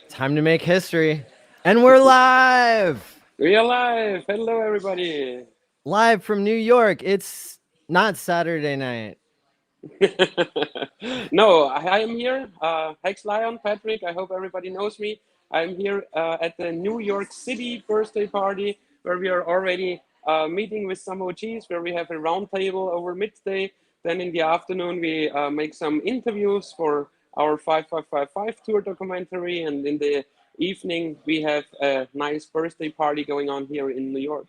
Time to make history. And we're live! We are live. Hello, everybody. Live from New York. It's not Saturday night. No, I am here. Hex Lion, Patrick. I hope everybody knows me. I'm here at the New York City birthday party where we are already meeting with some OGs, where we have a round table over midday. Then in the afternoon, we make some interviews for our 5555 tour documentary. And in the evening, we have a nice birthday party going on here in New York.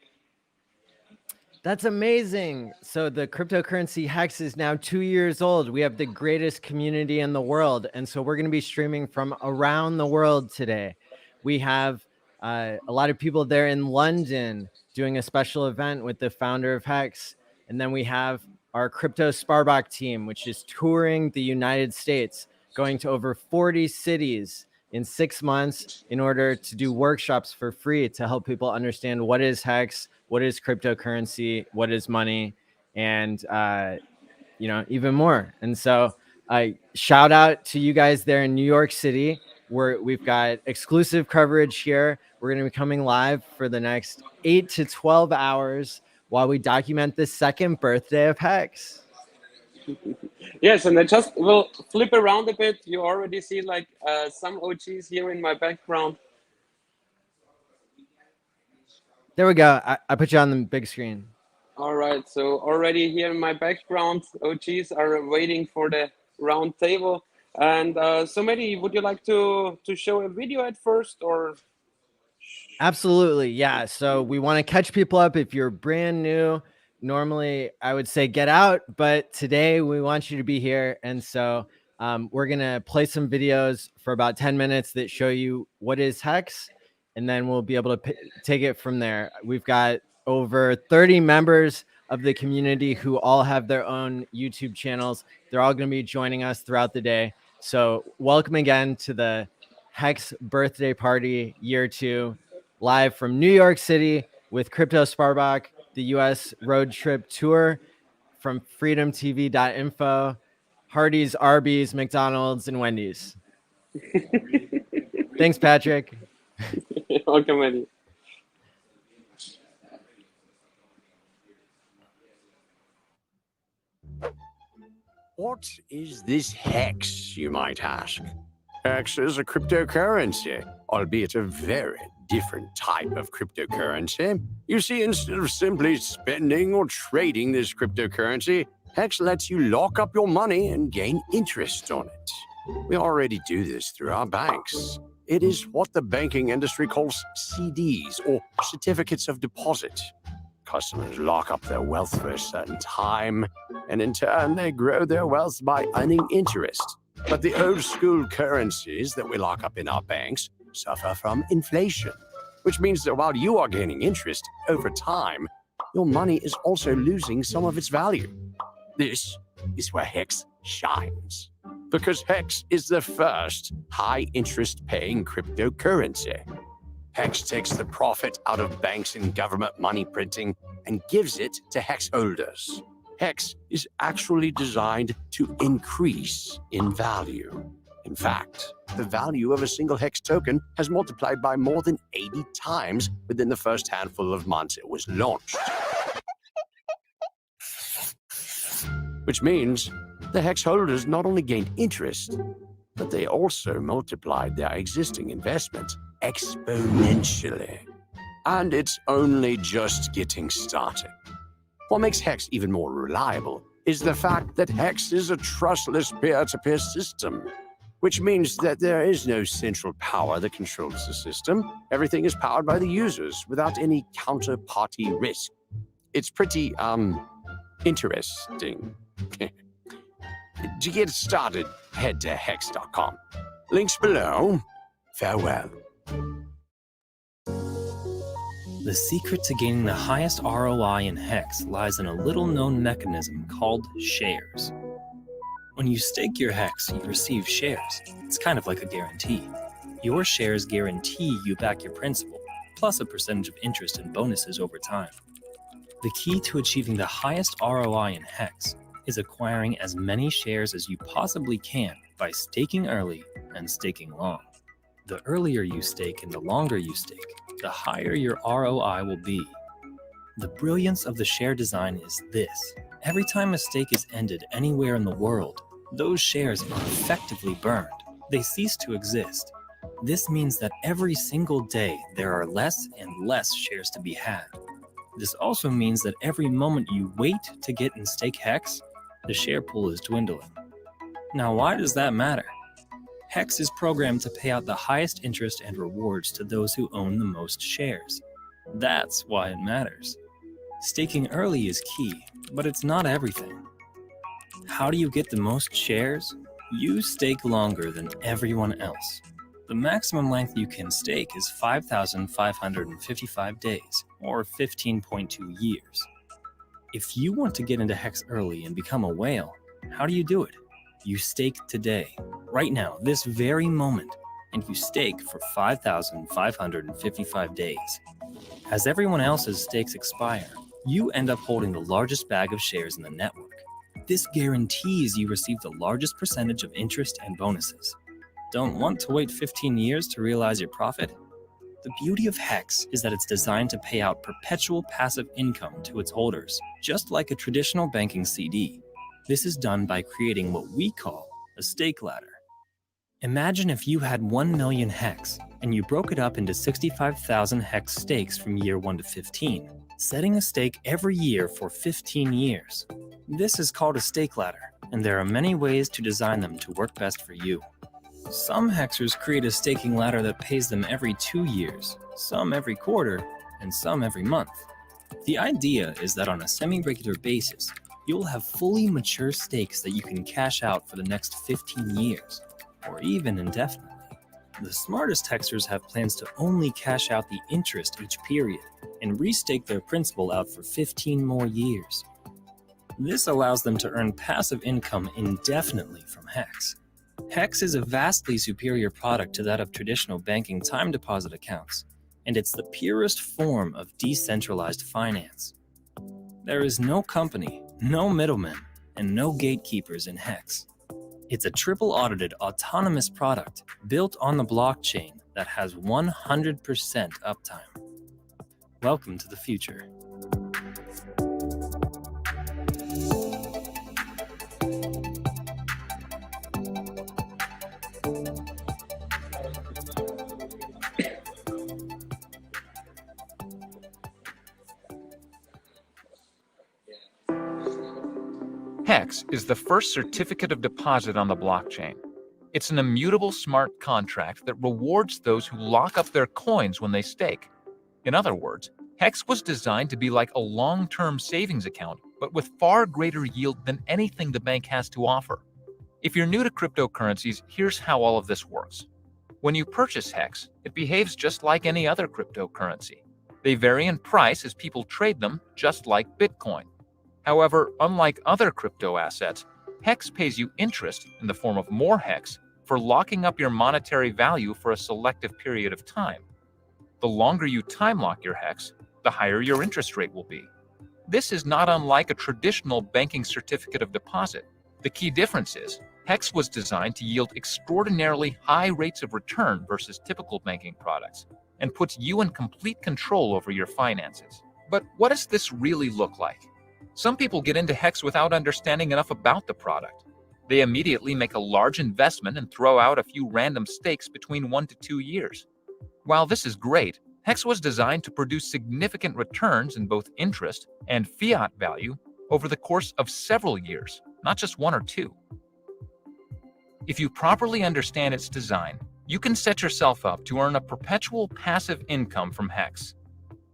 That's amazing. So the cryptocurrency Hex is now 2 years old. We have the greatest community in the world. And so we're going to be streaming from around the world today. We have a lot of people there in London doing a special event with the founder of Hex. And then we have our Kryptosparbach team, which is touring the United States, going to over 40 cities in 6 months in order to do workshops for free to help people understand what is Hex, what is cryptocurrency, what is money, and even more. And so shout out to you guys there in New York City, where we've got exclusive coverage here. We're going to be coming live for the next 8 to 12 hours while we document the second birthday of Hex. Yes, and I just will flip around a bit. You already see like some OGs here in my background. There we go. I put you on the big screen. All right, so already here in my background, OGs are waiting for the round table. And so Mehdi, would you like to show a video at first, or? Absolutely, yeah. So we want to catch people up. If you're brand new, normally I would say get out, but today we want you to be here. And so we're going to play some videos for about 10 minutes that show you what is Hex, and then we'll be able to take it from there. We've got over 30 members of the community who all have their own YouTube channels. They're all going to be joining us throughout the day. So welcome again to the Hex birthday party year 2, live from New York City with Kryptosparbach, the US road trip tour from FreedomTV.info, Hardee's, Arby's, McDonald's, and Wendy's. Thanks, Patrick. Welcome, Mehdi. What is this Hex, you might ask? Hex is a cryptocurrency, albeit a very different type of cryptocurrency. You see, instead of simply spending or trading this cryptocurrency, Hex lets you lock up your money and gain interest on it. We already do this through our banks. It is what the banking industry calls CDs, or certificates of deposit. Customers lock up their wealth for a certain time, and in turn, they grow their wealth by earning interest. But the old school currencies that we lock up in our banks suffer from inflation, which means that while you are gaining interest over time, your money is also losing some of its value. This is where Hex shines, because Hex is the first high-interest paying cryptocurrency. Hex takes the profit out of banks and government money printing and gives it to Hex holders. Hex is actually designed to increase in value. In fact, the value of a single Hex token has multiplied by more than 80 times within the first handful of months it was launched. Which means the Hex holders not only gained interest, but they also multiplied their existing investment exponentially. And it's only just getting started. What makes Hex even more reliable is the fact that Hex is a trustless peer-to-peer system, which means that there is no central power that controls the system. Everything is powered by the users without any counterparty risk. It's pretty, interesting. To get started, head to hex.com. Links below. Farewell. The secret to gaining the highest ROI in Hex lies in a little-known mechanism called shares. When you stake your Hex, you receive shares. It's kind of like a guarantee. Your shares guarantee you back your principal, plus a percentage of interest and bonuses over time. The key to achieving the highest ROI in Hex is acquiring as many shares as you possibly can by staking early and staking long. The earlier you stake and the longer you stake, the higher your ROI will be. The brilliance of the share design is this. Every time a stake is ended anywhere in the world, those shares are effectively burned. They cease to exist. This means that every single day there are less and less shares to be had. This also means that every moment you wait to get in stake HEX, the share pool is dwindling. Now, why does that matter? HEX is programmed to pay out the highest interest and rewards to those who own the most shares. That's why it matters. Staking early is key, but it's not everything. How do you get the most shares? You stake longer than everyone else. The maximum length you can stake is 5,555 days, or 15.2 years. If you want to get into HEX early and become a whale, how do you do it? You stake today, right now, this very moment, and you stake for 5,555 days. As everyone else's stakes expire, you end up holding the largest bag of shares in the network. This guarantees you receive the largest percentage of interest and bonuses. Don't want to wait 15 years to realize your profit? The beauty of HEX is that it's designed to pay out perpetual passive income to its holders, just like a traditional banking CD. This is done by creating what we call a stake ladder. Imagine if you had 1 million HEX and you broke it up into 65,000 HEX stakes from year 1 to 15, setting a stake every year for 15 years. This is called a stake ladder, and there are many ways to design them to work best for you. Some hexers create a staking ladder that pays them every 2 years, some every quarter, and some every month. The idea is that on a semi-regular basis, you'll have fully mature stakes that you can cash out for the next 15 years, or even indefinitely. The smartest hexers have plans to only cash out the interest each period and restake their principal out for 15 more years. This allows them to earn passive income indefinitely from HEX. HEX is a vastly superior product to that of traditional banking time deposit accounts, and it's the purest form of decentralized finance. There is no company, no middlemen, and no gatekeepers in HEX. It's a triple audited autonomous product built on the blockchain that has 100% uptime. Welcome to the future. HEX is the first certificate of deposit on the blockchain. It's an immutable smart contract that rewards those who lock up their coins when they stake. In other words, HEX was designed to be like a long-term savings account, but with far greater yield than anything the bank has to offer. If you're new to cryptocurrencies, here's how all of this works. When you purchase HEX, it behaves just like any other cryptocurrency. They vary in price as people trade them, just like Bitcoin. However, unlike other crypto assets, HEX pays you interest in the form of more HEX for locking up your monetary value for a selective period of time. The longer you time lock your HEX, the higher your interest rate will be. This is not unlike a traditional banking certificate of deposit. The key difference is, HEX was designed to yield extraordinarily high rates of return versus typical banking products, and puts you in complete control over your finances. But what does this really look like? Some people get into HEX without understanding enough about the product. They immediately make a large investment and throw out a few random stakes between 1 to 2 years. While this is great, HEX was designed to produce significant returns in both interest and fiat value over the course of several years, not just 1 or 2. If you properly understand its design, you can set yourself up to earn a perpetual passive income from HEX.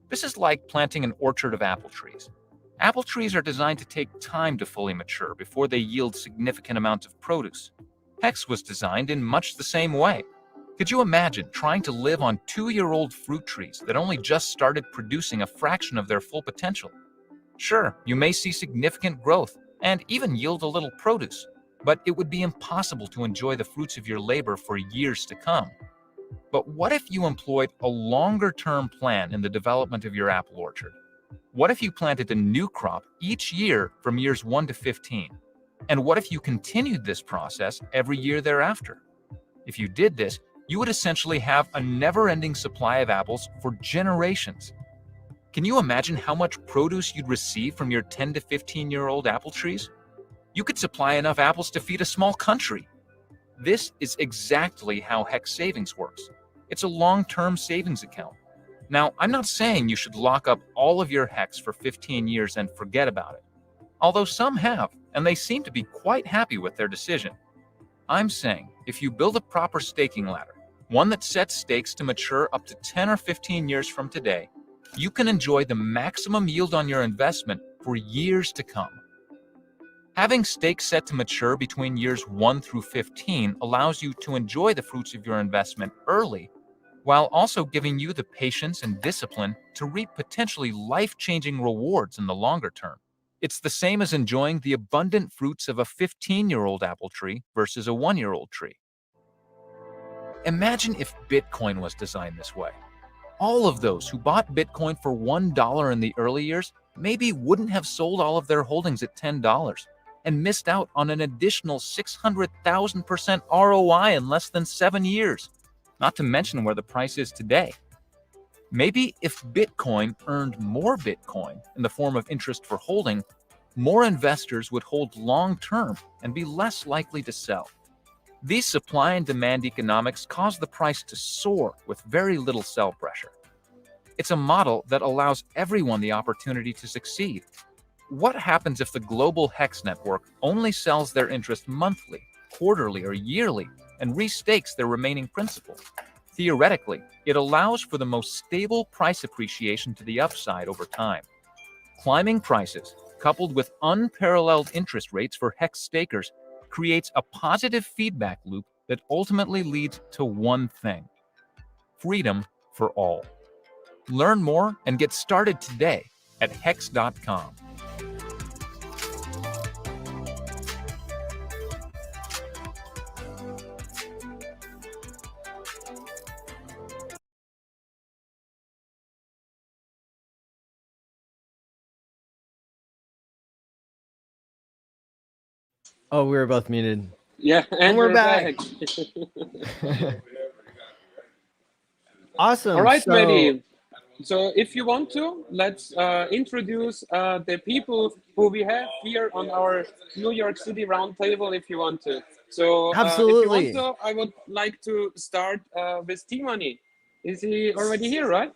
This is like planting an orchard of apple trees. Apple trees are designed to take time to fully mature before they yield significant amounts of produce. HEX was designed in much the same way. Could you imagine trying to live on 2-year-old fruit trees that only just started producing a fraction of their full potential? Sure, you may see significant growth and even yield a little produce, but it would be impossible to enjoy the fruits of your labor for years to come. But what if you employed a longer-term plan in the development of your apple orchard? What if you planted a new crop each year from years 1 to 15? And what if you continued this process every year thereafter? If you did this, you would essentially have a never-ending supply of apples for generations. Can you imagine how much produce you'd receive from your 10 to 15-year-old apple trees? You could supply enough apples to feed a small country. This is exactly how Hex Savings works. It's a long-term savings account. Now, I'm not saying you should lock up all of your Hex for 15 years and forget about it, although some have, and they seem to be quite happy with their decision. I'm saying if you build a proper staking ladder, one that sets stakes to mature up to 10 or 15 years from today, you can enjoy the maximum yield on your investment for years to come. Having stakes set to mature between years 1 through 15 allows you to enjoy the fruits of your investment early, while also giving you the patience and discipline to reap potentially life-changing rewards in the longer term. It's the same as enjoying the abundant fruits of a 15-year-old apple tree versus a 1-year-old tree. Imagine if Bitcoin was designed this way. All of those who bought Bitcoin for $1 in the early years maybe wouldn't have sold all of their holdings at $10 and missed out on an additional 600,000% ROI in less than 7 years, not to mention where the price is today. Maybe if Bitcoin earned more Bitcoin in the form of interest for holding, more investors would hold long-term and be less likely to sell. These supply and demand economics cause the price to soar with very little sell pressure. It's a model that allows everyone the opportunity to succeed. What happens if the global Hex network only sells their interest monthly, quarterly, or yearly and restakes their remaining principal? Theoretically, it allows for the most stable price appreciation to the upside over time. Climbing prices, coupled with unparalleled interest rates for Hex stakers, creates a positive feedback loop that ultimately leads to one thing: freedom for all. Learn more and get started today at hex.com. Oh, we were both muted. Yeah, And we're back. Awesome. All right, so, Maddie. So if you want to, let's introduce the people who we have here on our New York City roundtable if you want to. So Absolutely. if you want to, I would like to start with T-Money. Is he already here, right?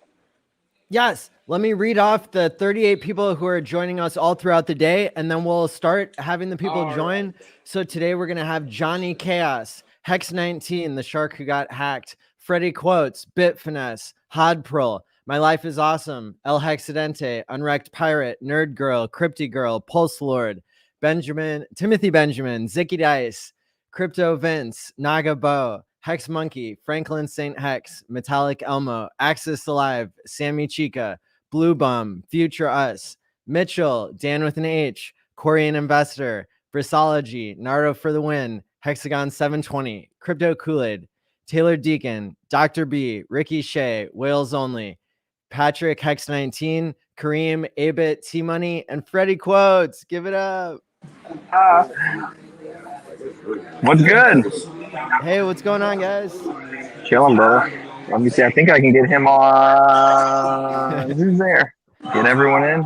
Yes. Let me read off the 38 people who are joining us all throughout the day, and then we'll start having the people All join. right. So today we're going to have Johnny Chaos, Hex19, the shark who got hacked, Freddie Quotes, Bitfinesse, Hodpril, My Life is Awesome, El Hexidente, Unwrecked Pirate, Nerd Girl, Crypty Girl, Pulse Lord, Benjamin, Timothy Benjamin, Zicky Dice, Crypto Vince, Naga Bo, Hex Monkey, Franklin St. Hex, Metallic Elmo, Axis Alive, Sammy Chica, Blue Bum, Future Us, Mitchell, Dan with an H, Korean Investor, Brissology, Naruto for the Win, Hexagon 720, Crypto Kool-Aid, Taylor Deacon, Dr. B, Ricky Shea, Whales Only, Patrick Hex 19, Kareem, Abit, T-Money, and Freddie Quotes. Give it up. What's good? Hey, what's going on, guys? Chilling, brother. Let me see. I think I can get him on. Who's there? Get everyone in.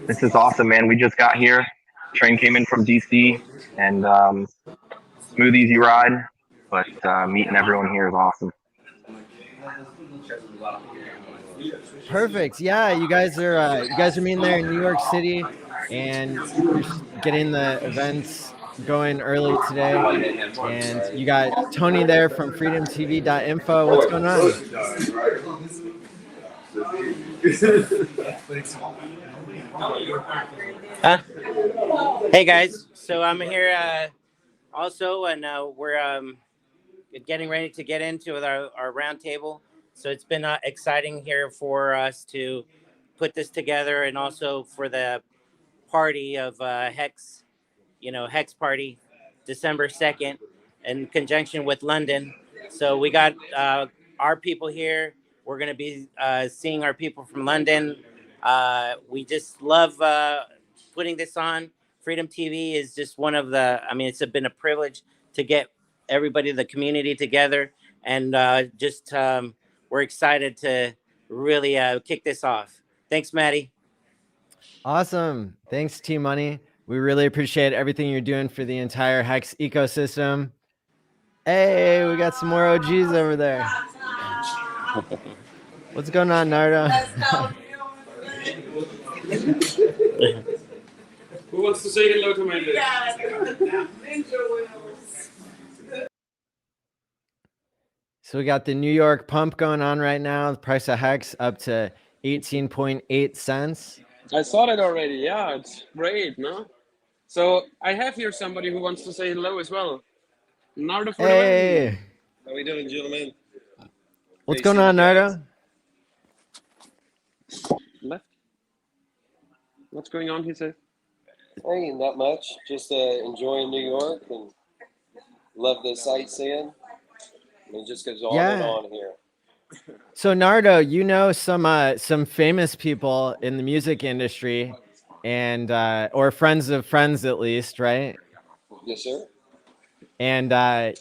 This is awesome, man. We just got here. Train came in from DC, and smooth, easy ride. But meeting everyone here is awesome. Perfect. Yeah, you guys are meeting there in New York City, and you're getting the events going early today. And you got Tony there from FreedomTV.info. What's going on? Hey guys, so I'm here also, and we're getting ready to get into our roundtable. So it's been exciting here for us to put this together, and also for the party of Hex, Hex Party, December 2nd, in conjunction with London. So we got our people here. We're going to be seeing our people from London. We just love putting this on Freedom TV is just one of the, I mean, it's been a privilege to get everybody, the community together. And we're excited to really kick this off. Thanks, Maddie. Awesome. Thanks, T Money. We really appreciate everything you're doing for the entire Hex ecosystem. Hey, we got some more OGs over there. What's going on, Nardo? Who wants to say hello to my list? So we got the New York pump going on right now. The price of Hex up to 18.8 cents. I saw that already. Yeah, it's great, no? So I have here somebody who wants to say hello as well. Nardo for the win. Hey, How we doing, gentlemen? what's Hey, going see on, you guys. Nardo? Left. What's going on, he says? Hey, not much. Just enjoying New York and love the sightseeing. I mean, it just goes on and Yeah. on here. So Nardo, you know some famous people in the music industry, and or friends of friends at least, right? Yes, sir. And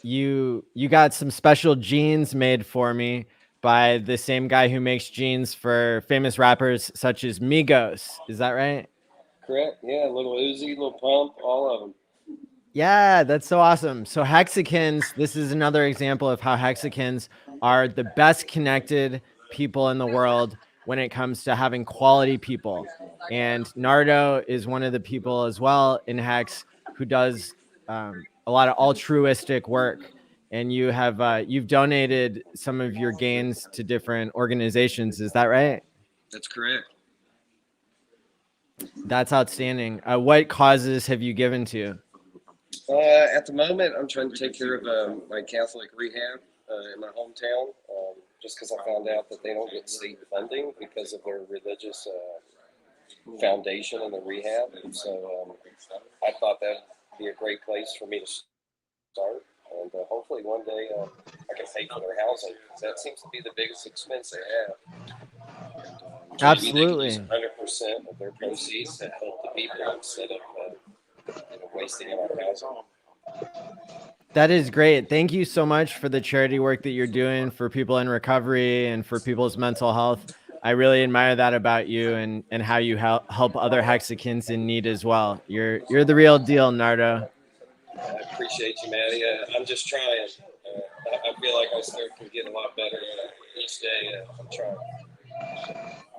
you got some special jeans made for me by the same guy who makes jeans for famous rappers such as Migos. Is that right? Correct. Yeah, little Uzi, little Pump, all of them. Yeah, that's so awesome. So Hexicans, this is another example of how Hexicans are the best connected people in the world when it comes to having quality people. And Nardo is one of the people as well in Hex who does a lot of altruistic work. And you have you've donated some of your gains to different organizations. Is that right? That's correct. That's outstanding. What causes have you given to? At the moment, I'm trying to take care of my Catholic rehab in my hometown, just because I found out that they don't get state funding because of their religious foundation and the rehab. And so I thought that would be a great place for me to start. And hopefully one day I can pay for their housing, because that seems to be the biggest expense they have. And, Absolutely. 100% of their proceeds to help the people instead of wasting in our housing. That is great. Thank you so much for the charity work that you're doing for people in recovery and for people's mental health. I really admire that about you and how you help other Hexicans in need as well. You're the real deal, Nardo. I appreciate you, Maddie. I'm just trying. I feel like I start to get a lot better each day. I'm trying.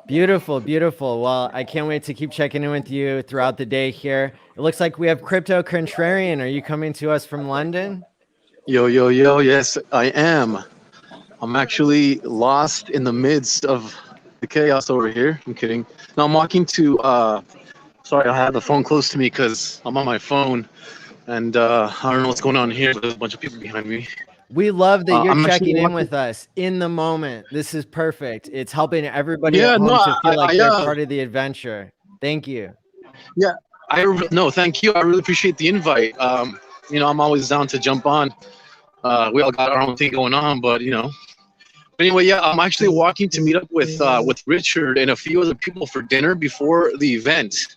Beautiful, beautiful. Well, I can't wait to keep checking in with you throughout the day here. It looks like we have Crypto Contrarian. Are you coming to us from London? Yo, yo, yo, yes, I am. I'm actually lost in the midst of the chaos over here. I'm kidding. No, I'm walking to, sorry, I have the phone close to me because I'm on my phone, and I don't know what's going on here. There's a bunch of people behind me. We love that you're I'm actually checking in walking- with us in the moment. This is perfect. It's helping everybody Yeah, at home no, to feel like they're I part of the adventure. Thank you. No, thank you. I really appreciate the invite. You know, I'm always down to jump on. We all got our own thing going on, but you know. But anyway, yeah, I'm actually walking to meet up with Richard and a few other people for dinner before the event,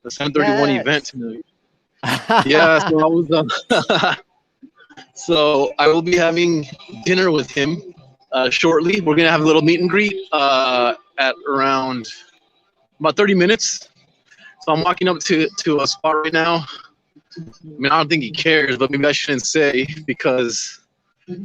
the 7:31 Yes. event tonight. Yeah, so I was. So I will be having dinner with him shortly. We're gonna have a little meet and greet at around about 30 minutes. So I'm walking up to a spot right now. I mean, I don't think he cares, but maybe I shouldn't say because.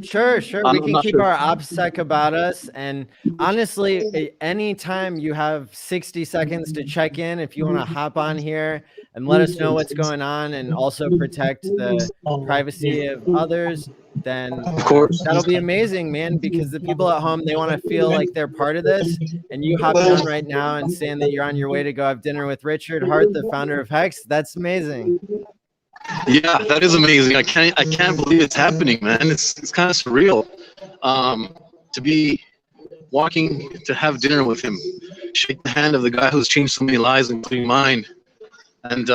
Sure. I'm We can not keep sure. our OPSEC about us. And honestly, anytime you have 60 seconds to check in, if you want to hop on here and let us know what's going on and also protect the privacy of others, then Of course. that'll be amazing, man, because the people at home, they want to feel like they're part of this. And you hopping on right now and saying that you're on your way to go have dinner with Richard Hart, the founder of Hex. That's amazing. Yeah, that is amazing. I can't believe it's happening, man. It's kind of surreal. To be walking to have dinner with him, shake the hand of the guy who's changed so many lives, including mine. And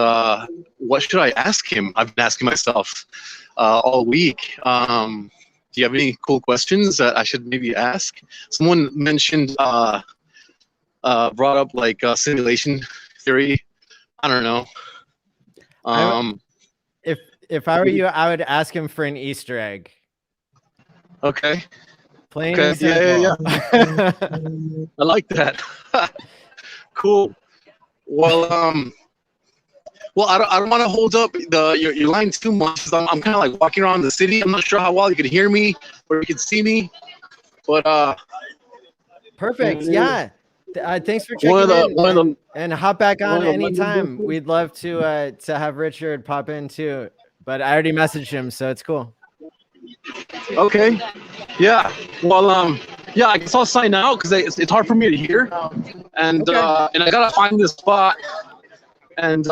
what should I ask him? I've been asking myself all week. Do you have any cool questions that I should maybe ask? Someone mentioned, brought up like simulation theory. I don't know. If I were you, I would ask him for an Easter egg. Okay. Plain Okay. and simple. Yeah. I like that. Cool. Well, I don't want to hold up your line too much, 'cause I'm kind of like walking around the city. I'm not sure how well you can hear me or you can see me, but Perfect. Yeah. Thanks for checking in and hop back on anytime. We'd love to have Richard pop in too, but I already messaged him, so it's cool. Okay. Yeah. Well, yeah, I guess I'll sign out because it's hard for me to hear, and and I gotta find this spot. And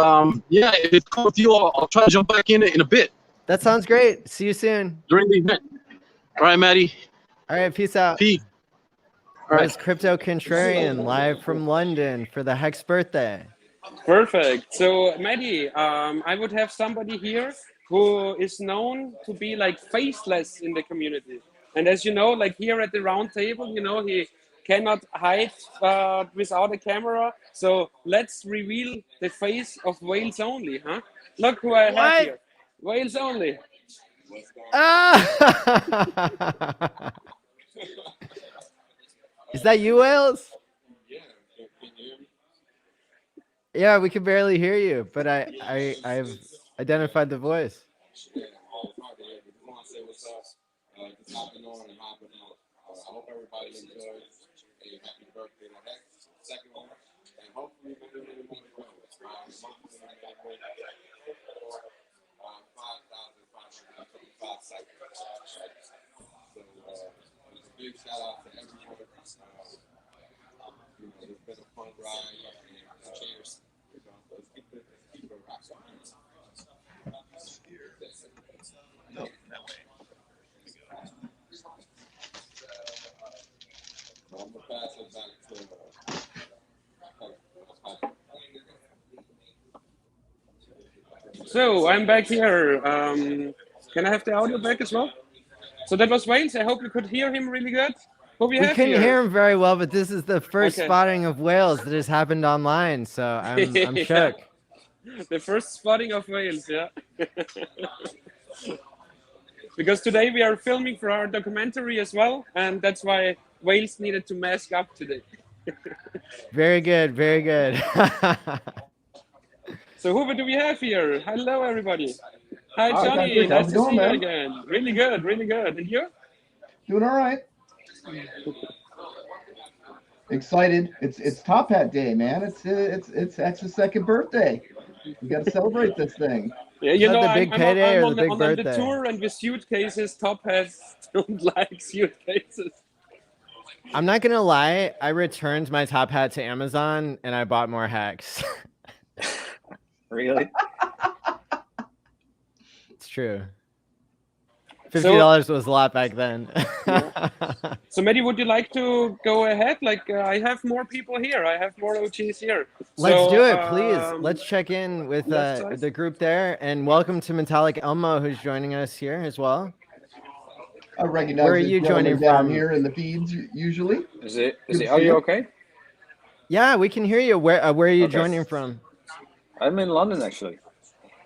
yeah, if it's cool with you, I'll try to jump back in a bit. That sounds great. See you soon. During the event. All right, Maddie. All right, peace out. Peace. All right. It's Crypto Contrarian live from London for the Hex birthday. Perfect. So, Maddie, I would have somebody here who is known to be like faceless in the community. And as you know, like here at the round table, you know, he cannot hide without a camera. So let's reveal the face of Wales Only, huh? Look who I have here. Wales Only. Ah! Is that you, Wales? Yeah, we can barely hear you, but I've identified the voice. I hope everybody enjoys a happy birthday to Hex, second one, and hopefully we'll do many more well. 5,525 seconds. So it's a big shout out to everyone. It's been a fun ride. Cheers. Let's keep it rocking. No, that way. I'm gonna pass it back to. So I'm back here. Can I have the audio back as well? So that was Wales. I hope you could hear him really good. We couldn't hear him very well, but this is the first spotting of Wales that has happened online, so I'm shook. The first spotting of Wales, yeah. Because today we are filming for our documentary as well, and that's why Wales needed to mask up today. Very good, very good. So who do we have here? Hello, everybody. Hi, Hi, Johnny. Patrick. Nice How's it to going, see you man? again. Really good, really good. And you? Doing all right. Excited. It's Top Hat Day, man. It's X's second birthday. We got to celebrate this thing. Yeah, you know, the big payday or the big birthday? On the tour and with suitcases, Top Hats don't like suitcases. I'm not gonna lie, I returned my top hat to Amazon and I bought more hacks. Really? It's true. $50 was a lot back then. Yeah. So, Maddie, would you like to go ahead? Like, I have more people here. I have more OGs here. Let's do it, please. Let's check in with the group there. And welcome to Metallic Elmo, who's joining us here as well. I recognize. Where are you joining down from? Here in the feeds usually. Is the audio okay? Yeah, we can hear you. Where are you joining from? I'm in London, actually.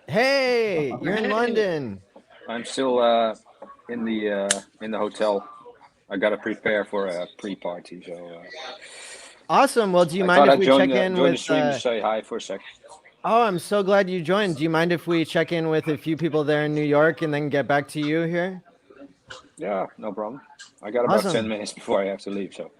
Hey, you're in London. I'm still in the hotel. I gotta prepare for a pre-party, so. Awesome. Well, do you mind if we check in join with? The stream to say hi for a sec. Oh, I'm so glad you joined. Do you mind if we check in with a few people there in New York and then get back to you here? Yeah, no problem. I got about 10 minutes before I have to leave, so.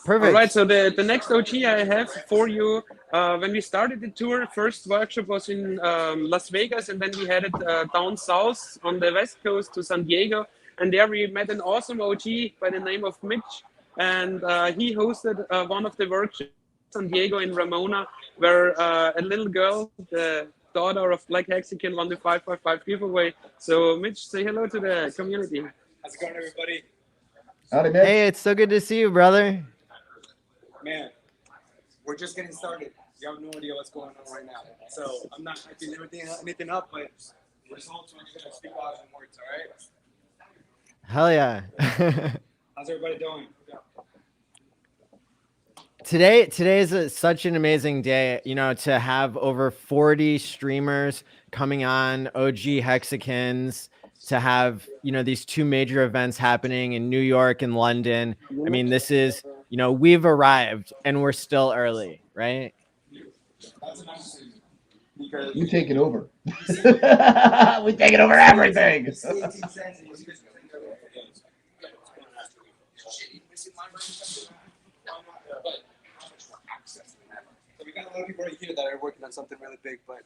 Perfect. All right, so the next OG I have for you, when we started the tour, first workshop was in Las Vegas, and then we headed down south on the west coast to San Diego, and there we met an awesome OG by the name of Mitch, and he hosted one of the workshops in San Diego in Ramona, where a little girl, the daughter of Black Hexagon, won the 555 giveaway. So Mitch, say hello to the community. How's it going, everybody? Howdy, Mitch. Hey, it's so good to see you, brother. Man, we're just getting started. You have no idea what's going on right now. So I'm not hyping anything up, but we're just ultimately going to speak out in words, all right? Hell yeah. How's everybody doing? Today is such an amazing day, you know, to have over 40 streamers coming on, OG Hexicans, to have, you know, these two major events happening in New York and London. I mean, this is, you know, we've arrived and we're still early, right? You take it over. We take it over everything. So we got a lot of people right here that are working on something really big, but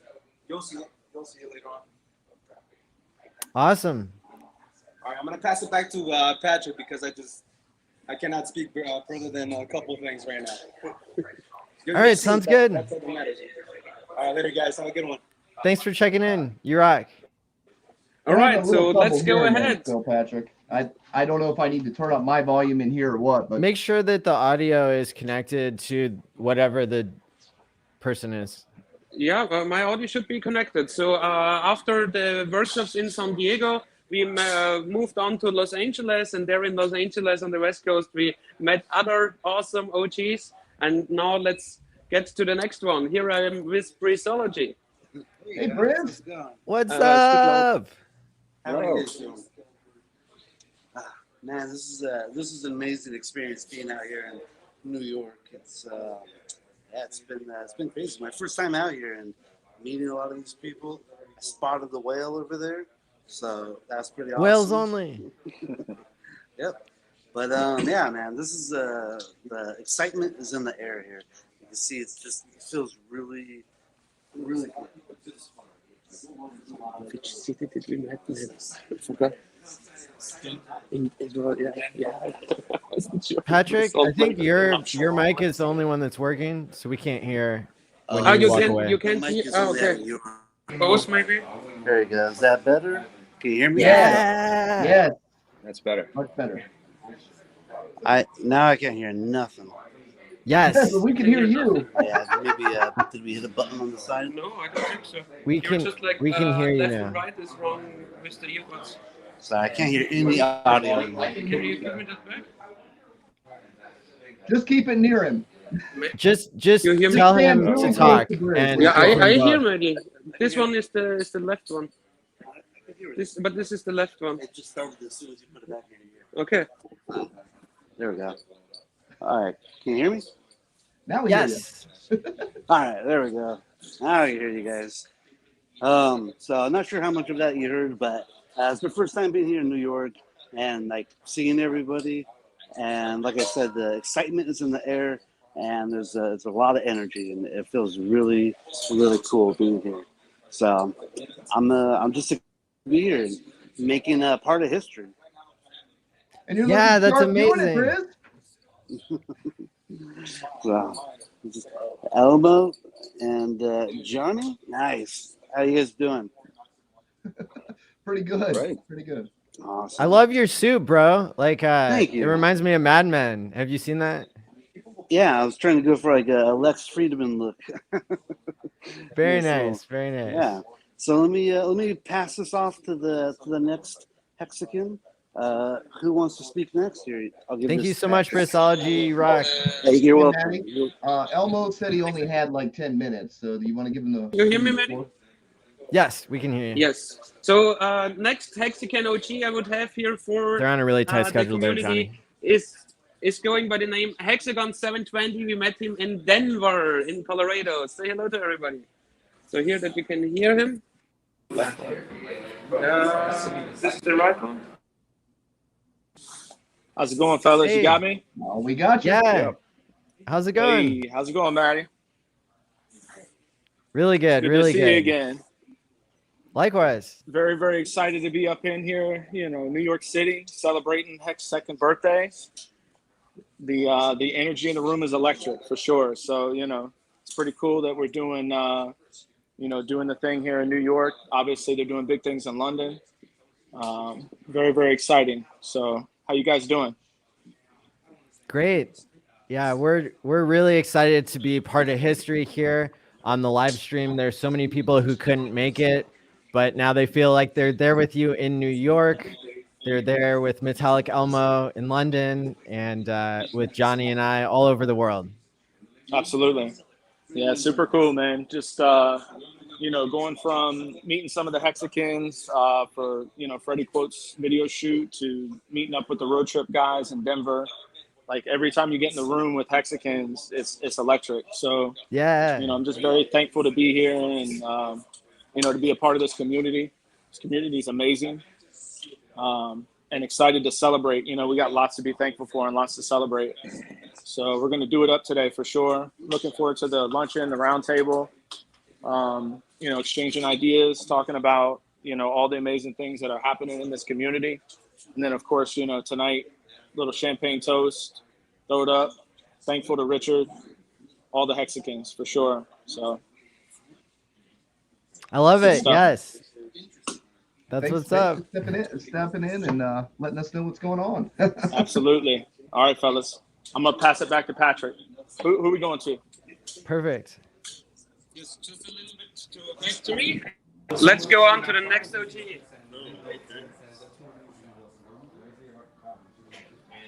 you'll see it. You'll see it later on. Awesome. All right, I'm gonna pass it back to Patrick because I cannot speak further than a couple of things right now. All right, sounds good. That's all that matters. All right, later, guys. Have a good one. Thanks for checking in. You rock. All right, so let's go ahead. So Patrick, I don't know if I need to turn up my volume in here or what, but Make sure that the audio is connected to whatever the person is. Yeah, my audio should be connected. So after the workshops in San Diego, we moved on to Los Angeles, and there in Los Angeles on the West Coast, we met other awesome OGs. And now let's get to the next one. Here I am with Breezology. Hey, Briz. What's up? How are you guys doing? Man, this is an amazing experience being out here in New York. It's been crazy. My first time out here and meeting a lot of these people. I spotted the whale over there, so that's pretty awesome. Whales only. Yep. But yeah, man, this is the excitement is in the air here. You can see it feels really, really good. Patrick, I think your mic is the only one that's working, so we can't hear when you you walk can away. you can hear. Oh, okay. Both maybe. There you go. Is that better? Can you hear me? Yeah. Yes, That's better. much better. Now I can't hear nothing. Yes. But we can hear you. Yeah, maybe did we hit a button on the side? No, I don't think so. We You're can just like, we can hear you left now. and right is wrong with the earbuds. Sorry, I can't hear any audio anymore. Can you give me that back? Just keep it near him. Just You hear me? tell him Really to close talk. to Briz. And Yeah, I thumbs hear up. Maggie. This one is the left one. But this is the left one. It just started as soon as you put it back in here. Okay. There we go. All right, can you hear me? Now we Yes. All right, there we go. Now I can hear you guys. So I'm not sure how much of that you heard, but it's my first time being here in New York and like seeing everybody. And like I said, the excitement is in the air, and there's a lot of energy, and it feels really, really cool being here. So I'm just excited to be here and making a part of history. And you're Yeah, looking that's sharp doing it, amazing. Briz. So Elmo and Johnny, nice. How you guys doing? Pretty good. Right. Pretty good. Awesome. I love your suit, bro. Like Thank it you. reminds me of Mad Men. Have you seen that? Yeah, I was trying to go for like a Lex Friedman look. Very Yeah, so- nice. Very nice. Yeah. So let me pass this off to the next Hexican. Who wants to speak next here? I'll give Thank this- you so much, Bristology. You rock. Hey, you're Hey, welcome. Maddie. Elmo said he only had like 10 minutes, so do you want to give him the? You hear me, Maddie? Yes, we can hear you. Yes. So next Hexican OG I would have here for They're on a really tight the schedule there, community Johnny. is going by the name Hexagon 720. We met him in Denver, in Colorado. Say hello to everybody. So here that you can hear him. This is the right one. How's it going, fellas? Hey. You got me? Oh, we got you. Yeah. How's it going? Hey, how's it going, Maddie? Really good. Good Really to see good. you again. Likewise. Very, very excited to be up in here, New York City, celebrating Heck's second birthday. The energy in the room is electric for sure. So, it's pretty cool that we're doing, doing the thing here in New York. Obviously, they're doing big things in London. Very, very exciting. So, how you guys doing? Great. Yeah, we're really excited to be part of history here on the live stream. There's so many people who couldn't make it, but now they feel like they're there with you in New York. They're there with Metallic Elmo in London, and with Johnny and I all over the world. Absolutely. Yeah, super cool, man. Just you know, going from meeting some of the Hexicans for, you know, Freddie Quote's video shoot to meeting up with the road trip guys in Denver. Like every time you get in the room with Hexicans, it's electric. So Yeah. you know, I'm just very thankful to be here and you know, to be a part of this community. This community is amazing. And excited to celebrate. You know, we got lots to be thankful for and lots to celebrate. So we're going to do it up today for sure. Looking forward to the luncheon, the round table, you know, exchanging ideas, talking about, you know, all the amazing things that are happening in this community. And then, of course, you know, tonight, little champagne toast, throw it up. Thankful to Richard, all the Hexicans for sure. So I love good it. stuff. Yes. That's Thanks what's up. for stepping in and letting us know what's going on. Absolutely. All right, fellas. I'm going to pass it back to Patrick. Who are we going to? Perfect. Just a little bit back to me. Let's go on to the next OG.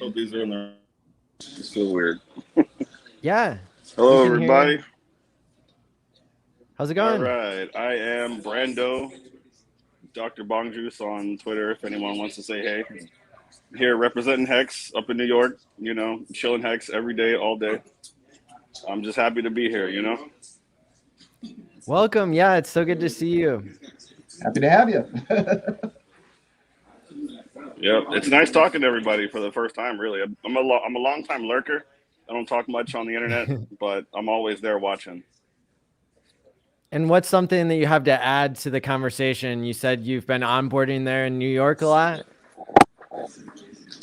Hope these are in there. It's so weird. Yeah. Hello, we can hear everybody. you. How's it going? All right. I am Brando, Dr. Bong Juice on Twitter, if anyone wants to say hey. Here representing Hex up in New York, you know, chilling Hex every day, all day. I'm just happy to be here, you know. Welcome. Yeah, it's so good to see you. Happy to have you. Yep, it's nice talking to everybody for the first time, really. I'm a long-time lurker. I don't talk much on the internet, but I'm always there watching. And what's something that you have to add to the conversation? You said you've been onboarding there in New York a lot.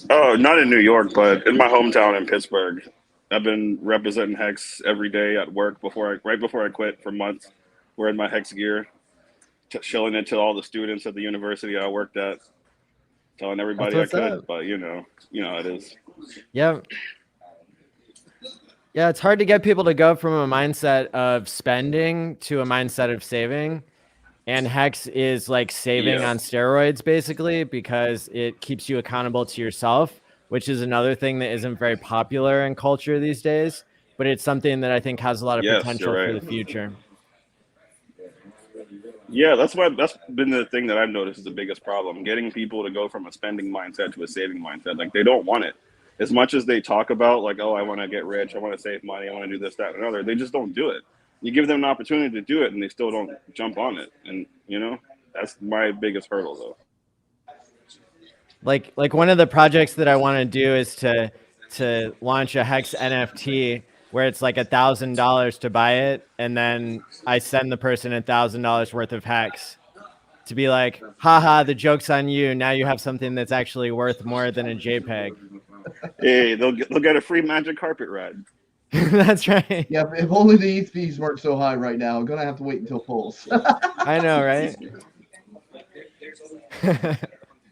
Oh, not in New York, but in my hometown in Pittsburgh. I've been representing Hex every day at work right before I quit for months. Wearing my Hex gear, showing it to all the students at the university I worked at, telling everybody I could. Up. But you know how it is. Yep. Yeah, it's hard to get people to go from a mindset of spending to a mindset of saving. And Hex is like saving on steroids, basically, because it keeps you accountable to yourself, which is another thing that isn't very popular in culture these days. But it's something that I think has a lot of potential for the future. Yeah, that's been the thing that I've noticed is the biggest problem. Getting people to go from a spending mindset to a saving mindset. Like they don't want it. As much as they talk about like, oh, I want to get rich, I want to save money, I want to do this, that, and another, they just don't do it. You give them an opportunity to do it and they still don't jump on it. And you know, that's my biggest hurdle though. Like one of the projects that I want to do is to launch a Hex NFT where it's like $1,000 to buy it, and then I send the person $1,000 worth of Hex to be like, haha, the joke's on you. Now you have something that's actually worth more than a JPEG. Hey, they'll get a free magic carpet ride. That's right. Yeah, if only the ETH fees weren't so high right now. I'm gonna have to wait until pulls. I know, right?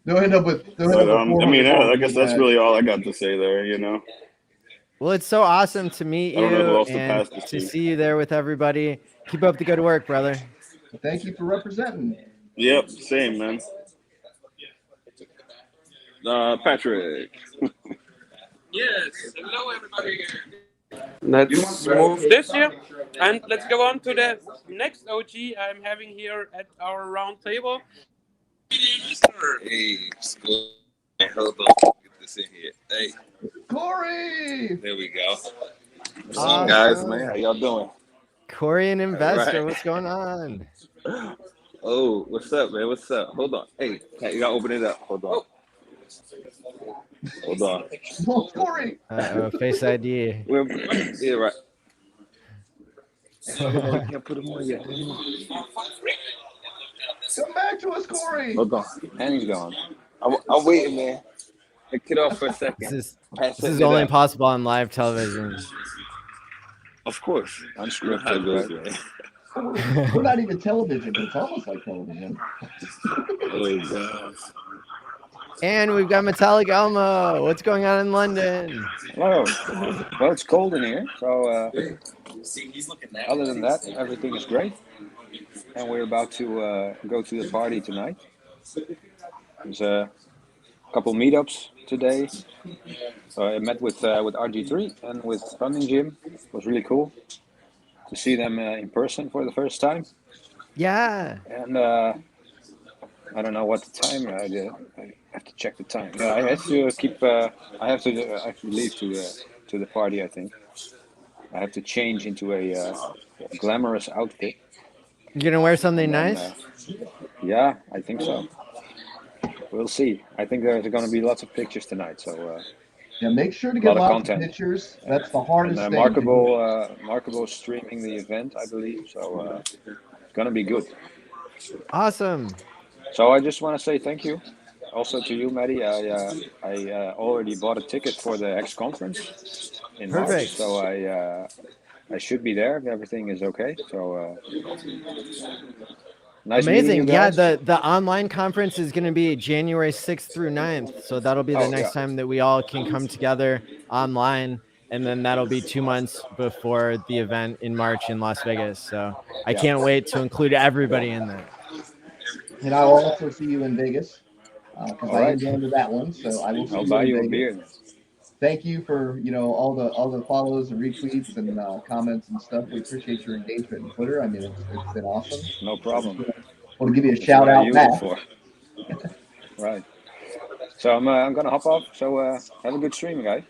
They'll end up with. I mean, I guess that's really all I got to say there. You know. Well, it's so awesome to meet you and to see you there with everybody. Keep up the good work, brother. Thank you for representing. Yep, same, man. Patrick. Yes, hello everybody. Let's move this here and let's go on to the next OG I'm having here at our round table. Hey, school. Hold on. Get this in here. Hey. Corey! There we go. What's Awesome. up, guys, man? How y'all doing? Corey, an investor. Right. What's going on? Oh, what's up, man? What's up? Hold on. Hey, you gotta open it up. Hold on. Hold on. Oh, Corey! Face ID. Yeah, right. I can't put them on yet. Come back to us, Corey! Hold on. And he's gone. I'm waiting, man. Get off for a second. This is only possible on live television. Of course. Unscripted, right? We're not even television, but it's almost like television. And we've got Metallic Elmo. What's going on in London? Hello. Well, it's cold in here, so other than that, everything is great. And we're about to go to the party tonight. There's a couple meetups today. So I met with RG3 and with Running Gym. It was really cool to see them in person for the first time. Yeah. And I don't know what the time. I have to check the time. Yeah, I have to keep. I have to actually leave to the party. I think I have to change into a glamorous outfit. You gonna wear something And then, nice? Yeah, I think so. We'll see. I think there's going to be lots of pictures tonight. So Yeah, make sure to a get lot of lots of content. pictures. That's the And hardest thing. Markable streaming the event, I believe. So it's going to be good. Awesome. So I just want to say thank you. Also to you, Maddie. I already bought a ticket for the X conference in March, Perfect. so I should be there if everything is okay. So nice meeting you Amazing. Yeah, guys. the online conference is going to be January 6th through 9th. So that'll be the next time that we all can come together online. And then that'll be 2 months before the event in March in Las Vegas. So I can't wait to include everybody in that. And I'll also see you in Vegas because All I right. am going to that one. So I will see I'll you buy in you a Vegas. beer. Thank you for all the follows and retweets and comments and stuff. We appreciate your engagement on Twitter. I mean, it's been awesome. No problem. Want to give you a That's shout what I out use back. it for. Right. So I'm gonna hop off. So have a good stream, guys.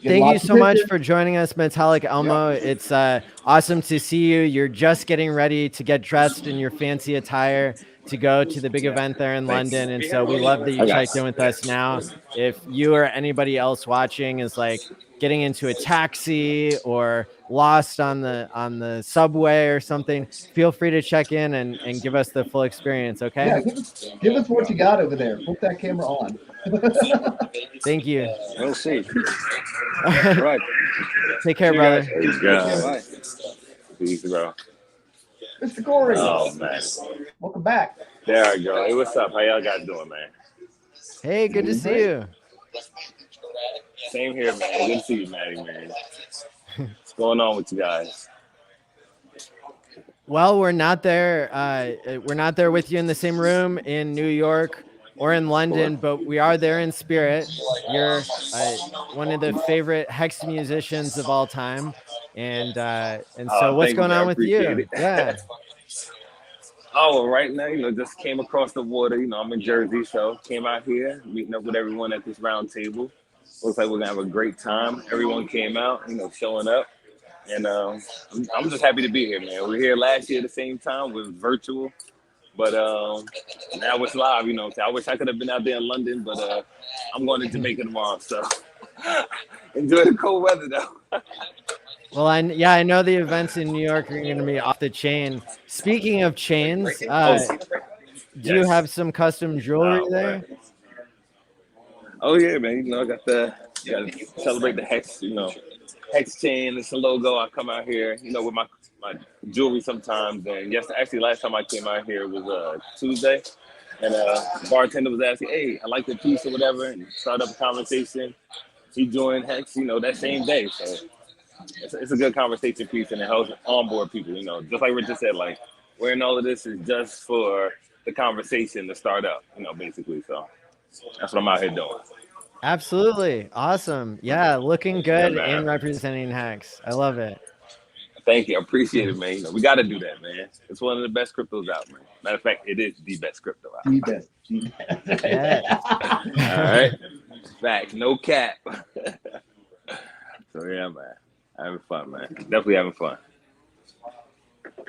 Thank you so much for joining us, Metallic Elmo. It's awesome to see you. You're just getting ready to get dressed in your fancy attire to go to the big event there in London. And so we love that you checked in with us now. If you or anybody else watching is like getting into a taxi or lost on the subway or something, feel free to check in and give us the full experience, okay? Yeah, give us what you got over there. Put that camera on. Thank you. We'll see. All right. Take care, brother. Hey, guys. Peace, bro. Mr. Corey. Oh, man. Welcome back. There I go. Hey, what's up? How y'all guys doing, man? Hey, good to see you. Same here, man. Good to see you, Maddie, man. What's going on with you guys? Well, we're not there. We're not there with you in the same room in New York or in London, but we are there in spirit. You're one of the favorite Hex musicians of all time, and so what's going on with you? Yeah. Oh, right now, just came across the water. I'm in Jersey, so came out here, meeting up with everyone at this round table. Looks like we're gonna have a great time. Everyone came out, showing up. And I'm just happy to be here, man. We were here last year at the same time. It was virtual, but now it's live. So I wish I could have been out there in London, but I'm going to Jamaica tomorrow. So enjoy the cold weather, though. Well, I know the events in New York are going to be off the chain. Speaking of chains, do you have some custom jewelry there? Oh yeah, man. I got to celebrate the Hex. Hex chain. It's a logo. I come out here, with my jewelry sometimes. And actually, last time I came out here was Tuesday, and the bartender was asking, "Hey, I like the piece or whatever," and start up a conversation. She joined Hex, that same day. So it's a good conversation piece, and it helps onboard people. Just like Richard said, like wearing all of this is just for the conversation to start up. Basically. So that's what I'm out here doing. Absolutely. Awesome. Yeah, looking good and representing Hex. I love it. Thank you. I appreciate it, man. We got to do that, man. It's one of the best cryptos out, man. Matter of fact, it is the best crypto out. The best. Yeah. All right. Facts. No cap. So, yeah, man. Having fun, man. Definitely having fun.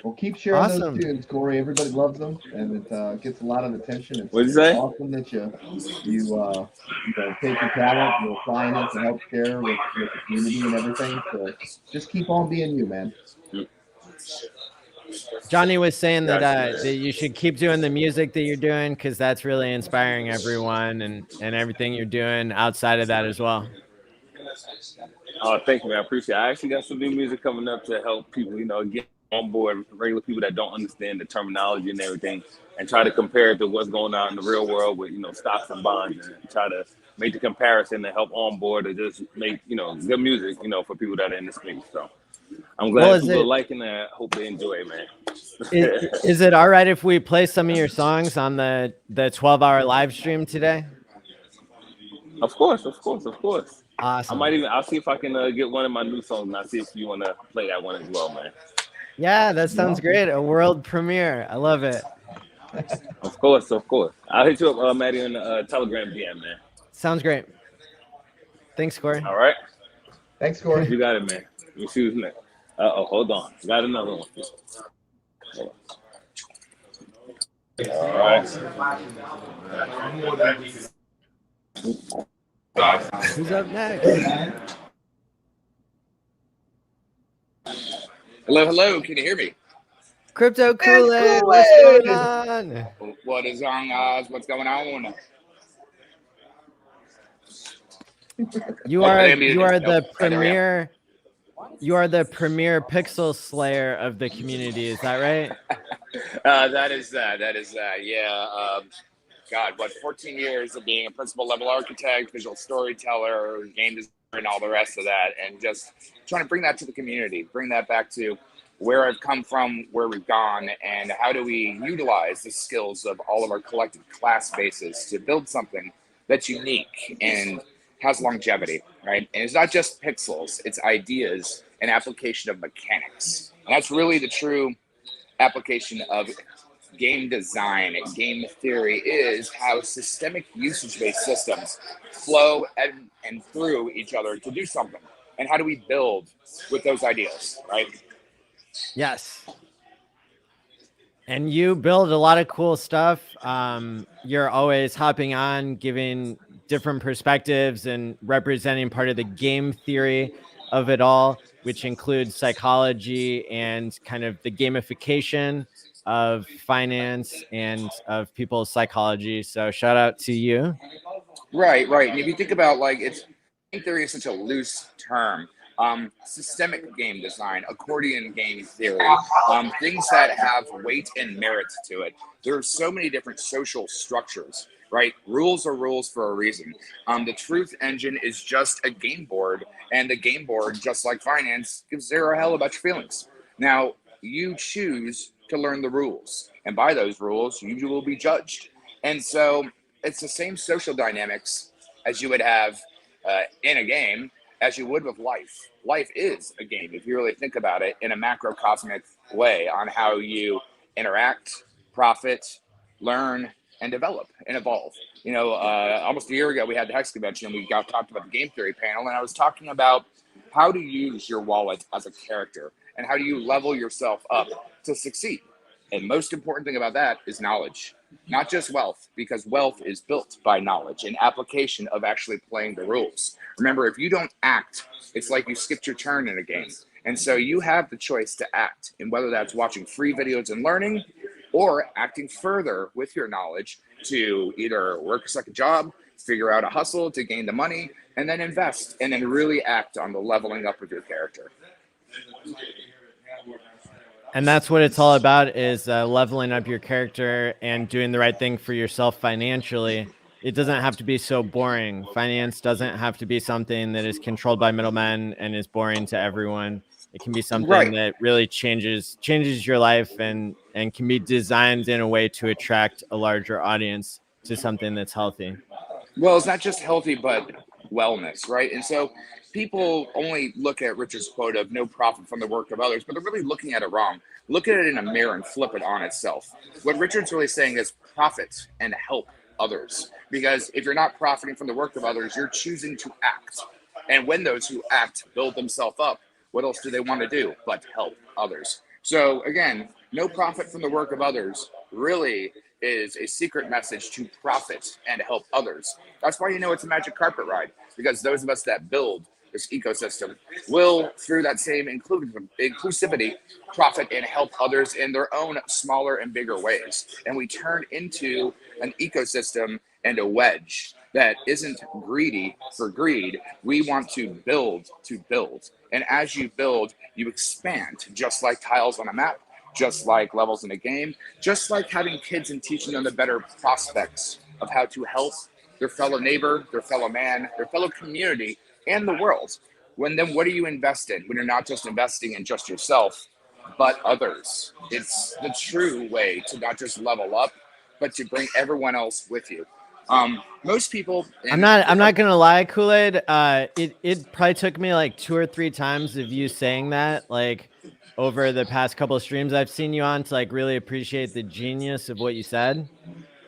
Well, keep sharing Awesome. those tunes, Corey. Everybody loves them, and it gets a lot of attention. What'd you say? Awesome that you take your talent, you're applying it to help share with the community and everything. So just keep on being you, man. Johnny was saying that you should keep doing the music that you're doing because that's really inspiring everyone and everything you're doing outside of that as well. Oh, thank you, man. I appreciate it. I actually got some new music coming up to help people, get on board, regular people that don't understand the terminology and everything, and try to compare it to what's going on in the real world with, stocks and bonds, and try to make the comparison to help on board to just make, good music, for people that are in the space. So I'm glad people are liking that. I hope they enjoy it, man. Is it all right if we play some of your songs on the 12-hour live stream today? Of course, of course, of course. Awesome. I'll see if I can get one of my new songs, and I'll see if you want to play that one as well, man. Yeah, that sounds great. A world premiere. I love it. Of course, of course. I'll hit you up, Maddie, on the Telegram DM, man. Sounds great. Thanks, Corey. All right. Thanks, Corey. You got it, man. You choose next. Hold on. Got another one. Hold on. All right. Who's up next? Hello, hello. Can you hear me? Crypto Kool-Aid. What's going on? What is on, Oz? What's going on? You are the premier. You are the premier pixel slayer of the community. Is that right? That is yeah. God, what 14 years of being a principal level architect, visual storyteller, game designer, and all the rest of that, and just trying to bring that to the community, bring that back to where I've come from, where we've gone, and how do we utilize the skills of all of our collective class bases to build something that's unique and has longevity, right? And it's not just pixels, it's ideas and application of mechanics. And that's really the true application of game design, game theory, is how systemic usage-based systems flow and through each other to do something. And how do we build with those ideas, right? Yes. And you build a lot of cool stuff. You're always hopping on, giving different perspectives and representing part of the game theory of it all, which includes psychology and kind of the gamification of finance and of people's psychology. So shout out to you. Right. And if you think about game theory is such a loose term. Systemic game design, accordion game theory, things that have weight and merit to it. There are so many different social structures, right? Rules are rules for a reason. The truth engine is just a game board, and the game board, just like finance, gives zero hell about your feelings. Now, you choose to learn the rules, and by those rules, you will be judged. And so it's the same social dynamics as you would have in a game as you would with life. Life is a game, if you really think about it in a macrocosmic way, on how you interact, profit, learn, and develop and evolve. You know, almost a year ago, we had the Hex convention, and we talked about the game theory panel, and I was talking about how to use your wallet as a character, and how do you level yourself up to succeed. And most important thing about that is knowledge, not just wealth, because wealth is built by knowledge and application of actually playing the rules. Remember, if you don't act, it's like you skipped your turn in a game. And so you have the choice to act, and whether that's watching free videos and learning, or acting further with your knowledge to either work a second job, figure out a hustle to gain the money, and then invest, and then really act on the leveling up of your character. And that's what it's all about, is leveling up your character and doing the right thing for yourself financially. It doesn't have to be so boring. Finance doesn't have to be something that is controlled by middlemen and is boring to everyone. It can be something that really changes your life and can be designed in a way to attract a larger audience to something that's healthy. Well, it's not just healthy, but wellness, right? And so people only look at Richard's quote of no profit from the work of others, but they're really looking at it wrong. Look at it in a mirror and flip it on itself. What Richard's really saying is profit and help others. Because if you're not profiting from the work of others, you're choosing to act. And when those who act build themselves up, what else do they want to do but help others? So again, no profit from the work of others really is a secret message to profit and help others. That's why you know it's a magic carpet ride, because those of us that build this ecosystem will, through that same inclusivity, profit and help others in their own smaller and bigger ways. And we turn into an ecosystem and a wedge that isn't greedy for greed. We want to build to build. And as you build, you expand, just like tiles on a map, just like levels in a game, just like having kids and teaching them the better prospects of how to help their fellow neighbor, their fellow man, their fellow community, and the world. When then what do you invest in when you're not just investing in just yourself, but others? It's the true way to not just level up, but to bring everyone else with you. Most people. I'm not gonna lie, Kool-Aid. It probably took me like 2 or 3 times of you saying that, like over the past couple of streams I've seen you on, to like really appreciate the genius of what you said.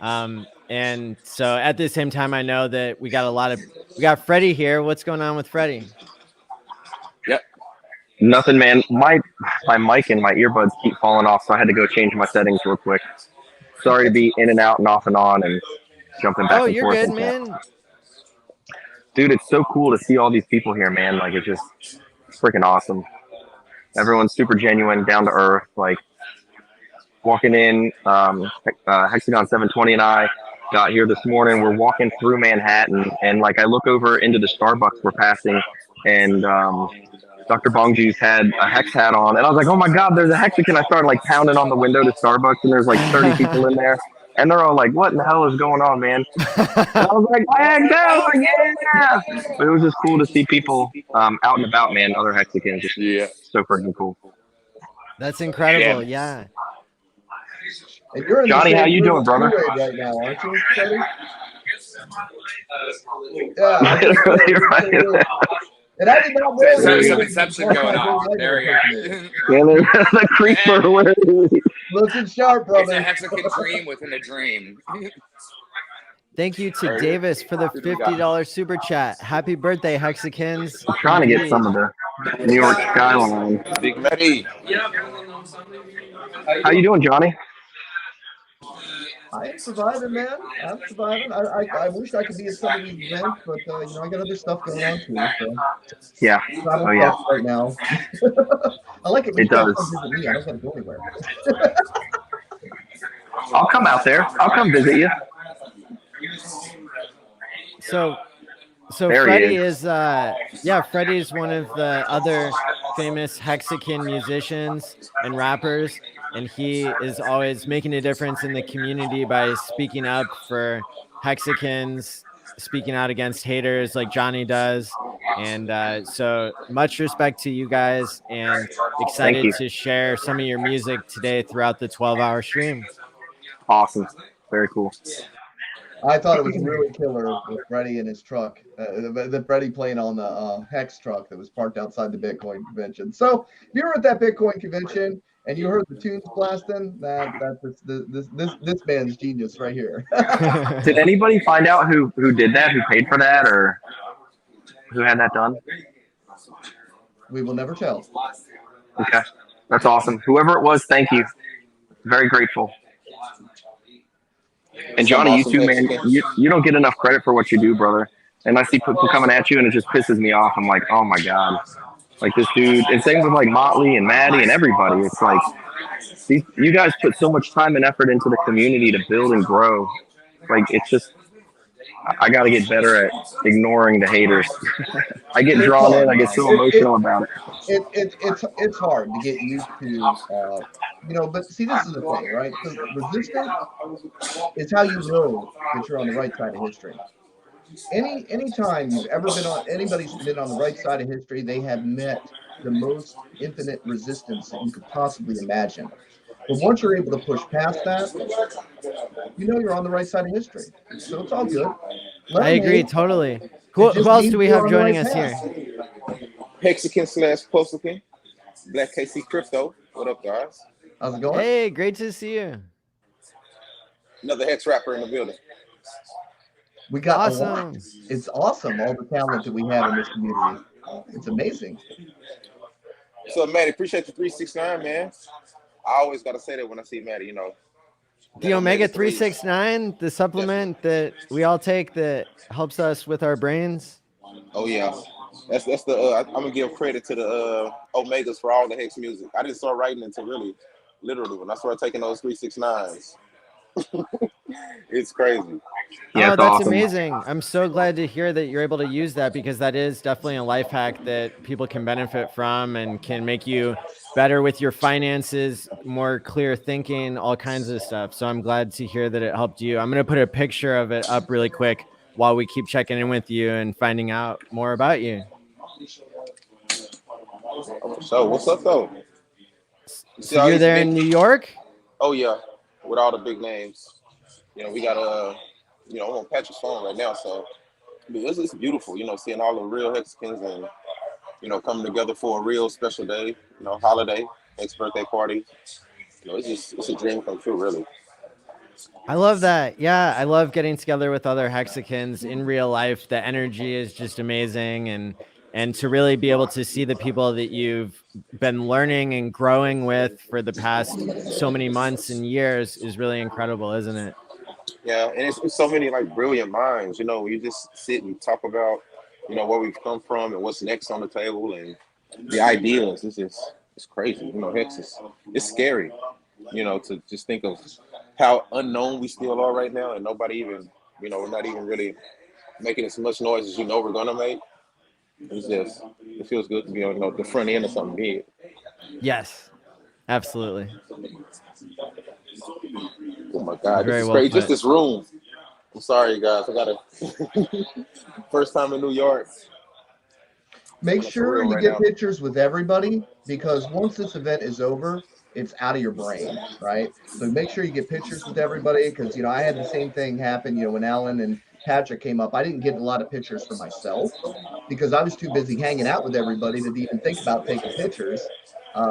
And so at the same time, I know that we got Freddie here. What's going on with Freddie? Yep. Nothing, man. My mic and my earbuds keep falling off, so I had to go change my settings real quick. Sorry to be in and out and off and on and jumping back and forth. Oh, you're good, man. Dude, it's so cool to see all these people here, man. Like, it's just freaking awesome. Everyone's super genuine, down to earth. Like, walking in, Hexagon 720 and I got here this morning. We're walking through Manhattan, and like I look over into the Starbucks we're passing, and Dr. Bongjuice had a Hex hat on, and I was like, oh my God, there's a Hexagon. I started like pounding on the window to Starbucks, and there's like 30 people in there. And they're all like, what in the hell is going on, man? And I was like, yeah. But it was just cool to see people out and about, man. Other Hexagons. Just so freaking cool. That's incredible. Yeah. And you're in Johnny, how you doing, brother? Right now, aren't you, Freddie? And I did not know There's some inception going on. There we go. Yeah, the creeper. Looking sharp, brother. It's a Hexagon dream within a dream. Thank you to Davis for the $50 super chat. Happy birthday, Hexagons. I'm trying to get some of the New York skyline. Big Matty. How you doing, Johnny? I am surviving, man. I'm surviving. I wish I could be at some of these events, but you know, I got other stuff going on too. So. Yeah. Oh yeah. Right now. I like it. It does. Me. I don't want to go anywhere. I'll come out there. I'll come visit you. So there Freddie is Freddie's one of the other famous Hexagon musicians and rappers, and he is always making a difference in the community by speaking up for Hexagons, speaking out against haters like Johnny does. And so much respect to you guys, and excited to share some of your music today throughout the 12-hour stream. Awesome. Very cool. I thought it was really killer with Freddie and his truck. The Freddie playing on the Hex truck that was parked outside the Bitcoin convention. So if you were at that Bitcoin convention and you heard the tunes blasting, this man's genius right here. Did anybody find out who did that, who paid for that, or who had that done? We will never tell. Okay. That's awesome. Whoever it was, thank you. Very grateful. And Johnny, you too, man. You don't get enough credit for what you do, brother. And I see people coming at you, and it just pisses me off. I'm like, oh my God, like this dude. And same with like Motley and Maddie and everybody. It's like you guys put so much time and effort into the community to build and grow. Like it's just, I got to get better at ignoring the haters. I get drawn in. I get so emotional about it. It's hard to get used to. But see, this is the thing, right? So resistance is how you know that you're on the right side of history. Anytime you've ever been on, anybody's been on the right side of history, they have met the most infinite resistance that you could possibly imagine. But once you're able to push past that, you know you're on the right side of history. So it's all good. I agree totally. Who else do we have joining us here? Hexagon / Postlekin, Black KC Crypto. What up, guys? How's it going? Hey, great to see you. Another Hex rapper in the building. We got awesome. It's awesome, all the talent that we have in this community. It's amazing. So, Maddie, appreciate the 369, man. I always got to say that when I see Maddie, The Omega 369, the supplement that we all take that helps us with our brains. Oh, yeah. That's the, I'm going to give credit to the Omegas for all the Hex music. I didn't start writing until literally, when I started taking those 369s. It's crazy. Yeah, that's awesome. Amazing. I'm so glad to hear that you're able to use that, because that is definitely a life hack that people can benefit from and can make you better with your finances, more clear thinking, all kinds of stuff. So I'm glad to hear that it helped you. I'm going to put a picture of it up really quick while we keep checking in with you and finding out more about you. So what's up though? So you're there in New York? Oh yeah, with all the big names. We got I'm on Patrick's phone right now. So it's beautiful, seeing all the real Hexicans and coming together for a real special day, holiday, Hex birthday party. It's a dream come true, really. I love that. Yeah, I love getting together with other Hexicans in real life. The energy is just amazing, and to really be able to see the people that you've been learning and growing with for the past so many months and years is really incredible, isn't it? Yeah, and it's so many like brilliant minds. When you just sit and talk about, where we've come from and what's next on the table and the ideas. It's crazy. Hex it's scary. To just think of how unknown we still are right now, and nobody even, we're not even really making as much noise as we're gonna make. It feels good to be on the front end of something big. Yes, absolutely. Oh my God, this Very is well crazy. put. Just this room. I'm sorry, guys. I gotta first time in New York. Make sure you get pictures with everybody, because once this event is over, it's out of your brain, right? So make sure you get pictures with everybody, because I had the same thing happen. When ALLin and Patrick came up, I didn't get a lot of pictures for myself because I was too busy hanging out with everybody to even think about taking pictures.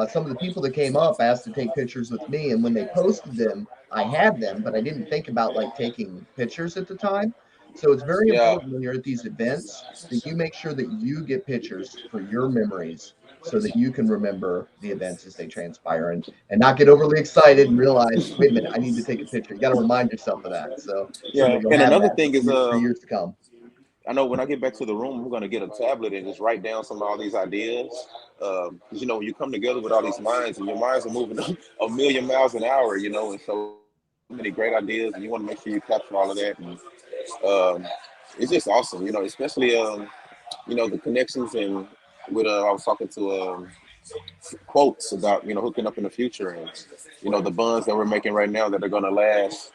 Some of the people that came up asked to take pictures with me, and when they posted them, I had them, but I didn't think about like taking pictures at the time. So it's very Yeah. important when you're at these events that you make sure that you get pictures for your memories so that you can remember the events as they transpire, and not get overly excited and realize, wait a minute, I need to take a picture. You got to remind yourself of that. So Yeah, that you'll and have another that thing is for years to come. I know when I get back to the room, I'm gonna get a tablet and just write down some of all these ideas. Because when you come together with all these minds, and your minds are moving a million miles an hour, and so many great ideas, and you want to make sure you capture all of that. And it's just awesome, especially the connections and with I was talking to quotes about hooking up in the future, and the bonds that we're making right now that are gonna last.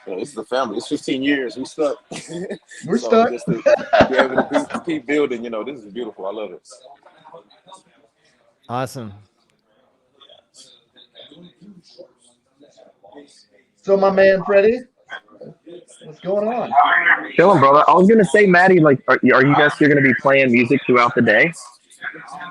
This is a family. It's 15 years. We stuck. We're So stuck. just to be able to keep building, this is beautiful. I love it. Awesome. So my man Freddie, what's going on? Chilling, brother. I was gonna say, Maddie, like, are you guys still gonna be playing music throughout the day?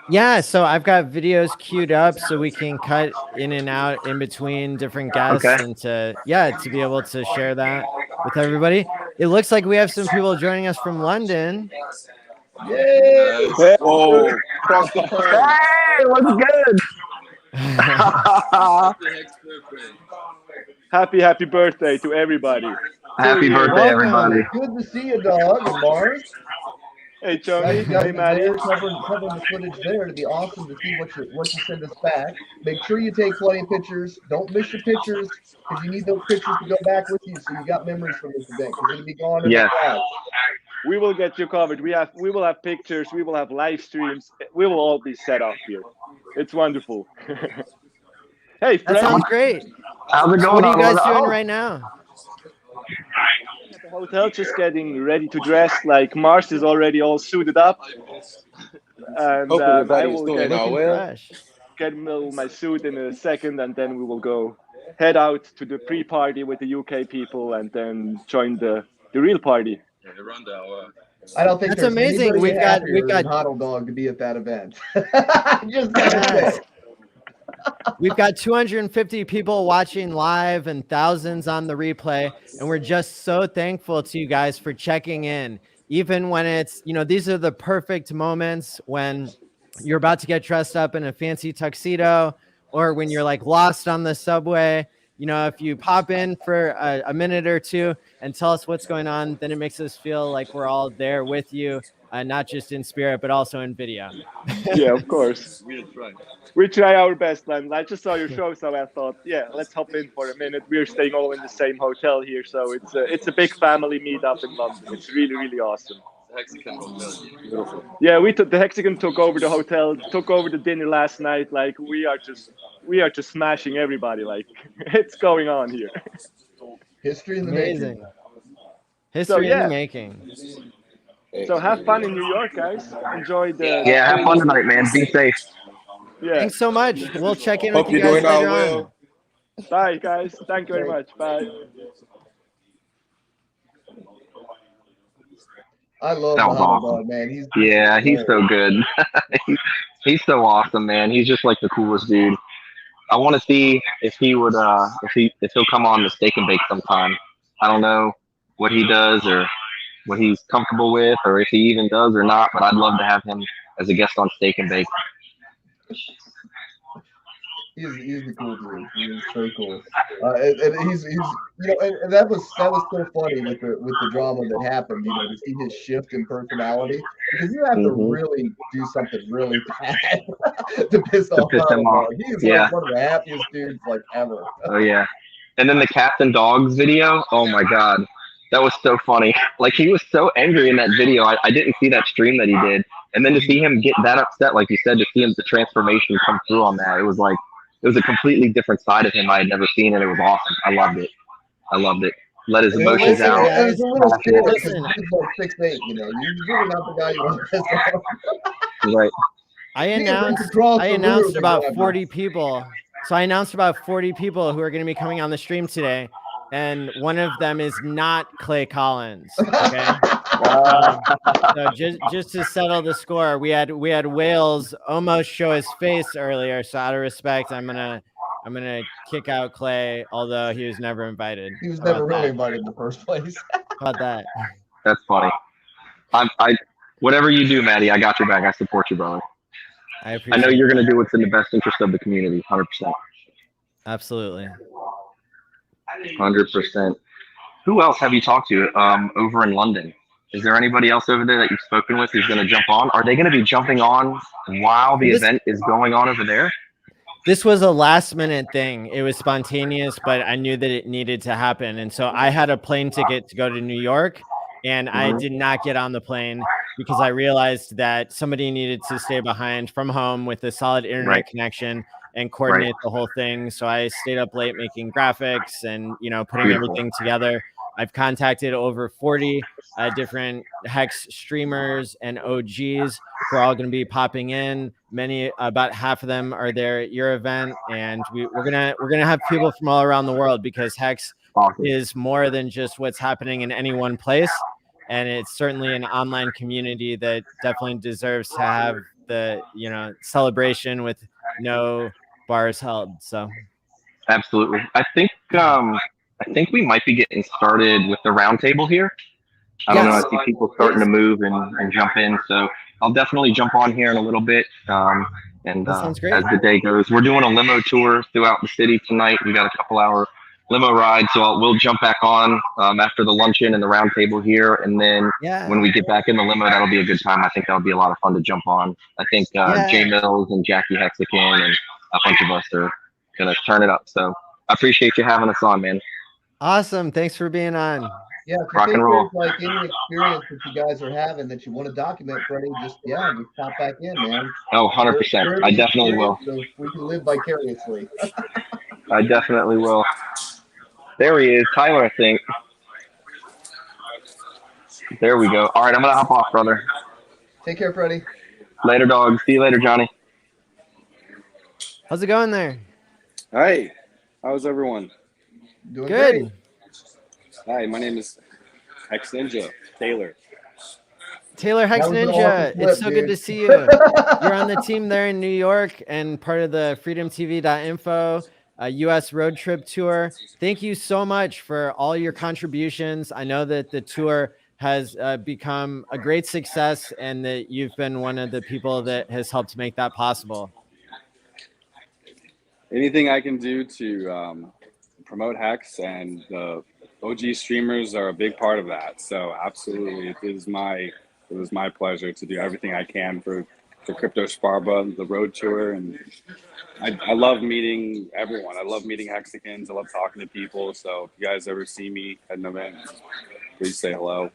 Yeah, so I've got videos queued up so we can cut in and out in between different guests, Okay. and to be able to share that with everybody. It looks like we have some people joining us from London. Yay! Whoa, cross the pond. Hey, what's good? Happy birthday to everybody. Happy birthday, everybody. Good to see you, dog, and Mars. Hey, Tony. Hey, Maddie. There covering the footage there. It'd be awesome to see what you send us back. Make sure you take plenty of pictures. Don't miss your pictures, because you need those pictures to go back with you, so you got memories from this event, because it'll be gone in a flash. We will get you covered. We will have pictures. We will have live streams. We will all be set up here. It's wonderful. Hey, Fred. That sounds great. How's it So going? what are you guys doing right now? At the hotel, just getting ready to dress. Like Mars is already all suited up, and Hope I everybody is will doing all well. get my suit in a second, and then we will head out to the pre-party with the UK people, and then join the real party. I don't think That's there's amazing. anybody We've got than Huddle Dog to be at that event. Just gotta say. We've got 250 people watching live and thousands on the replay, and we're just so thankful to you guys for checking in. Even when it's, these are the perfect moments when you're about to get dressed up in a fancy tuxedo, or when you're like lost on the subway. If you pop in for a minute or two and tell us what's going on, then it makes us feel like we're all there with you, not just in spirit, but also in video. Yeah, of course. We try our best, man. I just saw your show, so I thought, yeah, let's hop in for a minute. We're staying all in the same hotel here, so it's a big family meetup in London. It's really, really awesome. Hexagon hotel. Yeah, the Hexagon took over the hotel, took over the dinner last night. Like we are just smashing everybody. Like it's going on here. History in the Amazing. making. History in the making. So have fun in New York, guys. Enjoy the have fun tonight, man. Be safe. Yeah. Thanks so much. We'll check in Hope with you you're guys doing all later well. on. Bye, guys. Thank you very much. Bye. I love That was Muhammad awesome. Dog, man. He's Yeah, he's so good. He's so awesome, man. He's just like the coolest dude. I want to see if he would if he'll come on the Steak and Bake sometime. I don't know what he does or what he's comfortable with or if he even does or not, but I'd love to have him as a guest on Steak and Bake. He's the cool dude. He is so cool. And he's and that was so funny with the drama that happened. To see his shift in personality, because you have to really do something really bad to piss To off piss him off. Dog. He is Yeah. like one of the happiest dudes like ever. Oh yeah. And then the cats and dogs video. Oh my god, that was so funny. Like he was so angry in that video. I didn't see that stream that he did, and then to see him get that upset, like you said, to see him the transformation come through on that, it was a completely different side of him I had never seen, and it was awesome. I loved it. Let his emotions Listen, out. guys, it's a little scary because Listen. he's like 6'8", He's really not the guy you want to piss off. Right. I He is announced across the about room, 40 people. So I announced about 40 people who are going to be coming on the stream today, and one of them is not Clay Collins. Okay. So just to settle the score, we had Wales almost show his face earlier. So out of respect, I'm gonna kick out Clay, although he was never invited. He was How about never really that? invited in the first place. How about that? That's funny. I whatever you do, Maddie, I got your back. I support you, brother. I I appreciate know you're that. gonna do what's in the best interest of the community. 100%. Absolutely. 100%. Who else have you talked to over in London? Is there anybody else over there that you've spoken with who's going to jump on? Are they going to be jumping on while the event is going on over there? This was a last minute thing. It was spontaneous, but I knew that it needed to happen. And so I had a plane ticket to go to New York, and I did not get on the plane because I realized that somebody needed to stay behind from home with a solid internet connection and coordinate the whole thing. So I stayed up late making graphics and, putting everything together. I've contacted over 40 different Hex streamers and OGs who are all going to be popping in. About half of them are there at your event, and we're gonna have people from all around the world because Hex is more than just what's happening in any one place, and it's certainly an online community that definitely deserves to have the celebration with no bars held. So Absolutely. I think we might be getting started with the roundtable here. I don't know. I see people starting to move and jump in. So I'll definitely jump on here in a little bit. As the day goes, we're doing a limo tour throughout the city tonight. We got a couple-hour limo ride, so we'll jump back on after the luncheon and the roundtable here, and then when we get back in the limo, that'll be a good time. I think that'll be a lot of fun to jump on. I think Jay Mills and Jackie Hexican and a bunch of us are gonna turn it up. So I appreciate you having us on, man. Awesome. Thanks for being on. Yeah, if you Rock think and roll. there's like any experience that you guys are having that you want to document, Freddie, just pop back in, man. Oh, 100%. I definitely will. So we can live vicariously. I definitely will. There he is, Tyler, I think. There we go. All right, I'm gonna hop off, brother. Take care, Freddie. Later, dog. See you later, Johnny. How's it going there? Hi. How's everyone? Doing good. Great. Hi, my name is Hex Ninja, Taylor. Taylor Hex That was an Ninja, awesome it's flip, so good dude. to see you. You're on the team there in New York and part of the FreedomTV.info US road trip tour. Thank you so much for all your contributions. I know that the tour has become a great success and that you've been one of the people that has helped make that possible. Anything I can do to promote Hex, and the OG streamers are a big part of that. So absolutely, it was my pleasure to do everything I can for Kryptosparbach, the road tour, and I love meeting everyone. I love meeting Hexicans. I love talking to people. So if you guys ever see me at an event, please say hello.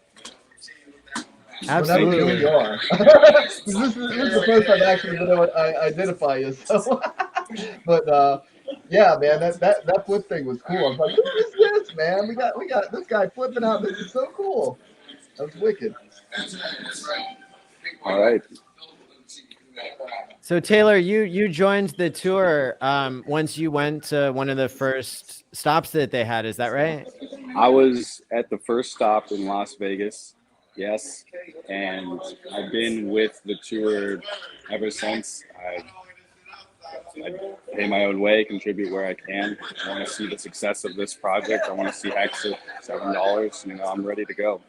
Absolutely. Well, now you know who you are. this is the first time actually been able to identify you. So, but yeah, man, that flip thing was cool. I was like, what is this, man? We got this guy flipping out. This is so cool. That was wicked. All right. So Taylor, you joined the tour once you went to one of the first stops that they had. Is that right? I was at the first stop in Las Vegas. Yes, and I've been with the tour ever since. I pay my own way, contribute where I can. I want to see the success of this project. I want to see Hex at $7. You know, I'm ready to go.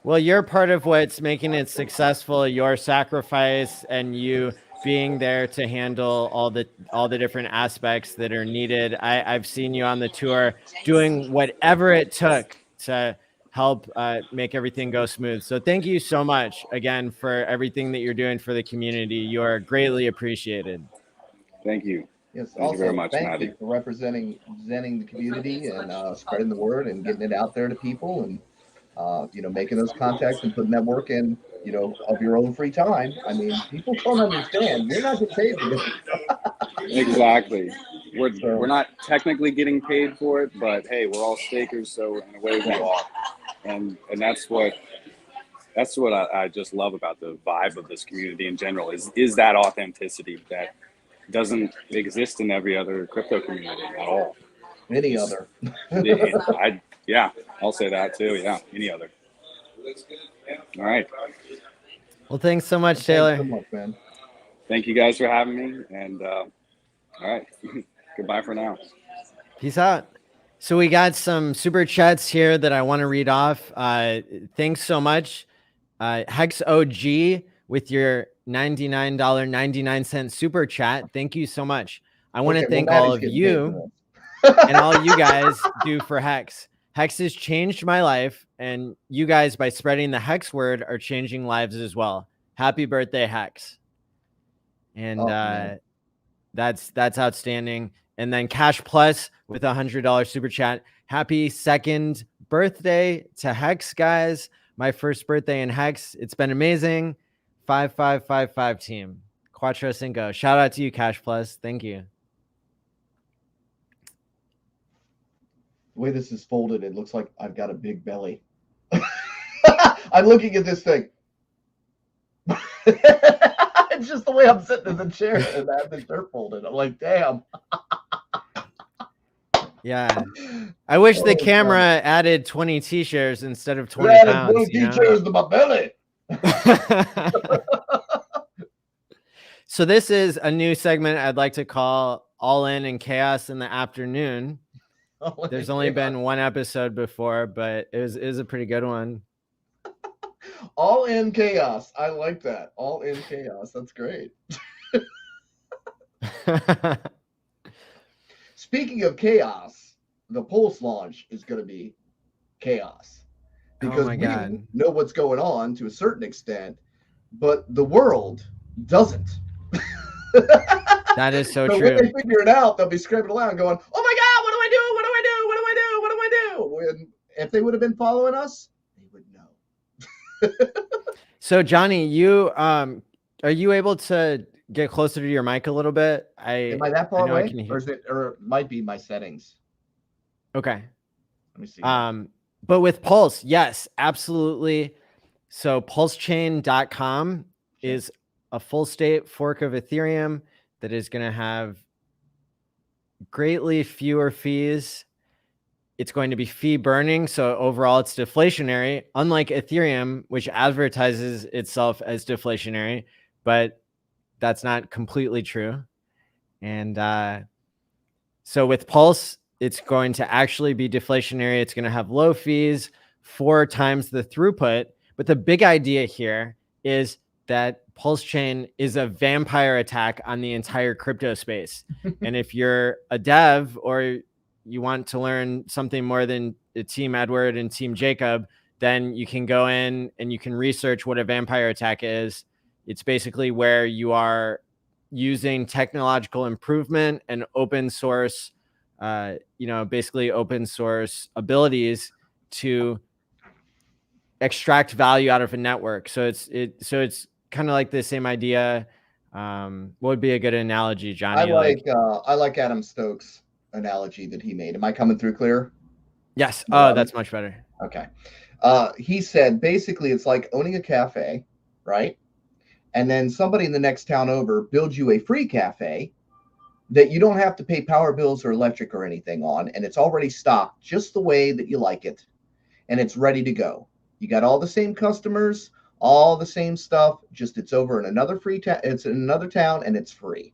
Well, you're part of what's making it successful, your sacrifice and you being there to handle all the different aspects that are needed. I've seen you on the tour doing whatever it took to help make everything go smooth. So thank you so much again for everything that you're doing for the community. You are greatly appreciated. Thank you. Yes. Thank you very much, thank Maddie. you for representing the community and spreading the word and getting it out there to people and you know, making those contacts and putting that work in, you know, of your own free time. I mean, people don't understand. You're not getting paid for this. Exactly. We're not technically getting paid for it, but hey, we're all stakers, so in a way we are. And that's what I just love about the vibe of this community in general is that authenticity that doesn't exist in every other crypto community at all. Any other. Yeah, I'll say that too. Yeah, any other. All right. Well, thanks so much, Taylor. Thanks so much, man. Thank you guys for having me. And all right, goodbye for now. Peace out. So we got some super chats here that I want to read off. Thanks so much. Hex OG with your $99.99 super chat. Thank you so much. I want to thank all of you and all you guys do for Hex. Hex has changed my life, and you guys, by spreading the Hex word, are changing lives as well. Happy birthday, Hex. And that's outstanding. And then Cash Plus with $100 super chat. Happy 2nd birthday to Hex, guys. My first birthday in Hex. It's been amazing. 5555 team. Cuatro Cinco. Shout out to you, Cash Plus. Thank you. The way this is folded, it looks like I've got a big belly. I'm looking at this thing. It's just the way I'm sitting in the chair and I have the shirt folded. I'm like, damn. Yeah. I wish the camera added 20 t-shirts instead of 20 added pounds. 20 t-shirts to my belly. So this is a new segment I'd like to call All In and Chaos in the Afternoon. There's only been one episode before, but it was a pretty good one. All in chaos. I like that. All in chaos. That's great. Speaking of chaos, the Pulse launch is going to be chaos because we know what's going on to a certain extent, but the world doesn't. That is so When true. they figure it out, they'll be scraping around going, oh my God, what do I do? What do I do? What do I do? What do I do? When, if they would have been following us, they would know. So Johnny, you are you able to get closer to your mic a little bit? Am I that far away? Or is it, or it might be my settings? Okay. Let me see. But with Pulse, yes, absolutely. So pulsechain.com is a full state fork of Ethereum that is going to have greatly fewer fees. It's going to be fee burning. So overall it's deflationary, unlike Ethereum, which advertises itself as deflationary, but that's not completely true. And so with Pulse, it's going to actually be deflationary. It's going to have low fees, 4 times the throughput. But the big idea here is that Pulse Chain is a vampire attack on the entire crypto space. And if you're a dev or you want to learn something more than Team Edward and Team Jacob, then you can go in and you can research what a vampire attack is. It's basically where you are using technological improvement and open source, basically open source abilities to extract value out of a network. So it's kind of like the same idea. What would be a good analogy, Johnny? I like Adam Stokes' analogy that he made. Am I coming through clear? Yes. Oh, that's much better. Okay. He said basically it's like owning a cafe, right? And then somebody in the next town over builds you a free cafe that you don't have to pay power bills or electric or anything on, and it's already stocked just the way that you like it, and it's ready to go. You got all the same customers, all the same stuff, just it's over in another it's in another town and it's free.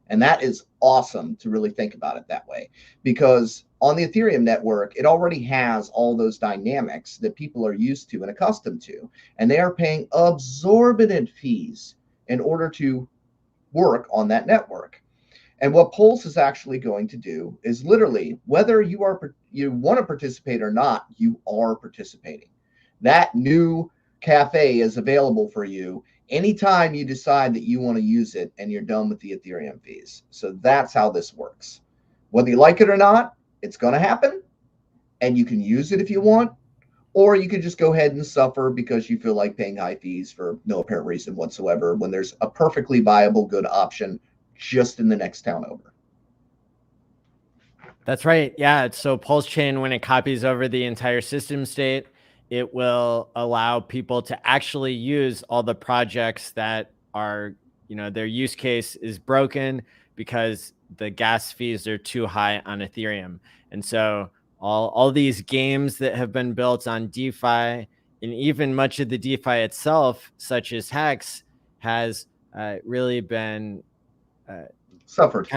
And that is awesome to really think about it that way, because on the Ethereum network, it already has all those dynamics that people are used to and accustomed to, and they are paying exorbitant fees in order to work on that network. And what Pulse is actually going to do is literally, whether you want to participate or not, you are participating. That new cafe is available for you anytime you decide that you want to use it and you're done with the Ethereum fees. So that's how this works. Whether you like it or not, it's going to happen, and you can use it if you want, or you could just go ahead and suffer because you feel like paying high fees for no apparent reason whatsoever, when there's a perfectly viable, good option just in the next town over. That's right. Yeah. So Pulse Chain, when it copies over the entire system state, it will allow people to actually use all the projects that are, their use case is broken because the gas fees are too high on Ethereum. And so all these games that have been built on DeFi, and even much of the DeFi itself, such as Hex, has really been suffered.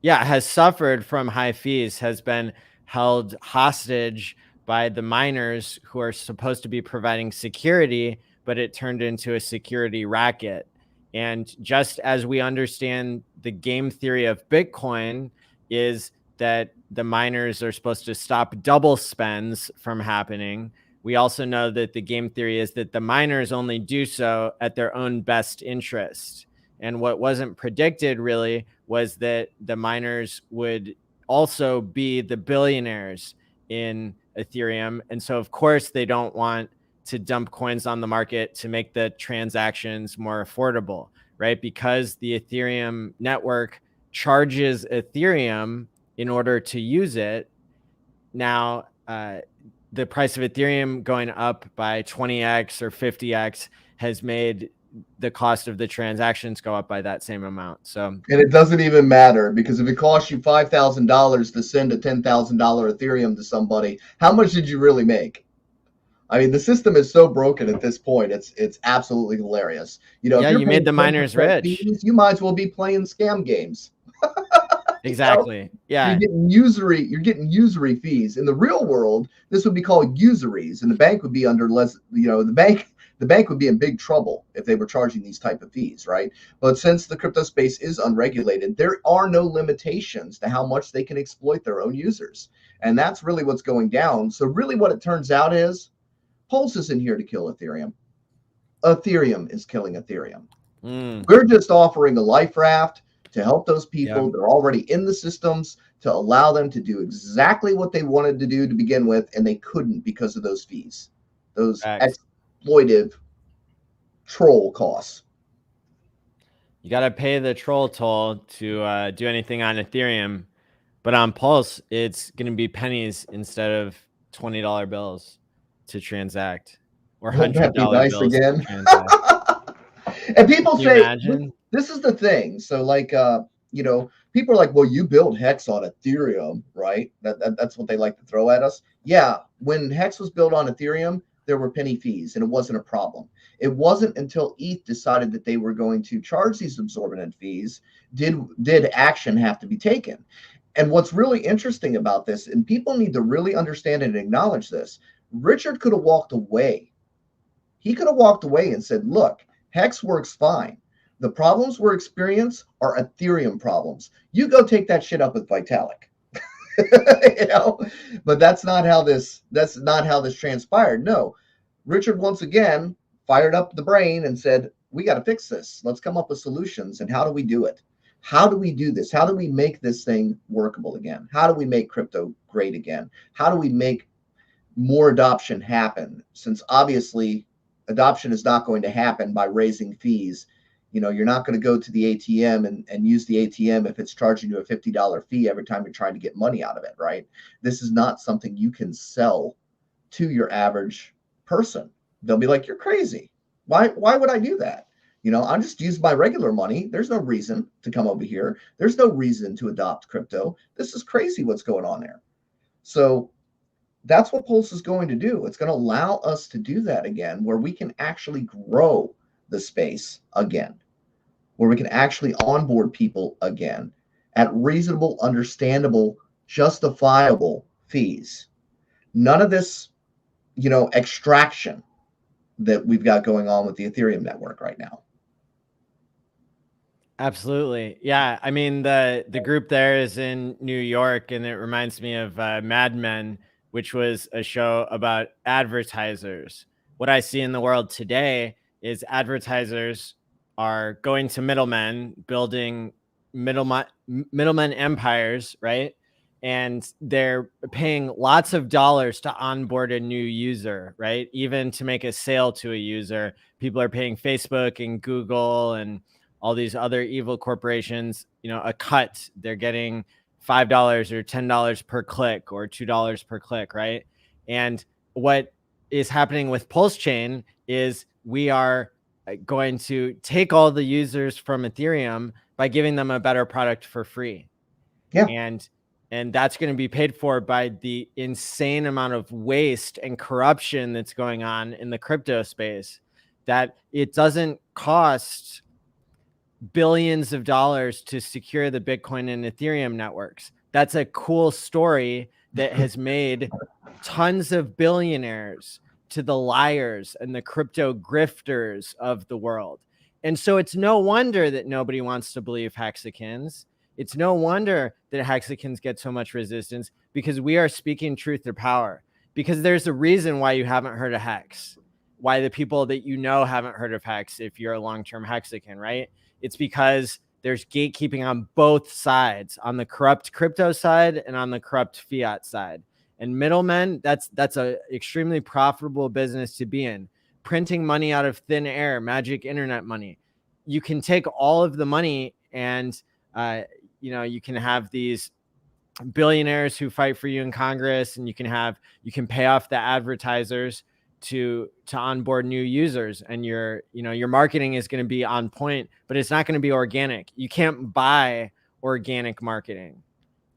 Has suffered from high fees, has been held hostage by the miners who are supposed to be providing security, but it turned into a security racket. And just as we understand the game theory of Bitcoin is that the miners are supposed to stop double spends from happening, we also know that the game theory is that the miners only do so at their own best interest. And what wasn't predicted really was that the miners would also be the billionaires in Ethereum. And so, of course, they don't want to dump coins on the market to make the transactions more affordable, right? Because the Ethereum network charges Ethereum in order to use it. Now, the price of Ethereum going up by 20x or 50x has made the cost of the transactions go up by that same amount. So, and it doesn't even matter, because if it costs you $5,000 to send a $10,000 Ethereum to somebody, how much did you really make? I mean, the system is so broken at this point. It's absolutely hilarious. Yeah, you made the miners rich. Fees, you might as well be playing scam games. Exactly. Yeah. You're getting usury fees. In the real world, this would be called usuries, and the bank would be under less, the bank would be in big trouble if they were charging these type of fees, right? But since the crypto space is unregulated, there are no limitations to how much they can exploit their own users. And that's really what's going down. So really what it turns out is Pulse isn't here to kill Ethereum. Ethereum is killing Ethereum. We're just offering a life raft to help those people. They're already in the systems, to allow them to do exactly what they wanted to do to begin with, and they couldn't because of those fees, those exploitive troll costs. You got to pay the troll toll to do anything on Ethereum, but on Pulse, it's going to be pennies instead of $20 bills to transact, or $100 nice bills again? to transact. And people Can you say, imagine? this is the thing. So like, people are like, well, you build Hex on Ethereum, right? That's what they like to throw at us. Yeah. When Hex was built on Ethereum, there were penny fees and it wasn't a problem. It wasn't until ETH decided that they were going to charge these exorbitant fees did action have to be taken. And what's really interesting about this, and people need to really understand and acknowledge this, Richard could have walked away. He could have walked away and said, look, Hex works fine. The problems we're experiencing are Ethereum problems. You go take that shit up with Vitalik. But that's not how this transpired. No. Richard once again fired up the brain and said, we got to fix this. Let's come up with solutions. And how do we do it? How do we do this? How do we make this thing workable again? How do we make crypto great again? How do we make more adoption happen? Since obviously adoption is not going to happen by raising fees. You're not going to go to the ATM and use the ATM if it's charging you a $50 fee every time you're trying to get money out of it, right? This is not something you can sell to your average person. They'll be like, you're crazy. Why would I do that? I'm just use my regular money. There's no reason to come over here. There's no reason to adopt crypto. This is crazy what's going on there. So That's what Pulse is going to do. It's going to allow us to do that again, where we can actually grow the space again, where we can actually onboard people again at reasonable, understandable, justifiable fees. None of this, extraction that we've got going on with the Ethereum network right now. Absolutely. Yeah. I mean, the group there is in New York, and it reminds me of Mad Men, which was a show about advertisers. What I see in the world today is advertisers are going to middlemen, building middlemen empires, right? And they're paying lots of dollars to onboard a new user, right? Even to make a sale to a user, people are paying Facebook and Google and all these other evil corporations, a cut. They're getting $5 or $10 per click or $2 per click, right? And what is happening with Pulse Chain is we are going to take all the users from Ethereum by giving them a better product for free. Yeah. And that's going to be paid for by the insane amount of waste and corruption that's going on in the crypto space, that it doesn't cost billions of dollars to secure the Bitcoin and Ethereum networks. That's a cool story that has made tons of billionaires to the liars and the crypto grifters of the world. And so it's no wonder that nobody wants to believe hexagons. It's no wonder that hexagons get so much resistance, because we are speaking truth to power. Because there's a reason why you haven't heard of Hex, why the people that haven't heard of Hex if you're a long-term hexagon, right? It's because there's gatekeeping on both sides, on the corrupt crypto side and on the corrupt fiat side. And middlemen, that's a extremely profitable business to be in. Printing money out of thin air, magic internet money. You can take all of the money and you can have these billionaires who fight for you in Congress, and you can pay off the advertisers to onboard new users, and your marketing is going to be on point, but it's not going to be organic. You can't buy organic marketing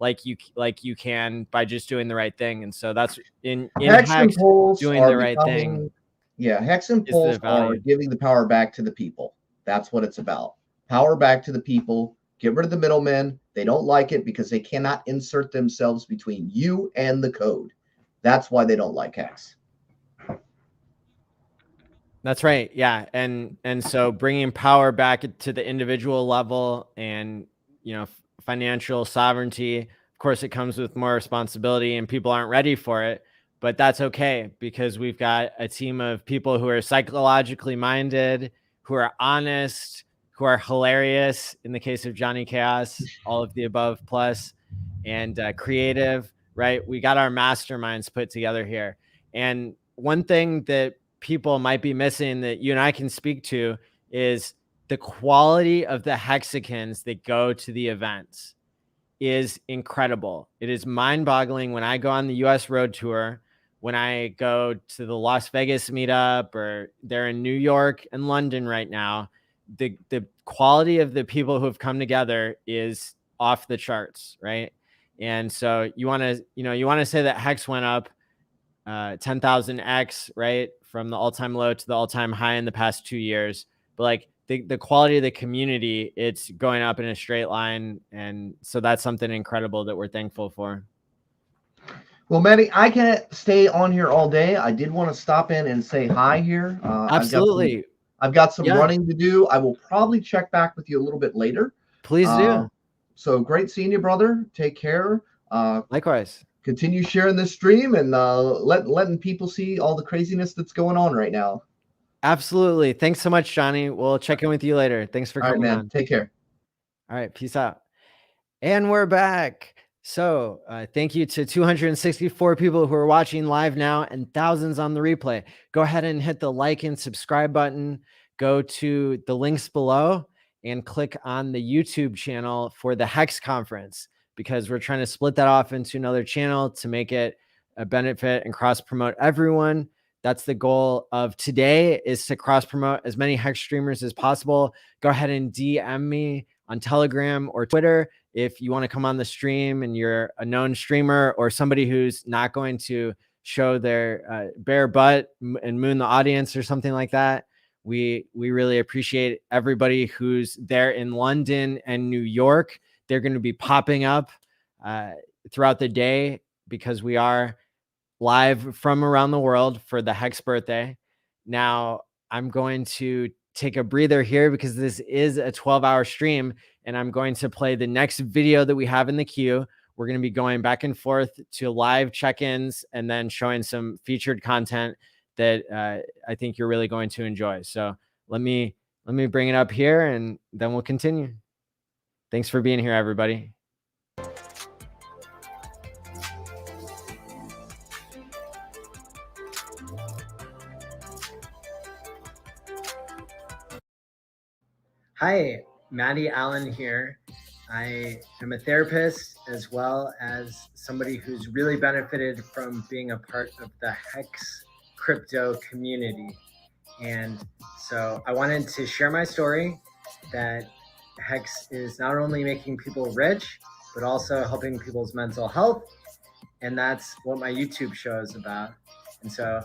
like you can by just doing the right thing. And so that's in Hex and Hex, Pulse doing are the right thing. Yeah, Hex and is the Pulse are value. giving the power back to the people. That's what it's about. Power back to the people. Get rid of the middlemen. They don't like it because they cannot insert themselves between you and the code. That's why they don't like Hex. That's right. Yeah. And so bringing power back to the individual level and, financial sovereignty, of course, it comes with more responsibility, and people aren't ready for it, but that's okay, because we've got a team of people who are psychologically minded, who are honest, who are hilarious in the case of Johnny Chaos, all of the above plus, and creative, right? We got our masterminds put together here. And one thing that people might be missing that you and I can speak to is the quality of the hexagons that go to the events is incredible. It is mind-boggling when I go on the US road tour, when I go to the Las Vegas meetup, or they're in New York and London right now, the quality of the people who have come together is off the charts, right? And so you want to say that Hex went up 10,000x, right? From the all-time low to the all-time high in the past 2 years. But like the quality of the community, it's going up in a straight line. And so that's something incredible that we're thankful for. Well, Maddie, I can't stay on here all day. I did want to stop in and say hi here. Absolutely. I've got some running to do. I will probably check back with you a little bit later. Please do. So great seeing you, brother. Take care. Likewise. Continue sharing this stream and letting people see all the craziness that's going on right now. Absolutely. Thanks so much, Johnny. We'll check in with you later. Thanks for coming on. Take care. All right. Peace out. And we're back. So thank you to 264 people who are watching live now and thousands on the replay. Go ahead and hit the like and subscribe button. Go to the links below and click on the YouTube channel for the Hex conference, because we're trying to split that off into another channel to make it a benefit and cross promote everyone. That's the goal of today, is to cross promote as many Hex streamers as possible. Go ahead and DM me on Telegram or Twitter if you want to come on the stream and you're a known streamer or somebody who's not going to show their bare butt and moon the audience or something like that. We really appreciate everybody who's there in London and New York. They're going to be popping up throughout the day because we are live from around the world for the Hex birthday. Now, I'm going to take a breather here because this is a 12-hour stream, and I'm going to play the next video that we have in the queue. We're going to be going back and forth to live check-ins and then showing some featured content that I think you're really going to enjoy. So let me bring it up here, and then we'll continue. Thanks for being here, everybody. Hi, Maddie ALLin here. I am a therapist as well as somebody who's really benefited from being a part of the Hex crypto community. And so I wanted to share my story that Hex is not only making people rich, but also helping people's mental health. And that's what my YouTube show is about. And so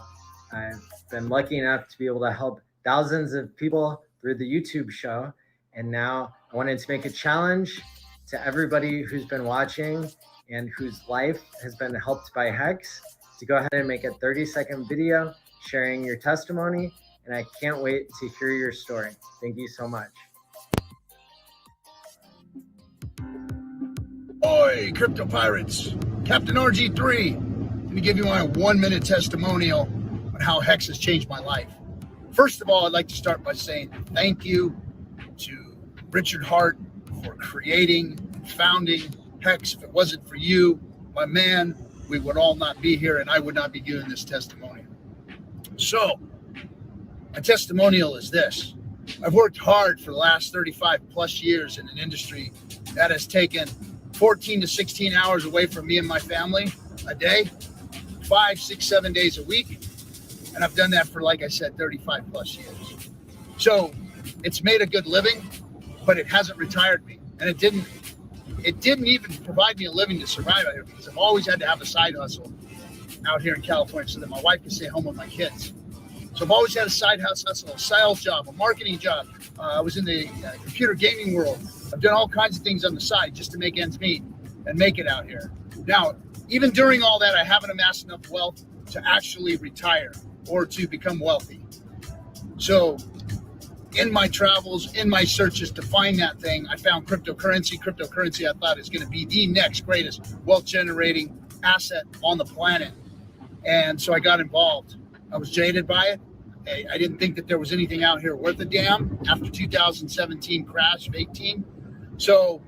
I've been lucky enough to be able to help thousands of people through the YouTube show. And now I wanted to make a challenge to everybody who's been watching and whose life has been helped by Hex to go ahead and make a 30-second video sharing your testimony. And I can't wait to hear your story. Thank you so much. Oi, crypto pirates. Captain RG3. Let me give you my 1-minute testimonial on how Hex has changed my life. First of all, I'd like to start by saying thank you to Richard Hart for creating and founding Hex. If it wasn't for you, my man, we would all not be here and I would not be giving this testimonial. So, my testimonial is this. I've worked hard for the last 35 plus years in an industry that has taken 14 to 16 hours away from me and my family a day, 5, 6, 7 days a week. And I've done that for, like I said, 35 plus years. So it's made a good living, but it hasn't retired me. And it didn't even provide me a living to survive out here because I've always had to have a side hustle out here in California so that my wife can stay home with my kids. So I've always had a side hustle, a sales job, a marketing job. I was in the computer gaming world. I've done all kinds of things on the side just to make ends meet and make it out here. Now, even during all that, I haven't amassed enough wealth to actually retire or to become wealthy. So in my travels, in my searches to find that thing, I found cryptocurrency. Cryptocurrency I thought is going to be the next greatest wealth generating asset on the planet. And so I got involved. I was jaded by it. I didn't think that there was anything out here worth a damn after 2017 crash of 18. So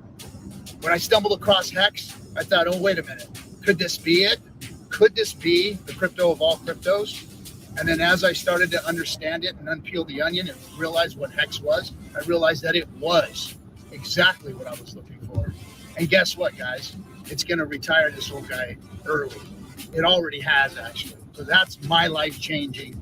when I stumbled across Hex, I thought, oh, wait a minute. Could this be it? Could this be the crypto of all cryptos? And then as I started to understand it and unpeel the onion and realize what Hex was, I realized that it was exactly what I was looking for. And guess what, guys? It's going to retire this old guy early. It already has, actually. So that's my life-changing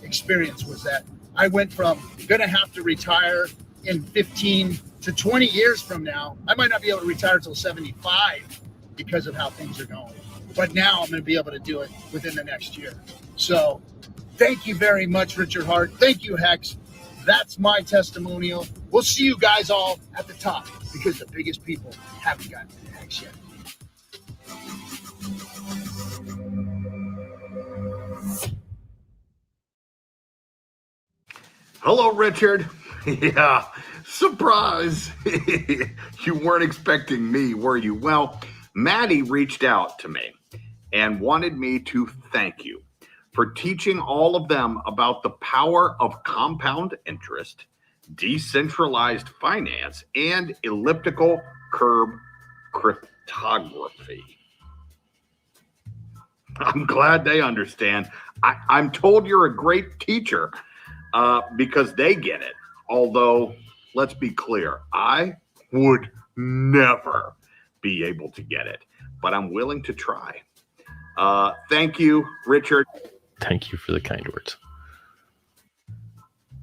experience, was that I went from going to have to retire in 15 to 20 years from now. I might not be able to retire until 75 because of how things are going. But now I'm going to be able to do it within the next year. So thank you very much, Richard Hart. Thank you, Hex. That's my testimonial. We'll see you guys all at the top because the biggest people haven't gotten to Hex yet. Hello, Richard. Yeah, surprise. You weren't expecting me, were you? Well, Maddie reached out to me and wanted me to thank you for teaching all of them about the power of compound interest, decentralized finance, and elliptical curve cryptography. I'm glad they understand. I'm told you're a great teacher because they get it. Although, let's be clear, I would never be able to get it, but I'm willing to try. Thank you, Richard. Thank you for the kind words.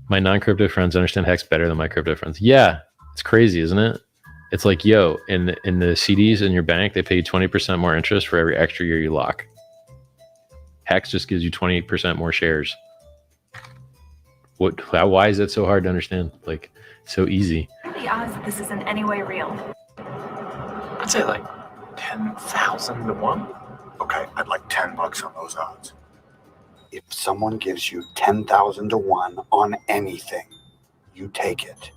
My non-crypto friends understand Hex better than my crypto friends. Yeah, it's crazy, isn't it? It's like, yo, in the CDs in your bank, they pay you 20% more interest for every extra year you lock. Hex just gives you 20% more shares. Why is that so hard to understand? Like, so easy. What are the odds that this is in any way real? I'd say like 10,000 to 1. Okay, I'd like $10 on those odds. If someone gives you 10,000 to 1 on anything, you take it.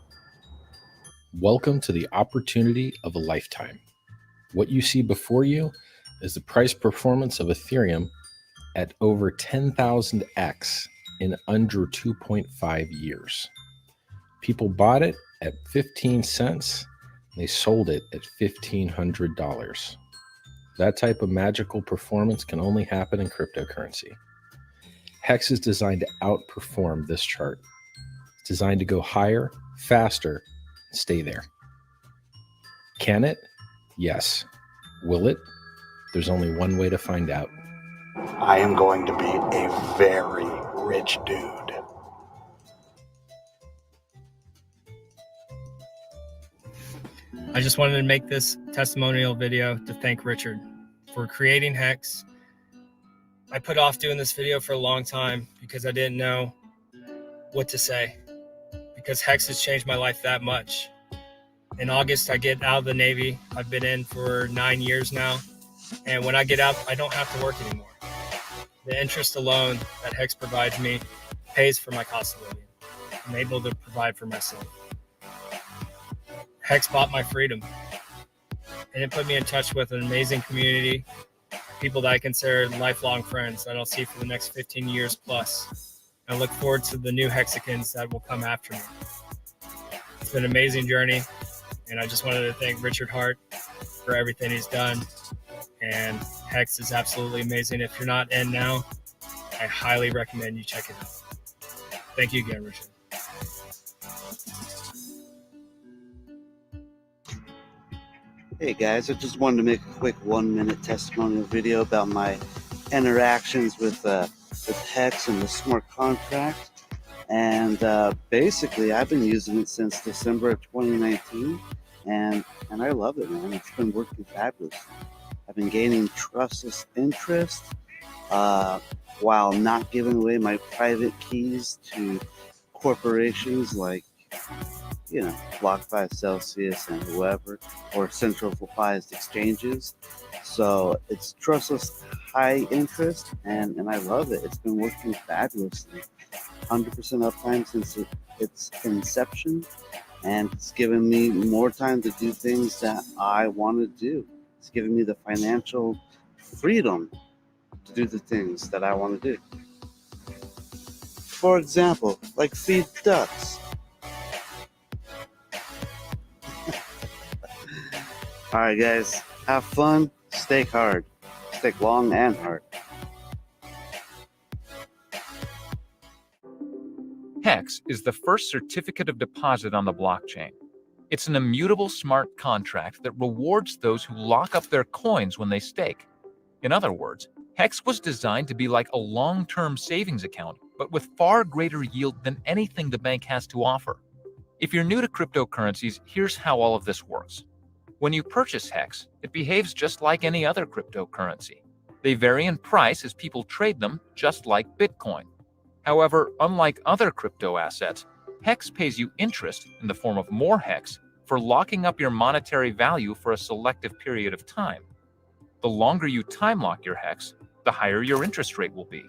Welcome to the opportunity of a lifetime. What you see before you is the price performance of Ethereum at over 10,000x in under 2.5 years. People bought it at 15 cents. They sold it at $1,500. That type of magical performance can only happen in cryptocurrency. Hex is designed to outperform this chart. It's designed to go higher, faster, and stay there. Can it? Yes. Will it? There's only one way to find out. I am going to be a very rich dude. I just wanted to make this testimonial video to thank Richard for creating Hex. I put off doing this video for a long time because I didn't know what to say, because Hex has changed my life that much. In August, I get out of the Navy. I've been in for 9 years now. And when I get out, I don't have to work anymore. The interest alone that Hex provides me pays for my cost of living. I'm able to provide for myself. Hex bought my freedom, and it put me in touch with an amazing community, people that I consider lifelong friends that I'll see for the next 15 years plus. I look forward to the new Hexicans that will come after me. It's been an amazing journey, and I just wanted to thank Richard Hart for everything he's done. And Hex is absolutely amazing. If you're not in now, I highly recommend you check it out. Thank you again, Richard. Hey guys, I just wanted to make a quick 1-minute testimonial video about my interactions with Hex and the smart contract. And basically, I've been using it since December of 2019, and I love it, man. It's been working fabulous. I've been gaining trustless interest while not giving away my private keys to corporations like, you know, BlockFi, Celsius, and whoever, or centralized exchanges. So it's trustless, high interest, and I love it. It's been working fabulously. 100% uptime since its inception, and it's given me more time to do things that I want to do. It's given me the financial freedom to do the things that I want to do. For example, like feed ducks. All right, guys, have fun, stake hard, stake long and hard. Hex is the first certificate of deposit on the blockchain. It's an immutable smart contract that rewards those who lock up their coins when they stake. In other words, Hex was designed to be like a long-term savings account, but with far greater yield than anything the bank has to offer. If you're new to cryptocurrencies, here's how all of this works. When you purchase Hex, it behaves just like any other cryptocurrency. They vary in price as people trade them, just like Bitcoin. However, unlike other crypto assets, Hex pays you interest in the form of more Hex for locking up your monetary value for a selective period of time. The longer you time lock your Hex, the higher your interest rate will be.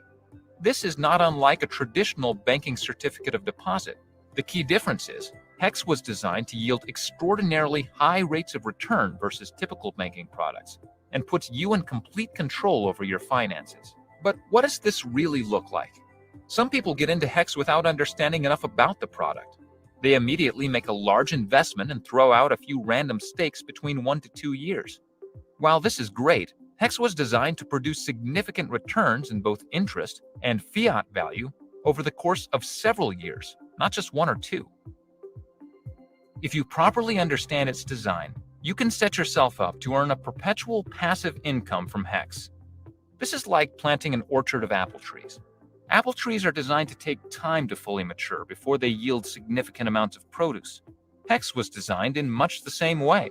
This is not unlike a traditional banking certificate of deposit. The key difference is, Hex was designed to yield extraordinarily high rates of return versus typical banking products, and puts you in complete control over your finances. But what does this really look like? Some people get into Hex without understanding enough about the product. They immediately make a large investment and throw out a few random stakes between 1 to 2 years. While this is great, Hex was designed to produce significant returns in both interest and fiat value over the course of several years, not just 1 or 2. If you properly understand its design, you can set yourself up to earn a perpetual passive income from Hex. This is like planting an orchard of apple trees. Apple trees are designed to take time to fully mature before they yield significant amounts of produce. Hex was designed in much the same way.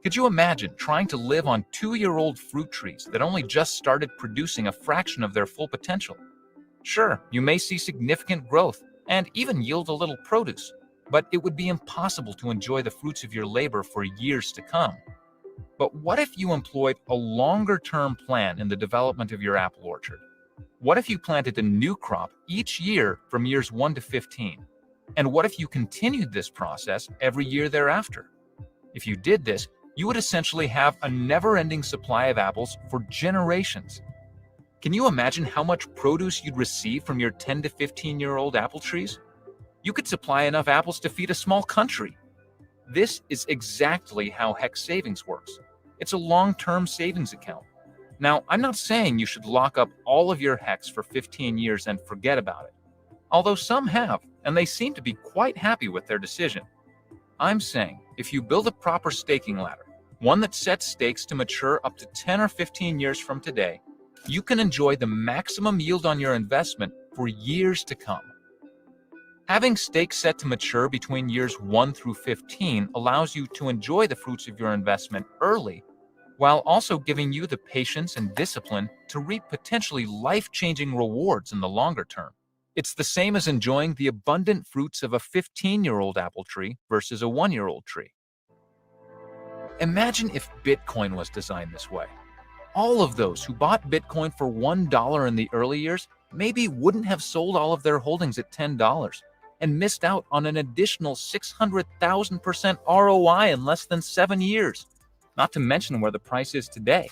Could you imagine trying to live on 2-year-old fruit trees that only just started producing a fraction of their full potential? Sure, you may see significant growth and even yield a little produce, but it would be impossible to enjoy the fruits of your labor for years to come. But what if you employed a longer-term plan in the development of your apple orchard? What if you planted a new crop each year from years 1 to 15? And what if you continued this process every year thereafter? If you did this, you would essentially have a never-ending supply of apples for generations. Can you imagine how much produce you'd receive from your 10 to 15-year-old apple trees? You could supply enough apples to feed a small country. This is exactly how Hex Savings works. It's a long-term savings account. Now, I'm not saying you should lock up all of your Hex for 15 years and forget about it, although some have, and they seem to be quite happy with their decision. I'm saying if you build a proper staking ladder, one that sets stakes to mature up to 10 or 15 years from today, you can enjoy the maximum yield on your investment for years to come. Having stakes set to mature between years 1 through 15 allows you to enjoy the fruits of your investment early, while also giving you the patience and discipline to reap potentially life-changing rewards in the longer term. It's the same as enjoying the abundant fruits of a 15-year-old apple tree versus a 1-year-old tree. Imagine if Bitcoin was designed this way. All of those who bought Bitcoin for $1 in the early years maybe wouldn't have sold all of their holdings at $10 and missed out on an additional 600,000% ROI in less than 7 years, not to mention where the price is today.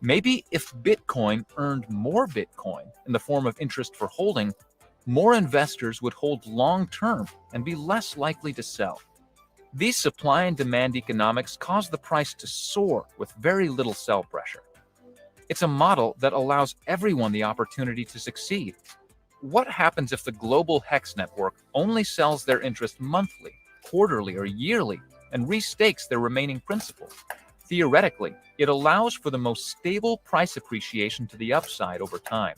Maybe if Bitcoin earned more Bitcoin in the form of interest for holding, more investors would hold long-term and be less likely to sell. These supply and demand economics cause the price to soar with very little sell pressure. It's a model that allows everyone the opportunity to succeed. What happens if the global Hex network only sells their interest monthly, quarterly, or yearly and restakes their remaining principal? Theoretically, it allows for the most stable price appreciation to the upside over time.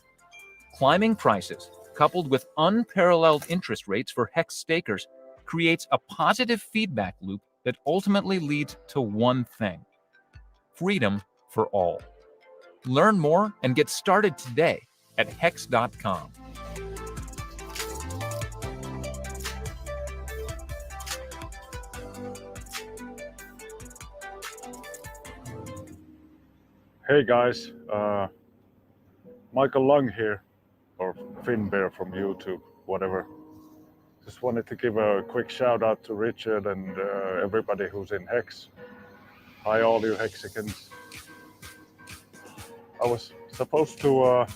Climbing prices, coupled with unparalleled interest rates for Hex stakers, creates a positive feedback loop that ultimately leads to one thing: freedom for all. Learn more and get started today at hex.com. Hey guys, Michael Lung here, or Finbear from YouTube, whatever. Just wanted to give a quick shout out to Richard and everybody who's in Hex. Hi all you Hexicans. I was supposed to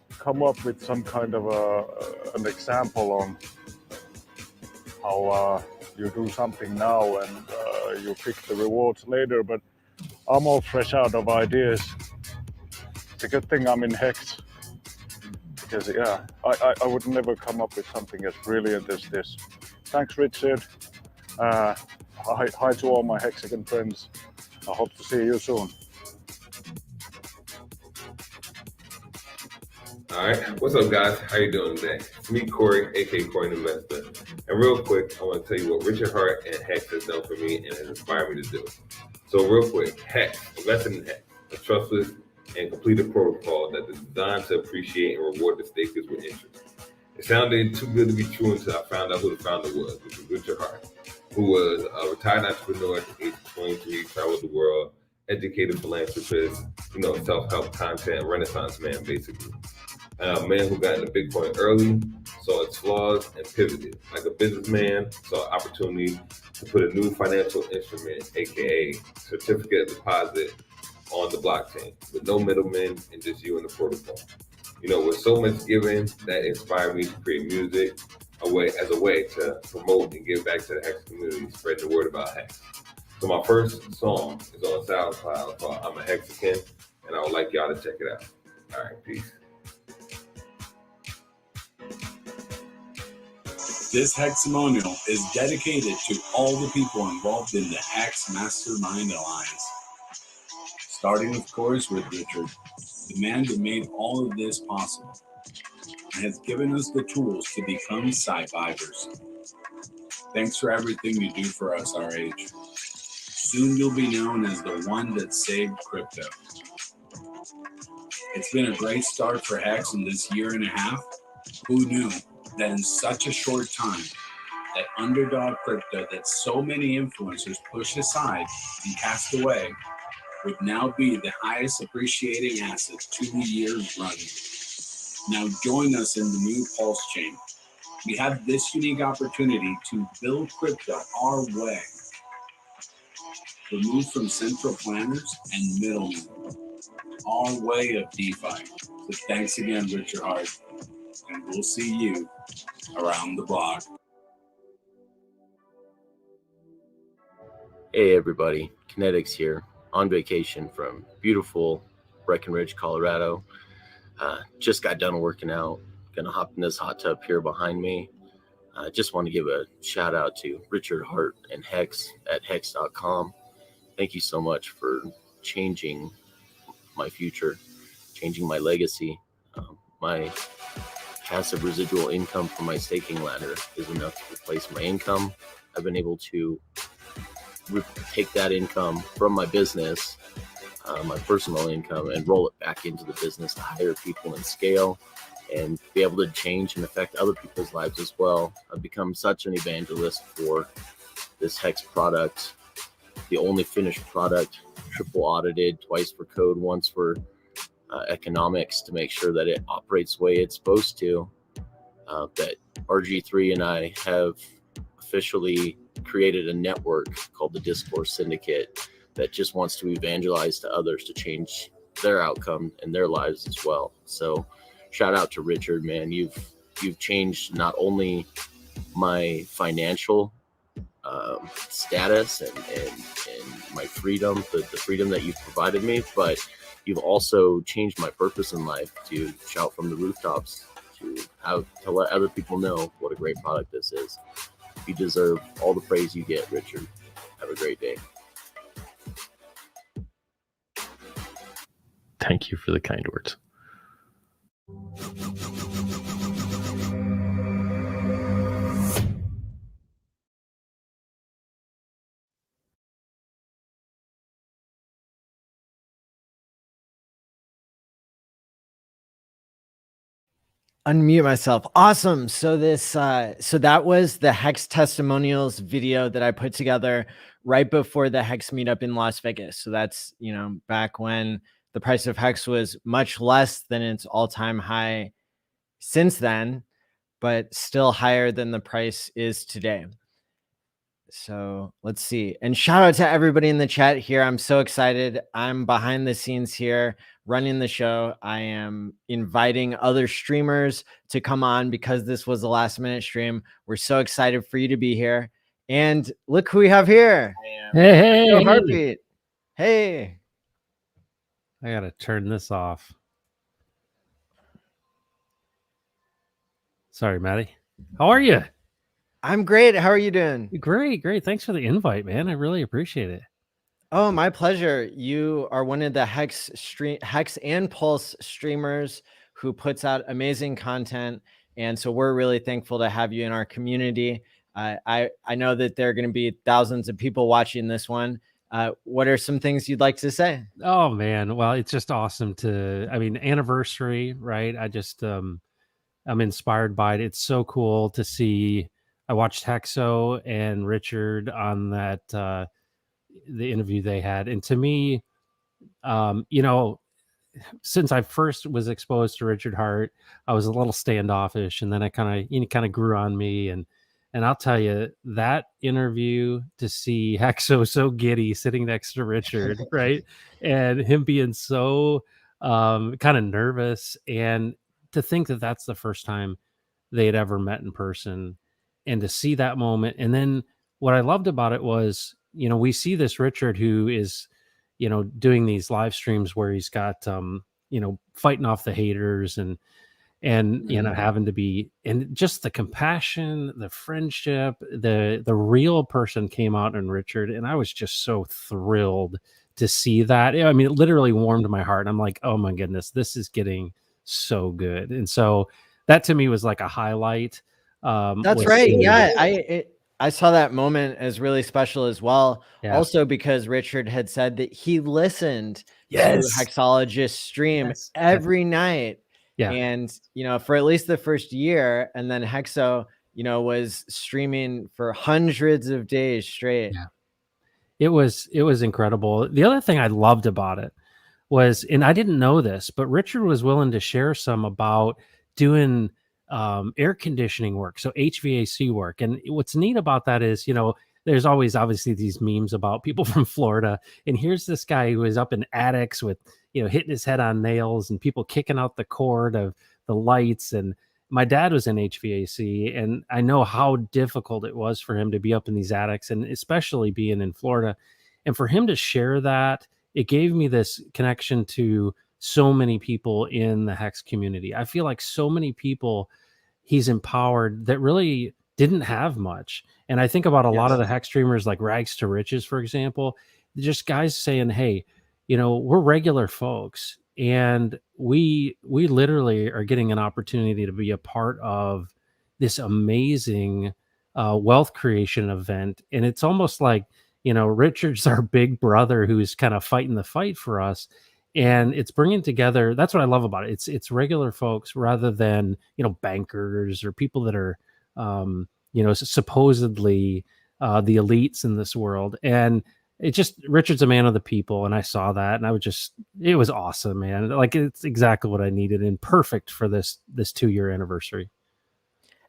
come up with some kind of an example on how you do something now and you pick the rewards later, but I'm all fresh out of ideas. It's a good thing I'm in Hex, because yeah, I would never come up with something as brilliant as this. Thanks, Richard. Hi to all my Hexican friends. I hope to see you soon. All right, what's up, guys? How you doing today? It's me, Corey, aka Corey Investor. And real quick, I want to tell you what Richard Hart and Hex has done for me and has inspired me to do. So real quick, Hex, investing in Hex, a trustless and completed protocol that is designed to appreciate and reward the stakers with interest. It sounded too good to be true until I found out who the founder was, which was Richard Hart, who was a retired entrepreneur at the age of 23, traveled the world, educated philanthropist, self-help content, renaissance man, basically. A man who got into Bitcoin early, saw its flaws, and pivoted. Like a businessman, saw an opportunity to put a new financial instrument, aka certificate of deposit, on the blockchain with no middlemen and just you and the protocol. With so much given, that inspired me to create music as a way to promote and give back to the Hex community, spread the word about Hex. So my first song is on SoundCloud called I'm a Hexican, and I would like y'all to check it out. All right, peace. This Heximonial is dedicated to all the people involved in the Hex Mastermind Alliance. Starting, of course, with Richard, the man that made all of this possible and has given us the tools to become survivors. Thanks for everything you do for us our age. Soon you'll be known as the one that saved crypto. It's been a great start for Hex in this year and a half. Who knew that in such a short time, that underdog crypto that so many influencers pushed aside and cast away would now be the highest appreciating asset 2 years running. Now join us in the new Pulse chain. We have this unique opportunity to build crypto our way, removed from central planners and middlemen, our way of DeFi. So thanks again, Richard Hart, and we'll see you around the block. Hey everybody, Kinetics here, on vacation from beautiful Breckenridge, Colorado. Just got done working out, gonna hop in this hot tub here behind me. I just want to give a shout out to Richard Hart and Hex at hex.com. Thank you so much for changing my future, changing my legacy. My passive residual income from my staking ladder is enough to replace my income. I've been able to take that income from my business, my personal income, and roll it back into the business to hire people and scale and be able to change and affect other people's lives as well. I've become such an evangelist for this Hex product, the only finished product, triple audited, twice for code, once for economics, to make sure that it operates the way it's supposed to. That RG3 and I have officially created a network called the Discourse Syndicate that just wants to evangelize to others to change their outcome and their lives as well. So shout out to Richard, man. You've changed not only my financial status and my freedom, the freedom that you've provided me, but you've also changed my purpose in life to shout from the rooftops, to let other people know what a great product this is. You deserve all the praise you get, Richard. Have a great day. Thank you for the kind words. Unmute myself. Awesome. So so that was the Hex Testimonials video that I put together right before the Hex meetup in Las Vegas. So that's, back when the price of Hex was much less than its all-time high since then, but still higher than the price is today. So let's see. And shout out to everybody in the chat here. I'm so excited. I'm behind the scenes here running the show. I am inviting other streamers to come on because this was a last minute stream. We're so excited for you to be here. And look who we have here. Hey. Heartbeat. Hey. I got to turn this off. Sorry, Maddie. How are you? I'm great. How are you doing? Great. Thanks for the invite, man. I really appreciate it. Oh, my pleasure. You are one of the Hex and Pulse streamers who puts out amazing content. And so we're really thankful to have you in our community. I know that there are going to be thousands of people watching this one. What are some things you'd like to say? Oh, man. Well, it's just awesome anniversary, right? I'm inspired by it. It's so cool to see. I watched Hexo and Richard on that, the interview they had. And to me, since I first was exposed to Richard Hart, I was a little standoffish, and then I kind of grew on me. And I'll tell you, that interview, to see Hexo so giddy sitting next to Richard, right? And him being so kind of nervous, and to think that that's the first time they had ever met in person, and to see that moment. And then what I loved about it was, we see this Richard who is, doing these live streams where he's got, fighting off the haters and having to be, and just the compassion, the friendship, the real person came out in Richard. And I was just so thrilled to see that. I mean, it literally warmed my heart. I'm like, oh my goodness, this is getting so good. And so that to me was like a highlight. That's right. Yeah. I saw that moment as really special as well. Yeah. Also because Richard had said that he listened Yes. to Hexologist stream Yes. every night. Yeah. And, you know, for at least the first year, and then Hexo, you know, was streaming for hundreds of days straight. Yeah. It was incredible. The other thing I loved about it was, and I didn't know this, but Richard was willing to share some about doing air conditioning work, so HVAC work. And what's neat about that is, you know, there's always obviously these memes about people from Florida, and here's this guy who is up in attics with, you know, hitting his head on nails and people kicking out the cord of the lights. And my dad was in HVAC, and I know how difficult it was for him to be up in these attics, and especially being in Florida. And for him to share that, it gave me this connection to so many people in the Hex community. I feel like so many people he's empowered that really didn't have much. And I think about a lot of the Hex streamers like Rags to Riches, for example, just guys saying, hey, you know, we're regular folks, and we literally are getting an opportunity to be a part of this amazing wealth creation event. And it's almost like, you know, Richard's our big brother who's kind of fighting the fight for us, and it's bringing together. That's what I love about it. It's regular folks rather than, you know, bankers or people that are, you know, supposedly the elites in this world. And it just, Richard's a man of the people, and I saw that, and I would just, it was awesome, man. Like, it's exactly what I needed and perfect for this 2-year anniversary.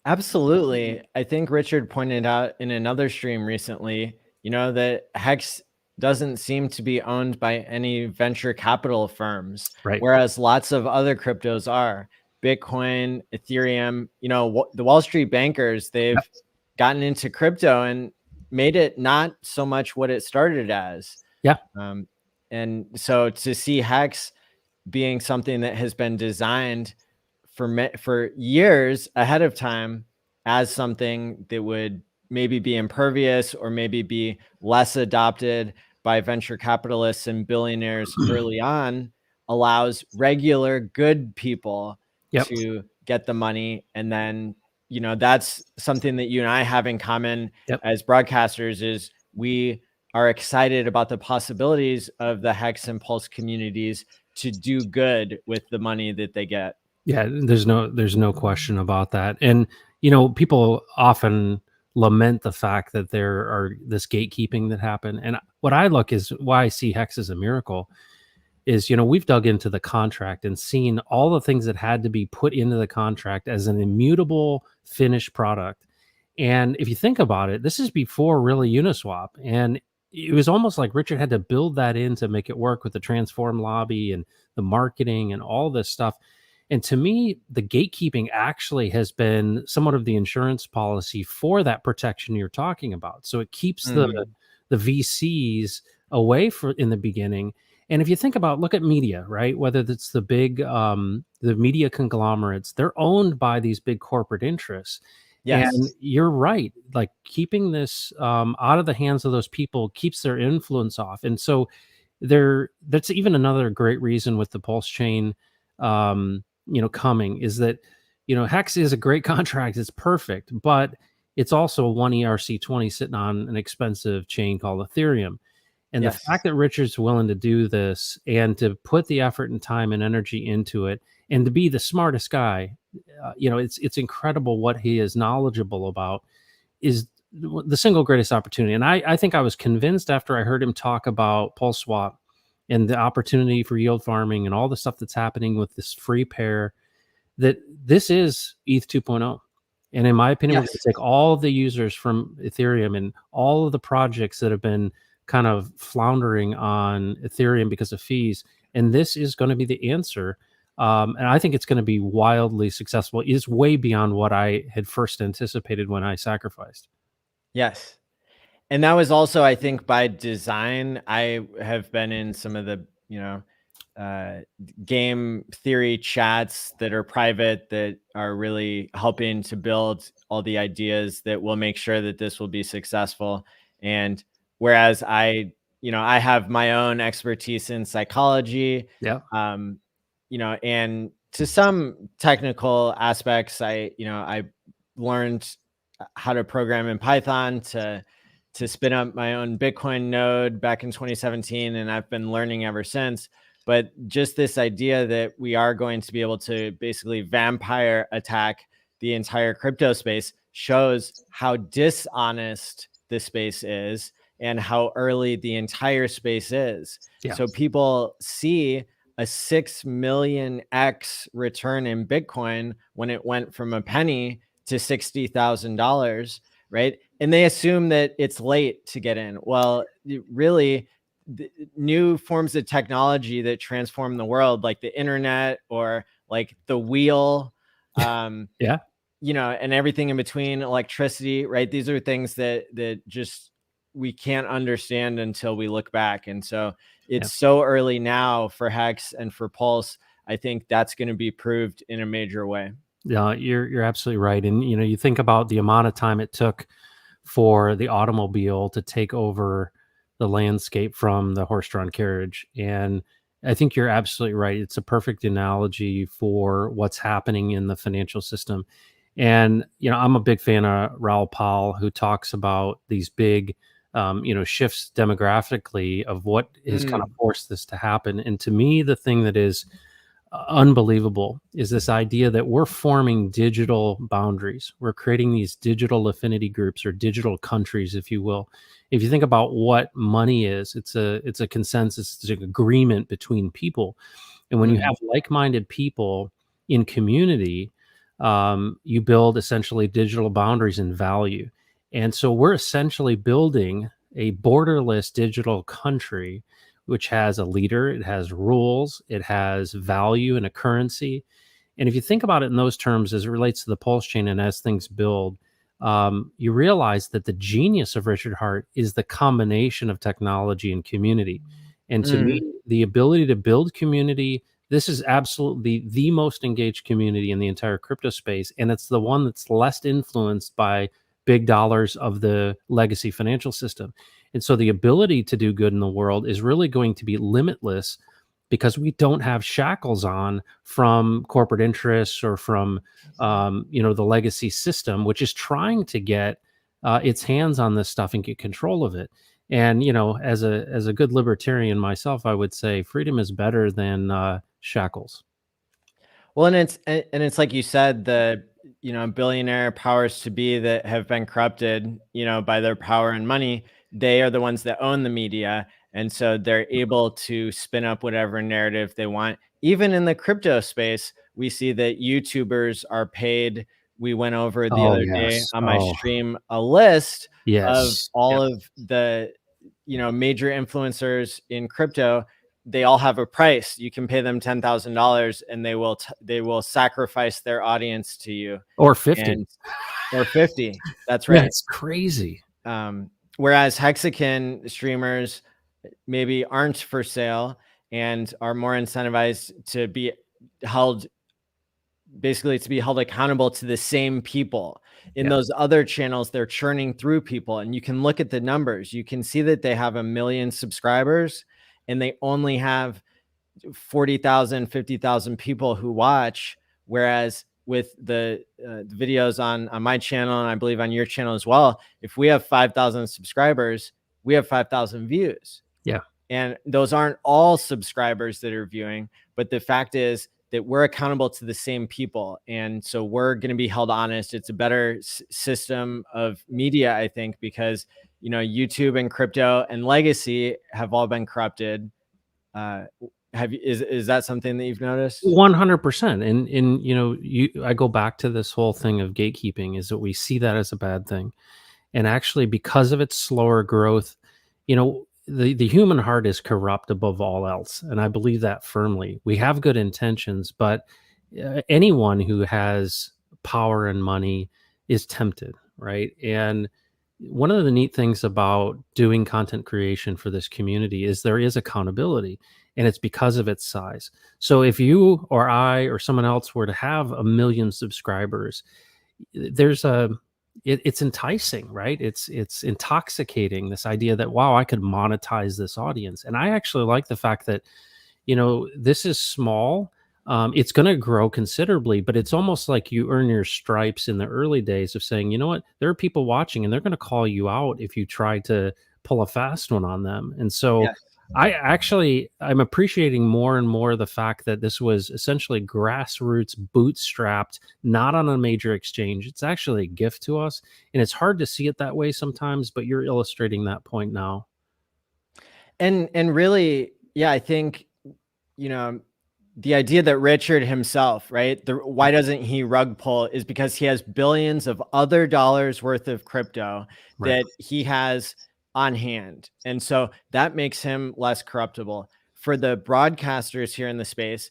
Absolutely. I think Richard pointed out in another stream recently, you know, that Hex doesn't seem to be owned by any venture capital firms, right? Whereas lots of other cryptos are. Bitcoin, Ethereum, you know, the Wall Street bankers, they've gotten into crypto and made it not so much what it started as. Yeah. And so to see Hex being something that has been designed for years ahead of time as something that would maybe be impervious or maybe be less adopted by venture capitalists and billionaires early on, allows regular good people to get the money. And then, you know, that's something that you and I have in common as broadcasters, is we are excited about the possibilities of the Hex and Pulse communities to do good with the money that they get. Yeah, there's no question about that. And, you know, people often lament the fact that there are this gatekeeping that happened. And what I look is why I see Hex as a miracle is, you know, we've dug into the contract and seen all the things that had to be put into the contract as an immutable finished product. And if you think about it, this is before really Uniswap. And it was almost like Richard had to build that in to make it work with the Transform lobby and the marketing and all this stuff. And to me, the gatekeeping actually has been somewhat of the insurance policy for that protection you're talking about. So it keeps the VCs away in the beginning. And if you think about, look at media, right? Whether it's the big, the media conglomerates, they're owned by these big corporate interests. Yes. And you're right. Like, keeping this out of the hands of those people keeps their influence off. And so that's even another great reason with the Pulse chain, you know, coming, is that, you know, Hex is a great contract. It's perfect, but it's also one ERC20 sitting on an expensive chain called Ethereum. And the fact that Richard's willing to do this and to put the effort and time and energy into it, and to be the smartest guy, you know, it's incredible what he is knowledgeable about, is the single greatest opportunity. And I think I was convinced after I heard him talk about Pulse Swap and the opportunity for yield farming and all the stuff that's happening with this free pair, that this is ETH 2.0. And in my opinion, we're going to take all of the users from Ethereum and all of the projects that have been kind of floundering on Ethereum because of fees, and this is going to be the answer. And I think it's going to be wildly successful. It is way beyond what I had first anticipated when I sacrificed. Yes. And that was also, I think, by design. I have been in some of the, you know, game theory chats that are private that are really helping to build all the ideas that will make sure that this will be successful. And whereas I have my own expertise in psychology, you know, and to some technical aspects, I learned how to program in Python to spin up my own Bitcoin node back in 2017, and I've been learning ever since. But just this idea that we are going to be able to basically vampire attack the entire crypto space shows how dishonest this space is and how early the entire space is. Yeah. So people see a 6 million X return in Bitcoin when it went from a penny to $60,000, right? And they assume that it's late to get in. Well, really, new forms of technology that transform the world, like the internet or like the wheel, Yeah. you know, and everything in between, electricity, right? These are things that just we can't understand until we look back. And so it's so early now for Hex and for Pulse. I think that's going to be proved in a major way. Yeah, you're absolutely right. And you know, you think about the amount of time it took for the automobile to take over the landscape from the horse-drawn carriage. And I think you're absolutely right. It's a perfect analogy for what's happening in the financial system. And you know, I'm a big fan of Raoul Pal, who talks about these big you know, shifts demographically of what has kind of forced this to happen. And to me, the thing that is unbelievable is this idea that we're forming digital boundaries. We're creating these digital affinity groups, or digital countries, if you will. If you think about what money is, it's a consensus, it's an agreement between people. And when you have like-minded people in community, you build essentially digital boundaries and value. And so we're essentially building a borderless digital country, which has a leader, it has rules, it has value and a currency. And if you think about it in those terms as it relates to the Pulse chain and as things build, you realize that the genius of Richard Hart is the combination of technology and community. And to me, the ability to build community, this is absolutely the most engaged community in the entire crypto space. And it's the one that's less influenced by big dollars of the legacy financial system. And so the ability to do good in the world is really going to be limitless, because we don't have shackles on from corporate interests or from you know, the legacy system, which is trying to get its hands on this stuff and get control of it. And you know, as a good libertarian myself, I would say freedom is better than shackles. Well, and it's like you said, the, you know, billionaire powers to be that have been corrupted, you know, by their power and money, they are the ones that own the media. And so they're able to spin up whatever narrative they want. Even in the crypto space, we see that YouTubers are paid. We went over the other day on my stream a list of all of the, you know, major influencers in crypto. They all have a price. You can pay them $10,000 and they will sacrifice their audience to you. Or 50. Or 50. That's right. Yeah, it's crazy. Whereas Hexagon streamers maybe aren't for sale and are more incentivized to be held, basically to be held accountable to the same people. In those other channels, they're churning through people, and you can look at the numbers. You can see that they have 1 million subscribers and they only have 40,000, 50,000 people who watch. Whereas with the videos on my channel, and I believe on your channel as well, if we have 5,000 subscribers, we have 5,000 views. Yeah. And those aren't all subscribers that are viewing, but the fact is that we're accountable to the same people. And so we're going to be held honest. It's a better system of media, I think, because, you know, YouTube and crypto and legacy have all been corrupted. Is that something that you've noticed? 100%. And you know, I go back to this whole thing of gatekeeping, is that we see that as a bad thing. And actually, because of its slower growth, you know, the human heart is corrupt above all else. And I believe that firmly. We have good intentions, but anyone who has power and money is tempted, right? And one of the neat things about doing content creation for this community is there is accountability, and it's because of its size. So if you or I or someone else were to have 1 million subscribers, there's it's enticing, right? It's intoxicating, this idea that, wow, I could monetize this audience. And I actually like the fact that, you know, this is small, it's going to grow considerably, but it's almost like you earn your stripes in the early days of saying, you know what, there are people watching and they're going to call you out if you try to pull a fast one on them. And so Yes. I'm appreciating more and more the fact that this was essentially grassroots, bootstrapped, not on a major exchange. It's actually a gift to us. And it's hard to see it that way sometimes, but you're illustrating that point now. And really, yeah, I think, you know, the idea that Richard himself, right? Why doesn't he rug pull is because he has billions of other dollars worth of crypto that he has on hand. And so that makes him less corruptible. For the broadcasters here in the space,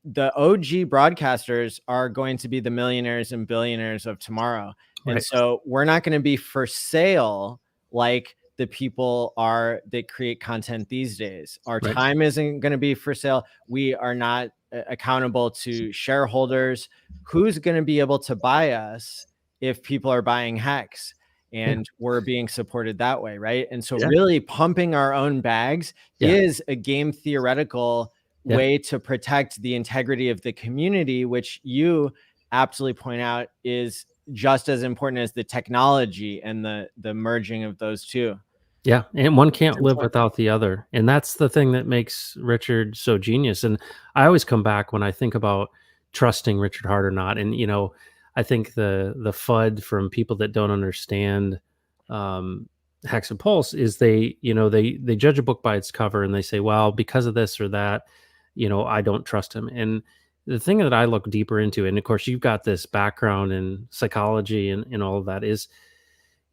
the OG broadcasters are going to be the millionaires and billionaires of tomorrow. And Right. so we're not going to be for sale like the people are that create content these days. Our Right. time isn't going to be for sale. We are not accountable to shareholders. Who's going to be able to buy us if people are buying Hex? And we're being supported that way, right? And so really pumping our own bags is a game theoretical way to protect the integrity of the community, which you absolutely point out is just as important as the technology and the merging of those two. Yeah, and one can't live without the other. And that's the thing that makes Richard so genius. And I always come back when I think about trusting Richard Hart or not. And, you know, I think the FUD from people that don't understand Hex and Pulse is they judge a book by its cover and they say, well, because of this or that, you know, I don't trust him. And the thing that I look deeper into, and of course you've got this background in psychology and all of that, is,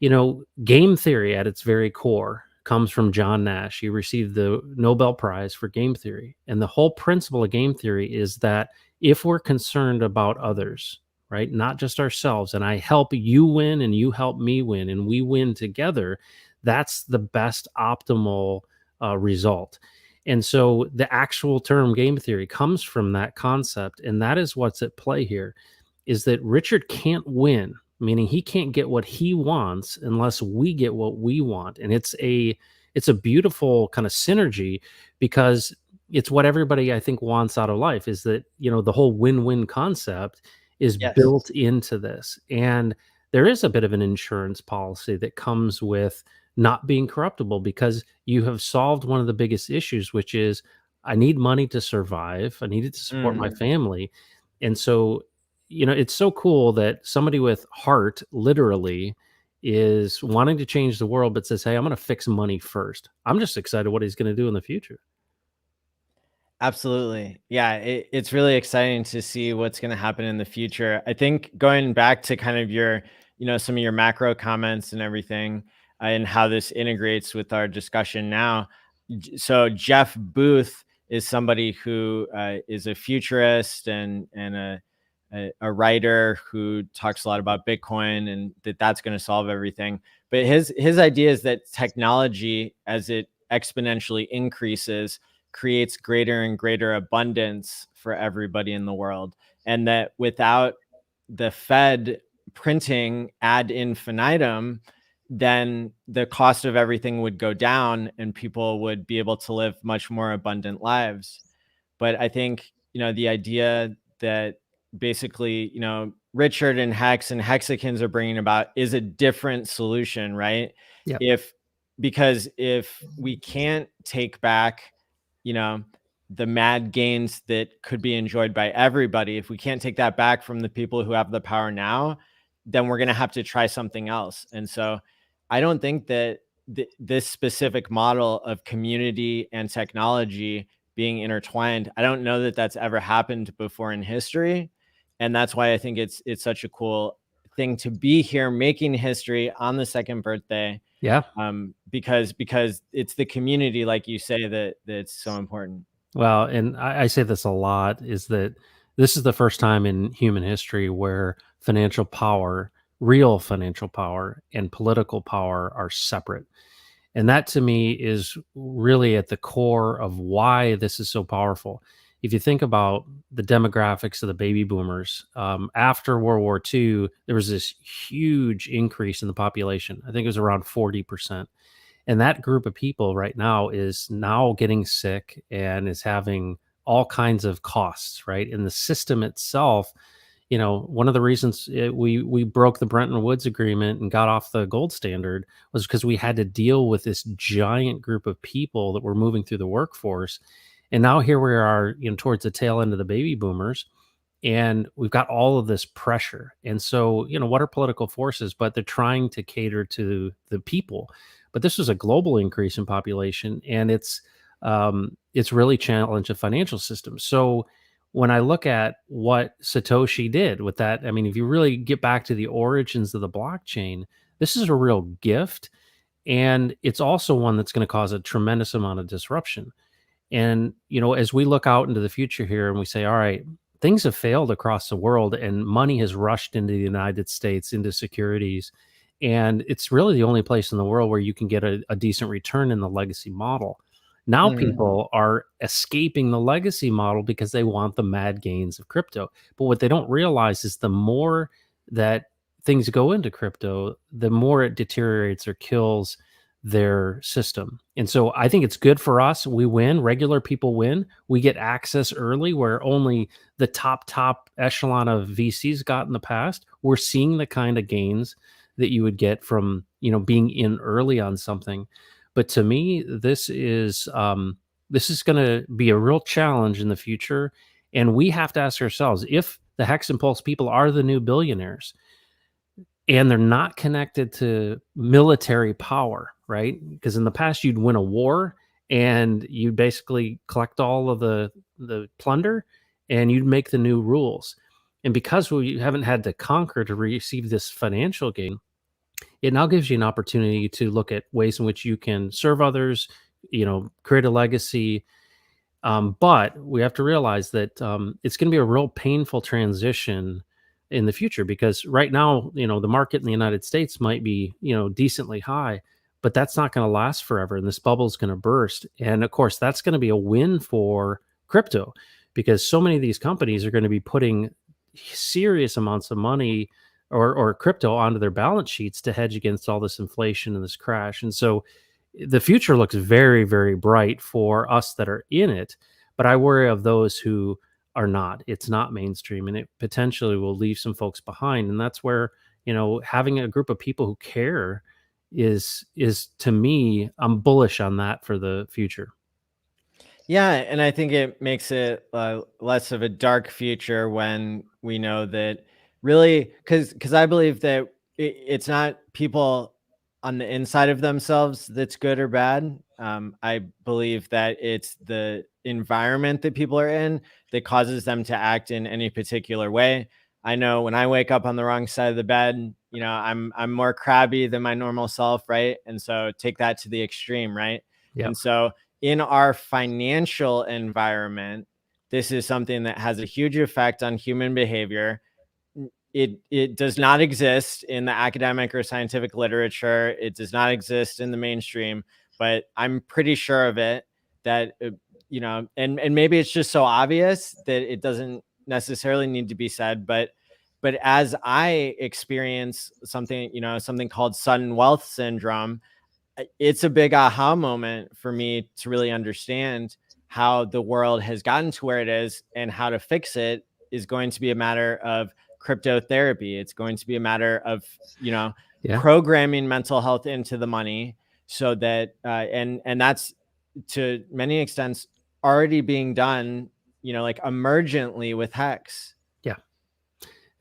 you know, game theory at its very core comes from John Nash. He received the Nobel Prize for game theory. And the whole principle of game theory is that if we're concerned about others, right, not just ourselves, and I help you win and you help me win and we win together, that's the best optimal result. And so the actual term game theory comes from that concept. And that is what's at play here, is that Richard can't win, meaning he can't get what he wants unless we get what we want. And it's a beautiful kind of synergy, because it's what everybody I think wants out of life, is that, you know, the whole win-win concept is built into this. And there is a bit of an insurance policy that comes with not being corruptible, because you have solved one of the biggest issues, which is I need money to survive. I need it to support my family. And so, you know, it's so cool that somebody with heart literally is wanting to change the world, but says, hey, I'm going to fix money first. I'm just excited what he's going to do in the future. Absolutely. Yeah, it's really exciting to see what's going to happen in the future. I think going back to kind of your, you know, some of your macro comments and everything, and how this integrates with our discussion now. So Jeff Booth is somebody who is a futurist and a writer who talks a lot about Bitcoin and that's going to solve everything. But his idea is that technology, as it exponentially increases, creates greater and greater abundance for everybody in the world. And that without the Fed printing ad infinitum, then the cost of everything would go down and people would be able to live much more abundant lives. But I think, you know, the idea that basically, you know, Richard and Hex and Hexicans are bringing about is a different solution, right? Yep. Because if we can't take back, you know, the mad gains that could be enjoyed by everybody, if we can't take that back from the people who have the power now, then we're going to have to try something else. And so I don't think that this specific model of community and technology being intertwined, I don't know that that's ever happened before in history. And that's why I think it's such a cool thing to be here making history on the second birthday. Yeah. Because it's the community, like you say, that's so important. Well, and I say this a lot, is that this is the first time in human history where financial power, real financial power, and political power are separate. And that to me is really at the core of why this is so powerful. If you think about the demographics of the baby boomers, after World War II, there was this huge increase in the population. I think it was around 40%. And that group of people right now is now getting sick and is having all kinds of costs, right? And the system itself, one of the reasons we broke the Bretton Woods Agreement and got off the gold standard was because we had to deal with this giant group of people that were moving through the workforce. And now here we are, towards the tail end of the baby boomers, and we've got all of this pressure. And so, what are political forces? But they're trying to cater to the people. But this was a global increase in population, and it's really challenged the financial system. So when I look at what Satoshi did with that, I mean, if you really get back to the origins of the blockchain, this is a real gift. And it's also one that's going to cause a tremendous amount of disruption. And, as we look out into the future here and we say, all right, things have failed across the world and money has rushed into the United States, into securities. And it's really the only place in the world where you can get a decent return in the legacy model. Now people are escaping the legacy model because they want the mad gains of crypto. But what they don't realize is the more that things go into crypto, the more it deteriorates or kills their system. And so I think it's good for us. We win. Regular people win. We get access early where only the top echelon of VCs got in the past. We're seeing the kind of gains that you would get from, being in early on something. But to me, this is going to be a real challenge in the future. And we have to ask ourselves, if the Hex and Pulse people are the new billionaires and they're not connected to military power, right? Because in the past, you'd win a war and you'd basically collect all of the plunder and you'd make the new rules. And because we haven't had to conquer to receive this financial gain, it now gives you an opportunity to look at ways in which you can serve others, create a legacy. But we have to realize that it's going to be a real painful transition in the future, because right now, the market in the United States might be, decently high, but that's not going to last forever. And this bubble is going to burst. And of course, that's going to be a win for crypto, because so many of these companies are going to be putting serious amounts of money or crypto onto their balance sheets to hedge against all this inflation and this crash. And so the future looks very, very bright for us that are in it, but I worry of those who are not. It's not mainstream, and it potentially will leave some folks behind. And that's where, having a group of people who care is to me, I'm bullish on that for the future. Yeah, and I think it makes it less of a dark future when we know that really, because I believe that it's not people on the inside of themselves that's good or bad. I believe that it's the environment that people are in that causes them to act in any particular way. I know when I wake up on the wrong side of the bed, I'm more crabby than my normal self, right? And so take that to the extreme, right? Yep. And so in our financial environment, this is something that has a huge effect on human behavior. It does not exist in the academic or scientific literature. It does not exist in the mainstream, but I'm pretty sure of it that, and maybe it's just so obvious that it doesn't necessarily need to be said, but as I experience something, something called sudden wealth syndrome, it's a big aha moment for me to really understand how the world has gotten to where it is, and how to fix it is going to be a matter of cryptotherapy. It's going to be a matter of, programming mental health into the money, so that, and that's to many extents already being done, like emergently with Hex. Yeah,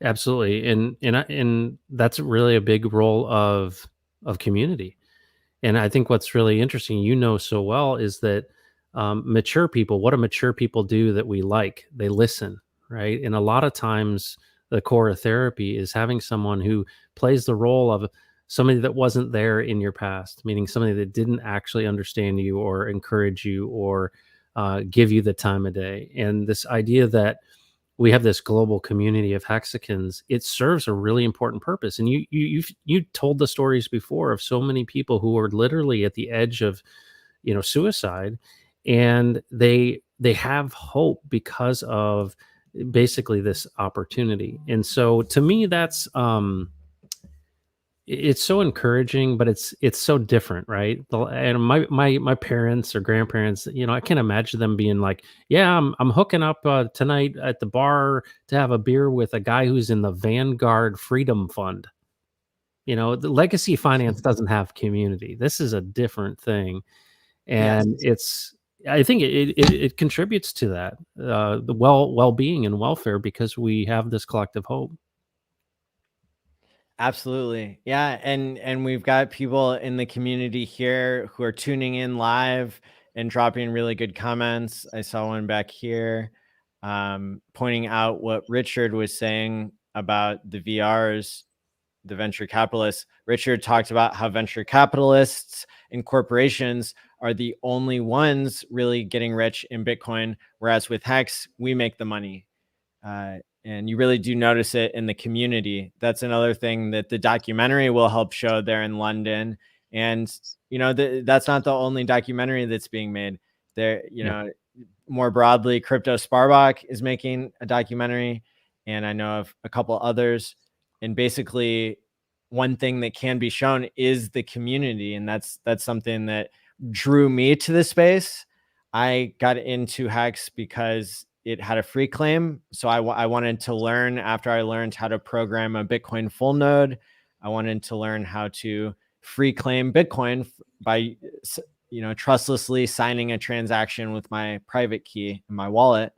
absolutely. And that's really a big role of community. And I think what's really interesting, so well, is that mature people, what do mature people do that we like? They listen, right? And a lot of times the core of therapy is having someone who plays the role of somebody that wasn't there in your past, meaning somebody that didn't actually understand you or encourage you or give you the time of day. And this idea that we have this global community of Hexicans, it serves a really important purpose. And you told the stories before of so many people who are literally at the edge of, suicide, and they have hope because of basically this opportunity. And so to me, that's it's so encouraging, but it's so different, right? And my parents or grandparents, I can't imagine them being like, yeah, I'm hooking up tonight at the bar to have a beer with a guy who's in the Vanguard Freedom Fund. The legacy finance doesn't have community. This is a different thing, and I think it contributes to that, the well-being and welfare, because we have this collective hope. Absolutely. Yeah. And we've got people in the community here who are tuning in live and dropping really good comments. I saw one back here pointing out what Richard was saying about the VRs, the venture capitalists. Richard talked about how venture capitalists and corporations are the only ones really getting rich in Bitcoin, whereas with Hex, we make the money. And you really do notice it in the community. That's another thing that the documentary will help show there in London. And, that's not the only documentary that's being made there. More broadly, Kryptosparbach is making a documentary, and I know of a couple others. And basically, one thing that can be shown is the community. And that's something that drew me to the space. I got into Hex because it had a free claim. So I wanted to learn, after I learned how to program a Bitcoin full node, I wanted to learn how to free claim Bitcoin by, trustlessly signing a transaction with my private key in my wallet.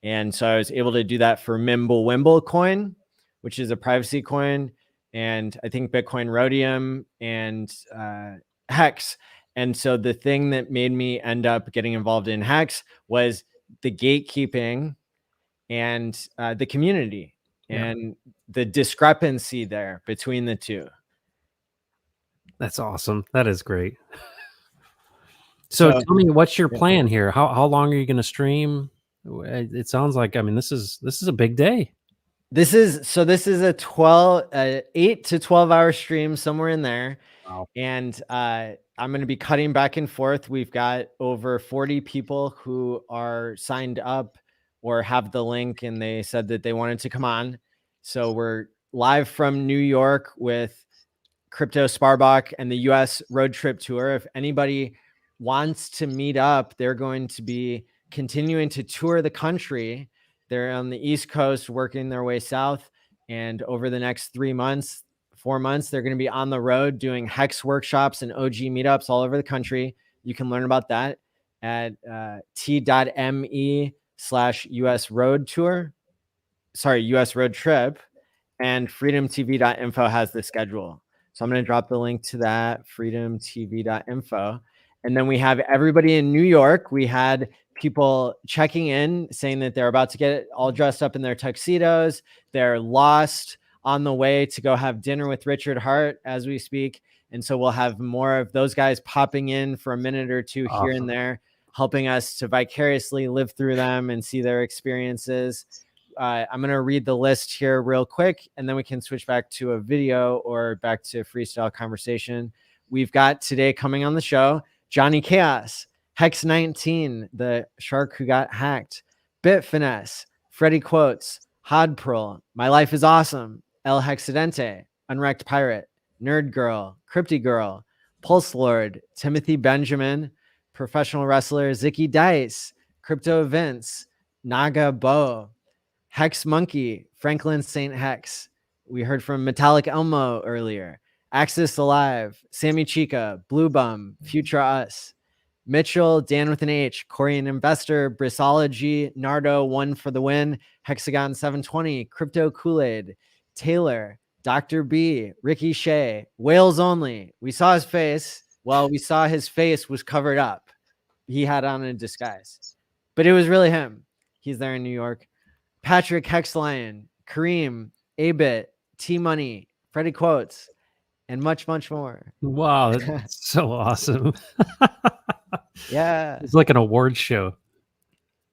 And so I was able to do that for Mimblewimble coin, which is a privacy coin. And I think Bitcoin Rhodium and Hex. And so the thing that made me end up getting involved in Hex was the gatekeeping and the community and the discrepancy there between the two. That's awesome. That is great. So tell me, what's your plan here? How long are you going to stream? It sounds like, this is a big day. This is a 8 to 12 hour stream, somewhere in there. Wow. And I'm going to be cutting back and forth. We've got over 40 people who are signed up or have the link, and they said that they wanted to come on. So we're live from New York with Kryptosparbach and the US road trip tour. If anybody wants to meet up, they're going to be continuing to tour the country. They're on the East Coast working their way south. And over the next 4 months, they're going to be on the road doing Hex workshops and OG meetups all over the country. You can learn about that at t.me/US road tour. Sorry, US road trip. And FreedomTV.info has the schedule. So I'm going to drop the link to that, FreedomTV.info. And then we have everybody in New York. We had people checking in saying that they're about to get all dressed up in their tuxedos. They're lost on the way to go have dinner with Richard Hart as we speak. And so we'll have more of those guys popping in for a minute or two here and there, helping us to vicariously live through them and see their experiences. I'm going to read the list here real quick, and then we can switch back to a video or back to freestyle conversation. We've got today coming on the show, Johnny Chaos, Hex 19, the shark who got hacked, Bit Finesse, Freddie Quotes, Hodprol, My Life is Awesome, El Hexidente, Unwrecked Pirate, Nerd Girl, Crypty Girl, Pulse Lord, Timothy Benjamin, professional wrestler Zicky Dice, Crypto Events, Naga Bo, Hex Monkey, Franklin St. Hex. We heard from Metallic Elmo earlier. Axis Alive, Sammy Chica, Blue Bum, Future Us, Mitchell, Dan with an H, Korean Investor, Brissology, Nardo, One for the Win, Hexagon 720, Crypto Kool-Aid, Taylor, Dr. B, Ricky Shea, Whales Only. We saw his face. Well, we saw his face was covered up. He had on a disguise, but it was really him. He's there in New York. Patrick Hexlion, Kareem, A-Bit, T-Money, Freddie Quotes, and much, much more. Wow, that's so awesome. Yeah. It's like an award show.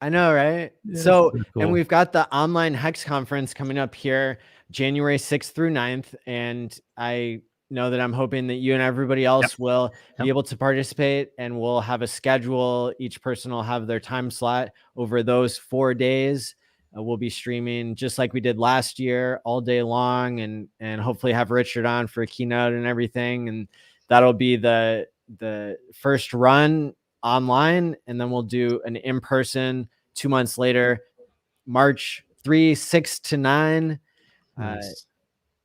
I know, right? Yeah, so, cool. And we've got the online Hex conference coming up here, January 6th through 9th. And I know that I'm hoping that you and everybody else will be able to participate, and we'll have a schedule. Each person will have their time slot over those 4 days. We'll be streaming just like we did last year all day long, and hopefully have Richard on for a keynote and everything. And that'll be the first run online, and then we'll do an in-person 2 months later, March 3, 6 to 9. Nice.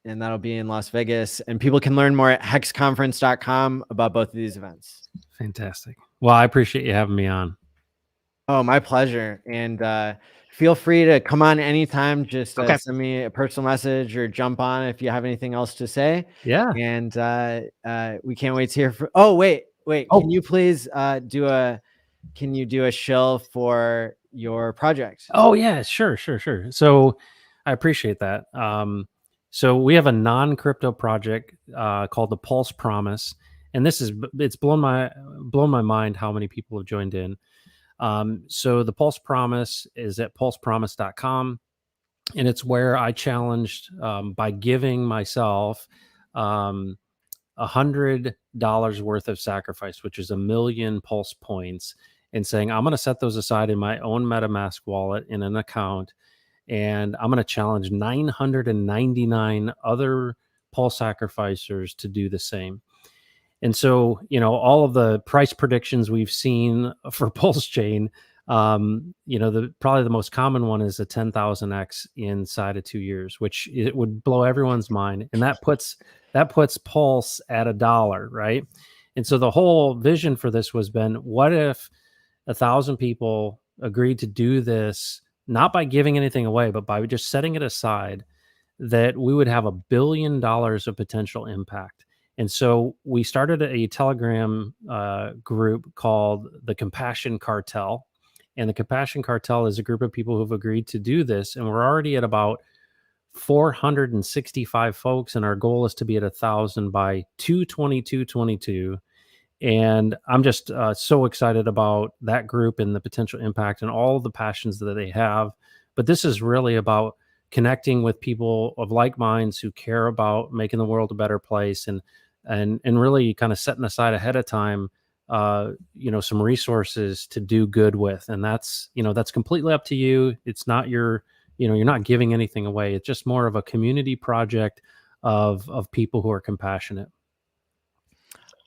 And that'll be in Las Vegas. And people can learn more at hexconference.com about both of these events. Fantastic. Well, I appreciate you having me on. Oh, my pleasure. And feel free to come on anytime. Just Okay. send me a personal message or jump on if you have anything else to say. Yeah. And we can't wait to hear from. Oh, wait. Can you please do a shill for your project? Oh yeah, sure. So I appreciate that. So we have a non-crypto project called the Pulse Promise, and it's blown my mind how many people have joined in. So the Pulse Promise is at pulsepromise.com, and it's where I challenged by giving myself $100 worth of sacrifice, which is 1 million Pulse points, and saying I'm going to set those aside in my own MetaMask wallet in an account, and I'm going to challenge 999 other Pulse sacrificers to do the same. And so, all of the price predictions we've seen for Pulse Chain, probably the most common one is a 10,000x inside of 2 years, which it would blow everyone's mind. And that puts Pulse at $1, right? And so the whole vision for this was what if 1,000 people agreed to do this, not by giving anything away, but by just setting it aside, that we would have $1 billion of potential impact. And so we started a Telegram group called the Compassion Cartel. And the Compassion Cartel is a group of people who've agreed to do this. And we're already at about 465 folks. And our goal is to be at 1,000 by 2/22/22. And I'm just so excited about that group and the potential impact and all of the passions that they have. But this is really about connecting with people of like minds who care about making the world a better place, and really kind of setting aside ahead of time, some resources to do good with. And that's completely up to you. It's not you're not giving anything away. It's just more of a community project of people who are compassionate.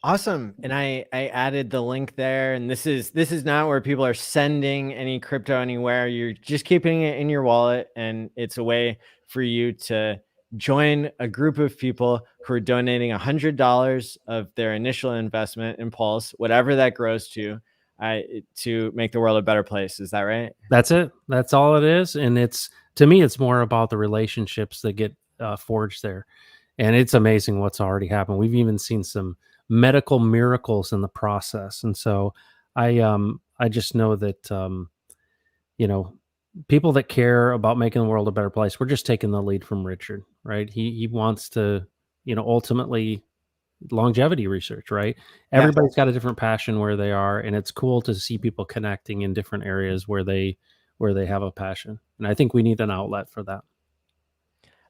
Awesome. And I added the link there, and this is not where people are sending any crypto anywhere. You're just keeping it in your wallet, and it's a way for you to join a group of people who are donating $100 of their initial investment in Pulse, whatever that grows to make the world a better place. Is that right? That's it. That's all it is. And to me, it's more about the relationships that get forged there. And it's amazing what's already happened. We've even seen some medical miracles in the process. And so I just know that, people that care about making the world a better place, we're just taking the lead from Richard, right? He wants to, ultimately longevity research, right? Yeah. Everybody's got a different passion where they are. And it's cool to see people connecting in different areas where they have a passion. And I think we need an outlet for that.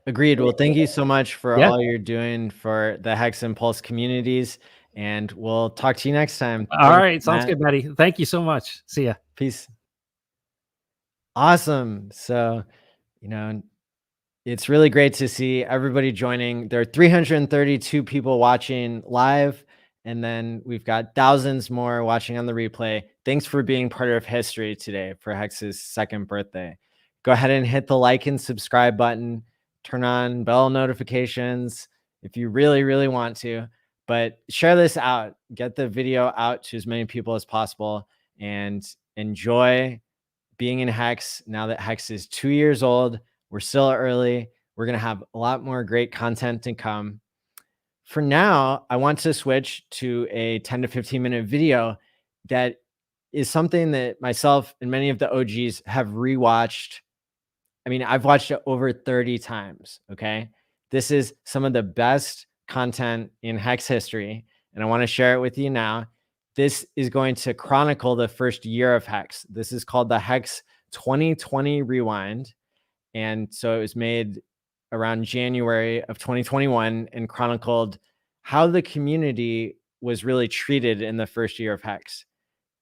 Agreed. Well, thank you so much for Yeah. all you're doing for the Hex and Pulse communities, and we'll talk to you next time. All right. Sounds good, Maddie. Thank you so much. See ya. Peace. Awesome. So, it's really great to see everybody joining. There are 332 people watching live, and then we've got thousands more watching on the replay. Thanks for being part of history today for Hex's 2nd birthday. Go ahead and hit the like and subscribe button. Turn on bell notifications if you really, really want to, but share this out. Get the video out to as many people as possible, and enjoy being in Hex now that Hex is 2 years old. We're still early. We're going to have a lot more great content to come. For now, I want to switch to a 10 to 15 minute video that is something that myself and many of the OGs have rewatched. I mean, I've watched it over 30 times. Okay. This is some of the best content in Hex history, and I want to share it with you now. This is going to chronicle the first year of Hex. This is called the Hex 2020 Rewind. And so it was made around January of 2021 and chronicled how the community was really treated in the first year of Hex.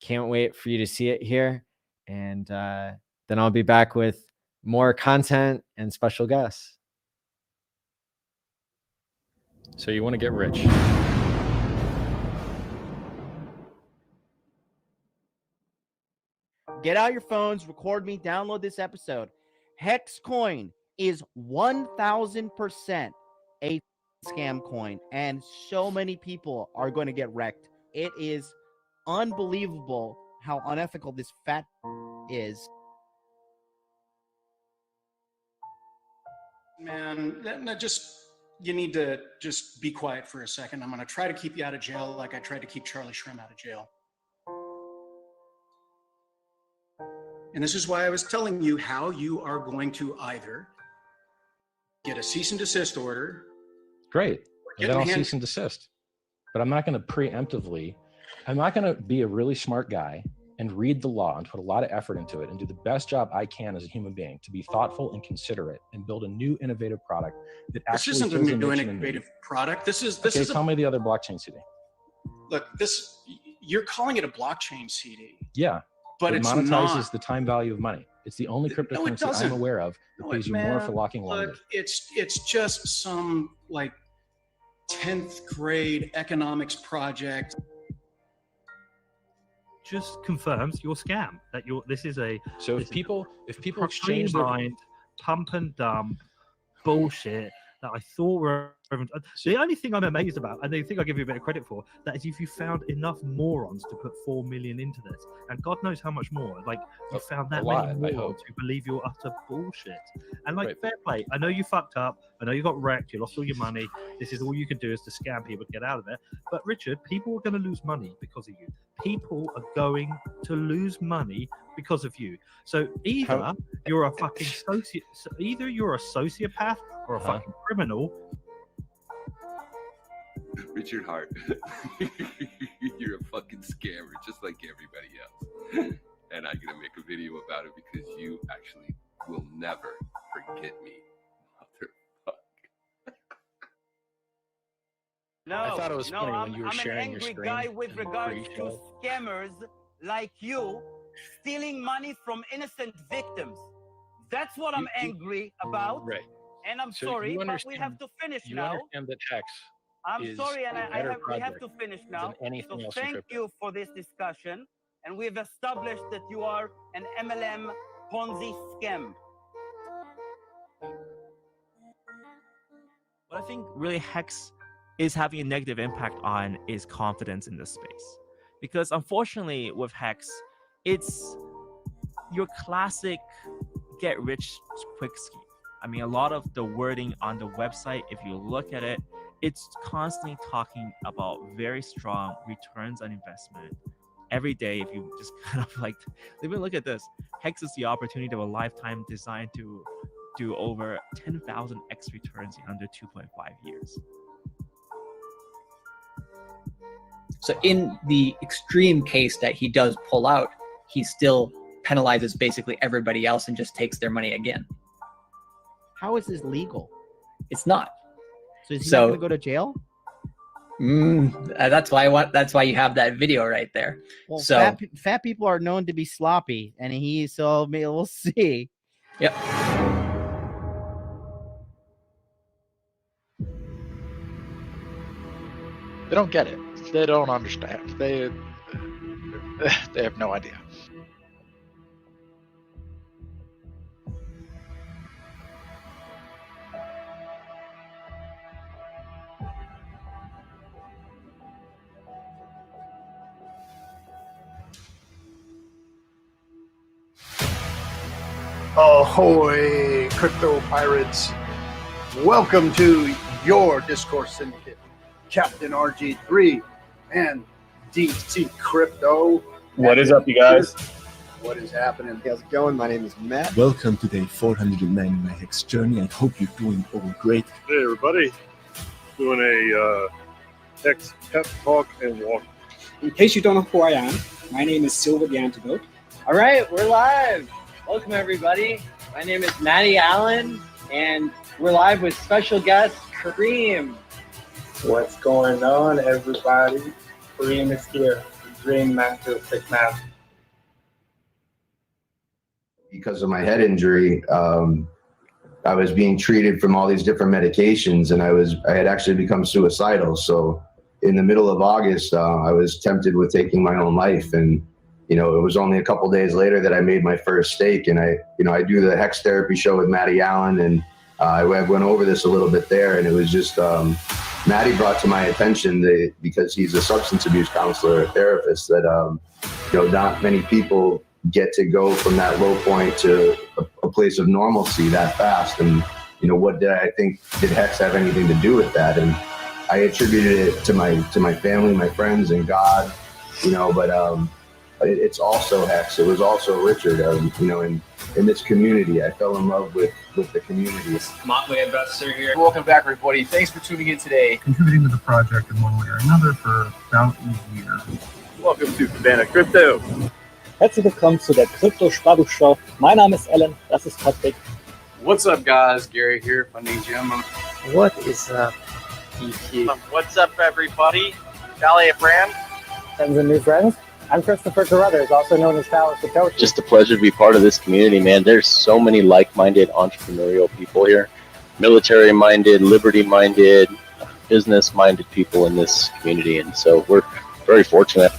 Can't wait for you to see it here. And then I'll be back with more content and special guests. So you want to get rich. Get out your phones, record me, download this episode. Hex coin is 1,000% a scam coin, and so many people are going to get wrecked. It is unbelievable how unethical this fat is. Man, you need to just be quiet for a second. I'm going to try to keep you out of jail like I tried to keep Charlie Shrim out of jail. And this is why I was telling you how you are going to either get a cease and desist order. Great. Get Then in I'll hand- cease and desist. But I'm not going to preemptively, I'm not going to be a really smart guy and read the law and put a lot of effort into it and do the best job I can as a human being to be thoughtful and considerate and build a new innovative product that This actually isn't a fills new niche in the innovative need. product. This is Okay, a, tell me the other blockchain CD. look, you're calling it a blockchain CD. Yeah. But it it's monetizes not. the time value of money. It's the only cryptocurrency I'm doesn't. aware of that pays you more for locking longer. Look, it's just some like 10th grade economics project. Just confirms your scam that this is a so if people exchange their mind pump and dump bullshit that I thought were the only thing I'm amazed about, and the thing I give you a bit of credit for, that is if you found enough morons to put 4 million into this, and God knows how much more, like you found that lot, many I morons hope. who believe you're utter bullshit. And like Right. fair play, I know you fucked up, I know you got wrecked, you lost all your money, this is all you can do is to scam people to get out of it. But Richard, people are going to lose money because of you. People are going to lose money because of you. So either you're a fucking either you're a sociopath or a fucking criminal. Richard Hart, you're a fucking scammer just like everybody else. And I'm going to make a video about it because you actually will never forget me, motherfucker. No, I thought it was funny when I'm, you were I'm sharing an your angry screen guy with in the regards to pre-show. scammers like you stealing money from innocent victims. That's what I'm angry about. Right. And I'm So sorry, you but we have understand- to finish You now. understand that Hex I'm is sorry, and a better we have project to finish than now. anything So else in thank crypto. you for this discussion. And we've established that you are an MLM Ponzi scam. What I think really Hex is having a negative impact on is confidence in this space. Because unfortunately with Hex, it's your classic get rich quick scheme. I mean, a lot of the wording on the website, if you look at it, it's constantly talking about very strong returns on investment. Every day, if you just kind of like, even look at this, Hex is the opportunity of a lifetime designed to do over 10,000x returns in under 2.5 years. So in the extreme case that he does pull out, he still penalizes basically everybody else and just takes their money again. How is this legal? It's not. So is he not going to go to jail? That's why you have that video right there. Well, so fat people are known to be sloppy, and we'll see. Yep. They don't get it. They don't understand. They have no idea. Ahoy, crypto pirates. Welcome to your Discourse Syndicate. Captain RG3 and DC Crypto. What is up, you guys? What is happening? How's it going? My name is Matt. Welcome to day 490 of my Hex journey. I hope you're doing all great. Hey everybody, doing a Hex pep talk and walk. In case you don't know who I am, my name is Silver the Antidote. All right, we're live. Welcome everybody. My name is Matty Allen, and we're live with special guest Kareem. What's going on, everybody? Kareem is here, the Dream Master of Tech Math. because of my head injury, I was being treated from all these different medications, and I had actually become suicidal. So in the middle of August, I was tempted with taking my own life. And, it was only a couple days later that I made my first stake. And I do the Hex Therapy show with Matty ALLin, and I went over this a little bit there. And it was just, Matty brought to my attention because he's a substance abuse counselor, a therapist, that, not many people get to go from that low point to a place of normalcy that fast. And, what did I think, did Hex have anything to do with that? And I attributed it to my family, my friends, and God, but it's also Hex. It was also Richard, in this community. I fell in love with the community. Motley Investor here. Welcome back, everybody. Thanks for tuning in today. Contributing to the project in one way or another for about a year. Welcome to Cabana Crypto. Herzlich willkommen zu der Kryptosparbach Show. Mein Name ist ALLin, das ist Patrick. What's up, guys? Gary here, funding Jim. What is up, EP? What's up, everybody? Valley of Brand. Friends and new friends. I'm Christopher Carruthers, also known as Talos Satoshi. Just a pleasure to be part of this community, man. There's so many like-minded entrepreneurial people here, military-minded, liberty-minded, business-minded people in this community, and so we're very fortunate.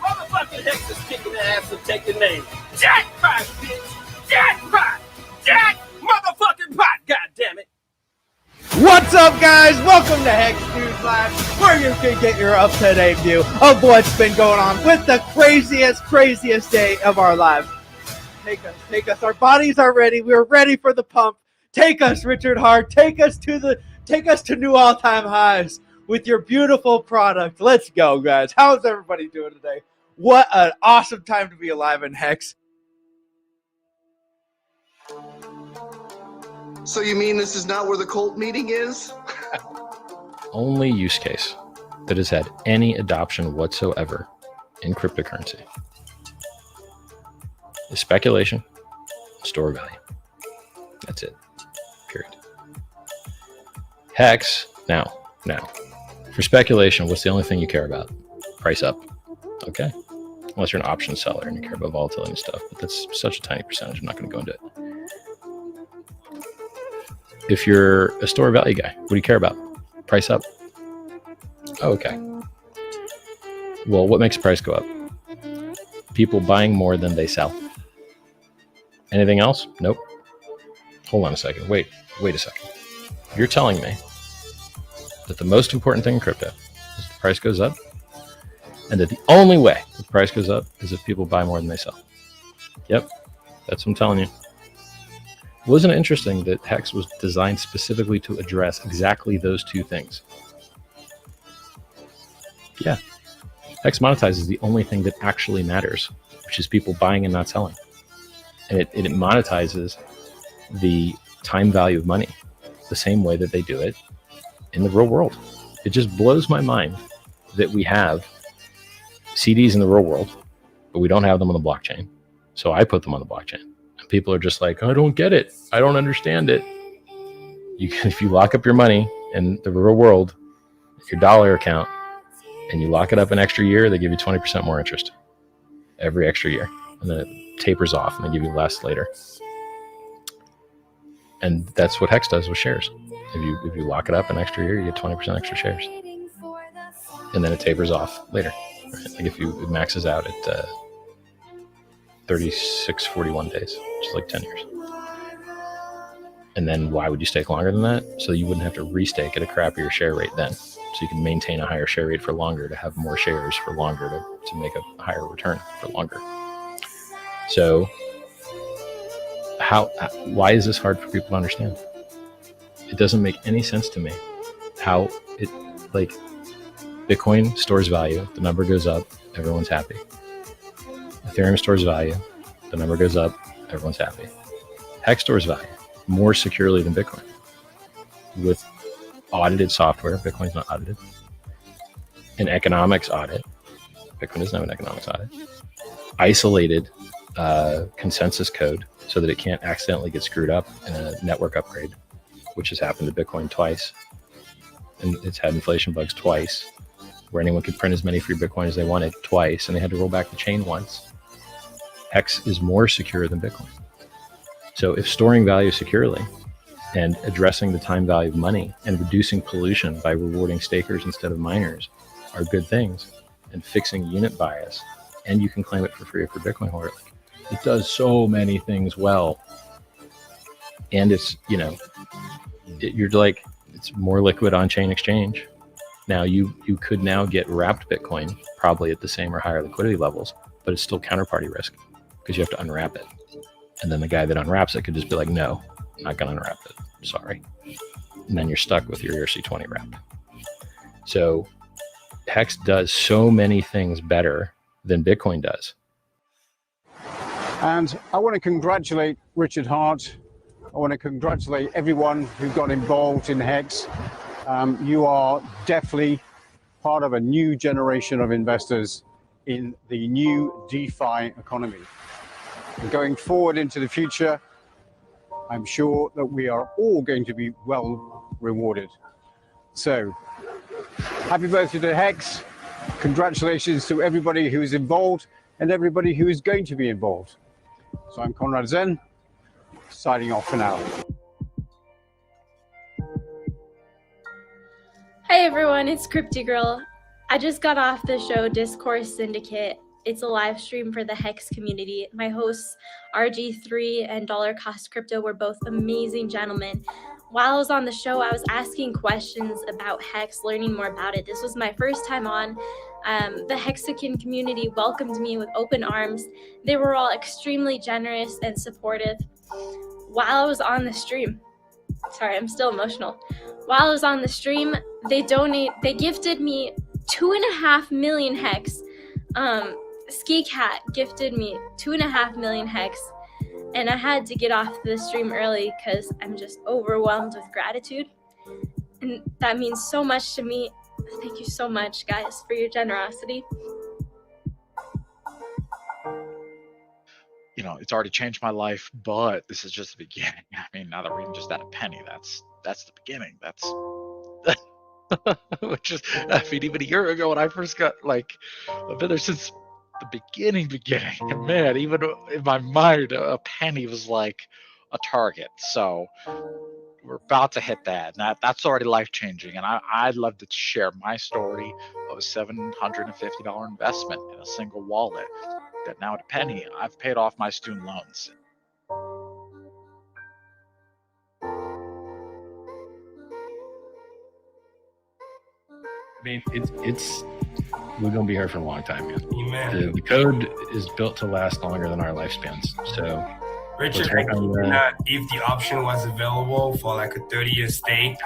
Motherfucking Hex is kicking the ass and taking names. Jackpot, bitch! Jackpot! Jack motherfucking pot, goddammit! What's up, guys? Welcome to Hex News Live, where you can get your up-to-date view of what's been going on with the craziest day of our lives. Take us. Our bodies are ready. We're ready for the pump. Take us, Richard Hart. Take us to new all-time highs with your beautiful product. Let's go, guys. How's everybody doing today? What an awesome time to be alive in Hex. So you mean this is not where the cult meeting is? Only use case that has had any adoption whatsoever in cryptocurrency is speculation, store value. That's it. Period. Hex, now, for speculation, what's the only thing you care about? Price up. Okay. Unless you're an option seller and you care about volatility and stuff, but that's such a tiny percentage. I'm not going to go into it. If you're a store value guy, what do you care about? Price up. Oh, okay. Well, what makes the price go up? People buying more than they sell. Anything else? Nope. Hold on a second. Wait a second. You're telling me that the most important thing in crypto is the price goes up, and that the only way the price goes up is if people buy more than they sell. Yep, that's what I'm telling you. Wasn't it interesting that Hex was designed specifically to address exactly those two things? Yeah. Hex monetizes the only thing that actually matters, which is people buying and not selling. And it monetizes the time value of money the same way that they do it in the real world. It just blows my mind that we have CDs in the real world, but we don't have them on the blockchain. So I put them on the blockchain. And people are just like, I don't get it. I don't understand it. If you lock up your money in the real world, your dollar account, and you lock it up an extra year, they give you 20% more interest every extra year. And then it tapers off and they give you less later. And that's what Hex does with shares. If you lock it up an extra year, you get 20% extra shares. And then it tapers off later. Right? Like it maxes out at 3641 days, which is like 10 years. And then why would you stake longer than that? So you wouldn't have to restake at a crappier share rate then. So you can maintain a higher share rate for longer, to have more shares for longer, to make a higher return for longer. So why is this hard for people to understand? It doesn't make any sense to me how it, like, Bitcoin stores value, the number goes up, everyone's happy. Ethereum stores value, the number goes up, everyone's happy. Hex stores value more securely than Bitcoin with audited software. Bitcoin's not audited. An economics audit. Bitcoin doesn't have an economics audit. Isolated consensus code so that it can't accidentally get screwed up in a network upgrade, which has happened to Bitcoin twice. And it's had inflation bugs twice, where anyone could print as many free Bitcoin as they wanted twice, and they had to roll back the chain once. Hex is more secure than Bitcoin. So if storing value securely and addressing the time value of money and reducing pollution by rewarding stakers instead of miners are good things, and fixing unit bias, and you can claim it for free for Bitcoin holder, it does so many things well. And it's, you know, you're like, it's more liquid on-chain exchange. Now you could now get wrapped Bitcoin probably at the same or higher liquidity levels, but it's still counterparty risk because you have to unwrap it. And then the guy that unwraps it could just be like, no, I'm not going to unwrap it. Sorry. And then you're stuck with your ERC20 wrap. So Hex does so many things better than Bitcoin does. And I want to congratulate Richard Hart. I want to congratulate everyone who got involved in Hex. You are definitely part of a new generation of investors in the new DeFi economy. And going forward into the future, I'm sure that we are all going to be well rewarded. So, happy birthday to Hex. Congratulations to everybody who is involved and everybody who is going to be involved. So I'm Conrad Zen, signing off for now. Hi everyone, it's Crypto Girl. I just got off the show Discourse Syndicate. It's a live stream for the Hex community. My hosts, RG3 and Dollar Cost Crypto, were both amazing gentlemen. While I was on the show, I was asking questions about Hex, learning more about it. This was my first time on. The Hexican community welcomed me with open arms. They were all extremely generous and supportive. While I was on the stream, sorry, I'm still emotional. While I was on the stream, they gifted me 2.5 million Hex. Ski Cat gifted me 2.5 million Hex, and I had to get off the stream early because I'm just overwhelmed with gratitude, and that means so much to me. Thank you so much, guys, for your generosity. You know, it's already changed my life, but this is just the beginning. I mean, now that we're even just at a penny, that's the beginning. That's which is, I mean, even a year ago when I first got, like, I've been there since the beginning, and man, even in my mind, a penny was like a target. So we're about to hit that, and that's already life-changing. And I'd love to share my story of a $750 investment in a single wallet that now at a penny, I've paid off my student loans. I mean, it's we're gonna be here for a long time, man. The code is built to last longer than our lifespans. So, Richard, if the option was available for like a 30-year stake,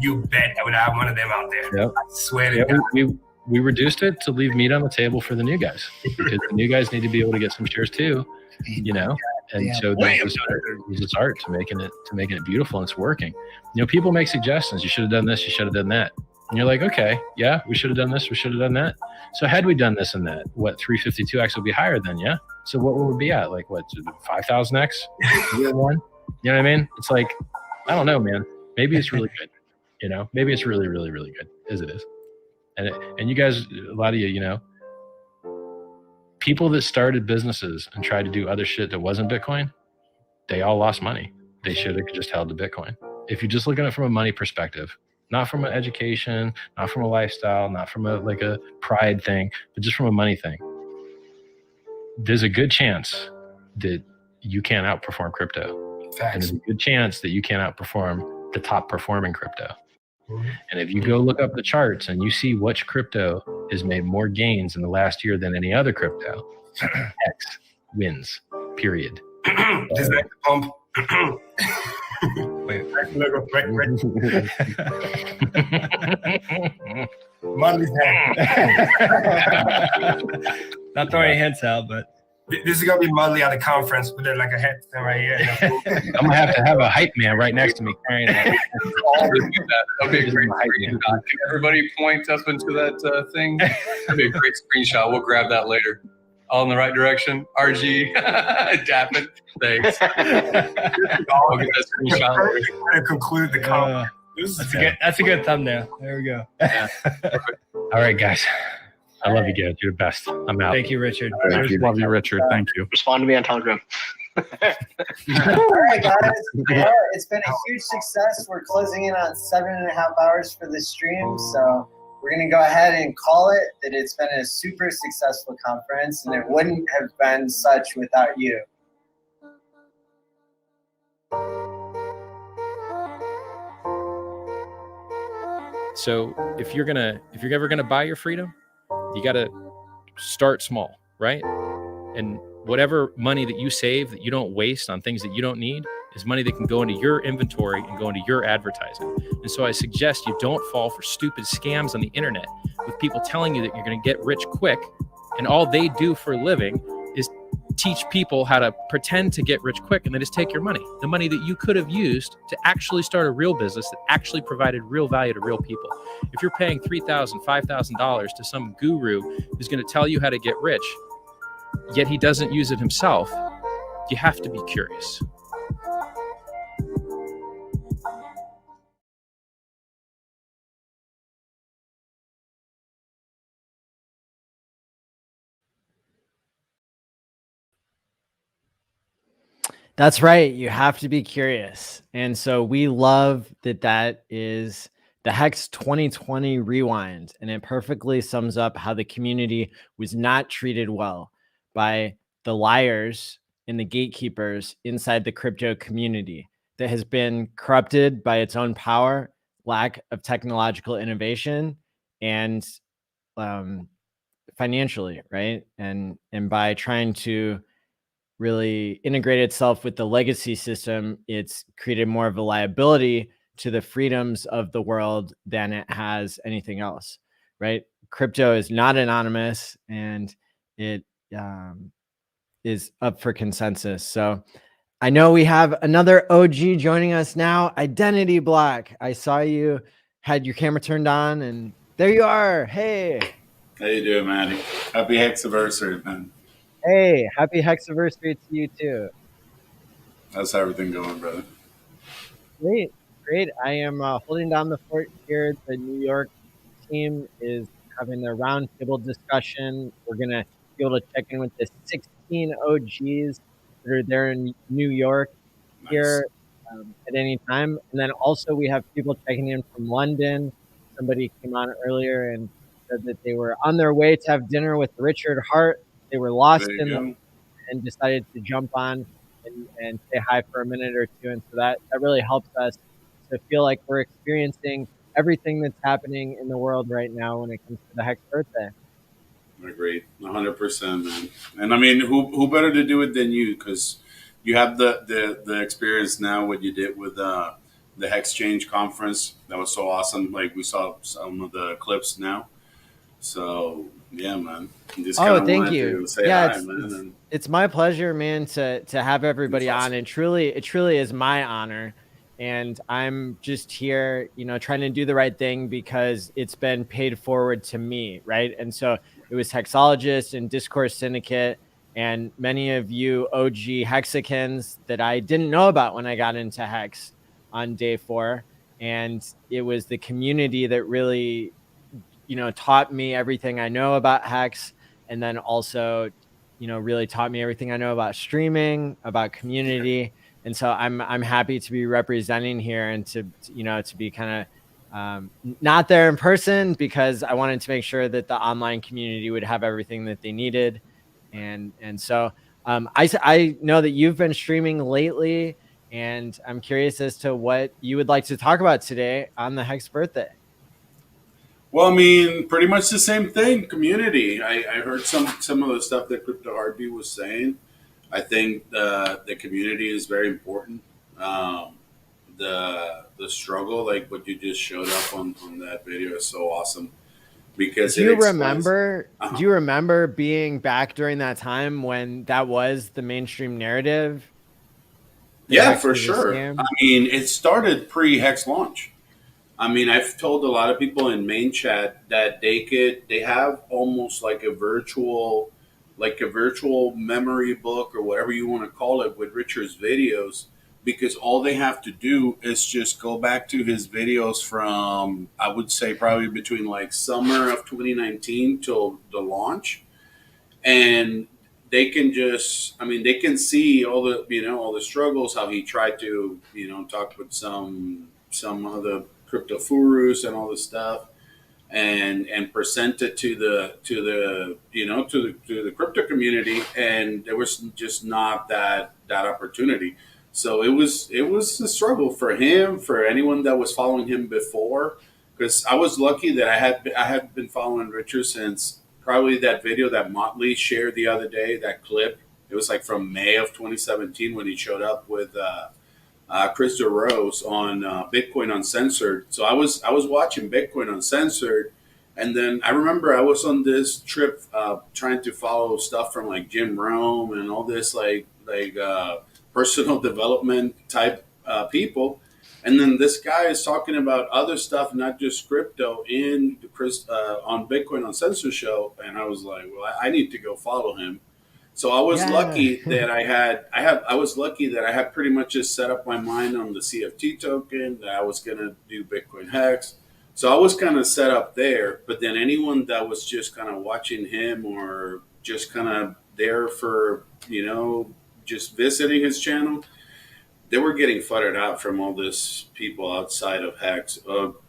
you bet I would have one of them out there. Yep. I swear to God. We reduced it to leave meat on the table for the new guys, because the new guys need to be able to get some shares too, you know. And so there's this art to making it beautiful, and it's working. You know, people make suggestions. You should have done this. You should have done that. And you're like, okay, yeah, we should have done this. We should have done that. So had we done this and that, what 352x would be higher than, yeah? So what would we be at? Like what, 5,000x? Year one? You know what I mean? It's like, I don't know, man. Maybe it's really good. You know, maybe it's really, really, really good as it is. And you guys, a lot of you know, people that started businesses and tried to do other shit that wasn't Bitcoin, they all lost money. They should have just held to Bitcoin. If you're just looking at it from a money perspective, not from an education, not from a lifestyle, not from a pride thing, but just from a money thing, there's a good chance that you can't outperform crypto. Facts. And there's a good chance that you can't outperform the top performing crypto. Mm-hmm. And if you go look up the charts and you see which crypto has made more gains in the last year than any other crypto, X wins, period. Just like the pump. Wait. Money's Not throwing any hints out, but this is gonna be Mudley at the conference with like a head thing right here. I'm gonna have to have a hype man right next to me carrying that. That'll be a great screenshot. Can everybody point up into that thing? That'll be a great screenshot. We'll grab that later. All in the right direction. RG, Dappin. Thanks. I'll get that screenshot later. To conclude the conference. That's a good thumbnail. There we go. Yeah. All right, guys. I love you, Garrett. You're the best. I'm out. Thank you, Richard. Love you, Richard. Thank you. Respond to me on Telegram. All right, guys. Well, it's been a huge success. We're closing in on 7.5 hours for the stream, so we're going to go ahead and call it that it's been a super successful conference, and it wouldn't have been such without you. So if you're ever gonna buy your freedom, you gotta start small, right? And whatever money that you save that you don't waste on things that you don't need is money that can go into your inventory and go into your advertising. And so I suggest you don't fall for stupid scams on the internet with people telling you that you're gonna get rich quick, and all they do for a living is teach people how to pretend to get rich quick, and then just take your money, the money that you could have used to actually start a real business that actually provided real value to real people. If you're paying $3,000, $5,000 to some guru who's going to tell you how to get rich, yet he doesn't use it himself, you have to be curious. That's right. You have to be curious. And so we love that is the Hex 2020 Rewind. And it perfectly sums up how the community was not treated well by the liars and the gatekeepers inside the crypto community that has been corrupted by its own power, lack of technological innovation, and financially, right? And by trying to really integrate itself with the legacy system, it's created more of a liability to the freedoms of the world than it has anything else, right? Crypto is not anonymous, and it is up for consensus. So I know we have another OG joining us now, Identity Black. I saw you had your camera turned on, and there you are. Hey. How you doing, Maddie? Happy Hexiversary, man. Hey, happy Hexiversary to you too. How's everything going, brother? Great, great. I am holding down the fort here. The New York team is having their roundtable discussion. We're going to be able to check in with the 16 OGs that are there in New York here at any time. And then also we have people checking in from London. Somebody came on earlier and said that they were on their way to have dinner with Richard Hart. They were lost in them and decided to jump on and say hi for a minute or two. And so that really helps us to feel like we're experiencing everything that's happening in the world right now when it comes to the Hex birthday. I agree, 100%, man. And I mean, who better to do it than you? Because you have the experience now, what you did with the Hex Change conference. That was so awesome. Like, we saw some of the clips now. So yeah, man. Just thank you. Say yeah, hi, man. It's my pleasure, man, to have everybody on. And it truly is my honor. And I'm just here, trying to do the right thing because it's been paid forward to me, right? And so it was Hexologists and Discourse Syndicate and many of you OG Hexicans that I didn't know about when I got into Hex on day 4. And it was the community that really taught me everything I know about Hex, and then also, really taught me everything I know about streaming, about community. And so I'm happy to be representing here and to be kind of not there in person because I wanted to make sure that the online community would have everything that they needed. And so I know that you've been streaming lately, and I'm curious as to what you would like to talk about today on the Hex birthday. Well, I mean, pretty much the same thing. Community. I heard some of the stuff that Crypto Heartbeat was saying. I think the community is very important. The struggle, like what you just showed up on that video, is so awesome. Because do you remember being back during that time when that was the mainstream narrative? Yeah, for sure. I mean, it started pre-Hex launch. I mean, I've told a lot of people in main chat that they have almost like a virtual memory book or whatever you want to call it with Richard's videos, because all they have to do is just go back to his videos from, I would say, probably between like summer of 2019 till the launch, and they can just, I mean, they can see all the, all the struggles, how he tried to, talk with some of the crypto gurus and all this stuff, and present it to the to the crypto community, and there was just not that opportunity. So it was a struggle for him, for anyone that was following him before, because I was lucky that I had been following Richard since probably that video that Motley shared the other day, that clip. It was like from May of 2017 when he showed up with Chris DeRose on Bitcoin Uncensored. So I was watching Bitcoin Uncensored, and then I remember I was on this trip trying to follow stuff from like Jim Rome and all this like personal development type people. And then this guy is talking about other stuff, not just crypto, in on Bitcoin Uncensored show, and I was like, well, I need to go follow him. So I was lucky that I was lucky that I had pretty much just set up my mind on the CFT token, that I was gonna do Bitcoin Hex. So I was kind of set up there. But then anyone that was just kind of watching him, or just kind of there for just visiting his channel, they were getting futtered out from all this people outside of Hex,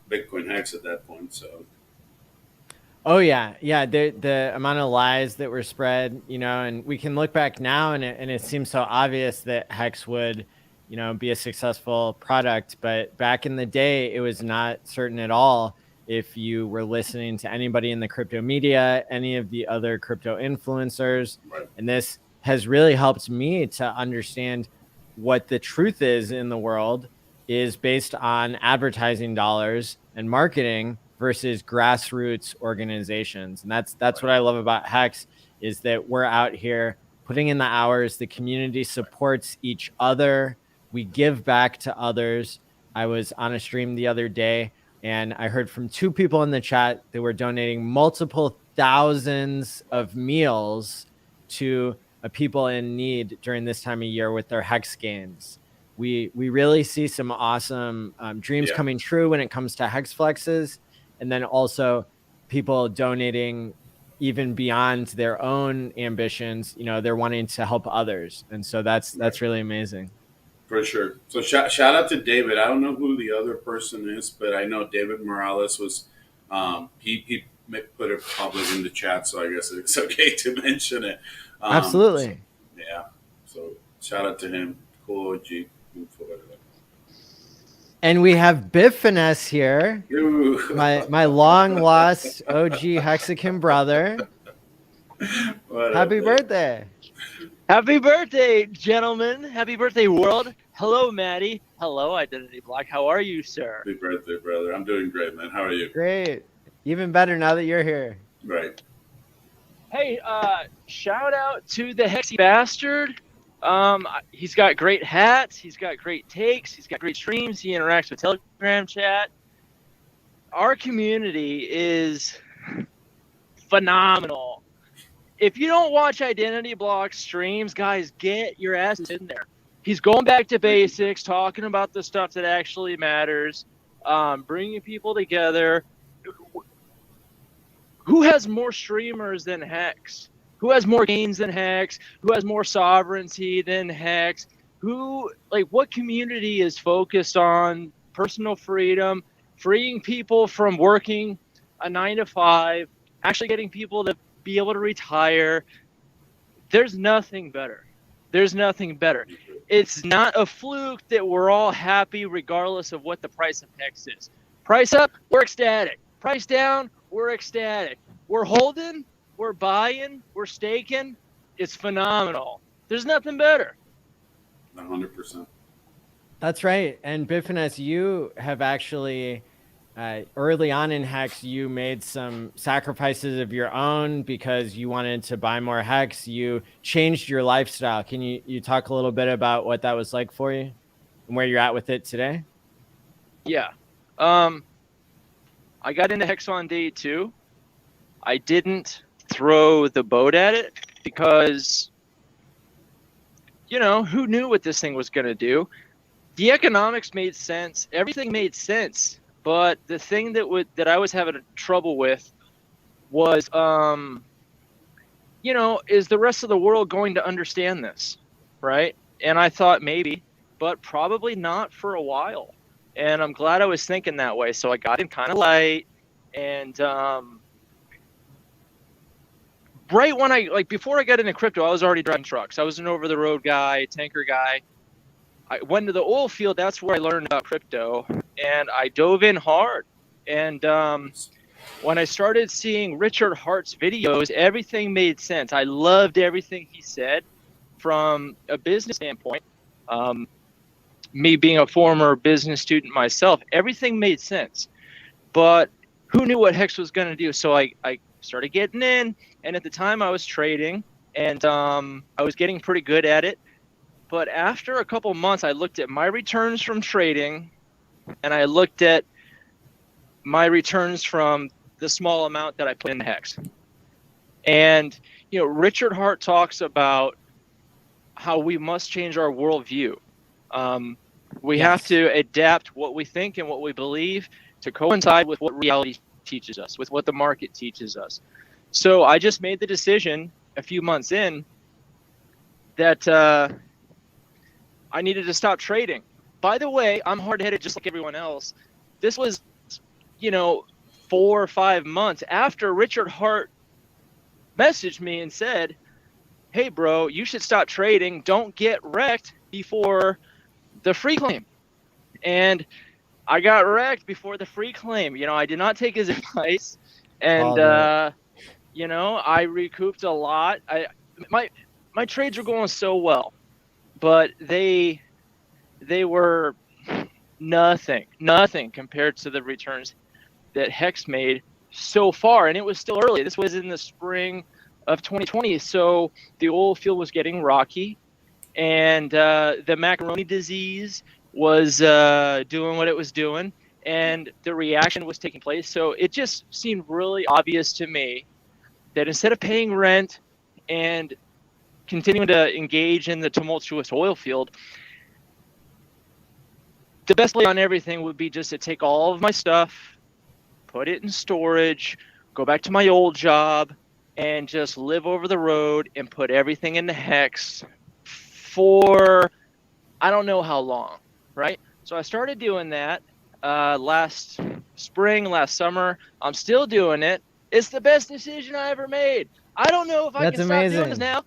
Bitcoin Hex at that point. So. Oh yeah. The amount of lies that were spread, and we can look back now, and it seems so obvious that Hex would, be a successful product. But back in the day, it was not certain at all. If you were listening to anybody in the crypto media, any of the other crypto influencers, and this has really helped me to understand what the truth is in the world is based on advertising dollars and marketing versus grassroots organizations. And that's what I love about Hex, is that we're out here putting in the hours. The community supports each other. We give back to others. I was on a stream the other day, and I heard from 2 people in the chat that were donating multiple thousands of meals to people in need during this time of year with their Hex gains. We really see some awesome dreams coming true when it comes to Hex flexes. And then also people donating even beyond their own ambitions. They're wanting to help others. And so that's really amazing. For sure. So shout out to David. I don't know who the other person is, but I know David Morales was, he put it probably in the chat, so I guess it's okay to mention it. Absolutely. So shout out to him. Cool OG. And we have Biffines here, my long lost OG Hexagon brother. Happy birthday. Happy birthday, gentlemen. Happy birthday, world. Hello, Maddie. Hello, Identity Block. How are you, sir? Happy birthday, brother. I'm doing great, man. How are you? Great. Even better now that you're here. Right. Hey, shout out to the Hexy Bastard. He's got great hats. He's got great takes. He's got great streams. He interacts with Telegram chat. Our community is phenomenal. If you don't watch Identity Block streams, guys, get your asses in there. He's going back to basics, talking about the stuff that actually matters, bringing people together. Who has more streamers than Hex? Who has more gains than Hex? Who has more sovereignty than Hex? What community is focused on personal freedom, freeing people from working a 9-to-5, actually getting people to be able to retire? There's nothing better. There's nothing better. It's not a fluke that we're all happy regardless of what the price of Hex is. Price up, we're ecstatic. Price down, we're ecstatic. We're holding, we're buying, we're staking. It's phenomenal. There's nothing better. 100%. That's right. And Biffines, you have actually, early on in Hex, you made some sacrifices of your own because you wanted to buy more Hex. You changed your lifestyle. Can you talk a little bit about what that was like for you and where you're at with it today? Yeah. I got into Hex on day 2. I didn't throw the boat at it because, who knew what this thing was going to do? the economics made sense. Everything made sense. But the thing that I was having trouble with was, you know, is the rest of the world going to understand this, right? And I thought maybe, but probably not for a while. And I'm glad I was thinking that way. So I got in kind of light, and right when before I got into crypto, I was already driving trucks. I was an over-the-road guy, tanker guy. I went to the oil field. That's where I learned about crypto, and I dove in hard. And when I started seeing Richard Hart's videos, everything made sense. I loved everything he said from a business standpoint. Me being a former business student myself, everything made sense. But who knew what Hex was going to do? So I started getting in, and at the time I was trading, and I was getting pretty good at it. But after a couple months, I looked at my returns from trading, and I looked at my returns from the small amount that I put in the Hex. And, you know, Richard Hart talks about how we must change our worldview. We have to adapt what we think and what we believe to coincide with what reality teaches us, with what the market teaches us. So I just made the decision a few months in that I needed to stop trading. By the way, I'm hard-headed just like everyone else. This was, you know, 4 or 5 months after Richard Hart messaged me and said, hey, bro, you should stop trading. Don't get wrecked before the free claim. And I got wrecked before the free claim. You know, I did not take his advice. And, you know, I recouped a lot. My trades were going so well, but they were nothing compared to the returns that Hex made so far. And it was still early. This was in the spring of 2020. So the oil field was getting rocky, and the macaroni disease was doing what it was doing, and the reaction was taking place. So it just seemed really obvious to me that instead of paying rent and continuing to engage in the tumultuous oil field, the best play on everything would be just to take all of my stuff, put it in storage, go back to my old job, and just live over the road and put everything in the Hex for I don't know how long, right? So I started doing that last spring, last summer. I'm still doing it. It's the best decision I ever made. I don't know if I can stop doing this now.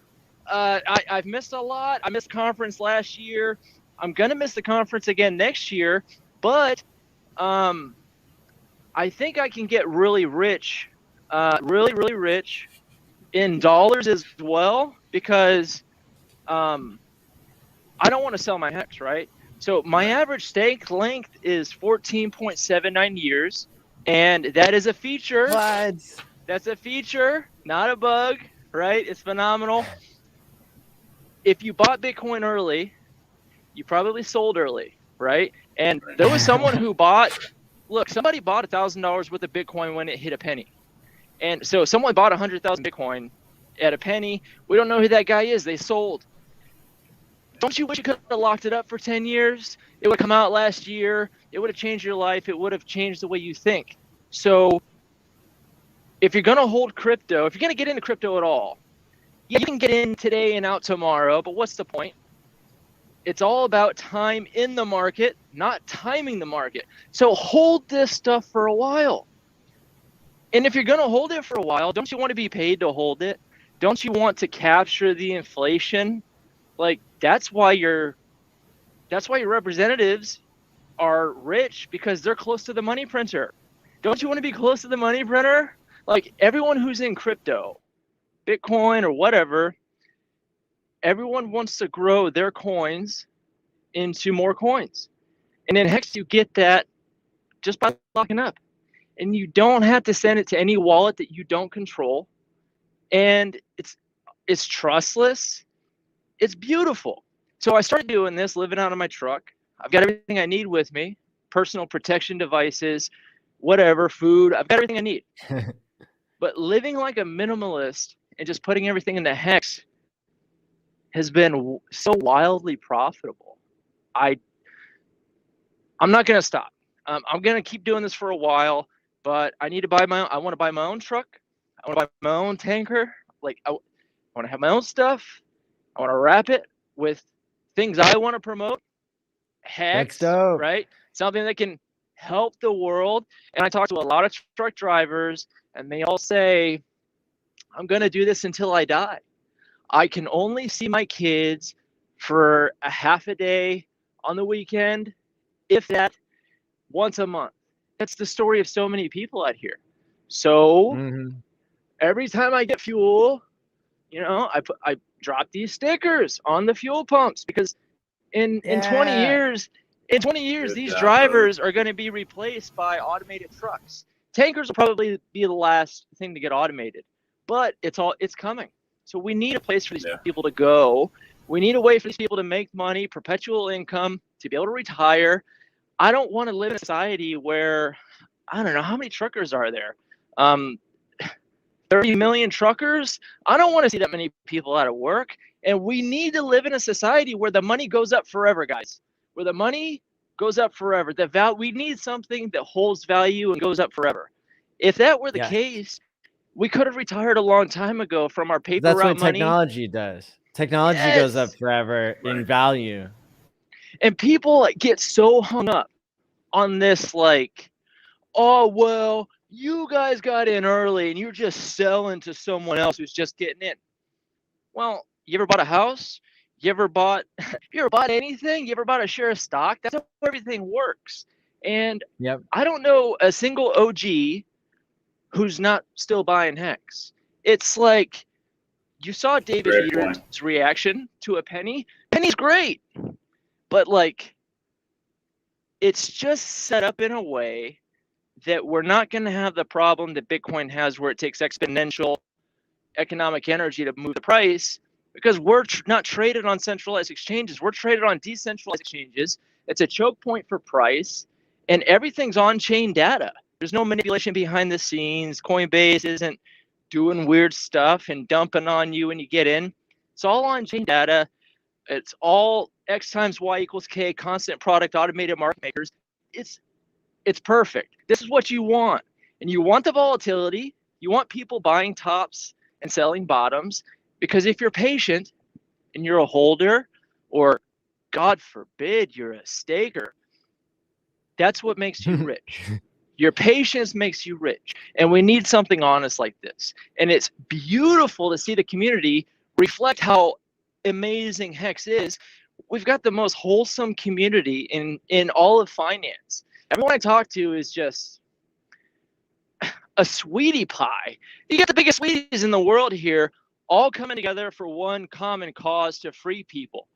I've missed a lot. I missed conference last year. I'm going to miss the conference again next year, but I think I can get really rich, really rich in dollars as well, because I don't want to sell my Hex, right? So my average stake length is 14.79 years, and that is a feature. What? That's a feature, not a bug, right? It's phenomenal. If you bought Bitcoin early, you probably sold early, right? And there was someone who bought, look, somebody bought $1,000 worth of Bitcoin when it hit a penny. And so someone bought 100,000 Bitcoin at a penny. We don't know who that guy is. They sold. Don't you wish you could have locked it up for 10 years? It would come out last year. It would have changed your life. It would have changed the way you think. So if you're going to hold crypto, if you're going to get into crypto at all, yeah, you can get in today and out tomorrow, but what's the point? It's all about time in the market, not timing the market. So hold this stuff for a while. And if you're going to hold it for a while, don't you want to be paid to hold it? Don't you want to capture the inflation? Like, that's why your representatives are rich, because they're close to the money printer. Don't you want to be close to the money printer? Like, everyone who's in crypto, Bitcoin or whatever, everyone wants to grow their coins into more coins. And in Hex, you get that just by locking up. And you don't have to send it to any wallet that you don't control. And it's trustless. It's beautiful. So I started doing this, living out of my truck. I've got everything I need with me, personal protection devices, whatever, food. I've got everything I need. But living like a minimalist and just putting everything in the Hex has been so wildly profitable. I'm not going to stop. I'm going to keep doing this for a while, but I need to buy I want to buy my own truck. I want to buy my own tanker. Like I want to have my own stuff. I want to wrap it with things I want to promote. Hex, right? Something that can help the world. And I talk to a lot of truck drivers, and they all say, I'm going to do this until I die. I can only see my kids for a half a day on the weekend, if that, once a month. That's the story of so many people out here. So every time I get fuel, you know, I drop these stickers on the fuel pumps, because in 20 years, these drivers are going to be replaced by automated trucks. Tankers will probably be the last thing to get automated, but it's coming. So we need a place for these people to go. We need a way for these people to make money, perpetual income, to be able to retire. I don't want to live in a society where, I don't know, how many truckers are there? 30 million truckers? I don't want to see that many people out of work. And we need to live in a society where the money goes up forever, guys. Where the money goes up forever. We need something that holds value and goes up forever. If that were the case, we could have retired a long time ago from our paper route money. That's what technology does. Technology goes up forever in value. And people get so hung up on this, like, oh, well, you guys got in early and you're just selling to someone else who's just getting in. Well, you ever bought a house? You ever bought anything? You ever bought a share of stock? That's how everything works. And I don't know a single OG who's not still buying Hex. It's like, you saw David Peter's reaction to a penny. Penny's great, but like, it's just set up in a way that we're not going to have the problem that Bitcoin has, where it takes exponential economic energy to move the price, because we're not traded on centralized exchanges. We're traded on decentralized exchanges. It's a choke point for price, and everything's on-chain data. There's no manipulation behind the scenes. Coinbase isn't doing weird stuff and dumping on you when you get in. It's all on-chain data. It's all X times Y equals K, constant product, automated market makers. It's perfect. This is what you want. And you want the volatility. You want people buying tops and selling bottoms, because if you're patient and you're a holder, or God forbid, you're a staker, that's what makes you rich. Your patience makes you rich. And we need something honest like this. And it's beautiful to see the community reflect how amazing Hex is. We've got the most wholesome community in all of finance. Everyone I talk to is just a sweetie pie. You get the biggest sweeties in the world here, all coming together for one common cause: to free people.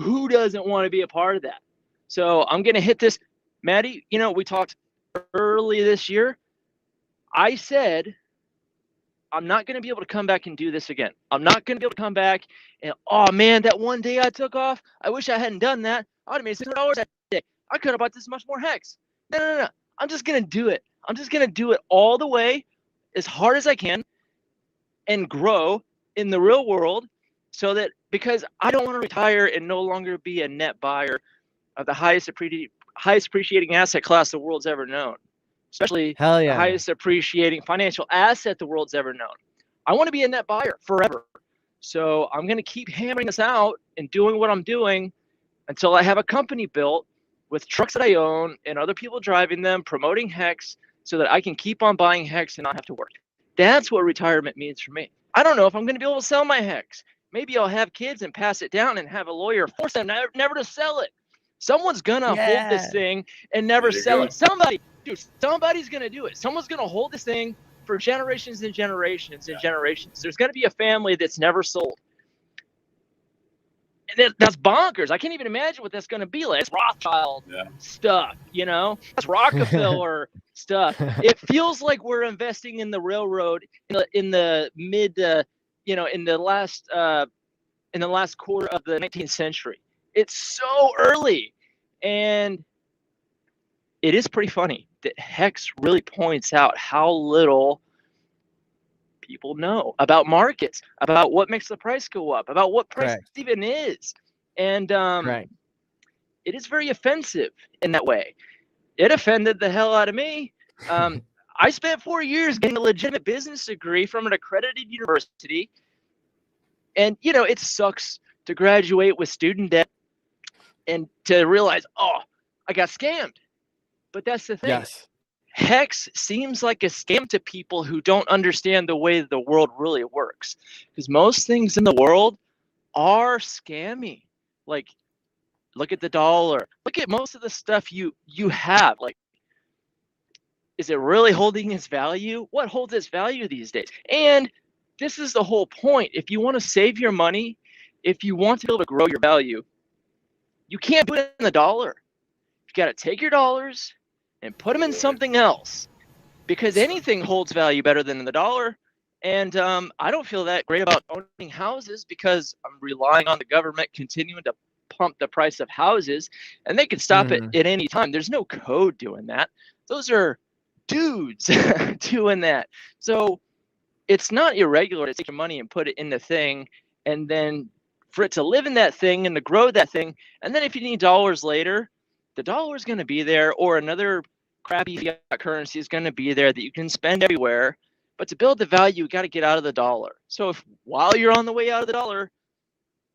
Who doesn't want to be a part of that? So I'm going to hit this. Maddie, you know, we talked early this year. I said, I'm not going to be able to come back and do this again. I'm not going to be able to come back and, oh man, that one day I took off, I wish I hadn't done that. I would have made $600 that day. I could have bought this much more Hex. No. I'm just going to do it. I'm just going to do it all the way, as hard as I can, and grow in the real world, so that, because I don't want to retire and no longer be a net buyer of the highest appreciating asset class the world's ever known, especially the highest appreciating financial asset the world's ever known. I want to be a net buyer forever. So I'm going to keep hammering this out and doing what I'm doing until I have a company built with trucks that I own and other people driving them, promoting Hex, so that I can keep on buying Hex and not have to work. That's what retirement means for me. I don't know if I'm going to be able to sell my Hex. Maybe I'll have kids and pass it down and have a lawyer force them never to sell it. Someone's going to hold this thing and never sell it. Somebody's going to do it. Someone's going to hold this thing for generations and generations and generations. There's going to be a family that's never sold. And that's bonkers. I can't even imagine what that's going to be like. It's Rothschild stuff, you know? That's Rockefeller stuff. It feels like we're investing in the railroad in the mid, in the last quarter of the 19th century. It's so early. And it is pretty funny that Hex really points out how little people know about markets, about what makes the price go up, about what price even is. And it is very offensive in that way. It offended the hell out of me. I spent 4 years getting a legitimate business degree from an accredited university. And, you know, it sucks to graduate with student debt and to realize, oh, I got scammed. But that's the thing. Yes. Hex seems like a scam to people who don't understand the way the world really works. Because most things in the world are scammy. Like, look at the dollar. Look at most of the stuff you have. Like, is it really holding its value? What holds its value these days? And this is the whole point. If you want to save your money, if you want to be able to grow your value, you can't put it in the dollar. You got to take your dollars and put them in something else, because anything holds value better than in the dollar. And I don't feel that great about owning houses because I'm relying on the government continuing to pump the price of houses, and they can stop it at any time. There's no code doing that. Those are dudes doing that. So it's not irregular to take your money and put it in the thing, and then for it to live in that thing and to grow that thing. And then if you need dollars later, the dollar is going to be there, or another crappy fiat currency is going to be there that you can spend everywhere. But to build the value, you got to get out of the dollar. So if while you're on the way out of the dollar,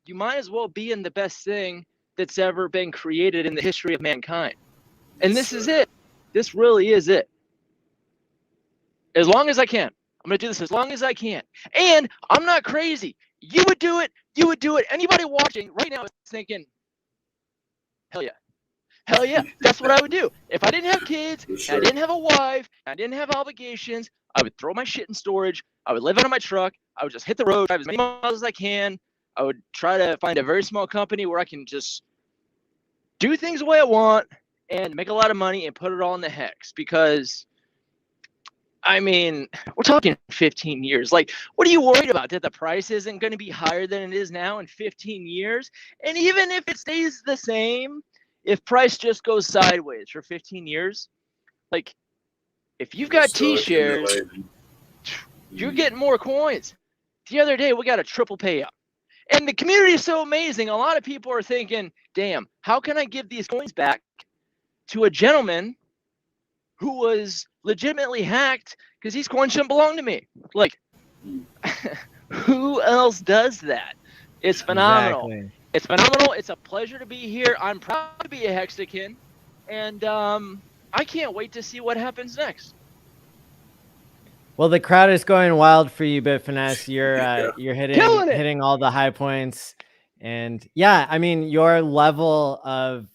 you might as well be in the best thing that's ever been created in the history of mankind. And this is it. This really is it. As long as I can. I'm going to do this as long as I can. And I'm not crazy. You would do it. You would do it. Anybody watching right now is thinking, hell yeah. Hell yeah. That's what I would do. If I didn't have kids, I didn't have a wife, I didn't have obligations, I would throw my shit in storage. I would live out of my truck. I would just hit the road, drive as many miles as I can. I would try to find a very small company where I can just do things the way I want and make a lot of money and put it all in the Hex. Because, I mean, we're talking 15 years. Like, what are you worried about? That the price isn't going to be higher than it is now in 15 years? And even if it stays the same, if price just goes sideways for 15 years, like, if you've got T-shares, you're getting more coins. The other day, we got a triple payout. And the community is so amazing. A lot of people are thinking, damn, how can I give these coins back to a gentleman who was legitimately hacked because these coins shouldn't belong to me? Like, who else does that? It's phenomenal. Exactly. It's phenomenal. It's a pleasure to be here. I'm proud to be a Hexakin. And I can't wait to see what happens next. Well, the crowd is going wild for you, Bitfinesse. You're hitting all the high points, and yeah, I mean, your level of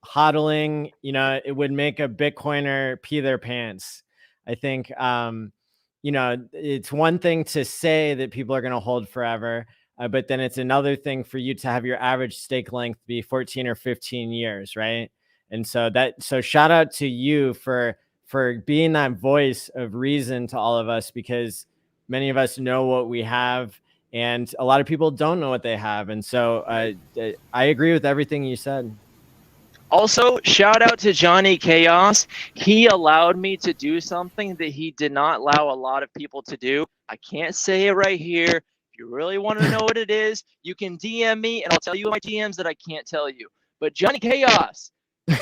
hodling, you know, it would make a Bitcoiner pee their pants. I think, you know, it's one thing to say that people are going to hold forever, but then it's another thing for you to have your average stake length be 14 or 15 years, right? And so shout out to you for being that voice of reason to all of us, because many of us know what we have and a lot of people don't know what they have. And so I agree with everything you said. Also, shout out to Johnny Chaos. He allowed me to do something that he did not allow a lot of people to do. I can't say it right here. If you really want to know what it is, you can DM me and I'll tell you in my DMs that I can't tell you. But Johnny Chaos,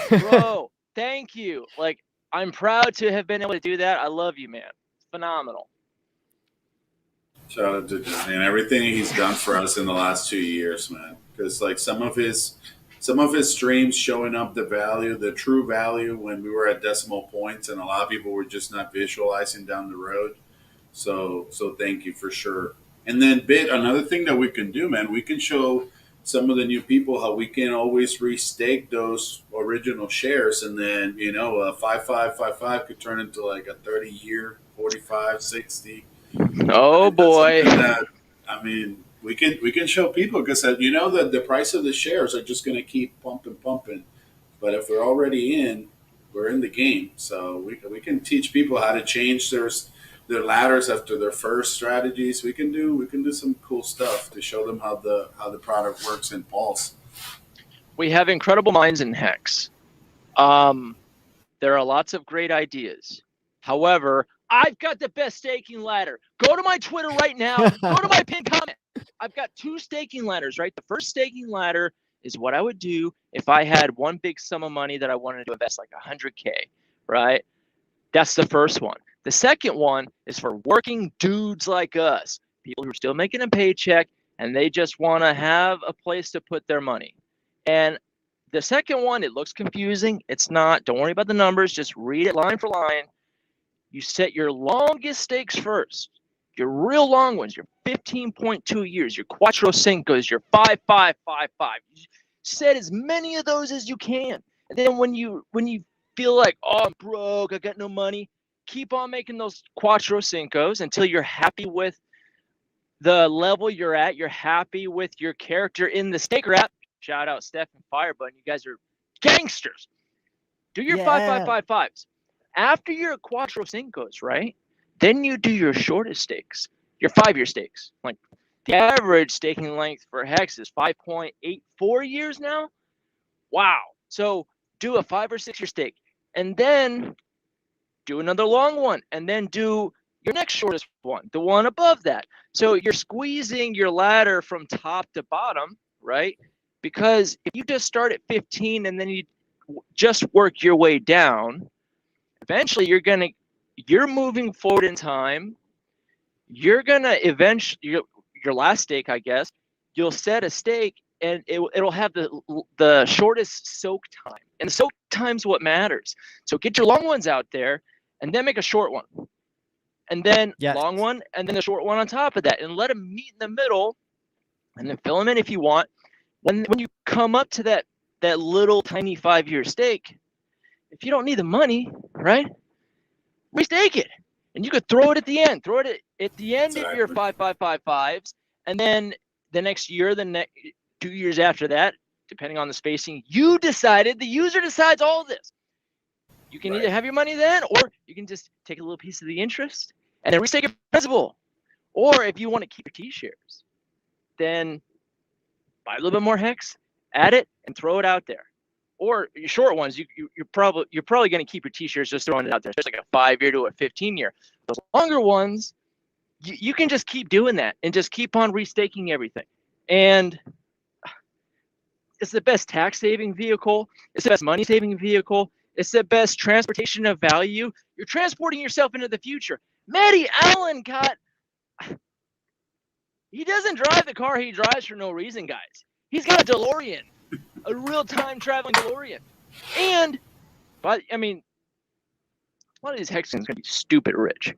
bro, thank you. Like, I'm proud to have been able to do that. I love you, man. Phenomenal. Shout out to Johnny and everything he's done for us in the last 2 years, man. Because like some of his streams showing up the true value when we were at decimal points, and a lot of people were just not visualizing down the road. So thank you for sure. And then another thing that we can do, man, we can show some of the new people how we can always restake those original shares, and then, you know, a 5555 could turn into like a 30-year 45, 60. Oh boy. I mean, we can show people, because you know that the price of the shares are just going to keep pumping. But if we're already in, we're in the game. So we can teach people how to change their ladders after their first strategies. We can do some cool stuff to show them how the product works in Pulse. We have incredible minds in Hex. There are lots of great ideas. However, I've got the best staking ladder. Go to my Twitter right now. Go to my pinned comment. I've got 2 staking ladders, right? The first staking ladder is what I would do if I had one big sum of money that I wanted to invest, like 100K, right? That's the first one. The second one is for working dudes like us, people who are still making a paycheck and they just want to have a place to put their money. And the second one, it looks confusing. It's not. Don't worry about the numbers. Just read it line for line. You set your longest stakes first. Your real long ones, your 15.2 years, your Cuatro Cincos, your 5-5-5-5. Set as many of those as you can. And then when you feel like, oh, I'm broke, I got no money, keep on making those Cuatro Cincos until you're happy with the level you're at. You're happy with your character in the stake wrap. Shout out Steph and Firebutton. You guys are gangsters. Do your 5-5-5-5s. After your Cuatro Cincos, right? Then you do your shortest stakes, your 5-year stakes. Like the average staking length for Hex is 5.84 years now. Wow. So do a 5 or 6 year stake and then do another long one and then do your next shortest one, the one above that. So you're squeezing your ladder from top to bottom, right? Because if you just start at 15 and then you just work your way down, eventually you're moving forward in time. You're gonna eventually your last stake, I guess, you'll set a stake and it'll have the shortest soak time. And the soak time's what matters. So get your long ones out there and then make a short one. And then long one and then a short one on top of that. And let them meet in the middle and then fill them in if you want. When you come up to that little tiny 5-year stake, if you don't need the money, right? Restake it, and you could throw it at the end. Throw it at the end of your 5-5-5-5s, and then the next year, the next 2 years after that, depending on the spacing, the user decides all of this. You can either have your money then, or you can just take a little piece of the interest and then restake your principal. Or if you want to keep your T-shares, then buy a little bit more Hex, add it, and throw it out there. Or your short ones, you're probably going to keep your T-shares just throwing it out there. It's like a 5-year to a 15-year. Those longer ones, you can just keep doing that and just keep on restaking everything. And it's the best tax-saving vehicle. It's the best money-saving vehicle. It's the best transportation of value. You're transporting yourself into the future. Matty Allen he doesn't drive the car he drives for no reason, guys. He's got a DeLorean. A real-time traveling DeLorean. And, a lot of these Hexans are going to be stupid rich.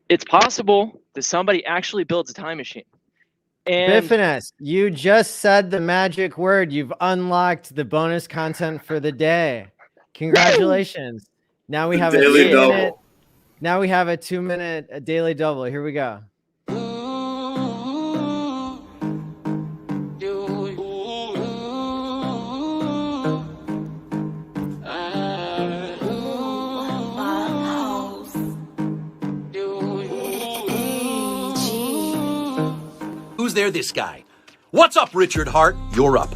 It's possible that somebody actually builds a time machine. And Biffness, you just said the magic word. You've unlocked the bonus content for the day. Congratulations. Now we have a 2-minute. Now we have a 2-minute daily double. Here we go. Who's there, this guy? What's up, Richard Hart? You're up.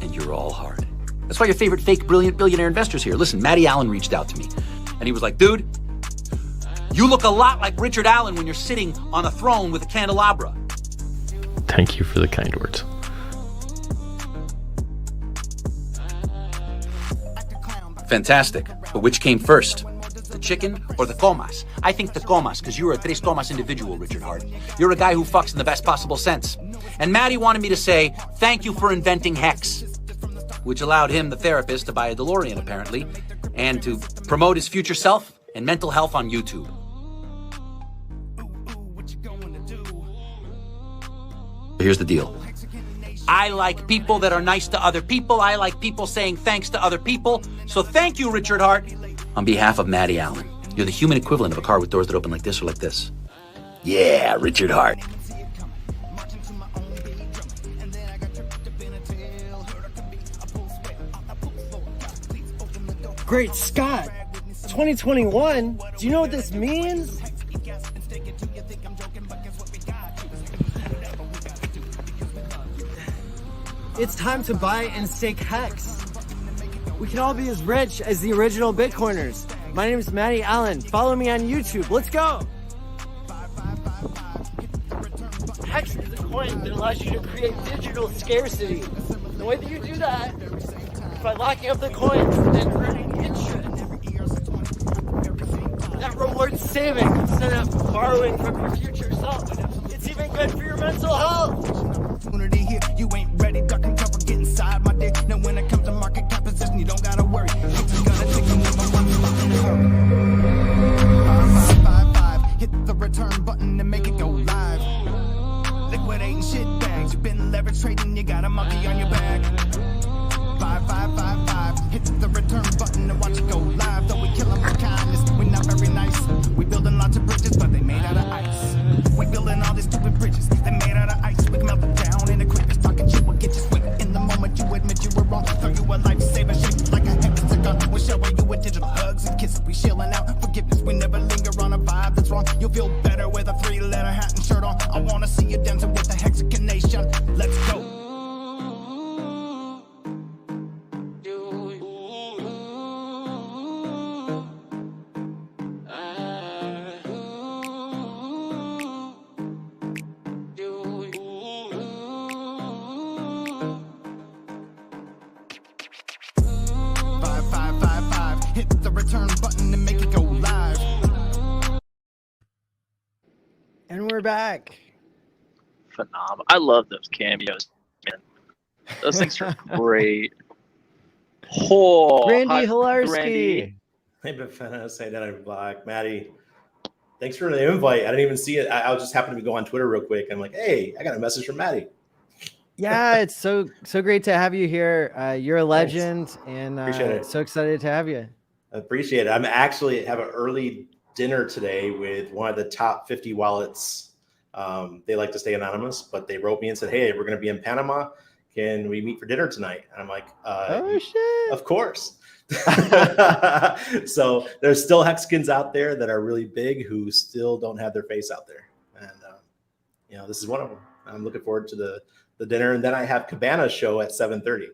And you're all hard. That's why your favorite fake, brilliant billionaire investor's here. Listen, Matty Allen reached out to me. And he was like, dude, you look a lot like Richard Allen when you're sitting on a throne with a candelabra. Thank you for the kind words. Fantastic. But which came first? The chicken or the comas? I think the comas, because you're a tres comas individual, Richard Hart. You're a guy who fucks in the best possible sense. And Matty wanted me to say, thank you for inventing Hex, which allowed him, the therapist, to buy a DeLorean, apparently, and to promote his future self and mental health on YouTube. Here's the deal. I like people that are nice to other people. I like people saying thanks to other people. So thank you, Richard Hart. On behalf of Matty Allen, you're the human equivalent of a car with doors that open like this or like this. Yeah, Richard Hart. Great Scott! 2021? Do you know what this means? It's time to buy and stake Hex. We can all be as rich as the original Bitcoiners. My name is Matty Allen. Follow me on YouTube. Let's go! Hex is a coin that allows you to create digital scarcity. The way that you do that is by locking up the coins and earning interest. That rewards saving instead of borrowing from your future self. It's even good for your mental health. Here, you ain't ready, duck and cover, get inside my dick. Now when it comes to market composition, you don't gotta worry. You gotta take the number one spot in a hurry. 5555, hit the return button and make it go live. Liquidating shit bags, you've been leverage trading, you got a monkey on your back. 5555, hit the return button and watch it go live. Though we kill them with kindness, we're not very nice. We building lots of bridges, but they made out of ice. We building all these stupid bridges, they made out of ice. We can melt them down in the quickest. Talking shit will get you sweet. In the moment you admit you were wrong, throw you a lifesaver shaped like a hexagon. We'll shower you with digital hugs and kisses. We shilling out forgiveness. We never linger on a vibe that's wrong. You'll feel better with a 3-letter hat and shirt on. I wanna see you dancing with the hexagonation. Let's go. 5555, hit the return button and make it go live. And we're back. Phenomenal. I love those cameos, man. Those things are great. Oh, Randy hi, Hilarski. Randy. Hey, but say that I'm black. Maddie, thanks for the invite. I didn't even see it. I was just happened to go on Twitter real quick. I'm like, hey, I got a message from Maddie. Yeah, it's so great to have you here. You're a legend, and Appreciate it. so excited to have you. I appreciate it. I'm actually have an early dinner today with one of the top 50 wallets. They like to stay anonymous, but they wrote me and said, hey, we're going to be in Panama. Can we meet for dinner tonight? And I'm like, oh, shit. Of course. So there's still Hexicans out there that are really big who still don't have their face out there. And, this is one of them. I'm looking forward to the dinner. And then I have Cabana's show at 7:30.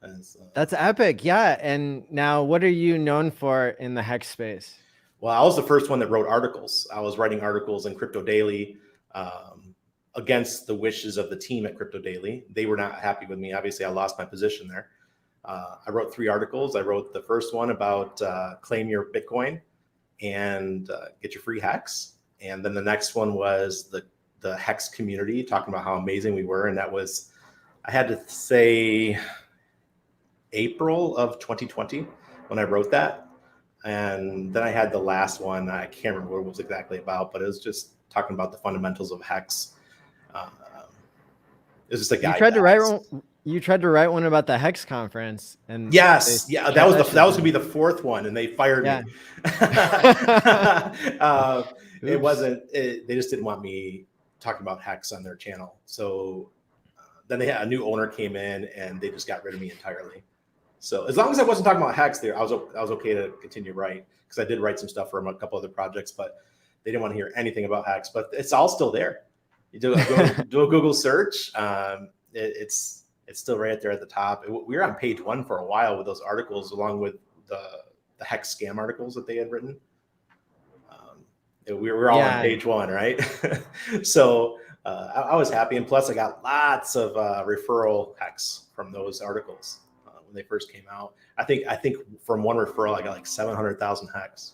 And so, That's epic. Yeah. And now what are you known for in the Hex space? well, I was the first one that wrote articles. I was writing articles in Crypto Daily against the wishes of the team at Crypto Daily. They were not happy with me. Obviously, I lost my position there. I wrote 3 articles. I wrote the first one about claim your Bitcoin and get your free Hex. And then the next one was the Hex community, talking about how amazing we were. And that was, I had to say, April of 2020 when I wrote that. And then I had the last one. I can't remember what it was exactly about, but it was just talking about the fundamentals of Hex. It was just a guy. You tried to write one about the Hex conference, and yes, that was gonna be the 4th one, and they fired me. It wasn't. They just didn't want me talking about Hex on their channel. So then they had a new owner came in, and they just got rid of me entirely. So as long as I wasn't talking about Hex there, I was okay to continue write, because I did write some stuff for a couple other projects, but they didn't want to hear anything about Hex. But it's all still there. You do a Google search. It's still right there at the top. We were on page 1 for a while with those articles, along with the Hex scam articles that they had written. We were all on page 1, right? So I was happy, and plus I got lots of referral Hex from those articles when they first came out. I think from one referral I got like 700,000 Hex.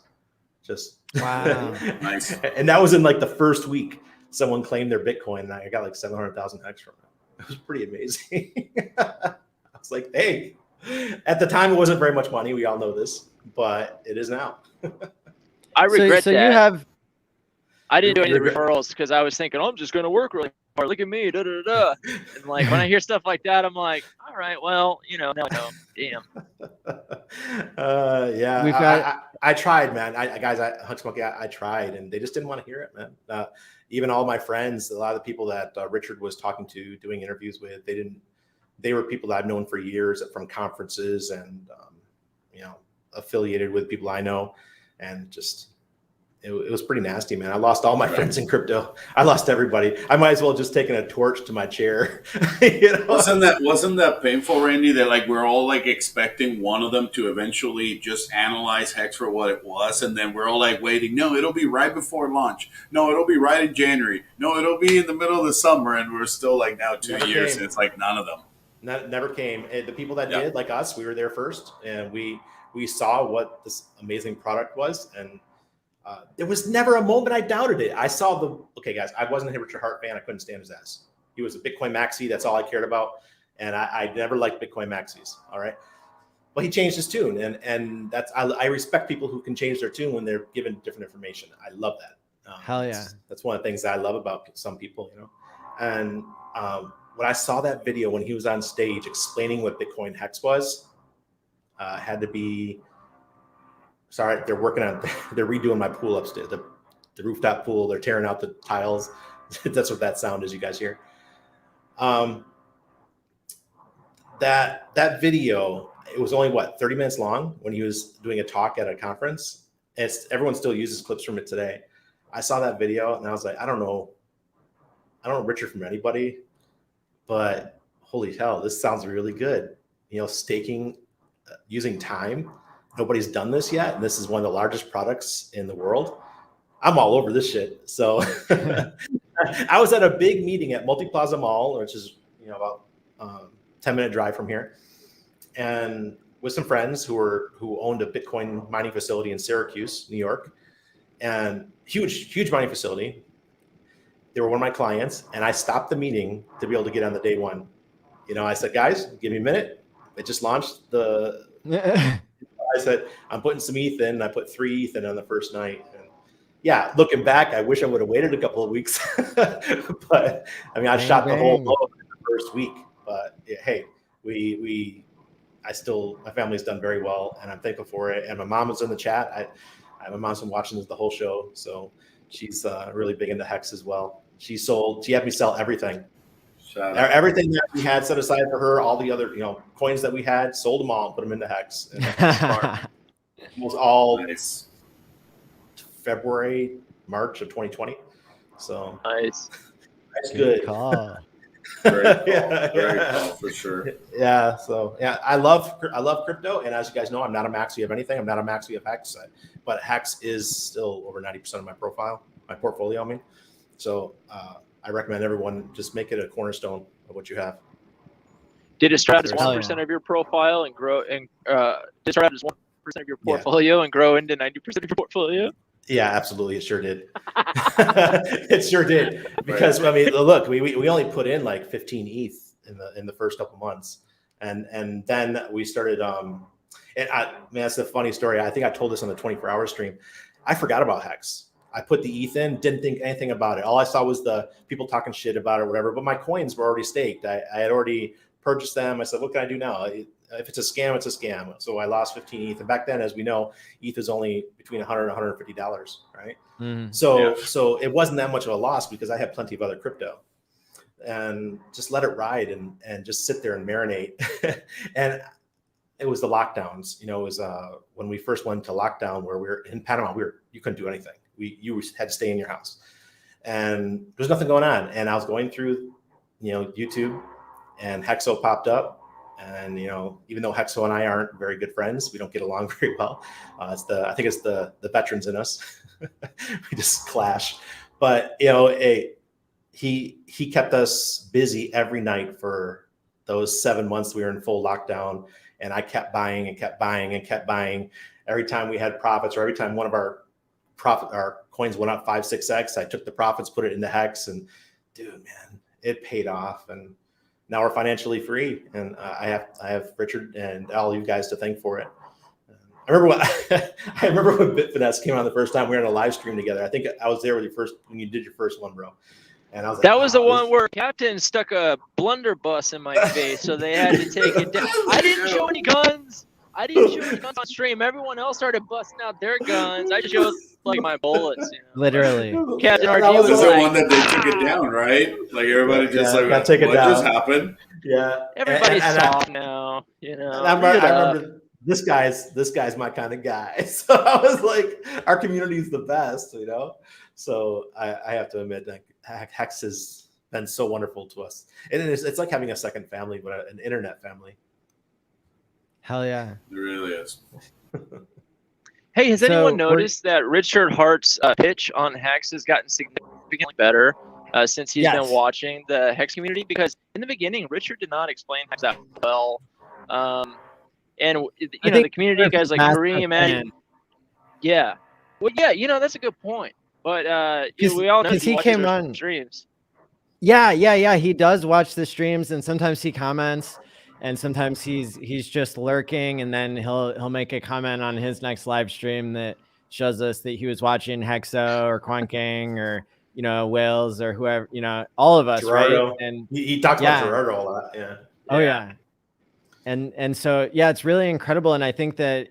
Just wow, nice. And that was in like the first week. Someone claimed their Bitcoin, and I got like 700,000 Hex from it. It was pretty amazing. I was like, hey, at the time it wasn't very much money. We all know this, but it is now. I regret so that. I didn't do any referrals because I was thinking, I'm just going to work really hard. Look at me, da da da. And like when I hear stuff like that, I'm like, all right, well, now I know. Damn. Yeah, I tried, man. I tried, and they just didn't want to hear it, man. Even all my friends, a lot of the people that Richard was talking to, doing interviews with, they were people that I've known for years from conferences and, affiliated with people I know. And just, it was pretty nasty, man. I lost all my friends in crypto. I lost everybody. I might as well have just taken a torch to my chair. Wasn't that painful, Randy? That like we're all like expecting one of them to eventually just analyze Hex for what it was, and then we're all like waiting. No, it'll be right before launch. No, it'll be right in January. No, it'll be in the middle of the summer, and we're still like now 2 years, and it's like none of them. never came. The people that did, like us, we were there first, and we saw what this amazing product was, and there was never a moment I doubted it. I saw okay, guys, I wasn't a Richard Hart fan. I couldn't stand his ass. He was a Bitcoin maxi. That's all I cared about, and I never liked Bitcoin maxis. All right, but he changed his tune, and that's I respect people who can change their tune when they're given different information. I love that. Hell yeah. That's one of the things that I love about some people, And when I saw that video when he was on stage explaining what Bitcoin Hex was, had to be, sorry, they're redoing my pool upstairs, the rooftop pool. They're tearing out the tiles. That's what that sound is you guys hear. That video, it was only 30 minutes long when he was doing a talk at a conference. Everyone still uses clips from it today. I saw that video and I was like, I don't know Richard from anybody, but holy hell, this sounds really good. Staking using time. Nobody's done this yet. And this is one of the largest products in the world. I'm all over this shit. So I was at a big meeting at Multiplaza Mall, which is, about 10-minute drive from here. And with some friends who owned a Bitcoin mining facility in Syracuse, New York, and huge mining facility. They were one of my clients, and I stopped the meeting to be able to get on the day one. I said, guys, give me a minute. It just launched I said, I'm putting some ETH in. I put 3 ETH in on the first night. And yeah, looking back, I wish I would have waited a couple of weeks. But I mean, I shot the whole load in the first week. But yeah, hey, my family's done very well, and I'm thankful for it. And my mom was in the chat. My mom's been watching the whole show, so she's really big into Hex as well. She had me sell everything. Everything that we had set aside for her, all the other coins that we had, sold them all, put them into Hex. And it was all February, March of 2020. So nice. That's good. Call. Great call, for sure. Yeah. So yeah, I love crypto, and as you guys know, I'm not a maxi of anything. I'm not a maxi of Hex, but Hex is still over 90% of my portfolio. I mean, so I recommend everyone just make it a cornerstone of what you have. Did it start as 1% of your profile and grow, and did it start as 1% of your portfolio and grow into 90% of your portfolio? Yeah, absolutely. It sure did. It sure did. Because I mean, look, we only put in like 15 ETH in the first couple months, and then we started. That's a funny story. I think I told this on the 24-hour stream. I forgot about Hex. I put the ETH in, didn't think anything about it. All I saw was the people talking shit about it or whatever. But my coins were already staked. I had already purchased them. I said, what can I do now? If it's a scam, it's a scam. So I lost 15 ETH. And back then, as we know, ETH is only between $100 and $150, right? Mm-hmm. So it wasn't that much of a loss because I had plenty of other crypto. And just let it ride and just sit there and marinate. And it was the lockdowns. It was when we first went to lockdown where we were in Panama, you couldn't do anything. You had to stay in your house. And there's nothing going on. And I was going through, YouTube, and Hexo popped up. And even though Hexo and I aren't very good friends, we don't get along very well. I think it's the veterans in us. We just clash. But he kept us busy every night for those 7 months we were in full lockdown, and I kept buying and kept buying and kept buying. Every time we had profits, or every time one of our coins went up 5-6x, I took the profits, put it into Hex, and dude, man, it paid off. And now we're financially free, and I have Richard and all you guys to thank for it. I remember when Bitfinesse came on the first time. We were in a live stream together. I think I was there when you did your first one, bro. And I was like, that was the one where Captain stuck a blunderbuss in my face, so they had to take it down. I didn't show any guns. I didn't show any guns on stream. Everyone else started busting out their guns. I showed like my bullets. Literally. Captain RG was was the like, one that they took it down, right? Like everybody just got take it what down. just happened? Yeah. Everybody's soft now, And I remember this guy's my kind of guy. So I was like, our community is the best, So I have to admit that Hex has been so wonderful to us. And it's like having a second family, but an internet family. Hell yeah. It really is. Hey, has anyone noticed that Richard Hart's pitch on Hex has gotten significantly better? since he's been watching the Hex community, because in the beginning, Richard did not explain Hex that well. And you know, the community guys like Kareem, Maddie. Yeah. Well, yeah, you know, that's a good point. But you know, we all know he came on streams. Yeah. He does watch the streams, and sometimes he comments, and sometimes he's just lurking, and then he'll make a comment on his next live stream that shows us that he was watching Hexo or Quanking or, you know, Wales or whoever, you know, all of us, Gerardo. right? And he talks about Gerardo a lot. Yeah. Oh yeah. And so yeah, it's really incredible, and I think that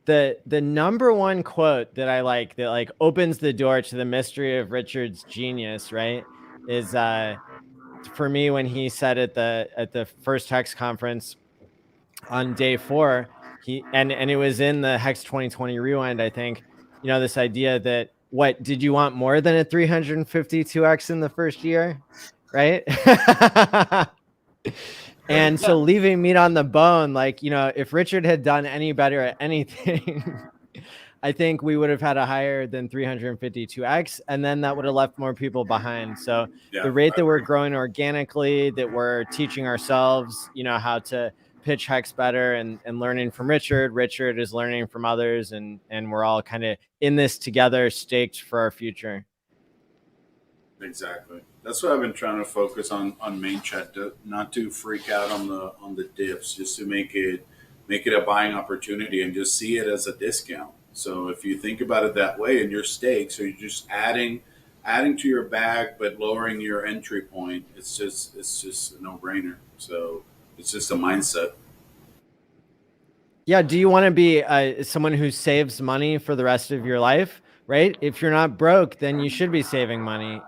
the number one quote that I like that like opens the door to the mystery of Richard's genius, right, is for me when he said at the first Hex conference on day 4, and it was in the Hex 2020 Rewind, I think, you know, this idea that what did you want more than a 352x in the first year, right? And so leaving meat on the bone, like, you know, if Richard had done any better at anything, I think we would have had a higher than 352x, and then that would have left more people behind. So the rate that we're growing organically, that we're teaching ourselves, you know, how to pitch Hex better and learning from Richard is learning from others, and we're all kind of in this together, staked for our future. Exactly. That's what I've been trying to focus on main chat, not to freak out on the dips, just to make it a buying opportunity and just see it as a discount. So if you think about it that way, and your stakes, or you're just adding to your bag but lowering your entry point, it's just a no-brainer. So it's just a mindset. Yeah. Do you want to be someone who saves money for the rest of your life? Right? If you're not broke, then you should be saving money,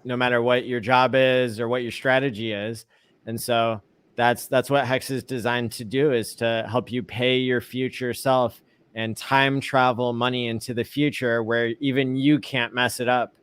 no matter what your job is or what your strategy is. And so that's what Hex is designed to do, is to help you pay your future self and time travel money into the future, where even you can't mess it up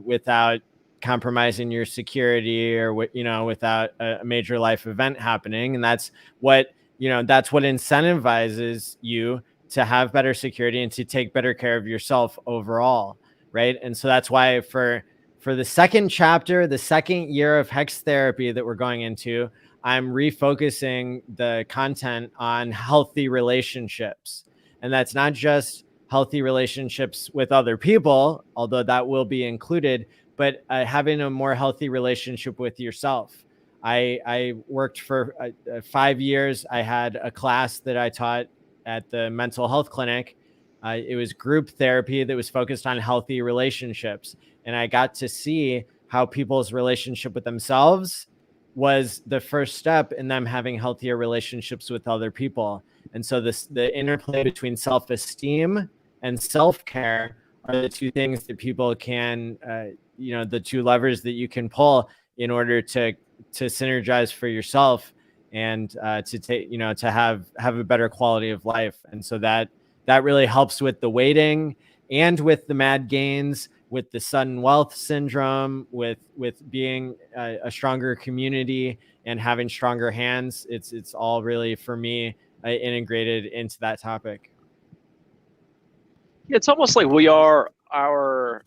without compromising your security, or you know, without a major life event happening. And that's what incentivizes you to have better security and to take better care of yourself overall, right? And so that's why for the second chapter, the second year of Hex therapy that we're going into, I'm refocusing the content on healthy relationships. And that's not just healthy relationships with other people, although that will be included, but having a more healthy relationship with yourself. I worked for 5 years. I had a class that I taught at the mental health clinic. It was group therapy that was focused on healthy relationships. And I got to see how people's relationship with themselves was the first step in them having healthier relationships with other people. And so the interplay between self-esteem and self-care are the two things that people can, the two levers that you can pull in order to synergize for yourself and to have a better quality of life. And so that really helps with the waiting and with the mad gains, with the sudden wealth syndrome, with being a stronger community and having stronger hands. It's all really, for me, integrated into that topic. It's almost like we are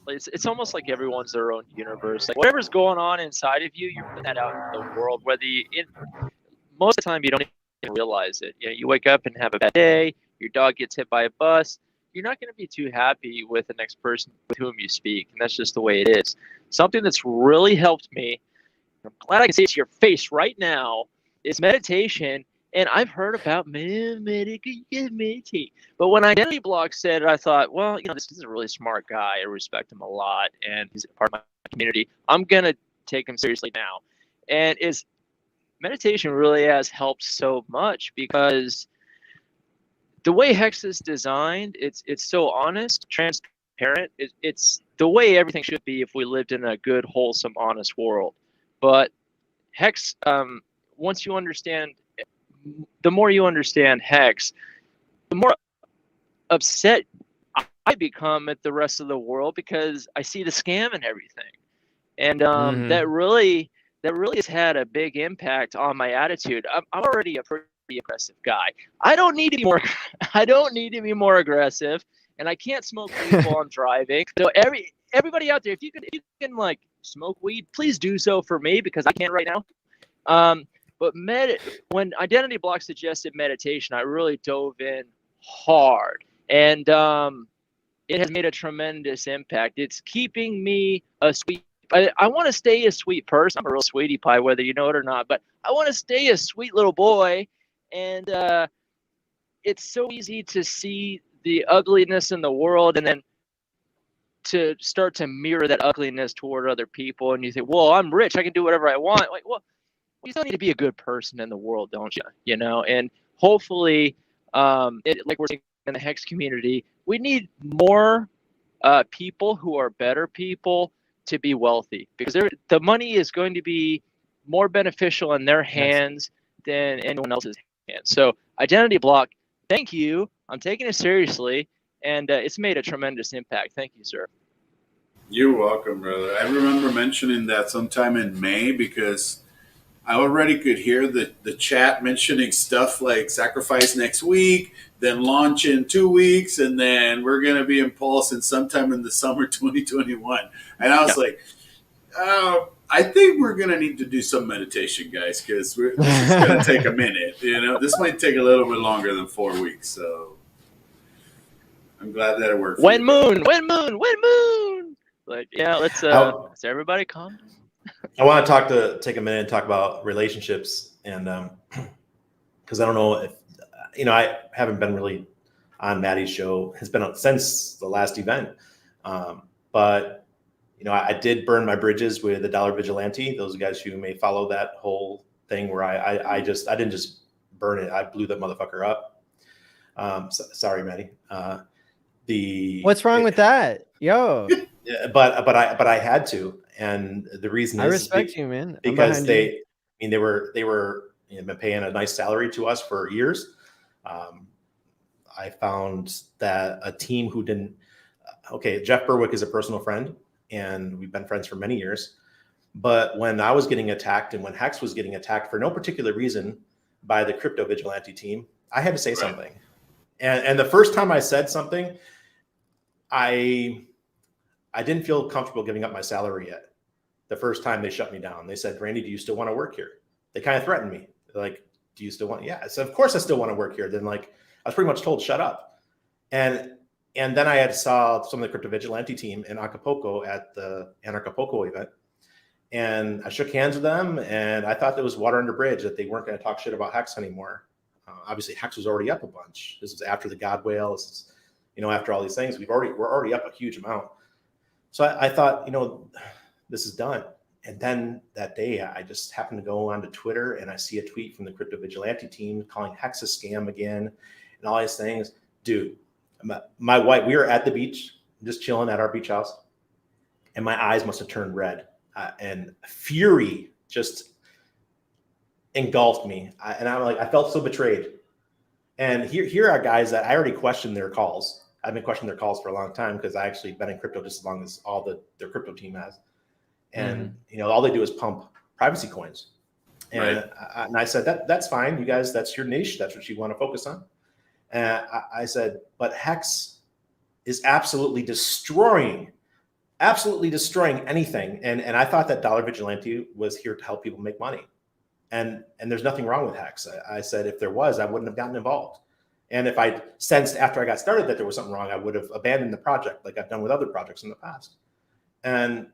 it's almost like everyone's their own universe. Like whatever's going on inside of you, you're putting that out in the world. Most of the time you don't even realize it. You know, you wake up and have a bad day, your dog gets hit by a bus, you're not going to be too happy with the next person with whom you speak. And that's just the way it is. Something that's really helped me, I'm glad I can say it to your face right now, is meditation. And I've heard about meditate. But when Identity Block said it, I thought, well, this is a really smart guy. I respect him a lot. And he's a part of my community. I'm going to take him seriously now. And meditation really has helped so much, because the way Hex is designed, it's so honest, transparent. It's the way everything should be if we lived in a good, wholesome, honest world. But Hex, once you understand, the more you understand Hex, the more upset I become at the rest of the world, because I see the scam and everything. And that really has had a big impact on my attitude. I'm already a pretty aggressive guy. I don't need to be more aggressive, and I can't smoke weed while I'm driving. So everybody out there, if you can like smoke weed, please do so for me because I can't right now. But when Identity Block suggested meditation, I really dove in hard, and it has made a tremendous impact. It's keeping me a sweet. I want to stay a sweet person. I'm a real sweetie pie, whether you know it or not. But I want to stay a sweet little boy, and it's so easy to see the ugliness in the world, and then to start to mirror that ugliness toward other people. And you think, well, I'm rich, I can do whatever I want. Like, well, you still need to be a good person in the world, don't you? You know, and hopefully, like we're saying in the Hex community, we need more people who are better people to be wealthy, because the money is going to be more beneficial in their hands than anyone else's hands. So Identity Block, thank you. I'm taking it seriously, and it's made a tremendous impact. Thank you, sir. You're welcome, brother. I remember mentioning that sometime in May because I already could hear the chat mentioning stuff like sacrifice next week, then launch in 2 weeks, and then we're going to be in Pulse in sometime in the summer 2021. And I was like, I think we're going to need to do some meditation, guys, because this is going to take a minute. You know, this might take a little bit longer than 4 weeks. So I'm glad that it worked. When moon. Like, yeah, let's everybody calm. I want to take a minute and talk about relationships, and because I don't know if I haven't been really on Maddie's show. It's been since the last event, but I did burn my bridges with the Dollar Vigilante. Those guys who may follow that whole thing where I didn't just burn it, I blew that motherfucker up. Sorry, Maddie. What's wrong with that? Yo. But I had to, and the reason is I respect you, man. Because they were been paying a nice salary to us for years. I found that a team who didn't. Okay, Jeff Berwick is a personal friend, and we've been friends for many years. But when I was getting attacked, and when Hex was getting attacked for no particular reason by the Crypto Vigilante team, I had to say something. And the first time I said something, I didn't feel comfortable giving up my salary yet. The first time they shut me down, they said, "Randy, do you still want to work here?" They kind of threatened me. They're like, "Do you still want?" Yeah, I said, "Of course I still want to work here." Then I was pretty much told, "Shut up." And then I saw some of the Crypto Vigilante team in Acapulco at the Acapulco event. And I shook hands with them, and I thought there was water under bridge, that they weren't going to talk shit about Hex anymore. Obviously, Hex was already up a bunch. This was after the God Whale. This is, after all these things, we're already up a huge amount. So I thought, this is done. And then that day, I just happened to go onto Twitter, and I see a tweet from the Crypto Vigilante team calling Hex a scam again, and all these things. Dude, my wife, we were at the beach, just chilling at our beach house, and my eyes must have turned red, and fury just engulfed me. And I'm like, I felt so betrayed. And here are guys that I already questioned their calls. I've been questioning their calls for a long time because I actually been in crypto just as long as their crypto team has. And all they do is pump privacy coins. And I said, that's fine, you guys, that's your niche, that's what you want to focus on. And I said, but Hex is absolutely destroying anything. And I thought that Dollar Vigilante was here to help people make money. And there's nothing wrong with Hex. I said, if there was, I wouldn't have gotten involved. And if I sensed after I got started that there was something wrong, I would have abandoned the project like I've done with other projects in the past. And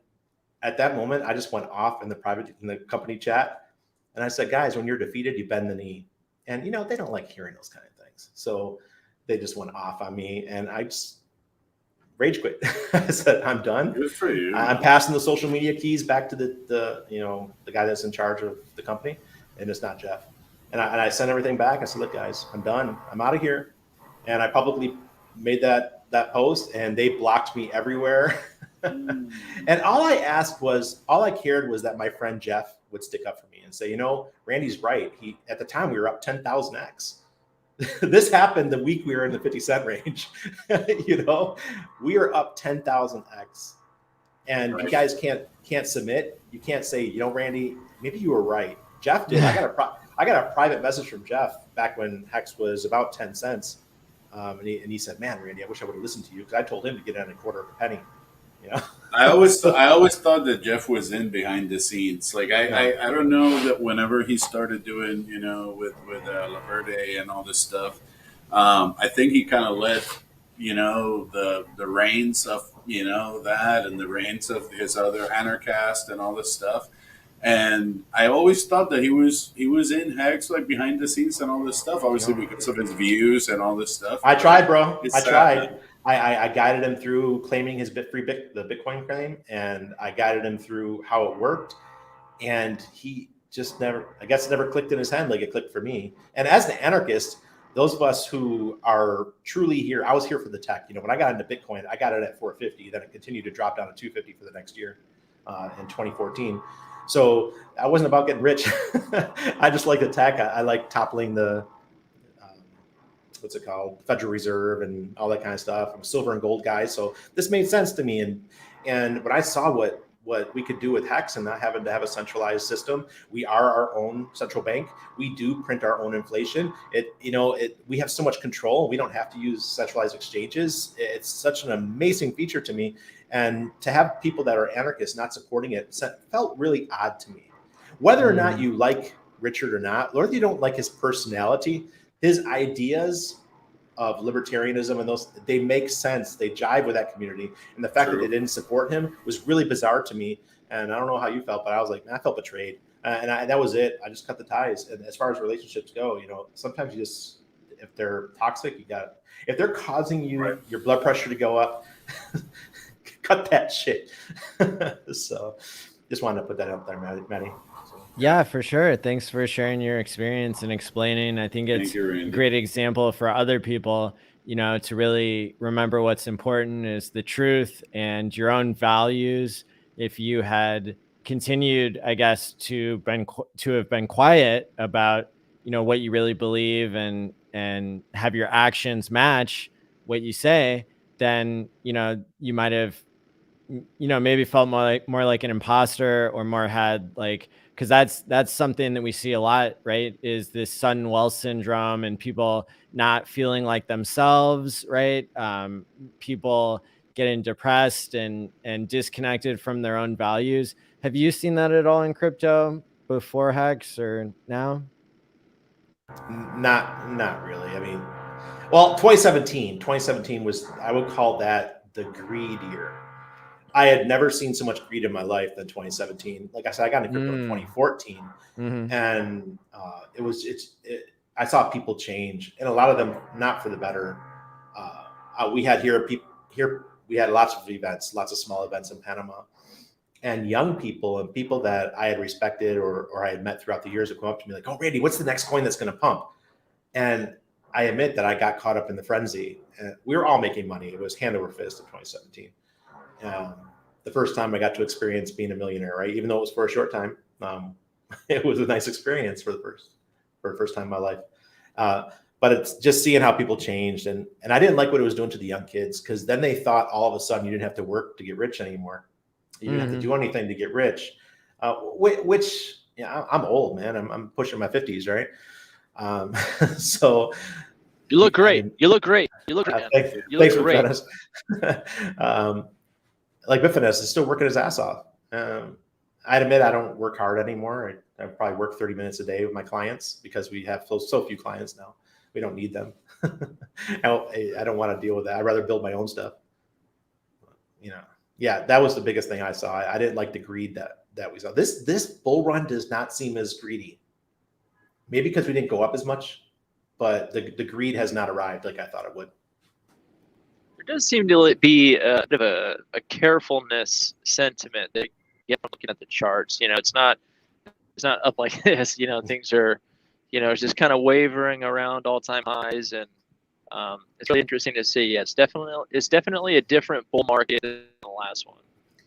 at that moment, I just went off in the company chat. And I said, guys, when you're defeated, you bend the knee. And, they don't like hearing those kind of things. So they just went off on me, and I just rage quit. I said, I'm done. Good for you. I'm passing the social media keys back to the guy that's in charge of the company, and it's not Jeff. And I sent everything back. I said, look, guys, I'm done. I'm out of here. And I publicly made that post, and they blocked me everywhere. And all I cared was that my friend Jeff would stick up for me and say, Randy's right. At the time we were up 10,000x. This happened the week we were in the 50 cent range. We are up 10,000x. And you guys can't submit. You can't say, Randy, maybe you were right. Jeff did. I got a private message from Jeff back when Hex was about 10 cents. And he said, man, Randy, I wish I would have listened to you, because I told him to get in a quarter of a penny. You know? I always thought that Jeff was in behind the scenes. Like I don't know that whenever he started doing, with Laverde and all this stuff, I think he kind of let the reins of that and the reins of his other Anarchast and all this stuff. And I always thought that he was in Hex, like behind the scenes and all this stuff, obviously because of his views and all this stuff. I tried, bro. It's I sad, tried. man. I guided him through claiming his the Bitcoin claim, and I guided him through how it worked. And he just never clicked in his head like it clicked for me. And as an anarchist, those of us who are truly here, I was here for the tech. When I got into Bitcoin, I got it at 450. Then it continued to drop down to 250 for the next year in 2014. So I wasn't about getting rich. I just like the tech. I like toppling the what's it called, Federal Reserve and all that kind of stuff. I'm a silver and gold guy, so this made sense to me. And when I saw what we could do with Hex and not having to have a centralized system, we are our own central bank. We do print our own inflation. We have so much control. We don't have to use centralized exchanges. It's such an amazing feature to me. And to have people that are anarchists not supporting it felt really odd to me. Whether or not you like Richard or not, or whether you don't like his personality, his ideas of libertarianism and they make sense. They jive with that community. And the fact that they didn't support him was really bizarre to me. And I don't know how you felt, but I was like, man, I felt betrayed. And that was it. I just cut the ties. And as far as relationships go, sometimes you just, if they're toxic, if they're causing you your blood pressure to go up, cut that shit. So just wanted to put that out there, Maddie. Yeah, for sure. Thanks for sharing your experience and explaining. I think it's a great example for other people, to really remember what's important is the truth and your own values. If you had continued, I guess, to have been quiet about, what you really believe and have your actions match what you say, then, you might have, maybe felt more like an imposter or more had like, because that's something that we see a lot, right? Is this sudden wealth syndrome and people not feeling like themselves, right? People getting depressed and disconnected from their own values. Have you seen that at all in crypto before Hex or now? Not really. I mean, well, 2017 was, I would call that the greed year. I had never seen so much greed in my life than 2017. Like I said, I got into crypto in 2014, and I saw people change, and a lot of them not for the better. We had we had lots of events, lots of small events in Panama, and young people and people that I had respected or I had met throughout the years would come up to me like, "Oh, Randy, what's the next coin that's going to pump?" And I admit that I got caught up in the frenzy. And we were all making money. It was hand over fist in 2017. The first time I got to experience being a millionaire, right? Even though it was for a short time, it was a nice experience for the first time in my life. But it's just seeing how people changed, and I didn't like what it was doing to the young kids, because then they thought all of a sudden you didn't have to work to get rich anymore. You didn't have to do anything to get rich. Which I'm old, man. I'm pushing my 50s, right? So you look great. You look great. You look great. You look great. Like Bifiness is still working his ass off. I'd admit I don't work hard anymore. I probably work 30 minutes a day with my clients because we have so few clients now. We don't need them. I don't want to deal with that. I'd rather build my own stuff. Yeah, that was the biggest thing I saw. I didn't like the greed that we saw. This bull run does not seem as greedy. Maybe because we didn't go up as much, but the greed has not arrived like I thought it would. There does seem to be a bit of a carefulness sentiment that you get from looking at the charts. It's not up like this. Things are, it's just kind of wavering around all-time highs, and it's really interesting to see. Yeah, it's definitely a different bull market than the last one.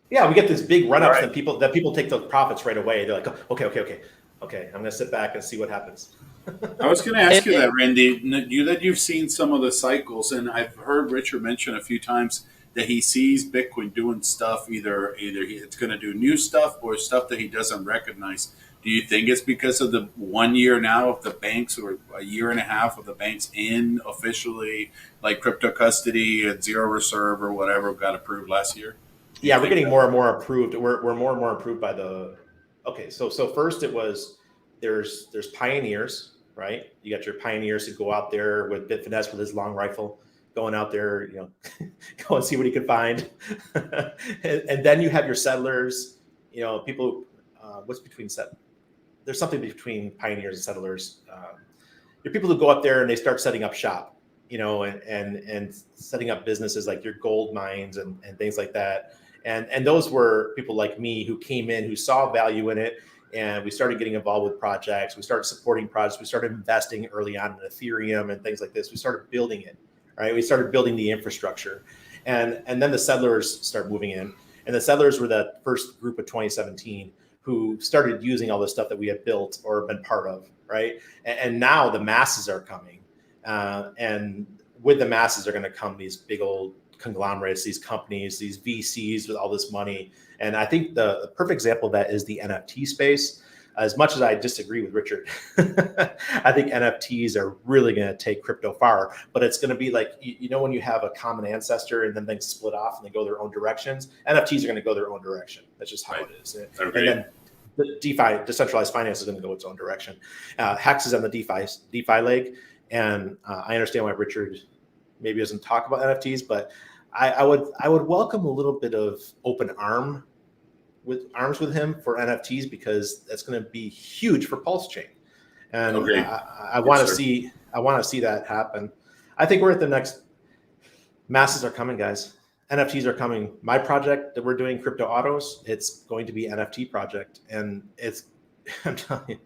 Yeah, we get this big run-ups that people take the profits right away. They're like, okay, I'm going to sit back and see what happens. I was going to ask you that, Randy. You've seen some of the cycles, and I've heard Richard mention a few times that he sees Bitcoin doing stuff. Either it's going to do new stuff or stuff that he doesn't recognize. Do you think it's because of the 1 year now of the banks, or a year and a half of the banks in officially like crypto custody and zero reserve or whatever got approved last year? Yeah, we're getting more and more approved. We're more and more approved by the. Okay, so first it was there's pioneers, right? You got your pioneers who go out there with Bitfinesse with his long rifle, going out there, go and see what he can find, and then you have your settlers, people. What's between there's something between pioneers and settlers. Your people who go up there and they start setting up shop, and setting up businesses like your gold mines and things like that. And those were people like me who came in, who saw value in it. And we started getting involved with projects. We started supporting projects. We started investing early on in Ethereum and things like this. We started building it, right? We started building the infrastructure. And then the settlers start moving in. And the settlers were the first group of 2017 who started using all the stuff that we had built or been part of, right? And now the masses are coming. And with the masses are going to come these big old conglomerates, these companies, these VCs with all this money. And I think the perfect example of that is the NFT space. As much as I disagree with Richard, I think NFTs are really going to take crypto far, but it's going to be like, when you have a common ancestor and then things split off and they go their own directions, NFTs are going to go their own direction. That's just how it is. And then the DeFi, decentralized finance, is going to go its own direction. Hex is on the DeFi leg. And I understand why Richard maybe doesn't talk about NFTs, but I would welcome a little bit of open arms with him for NFTs, because that's going to be huge for Pulse Chain, and I want to see that happen. I think we're at the next. Masses are coming, guys. NFTs are coming. My project that we're doing, Crypto Autos, it's going to be an NFT project, and it's. I'm telling you.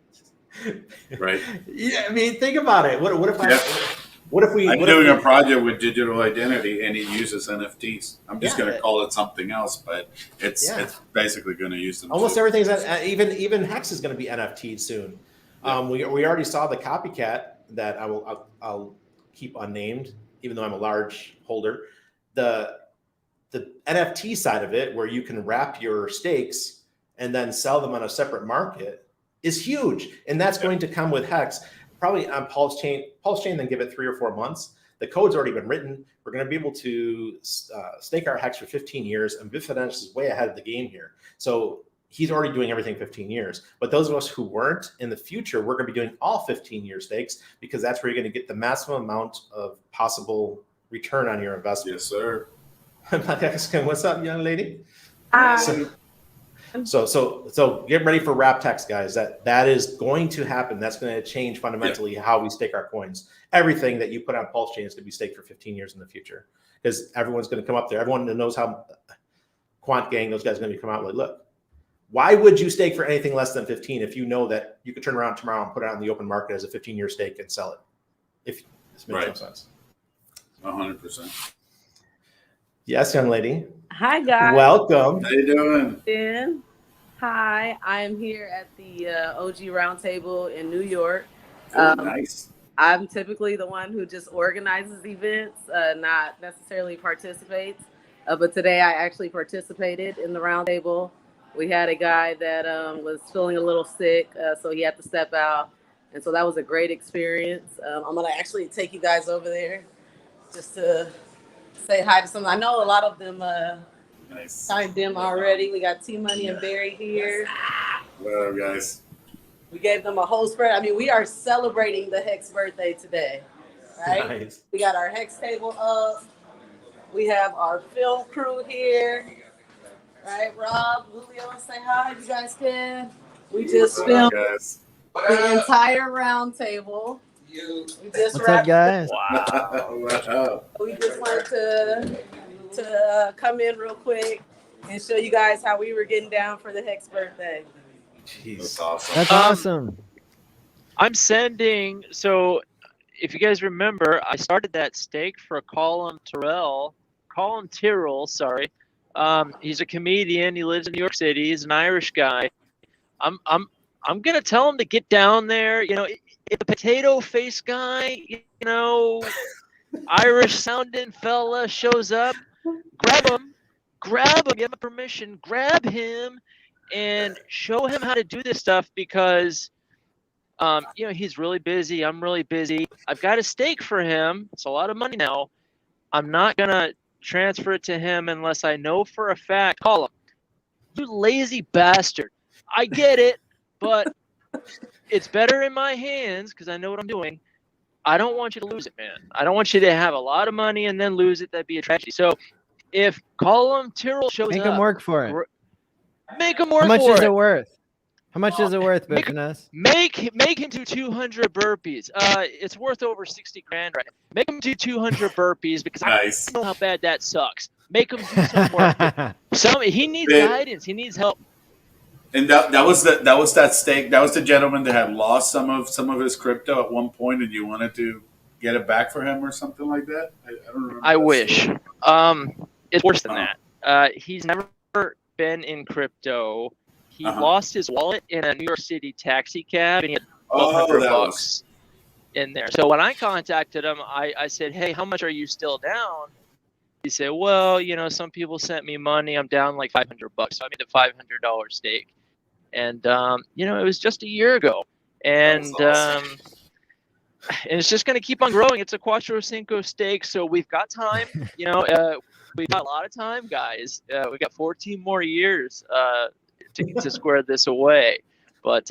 Right. Yeah, I mean, think about it. What if I'm doing a project with digital identity and it uses NFTs. I'm just going to call it something else, but it's basically going to use them. Almost everything's even Hex is going to be NFT'd soon. Yeah. We already saw the copycat that I'll keep unnamed, even though I'm a large holder. The NFT side of it, where you can wrap your stakes and then sell them on a separate market, is huge, and that's going to come with Hex. Probably on Pulse Chain, then give it 3 or 4 months. The code's already been written. We're going to be able to stake our Hex for 15 years, and Bitfinesse is way ahead of the game here. So he's already doing everything 15 years. But those of us who weren't, in the future, we're going to be doing all 15-year stakes, because that's where you're going to get the maximum amount of possible return on your investment. Yes, sir. What's up, young lady? So get ready for wrap text, guys. That is going to happen. That's going to change fundamentally how we stake our coins. Everything that you put on Pulse Chain is going to be staked for 15 years in the future, because everyone's going to come up there. Everyone that knows how Quant Gang, those guys are going to come out like, look, why would you stake for anything less than 15 if you know that you could turn around tomorrow and put it on the open market as a 15-year stake and sell it? If this makes no sense. 100%. Yes, young lady. Hi, guys. Welcome. How you doing? Ben. Hi, I'm here at the OG Roundtable in New York. Nice. I'm typically the one who just organizes events, not necessarily participates. But today I actually participated in the roundtable. We had a guy that was feeling a little sick, so he had to step out. And so that was a great experience. I'm going to actually take you guys over there just to say hi to some. I know a lot of them signed them already. We got T-Money and Barry here. What up, guys? We gave them a whole spread. I mean, we are celebrating the Hex birthday today, right? Nice. We got our Hex table up. We have our film crew here, right? Rob, Julio, say hi. You guys can. We just filmed the entire round table. What's up, guys? Wow. We just wanted to come in real quick and show you guys how we were getting down for the Hex birthday. Jeez. That's awesome. That's awesome. I'm sending. So, if you guys remember, I started that stake for Colin Tyrrell. Sorry, he's a comedian. He lives in New York City. He's an Irish guy. I'm gonna tell him to get down there. You know, if the potato face guy, you know, Irish sounding fella shows up, grab him. You have my permission. Grab him and show him how to do this stuff, because you know, he's really busy. I'm really busy. I've got a stake for him. It's a lot of money now. I'm not gonna transfer it to him unless I know for a fact. Call him. You lazy bastard. I get it, but it's better in my hands because I know what I'm doing. I don't want you to lose it, man. I don't want you to have a lot of money and then lose it. That'd be a tragedy. So if Colum Tyrrell shows Make up, him work for it. make him work How much for is it. it worth? How much is it worth, Biffness? Make him do 200 burpees. It's worth over 60 grand right now. Make him do 200 burpees because Nice. I know how bad that sucks. Make him do some work. He needs guidance. He needs help. And that was that stake. That was the gentleman that had lost some of his crypto at one point, and you wanted to get it back for him or something like that. I don't remember. I wish. It's worse than that. He's never been in crypto. He lost his wallet in a New York City taxi cab, and he had $1,200 in there. So when I contacted him, I said, "Hey, how much are you still down?" He said, "Well, some people sent me money. I'm down like $500." So I made a $500 stake, and it was just a year ago, and and it's just going to keep on growing. It's a Cuatro Cinco stake, so we've got time. We've got a lot of time, guys. We got 14 more years to square this away. But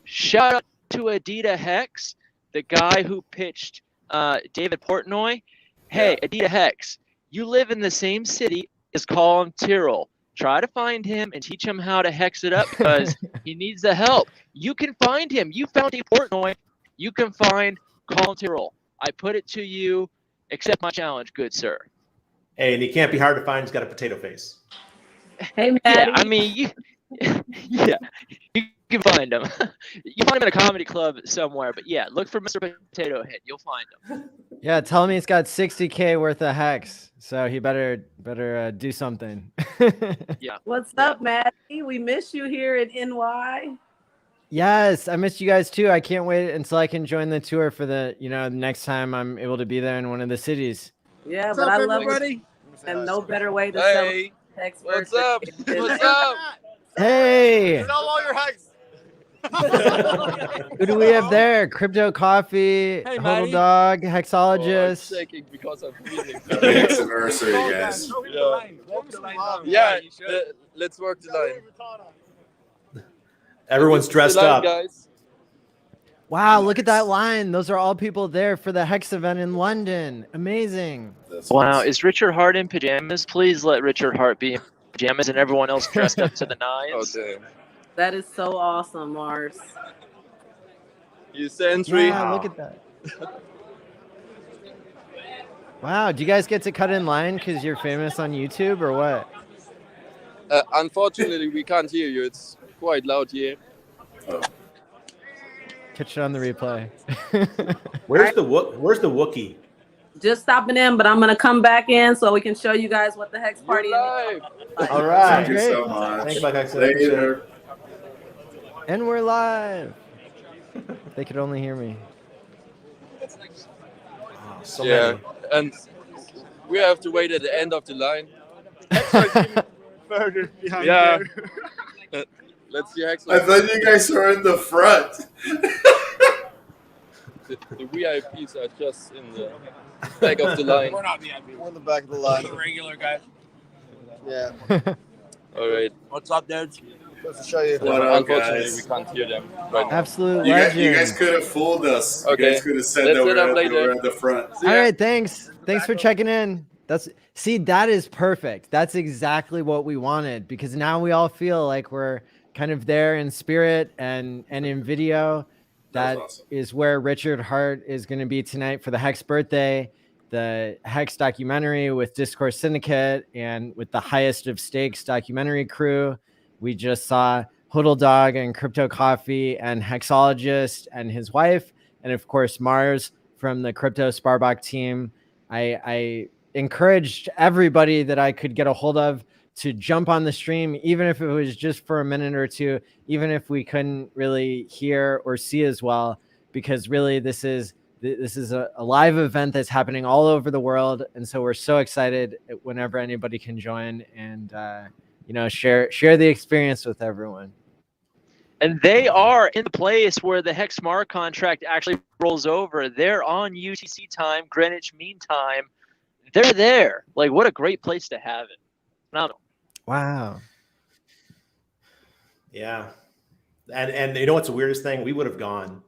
shout out to Adita Hex, the guy who pitched David Portnoy. Hey, Adita Hex, you live in the same city as Colum Tyrrell. Try to find him and teach him how to hex it up because he needs the help. You can find him. You found David Portnoy. You can find Colum Tyrrell. I put it to you. Accept my challenge, good sir. Hey, and he can't be hard to find. He's got a potato face. Hey, Maddie. Yeah, I mean, you can find him. You find him in a comedy club somewhere, but yeah, look for Mr. Potato Head. You'll find him. Yeah, tell him he's got 60K worth of hex, so he better do something. Yeah. What's up, Maddie? We miss you here in NY. Yes, I missed you guys too. I can't wait until I can join the tour for the next time I'm able to be there in one of the cities. Yeah, What's but up, I love everybody? it. And no better way to Hey. celebrate Hex What's birthday up? than- What's up? Hey, Sell all your hikes. who do we have there? Crypto Coffee, Hey, Hodl Maddie. Dog, I'm Hexologist. shaking because I'm freezing. Happy anniversary, guys. Yeah, let's work the line. Everyone's dressed The line, up. guys. Wow, look at that line. Those are all people there for the Hex event in London. Amazing. Wow, is Richard Hart in pajamas? Please let Richard Hart be in pajamas and everyone else dressed up to the nines. Oh, damn. That is so awesome, Mars. You sentry. Yeah, look at that. Wow, do you guys get to cut in line because you're famous on YouTube or what? Unfortunately, we can't hear you. It's quite loud here. Catch it on the replay. Where's the Wookiee? Just stopping in, but I'm gonna come back in so we can show you guys what the Hex party is. All right. Thank you so much. Thanks, Mike. Later. And we're live. They could only hear me. So Yeah, many. and we have to wait at the end of the line. Further behind Yeah. there. Let's see Hex. I thought you guys were in the front. The VIPs are just in the back of the line. We're not VIP. We're in the back of the line. Regular guys. Yeah. All right. What's up, dudes? Supposed to show you. What up, Unfortunately, guys? we can't hear them right now. Absolute You legend. guys could have fooled us. Okay. You guys could have said Let's that set up we later. were at the front. All right, thanks. Thanks for checking in. That is perfect. That's exactly what we wanted because now we all feel like we're kind of there in spirit and in video. That is where Richard Hart is going to be tonight for the Hex birthday, the Hex documentary with Discourse Syndicate and with the Highest of Stakes documentary crew. We just saw Hodl Dog and Crypto Coffee and Hexologist and his wife, and of course Mars from the Kryptosparbach team. I encouraged everybody that I could get a hold of to jump on the stream, even if it was just for a minute or two, even if we couldn't really hear or see as well, because really this is a live event that's happening all over the world. And so we're so excited whenever anybody can join and, share the experience with everyone. And they are in the place where the Hex smart contract actually rolls over. They're on UTC time, Greenwich Mean Time. they're there. Like, what a great place to have it. Phenomenal. Wow. Yeah. And you know what's the weirdest thing? We would have gone,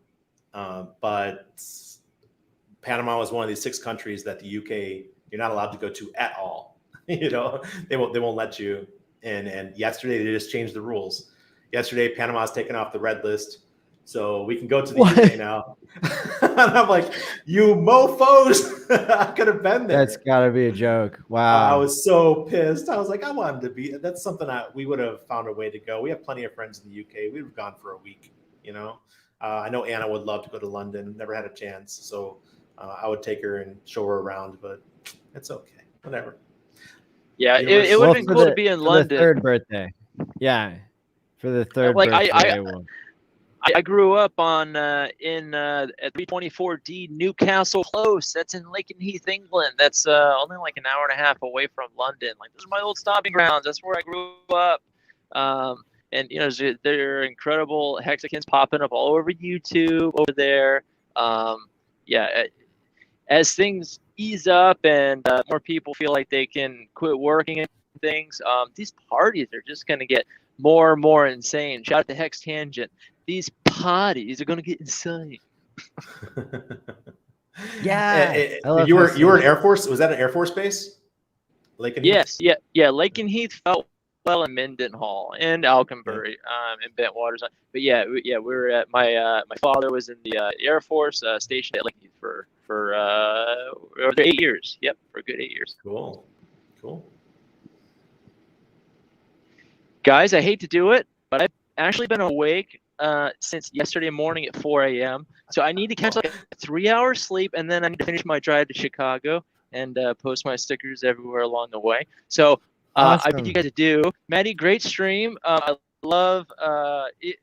but Panama was one of these 6 countries that the UK, you're not allowed to go to at all. You know, they won't let you in. And yesterday they just changed the rules. Yesterday, Panama's taken off the red list, so we can go to the UK now. And I'm like, you mofos! I could have been there. That's gotta be a joke. Wow. I was so pissed. I was like, I wanted to be. That's something we would have found a way to go. We have plenty of friends in the UK. We would have gone for a week. You know, I know Anna would love to go to London. Never had a chance, so I would take her and show her around. But it's okay. Whatever. Yeah, it would have been cool to be in London. For the 3rd birthday. Yeah, for the 3rd birthday. I grew up on at 324D Newcastle Close. That's in Lakenheath, England. That's only like an hour and a half away from London. Like, those are my old stomping grounds. That's where I grew up. And you know, there are incredible hexagons popping up all over YouTube over there. Yeah, as things ease up and more people feel like they can quit working and things, these parties are just going to get more and more insane. Shout out to Hex Tangent. These parties are going to get insane. Yeah. You were in Air Force? Was that an Air Force base? Lakenheath? Yes. Yeah. Lakenheath felt well in Mendenhall and Alconbury, and Bentwaters. But yeah, we were at my father was in the Air Force, stationed at Lakenheath for over 8 years. Yep, for a good 8 years. Cool. Guys, I hate to do it, but I've actually been awake since yesterday morning at 4 a.m. So I need to catch like a 3-hour sleep, and then I need to finish my drive to Chicago and post my stickers everywhere along the way. So I bid you guys adieu. Maddie, great stream. I love it.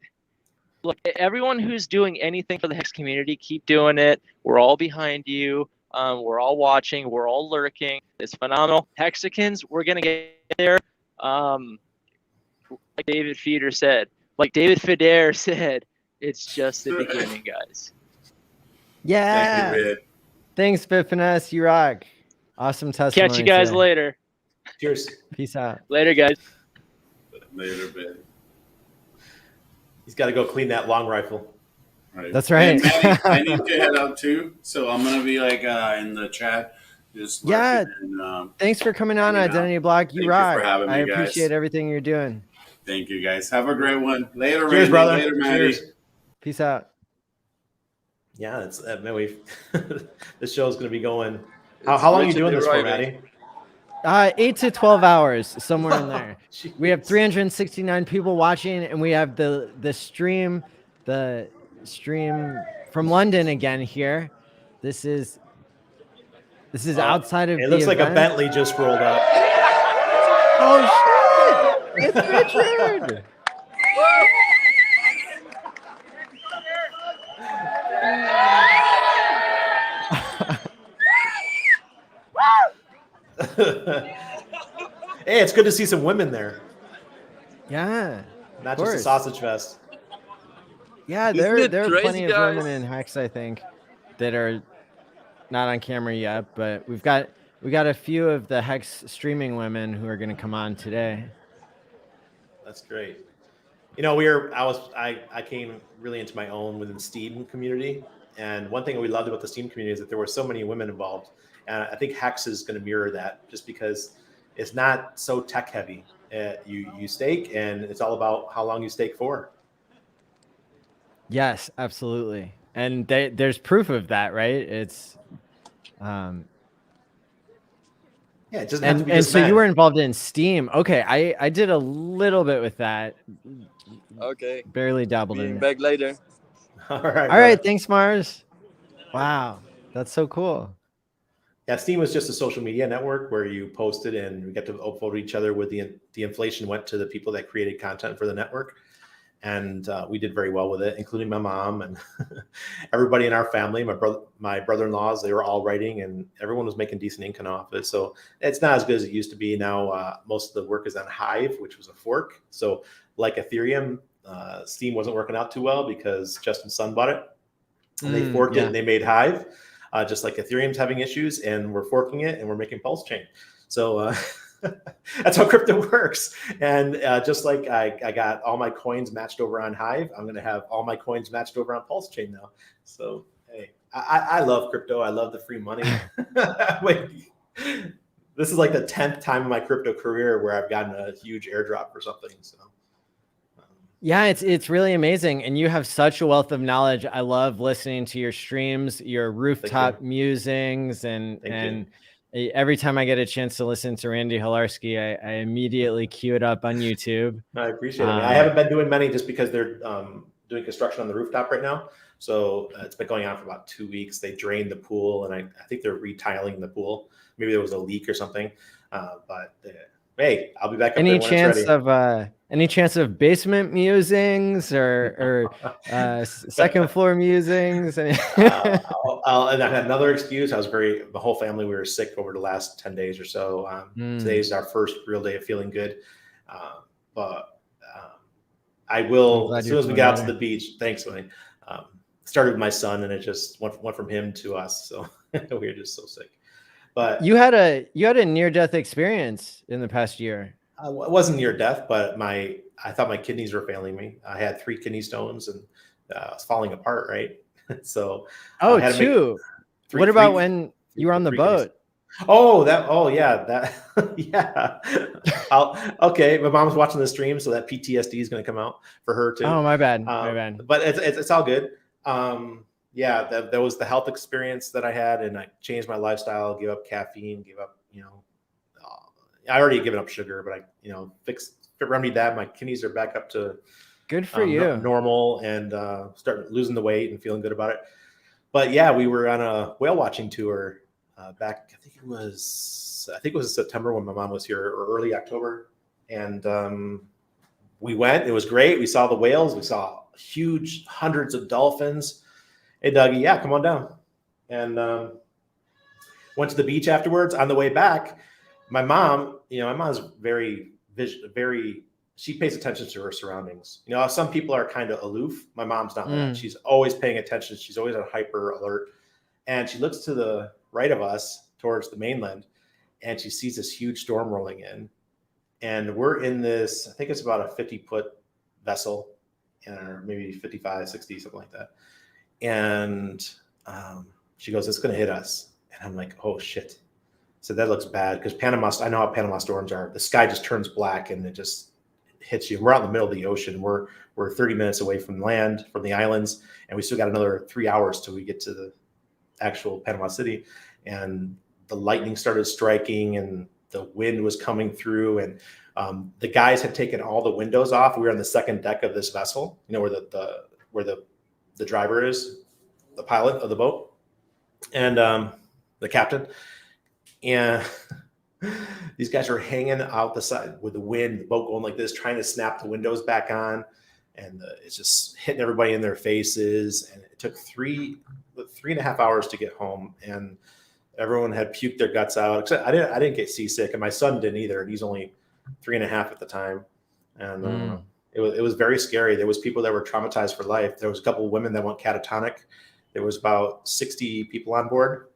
Look, everyone who's doing anything for the Hex community, keep doing it. We're all behind you. We're all watching. We're all lurking. It's phenomenal. Hexicans, we're going to get there. Like David Feder said, it's just the beginning, guys. Yeah. Thank you, Red. Thanks, Bifiness. You rock. Awesome testimony. Catch you guys later. Cheers. Peace out. Later, guys. Later, Ben. He's got to go clean that long rifle. Right. That's right. Maddie, I need to head out too, so I'm gonna be like in the chat. Just and, thanks for coming on Identity Block. You rock. For having me, I appreciate everything you're doing. Thank you, guys. Have a great one. Later, Cheers, Randy. brother. Later, Maddie. Cheers. Peace out. Yeah, it's this show is going to be going. How long are you doing this for, Maddie? 8 to 12 hours, somewhere in there. We have 369 people watching, and we have the stream from London again here. This is outside of. It looks like a Bentley just rolled up. Oh shit! It's Richard. Hey, it's good to see some women there. Yeah, not just a sausage fest. Yeah, there are plenty of women in Hex, I think, that are not on camera yet, but we got a few of the Hex streaming women who are going to come on today. That's great. You know, I came really into my own within the Steam community, and one thing we loved about the Steam community is that there were so many women involved, and I think Hex is going to mirror that, just because it's not so tech heavy. You stake, and it's all about how long you stake for. Yes, absolutely. And there's proof of that, right? It's yeah, it doesn't have to be and just so men. you were involved in Steam. Okay, I did a little bit with that. Okay. Barely dabbled in it. Back later. All right. All right, thanks, Mars. Wow, that's so cool. Yeah, Steam was just a social media network where you posted and we get to upvote each other. With the inflation went to the people that created content for the network. And we did very well with it, including my mom and everybody in our family. My brother-in-laws, they were all writing, and everyone was making decent income off it. So it's not as good as it used to be. Now most of the work is on Hive, which was a fork. So like Ethereum, Steam wasn't working out too well because Justin Sun bought it, and they forked it and they made Hive. just like Ethereum's having issues, and we're forking it and we're making Pulse Chain. So that's how crypto works. And just like I got all my coins matched over on Hive, I'm going to have all my coins matched over on Pulse Chain now. So, hey, I love crypto. I love the free money. Wait, this is like the 10th time in my crypto career where I've gotten a huge airdrop or something. So. Yeah, it's really amazing. And you have such a wealth of knowledge. I love listening to your streams, your rooftop musings, and every time I get a chance to listen to Randy Hilarski, I immediately queue it up on YouTube. I appreciate it. I haven't been doing many just because they're doing construction on the rooftop right now. So it's been going on for about 2 weeks. They drained the pool, and I think they're retiling the pool. Maybe there was a leak or something. Hey, I'll be back up there when it's ready. Any chance of basement musings or second floor musings? And I had another excuse. The whole family, we were sick over the last 10 days or so. Today's our first real day of feeling good. I will, as soon as we get out to the beach, thanks, Wayne. Started with my son, and it just went from him to us. So we were just so sick. But you had a near-death experience in the past year. It wasn't near death, but I thought my kidneys were failing me. I had 3 kidney stones, and I was falling apart, right? So two. What about when you were on the boat? Yeah. Okay. My mom's watching the stream, so that PTSD is going to come out for her too. Oh, my bad. But it's all good. That was the health experience that I had, and I changed my lifestyle, gave up caffeine, gave up, I already given up sugar, but I remedied that. My kidneys are back up to good for you normal, and starting losing the weight and feeling good about it. But yeah, we were on a whale watching tour back. I think it was in September when my mom was here, or early October, and we went. It was great. We saw the whales. We saw huge hundreds of dolphins. Hey, Dougie, yeah, come on down. And went to the beach afterwards. On the way back, my mom's very, she pays attention to her surroundings. Some people are kind of aloof. My mom's not that. She's always paying attention. She's always on hyper alert. And she looks to the right of us towards the mainland, and she sees this huge storm rolling in. And we're in this, I think it's about a 50-foot vessel, or maybe 55, 60, something like that. And she goes, it's going to hit us. And I'm like, oh, shit. So that looks bad, because I know how Panama storms are. The sky just turns black, and it just hits you. We're out in the middle of the ocean. We're 30 minutes away from land, from the islands, and we still got another 3 hours till we get to the actual Panama City. And the lightning started striking, and the wind was coming through, and the guys had taken all the windows off. We were on the second deck of this vessel, where the driver is, the pilot of the boat, and the captain. And these guys are hanging out the side with the wind, the boat going like this, trying to snap the windows back on. And it's just hitting everybody in their faces. And it took 3.5 hours to get home. And everyone had puked their guts out. Except I didn't get seasick, and my son didn't either. And he's only 3.5 at the time. And it was very scary. There was people that were traumatized for life. There was a couple of women that went catatonic. There was about 60 people on board.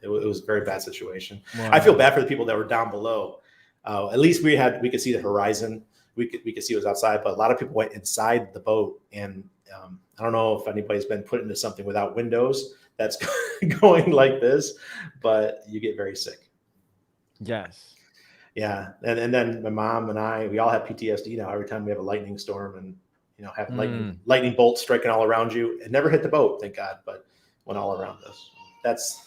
It was a very bad situation. Wow. I feel bad for the people that were down below. At least we could see the horizon. We could see what was outside, but a lot of people went inside the boat. And I don't know if anybody's been put into something without windows that's going like this, but you get very sick. Yes. Yeah. And then my mom and I, we all have PTSD now every time we have a lightning storm, and have lightning bolts striking all around you. It never hit the boat, thank God, but went all around us. That's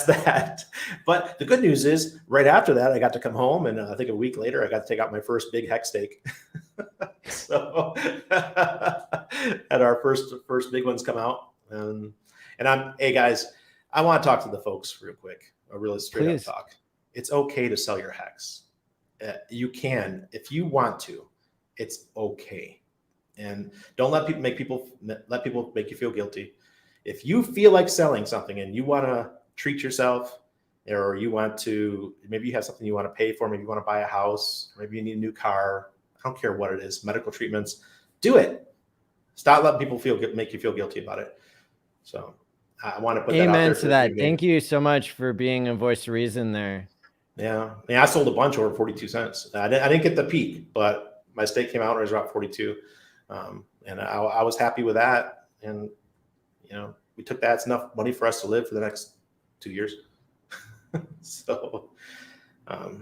that. But the good news is, right after that, I got to come home, and I think a week later, I got to take out my first big hex stake. So had our first big ones come out. And hey guys, I want to talk to the folks real quick, a really straight up talk. It's okay to sell your hex. You can, if you want to. It's okay. And don't let people make you feel guilty. If you feel like selling something and you want to treat yourself, or you want to, maybe you have something you want to pay for, maybe you want to buy a house, maybe you need a new car, I don't care what it is, medical treatments, do it. Stop letting people make you feel guilty about it. So I want to put that out Amen there to for that. everybody. Thank you so much for being a voice of reason there. Yeah, I sold a bunch over 42 cents. I didn't get the peak, but my stake came out and it was about 42, and I was happy with that. And we took that. It's enough money for us to live for the next 2 years. So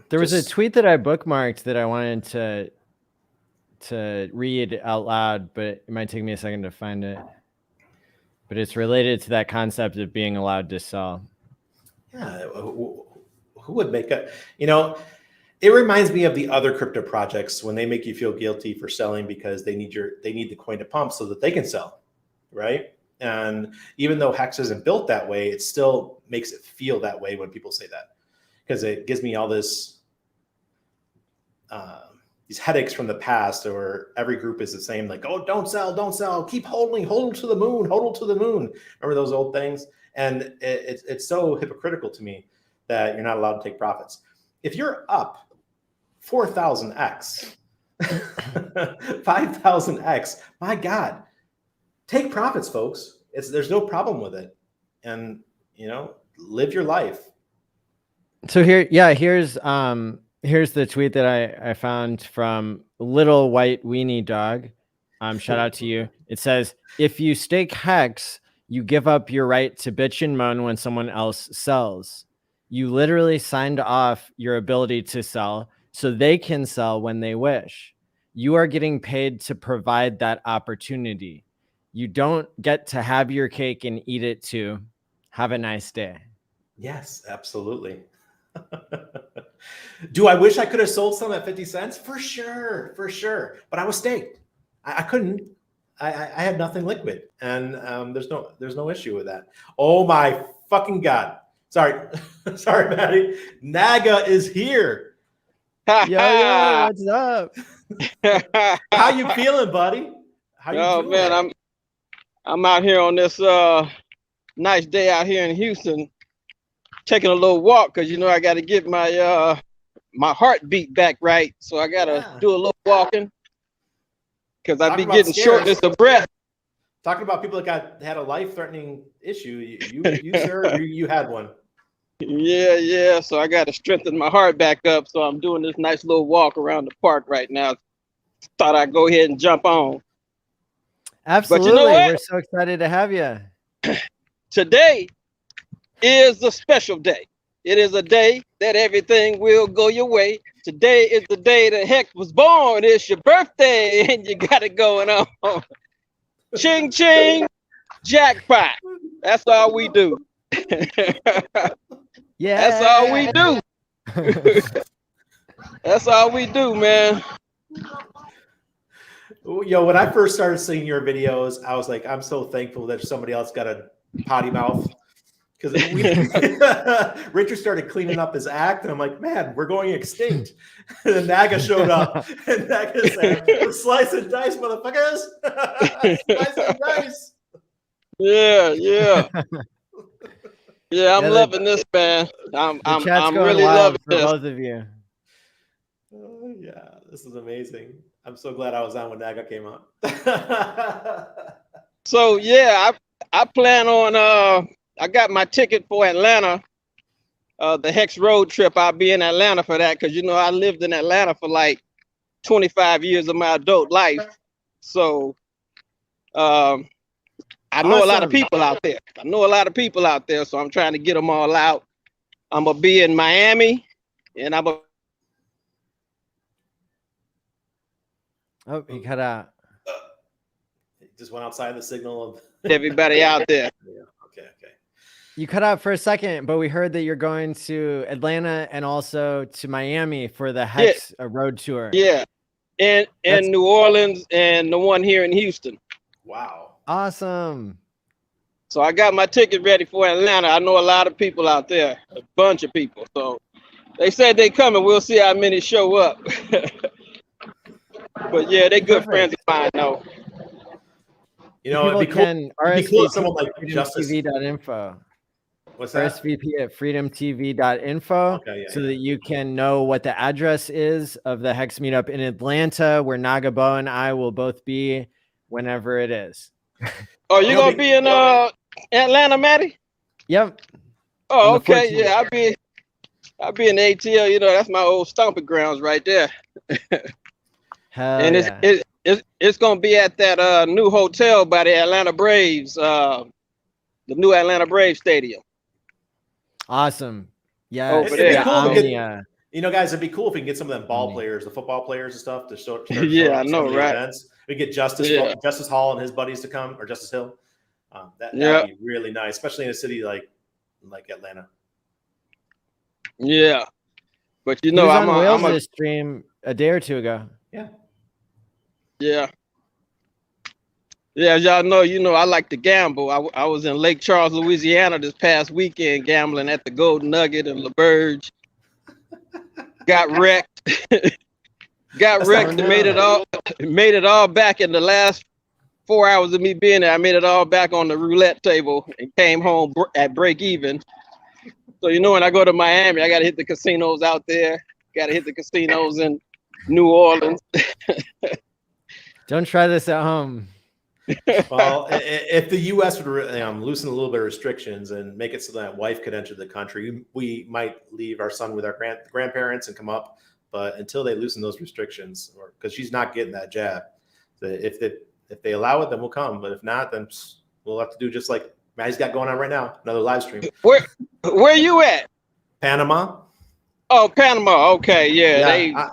there was a tweet that I bookmarked that I wanted to read out loud, but it might take me a second to find it. But it's related to that concept of being allowed to sell. Yeah, who would make a, it reminds me of the other crypto projects when they make you feel guilty for selling because they need the coin to pump so that they can sell, right? And even though Hex isn't built that way, it still makes it feel that way when people say that, because it gives me all this these headaches from the past, or every group is the same, like, oh, don't sell, keep holding, hold to the moon, hold to the moon. Remember those old things? And it's so hypocritical to me that you're not allowed to take profits. If you're up 4,000x, 5,000x, my God, take profits, folks. There's no problem with it. And, live your life. So here's the tweet that I found from Little White Weenie Dog. Shout out to you. It says, if you stake Hex, you give up your right to bitch and moan when someone else sells. You literally signed off your ability to sell so they can sell when they wish. You are getting paid to provide that opportunity. You don't get to have your cake and eat it too. Have a nice day. Yes, absolutely. Do I wish I could have sold some at 50 cents? For sure. But I was staked. I couldn't. I had nothing liquid, and there's no issue with that. Oh my fucking God! Sorry, Maddie. Naga is here. Yo, what's up? How you feeling, buddy? How you doing? Man, I'm out here on this nice day out here in Houston, taking a little walk because I got to get my my heartbeat back right, so I got to do a little walking because I be getting shortness of breath. Talking about people that had a life-threatening issue, you sir, you had one. Yeah. So I got to strengthen my heart back up. So I'm doing this nice little walk around the park right now. Thought I'd go ahead and jump on. Absolutely, we're so excited to have you. Today is a special day. It is a day that everything will go your way. Today is the day that Hex was born. It's your birthday and you got it going on. Ching, ching, jackpot. That's all we do. Yeah. That's all we do. That's all we do, man. Yo, when I first started seeing your videos, I was like, I'm so thankful that somebody else got a potty mouth. Because Richard started cleaning up his act, and I'm like, man, we're going extinct. And then Naga showed up, and Naga said, we're slicing dice, motherfuckers. Slicing dice. Yeah. I'm loving this, man. I'm really loving for this. both of you. Oh, yeah, this is amazing. I'm so glad I was on when Naga came on. So yeah, I plan on I got my ticket for Atlanta. The Hex road trip. I'll be in Atlanta for that because I lived in Atlanta for like 25 years of my adult life. So I know a lot of people out there. So I'm trying to get them all out. I'm gonna be in Miami, and Oh, he cut out. Just went outside the signal of everybody out there. Yeah. Okay. You cut out for a second, but we heard that you're going to Atlanta and also to Miami for the Hex road tour. Yeah, and New Orleans and the one here in Houston. Wow. Awesome. So I got my ticket ready for Atlanta. I know a lot of people out there, a bunch of people. So they said they coming. We'll see how many show up. But yeah, they good friends of mine, though. It'd be cool. If someone like FreedomTV.info. What's that? RSVP at FreedomTV.info, so that you can know what the address is of the Hex meetup in Atlanta, where Nagabo and I will both be whenever it is. Oh, you're gonna be in Atlanta, Matty? Yep. Oh, On the okay. 14th. Yeah, I'll be in the ATL. You know, that's my old stomping grounds right there. Hell And yeah. it's gonna be at that new hotel by the Atlanta Braves, the new Atlanta Braves stadium. Awesome. Yeah. Over It'd be there. cool to So- get, you know, guys, it'd be cool if we can get some of them ball players, the football players and stuff to start Yeah, I up some know, of the right? events. We get Justice Yeah. Justice Hall and his buddies to come, or Justice Hill. That'd Yeah. be really nice, especially in a city like Atlanta. Yeah, but you He know, was I'm on a Wales' stream a day or two ago. Yeah. yeah. Yeah, as y'all know, you know, I like to gamble. I was in Lake Charles, Louisiana this past weekend gambling at the Golden Nugget and LaBerge. Got wrecked. Got wrecked and made it all back in the last 4 hours of me being there. I made it all back on the roulette table and came home at break even. So, you know, when I go to Miami, I got to hit the casinos out there. Got to hit the casinos in New Orleans. Don't try this at home. Well, if the U.S. would loosen a little bit of restrictions and make it so that wife could enter the country, we might leave our son with our grandparents and come up. But until they loosen those restrictions, or because she's not getting that jab, if they allow it, then we'll come. But if not, then we'll have to do just like Maddie's got going on right now, another live stream. Where you at? Panama. Oh, Panama. Okay, yeah.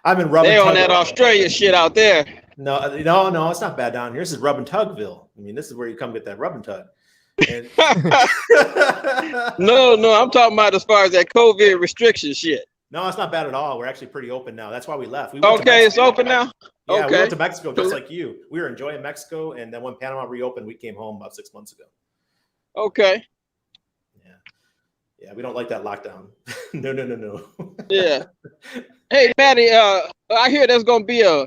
I've been rubbing. They on that Australia shit out there. No, it's not bad down here. This is Rub and Tugville. I mean, this is where you come get that rub and tug. And No, I'm talking about as far as that COVID restriction shit. no, it's not bad at all. We're actually pretty open now. That's why we left. We Okay, it's open now? Yeah, we Okay. went to Mexico just like you. We were enjoying Mexico, and then when Panama reopened, we came home about 6 months ago. Okay. Yeah, we don't like that lockdown. No. Yeah. Hey, Maddie, I hear there's gonna be a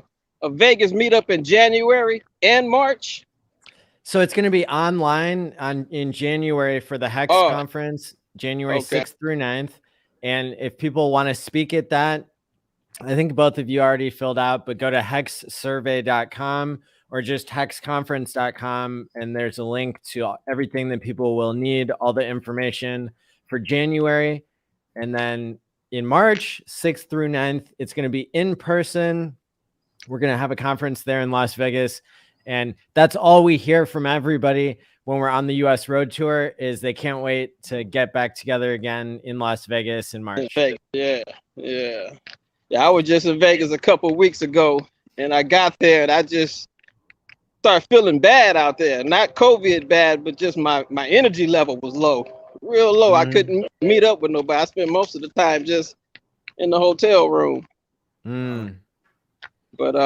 Vegas meetup in January and March. So it's going to be online in January for the Hex conference, January 6th through 9th. And if people want to speak at that, I think both of you already filled out, but go to hexsurvey.com or just hexconference.com. And there's a link to everything that people will need, all the information for January. And then in March 6th through 9th, it's going to be in person. We're going to have a conference there in Las Vegas. And that's all we hear from everybody when we're on the U.S. road tour is they can't wait to get back together again in Las Vegas in March. Yeah. I was just in Vegas a couple of weeks ago, and I got there, and I just started feeling bad out there. Not COVID bad, but just my energy level was low, real low. I couldn't meet up with nobody. I spent most of the time just in the hotel room. But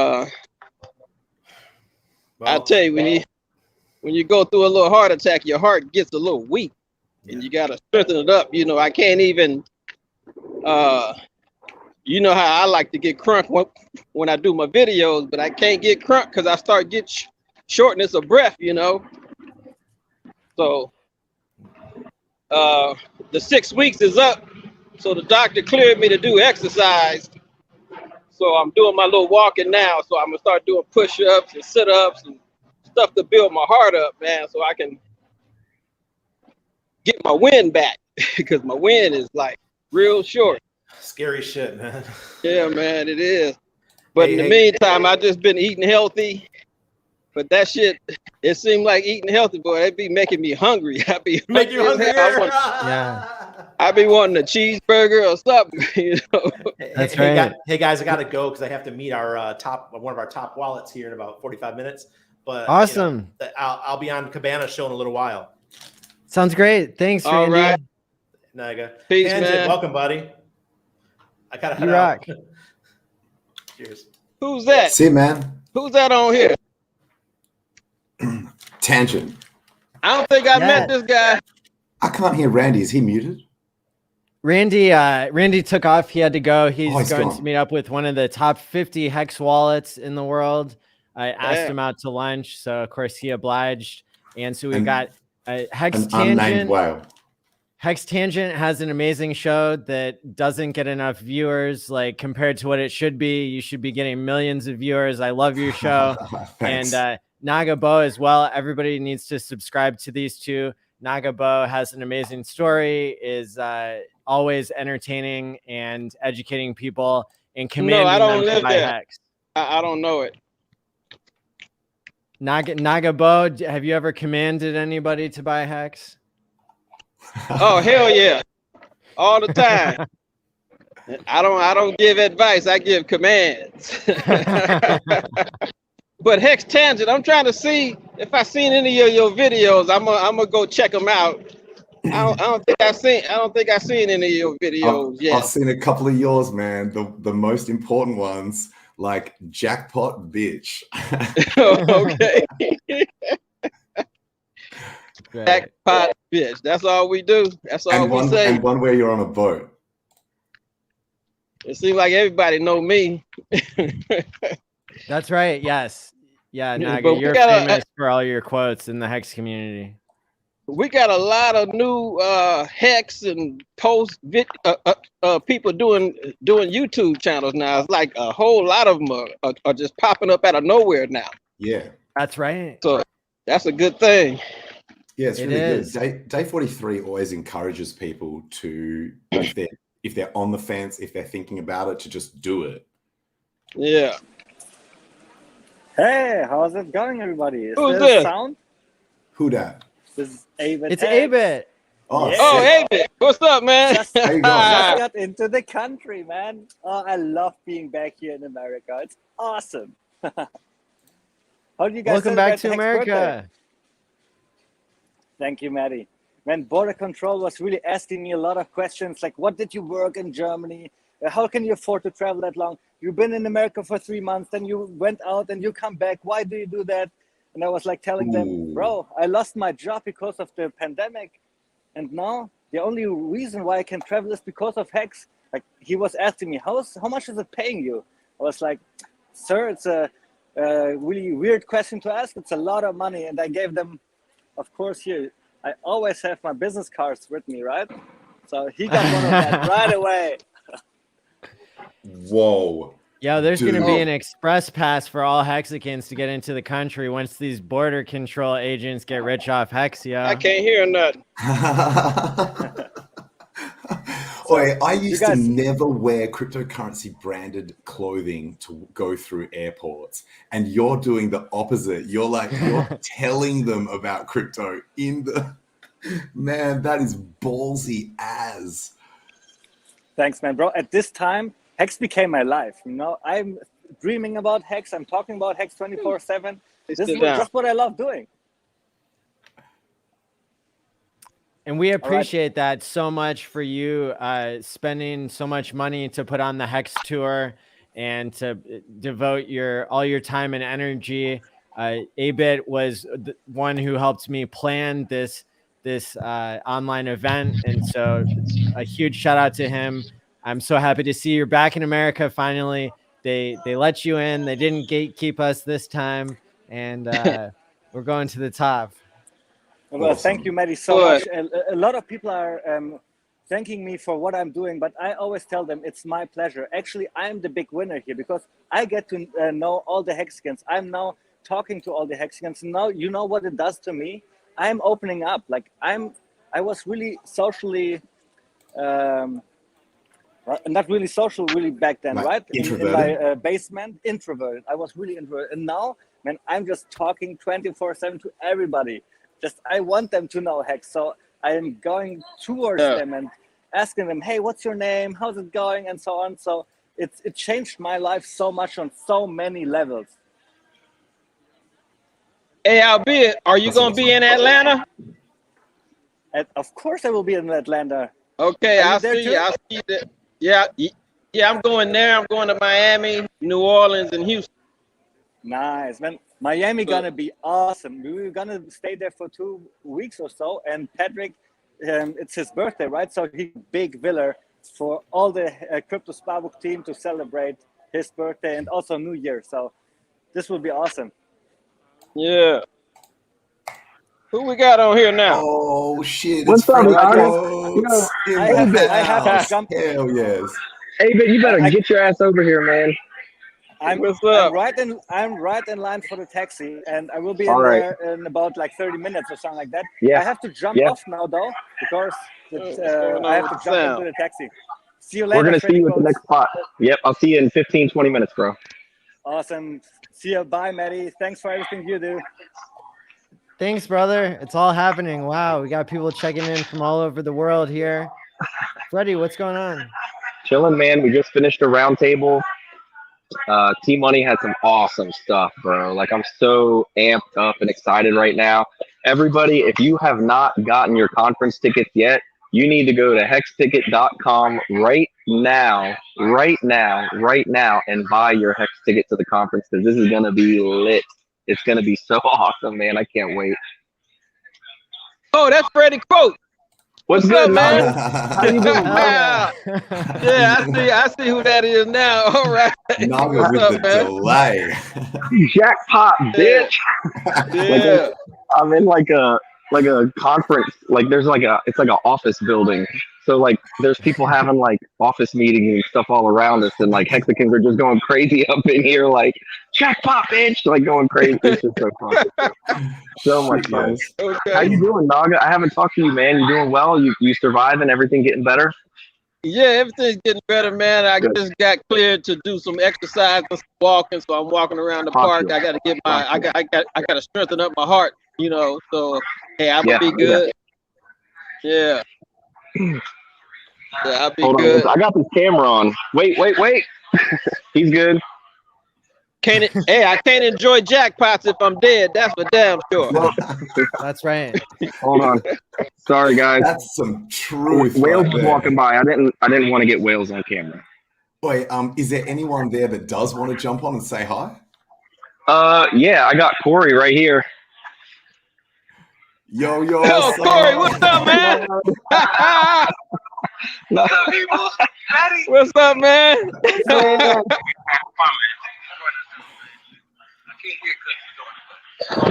I tell you, when you go through a little heart attack, your heart gets a little weak, and you gotta strengthen it up. You know, I can't even. You know how I like to get crunk when I do my videos, but I can't get crunk because I start get shortness of breath. You know. So the 6 weeks is up, so the doctor cleared me to do exercise. So I'm doing my little walking now. So I'm gonna start doing push-ups and sit-ups and stuff to build my heart up, man, so I can get my wind back because my wind is like real short. Scary shit, man. Yeah, man, it is. But in the meantime, I've just been eating healthy. But that shit, it seemed like eating healthy, boy, it'd be making me hungry. I'd be Make you hungry. I be wanting a cheeseburger or something, you know. That's right. Hey guys, I gotta go because I have to meet our one of our top wallets here in about 45 minutes. But awesome. You know, I'll be on Cabana show in a little while. Sounds great. Thanks, All Randy. right. Naga. Peace, Tangent, man. Welcome, buddy. I gotta head You rock. out. Cheers. Who's that? See, man. Who's that on here? Tangent. I don't think I met this guy. I can't hear Randy. Is he muted? Randy took off. He had to go. He's he's going gone. to meet up with one of the top 50 Hex wallets in the world. I asked him out to lunch, so of course he obliged. And so we've got Hex An unnamed Tangent. whale. Hex Tangent has an amazing show that doesn't get enough viewers, like compared to what it should be. You should be getting millions of viewers. I love your show. Thanks. And Nagabo as well. Everybody needs to subscribe to these two. Nagabo has an amazing story, is always entertaining and educating people and commanding No, I don't them to live buy there. Hex. I don't know it. Nagabo, have you ever commanded anybody to buy Hex? Oh, hell yeah. All the time. I don't give advice, I give commands. But Hex Tangent, I'm trying to see if I seen any of your videos. I'm gonna go check them out. I don't think I seen any of your videos yet. I've seen a couple of yours, man. The most important ones, like jackpot bitch. Okay. Jackpot bitch. That's all we do. That's all we say. And one where you're on a boat. It seems like everybody know me. That's right. Yes. Yeah, Naga, But you're famous for all your quotes in the Hex community. We got a lot of new Hex and people doing YouTube channels now. It's like a whole lot of them are just popping up out of nowhere now. Yeah, that's right. So that's a good thing. Yeah, it's really good. Day 43 always encourages people to, if they're on the fence, if they're thinking about it, to just do it. Yeah. Hey, how's it going, everybody? Is Who's there this? sound? Who that? This is Abit. It's Abit. Oh, Abit. What's up, man? Just got into the country, man. Oh, I love being back here in America. It's awesome. How do you guys Welcome back to celebrate Hex America. birthday? Thank you, Maddie. Man, border control was really asking me a lot of questions, like, what did you work in Germany? How can you afford to travel that long? You've been in America for 3 months, then you went out and you come back. Why do you do that? And I was like telling them, bro, I lost my job because of the pandemic. And now the only reason why I can travel is because of Hex. Like, he was asking me, how much is it paying you? I was like, sir, it's a really weird question to ask. It's a lot of money. And I gave them, of course, here, I always have my business cards with me, right? So he got one of that right away. Whoa. Yeah, there's going to be an express pass for all Hexicans to get into the country once these border control agents get rich off Hex, yo. I can't hear nothing. Wait, I used to never wear cryptocurrency branded clothing to go through airports, and you're doing the opposite. You're telling them about crypto in the man. That is ballsy as. Thanks, man, bro. At this time, Hex became my life. You know, I'm dreaming about Hex. I'm talking about Hex 24/7. This is just what I love doing. And we appreciate that so much for you spending so much money to put on the Hex tour and to devote all your time and energy. Abit was the one who helped me plan this online event, and so a huge shout out to him. I'm so happy to see you're back in America finally. They let you in. They didn't gatekeep us this time, and we're going to the top. Well, thank you, Maddie, so much. A lot of people are thanking me for what I'm doing, but I always tell them it's my pleasure. Actually, I'm the big winner here because I get to know all the Hexicans. I'm now talking to all the Hexicans. Now you know what it does to me. I'm opening up. Like I was really socially, not really social really back then, right? In my basement, introverted. I was really introverted, and now, man, I'm just talking 24/7 to everybody. Just I want them to know Hex, so I am going towards them and asking them, hey, what's your name? How's it going? And so on. So it changed my life so much on so many levels. Hey, Albert, are you going to be in Atlanta? Of course I will be in Atlanta. Okay, I'll see you. I'll see you. Yeah, I'm going there. I'm going to Miami, New Orleans, and Houston. Nice, man. Miami gonna be awesome. We were gonna stay there for 2 weeks or so, and Patrick, it's his birthday, right? So he's a big villa for all the Kryptosparbach team to celebrate his birthday and also New Year. So this will be awesome. Yeah. Who we got on here now? Oh shit! What's up, I have to jump. Hell yes. Hey, but you better get your ass over here, man. I'm right in line for the taxi, and I will be in there in about like 30 minutes or something like that. Yeah. I have to jump off now though because I have to jump into the taxi. See you later. We're gonna see you at the Coach. next spot. Yep, I'll see you in 15, 20 minutes, bro. Awesome. See you. Bye, Maddie. Thanks for everything you do. Thanks, brother. It's all happening. Wow, we got people checking in from all over the world here. Freddie, what's going on? Chilling, man. We just finished a roundtable. T-Money had some awesome stuff, bro. Like, I'm so amped up and excited right now. Everybody, if you have not gotten your conference tickets yet, you need to go to hexticket.com right now, and buy your Hex ticket to the conference, because this is going to be lit. It's going to be so awesome, man. I can't wait. Oh, that's Freddie Quote. What's good, good, man? How you doing, Yeah, I see who that is now. All right. Naga What's with up, the man? delay. Jackpot, bitch. Yeah. I'm in like a conference, like there's like it's like an office building. So like there's people having like office meetings and stuff all around us, and like Hexicans are just going crazy up in here, like jackpot, bitch, like going crazy. It's just so fun. So much fun. Okay. How you doing, Naga? I haven't talked to you, man. You doing well? You surviving? Everything getting better? Yeah, everything's getting better, man. I just got cleared to do some exercise and some walking, so I'm walking around the park. I got to get my, I got to strengthen up my heart, you know. So hey, I'm gonna be good. Yeah. Yeah, I'll be Hold good. on, I got this camera on. Wait. He's good. Hey, I can't enjoy jackpots if I'm dead. That's for damn sure. That's right. Hold on. Sorry, guys. That's some truth. Wales right was there. walking by. I didn't want to get Wales on camera. Wait, is there anyone there that does want to jump on and say hi? Yeah, I got Corey right here. Yo, Yo, Corey, what's up, man? What's up, man?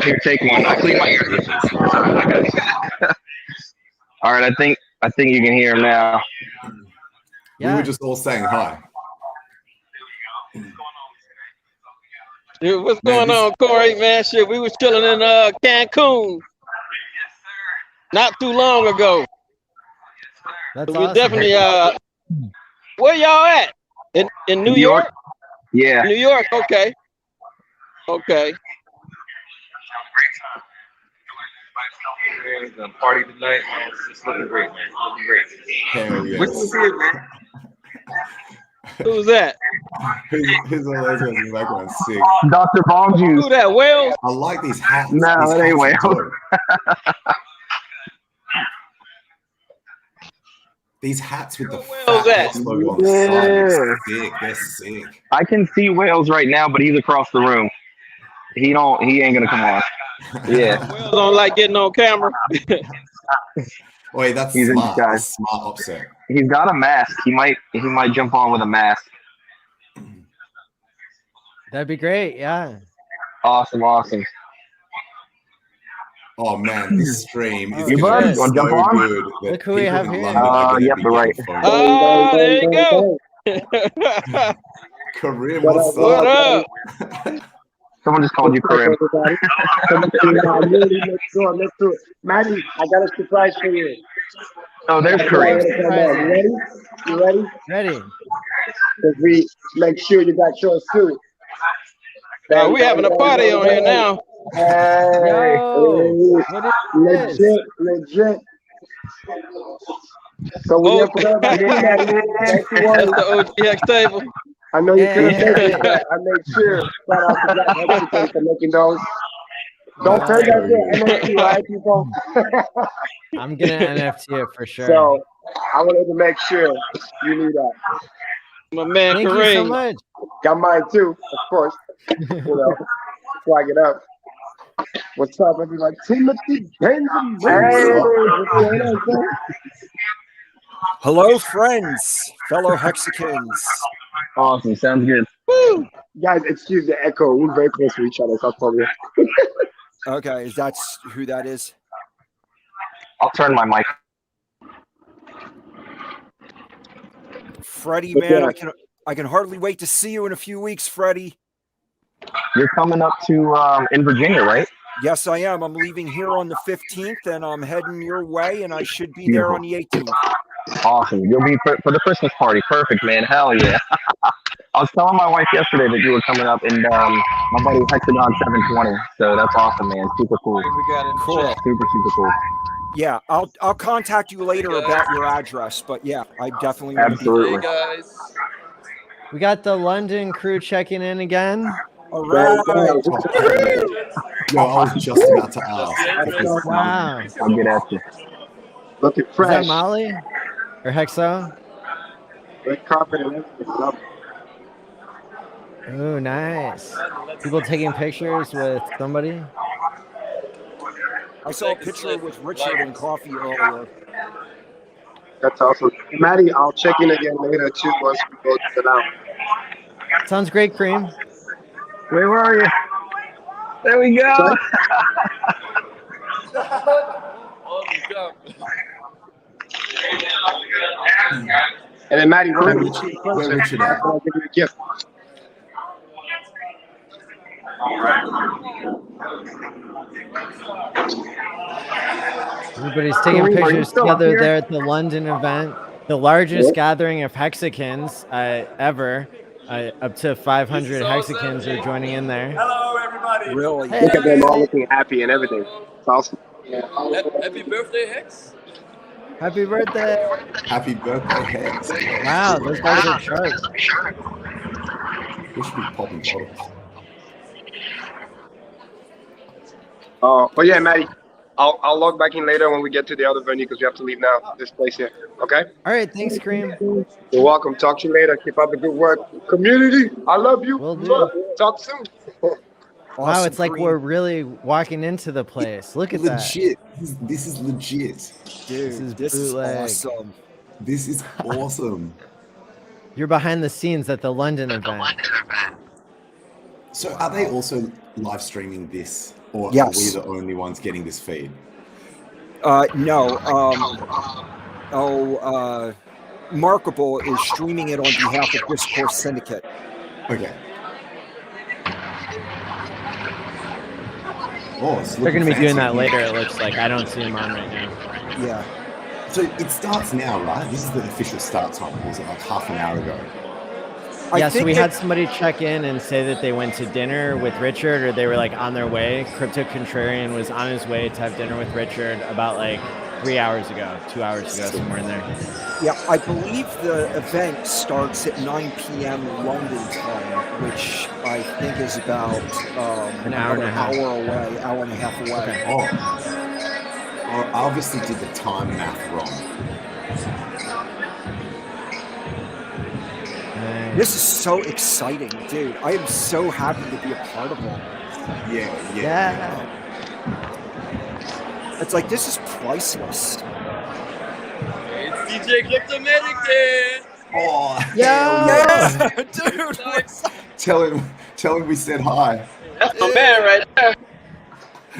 Here, take one. I clean my ears. All right, I think you can hear him now. We were just all saying hi. Dude, what's going on, Corey, man? Shit, we was chilling in Cancun not too long ago. That's we awesome. definitely where y'all at? In New York? Yeah. New York, okay. Okay. The party tonight, man, it's looking great, man. Looking great. Hell yes. What's here, man? Who's that? Who's all those guys in the background? Sick. Dr. Bomb Juice. Who that, Wales? I like these hats. No, These that ain't hats are Wales. dope. These hats with the Wales fat at? Hex logo on the side are sick. They're sick. I can see Wales right now, but he's across the room. He ain't gonna come on. Yeah. Wales don't like getting on camera. Wait, that's He's in smart. disguise. That's smart offset. He's got a mask. He might jump on with a mask. That'd be great. Yeah. Awesome. Oh man, this stream is You going to be wanna jump so on? good that Look who we people have in here. London are going Yep, to be the right. getting phone. Oh, there you go. Kareem, what's What up? Someone just called you Karim. Maddie, I got a surprise for you. Oh, there's Kareem. You ready? You ready? Ready. Because we make sure you got yours too. We having a party on here now. Hey, Yo, what is this? legit. So we here for everybody. That's the OG Hex table. I know you couldn't Hey. make it, but I made sure. Shout out to Black Mexican for making those. Don't turn that to NFT, right, people? I'm gonna NFT it for sure. So I wanted to make sure you knew that. My man Thank you so Kareem. much. Got mine too, of course. You know, flag it up. What's up, everybody? Timothy Benjamin. Hello, friends, fellow Hexicans. Awesome. Sounds good. Woo! Guys, excuse the echo. We're very close to each other, so I'll tell you. Okay, is that who that is? I'll turn my mic. But Freddie, man, yeah. I can hardly wait to see you in a few weeks, Freddie. You're coming up to in Virginia, right? Yes, I am. I'm leaving here on the 15th, and I'm heading your way, and I should be Beautiful. there on the 18th. Awesome. You'll be for the Christmas party. Perfect, man. Hell yeah. I was telling my wife yesterday that you were coming up, and my buddy Hexagon 720. So that's awesome, man. Super cool. Cool. Super cool. Yeah, I'll contact you later about your address, but yeah, I definitely will Absolutely. be there. We got the London crew checking in again. All right. Yo, I was just about to ask. Wow. I'll get at you. Looking Is fresh. that Molly or Hexo? Red carpet and everything. Love it. Oh, nice. People taking pictures with somebody. I saw a picture with Richard and coffee earlier. That's awesome. Maddie, I'll check in again later too once we go to it out. Sounds great, Cream. Where are you? There we go. And then Maddie, Where Richard at? I'll give you a gift. Everybody's taking Kareem, are you pictures still together here? there at the London event. The largest gathering of Hexicans ever. Up to 500 Hexicans are joining in there. Hello, everybody. Really? Look at them all looking happy and everything. It's awesome. Happy birthday, Hex. Happy birthday. Happy birthday, Hex. Wow, those guys are sharp. We should be popping bottles. But yeah, Maddie, I'll log back in later when we get to the other venue because we have to leave now. This place here. Okay. All right, thanks, Cream. You're welcome. Talk to you later. Keep up the good work. Community, I love you. Will do. Talk soon. Wow, it's like we're really walking into the place. Look at Legit. This is legit. Dude, this is awesome. This is awesome. that. You're behind the scenes at the London event. So are they also live streaming this? Or Yes. are we the only ones getting this feed? No. Markable is streaming it on behalf of Discourse Syndicate. Okay. Oh, They're going to be doing that later, it looks like. I don't see them on right now. Yeah. So it starts now, right? This is the official start time. Was it like half an hour ago? Yeah, so we had somebody check in and say that they went to dinner with Richard, or they were like on their way. Crypto Contrarian was on his way to have dinner with Richard about like 3 hours ago, 2 hours ago, somewhere in there. Yeah, I believe the event starts at 9 p.m. London time, which I think is about an hour and a half. hour and a half away. Okay. Oh, I obviously did the time math wrong. This is so exciting, dude. I am so happy to be a part of it. Yeah. It's like, this is priceless. It's DJ Cryptomatic Day. Oh, Yeah, dude. Tell him we said hi. That's my man right there.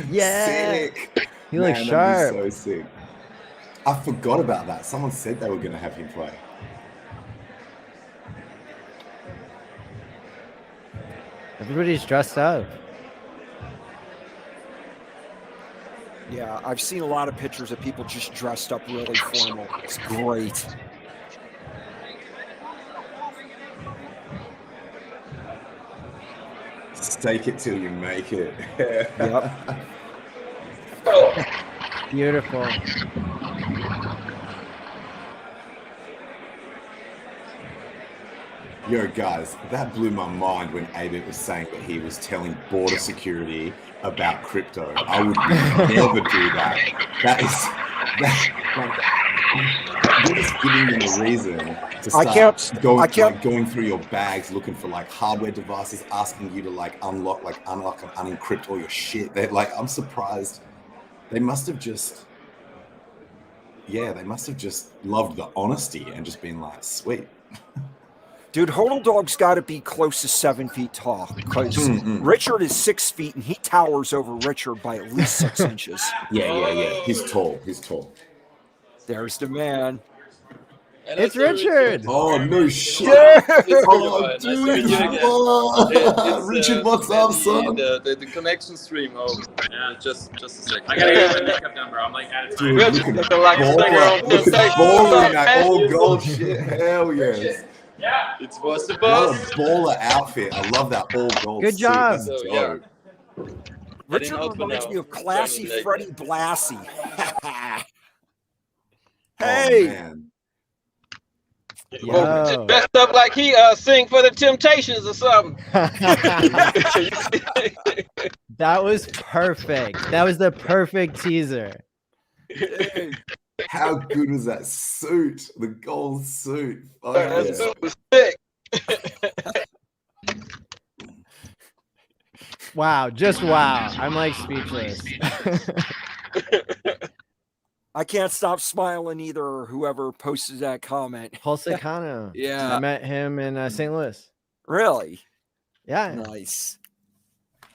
Yeah. Sick. He looks Man, sharp. that'd be so sick. I forgot about that. Someone said they were going to have him play. Everybody's dressed up. Yeah, I've seen a lot of pictures of people just dressed up really formal. It's great. Stake it till you make it. Yep. Beautiful. Yo, guys, that blew my mind when Abit was saying that he was telling border security about crypto. I would never do that. You're just giving them a reason to start going through your bags, looking for like hardware devices, asking you to like unlock and unencrypt all your shit. They're like, I'm surprised. They must have just loved the honesty and just been like, sweet. Dude, Hodl Dog's got to be close to 7 feet tall because Richard is 6 feet and he towers over Richard by at least 6 inches. Yeah. He's tall. There's the man. It's Richard. Oh no shit! Oh, dude, Richard, what's up, son? The connection stream. Oh, Yeah, just a second. I I gotta get my makeup done, bro. I'm like out of time. Dude, looking baller, looking baller in that all gold shit. Hell yes. Yeah. It was the What boss. a baller outfit. I love that all gold Good suit. job. That's So, dope. Richard reminds me of classy Freddie Blassie. Hey. Oh, man. Oh, dressed up like he sing for the Temptations or something. That was perfect. That was the perfect teaser. How good was that suit? The gold suit. Oh, That yeah. suit was sick. Wow, just wow. I'm like speechless. I can't stop smiling either, whoever posted that comment. Pulsicano. Yeah. I met him in St. Louis. Really? Yeah. Nice.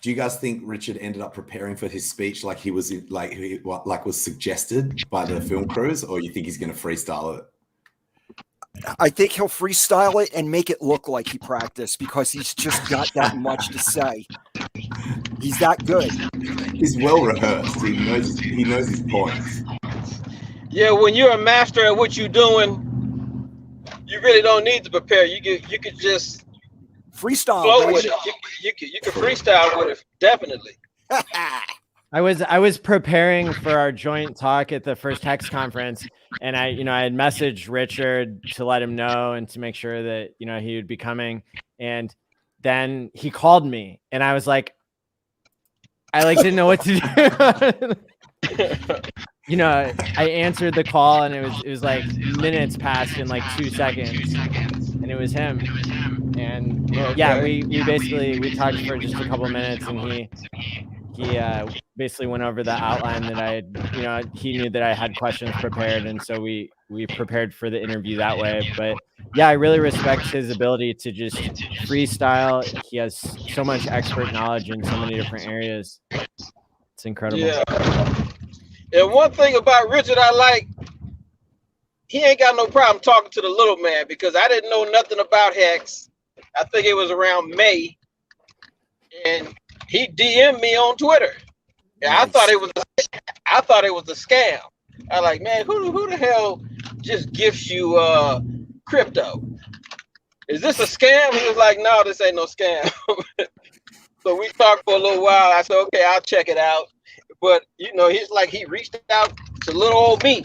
Do you guys think Richard ended up preparing for his speech like he was was suggested by the film crews, or you think he's going to freestyle it? I think he'll freestyle it and make it look like he practiced because he's just got that much to say. He's that good. He's well rehearsed. He knows his points. Yeah, when you're a master at what you're doing, you really don't need to prepare. You could just freestyle flow with it. You can freestyle with it, definitely. I was preparing for our joint talk at the first Hex conference, and I had messaged Richard to let him know and to make sure that he would be coming, and then he called me, and I was like, I didn't know what to do. I answered the call, and it was like minutes passed in like 2 seconds, and it was him. And yeah, we talked for just a couple of minutes, and he basically went over the outline that he knew that I had questions prepared, and so we prepared for the interview that way. But yeah, I really respect his ability to just freestyle. He has so much expert knowledge in so many different areas. It's incredible. Yeah. And one thing about Richard I like, he ain't got no problem talking to the little man, because I didn't know nothing about Hex. I think it was around May, and he DM'd me on Twitter. Yeah, nice. I thought it was a scam. I like, man, who the hell just gives you crypto? Is this a scam? He was like, no, this ain't no scam. So we talked for a little while. I said, okay, I'll check it out. But he's like, he reached out to little old me.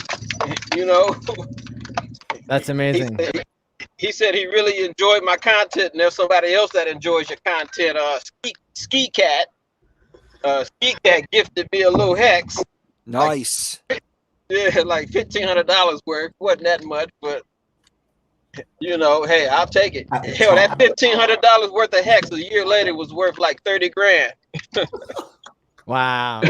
That's amazing. He said he really enjoyed my content, and there's somebody else that enjoys your content. Ski Cat gifted me a little Hex. Nice. Like $1,500 worth. Wasn't that much, but hey, I'll take it. Hell, that $1,500 worth of Hex a year later was worth like 30 grand. Wow.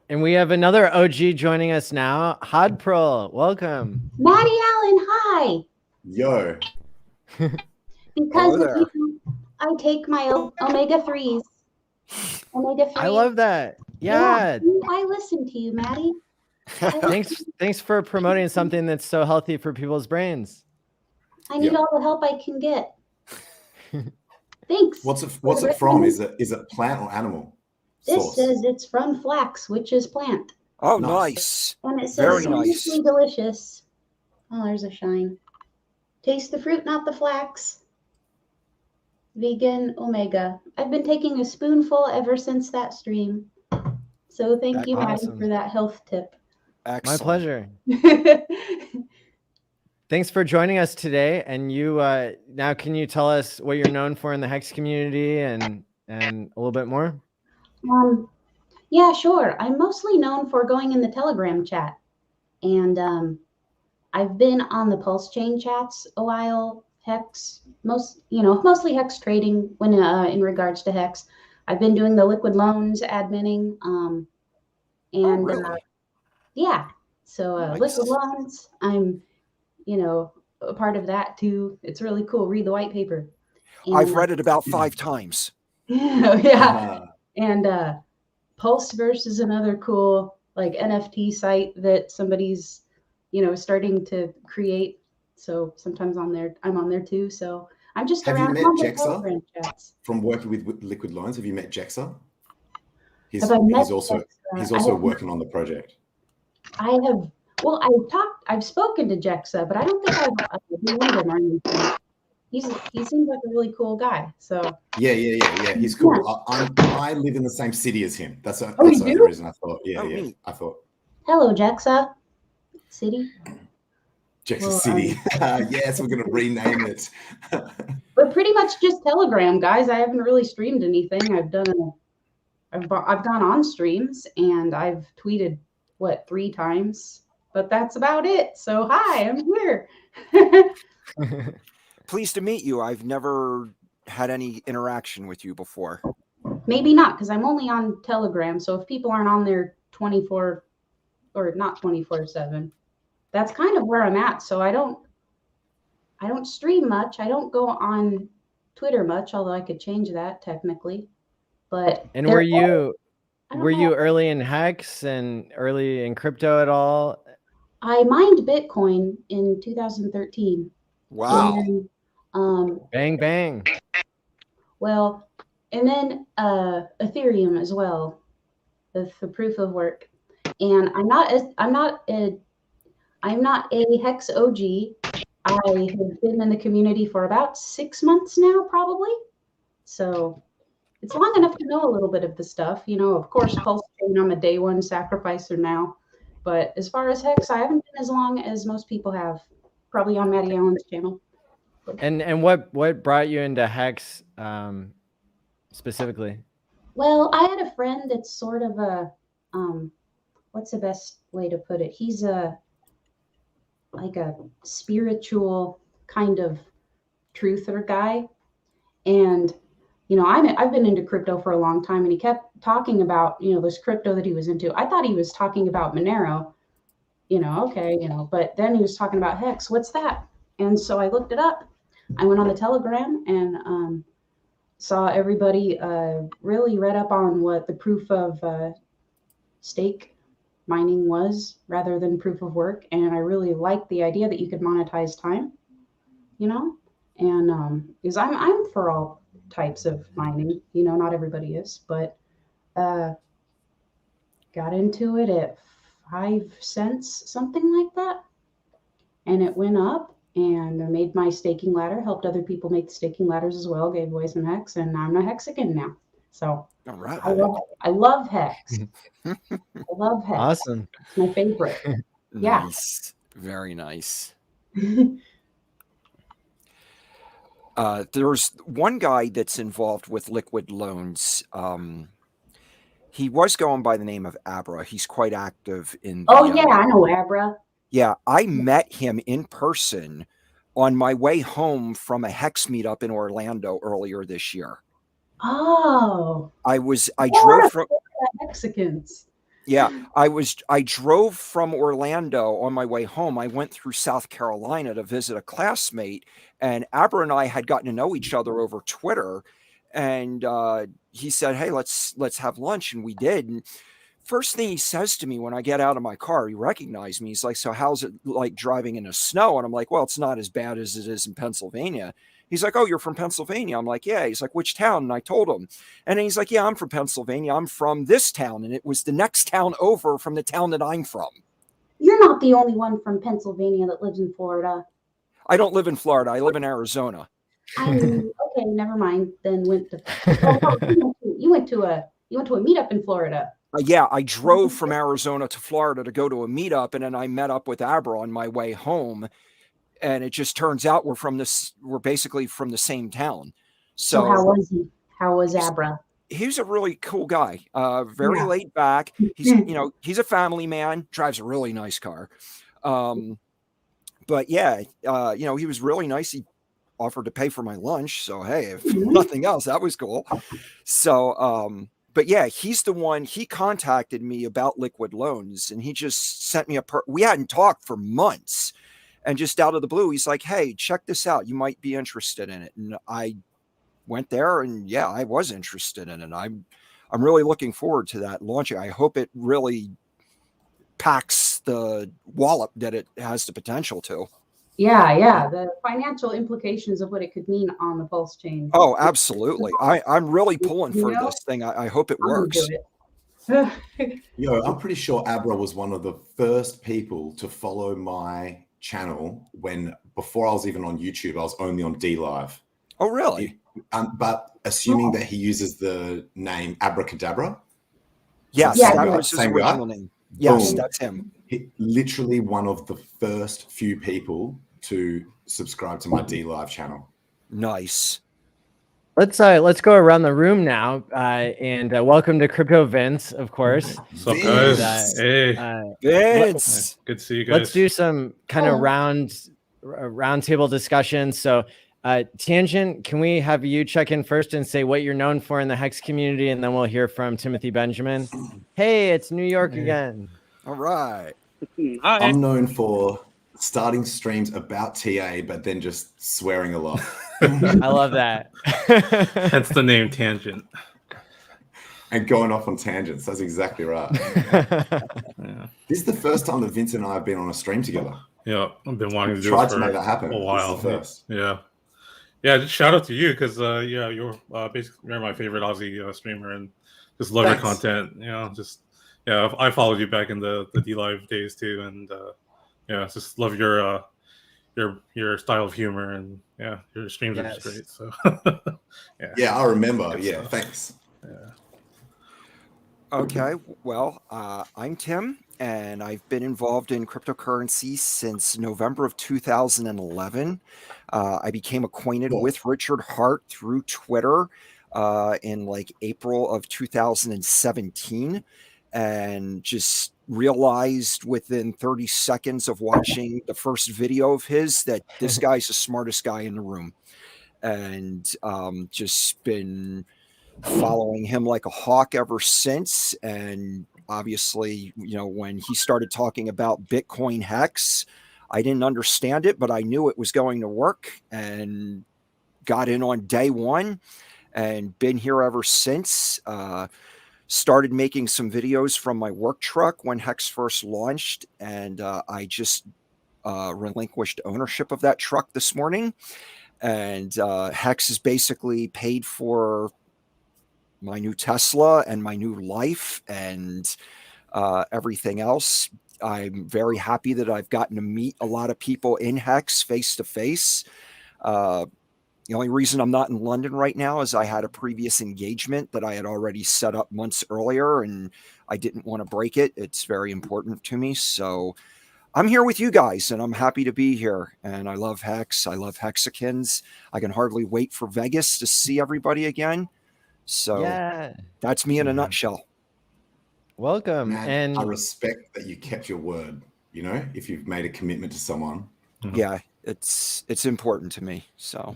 And we have another OG joining us now. Hodprol, welcome. Maddie Allen, hi. Yo. Because of you, I take my omega-3s. Omega-3. I love that. Yeah. I listen to you, Maddie. Thanks for promoting something that's so healthy for people's brains. I need all the help I can get. Thanks. What's it from? Is it plant or animal? This says it's from flax, which is plant. Oh, nice. And it says very nice. Delicious. Oh, there's a shine. Taste the fruit, not the flax. Vegan omega. I've been taking a spoonful ever since that stream. So thank you, Maddie, for that health tip. Excellent. My pleasure. Thanks for joining us today. And you now, can you tell us what you're known for in the Hex community and a little bit more? Yeah, sure. I'm mostly known for going in the Telegram chat, and I've been on the Pulse Chain chats a while. Hex, mostly Hex trading when in regards to Hex. I've been doing the liquid loans adminning, yeah. So nice. liquid loans, I'm, a part of that too. It's really cool. Read the white paper. And, I've read it about 5 times. Yeah. And Pulseverse is another cool like NFT site that somebody's starting to create. So sometimes I'm on there too. So I'm just Have you around met on the Jexa Telegram chats. from working with Liquid Loans? Have you met Jexa? Have I met He's also Jexa? working on the project. I have. Well, I've spoken to Jexa, but I don't think I've DM'd him or anything. He seems like a really cool guy. So Yeah. He's cool. I live in the same city as him. That's the you only do? reason I thought. Yeah. I thought Hello, Jexa City. Jexa Well, City. Yes, we're gonna rename it. We're pretty much just Telegram guys. I haven't really streamed anything. I've gone on streams and I've tweeted 3 times, but that's about it. So hi, I'm here. Pleased to meet you. I've never had any interaction with you before. Maybe not, because I'm only on Telegram. So if people aren't on there 24 or not 24/7, that's kind of where I'm at. So I don't stream much. I don't go on Twitter much, although I could change that technically. But And were you early in Hex and early in crypto at all? I mined Bitcoin in 2013. Wow. And then, Bang bang. well, and then Ethereum as well, the proof of work. And I'm not a Hex OG. I have been in the community for about 6 months now, probably. So it's long enough to know a little bit of the stuff. Of course, Pulse Chain, I'm a day one sacrificer now. But as far as Hex, I haven't been as long as most people have, probably on Matty Allen's channel. And what brought you into Hex specifically? Well, I had a friend that's sort of a, what's the best way to put it? He's like a spiritual kind of truther guy. And, I've been into crypto for a long time, and he kept talking about, this crypto that he was into. I thought he was talking about Monero, but then he was talking about Hex. What's that? And so I looked it up. I went on the Telegram and saw everybody really read up on what the proof of stake mining was rather than proof of work. And I really liked the idea that you could monetize time, and because I'm for all types of mining, not everybody is, but got into it at 5 cents, something like that. And it went up, and I made my staking ladder, helped other people make the staking ladders as well, gave away some Hex, and I'm a Hexican now. So all right. I love Hex. I love Hex. Awesome. It's my favorite. Yeah. Nice. Very nice. There's one guy that's involved with Liquid Loans. He was going by the name of Abra. He's quite active in the, I know Abra. Yeah, I met him in person on my way home from a Hex meetup in Orlando earlier this year. Oh. I drove from Mexicans. Yeah, I drove from Orlando on my way home. I went through South Carolina to visit a classmate, and Abra and I had gotten to know each other over Twitter. And he said, "Hey, let's have lunch," and we did. And first thing he says to me when I get out of my car, he recognized me. He's like, "So how's it like driving in the snow?" And I'm like, "Well, it's not as bad as it is in Pennsylvania." He's like, "Oh, you're from Pennsylvania?" I'm like, "Yeah." He's like, "Which town?" And I told him. And he's like, "Yeah, I'm from Pennsylvania. I'm from this town." And it was the next town over from the town that I'm from. You're not the only one from Pennsylvania that lives in Florida. I don't live in Florida. I live in Arizona. Okay, never mind. Then you went to a meetup in Florida. Yeah, I drove from Arizona to Florida to go to a meetup, and then I met up with Abra on my way home. And it just turns out we're basically from the same town. So how was he? How was Abra? He's a really cool guy. Very laid back. He's he's a family man, drives a really nice car. But yeah, he was really nice. He offered to pay for my lunch. So hey, if nothing else, that was cool. So but yeah, he's the one. He contacted me about Liquid Loans, and he just sent me we hadn't talked for months. And just out of the blue, he's like, "Hey, check this out. You might be interested in it." And I went there, and yeah, I was interested in it. I'm really looking forward to that launching. I hope it really packs the wallop that it has the potential to. Yeah, the financial implications of what it could mean on the pulse chain. Oh, absolutely. I'm really pulling for You know, this thing. I hope it I'm gonna works. do it. Yo, I'm pretty sure Abra was one of the first people to follow my channel before I was even on YouTube. I was only on D Live. Oh, really? But assuming that he uses the name Abracadabra. Yes, same that guy, was his same original guy? name. Yes, Boom. that's him. Literally one of the first few people to subscribe to my D Live channel. Nice. Let's go around the room now, and welcome to Crypto Vince, of course. What's up, guys? Hey, Vince. Good to see you guys. Let's do some kind of roundtable discussion. So, Tangent, can we have you check in first and say what you're known for in the Hex community, and then we'll hear from Timothy Benjamin. Hey, it's New York again. All right. I'm known for starting streams about TA, but then just swearing a lot. I love that. Hence the name Tangent. And going off on tangents. That's exactly right. Yeah. This is the first time that Vince and I have been on a stream together. Yeah, I've been wanting to do Tried it to for make that happen. a while. This is the first. Yeah. Just shout out to you because you're basically you're my favorite Aussie streamer and just love your content. I followed you back in the D Live days too, and just love your style of humor and your streams are just great. So yeah, I remember. Yeah, thanks. Yeah. Okay, well, I'm Tim, and I've been involved in cryptocurrency since November of 2011. I became acquainted with Richard Hart through Twitter in like April of 2017, and just realized within 30 seconds of watching the first video of his that this guy's the smartest guy in the room, and just been following him like a hawk ever since. And obviously, when he started talking about Bitcoin Hex, I didn't understand it, but I knew it was going to work and got in on day one and been here ever since. Started making some videos from my work truck when Hex first launched, and I just relinquished ownership of that truck this morning. And Hex is basically paid for my new Tesla and my new life and everything else. I'm very happy that I've gotten to meet a lot of people in Hex face to face. The only reason I'm not in London right now is I had a previous engagement that I had already set up months earlier, and I didn't want to break it. It's very important to me. So I'm here with you guys, and I'm happy to be here. And I love Hex. I love Hexicans. I can hardly wait for Vegas to see everybody again. So that's me in a nutshell. Welcome. Man, and I respect that you kept your word, if you've made a commitment to someone. Yeah, it's important to me. So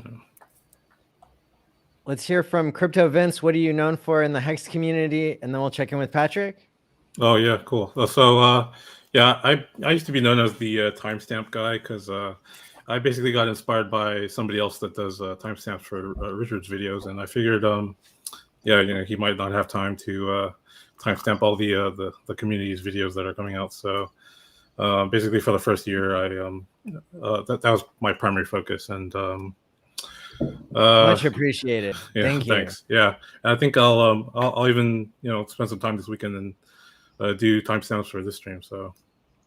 let's hear from Crypto Vince. What are you known for in the Hex community? And then we'll check in with Patrick. Oh yeah, cool. So I used to be known as the timestamp guy because I basically got inspired by somebody else that does timestamps for Richard's videos, and I figured he might not have time to timestamp all the community's videos that are coming out. So basically, for the first year, that was my primary focus, and much appreciated. Yeah, Thank you. Thanks. Yeah, and I think I'll even spend some time this weekend and do timestamps for this stream. So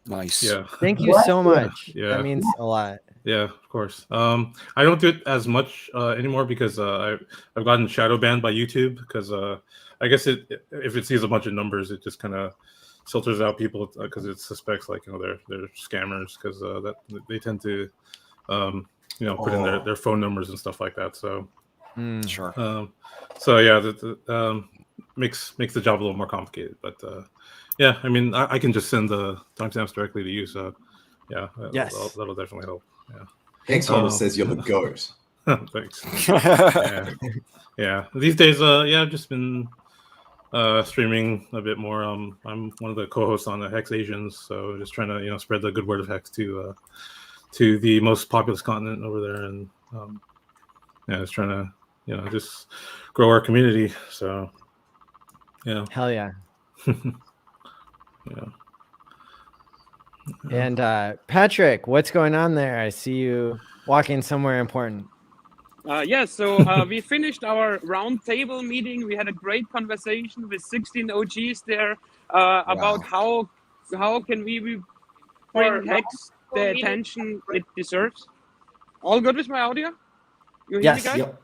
nice. Yeah. Thank you so much. Yeah, that means a lot. Yeah, of course. I don't do it as much anymore because I've gotten shadow banned by YouTube because I guess if it sees a bunch of numbers, it just kind of filters out people because it suspects they're scammers because that they tend to put in their phone numbers and stuff like that. So sure. So yeah, that makes the job a little more complicated. But yeah, I mean, I can just send the timestamps directly to you. So yeah, that'll definitely help. Yeah. Hex says you're the GOAT. Thanks. Yeah. These days, I've just been streaming a bit more. I'm one of the co-hosts on the Hex Asians, so just trying to spread the good word of Hex to the most populous continent over there, and just trying to just grow our community. So yeah, hell yeah. Yeah. And Patrick, what's going on there? I see you walking somewhere important. So we finished our roundtable meeting. We had a great conversation with 16 OGs there about how can we bring Hex the attention it deserves. All good with my audio? You hear me, guys? Yep.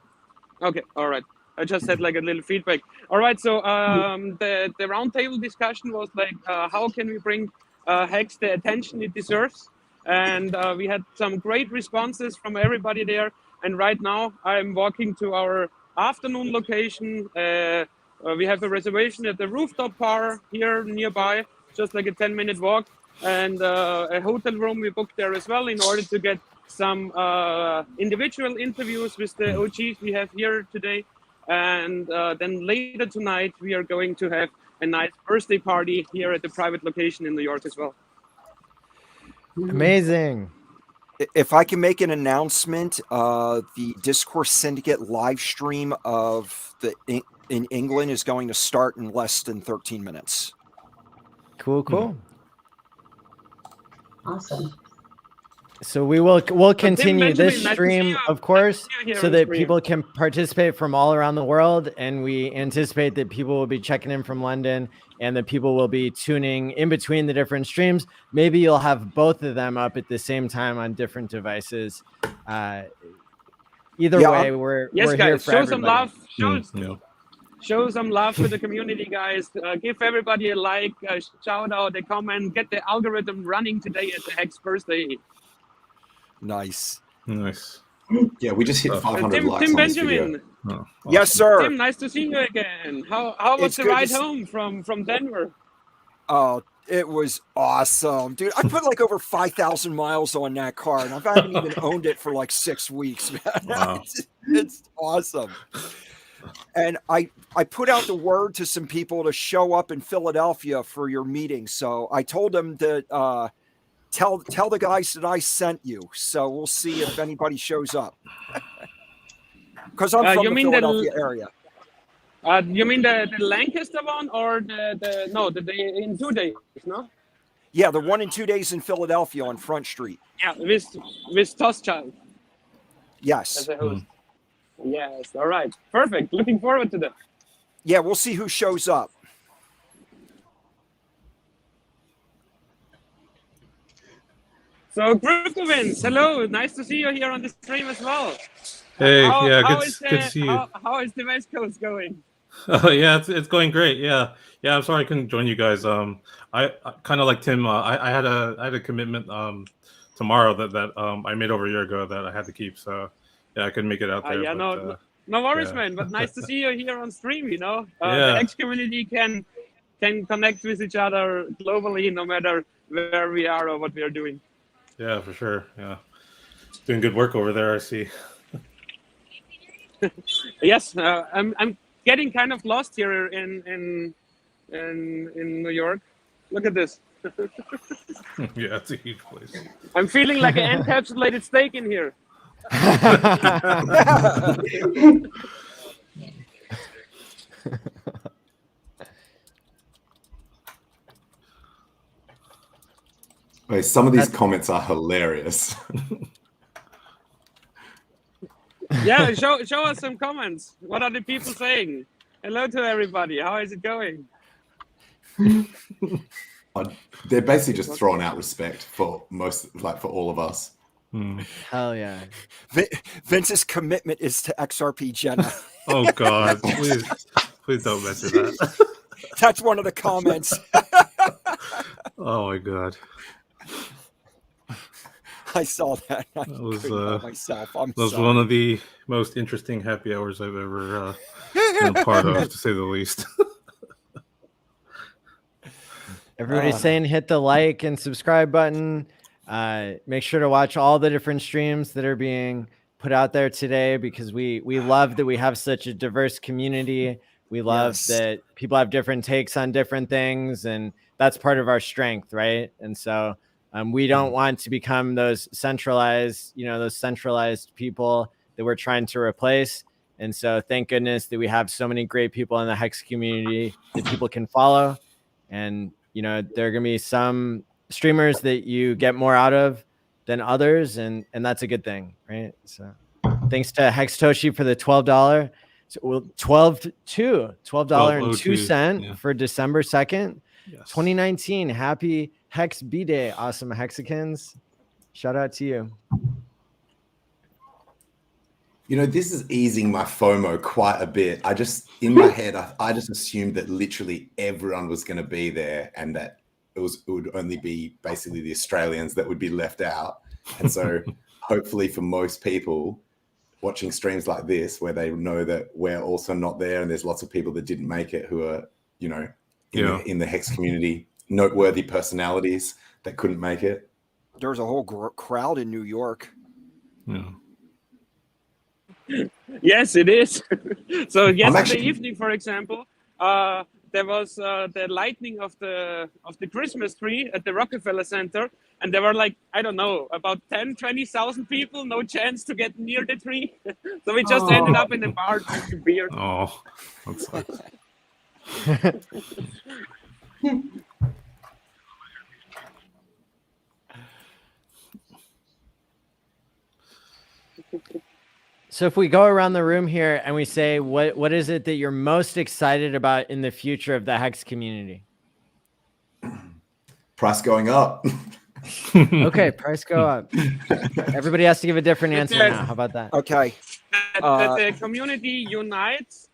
Okay, all right. I just had like a little feedback. All right, so the roundtable discussion was like, how can we bring Hex the attention it deserves? And we had some great responses from everybody there. And right now I'm walking to our afternoon location. We have a reservation at the rooftop bar here nearby, just like a 10-minute walk, and a hotel room we booked there as well in order to get some individual interviews with the OGs we have here today. And then later tonight, we are going to have a nice birthday party here at the private location in New York as well. Amazing. If I can make an announcement, the Discourse Syndicate live stream of in England is going to start in less than 13 minutes. Cool. Awesome. So we'll continue this nice stream, of course, so that stream. people can participate from all around the world. And we anticipate that people will be checking in from London and that people will be tuning in between the different streams. Maybe you'll have both of them up at the same time on different devices. Either way, we're guys, here for show everybody. some love. Show some love to the community, guys. Give everybody a like, a shout out, a comment. Get the algorithm running today at the Hex birthday. Nice. Yeah, we just hit 500 likes Tim on this Benjamin. video. Oh, awesome. Yes, sir. Tim, nice to see you again. How was It's the good ride to home from Denver? Oh, it was awesome, dude. I put like over 5,000 miles on that car, and I haven't even owned it for like 6 weeks, man. Wow. It's awesome. And I put out the word to some people to show up in Philadelphia for your meeting. So I told them to tell the guys that I sent you. So we'll see if anybody shows up. Because I'm from the Philadelphia area. You mean the Lancaster one or the in 2 days, no? Yeah, the one in 2 days in Philadelphia on Front Street. Yeah, with Tosschild. Yes. As a host. Yes, all right. Perfect. Looking forward to that. Yeah, we'll see who shows up. So, Kryptowins, hello. Nice to see you here on the stream as well. Hey, Good to see you. How is the West Coast going? Oh yeah, it's going great. Yeah. I'm sorry I couldn't join you guys. I kind of like Tim. I had a commitment tomorrow that I made over a year ago that I had to keep. So yeah, I couldn't make it out there. No worries, yeah. man. But nice to see you here on stream. You know, Yeah. the X community can connect with each other globally, no matter where we are or what we are doing. Yeah, for sure. Yeah, doing good work over there. I see. Yes, I'm getting kind of lost here in New York. Look at this. Yeah, it's a huge place. I'm feeling like an encapsulated steak in here. Wait, some of these comments are hilarious. Yeah, show us some comments. What are the people saying? Hello to everybody. How is it going? They're basically just throwing out respect for for all of us. Hell yeah. Vince's commitment is to XRP Jenna. Oh God, please don't mention that. That's one of the comments. Oh my God. I saw that. I That was, couldn't help myself. I'm that was sorry. one of the most interesting happy hours I've ever been a part of, to say the least. Everybody's saying hit the like and subscribe button. Make sure to watch all the different streams that are being put out there today, because we love that we have such a diverse community. We love that people have different takes on different things, and that's part of our strength, right? And so we don't want to become those centralized people that we're trying to replace. And so thank goodness that we have so many great people in the Hex community that people can follow. And, there are going to be some streamers that you get more out of than others, and that's a good thing, right? So thanks to Hextoshi for the $12. So $12.02 for December 2nd, 2019. Happy Hex B-Day, awesome Hexicans. Shout out to you. You know, this is easing my FOMO quite a bit. I just, in my head, I just assumed that literally everyone was going to be there and that it would only be basically the Australians that would be left out. And so hopefully for most people watching streams like this, where they know that we're also not there and there's lots of people that didn't make it who are, you know, in the Hex community, noteworthy personalities that couldn't make it. There's a whole crowd in New York. Yeah. Yes, it is. So yesterday evening, for example, there was the lighting of the Christmas tree at the Rockefeller Center, and there were like, I don't know, about 20,000 people. No chance to get near the tree, so we just ended up in the bar drinking beer. Oh, that sucks. So if we go around the room here and we say, what is it that you're most excited about in the future of the Hex community? Price going up. Okay, price go up. Everybody has to give a different answer now. How about that? Okay. That the community unites.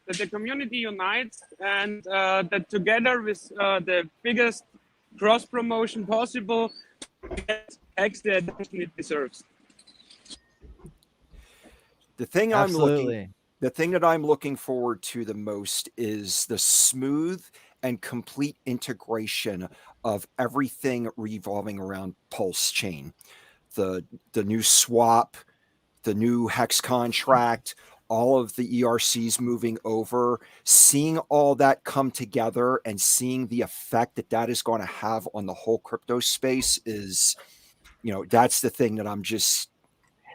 And that together with the biggest cross promotion possible, Hex the attention it deserves. The thing that I'm looking forward to the most is the smooth and complete integration of everything revolving around Pulse Chain. The new swap, the new Hex contract, all of the ERCs moving over, seeing all that come together and seeing the effect that is going to have on the whole crypto space is, you know, that's the thing that I'm just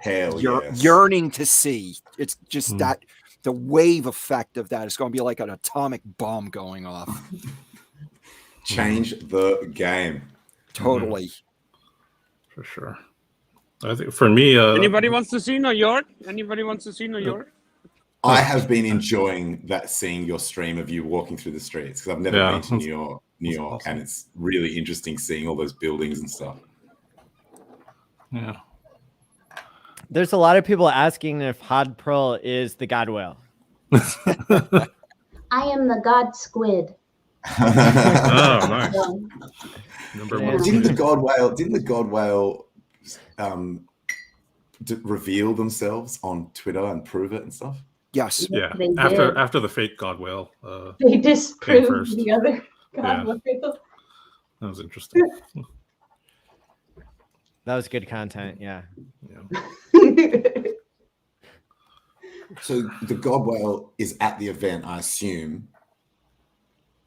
yearning to see. It's just that the wave effect of that is going to be like an atomic bomb going off. Change the game. Totally. For sure. I think for me, anybody wants to see New York? Anybody wants to see New York? I have been enjoying seeing your stream of you walking through the streets, because I've never been to New York, and it's really interesting seeing all those buildings and stuff. Yeah. There's a lot of people asking if Hod Pearl is the God Whale. I am the God Squid. Oh, nice. Number one. Didn't the God Whale reveal themselves on Twitter and prove it and stuff? Yes. Yeah. They After the fake God Whale. They disproved the other God Whale. That was interesting. That was good content. Yeah. So the God Whale is at the event, I assume,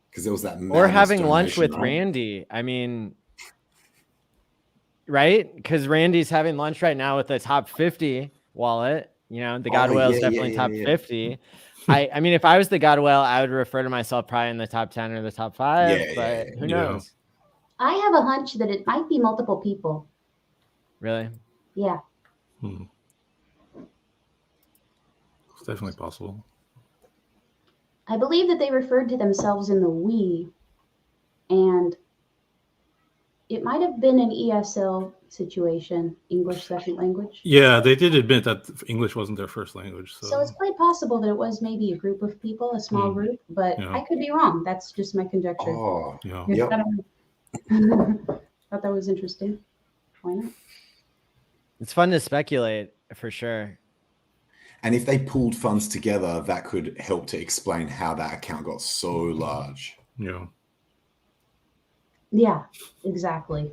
because there was that. Or having lunch with right? Randy. I mean, right? Because Randy's having lunch right now with the top 50 wallet. You know, the God Whale is definitely top 50. I mean, if I was the God Whale, I would refer to myself probably in the top 10 or the top 5. But who knows? I have a hunch that it might be multiple people. Really? Yeah. It's definitely possible. I believe that they referred to themselves in the we, and it might have been an ESL situation, English second language. Yeah, they did admit that English wasn't their first language. So it's quite possible that it was maybe a group of people, a small group, but I could be wrong. That's just my conjecture. Oh, yeah. Thought that was interesting. Why not? It's fun to speculate for sure. And if they pulled funds together, that could help to explain how that account got so large. Yeah. Yeah, exactly.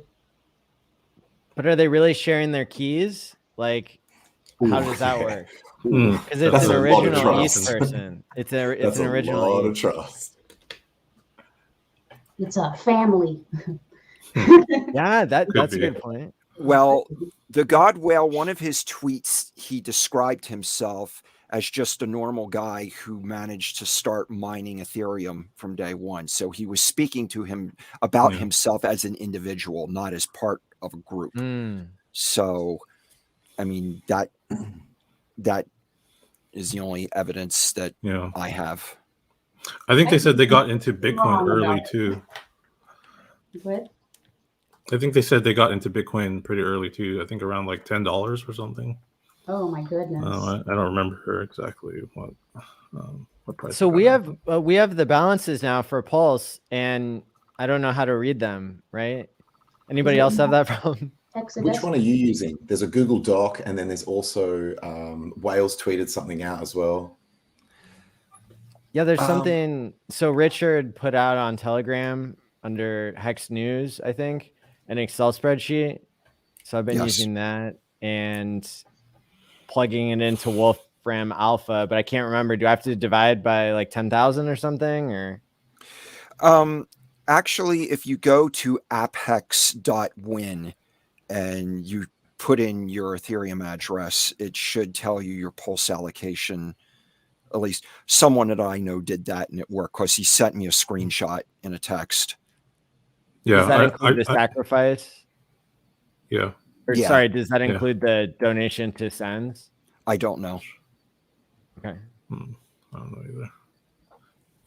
But are they really sharing their keys? Like, how does that work? Because it's an original East person. It's an original. A lot of trust. It's a family. Yeah, that's a good point. Well, the God Whale, one of his tweets, he described himself as just a normal guy who managed to start mining Ethereum from day one. So he was speaking to him about himself as an individual, not as part of a group. So, I mean, that is the only evidence that I have. I think they said they got into Bitcoin early too. What? I think they said they got into Bitcoin pretty early too. I think around like $10 or something. Oh my goodness. I don't remember exactly what price. So we have the balances now for Pulse, and I don't know how to read them. Right? Anybody else have that problem? Which one are you using? There's a Google Doc, and then there's also Wales tweeted something out as well. Yeah, there's something. So Richard put out on Telegram under Hex News, I think, an Excel spreadsheet. So I've been using that and plugging it into Wolfram Alpha, but I can't remember. Do I have to divide by like 10,000 or something, or? Actually, if you go to apphex.win and you put in your Ethereum address, it should tell you your Pulse allocation. At least someone that I know did that, and it worked because he sent me a screenshot in a text. Yeah, does that include the sacrifice? Yeah. Or sorry, does that include the donation to Sens? I don't know. Okay. I don't know either.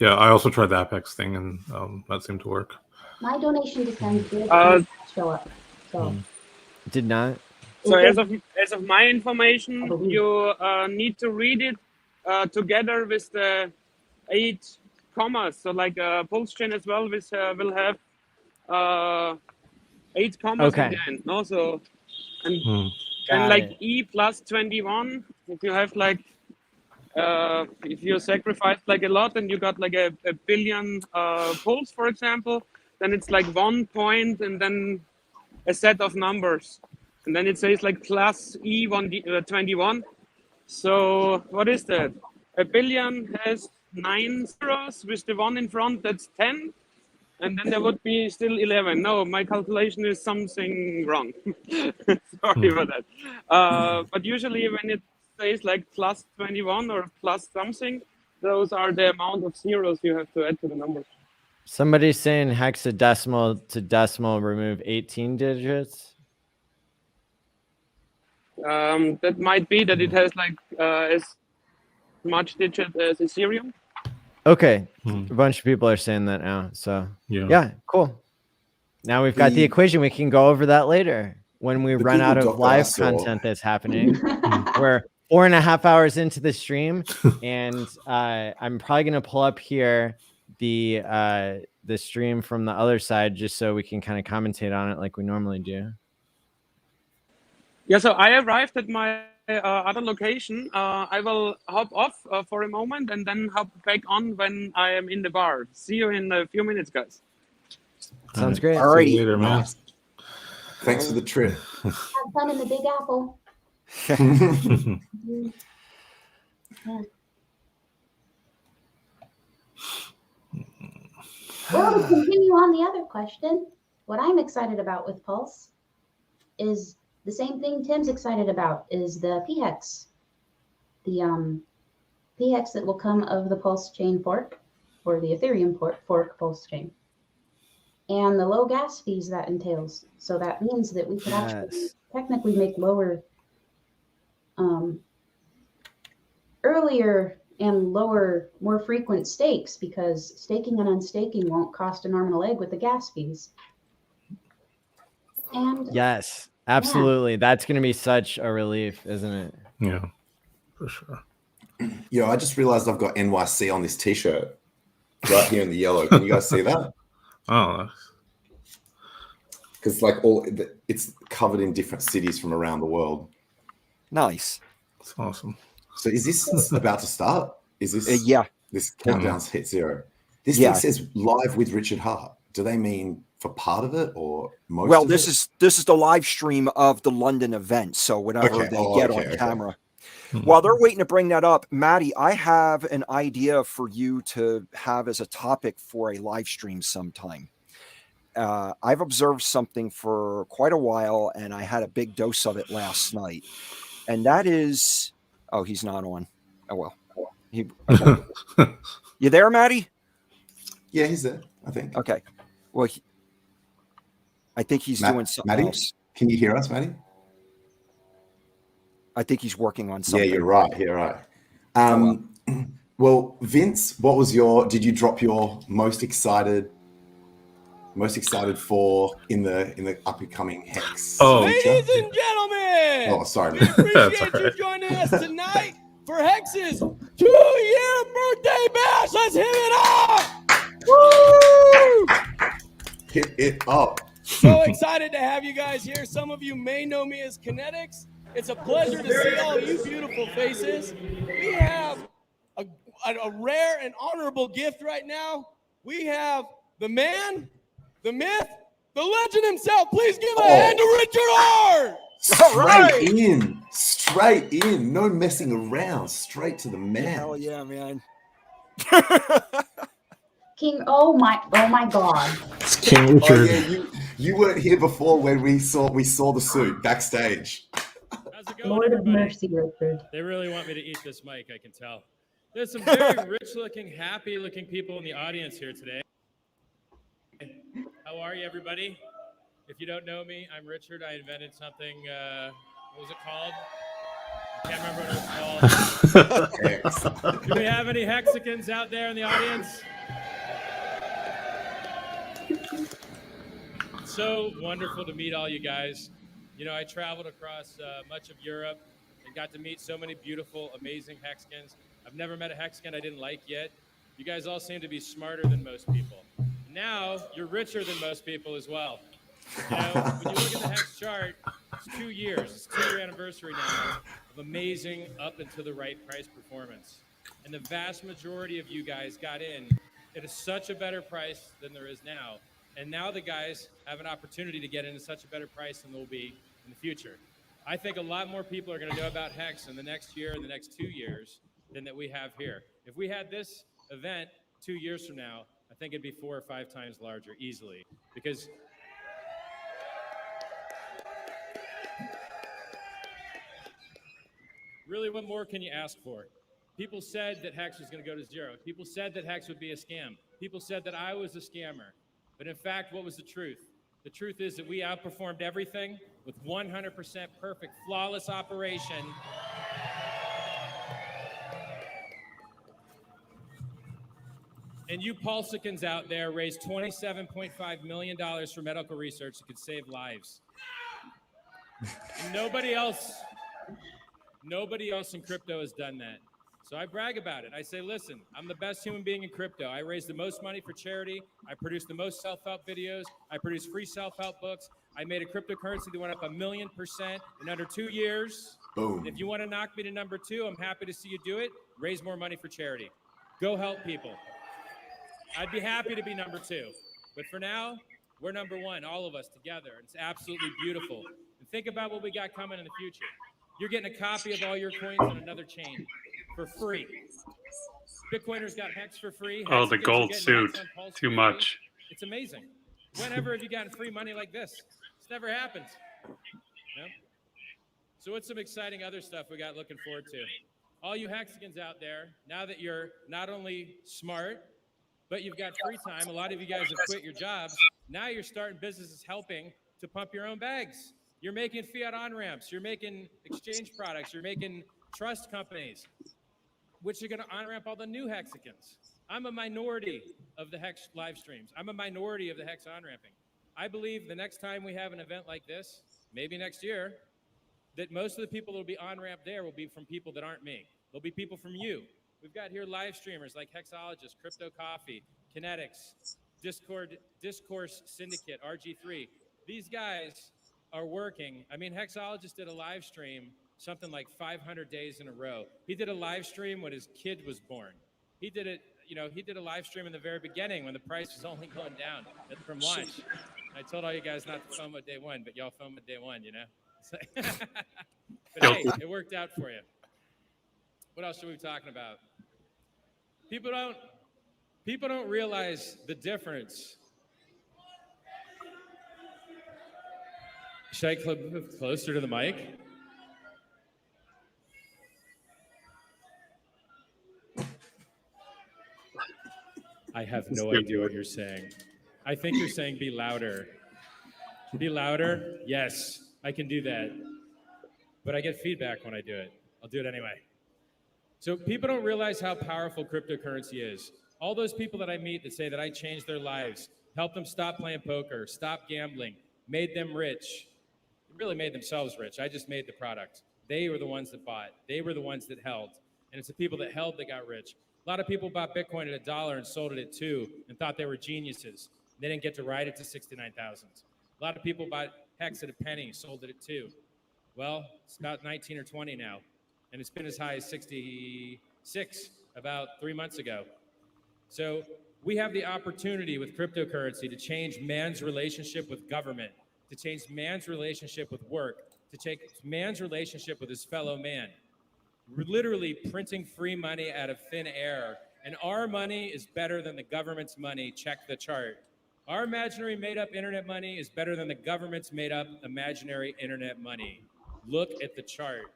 Yeah, I also tried the Apex thing, and that seemed to work. My donation to Sens did show up. So did not. So as of my information, you need to read it together with the 8 commas. So like Pulse chain as well, which will have 8 commas at the end. No, so and like E plus 21. If you have like if you sacrifice like a lot and you got like a billion Pulse, for example, then it's like 1 point and then a set of numbers, and then it says like plus E21. So what is that? A billion has 9 zeros with the 1 in front. That's 10, and then there would be still 11. No, my calculation is something wrong. Sorry about that. But usually when it says like plus 21 or plus something, those are the amount of zeros you have to add to the numbers. Somebody's saying hexadecimal to decimal remove 18 digits. That might be that it has like as much digit as Ethereum. Okay, a bunch of people are saying that now. So yeah, cool. Now we've got the equation. We can go over that later when we run out of live content that's happening. We're 4.5 hours into the stream, and I'm probably gonna pull up here the stream from the other side just so we can kind of commentate on it like we normally do. Yeah, so I arrived at my other location. I will hop off for a moment and then hop back on when I am in the bar. See you in a few minutes, guys. Sounds great. All righty. Later, man. Thanks for the trip. Have fun in the Big Apple. Yeah. Well, to continue on the other question, what I'm excited about with Pulse is the same thing Tim's excited about, is the PHEX. The PHEX that will come of the Pulse chain fork, or the Ethereum fork Pulse chain. And the low gas fees that entails. So that means that we could actually technically make lower, earlier and lower, more frequent stakes, because staking and unstaking won't cost an arm and a leg with the gas fees. And yes, absolutely. That's going to be such a relief, isn't it? Yeah, for sure. Yo, I just realized I've got NYC on this t-shirt right here in the yellow. Can you guys see that? Oh, because like it's covered in different cities from around the world. Nice. That's awesome. So is this about to start? Is this this countdown's hit 0? This thing says live with Richard Hart. Do they mean for part of it or most? Well, of this is the live stream of the London event, so whatever they get on camera. While they're waiting to bring that up, Maddie, I have an idea for you to have as a topic for a live stream sometime. I've observed something for quite a while, and I had a big dose of it last night. And that is, oh, he's not on. Oh well. Okay. You there, Maddie? Yeah, he's there, I think. Okay. Well, I think he's doing something Maddie, else. can you hear us, Maddie? I think he's working on something. Yeah, you're right. You're right. Well, Vince, what was did you drop your most excited for in the up and coming Hex? Ladies and gentlemen, Oh, sorry. we appreciate you joining us tonight for Hex's 2-year birthday bash. Let's hit it up! Woo! Hit it up. So excited to have you guys here. Some of you may know me as Kinetics. It's a pleasure to see all you beautiful faces. We have a rare and honorable gift right now. We have the man, the myth, the legend himself. Please give a hand to Richard Hart. Straight in. No messing around. Straight to the man. Hell yeah, man. King, oh my God. It's King Richard. Oh, yeah, you weren't here before when we saw the suit backstage. How's it going, Lord of everybody? mercy, Richard. They really want me to eat this mic, I can tell. There's some very rich-looking, happy-looking people in the audience here today. How are you, everybody? If you don't know me, I'm Richard. I invented something, what was it called? I can't remember what it was called. Do we have any Hexicans out there in the audience? It's so wonderful to meet all you guys. You know, I traveled across much of Europe and got to meet so many beautiful, amazing Hexicans. I've never met a Hexican I didn't like yet. You guys all seem to be smarter than most people. Now, you're richer than most people as well. You know, when you look at the Hex chart, it's 2 years. It's 2-year anniversary now of amazing up and to the right price performance. And the vast majority of you guys got in at such a better price than there is now. And now the guys have an opportunity to get into such a better price than they'll be in the future. I think a lot more people are going to know about Hex in the next year and the next 2 years than that we have here. If we had this event 2 years from now, I think it'd be 4 or 5 times larger easily. Because really, what more can you ask for? People said that Hex was going to go to zero. People said that Hex would be a scam. People said that I was a scammer. But in fact, what was the truth? The truth is that we outperformed everything with 100% perfect, flawless operation. And you Pulsicans out there raised $27.5 million for medical research that could save lives. And nobody else in crypto has done that. So I brag about it. I say, listen, I'm the best human being in crypto. I raised the most money for charity. I produced the most self-help videos. I produced free self-help books. I made a cryptocurrency that went up 1,000,000% in under 2 years. Boom. If you want to knock me to number 2, I'm happy to see you do it. Raise more money for charity. Go help people. I'd be happy to be number 2. But for now, we're number 1, all of us together. It's absolutely beautiful. And think about what we got coming in the future. You're getting a copy of all your coins on another chain for free. Bitcoiners got Hex for free. Oh, the gold suit. Too much. It's amazing. Whenever have you gotten free money like this? It's never happened. No? So what's some exciting other stuff we got looking forward to? All you Hexicans out there, now that you're not only smart, but you've got free time, a lot of you guys have quit your jobs, now you're starting businesses helping to pump your own bags. You're making fiat on-ramps, you're making exchange products, you're making trust companies, which are going to on-ramp all the new Hexicans. I'm a minority of the Hex live streams. I'm a minority of the Hex on-ramping. I believe the next time we have an event like this, maybe next year, that most of the people that will be on-ramped there will be from people that aren't me. They'll be people from you. We've got here live streamers like Hexologists, Crypto Coffee, Kinetics, Discourse Syndicate, RG3. These guys are working. I mean, Hexologist did a live stream something like 500 days in a row. He did a live stream when his kid was born. He did it, you know, he did a live stream in the very beginning when the price was only going down from launch. I told all you guys not to film at day 1, but y'all film at day 1, you know? But hey, it worked out for you. What else are we talking about? People don't realize the difference. Should I move closer to the mic? I have no idea what you're saying. I think you're saying be louder. Be louder? Yes, I can do that. But I get feedback when I do it. I'll do it anyway. So people don't realize how powerful cryptocurrency is. All those people that I meet that say that I changed their lives, helped them stop playing poker, stop gambling, made them rich. They really made themselves rich. I just made the product. They were the ones that bought. They were the ones that held. And it's the people that held that got rich. A lot of people bought Bitcoin at $1 and sold it at $2 and thought they were geniuses. They didn't get to ride it to 69,000. A lot of people bought Hex at a penny, sold it at $2. Well, it's about 19 or 20 now. And it's been as high as 66 about 3 months ago. So we have the opportunity with cryptocurrency to change man's relationship with government, to change man's relationship with work, to change man's relationship with his fellow man. We're literally printing free money out of thin air, and our money is better than the government's money. Check the chart. Our imaginary made-up internet money is better than the government's made-up imaginary internet money. Look at the chart.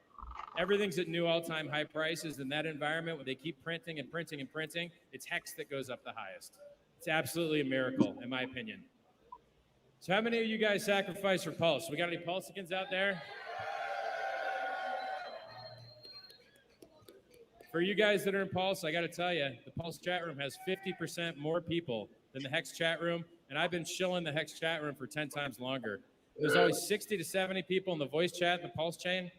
Everything's at new all-time high prices. In that environment, where they keep printing and printing and printing, it's Hex that goes up the highest. It's absolutely a miracle, in my opinion. So how many of you guys sacrifice for Pulse? We got any Pulsicans out there? For you guys that are in Pulse, I got to tell you, the Pulse chat room has 50% more people than the Hex chat room, and I've been chilling the Hex chat room for 10 times longer. There's always 60 to 70 people in the voice chat, the Pulse chain.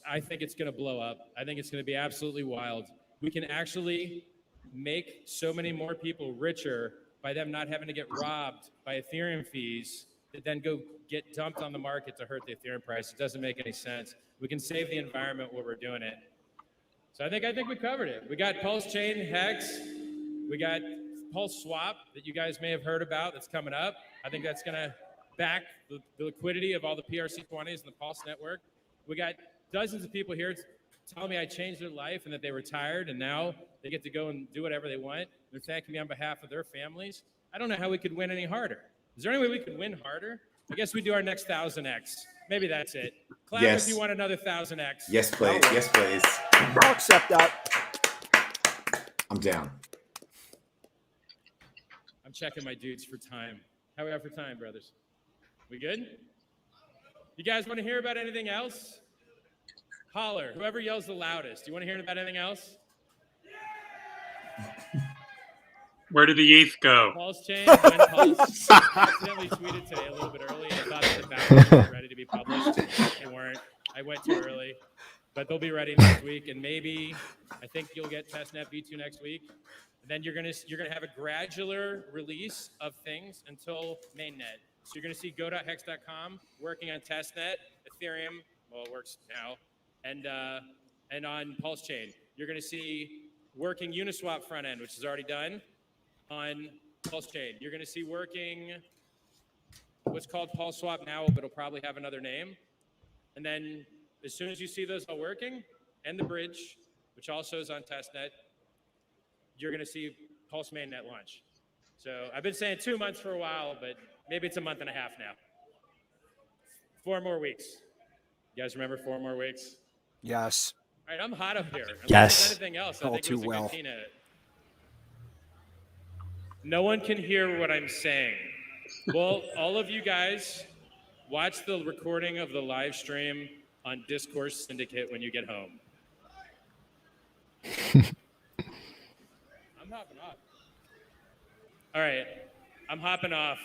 I think it's going to blow up. I think it's going to be absolutely wild. We can actually make so many more people richer by them not having to get robbed by Ethereum fees that then go get dumped on the market to hurt the Ethereum price. It doesn't make any sense. We can save the environment while we're doing it. So I think we covered it. We got Pulse Chain Hex. We got Pulse Swap that you guys may have heard about that's coming up. I think that's going to back the liquidity of all the PRC20s and the Pulse network. We got dozens of people here telling me I changed their life and that they retired and now they get to go and do whatever they want. They're thanking me on behalf of their families. I don't know how we could win any harder. Is there any way we could win harder? I guess we do our next 1,000x. Maybe that's it. Clap Yes. if you want another 1,000x. Yes, please. Yes, please. I'll accept that. I'm down. I'm checking my dudes for time. How we have for time, brothers? We good? You guys want to hear about anything else? Holler. Whoever yells the loudest. Do you want to hear about anything else? Where did the ETH go? Pulse chain. When Pulse accidentally tweeted today a little bit early. I thought that the balance was ready to be published. They weren't. I went too early. But they'll be ready next week. And maybe, I think you'll get testnet v2 next week. And then you're gonna have a gradual release of things until mainnet. So you're gonna see go.hex.com working on testnet, Ethereum, well, it works now, and on Pulse Chain. You're gonna see working Uniswap front end, which is already done, on Pulse Chain. You're gonna see working what's called Pulse Swap now, but it'll probably have another name. And then as soon as you see those all working, and the bridge, which also is on testnet, you're gonna see Pulse mainnet launch. So I've been saying 2 months for a while, but maybe it's a month and a half now. 4 more weeks. You guys remember 4 more weeks? Yes. All right, I'm hot up here. Unless Yes. there's anything else, I All think it too was a well. good keynote. No one can hear what I'm saying. Well, all of you guys, watch the recording of the live stream on Discourse Syndicate when you get home. I'm hopping off. All right, I'm hopping off.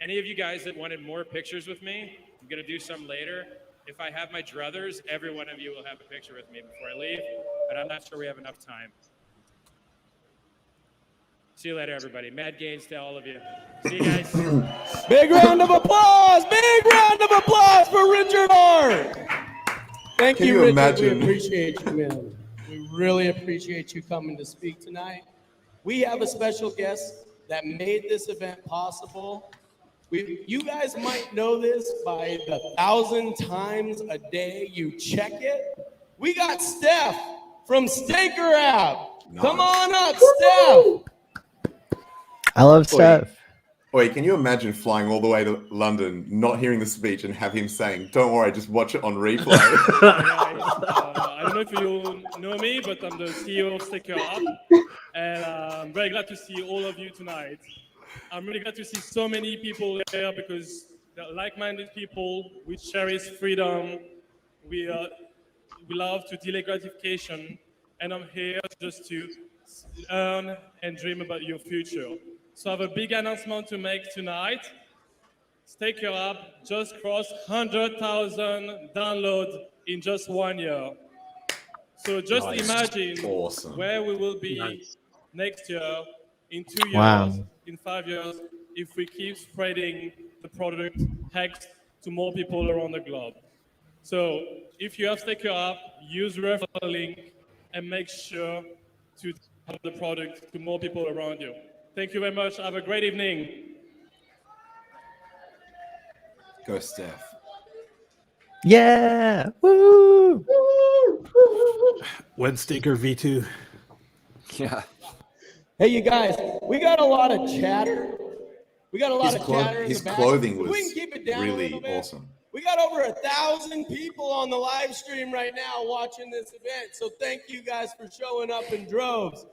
Any of you guys that wanted more pictures with me, I'm gonna do some later. If I have my druthers, every one of you will have a picture with me before I leave, but I'm not sure we have enough time. See you later, everybody. Mad gains to all of you. See you guys. Big round of applause! Big round of applause for Richard Hart! Thank Can you, you Richard. imagine? We appreciate you, man. We really appreciate you coming to speak tonight. We have a special guest that made this event possible. You guys might know this by the 1,000 times a day you check it. We got Steph from Staker app. Come on up, Steph. I love Steph. Wait, can you imagine flying all the way to London, not hearing the speech, and have him saying, "Don't worry, just watch it on replay"? I don't know if you know me, but I'm the CEO of Sticker Up, and I'm very glad to see all of you tonight. I'm really glad to see so many people here because they're like-minded people. We cherish freedom. We love to delay gratification, and I'm here just to earn and dream about your future. So I have a big announcement to make tonight. Sticker Up just crossed 100,000 downloads in just 1 year. So just imagine where we will be next year, in 2 years, Wow. in 5 years, if we keep spreading the product Hex to more people around the globe. So if you have Sticker Up, use the referral link and make sure to have the product to more people around you. Thank you very much. Have a great evening. Go, Steph. Yeah. Woo! When Staker V2. Yeah. Hey, you guys, we got a lot of chatter. We got a lot of chatter in His the back. clothing If we was can keep it down a really little bit. awesome. We got over 1,000 people on the live stream right now watching this event. So thank you guys for showing up in droves.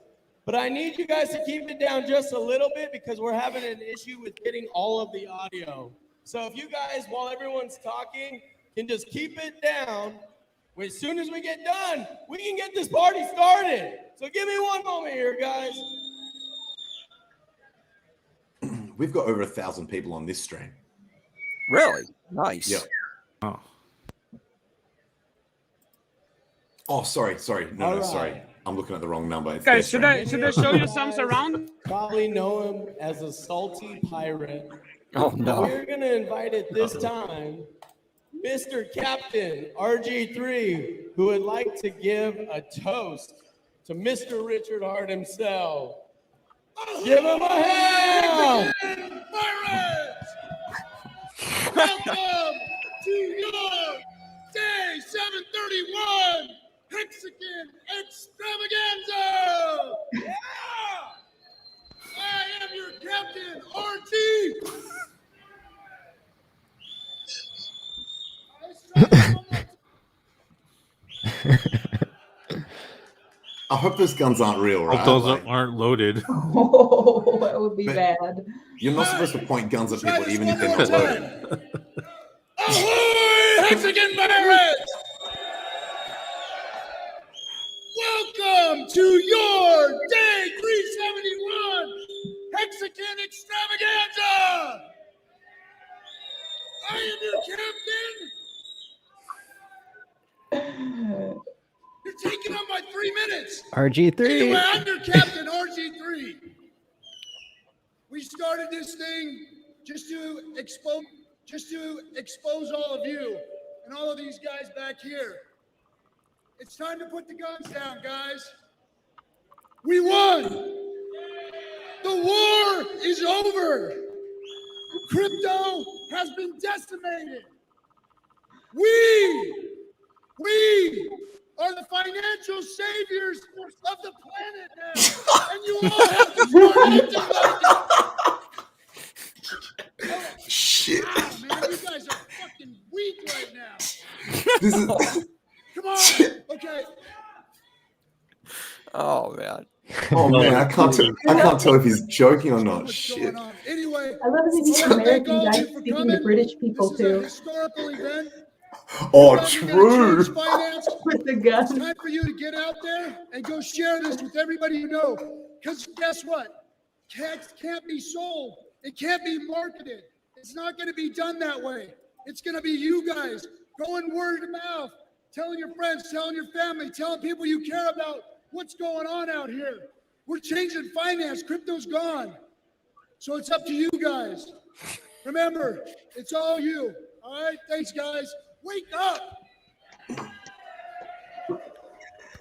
But I need you guys to keep it down just a little bit because we're having an issue with getting all of the audio. So if you guys, while everyone's talking, can just keep it down, as soon as we get done, we can get this party started. So give me one moment here, guys. We've got over 1,000 people on this stream. Really? Nice. Yeah. Oh. Oh, sorry. No, All sorry. right. I'm looking at the wrong number. It's Guys, their should I show you some surround? Probably know him as a salty pirate. Oh, no. We're going to invite at this time Mr. Captain RG3, who would like to give a toast to Mr. Richard Hart himself. Give him a hand! Pirates! Welcome to your day 731 Mexican extravaganza! Yeah! I am your captain, RT! I hope those guns aren't real, right? Hope those aren't loaded. Oh, that would be But- bad. You're not supposed to point guns at people even if they're not loaded. Ahoy, Mexican pirates! Welcome to your day 371 Mexican extravaganza! I am your captain. You're taking up my 3 minutes. RG3. Anyway, I'm your captain, RG3. We started this thing just to expose all of you and all of these guys back here. It's time to put the guns down, guys. We won. The war is over. Crypto has been decimated. We are the financial saviors of the planet now. And you all have to start acting like it. Shit. Wow, man, you guys are fucking weak right now. This is Come on. Okay. Oh, man. Oh man, I can't tell if he's joking or not. Shit. Anyway, I love that these American guys speaking to British people this is a too. historical event. Oh, We're gonna true. change finance. With the gun. It's time for you to get out there and go share this with everybody you know. Because guess what? Hex can't be sold. It can't be marketed. It's not going to be done that way. It's going to be you guys going word of mouth, telling your friends, telling your family, telling people you care about what's going on out here. We're changing finance. Crypto's gone. So it's up to you guys. Remember, it's all you. All right? Thanks, guys. Wake up.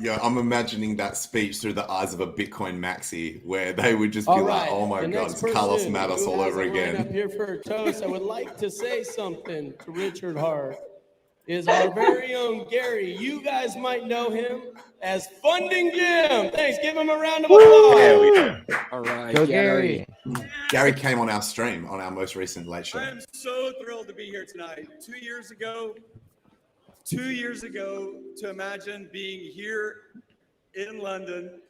Yeah, I'm imagining that speech through the eyes of a Bitcoin maxi where they would just be All like, right, oh my the God, next it's Carlos person Matos who all has over a line again. Up here for a toast, I would like to say something to Richard Hart. is our very own Gary. You guys might know him as Funding Jim. Thanks. Give him a round of applause. Hell yeah. All right, Go Gary. Gary came on our stream on our most recent late show. I am so thrilled to be here tonight. 2 years ago, to imagine being here in London,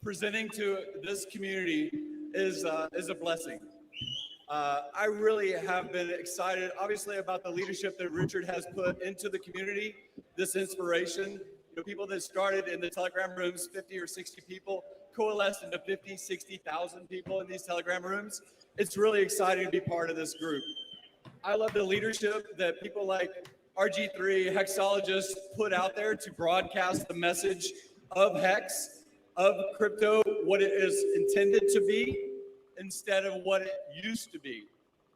presenting to this community is a blessing. I really have been excited, obviously, about the leadership that Richard has put into the community, this inspiration. You know, people that started in the Telegram rooms, 50 or 60 people, coalesced into 50, 60,000 people in these Telegram rooms. It's really exciting to be part of this group. I love the leadership that people like RG3, hexologists, put out there to broadcast the message of Hex, of crypto, what it is intended to be, instead of what it used to be.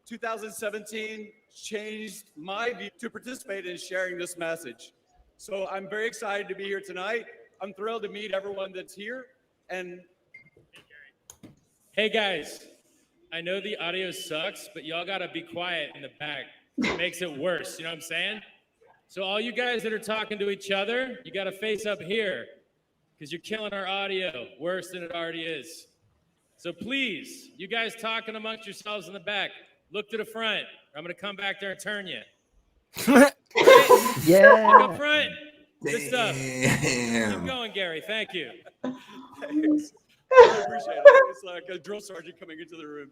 2017 changed my view to participate in sharing this message. So I'm very excited to be here tonight. I'm thrilled to meet everyone that's here. And hey guys, I know the audio sucks, but y'all gotta be quiet in the back. It makes it worse, you know what I'm saying? So all you guys that are talking to each other, you gotta face up here because you're killing our audio worse than it already is. So please, you guys talking amongst yourselves in the back, look to the front. I'm gonna come back there and turn you. Yeah. Look up front. Good stuff. Damn. Keep going, Gary. Thank you. Thanks. I appreciate it. It's like a drill sergeant coming into the room.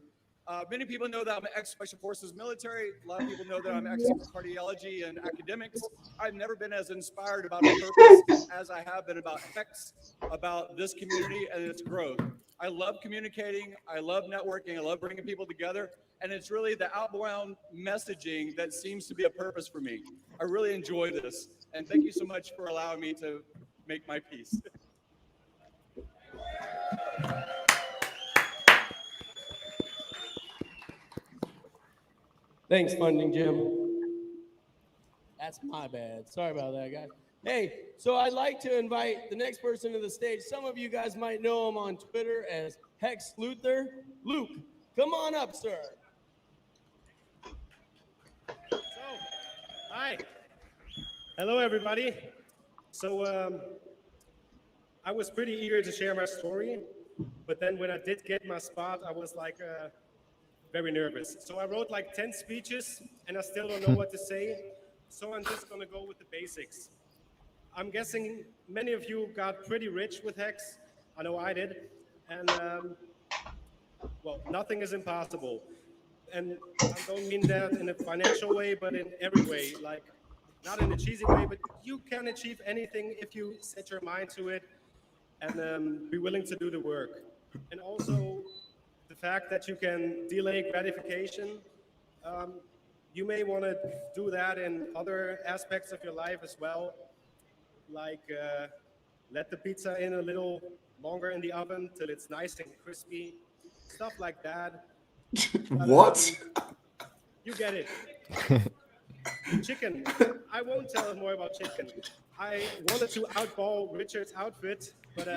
Many people know that I'm ex-Special Forces military. A lot of people know that I'm ex-cardiology and academics. I've never been as inspired about a purpose as I have been about Hex, about this community and its growth. I love communicating. I love networking. I love bringing people together. And it's really the outbound messaging that seems to be a purpose for me. I really enjoy this. And thank you so much for allowing me to make my piece. Thanks, Funding Jim. That's my bad. Sorry about that, guys. Hey, so I'd like to invite the next person to the stage. Some of you guys might know him on Twitter as Hex Luther. Luke, come on up, sir. Hi. Hello, everybody. So I was pretty eager to share my story, but then when I did get my spot, I was like very nervous. So I wrote like 10 speeches, and I still don't know what to say. So I'm just going to go with the basics. I'm guessing many of you got pretty rich with Hex. I know I did. And well, nothing is impossible. And I don't mean that in a financial way, but in every way. Like, not in a cheesy way, but you can achieve anything if you set your mind to it and be willing to do the work. And also the fact that you can delay gratification. You may want to do that in other aspects of your life as well, like let the pizza in a little longer in the oven till it's nice and crispy, stuff like that. What? You get it. Chicken. I won't tell more about chicken. I wanted to outball Richard's outfit, but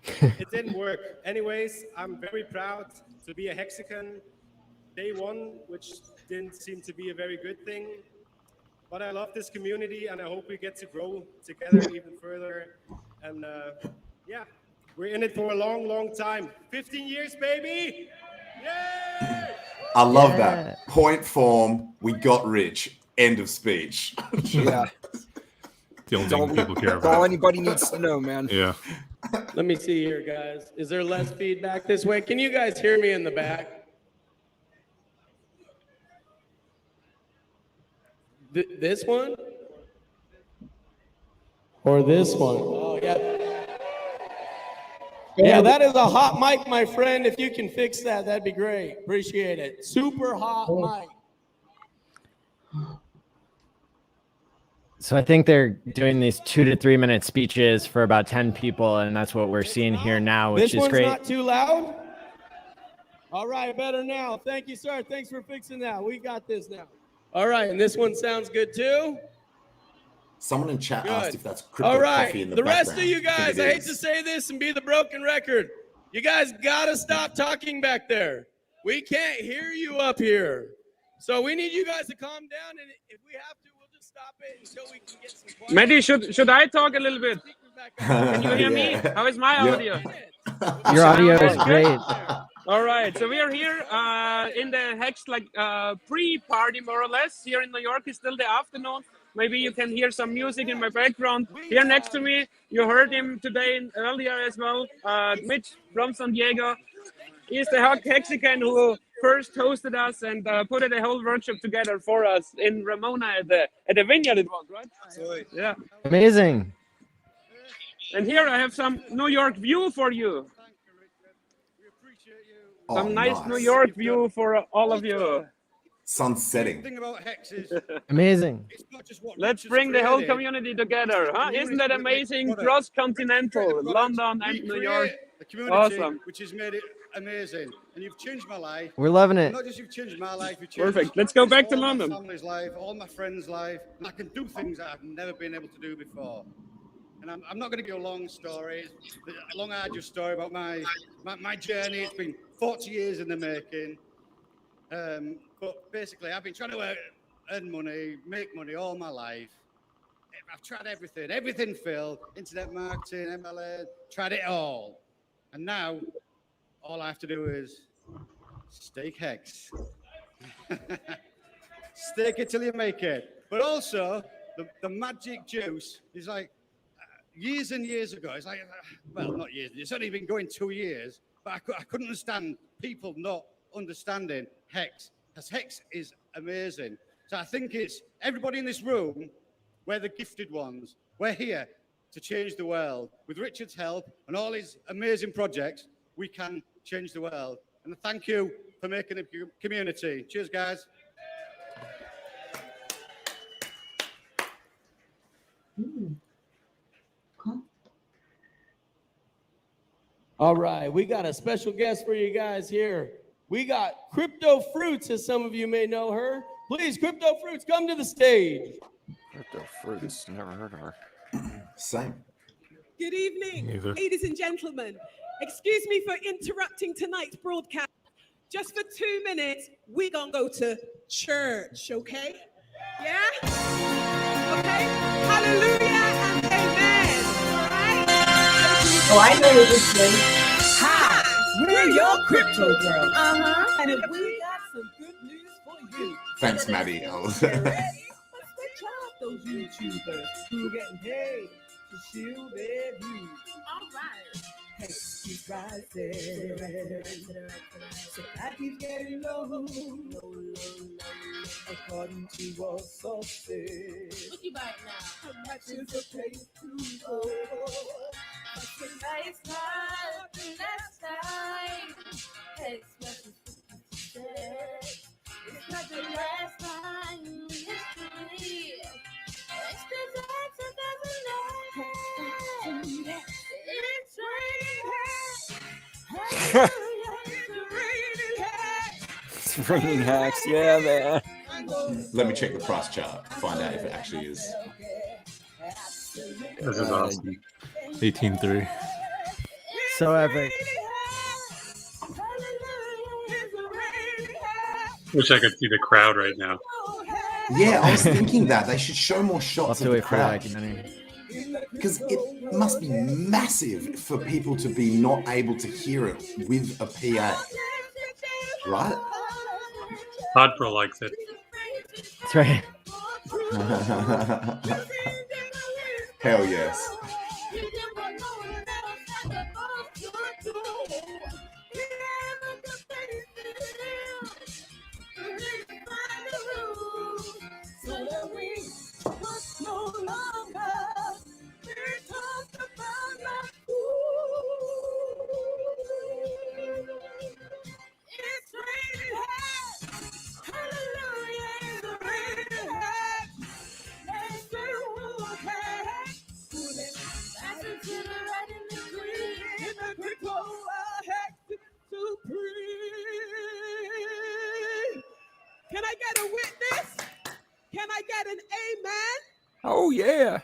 it didn't work. Anyways, I'm very proud to be a Hexican. Day one, which didn't seem to be a very good thing. But I love this community, and I hope we get to grow together even further. And yeah, we're in it for a long, long time. 15 years, baby! Yay! I love that. Point form, we got rich. End of speech. Yeah. The only thing people care That's all about. anybody needs to know, man. Yeah. Let me see here, guys. Is there less feedback this way? Can you guys hear me in the back? This one? Or this one? Oh, yeah. Yeah, that is a hot mic, my friend. If you can fix that, that'd be great. Appreciate it. Super hot mic. So I think they're doing these 2 to 3 minute speeches for about 10 people, and that's what we're seeing here now, which is great. This one's not too loud? All right, better now. Thank you, sir. Thanks for fixing that. We got this now. All right, and this one sounds good too? Someone in chat Good. asked if that's crypto All right, coffee in the the background. rest of you guys, I hate to say this and be the broken record. You guys gotta stop talking back there. We can't hear you up here. So we need you guys to calm down, and if we have to, we'll just Mehdi, should I talk a little bit? Can you hear me? How is my audio? Your audio is Okay. great. All right, so we are here in the Hex pre-party more or less. Here in New York, it's still the afternoon. Maybe you can hear some music in my background. Here next to me, you heard him today earlier as well. Mitch from San Diego. He's the Hexican who first hosted us and put the whole workshop together for us in Ramona at the vineyard. It was right. Yeah. Amazing. And here I have some New York view for you. Some nice New York view for all of you. Sun setting. The thing about Hex is Amazing. it's not just what Let's Richard's bring the whole created. community together, huh? Isn't that amazing? Product. Cross-continental, London We and New create York. a community Awesome. which has made it amazing, and you've changed my life. We're loving it. Not just you've changed my life, you've changed Perfect. Let's go back to all London. my family's life, all my friends' life, and I can do things that I've never been able to do before. And I'm not going to give you a long story, a long arduous story about my journey. It's been 40 years in the making. But basically, I've been trying to earn money, make money all my life. I've tried everything failed. Internet marketing, MLA, tried it all. And now, all I have to do is stake Hex. Stake it till you make it. But also, the magic juice is like, years and years ago, it's like, well, not years, it's only been going 2 years, but I couldn't understand people not understanding Hex, because Hex is amazing. So I think it's everybody in this room, we're the gifted ones. We're here to change the world. With Richard's help and all his amazing projects, we can change the world. And thank you for making a community. Cheers, guys. All right, we got a special guest for you guys here. We got Crypto Fruits, as some of you may know her. Please, Crypto Fruits, come to the stage. Crypto Fruits, never heard of her. Same. Good evening, Neither. ladies and gentlemen. Excuse me for interrupting tonight's broadcast. Just for 2 minutes, we're gonna go to church, okay? Yeah? Okay? Hallelujah and amen. All right? Oh, I know this place. Hi, we're your crypto girl. Uh-huh. And if we got some good news for you. Thanks, Maddie. Let's switch out those YouTubers who are getting paid to shield their views. All right. Hey, keep rising. Supply keeps getting low. According to all sources. Look you back now. How much is the place to go? Tonight's not the last time. Text message. It's not the last time in history. It's the last of the night. It's It's raining hacks, yeah, man. Let me check the price chart, find out if it actually is. This is awesome. 18.3. So epic. Wish I could see the crowd right now. Yeah, I was thinking that they should show more shots of the wait for the crowd. documentary. Because it must be massive for people to be not able to hear it with a PA. Right? Hart Pro likes it. That's right. Hell yes. Can I get a witness? Can I get an amen? Oh, yeah.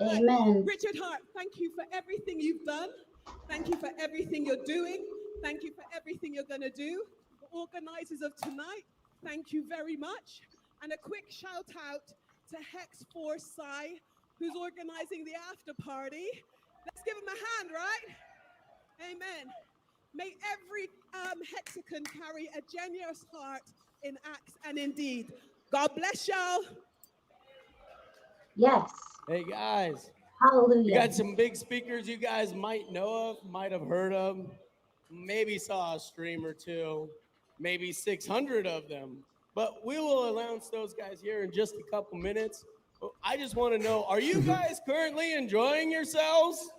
Amen. Richard Hart, thank you for everything you've done. Thank you for everything you're doing. Thank you for everything you're going to do. The organizers of tonight, thank you very much. And a quick shout out to Hex Force Psy, who's organizing the after party. Let's give him a hand, right? Amen. May every Hexagon carry a generous heart in acts and in deed. God bless y'all. Yes. Hey guys. Hallelujah. We got some big speakers you guys might know of, might have heard of, maybe saw a stream or two, maybe 600 of them. But we will announce those guys here in just a couple minutes. I just want to know, are you guys currently enjoying yourselves?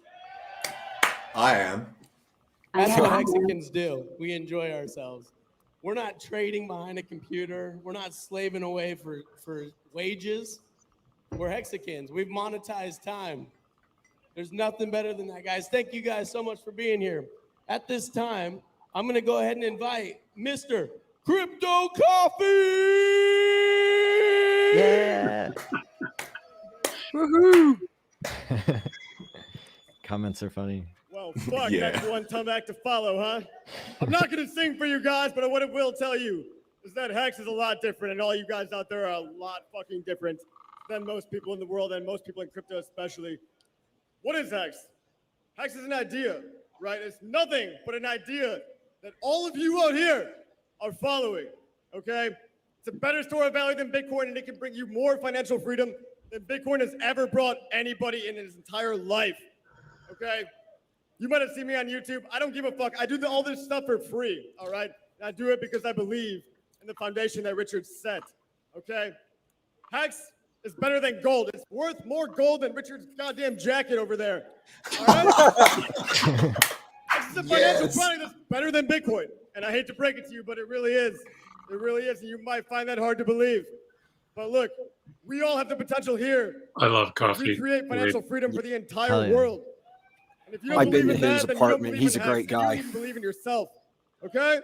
I am. That's what Hexicans do. We enjoy ourselves. We're not trading behind a computer. We're not slaving away for wages. We're Hexicans. We've monetized time. There's nothing better than that, guys. Thank you guys so much for being here. At this time, I'm going to go ahead and invite Mr. Crypto Coffee! Yeah. Woohoo! Comments are funny. Well, fuck, that's one tough act to follow, huh? I'm not going to sing for you guys, but what I will tell you is that Hex is a lot different, and all you guys out there are a lot fucking different than most people in the world, and most people in crypto especially. What is Hex? Hex is an idea, right? It's nothing but an idea that all of you out here are following, okay? It's a better store of value than Bitcoin, and it can bring you more financial freedom than Bitcoin has ever brought anybody in his entire life, okay? You might have seen me on YouTube. I don't give a fuck. I do all this stuff for free, all right? And I do it because I believe in the foundation that Richard set, okay? Hex is better than gold. It's worth more gold than Richard's goddamn jacket over there, all right? Hex is a financial product that's better than Bitcoin. And I hate to break it to you, but it really is. It really is, and you might find that hard to believe. But look, we all have the potential here. I love coffee. To create financial freedom for the entire Hell yeah. world. And if you don't I've been believe to in his that, then you don't apartment. believe He's in a great Hex, and guy. you don't even believe in yourself. Okay?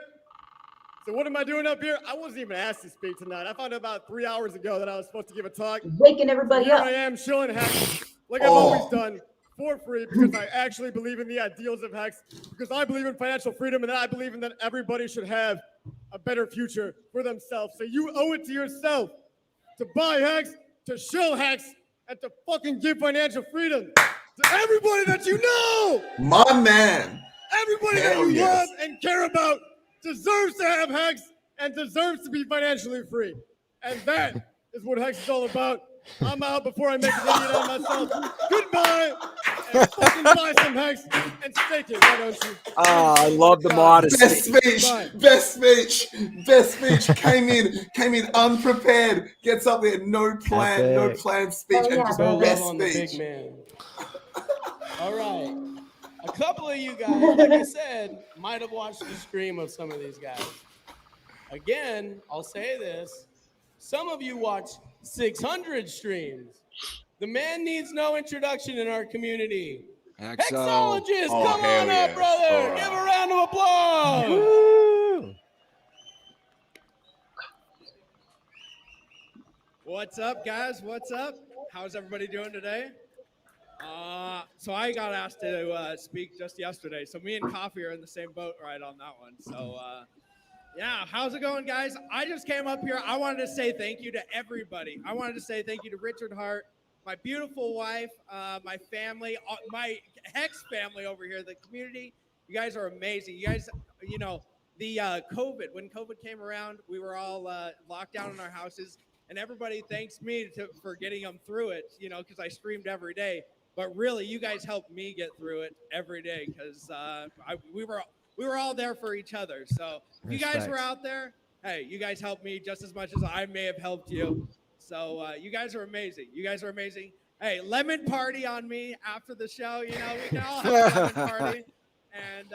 So what am I doing up here? I wasn't even asked to speak tonight. I found out about 3 hours ago that I was supposed to give a talk. Waking everybody Here up. I am showing Hex like I've always done for free because I actually believe in the ideals of Hex, because I believe in financial freedom, and I believe in that everybody should have a better future for themselves. So you owe it to yourself to buy Hex, to show Hex, and to fucking give financial freedom to everybody that you know. My man. Everybody Hell that you yes. love and care about deserves to have Hex and deserves to be financially free. And that is what Hex is all about. I'm out before I make an idiot out of myself. Goodbye. And fucking buy some Hex and stake it, why don't you? I love the modesty. Best speech, best speech, best speech. Came in unprepared. Gets up there, no plan, no planned speech, and just Go best love on the speech. big man. All right. A couple of you guys, like I said, might have watched the stream of some of these guys. Again, I'll say this. Some of you watch 600 streams. The man needs no introduction in our community. Hexologist, come on up, brother. Give a round of applause. Woo! What's up, guys? What's up? How's everybody doing today? So I got asked to speak just yesterday. So me and Coffee are in the same boat right on that one. So yeah, how's it going, guys? I just came up here. I wanted to say thank you to everybody. I wanted to say thank you to Richard Hart, my beautiful wife, my family, my Hex family over here, the community. You guys are amazing. You guys, you know, the COVID, when COVID came around, we were all locked down in our houses, and everybody thanks me for getting them through it, you know, because I streamed every day. But really, you guys helped me get through it every day because we were all there for each other. So if you guys were out there, hey, you guys helped me just as much as I may have helped you. So you guys are amazing. You guys are amazing. Hey, lemon party on me after the show. You know, we can all have a lemon party. And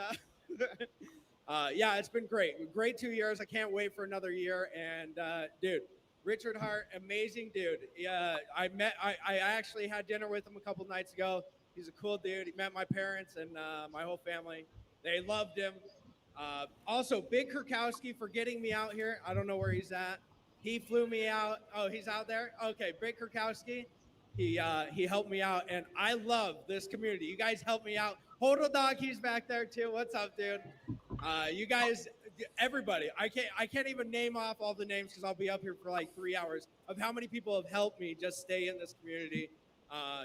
yeah, it's been great. Great 2 years. I can't wait for another year. And dude, Richard Hart, amazing dude. Yeah, I actually had dinner with him a couple nights ago. He's a cool dude. He met my parents and my whole family. They loved him. Also, Big Kurkowski for getting me out here. I don't know where he's at. He flew me out. Oh, he's out there? Okay, Big Kurkowski. He helped me out, and I love this community. You guys helped me out. Hodl Dog, he's back there too. What's up, dude? You guys everybody. I can't even name off all the names because I'll be up here for like 3 hours of how many people have helped me just stay in this community.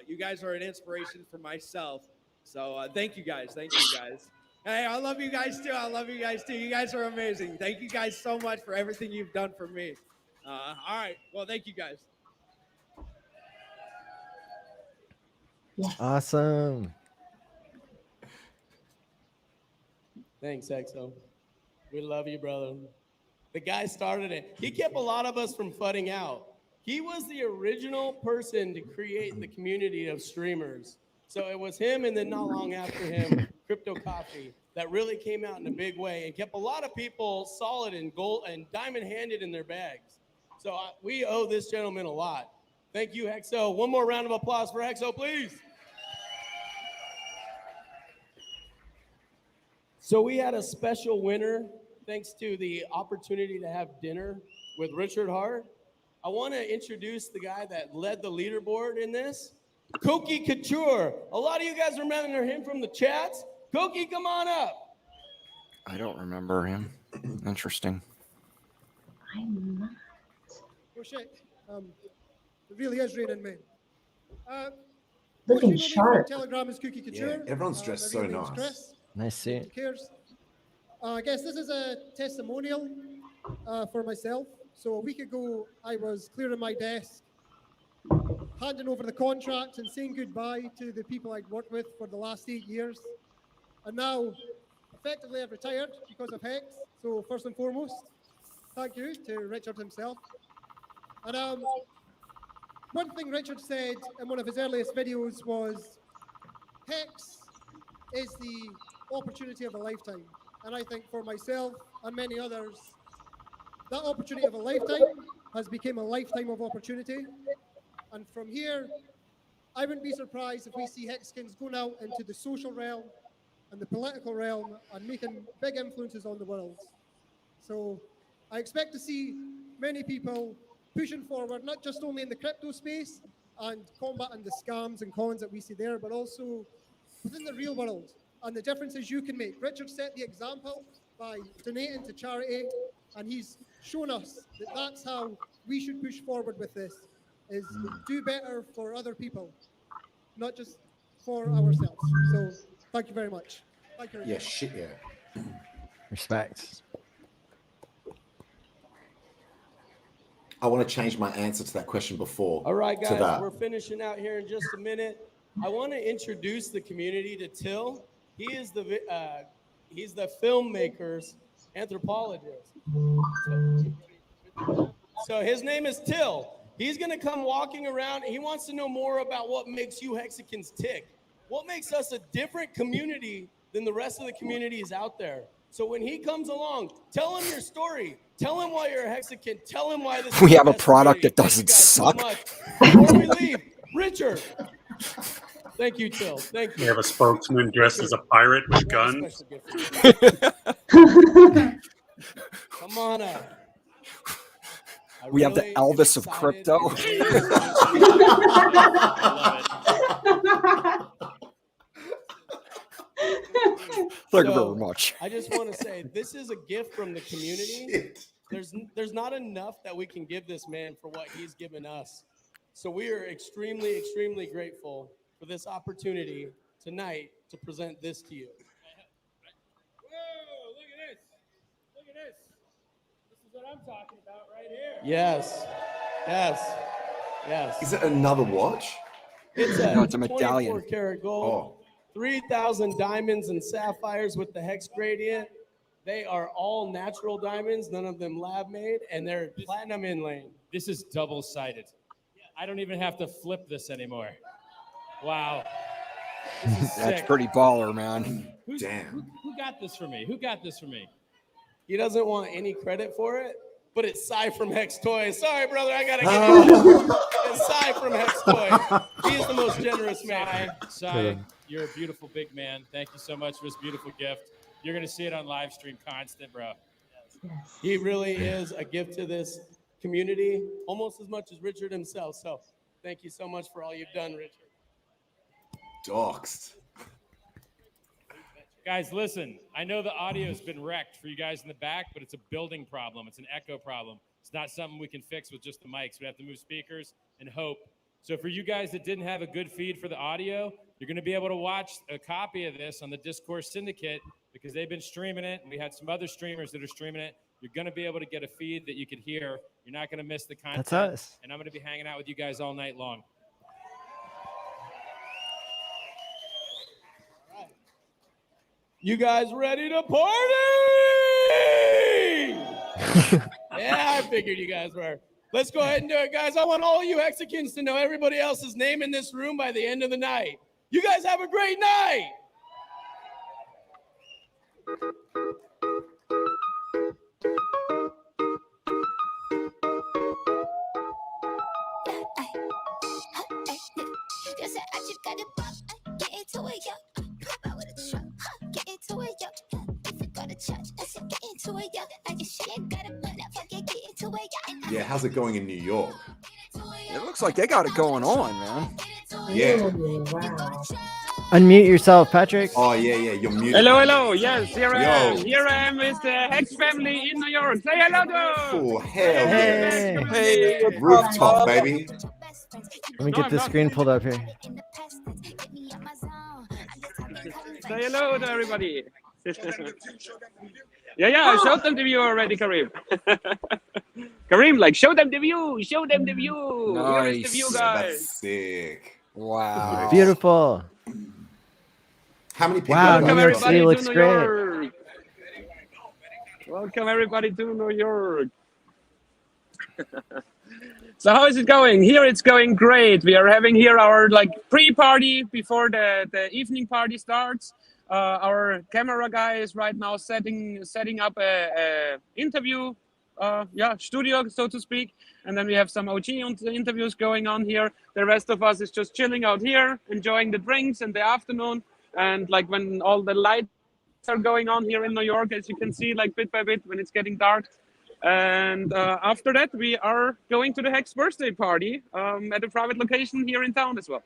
You guys are an inspiration for myself. So thank you guys. Thank you guys. Hey, I love you guys too. I love you guys too. You guys are amazing. Thank you guys so much for everything you've done for me. All right. Well, thank you guys. Awesome. Thanks, EXO. We love you, brother. The guy started it. He kept a lot of us from fudding out. He was the original person to create the community of streamers. So it was him, and then not long after him, Crypto Coffee, that really came out in a big way and kept a lot of people solid and gold and diamond-handed in their bags. So we owe this gentleman a lot. Thank you, Hexo. One more round of applause for Hexo, please. So we had a special winner thanks to the opportunity to have dinner with Richard Hart. I want to introduce the guy that led the leaderboard in this, Koki Couture. A lot of you guys remember him from the chats. Koki, come on up. I don't remember him. Interesting. I'm not. Oh shit. It really is raining men. Looking most people know me from sharp. Telegram is Cookie Couture. Yeah, everyone's dressed my so real name's nice. Chris. Nice suit. Who cares? I guess this is a testimonial for myself. So a week ago, I was clearing my desk, handing over the contract and saying goodbye to the people I'd worked with for the last 8 years. And now, effectively, I've retired because of Hex. So first and foremost, thank you to Richard himself. And one thing Richard said in one of his earliest videos was, Hex is the opportunity of a lifetime. And I think for myself and many others, that opportunity of a lifetime has become a lifetime of opportunity. And from here, I wouldn't be surprised if we see Hexkins going out into the social realm and the political realm and making big influences on the world. So I expect to see many people pushing forward, not just only in the crypto space and combating the scams and cons that we see there, but also within the real world and the differences you can make. Richard set the example by donating to charity, and he's shown us that that's how we should push forward with this, is do better for other people, not just for ourselves. So thank you very much. Thank you. Yeah, shit, yeah. Respect. I want to change my answer to that question before. All right, to guys, that. we're finishing out here in just a minute. I want to introduce the community to Till. He's the filmmaker's anthropologist. So his name is Till. He's going to come walking around. He wants to know more about what makes you Hexicans tick. What makes us a different community than the rest of the communities out there? So when he comes along, tell him your story. Tell him why you're a Hexican. Tell him why this We is have the a best product community. that Thank you doesn't guys so suck. much. Before we leave, Richard. Thank you. We have a spokesman dressed as a pirate with guns. Come on up. We have the Elvis of crypto. Thank you very much. I just want to say this is a gift from the community. There's not enough that we can give this man for what he's given us. So we are extremely, extremely grateful for this opportunity tonight to present this to you. Whoa, look at this. Look at this. This is what I'm talking about right here. Yes. Is it another watch? It's a, No, it's a medallion. 24 karat gold, 3,000 diamonds and sapphires with the hex gradient. They are all natural diamonds, none of them lab made, and they're platinum inlay. This is double-sided. I don't even have to flip this anymore. Wow. This is That's sick. pretty baller, man. Damn. Who got this for me? Who got this for me? He doesn't want any credit for it, but it's Cy from Hex Toys. Sorry, brother, I gotta give you it's Cy from Hex Toys. He is the most generous man. Cy, you're a beautiful big man. Thank you so much for this beautiful gift. You're gonna see it on live stream constant, bro. He really is a gift to this community, almost as much as Richard himself. So thank you so much for all you've done, Richard. Doxed. Guys, listen, I know the audio's been wrecked for you guys in the back, but it's a building problem. It's an echo problem. It's not something we can fix with just the mics. We have to move speakers and hope. So for you guys that didn't have a good feed for the audio, you're going to be able to watch a copy of this on the Discourse Syndicate because they've been streaming it, and we had some other streamers that are streaming it. You're going to be able to get a feed that you could hear. You're not going to miss the content. That's us. And I'm going to be hanging out with you guys all night long. You guys ready to party? Yeah, I figured you guys were. Let's go ahead and do it, guys. I want all you Hexicans to know everybody else's name in this room by the end of the night. You guys have a great night. Yeah, how's it going in New York? It looks like they got it going on, man. Yeah. Unmute yourself, Patrick. Oh, yeah, you're muted. Hello. Yes, here I am. Yo. Here I am with the Hex family in New York. Say hello to. Oh, hell yeah. Hey, Rooftop, baby. Let me get the screen pulled up here. Say hello to everybody. Yeah, show them the view already, Kareem. Kareem, like, show them the view. Show them the view. Nice. Here is the view, guys. That's sick. Wow. Beautiful. How many people? Wow, are New there? York City looks New great. York. Welcome everybody to New York. So how is it going? Here it's going great. We are having here our pre-party before the evening party starts. Our camera guy is right now setting up a interview studio, so to speak. And then we have some OG interviews going on here. The rest of us is just chilling out here, enjoying the drinks in the afternoon. And when all the lights are going on here in New York, as you can see, bit by bit when it's getting dark. And after that, we are going to the Hex birthday party at a private location here in town as well.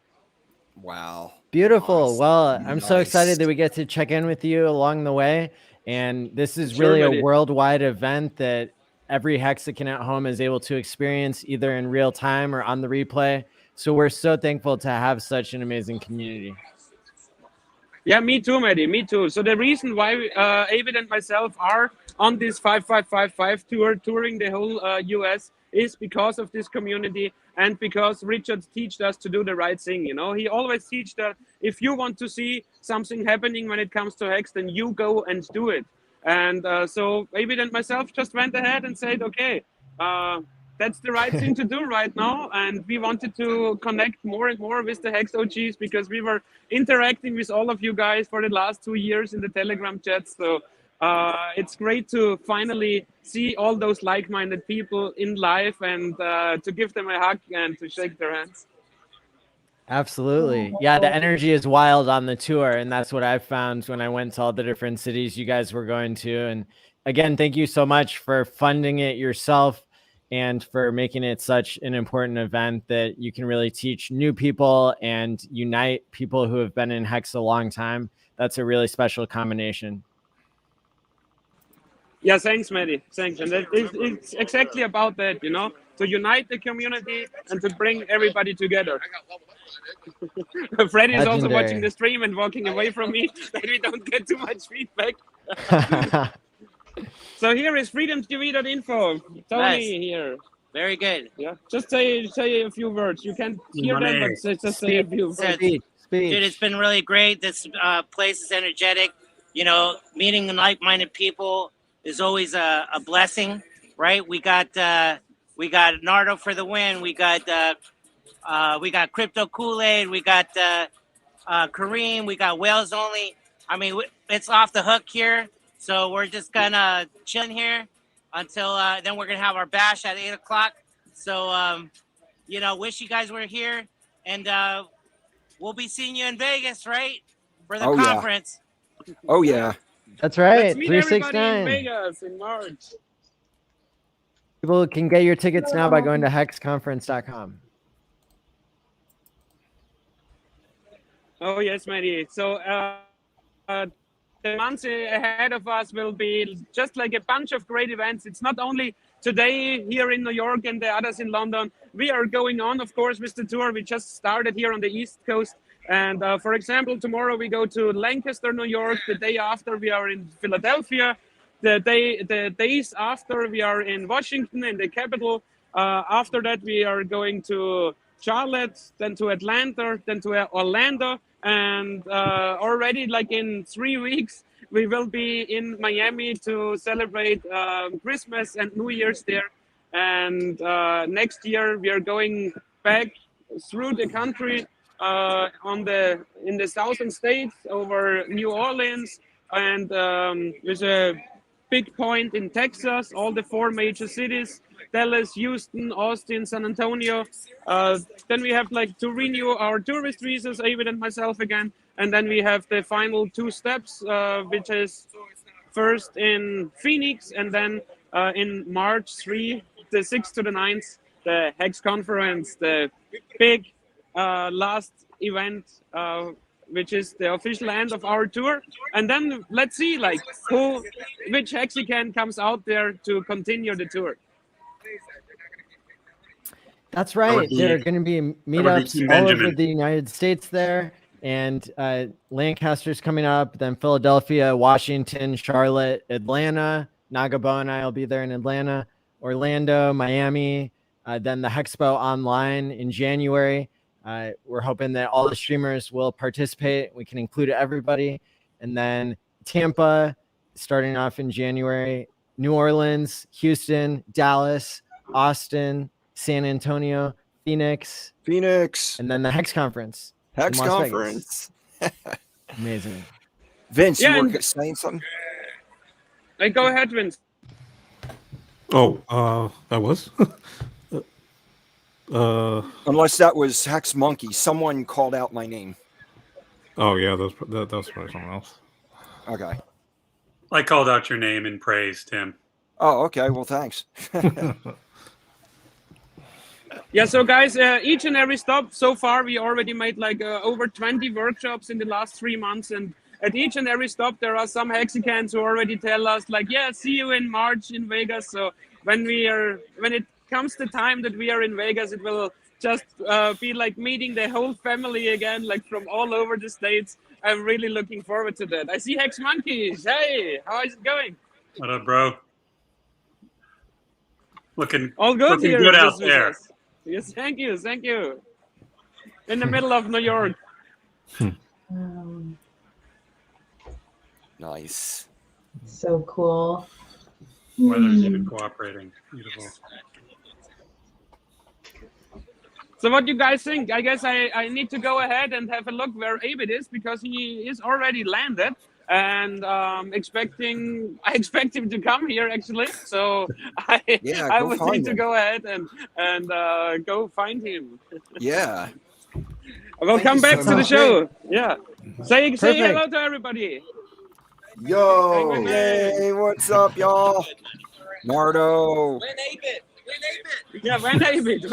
Wow. Beautiful. Nice. Well, I'm so Nice. excited that we get to check in with you along the way. And this is Sure, really buddy. a worldwide event that every Hexican at home is able to experience either in real time or on the replay. So we're so thankful to have such an amazing community. Yeah, me too, Maddie. Me too. So the reason why Avid and myself are on this 5555 tour, touring the whole US, is because of this community and because Richard taught us to do the right thing. You know, he always teaches that if you want to see something happening when it comes to Hex, then you go and do it. And so Avid and myself just went ahead and said, okay, that's the right thing to do right now. And we wanted to connect more and more with the Hex OGs because we were interacting with all of you guys for the last 2 years in the Telegram chat. So it's great to finally see all those like-minded people in live and to give them a hug and to shake their hands. Absolutely. Yeah, the energy is wild on the tour. And that's what I've found when I went to all the different cities you guys were going to. And again, thank you so much for funding it yourself and for making it such an important event that you can really teach new people and unite people who have been in Hex a long time. That's a really special combination. Yeah, thanks, Maddie. Thanks. And it's exactly about that, you know, to unite the community and to bring everybody together. Freddy is also Legendary. watching the stream and walking away from me that we don't get too much feedback. So here is FreedomTV.info. Tony Nice. here. Very good. Yeah, just say a few words. You can't hear them, but just say a few words. Dude, it's been really great. This place is energetic. You know, meeting like-minded people is always a blessing, right? We got Nardo for the win. We got Crypto Kool-Aid. We got Kareem. We got Whales Only. I mean, it's off the hook here. So we're just gonna chill in here until then we're gonna have our bash at 8 o'clock. So you know, wish you guys were here, and we'll be seeing you in Vegas, right, for the conference. Yeah. Oh yeah. That's right. Let's meet everybody in 369. Vegas in March. People can get your tickets now by going to hexconference.com. Oh yes, Maddie. So the months ahead of us will be just like a bunch of great events. It's not only today here in New York and the others in London. We are going on, of course, with the tour. We just started here on the East Coast. And for example, tomorrow we go to Lancaster, New York. The day after we are in Philadelphia. The days after we are in Washington, in the capital. After that, we are going to Charlotte, then to Atlanta, then to Orlando. And already like in 3 weeks, we will be in Miami to celebrate Christmas and New Year's there. And next year, we are going back through the country in the southern states over New Orleans and there's a big point in Texas, all the 4 major cities, Dallas, Houston, Austin, San Antonio. Then we have like to renew our tourist visas, David and myself again. And then we have the final 2 steps, which is first in Phoenix and then in March 3, the 6th to the 9th, the Hex Conference, the big last event, which is the official end of our tour. And then let's see like which Hexican comes out there to continue the tour. That's right. There are going to be meetups all over the United States there. And Lancaster's coming up, then Philadelphia, Washington, Charlotte, Atlanta. Nagabo and I will be there in Atlanta, Orlando, Miami, then the Hexpo online in January. We're hoping that all the streamers will participate. We can include everybody. And then Tampa, starting off in January, New Orleans, Houston, Dallas, Austin, San Antonio, Phoenix. And then the Hex Conference. Hex Conference. Amazing. Vince, you were saying something? Hey, go ahead, Vince. Oh, that was? Unless that was Hex Monkey. Someone called out my name. Oh, yeah, that was probably someone else. Okay. I called out your name in praise, Tim. Oh, okay. Well, thanks. Yeah, so guys, each and every stop so far, we already made like over 20 workshops in the last 3 months. And at each and every stop, there are some Hexicans who already tell us like, yeah, see you in March in Vegas. So when it comes the time that we are in Vegas, it will just be like meeting the whole family again, like from all over the States. I'm really looking forward to that. I see Hex Monkeys. Hey, how is it going? What up, bro? Looking all good looking here. Good out there. Yes, thank you. In the middle of New York. Nice. So cool. Weather's even cooperating. Beautiful. So what do you guys think? I guess I need to go ahead and have a look where Abid is because he is already landed. And I expect him to come here actually. So I would need to go ahead and go find him. Yeah. We'll come back to the show. Yeah. Say hello to everybody. Yo. Hey, what's up, y'all? Nardo. Yeah, when Abid.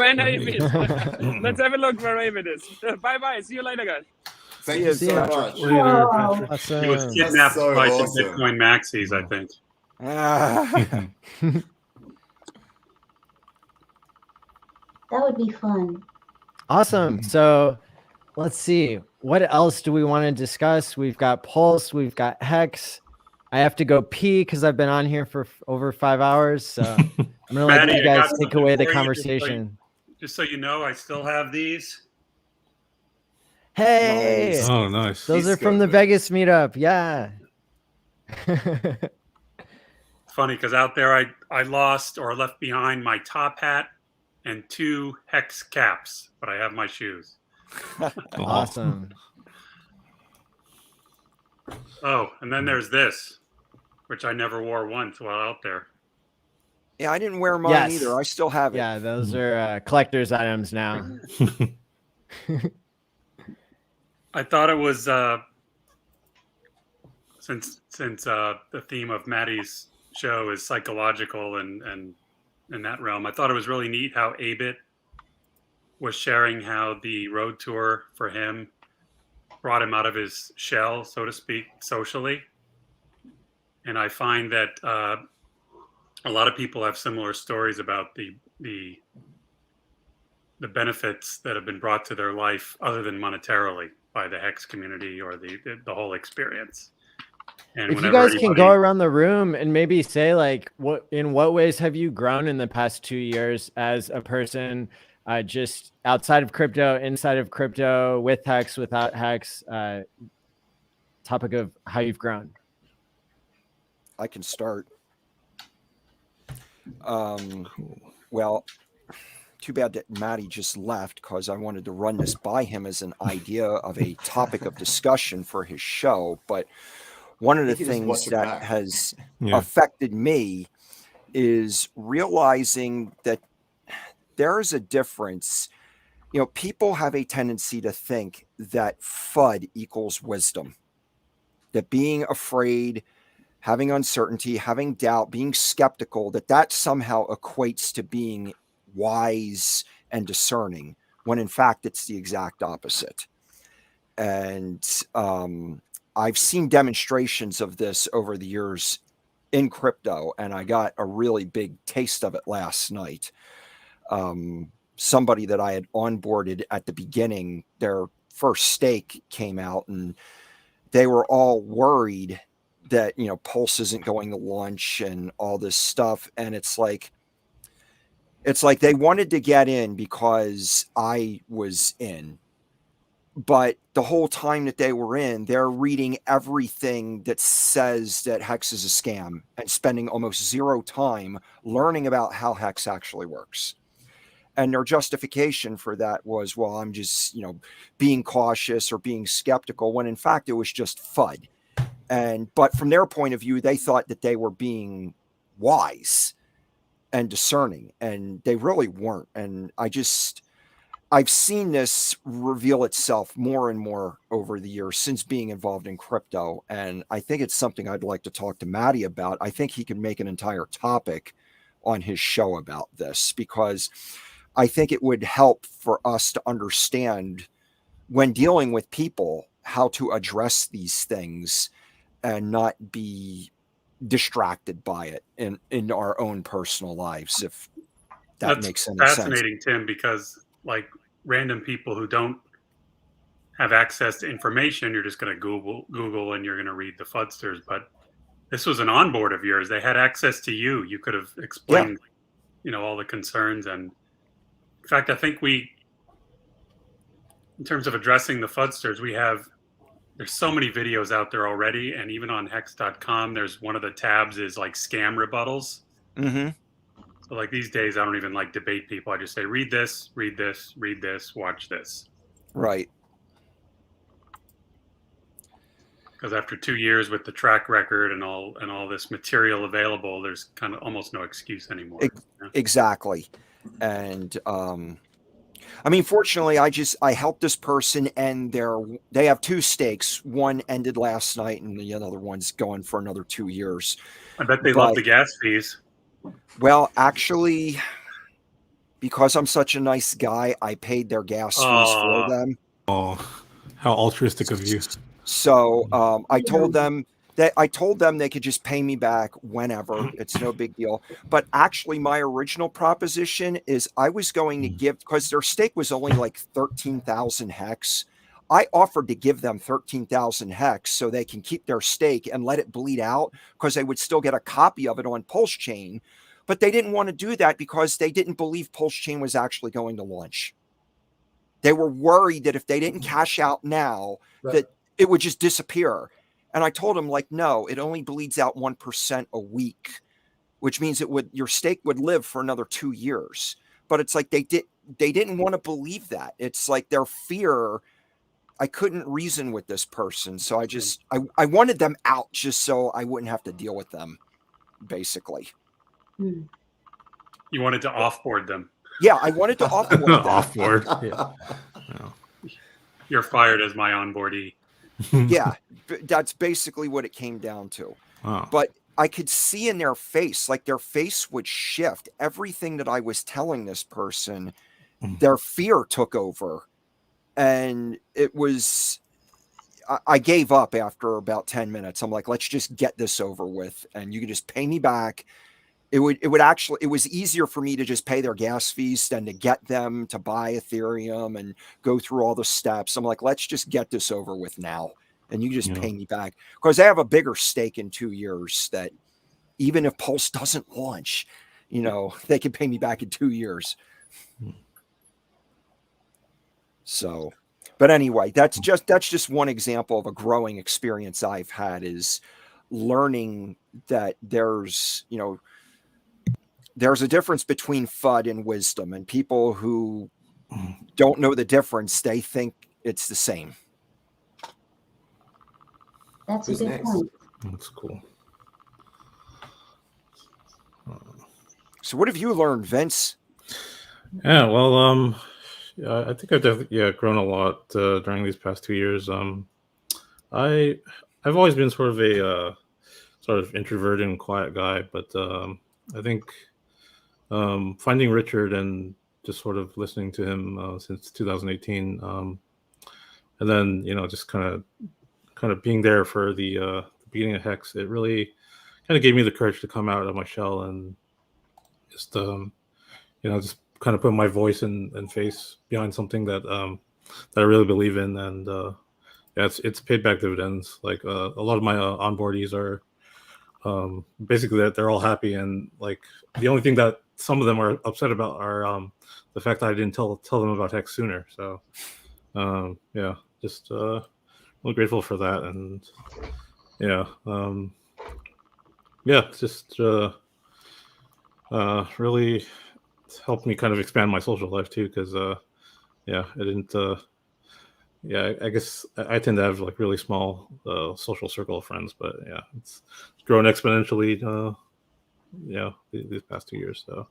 Let's have a look where Abid is. Bye. See you later, guys. Thank you so much. He was kidnapped by some Bitcoin maxis, I think. That would be fun. Awesome. So let's see. What else do we want to discuss? We've got Pulse. We've got Hex. I have to go pee because I've been on here for over 5 hours. So I'm going to let you guys take away the conversation. Just so you know, I still have these. Hey. Nice. Oh, nice. Those are from the Vegas meetup. Yeah. Funny because out there I lost or left behind my top hat and 2 Hex caps, but I have my shoes. Awesome. Oh, and then there's this, which I never wore once while out there. Yeah, I didn't wear mine either. I still have it. Yeah, those are collector's items now. I thought it was since the theme of Maddie's show is psychological and in that realm. I thought it was really neat how Abit was sharing how the road tour for him brought him out of his shell, so to speak, socially. and I find that a lot of people have similar stories about the benefits that have been brought to their life, other than monetarily, by the Hex community or the whole experience. And if you guys can go around the room and maybe say, like, in what ways have you grown in the past 2 years as a person, just outside of crypto, inside of crypto, with Hex, without Hex, topic of how you've grown. I can start. Well, too bad that Matty just left, because I wanted to run this by him as an idea of a topic of discussion for his show. But one of the things that has affected me is realizing that there is a difference. You know, people have a tendency to think that FUD equals wisdom, that being afraid, having uncertainty, having doubt, being skeptical, that somehow equates to being wise and discerning, when in fact it's the exact opposite. And I've seen demonstrations of this over the years in crypto, and I got a really big taste of it last night. Somebody that I had onboarded at the beginning, their first stake came out, and they were all worried that, you know, Pulse isn't going to launch and all this stuff. And it's like they wanted to get in because I was in, but the whole time that they were in, they're reading everything that says that Hex is a scam and spending almost zero time learning about how Hex actually works. And their justification for that was, well, I'm just, you know, being cautious or being skeptical, when in fact it was just FUD. But from their point of view, they thought that they were being wise and discerning, and they really weren't. And I've seen this reveal itself more and more over the years since being involved in crypto. And I think it's something I'd like to talk to Matty about. I think he can make an entire topic on his show about this, because I think it would help for us to understand, when dealing with people, how to address these things and not be distracted by it in our own personal lives, if that makes any sense. That's fascinating, Tim, because like random people who don't have access to information, you're just going to Google and you're going to read the FUDsters. But this was an onboard of yours. They had access to you. You could have explained, you know, all the concerns. And in fact, I think in terms of addressing the FUDsters, there's so many videos out there already. And even on hex.com, there's one of the tabs is like scam rebuttals. Mm-hmm. So like these days, I don't even like debate people. I just say, read this, read this, read this, watch this. Right. Because after 2 years with the track record and all this material available, there's kind of almost no excuse anymore. Exactly. And I mean, fortunately, I helped this person, and they have 2 stakes. One ended last night, and the other one's going for another 2 years. I bet they love the gas fees. Well, actually, because I'm such a nice guy, I paid their gas fees for them. Oh, how altruistic of you. So I told them they could just pay me back whenever. It's no big deal. But actually, my original proposition is I was going to give, because their stake was only like 13,000 hex. I offered to give them 13,000 hex so they can keep their stake and let it bleed out, because they would still get a copy of it on Pulse Chain. But they didn't want to do that because they didn't believe Pulse Chain was actually going to launch. They were worried that if they didn't cash out now, that it would just disappear. And I told them, like, no, it only bleeds out 1% a week, which means your stake would live for another 2 years. But it's like they didn't want to believe that. It's like their fear. I couldn't reason with this person. So I wanted them out just so I wouldn't have to deal with them, basically. You wanted to offboard them. Yeah, I wanted to offboard them. Offboard. Yeah. You're fired as my onboardee. Yeah, that's basically what it came down to. Wow. But I could see in their face, like their face would shift. Everything that I was telling this person, their fear took over. And it was, I gave up after about 10 minutes. I'm like, let's just get this over with, and you can just pay me back. It was easier for me to just pay their gas fees than to get them to buy Ethereum and go through all the steps. I'm like, let's just get this over with now, and you just pay me back, because I have a bigger stake in 2 years that even if Pulse doesn't launch, they can pay me back in 2 years. So, but anyway, that's just one example of a growing experience I've had, is learning that there's a difference between FUD and wisdom, and people who don't know the difference, they think it's the same. That's a good point. That's cool. So what have you learned, Vince? Yeah, well, I think I've definitely grown a lot during these past 2 years. I've always been sort of a sort of introverted and quiet guy, but I think finding Richard and just sort of listening to him since 2018, and then just kind of being there for the beginning of Hex, it really kind of gave me the courage to come out of my shell and just just kind of put my voice and face behind something that I really believe in, and it's paid back dividends. Like a lot of my onboardees are basically that they're all happy, and like the only thing that some of them are upset about are the fact that I didn't tell them about Hex sooner. So just really grateful for that, and just really helped me kind of expand my social life too, because I didn't I guess I tend to have like really small social circle of friends, but it's grown exponentially these past 2 years. So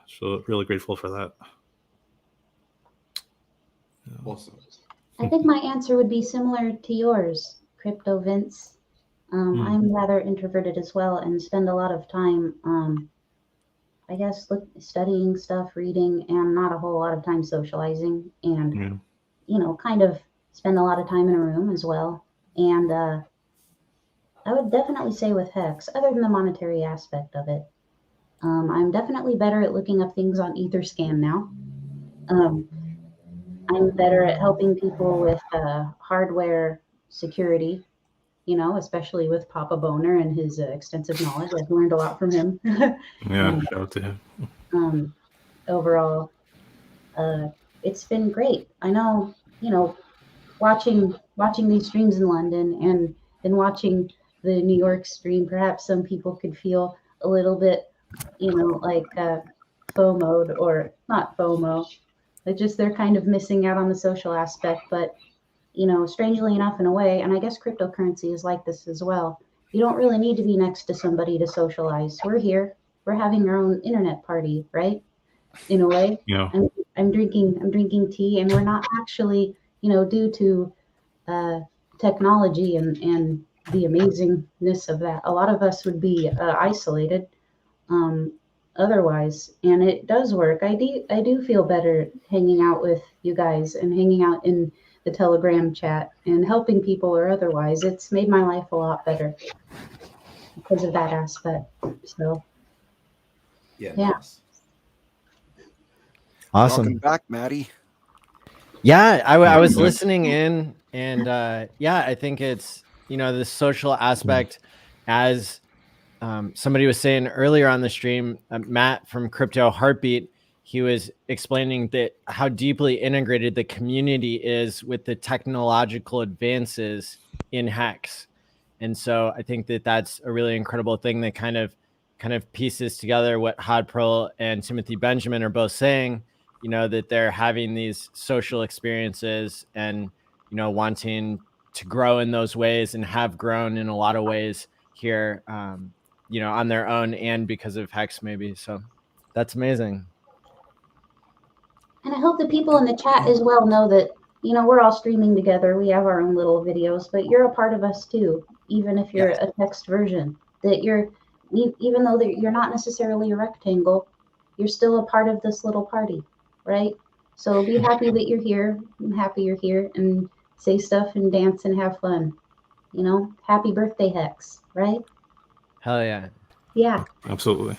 so really grateful for that. Awesome. I think my answer would be similar to yours, Crypto Vince. I'm rather introverted as well, and spend a lot of time, I guess, studying stuff, reading, and not a whole lot of time socializing, and kind of spend a lot of time in a room as well. And I would definitely say with Hex, other than the monetary aspect of it, I'm definitely better at looking up things on Etherscan now. I'm better at helping people with hardware security, especially with Papa Boner and his extensive knowledge. I've learned a lot from him. Shout out to him. Overall, it's been great. I know, watching these streams in London and then watching the New York stream, perhaps some people could feel a little bit, like FOMO'd, or not FOMO, but just they're kind of missing out on the social aspect. But, strangely enough, in a way, and I guess cryptocurrency is like this as well, you don't really need to be next to somebody to socialize. We're here. We're having our own internet party, right? In a way. Yeah. I'm drinking tea, and we're not actually, due to technology and the amazingness of that, a lot of us would be isolated otherwise, and it does work. I do feel better hanging out with you guys and hanging out in the Telegram chat and helping people or otherwise. It's made my life a lot better because of that aspect. So yeah. Nice. Awesome. Welcome back, Maddie. Yeah, I was listening in, and I think it's the social aspect, as somebody was saying earlier on the stream, Matt from Crypto Heartbeat, he was explaining that how deeply integrated the community is with the technological advances in Hex. And so I think that that's a really incredible thing that kind of pieces together what Hodpearl and Timothy Benjamin are both saying, that they're having these social experiences and, wanting to grow in those ways, and have grown in a lot of ways here, on their own and because of Hex maybe. So that's amazing. And I hope the people in the chat as well know that, we're all streaming together. We have our own little videos, but you're a part of us too, even if you're a text version. That even though you're not necessarily a rectangle, you're still a part of this little party, right? So be happy that you're here. I'm happy you're here, and say stuff and dance and have fun. You know, happy birthday, Hex, right? Hell yeah. Yeah. Absolutely.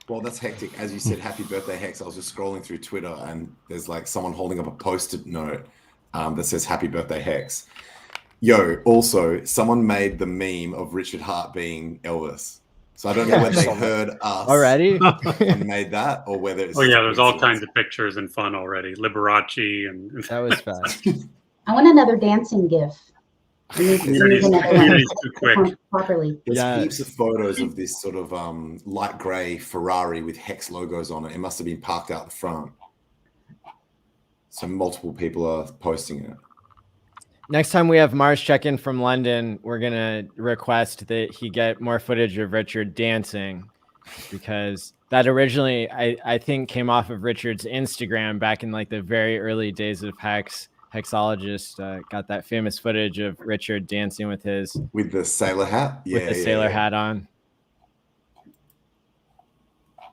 Well, that's hectic. As you said, happy birthday, Hex. I was just scrolling through Twitter and there's like someone holding up a post-it note that says happy birthday, Hex. Yo, also, someone made the meme of Richard Hart being Elvis. So I don't know whether they heard us already and made that or whether it's Oh yeah, just a there's all coincidence. kinds of pictures and fun already. Liberace and that was fast. I want another dancing gif. We need Community's another one too quick. properly. There's heaps of photos of this sort of light grey Ferrari with Hex logos on it. It must have been parked out the front. So multiple people are posting it. Next time we have Mars check in from London, we're going to request that he get more footage of Richard dancing, because that originally, I think, came off of Richard's Instagram back in like the very early days of Hexologist. Got that famous footage of Richard dancing with the sailor hat. With the sailor hat on.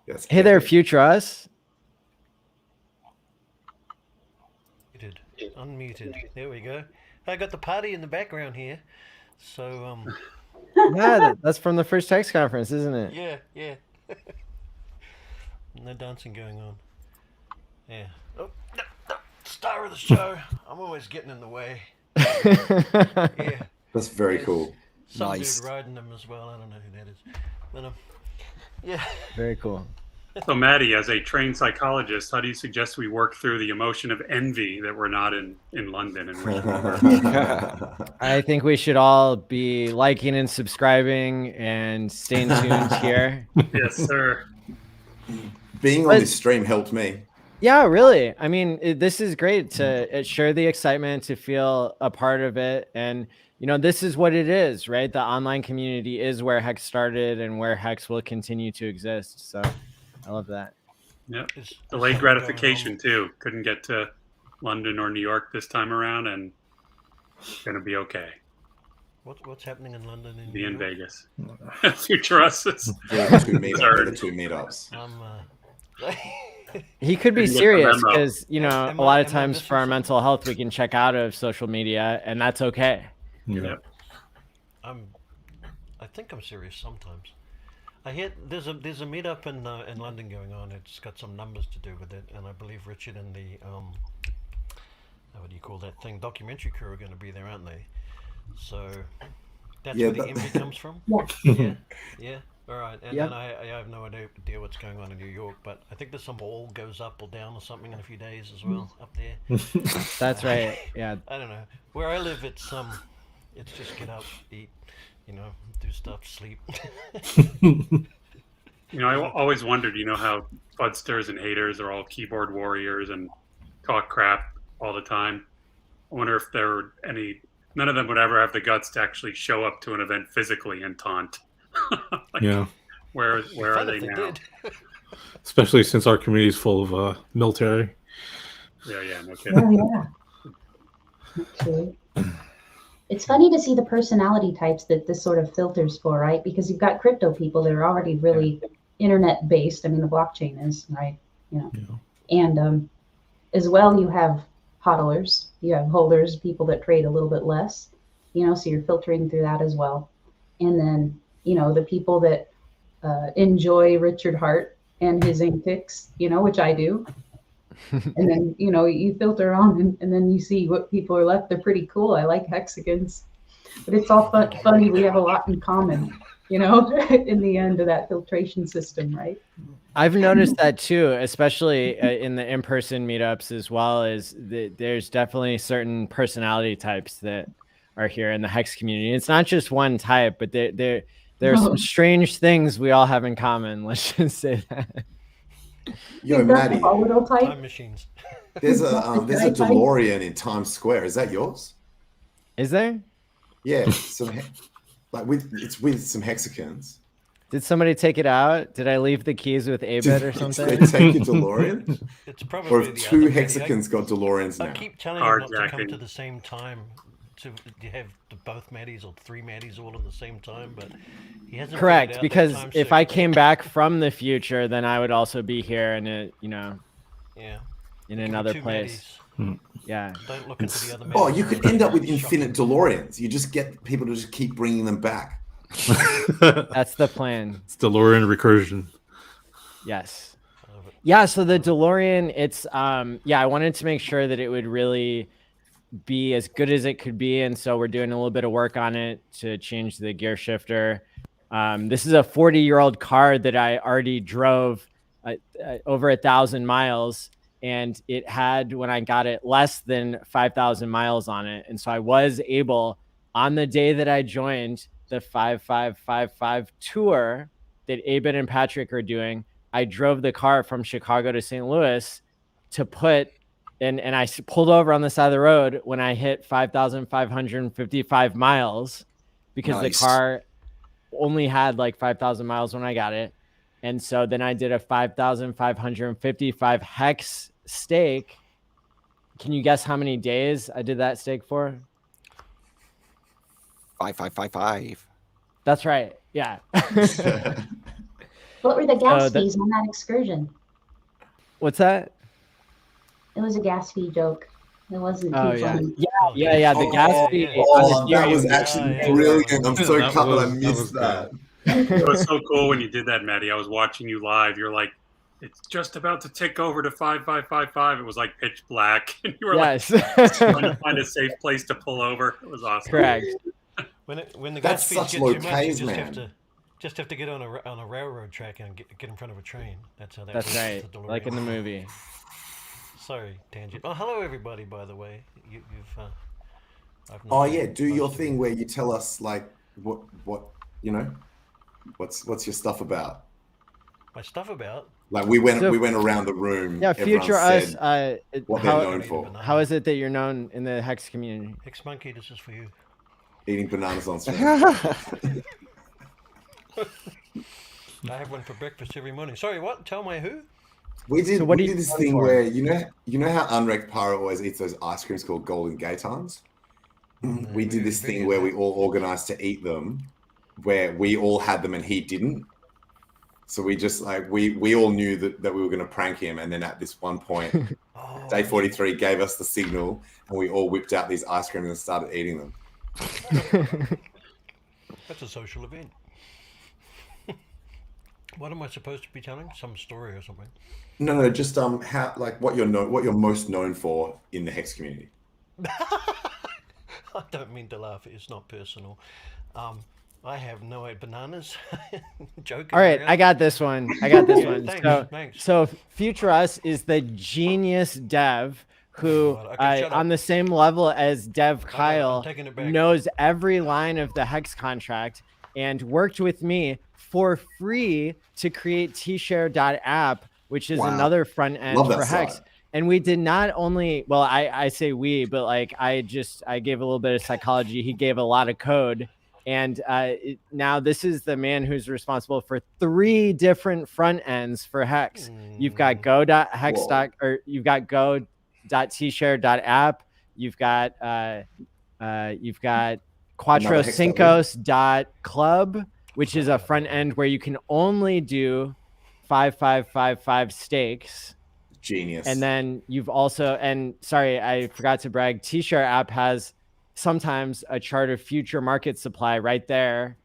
Yes. Hey there, future us. Unmuted. There we go. I got the party in the background here. So Yeah, that's from the first Hex conference, isn't it? yeah. No dancing going on. Yeah. Oh, no, star of the show. I'm always getting in the way. Yeah. That's very cool. Some Nice. dude riding them as well. I don't know who that is. But yeah. Very cool. So Maddie, as a trained psychologist, how do you suggest we work through the emotion of envy that we're not in London? And I think we should all be liking and subscribing and staying tuned here. Yes, sir. Being on this stream helped me. Yeah, really. I mean, this is great to share the excitement, to feel a part of it. And, you know, this is what it is, right? The online community is where Hex started and where Hex will continue to exist. So I love that. Yeah, delayed gratification too. Couldn't get to London or New York this time around, and it's gonna be okay. What's happening in London? Be in Vegas. Future us. The two meetups. He could be Didn't get the serious memo. because, you know, a lot of times for our mental health, we can check out of social media, and that's okay. Yeah. I think I'm serious sometimes. I hear there's a meetup in London going on. It's got some numbers to do with it, and I believe Richard and the what do you call that thing? Documentary crew are going to be there, aren't they? So that's where the envy comes from. Yeah. All right. And then I have no idea what's going on in New York, but I think there's some ball goes up or down or something in a few days as well up there. That's right. Yeah. I don't know. Where I live, it's just get up, eat, you know, do stuff, sleep. You know, I always wondered, you know, how fudsters and haters are all keyboard warriors and talk crap all the time. I wonder if there were none of them would ever have the guts to actually show up to an event physically and taunt. Yeah. Where are they now? Especially since our community is full of military. Yeah, no kidding. Oh, yeah. Actually. It's funny to see the personality types that this sort of filters for, right? Because you've got crypto people that are already really internet based. I mean, the blockchain is, right? You know, and as well, you have hodlers, you have holders, people that trade a little bit less, you know, so you're filtering through that as well. And then, you know, the people that enjoy Richard Hart and his antics, you know, which I do. And then, you know, you filter on and then you see what people are left. They're pretty cool. I like hexagons, but it's all funny. We have a lot in common, you know, in the end of that filtration system, right? I've noticed that too, especially in the in-person meetups, as well as there's definitely certain personality types that are here in the Hex community. It's not just one type, but there's some strange things we all have in common. Let's just say that. Yo, Maddie, Time machines. there's a DeLorean in Times Square. Is that yours? Is there? Yeah, it's with some hexagons. Did somebody take it out? Did I leave the keys with Abed or something? Did they take your DeLorean? It's probably or the if two other hexagons got DeLoreans now. I keep telling them not to come to the same time. To have both Maddies or three Maddies all at the same time, but he hasn't. Correct, because if I came back from the future, then I would also be here in a, you know, yeah, in another place. Yeah. Don't look into the other. Oh, you could end up with infinite DeLoreans. You just get people to just keep bringing them back. That's the plan. It's DeLorean recursion. Yes. Yeah, so the DeLorean, it's I wanted to make sure that it would really be as good as it could be, and so we're doing a little bit of work on it to change the gear shifter. This is a 40-year-old car that I already drove over 1,000 miles, and it had, when I got it, less than 5,000 miles on it. And so I was able, on the day that I joined the 5555 tour that Abed and Patrick are doing, I drove the car from Chicago to St. Louis to put, and I pulled over on the side of the road when I hit 5,555 miles because the car only had like 5,000 miles when I got it. And so then I did a 5,555 hex stake. Can you guess how many days I did that stake for? 5555. That's right. Yeah. What were the gas fees on that excursion? What's that? It was a gas fee joke. It wasn't too funny. Yeah. The gas fee. That was actually brilliant. I'm so cut that I missed that. It was so cool when you did that, Maddie. I was watching you live. You're like, it's just about to tick over to 5555. It was like pitch black, and you were like trying to find a safe place to pull over. It was awesome. Correct. When the That's gas fees such get low too much, pays, you man. just have to get on a railroad track and get in front of a train. That's how that That's works right. with the DeLorean. Like in the movie. Sorry, tangent. Oh, hello everybody. By the way, I've Oh yeah, do your thing where you tell us like what you know, what's your stuff about? My stuff about? Like we went around the room. Yeah, Future Us. What they're known for. How is it that you're known in the Hex community? Hex Monkey, this is for you. Eating bananas on stream. I have one for breakfast every morning. Sorry, what? Tell me who? We did this thing where you know how Unwrecked Pirate always eats those ice creams called Golden Gatons? We did this thing where we all organized to eat them, where we all had them and he didn't. So we just like we all knew that we were going to prank him, and then at this one point, Day 43 gave us the signal, and we all whipped out these ice creams and started eating them. That's a social event. What am I supposed to be telling? Some story or something? No, just how like what you're most known for in the Hex community. I don't mean to laugh. It's not personal. I have no idea. Bananas. Joking. All right, I got this one. Thanks. So Future Us is the genius dev who, on the same level as Dev Kyle, knows every line of the Hex contract and worked with me for free to create tshare.app, which is another front end for Hex. Side. And we did not only, well, I say we, but like I gave a little bit of psychology. He gave a lot of code. And now this is the man who's responsible for 3 different front ends for Hex. You've got go.hex. Or you've got go.tshare.app. You've got quattrocincos.club, which is a front end where you can only do 5555 stakes. Genius. And then you've also, and sorry, I forgot to brag, T-Share app has sometimes a chart of future market supply right there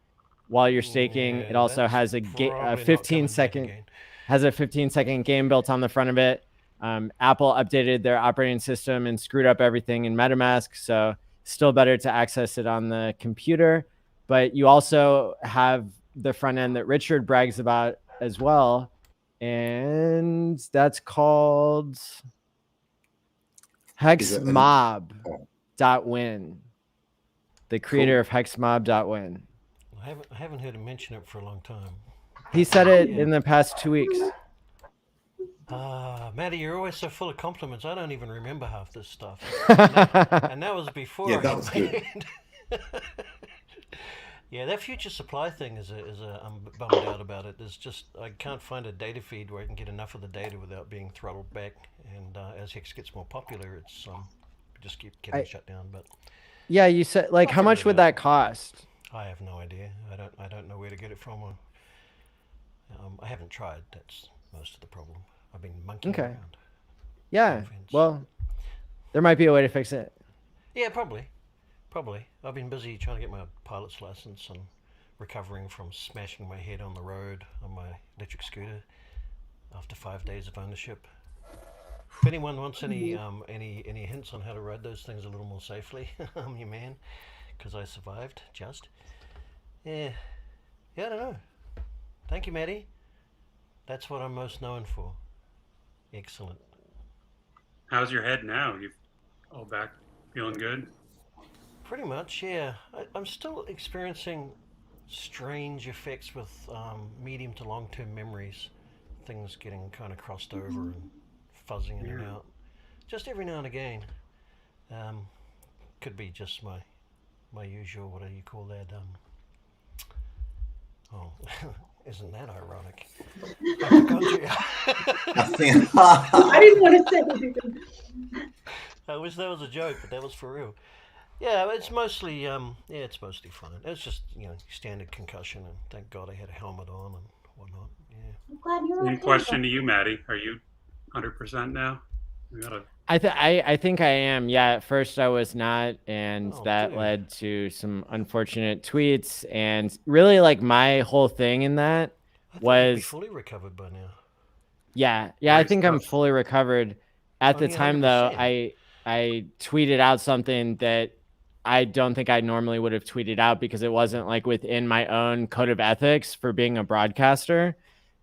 while you're staking. It also has a 15-second game built on the front of it. Apple updated their operating system and screwed up everything in MetaMask, so still better to access it on the computer. But you also have the front end that Richard brags about as well, and that's called hexmob.win. The creator of hexmob.win. I haven't heard him mention it for a long time. He said it in the past 2 weeks. Maddie, you're always so full of compliments. I don't even remember half this stuff. And that was before. Yeah, that was good. Yeah, that future supply thing I'm bummed out about it. There's just, I can't find a data feed where I can get enough of the data without being throttled back. And as Hex gets more popular, it's just keep getting shut down. But yeah, you said like how much would that cost? I have no idea. I don't know where to get it from. I haven't tried. That's most of the problem. I've been monkeying around. Yeah. Well, There might be a way to fix it. Yeah, probably. I've been busy trying to get my pilot's license and recovering from smashing my head on the road on my electric scooter after 5 days of ownership. If anyone wants any hints on how to ride those things a little more safely, I'm your man, because I survived. Yeah, I don't know. Thank you, Maddie. That's what I'm most known for. Excellent. How's your head now? You all back feeling good? Pretty much, yeah. I'm still experiencing strange effects with medium to long-term memories. Things getting kind of crossed over and fuzzing in and out. Just every now and again. Could be just my usual, what do you call that? Isn't that ironic? I didn't want to say anything. I wish that was a joke, but that was for real. Yeah, it's mostly fun. It's just, standard concussion, and thank God I had a helmet on and whatnot. Yeah. I'm glad you're Same okay. question to you, Maddie. Are you 100% now? I think I am. Yeah, at first I was not, and that led to some unfortunate tweets. And really, like, my whole thing in that was You'd be fully recovered by now. Yeah, I think I'm fully recovered. At the time, though, I tweeted out something that I don't think I normally would have tweeted out because it wasn't like within my own code of ethics for being a broadcaster.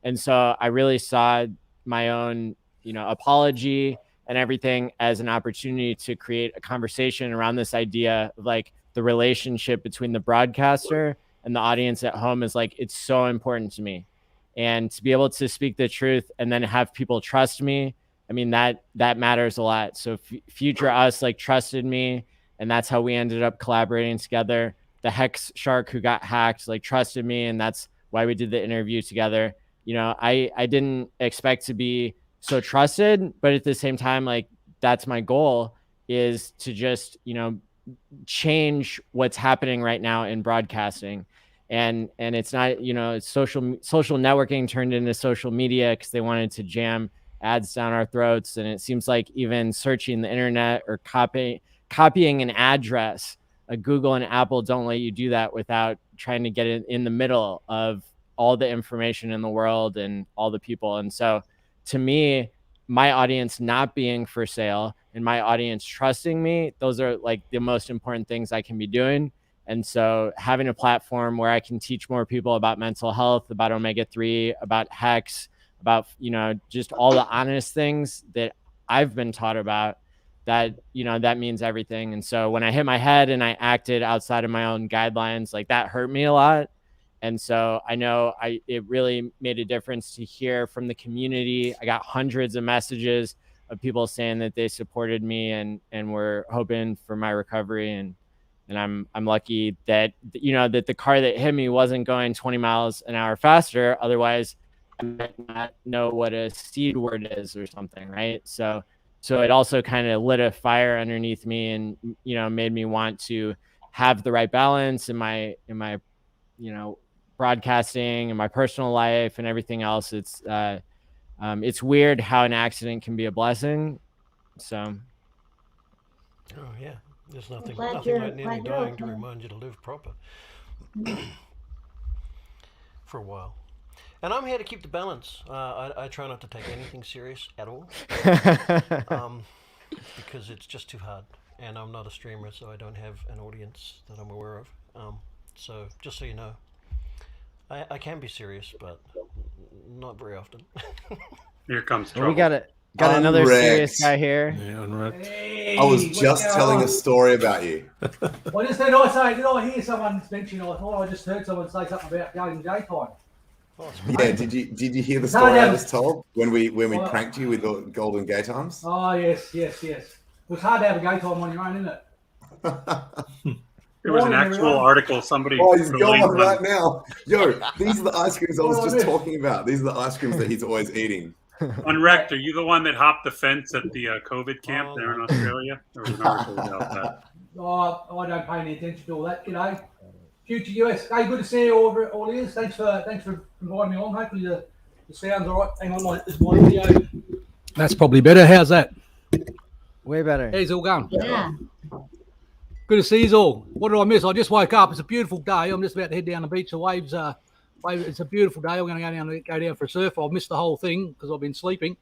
And so I really saw my own, apology and everything as an opportunity to create a conversation around this idea of like the relationship between the broadcaster and the audience at home is like, it's so important to me. And to be able to speak the truth and then have people trust me, I mean, that matters a lot. So future us like trusted me, and that's how we ended up collaborating together. The Hex Shark who got hacked like trusted me, and that's why we did the interview together. I didn't expect to be so trusted, but at the same time, like, that's my goal, is to just, change what's happening right now in broadcasting. And it's not, it's social networking turned into social media because they wanted to jam ads down our throats. And it seems like even searching the internet or copying an address, Google and Apple don't let you do that without trying to get it in the middle of all the information in the world and all the people. And so to me, my audience not being for sale and my audience trusting me, those are like the most important things I can be doing. And so having a platform where I can teach more people about mental health, about omega-3, about Hex, about, just all the honest things that I've been taught about, that, that means everything. And so when I hit my head and I acted outside of my own guidelines, like, that hurt me a lot. And so I know it really made a difference to hear from the community. I got hundreds of messages of people saying that they supported me and were hoping for my recovery. And I'm lucky that, that the car that hit me wasn't going 20 miles an hour faster. Otherwise, I might not know what a seed word is or something, right? So it also kind of lit a fire underneath me and, made me want to have the right balance in my broadcasting and my personal life and everything else. It's weird how an accident can be a blessing. So. Oh yeah. There's nothing glad like you're nearly dying to okay. remind you to live proper for a while. And I'm here to keep the balance. I try not to take anything serious at all because it's just too hard. And I'm not a streamer, so I don't have an audience that I'm aware of. So just so you know, I can be serious, but not very often. Here comes trouble. We got Unwrecked. another serious guy here. Yeah, unwrecked. I was just telling a story about you. Well, just did I hear someone mention, I thought I just heard someone say something about going daytime. Yeah, did you hear the story I just told when we pranked you with the Golden Gay Times? Oh yes. It was hard to have a gay time on your own, isn't it? There was an actual article somebody. Oh, he's going right now. Yo, these are the ice creams I was just talking about. These are the ice creams that he's always eating. Unwrecked, are you the one that hopped the fence at the COVID camp there in Australia? There was an article about that. Oh, I don't pay any attention to all that, G'day. Future US. Hey, good to see you all ears. Thanks for inviting me on. Hopefully the sound's all right. Hang on, this is my video. That's probably better. How's that? Way better. How's it all going? Yeah. Good to see you all. What did I miss? I just woke up. It's a beautiful day. I'm just about to head down the beach. The waves are. It's a beautiful day. I'm going to go down for a surf. I've missed the whole thing because I've been sleeping,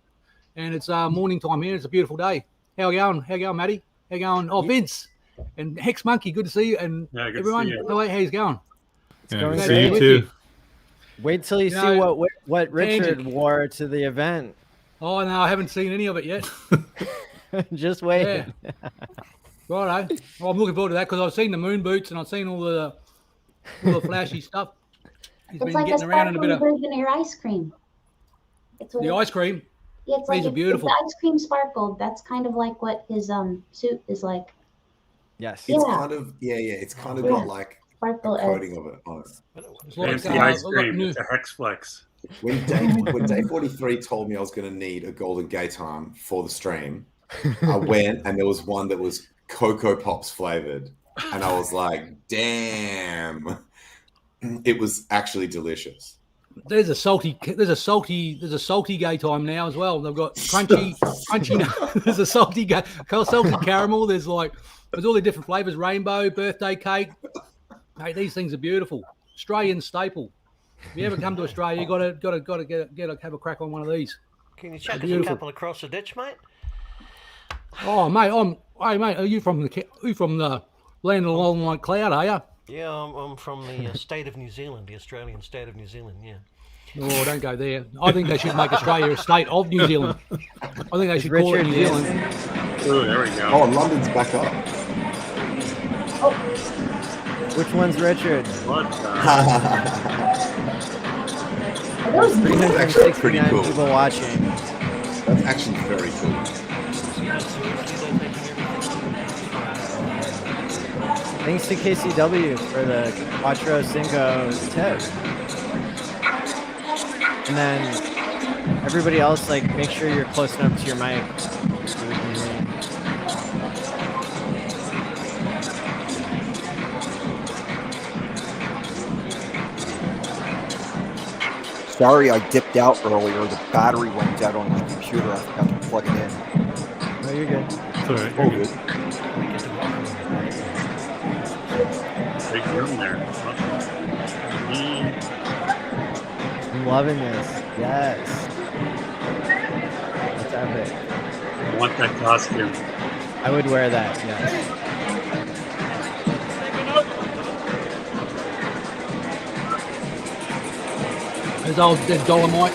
and it's morning time here. It's a beautiful day. How you going? How you going, Matty? How you going? Oh, Vince and Hex Monkey. Good to see you. And Yeah, good everyone. to see you. How you going? It's Yeah, going good to great. see you too. Wait till you see know, what Richard Angie. wore to the event. Oh no, I haven't seen any of it yet. Just wait. Yeah. Righto. Well, I'm looking forward to that because I've seen the moon boots and I've seen all the flashy stuff. He's It's been like a getting around in a bit sparkly of version of your ice cream. It's the ice cream. Yeah, it's like These are it's beautiful. the ice cream sparkled. That's kind of like what his suit is like. Yes. It's Yeah. kind of it's kind of Yeah. got like Sparkle a coating of it on it. It's the ice cream. It's a hex flex. When Day 43 told me I was going to need a golden gay time for the stream, I went and there was one that was Cocoa Pops flavored, and I was like, "Damn!" It was actually delicious. There's a salty gay time now as well. They've got crunchy. There's a salty caramel. There's all the different flavors. Rainbow, birthday cake. Hey, these things are beautiful. Australian staple. If you ever come to Australia, you gotta have a crack on one of these. Can you chuck us a Beautiful. couple across the ditch, mate? Oh mate, hey mate, are you from the land of the long white cloud? Are you? Yeah, I'm from the state of New Zealand, the Australian state of New Zealand. Yeah. Oh, don't go there. I think they should make Australia a state of New Zealand. I think they should call it New Zealand. Oh, there we go. Oh, London's back up. Which one's Richard? What? That's actually pretty 369 cool. people watching. That's actually very cool. Thanks to KCW for the Cuatro Cinco tip. And then everybody else, make sure you're close enough to your mic. So we can hear you. Sorry, I dipped out earlier. The battery went dead on my computer. I forgot to plug it in. No, you're good. It's all right. Oh, good. Big room there. I'm loving this. Yes. That's epic. I want that costume. I would wear that, yes. There's old dead Dolomite.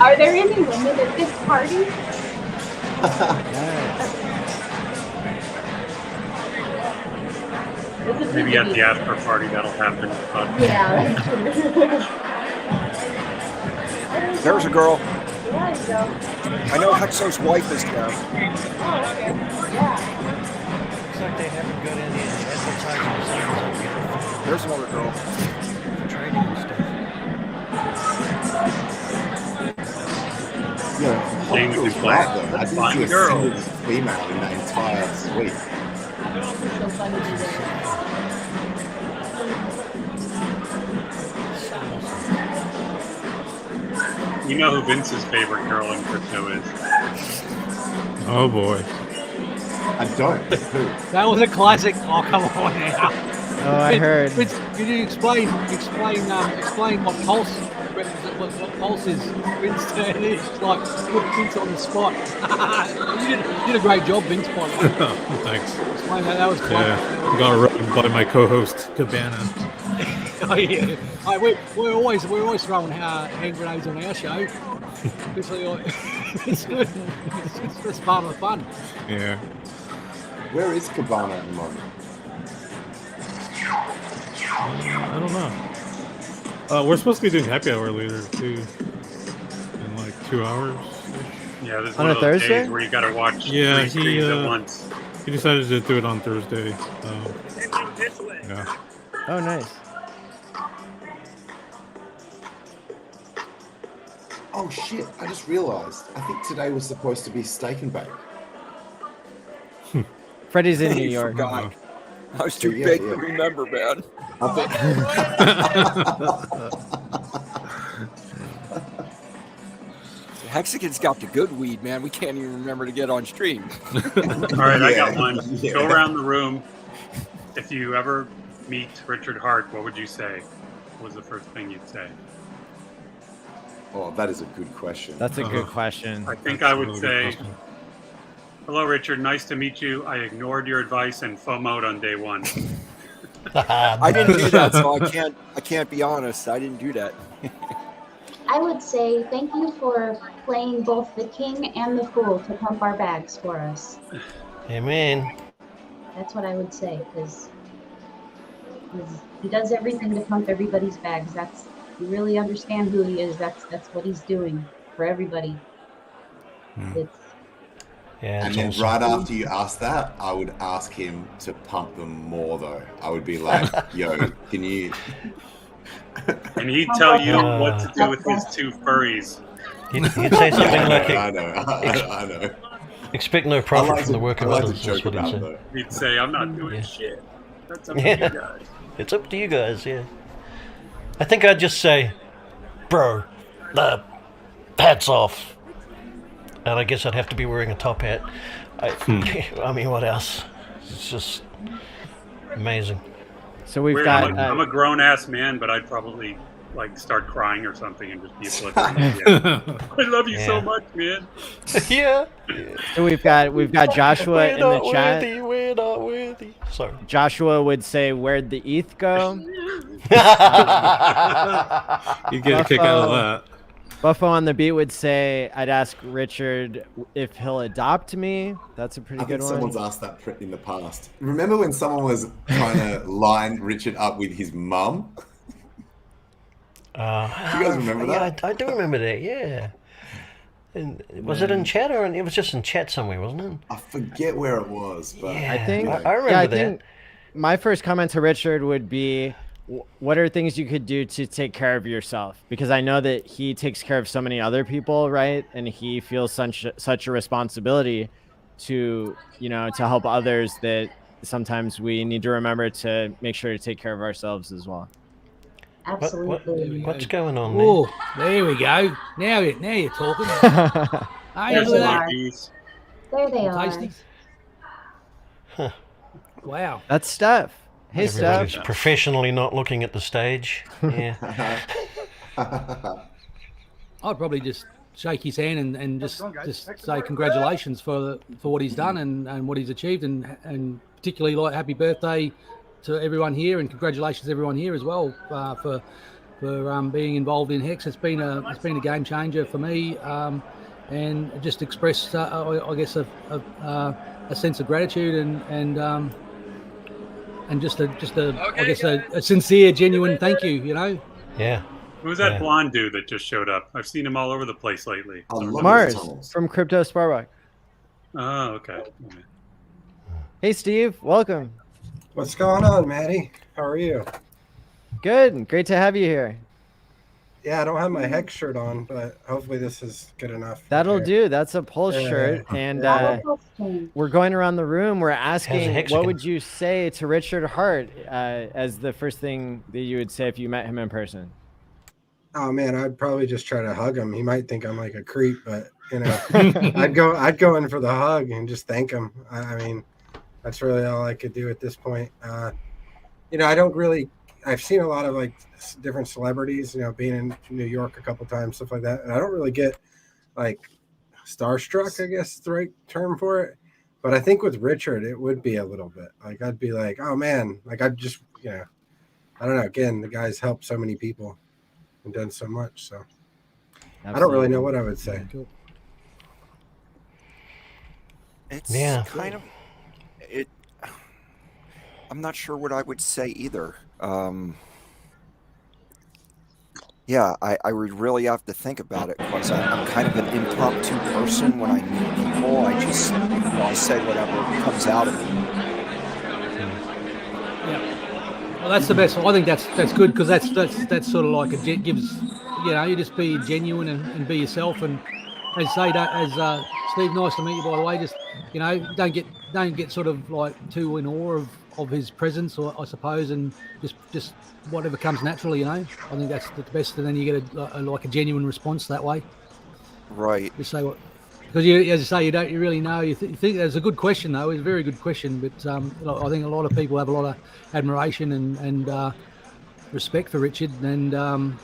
Are there any women at this party? Maybe at the after party that'll happen. But Yeah. There's a girl. There you go. I know Hexo's wife is there. Oh, okay. Yeah. Looks like they haven't got any advertising signs up yet. There's another girl. For trading and stuff. Yeah, Same it was with black black. though. I didn't Fine see a girl. single female in that entire suite. So funny to do. you know who Vince's favorite girl in crypto is? Oh boy. I don't. That was a classic. Oh, come on now. Oh, I heard. Can you explain what pulse what pulse is? Vince, it's like put Vince on the spot. you did a great job, Vince. By the way. Thanks. Explain that. That was classic. Yeah, I got rubbed by my co-host Cabana. Oh yeah. We're always throwing hand grenades on our show. It's good. It's part of the fun. Yeah. Where is Cabana at the moment? I don't know. We're supposed to be doing happy hour later too, in like 2 hours. Yeah, there's On one a of those Thursday? days where you got to watch Yeah, three streams at once. he decided to do it on Thursday. Yeah. Oh, nice. Oh shit! I just realised. I think today was supposed to be steak and bake. Freddie's in New You York. forgot. I was too Yeah, big yeah. to remember, man. Hexican's got the good weed, man. We can't even remember to get on stream. All right, I got Yeah. one. Yeah. Go around the room. If you ever meet Richard Hart, what would you say? What was the first thing you'd say? Oh, that is a good question. That's a good question. I think I would say, hello, Richard. Nice to meet you. I ignored your advice and FOMO'd on day one. I didn't do that, so I can't be honest. I didn't do that. I would say thank you for playing both the king and the fool to pump our bags for us. Amen. That's what I would say, because he does everything to pump everybody's bags. That's, you really understand who he is. That's what he's doing for everybody. It's Yeah, and then right after you ask that, I would ask him to pump them more, though. I would be like, yo, can you... And he'd tell you what to do with his two furries. He'd say something like, I know. expect no profit I like from the to- work I of like to others. That's joke what he'd about say. that. He'd say, I'm not doing shit. That's up to Yeah. you guys. It's up to you guys, yeah. I think I'd just say, bro, hats off. And I guess I'd have to be wearing a top hat. I mean, what else? It's just amazing. So we've Weird, got. I'm a grown ass man, but I'd probably like start crying or something and just be flippant. I love you so Yeah. much, man. Yeah. So we've got Joshua We're in not the chat. worthy, we're not worthy. Sorry. Joshua would say, "Where'd the ETH go?" You'd get a kick out of that. Buffo on the beat would say, "I'd ask Richard if he'll adopt me." That's a pretty I good think one. someone's asked that in the past. Remember when someone was trying to line Richard up with his mum? Do you guys remember that? Yeah, I do remember that, yeah. And was it in chat or it was just in chat somewhere, wasn't it? I forget where it was, but I think I remember yeah, I that. think my first comment to Richard would be, what are things you could do to take care of yourself? Because I know that he takes care of so many other people, right? And he feels such a responsibility to, to help others, that sometimes we need to remember to make sure to take care of ourselves as well. absolutely. What's going on there? Oh, there we go. Now you're talking. Hey, There look they at are. that. There they are. Tasty. Wow. That's Steph. Hey, Everybody's Steph. professionally not looking at the stage. Yeah. I'd probably just shake his hand and just say congratulations for what he's done and what he's achieved, and particularly like happy birthday to everyone here, and congratulations to everyone here as well for being involved in Hex. It's been a game changer for me, and just express I guess a sense of gratitude and just a sincere, genuine thank you. Yeah. Who's that blonde dude that just showed up? I've seen him all over the place lately. Mars from Kryptosparbach. Oh, okay. Hey, Steve. Welcome. What's going on, Maddie? How are you? Good. Great to have you here. Yeah, I don't have my Hex shirt on, but hopefully this is good enough. That'll Okay. do. That's a pulse Yeah. shirt. And Yeah. we're going around the room. We're How's asking, the what hexagon? would you say to Richard Hart as the first thing that you would say if you met him in person? Oh man, I'd probably just try to hug him. He might think I'm like a creep, but I'd go in for the hug and just thank him. I mean, that's really all I could do at this point. I don't really. I've seen a lot of like different celebrities, being in New York a couple times, stuff like that, and I don't really get like starstruck, I guess is the right term for it. But I think with Richard, it would be a little bit like I'd be like, oh man, like I'd just, I don't know. Again, the guy's helped so many people and done so much, so I don't really know what I would say. It's Yeah. kind of it. I'm not sure what I would say either. Yeah, I would really have to think about it because I'm kind of an impromptu person when I meet people. I just I say whatever comes out of me. Well, that's the best. I think that's good because that's sort of like gives you just be genuine and be yourself. And as say as Steve, nice to meet you by the way. Just don't get sort of like too in awe of his presence, or I suppose, and just whatever comes naturally. I think that's the best, and then you get a genuine response that way. Right. Just say what, because you, as you say, you don't really know. You think that's a good question, though. It's a very good question, but I think a lot of people have a lot of admiration and respect for Richard, and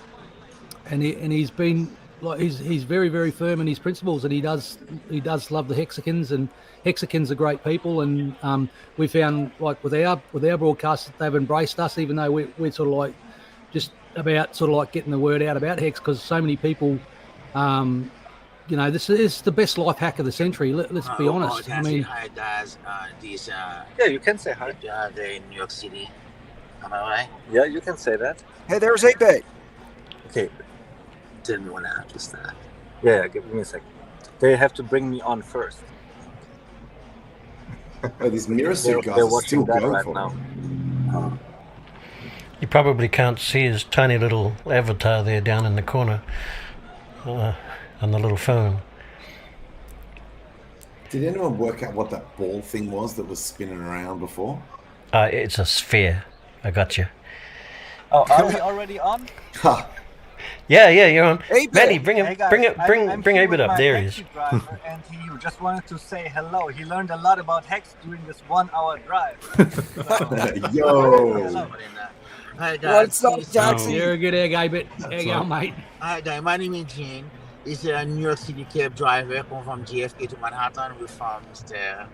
he's been like he's very, very firm in his principles, and he does love the Hexicans, and Hexicans are great people, and we found like with our broadcasts they've embraced us, even though we're sort of like just about sort of like getting the word out about Hex, because so many people. You know, this is the best life hack of the century. Let's be honest. I mean, hi guys. Yeah, you can say hi. They're in New York City. Am I right? Yeah, you can say that. Hey, there's 8-Bit. Okay, tell me when I have to start. Yeah, give me a second. They have to bring me on first. Oh, these mirror suit guys they're are still watching that going right for now. You probably can't see his tiny little avatar there down in the corner on the little phone. Did anyone work out what that ball thing was that was spinning around before? It's a sphere. I got you. Oh, are we already on? Yeah, you're on. Hey, Manny, bring hey guys, bring here Abit with up. my There he is. taxi driver, and he just wanted to say hello. He learned a lot about Hex during this 1-hour drive. Yo. Hi guys. What's up, Jackson? You're a good egg, Abit. How you going, mate? Hi guys, my name is Gene. He's a New York City cab driver, come from JFK to Manhattan with Mr.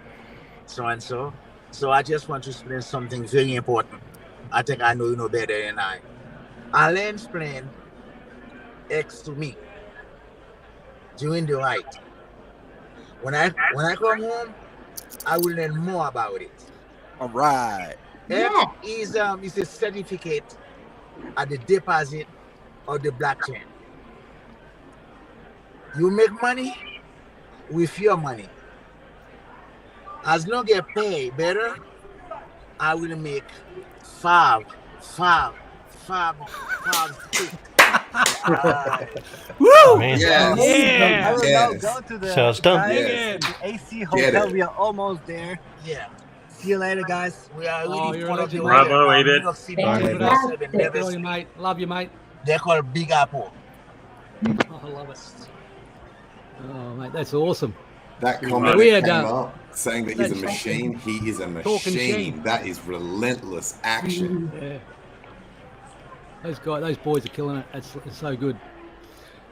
So-and-so. So I just want to explain something very important. I think I know you know better than I. ALLin explained X to me during the ride. When I come home, I will learn more about it. All right. X is a certificate at the deposit of the blockchain. You make money with your money. As long as you pay better, I will make five. Woo! Man. I will now go to the, So it's done. the AC hotel. We are almost there. Yeah. See you later, guys. We are really you're one a of the legend, Bravo, New Abit. York City. Good Never on you, mate. Love you, mate. They're called Big Apple. Oh, I love it. Oh, mate, that's awesome. That comment We that had, came up saying that he's a machine. He is a Talking machine. machine. That is relentless action. Yeah. Those boys are killing it. It's so good.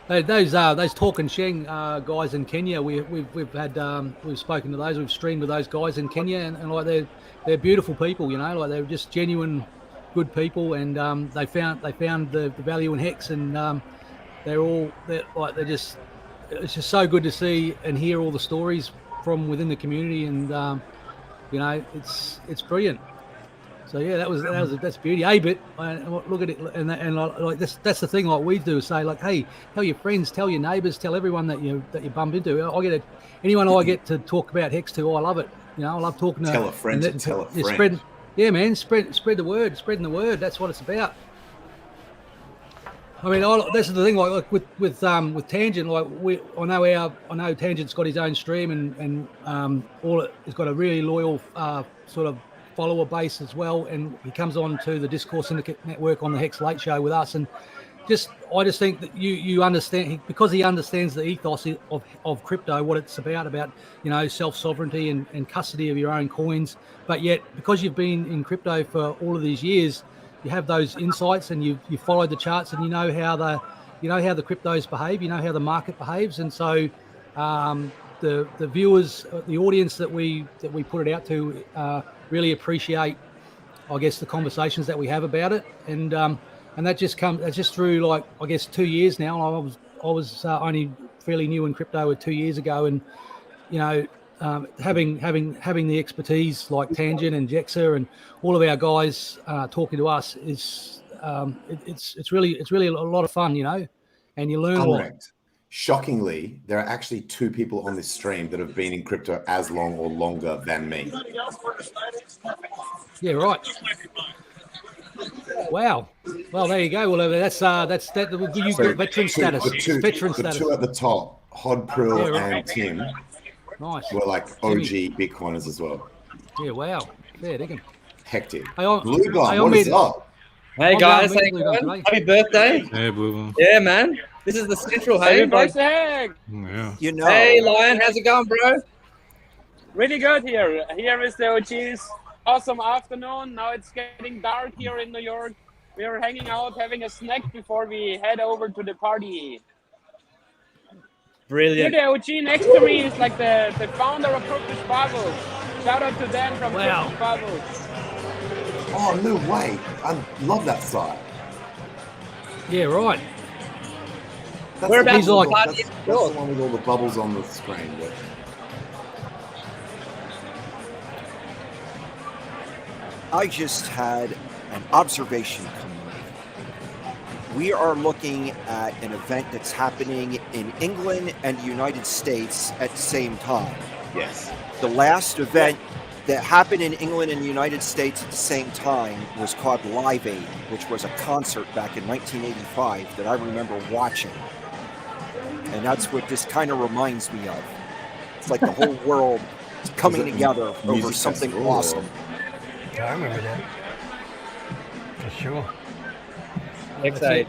Those talking Sheng guys in Kenya. We've had we've spoken to those. We've streamed with those guys in Kenya, and like they're beautiful people. You know, like they're just genuine good people, and they found the value in Hex, and it's just so good to see and hear all the stories from within the community, and you know, it's brilliant. So yeah, that's beauty. Bit, look at it, and like that's the thing. Like we do, say like, hey, tell your friends, tell your neighbours, tell everyone that you bump into. Anyone I get to talk about Hex to, I love it. You know, I love talking to. Tell a friend to tell a friend. Spread the word, spreading the word. That's what it's about. I mean, that's the thing. Like with Tangent, like I know Tangent's got his own stream, and he's got a really loyal sort of follower base as well, and he comes on to the Discourse Syndicate Network on the Hex Late Show with us, and I just think that you understand, because he understands the ethos of crypto, what it's about, you know, self-sovereignty and custody of your own coins, but yet because you've been in crypto for all of these years, you have those insights, and you follow the charts, and you know how the cryptos behave, you know how the market behaves, and so the viewers, the audience that we put it out to really appreciate, I guess, the conversations that we have about it, and that's just through, like, I guess 2 years now. I was only fairly new in crypto 2 years ago, and you know, having the expertise like Tangent and Jexa and all of our guys talking to us is it's really a lot of fun, you know, and you learn a lot. Correct. Shockingly, there are actually 2 people on this stream that have been in crypto as long or longer than me. Yeah, right. Wow. Well, there you go. Well, that's that. You got veteran status. Veteran status. The 2 at the top, Hodpril and Tim, nice. were like OG Bitcoiners as well. Yeah. Wow. Fair dinkum. Hectic. Blue Guy, what is up? Hey guys, how you going? Happy birthday. Hey, Blue. Yeah, man. This is the central, Hey, hey? Mr. Heck. Yeah. You know. Hey, Lion, how's it going, bro? Really good here. Here is the OG's awesome afternoon. Now it's getting dark here in New York. We are hanging out, having a snack before we head over to the party. Brilliant. Here, the OG next to me is like the founder of Kryptosparbach. Shout out to Dan from Kryptosparbach. Oh, no way. I love that site. Yeah, right. That's he's like, that's the one with all the bubbles on the screen. But... I just had an observation come in. We are looking at an event that's happening in England and the United States at the same time. Yes. The last event that happened in England and the United States at the same time was called Live Aid, which was a concert back in 1985 that I remember watching. And that's what this kind of reminds me of. It's like the whole world is coming together over something awesome. Yeah, I remember that. For sure. That's it.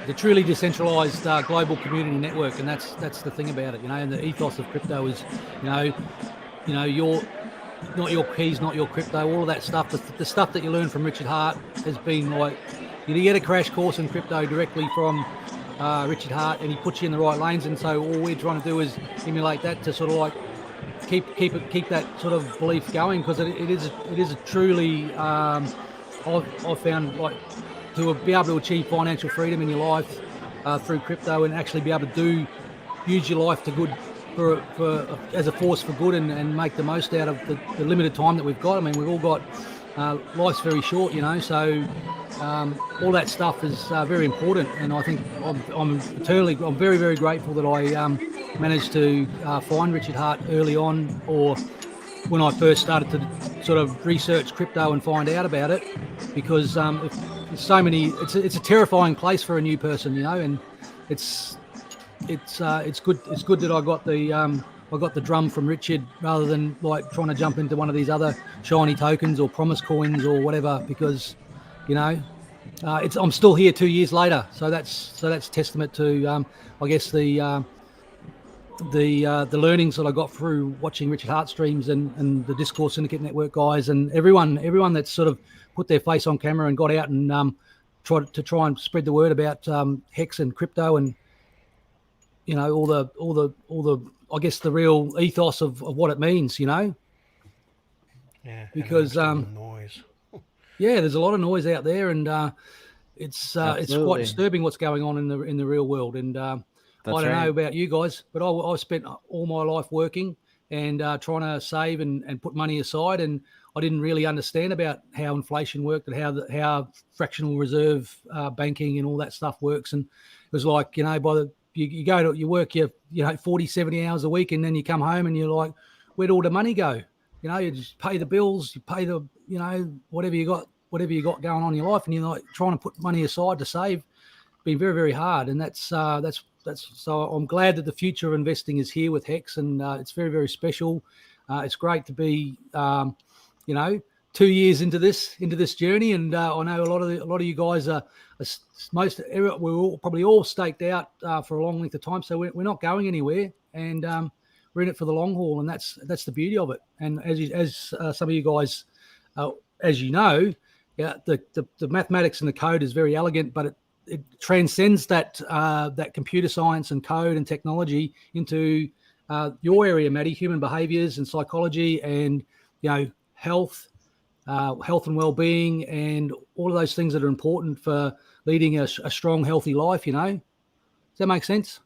The truly decentralized global community network, and that's the thing about it, you know. And the ethos of crypto is, you know, your not your keys, not your crypto, all of that stuff. The stuff that you learn from Richard Hart has been like, you get a crash course in crypto directly from Richard Hart, and he puts you in the right lanes. And so all we're trying to do is emulate that to sort of like keep that sort of belief going, because it is a truly I've found, like, to be able to achieve financial freedom in your life through crypto and actually be able to use your life to good for as a force for good and make the most out of the limited time that we've got. I mean, we've all got life's very short, you know, so all that stuff is very important. And I think I'm very, very grateful that I managed to find Richard Hart early on, or when I first started to sort of research crypto and find out about it, because there's so many. It's a terrifying place for a new person, you know, and it's good. It's good that I got the drum from Richard rather than like trying to jump into one of these other shiny tokens or promise coins or whatever, because, you know, I'm still here 2 years later. So that's testament to I guess the learnings that I got through watching Richard Hart streams and the Discourse Syndicate Network guys and everyone that's sort of put their face on camera and got out and try and spread the word about Hex and crypto, and, you know, all the I guess the real ethos of what it means, you know. Yeah. Because noise. Yeah, there's a lot of noise out there, and it's quite disturbing what's going on in the real world. And I don't know about you guys, but I've spent all my life working and trying to save and put money aside, and I didn't really understand about how inflation worked and how fractional reserve banking and all that stuff works. And it was like, you know, you go to you work your 40, 70 hours a week, and then you come home and you're like, where'd all the money go? You know, you just pay the bills, you pay the, you know, whatever you got going on in your life, and you're like trying to put money aside to save. Been very, very hard, and that's so I'm glad that the future of investing is here with Hex, and it's very, very special. It's great to be, 2 years into this journey, and I know a lot of you guys are we're all probably all staked out for a long length of time, so we're not going anywhere, and we're in it for the long haul, and that's the beauty of it. And as some of you guys, as you know, yeah, the mathematics and the code is very elegant, but it transcends that computer science and code and technology into your area, Maddie, human behaviors and psychology, and, you know, health and well-being, and all of those things that are important for leading a strong, healthy life. You know, does that make sense?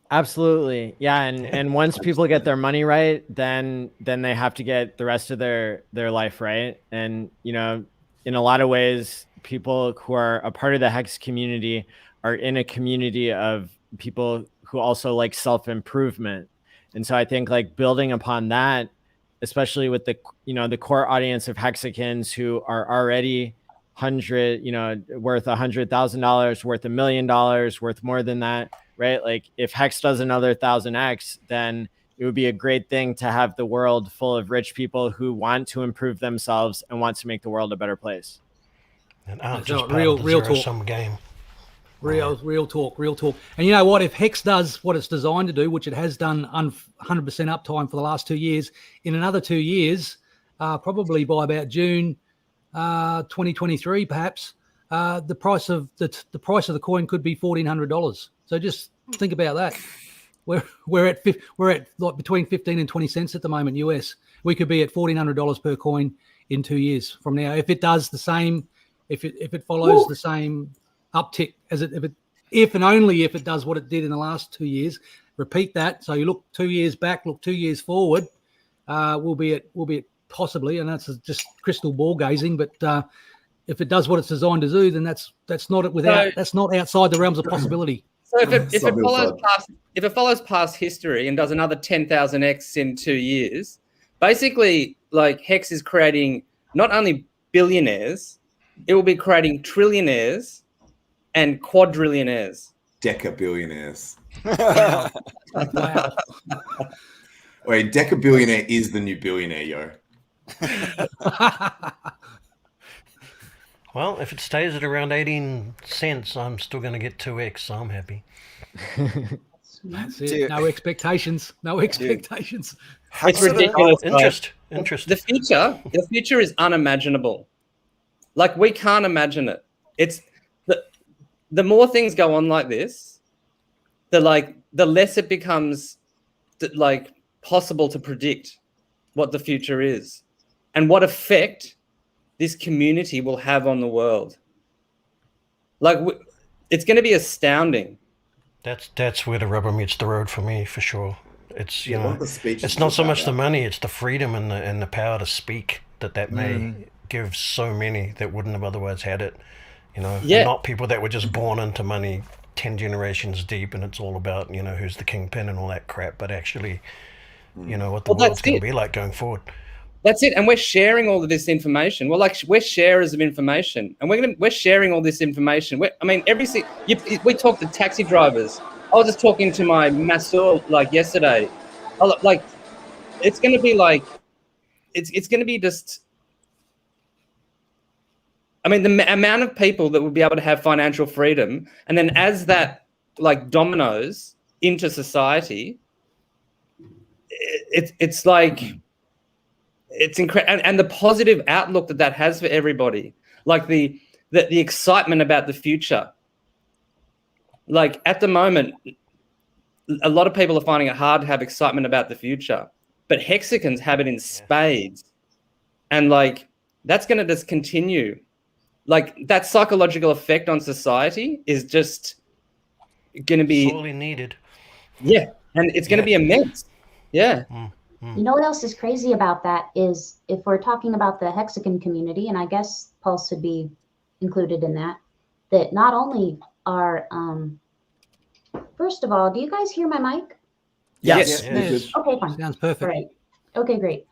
Absolutely. Yeah. And once people get their money right, then they have to get the rest of their life right. And, you know, in a lot of ways, people who are a part of the Hex community are in a community of people who also like self-improvement. And so I think, like, building upon that, especially with the core audience of Hexicans who are already worth $100,000, worth $1 million, worth more than that, right? Like, if Hex does another 1,000x, then it would be a great thing to have the world full of rich people who want to improve themselves and want to make the world a better place. And I'm So just real part of the talk. zero-sum game. Real talk. And you know what? If Hex does what it's designed to do, which it has done 100% uptime for the last 2 years, in another 2 years, probably by about June 2023, perhaps, the price of the coin could be $1,400. So just think about that. We're at like between 15 and 20 cents at the moment, US. We could be at $1,400 per coin in 2 years from now if it does the same. If it follows the same uptick as if and only if it does what it did in the last 2 years. Repeat that. So you look 2 years back, look 2 years forward. We'll be at possibly, and that's just crystal ball gazing. But if it does what it's designed to do, then that's not outside the realms of possibility. So if it follows past history and does another 10,000x in 2 years, basically, like Hex is creating not only billionaires, it will be creating trillionaires and quadrillionaires. Decabillionaires. Wait, decabillionaire is the new billionaire, yo. Well, if it stays at around 18 cents, I'm still going to get 2x, so I'm happy. That's it. Dude. No expectations. It's ridiculous. Interest. The future is unimaginable. Like, we can't imagine it. It's the more things go on like this, the less it becomes like possible to predict what the future is and what effect this community will have on the world. Like, it's going to be astounding. That's where the rubber meets the road for me, for sure. It's it's not so much the money; it's the freedom and the power to speak that may give so many that wouldn't have otherwise had it. Not people that were just born into money 10 generations deep, and it's all about who's the kingpin and all that crap. But actually, what the world's going to be like going forward. That's it. And we're sharing all of this information. We're sharers of information, and we're sharing all this information. We talk to taxi drivers. I was just talking to my masseur yesterday. It's going to be it's going to be just. The amount of people that will be able to have financial freedom, and then as that dominoes into society, it's incredible, and the positive outlook that has for everybody, the excitement about the future. Like, at the moment, a lot of people are finding it hard to have excitement about the future, but Hexicans have it in spades, and that's going to just continue. That psychological effect on society is just going to be sorely needed. Yeah, and it's going to be immense. Yeah. You know what else is crazy about that is, if we're talking about the Hexican community, and I guess Pulse would be included in that not only are, first of all, do you guys hear my mic? Yes. Okay, fine. Sounds perfect. Right. Okay, great.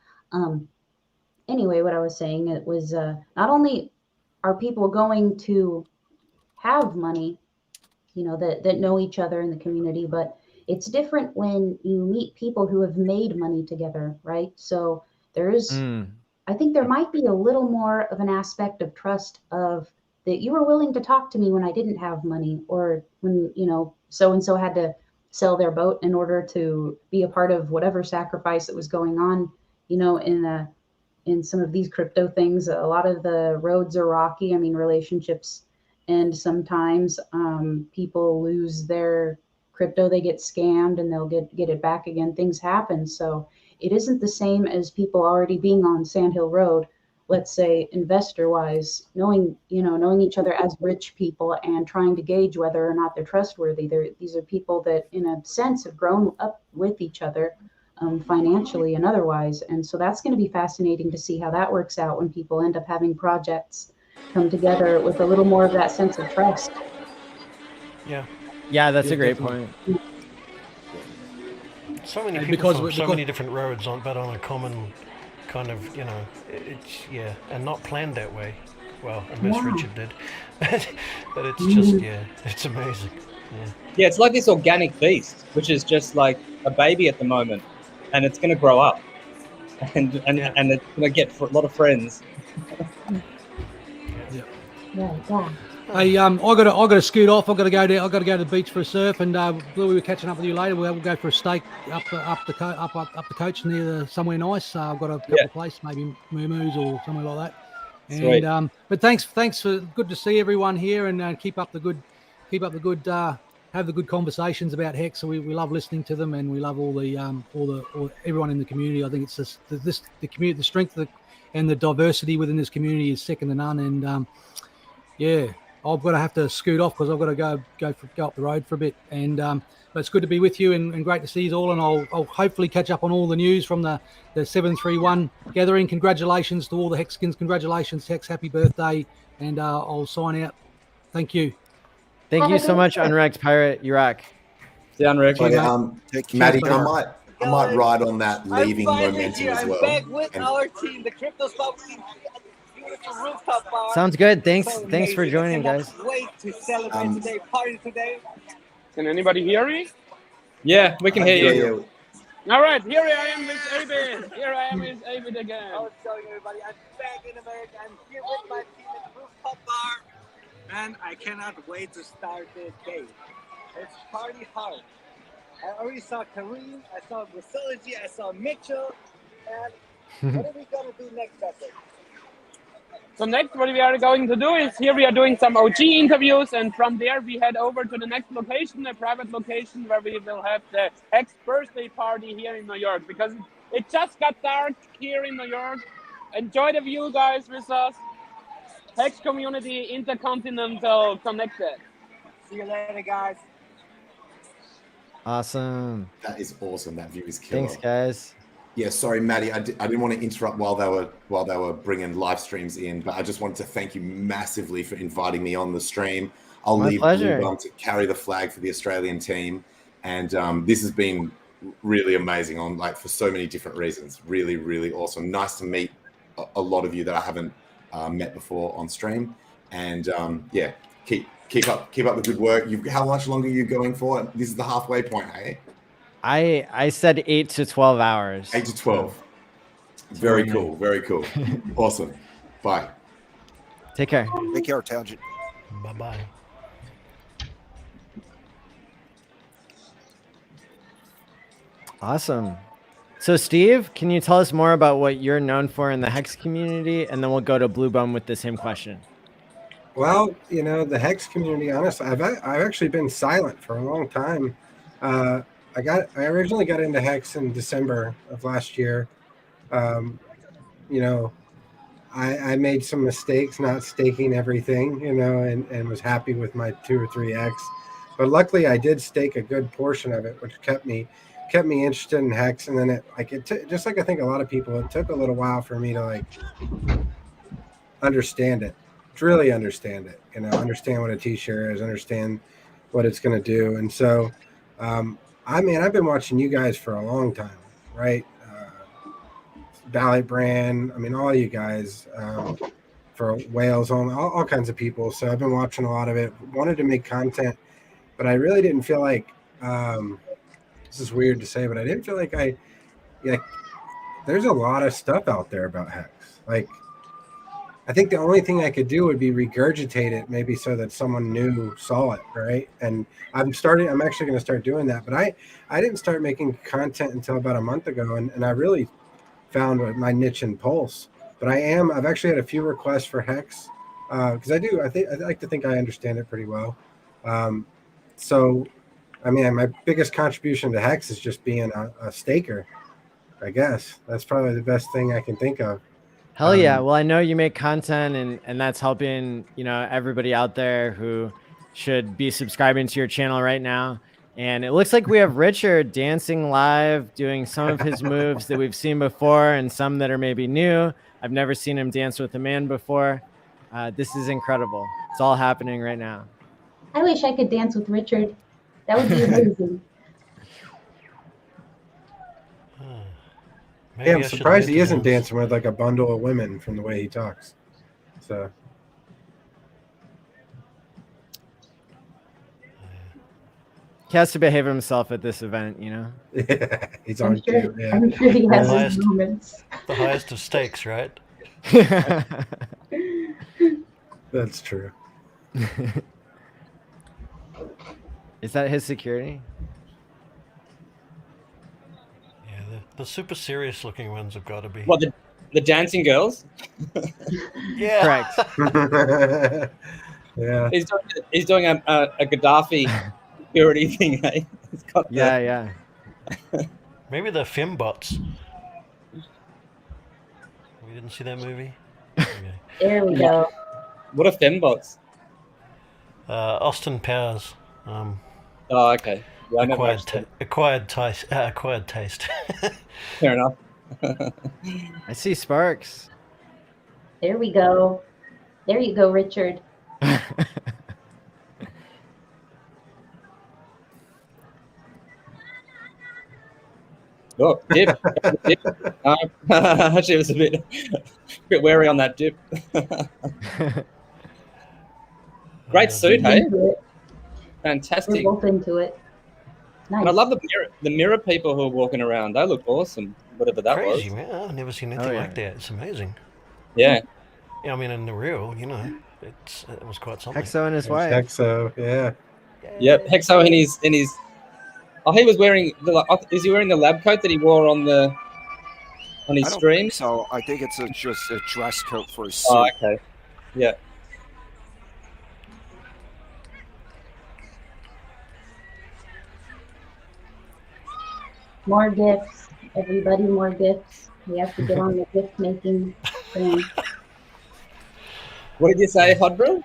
Anyway, what I was saying, it was not only are people going to have money, that know each other in the community, but it's different when you meet people who have made money together, right? So there is, I think there might be a little more of an aspect of trust of that you were willing to talk to me when I didn't have money, or when, so-and-so had to sell their boat in order to be a part of whatever sacrifice that was going on, in some of these crypto things. A lot of the roads are rocky. Relationships, and sometimes people lose their crypto, they get scammed, and they'll get it back again. Things happen. So it isn't the same as people already being on Sandhill Road, let's say, investor wise, knowing each other as rich people and trying to gauge whether or not they're trustworthy. These are people that in a sense have grown up with each other, financially and otherwise. And so that's going to be fascinating to see how that works out when people end up having projects come together with a little more of that sense of trust. Yeah, that's a great point. So many people from so many different roads, but on a common kind of, and not planned that way. Well, unless Richard did. But it's just, it's amazing. Yeah, it's like this organic beast, which is just like a baby at the moment, and it's going to grow up, and it's going to get a lot of friends. Yeah. Hey, I got to scoot off. I got to go to the beach for a surf, and Blue, we're catching up with you later. We'll go for a steak up the coast near somewhere nice. I've got a couple of places, maybe Moo or somewhere like that. Sweet. And but thanks for good to see everyone here, and keep up the good have the good conversations about Hex. So we love listening to them, and we love all everyone in the community. I think it's just the community, the strength and the diversity within this community is second to none. And yeah, I've got to have to scoot off because I've got to go up the road for a bit. And but it's good to be with you, and great to see you all. And I'll hopefully catch up on all the news from the 731 gathering. Congratulations to all the Hexkins. Congratulations, Hex. Happy birthday. And I'll sign out. Thank you. Thank you so much, Unwrecked Pirate Iraq. The Unwrecked. Maddie, I might ride on that leaving momentum as well. I'm back with our team, the Kryptosparbach team. Beautiful rooftop bar. Sounds good. Thanks for joining, guys. Wait to celebrate today, party today. Can anybody hear me? Yeah, we can hear you. All right, here I am with Abid. Here I am with Abid again. I was telling everybody, I'm back in America. I'm here with my team at the rooftop bar. And I cannot wait to start this day. It's party hard. I already saw Kareem, I saw Vasilici, I saw Mitchell, and what are we going to do next, Patrick? So next, what we are going to do is here we are doing some OG interviews, and from there we head over to the next location, a private location where we will have the Hex birthday party here in New York, because it just got dark here in New York. Enjoy the view, guys, with us. Hex community, intercontinental, connected. See you later, guys. Awesome. That is awesome. That view is killer. Thanks, guys. Yeah, sorry, Maddie. I didn't want to interrupt while they were bringing live streams in, but I just wanted to thank you massively for inviting me on the stream. I'll My leave pleasure. Blue to carry the flag for the Australian team, and this has been really amazing for so many different reasons. Really, really awesome. Nice to meet a lot of you that I haven't met before on stream, and yeah, keep up the good work. How much longer are you going for? This is the halfway point, hey? I said 8 to 12 hours. 8 to 12. Very cool. Very cool. Awesome. Bye. Take care. Take care, Tangent. Bye-bye. Awesome. So, Steve, can you tell us more about what you're known for in the Hex community? And then we'll go to Blue Bum with the same question. Well, the Hex community, honestly, I've actually been silent for a long time. I originally got into Hex in December of last year. I made some mistakes not staking everything, and was happy with my 2 or 3x. But luckily, I did stake a good portion of it, which kept me interested in Hex. And then just like I think a lot of people, it took a little while for me to understand it, to really understand it. Understand what a T-share is, understand what it's going to do. And so, I've been watching you guys for a long time, right? Valley Brand, all you guys, for Whales, all kinds of people. So I've been watching a lot of it, wanted to make content, but I really didn't feel like, this is weird to say, but I didn't feel like there's a lot of stuff out there about Hex. I think the only thing I could do would be regurgitate it, maybe so that someone new saw it, right? And I'm actually going to start doing that. But I didn't start making content until about a month ago, and I really found my niche and pulse. But I've actually had a few requests for Hex, because I like to think I understand it pretty well. So, my biggest contribution to Hex is just being a staker, I guess. That's probably the best thing I can think of. Hell yeah. Well, I know you make content and that's helping, everybody out there who should be subscribing to your channel right now. And it looks like we have Richard dancing live, doing some of his moves that we've seen before and some that are maybe new. I've never seen him dance with a man before. This is incredible. It's all happening right now. I wish I could dance with Richard. That would be amazing. Yeah, I'm surprised he isn't dancing with a bundle of women from the way he talks. So he has to behave himself at this event, Yeah, he's on cue. Yeah. I'm sure he has his moments. The highest of stakes, right? That's true. Is that his security? Yeah, the super serious looking ones have got to be. What, the dancing girls? Yeah. Correct. Yeah. He's doing a Gaddafi security thing, eh? He's got the... Yeah. Maybe they're fembots. We didn't see that movie? Okay. There we go. What are fembots? Austin Powers. Oh, okay. Yeah, I never acquired taste. Fair enough. I see sparks. There we go. There you go, Richard. Oh, dip. Actually, it was a bit wary on that dip. Great suit, hey? Fantastic. We're both into it. Nice. And I love the mirror people who are walking around. They look awesome, whatever that Crazy, was. man. I've never seen anything like that. It's amazing. Yeah. Yeah, I mean, in the real, it was quite something. Hexo and his wife. Hexo, yeah. Yep, Hexo in his. Oh, he was wearing is he wearing the lab coat that he wore on his stream? So I think it's just a dress coat for his suit. Oh, okay. Yeah. More gifts, everybody, more gifts. We have to get on the gift making thing. What did you say, Hodbro?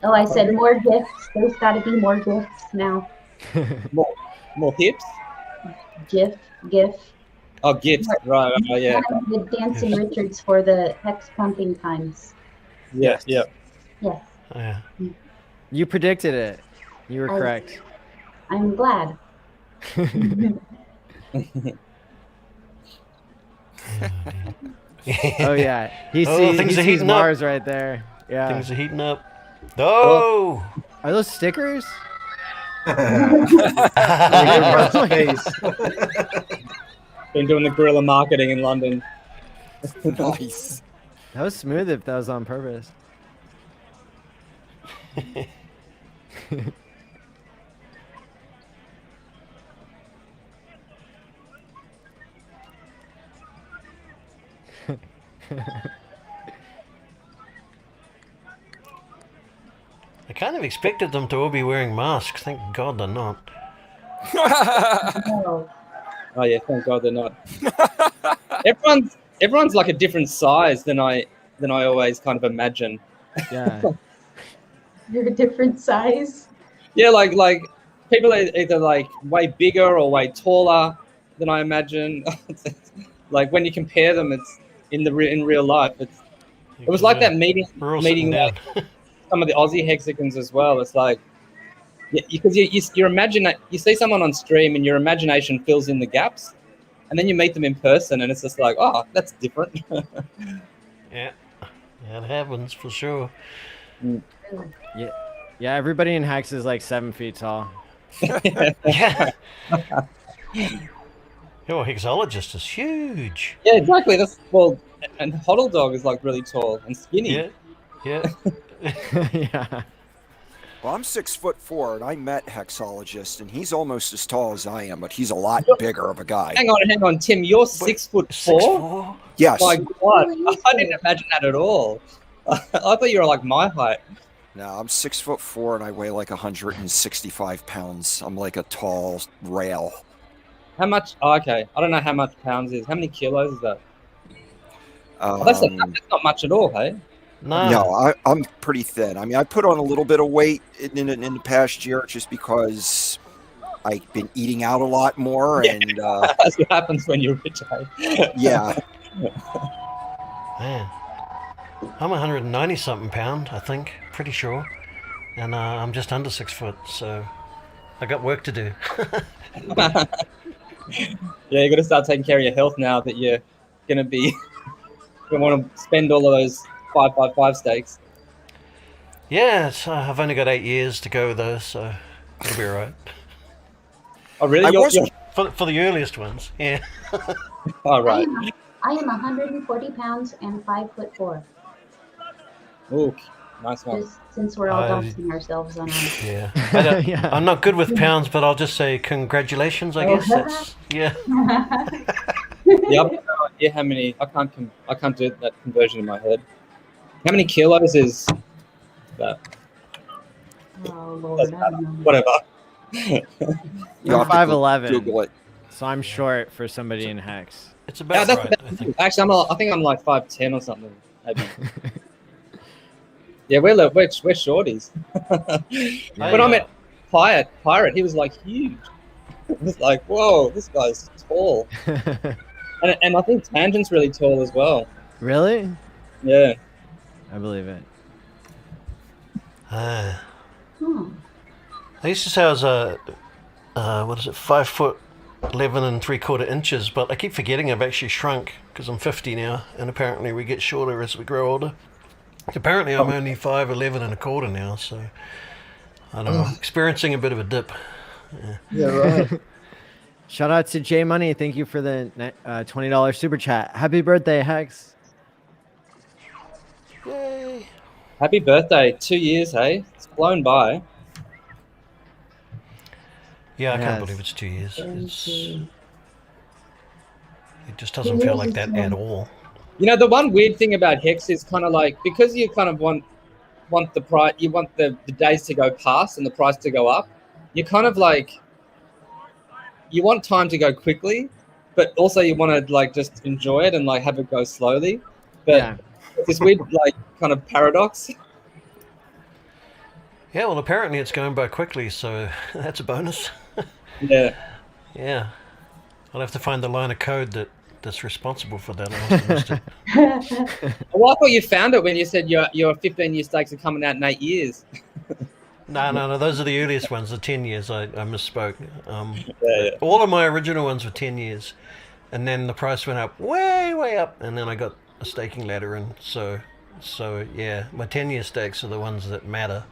Oh, I said more gifts. There's got to be more gifts now. More hips? GIF. Oh, gifts. Right. Oh, yeah. The Dancing Richards for the hex pumping times. Yeah. Yes. Yeah. You predicted it. You were correct. I'm glad. Oh yeah, he sees Mars right there. Yeah, things are heating up. Oh, are those stickers? Been doing the guerrilla marketing in London. Nice. That was smooth if that was on purpose. I kind of expected them to all be wearing masks. Thank God they're not. Oh yeah, thank God they're not. Everyone's like a different size than I always kind of imagine. Yeah. You're a different size. Yeah, like people are either like way bigger or way taller than I imagine. Like when you compare them, it's in real life. It was like that meeting like, some of the Aussie hexagons as well. It's like because you imagine that you see someone on stream and your imagination fills in the gaps, and then you meet them in person and it's just like, oh, that's different. Yeah, it happens for sure. Yeah. Everybody in Hex is like 7 feet tall. Yeah. Your hexologist is huge. Yeah, exactly. And Hoddle Dog is like really tall and skinny. Yeah. Yeah. Well, I'm 6'4", and I met Hexologist, and he's almost as tall as I am, but he's a lot bigger of a guy. Hang on, Tim. You're 6'4"? 6'4"? Yes. My God, I didn't imagine that at all. I thought you were like my height. No, I'm 6'4", and I weigh like 165 pounds. I'm like a tall rail. How much? Oh, okay, I don't know how much pounds is. How many kilos is that? That's not much at all, hey? No, I'm pretty thin. I mean, I put on a little bit of weight in the past year just because I've been eating out a lot more, and that's what happens when you're rich, hey? Yeah. Man, I'm 190 something pound, I think, pretty sure, and I'm just under 6 foot, so I got work to do. Yeah, you got to start taking care of your health now that you're gonna be. You want to spend all of those 555 stakes. Yeah, I've only got 8 years to go though, so it'll be all right. Oh, really? For the earliest ones, yeah. All right. I am 140 pounds and 5'4". Ooh, Nice one. Just since we're all doxing ourselves on our... Yeah. Yeah. I'm not good with pounds, but I'll just say congratulations, I guess. That's, yeah. Yeah, I've no idea how many. I can't do that conversion in my head. How many kilos is that? Oh Lord, I don't know. Whatever. You'll I'm have to 5'11", Google it. so I'm short for somebody in Hex. It's Yeah, about that's right, I think. actually, I think I'm like 5'10" or something. Maybe. Yeah, we're shorties. When I met Pirate, he was like huge. It was like, whoa, this guy's tall. and I think Tangent's really tall as well. Really? Yeah. I believe it. I used to say I was what is it, 5'11" 3/4 inches, but I keep forgetting I've actually shrunk because I'm 50 now, and apparently we get shorter as we grow older. Apparently I'm only 5'11" 1/4 now, so I don't know, experiencing a bit of a dip. Yeah, right. Shout out to J Money. Thank you for the $20 super chat. Happy birthday, Hex. Yay. Happy birthday. 2 years, hey? It's flown by. Yeah, I can't Yes. believe it's 2 years. It just 2 doesn't feel years like is that long. at all. You know, the one weird thing about Hex is kind of like, because you kind of want the price, you want the days to go past and the price to go up. You kind of like, you want time to go quickly, but also you want to like just enjoy it and like have it go slowly. But Yeah. it's this weird like kind of paradox. Yeah, well, apparently it's going by quickly, so that's a bonus. Yeah. Yeah. I'll have to find the line of code that's responsible for that. I must have missed it. Well, I thought you found it when you said your 15-year stakes are coming out in 8 years. No, those are the earliest ones, the 10 years. I misspoke. Yeah. All of my original ones were 10 years, and then the price went up way up, and then I got a staking ladder, and so yeah, my 10-year stakes are the ones that matter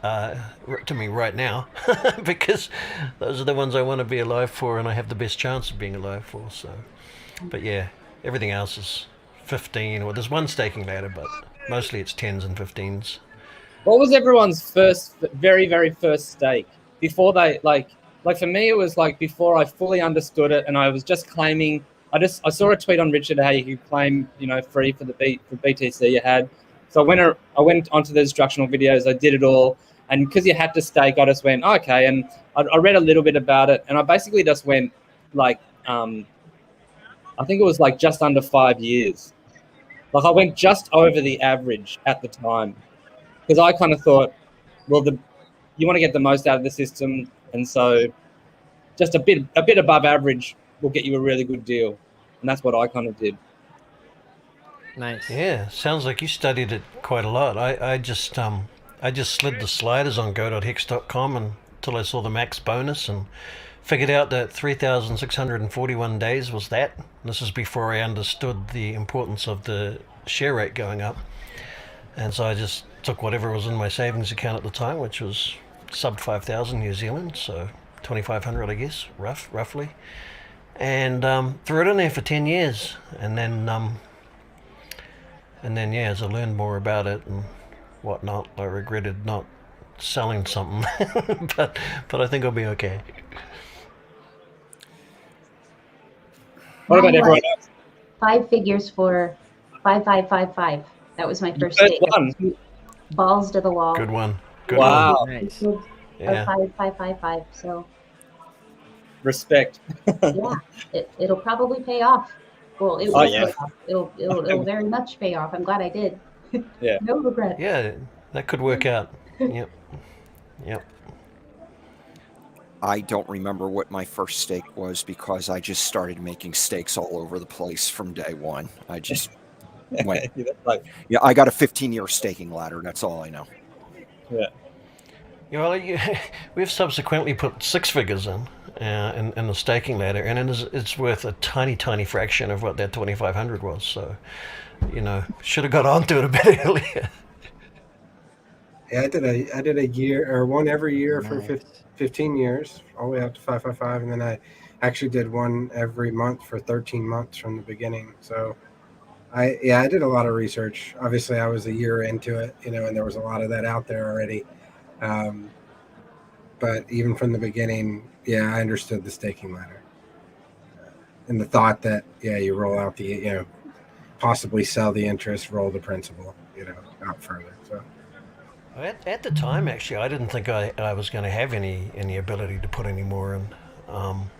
to me right now, because those are the ones I want to be alive for, and I have the best chance of being alive for. So, but yeah, everything else is 15, or there's one staking ladder, but mostly it's 10s and 15s. What was everyone's very first stake before they like for me it was like before I fully understood it and I was just claiming. I saw a tweet on Richard how you could claim free for the BTC you had. So I went onto the instructional videos. I did it all, and because you had to stake, I just went okay. And I read a little bit about it, and I basically just went like I think it was like just under 5 years. Like I went just over the average at the time. Because I kind of thought, well, you want to get the most out of the system, and so just a bit above average will get you a really good deal, and that's what I kind of did. Nice. Yeah, sounds like you studied it quite a lot. I just slid the sliders on go.hex.com until I saw the max bonus and figured out that 3,641 days was that. This is before I understood the importance of the share rate going up, and so I just took whatever was in my savings account at the time, which was sub 5,000 New Zealand, so 2,500 I guess, roughly, and threw it in there for 10 years, and then yeah, as I learned more about it and whatnot, I regretted not selling something, but I think I'll be okay. What about everyone else? 5 figures for 5555. That was my first First stake. one. Balls to the wall. Good one. Wow. Nice. Yeah. 5555. So Respect. yeah, it'll probably pay off. Well, it will Oh, yeah. pay off. It'll very much pay off. I'm glad I did. Yeah. No regrets. Yeah, that could work out. Yep. I don't remember what my first stake was because I just started making stakes all over the place from day one. I just went. Yeah, I got a 15-year staking ladder. That's all I know. Yeah. Well, we've subsequently put 6 figures in the staking ladder, and it's worth a tiny fraction of what that 2,500 was. So, should have got onto it a bit earlier. Yeah, I did a year or one every year for 15 years, all the way up to 555, and then I actually did one every month for 13 months from the beginning. So I did a lot of research. Obviously, I was a year into it, you know, and there was a lot of that out there already. But even from the beginning, yeah, I understood the staking ladder and the thought that you roll out the, you know, possibly sell the interest, roll the principal, you know, out further. So at the time, actually, I didn't think I was going to have any ability to put any more in,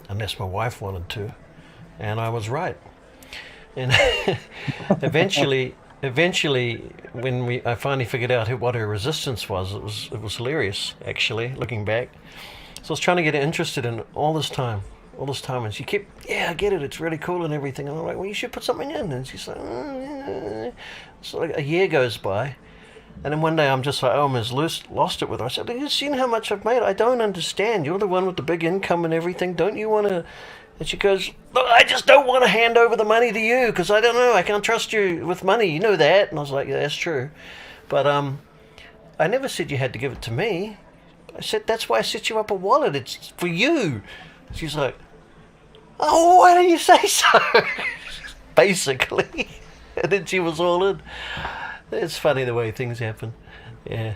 unless my wife wanted to, and I was right. And eventually, when I finally figured out what her resistance was, it was hilarious, actually, looking back. So I was trying to get her interested in all this time, and she kept, I get it, it's really cool and everything. And I'm like, well, you should put something in. And she's like, So like a year goes by, and then one day I'm just like, I almost lost it with her. I said, have you seen how much I've made? I don't understand. You're the one with the big income and everything. Don't you want to? And she goes, look, I just don't want to hand over the money to you because I don't know. I can't trust you with money. You know that. And I was like, yeah, that's true. But I never said you had to give it to me. I said, that's why I set you up a wallet. It's for you. She's like, oh, why didn't you say so? Basically. And then she was all in. It's funny the way things happen. Yeah.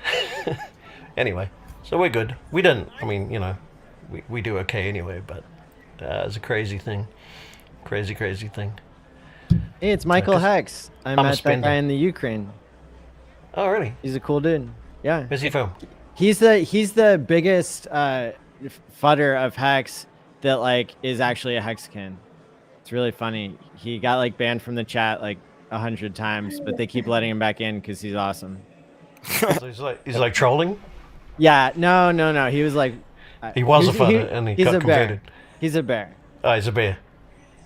Anyway, so we're good. We didn't, I mean, you know, we do okay anyway, but it's a crazy thing. Crazy thing. Hey, it's Michael Hex. I met that guy in the Ukraine. Oh, really? He's a cool dude. Yeah. Where's he from? He's the biggest fudder of Hex that like is actually a Hexcan. It's really funny. He got like banned from the chat like 100 times, but they keep letting him back in because he's awesome. So he's like trolling? Yeah. No. He was like. He was a fudder and he got converted. He's a bear. Oh, he's a bear.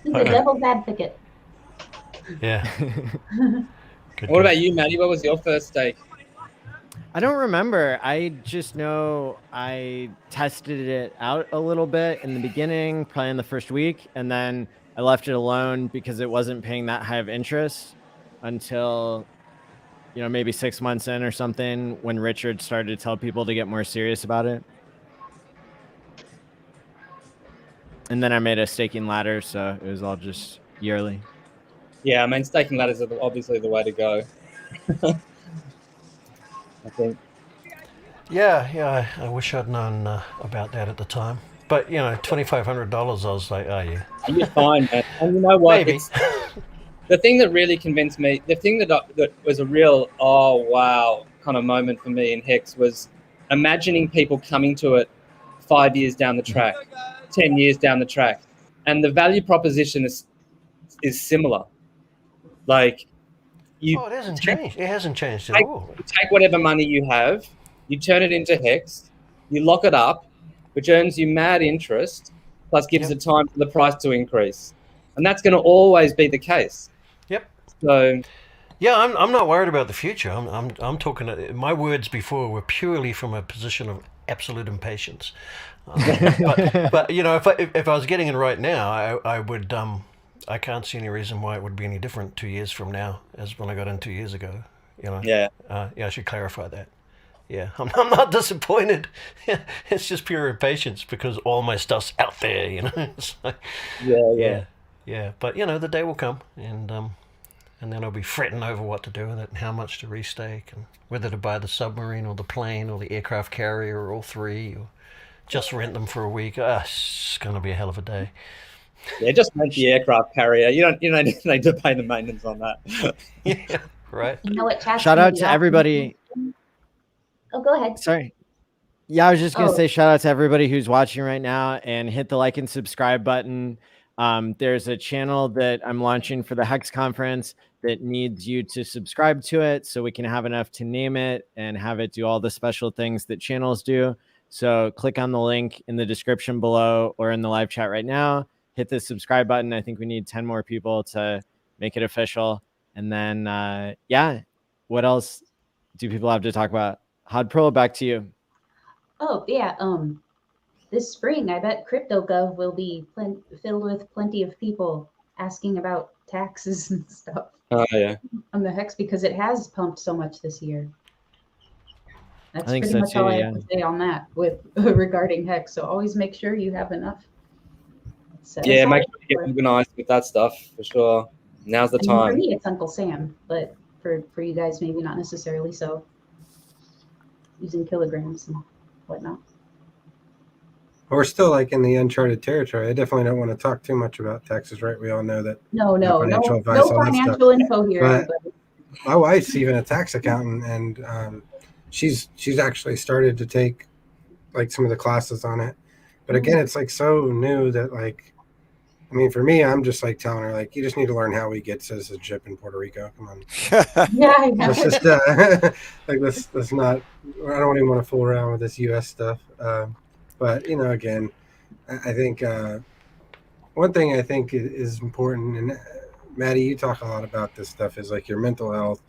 He's a devil's advocate. Yeah. What about you, Maddie? What was your first stake? I don't remember. I just know I tested it out a little bit in the beginning, probably in the first week, and then I left it alone because it wasn't paying that high of interest until, you know, maybe 6 months in or something when Richard started to tell people to get more serious about it. And then I made a staking ladder, so it was all just yearly. Yeah, I mean, staking ladders are obviously the way to go. I think. Yeah, I wish I'd known about that at the time. But, you know, $2,500, I was like, oh, yeah. You're fine, man. And you know what? Maybe. The thing that really convinced me, the thing that was a real, oh, wow, kind of moment for me in Hex was imagining people coming to it 5 years down the track, 10 years down the track. And the value proposition is similar. Like, it hasn't changed. It hasn't changed at all. You take whatever money you have, you turn it into Hex, you lock it up, which earns you mad interest, plus gives it time for the price to increase. And that's going to always be the case. Yep. So, yeah, I'm not worried about the future. I'm talking. My words before were purely from a position of absolute impatience. But you know, if I was getting it right now, I would. I can't see any reason why it would be any different 2 years from now as when I got in 2 years ago. You know. Yeah. Yeah, I should clarify that. Yeah, I'm not disappointed. It's just pure impatience because all my stuff's out there. You know. It's like, yeah. But you know, the day will come, and then I'll be fretting over what to do with it and how much to restake and whether to buy the submarine or the plane or the aircraft carrier or all three or just rent them for a week. It's going to be a hell of a day. Yeah, just rent the aircraft carrier. You don't need to pay the maintenance on that. Yeah, right. You know what? Shout out to everybody. Oh, go ahead. Sorry. Yeah, I was just going to say shout out to everybody who's watching right now and hit the like and subscribe button. There's a channel that I'm launching for the Hex conference that needs you to subscribe to it so we can have enough to name it and have it do all the special things that channels do. So click on the link in the description below or in the live chat right now. Hit the subscribe button. I think we need 10 more people to make it official. And then, what else do people have to talk about? Hod Pro, back to you. Oh, yeah. This spring, I bet CryptoGov will be filled with plenty of people asking about taxes and stuff. Oh, yeah. On the Hex because it has pumped so much this year. That's I think pretty so much too, all I yeah. have to say on that with regarding Hex. So always make sure you have enough. Yeah, make sure you get organized with that stuff for sure. Now's the I mean, for time. me, it's Uncle Sam, but for you guys, maybe not necessarily so. Using kilograms and whatnot. We're still like in the uncharted territory. I definitely don't want to talk too much about taxes, right? We all know that. No financial advice, no all that stuff. financial info here, But everybody. my wife's even a tax accountant, and she's actually started to take like some of the classes on it. But again, it's like so new that like, I mean, for me, I'm just like telling her like, you just need to learn how we get citizenship in Puerto Rico. Come on. Yeah, Let's just like let's not. I don't even want to fool around with this U.S. stuff. But you know, again, I think one thing I think is important, and Maddie, you talk a lot about this stuff, is like your mental health,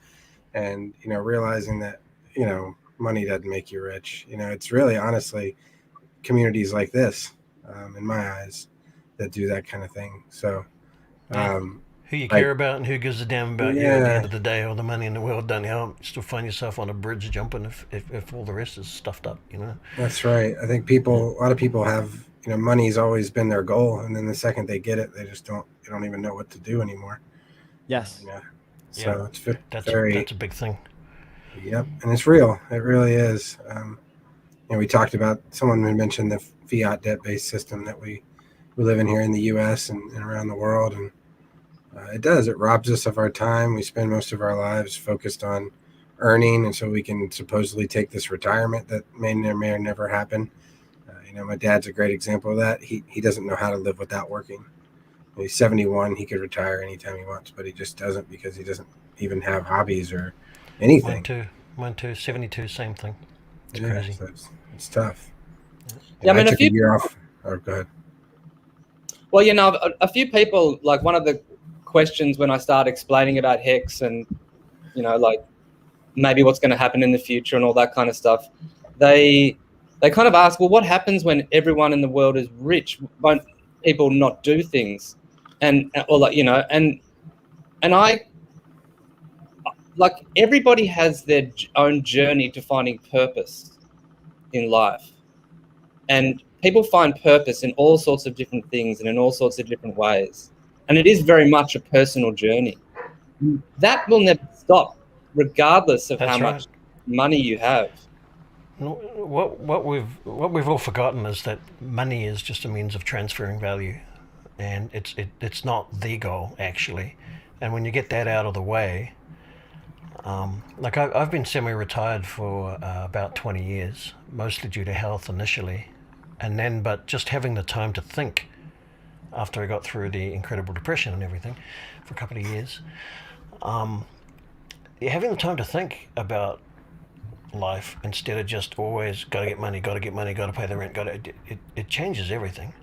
and you know, realizing that you know money doesn't make you rich. You know, it's really honestly communities like this, in my eyes, that do that kind of thing. So. Who you care about and who gives a damn about you at the end of the day, all the money in the world doesn't help. You still find yourself on a bridge jumping if all the rest is stuffed up, you know? That's right. I think a lot of people have, you know, money's always been their goal. And then the second they get it, they don't even know what to do anymore. Yes. Yeah. So it's that's a big thing. Yep. And it's real. It really is. You know, we talked about, someone had mentioned the fiat debt-based system that we live in here in the U.S. and around the world. And it does. It robs us of our time. We spend most of our lives focused on earning, and so we can supposedly take this retirement that may or never happen. You know, my dad's a great example of that. He doesn't know how to live without working. He's 71. He could retire anytime he wants, but he just doesn't because he doesn't even have hobbies or anything. Mine too. 72, same thing. It's crazy. So it's tough. Yeah, I mean, I took a year off. Oh, go ahead. Well, you know, a few people, like one of the questions when I started explaining about Hex and, you know, like maybe what's going to happen in the future and all that kind of stuff, they kind of ask, well, what happens when everyone in the world is rich? Won't people not do things? And or like, you know, and I, like, everybody has their own journey to finding purpose in life, and people find purpose in all sorts of different things and in all sorts of different ways. And it is very much a personal journey. That will never stop, regardless of how much money you have. What we've all forgotten is that money is just a means of transferring value, and it's not the goal actually. And when you get that out of the way, like I've been semi-retired for about 20 years, mostly due to health initially, and then but just having the time to think after I got through the incredible depression and everything for a couple of years. Having the time to think about life instead of just always got to get money, got to pay the rent, it changes everything.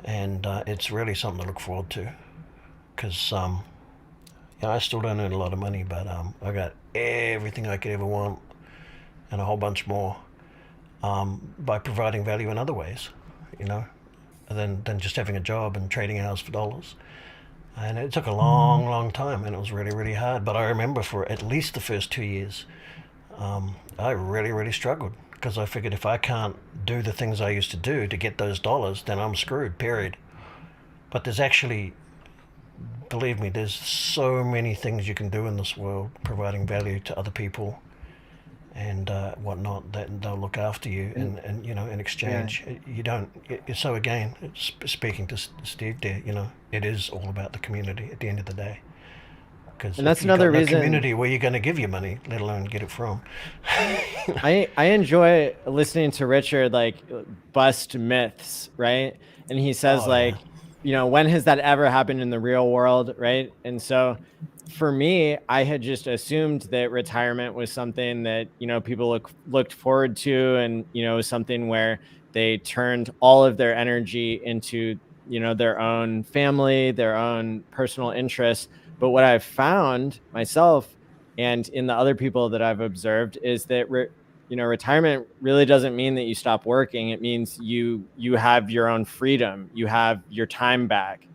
And it's really something to look forward to, because I still don't earn a lot of money, but I got everything I could ever want and a whole bunch more by providing value in other ways, you know, than just having a job and trading hours for dollars. And it took a long time, and it was really, really hard. But I remember for at least the first 2 years, I really struggled, because I figured if I can't do the things I used to do to get those dollars, then I'm screwed, period. But there's actually, believe me, there's so many things you can do in this world, providing value to other people and whatnot, that they'll look after you, and you know, in exchange, you don't. So again, speaking to Steve there, you know, it is all about the community at the end of the day. And that's another reason. Community where you're going to give your money, let alone get it from. I enjoy listening to Richard like bust myths, right? And he says you know, when has that ever happened in the real world, right? And so for me, I had just assumed that retirement was something that, you know, people looked forward to, and, you know, something where they turned all of their energy into, you know, their own family, their own personal interests. But what I've found myself and in the other people that I've observed is that, you know, retirement really doesn't mean that you stop working. It means you have your own freedom. You have your time back.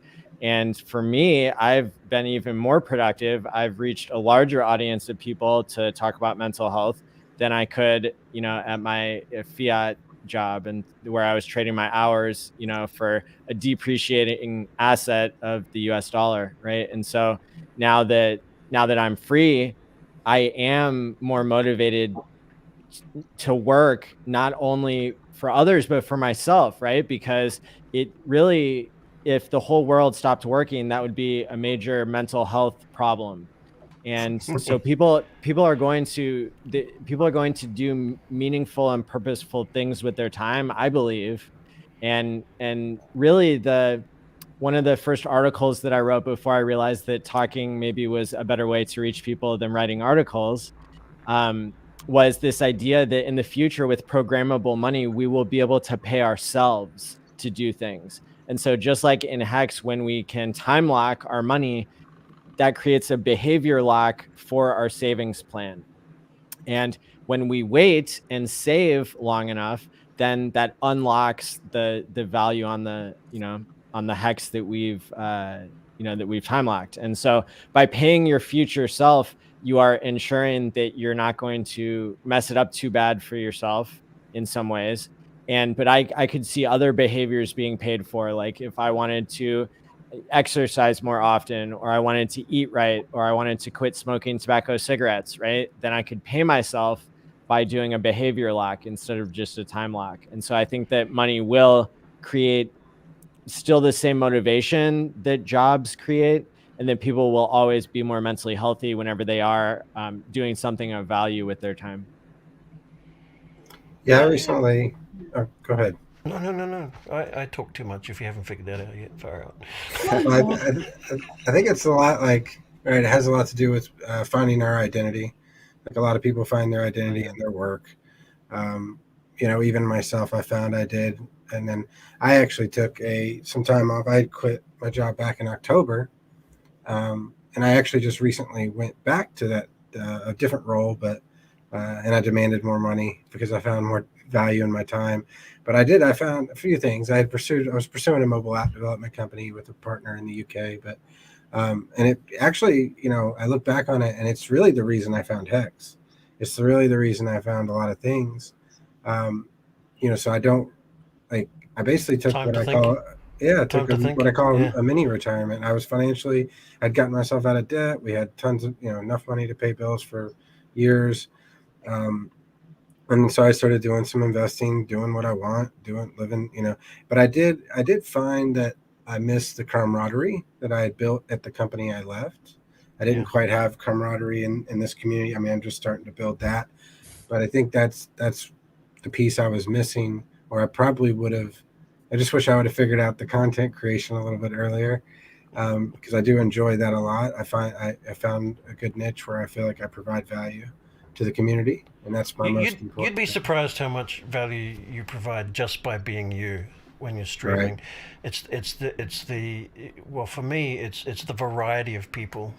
And for me, I've been even more productive. I've reached a larger audience of people to talk about mental health than I could, you know, at my fiat job, and where I was trading my hours, you know, for a depreciating asset of the US dollar, right? And so now that I'm free, I am more motivated to work not only for others but for myself, right? Because it really, if the whole world stopped working, that would be a major mental health problem. And so people are going to do meaningful and purposeful things with their time, I believe. And really, one of the first articles that I wrote before I realized that talking maybe was a better way to reach people than writing articles, was this idea that in the future with programmable money, we will be able to pay ourselves to do things. And so just like in Hex, when we can time lock our money, that creates a behavior lock for our savings plan. And when we wait and save long enough, then that unlocks the value on the, you know, on the Hex that we've, you know, that we've time locked. And so by paying your future self, you are ensuring that you're not going to mess it up too bad for yourself in some ways. But I could see other behaviors being paid for, like if I wanted to exercise more often, or I wanted to eat right, or I wanted to quit smoking tobacco cigarettes, right? Then I could pay myself by doing a behavior lock instead of just a time lock. And so I think that money will create still the same motivation that jobs create, and that people will always be more mentally healthy whenever they are doing something of value with their time. Yeah, recently. Oh, go ahead. No. I talk too much if you haven't figured that out yet. Far out. I think it's a lot like, right, it has a lot to do with finding our identity. Like a lot of people find their identity in their work. You know, even myself, I found I did. And then I actually took some time off. I quit my job back in October. And I actually just recently went back to that, a different role, but and I demanded more money because I found more value in my time. But I found a few things. I was pursuing a mobile app development company with a partner in the UK, but and it actually, you know, I look back on it and it's really the reason I found Hex. It's really the reason I found a lot of things. You know, so I basically took what I call a mini retirement. I was I'd gotten myself out of debt. We had tons of, you know, enough money to pay bills for years. And so I started doing some investing, doing what I want, living, you know, but I did find that I missed the camaraderie that I had built at the company I left. I didn't quite have camaraderie in this community. I mean, I'm just starting to build that, but I think that's the piece I was missing, or I probably would have. I just wish I would have figured out the content creation a little bit earlier, because I do enjoy that a lot. I found a good niche where I feel like I provide value to the community, and that's my most important. You'd be surprised how much value you provide just by being you when you're streaming. Right. Well, for me, it's the variety of people.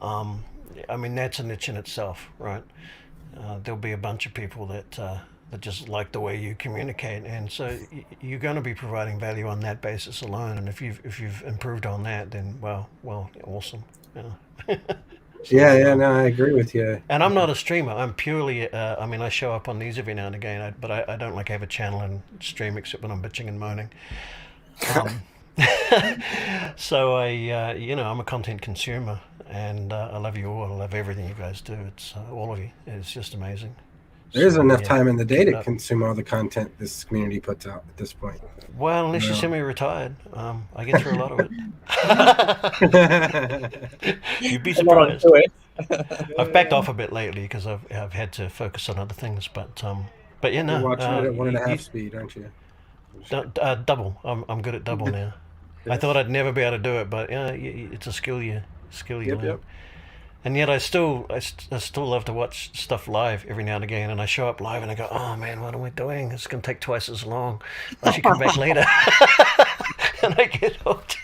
I mean, that's a niche in itself, right? There'll be a bunch of people that just like the way you communicate, and so you're going to be providing value on that basis alone. And if you've improved on that, then well, awesome. Yeah, no, I agree with you. And I'm not a streamer. I'm purely. I mean, I show up on these every now and again, but I don't like have a channel and stream except when I'm bitching and moaning. So you know, I'm a content consumer, and I love you all. I love everything you guys do. It's all of you. It's just amazing. There's enough time in the day to consume all the content this community puts out at this point. Well, unless you're semi-retired, I get through a lot of it. You'd be surprised. I've backed off a bit lately because I've had to focus on other things, but yeah, no. You're watching it at 1.5 speed, aren't you? Double. I'm good at double now. I thought I'd never be able to do it, but yeah, it's a skill you learn. Yep. And yet I still love to watch stuff live every now and again, and I show up live and I go, oh man, what am I doing? It's going to take twice as long. I should come back later. And I get hooked.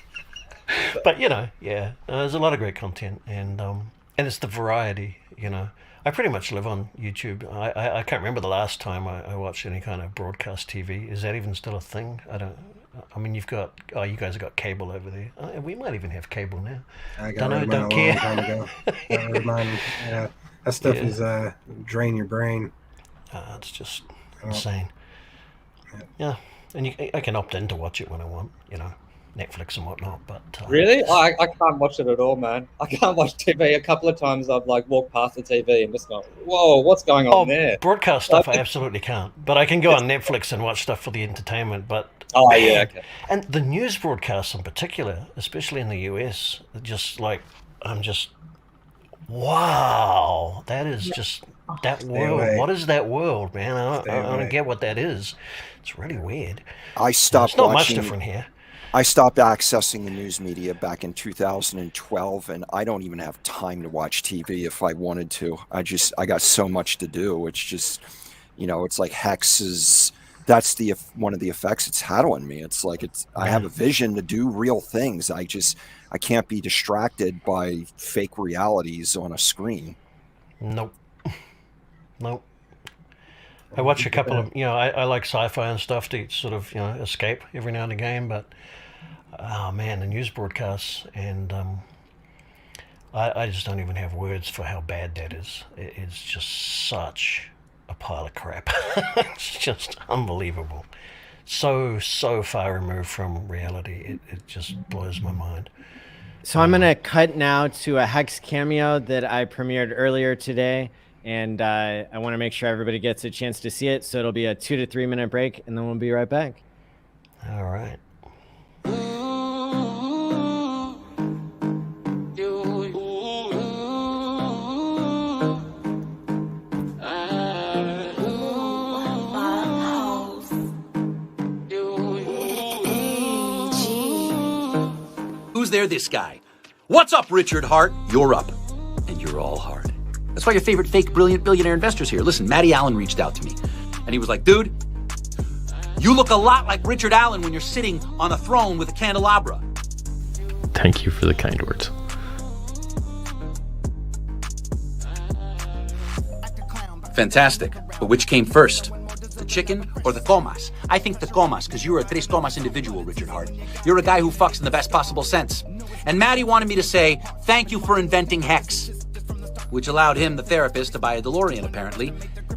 But you know, yeah, there's a lot of great content, and it's the variety, you know. I pretty much live on YouTube. I can't remember the last time I watched any kind of broadcast TV. Is that even still a thing? I mean, you guys have got cable over there. We might even have cable now. I got rid of mine a long time ago. That stuff is drain your brain. It's just insane. Yeah, and I can opt in to watch it when I want, Netflix and whatnot. But Really, I can't watch it at all, man. I can't watch TV. A couple of times I've like walked past the TV and just gone, "Whoa, what's going on there?" Broadcast stuff I absolutely can't, but I can go on Netflix and watch stuff for the entertainment. But yeah, okay. And the news broadcasts in particular, especially in the US, wow, that is just that world. away. What is that world, man? I don't get what that is. It's really weird. I stopped It's not much watching. different here. I stopped accessing the news media back in 2012, and I don't even have time to watch TV if I wanted to. I got so much to do. It's just, it's like Hex is. That's one of the effects it's had on me. It's like I have a vision to do real things. I can't be distracted by fake realities on a screen. Nope. I watch a couple of, I like sci-fi and stuff to sort of, escape every now and again, but oh man, the news broadcasts, and I just don't even have words for how bad that is. It's just such a pile of crap. It's just unbelievable. So far removed from reality. It just blows my mind. So I'm going to cut now to a Hex cameo that I premiered earlier today. And I want to make sure everybody gets a chance to see it. So it'll be a 2 to 3 minute break, and then we'll be right back. All right. Who's there, this guy? What's up, Richard Hart? You're up. And you're all hard. That's why your favorite fake, brilliant billionaire investor's here. Listen, Matty Allen reached out to me. And he was like, dude, you look a lot like Richard Allen when you're sitting on a throne with a candelabra. Thank you for the kind words. Fantastic. But which came first? The chicken or the comas? I think the comas, because you're a tres comas individual, Richard Hart. You're a guy who fucks in the best possible sense. And Matty wanted me to say, thank you for inventing Hex, which allowed him, the therapist, to buy a DeLorean, apparently,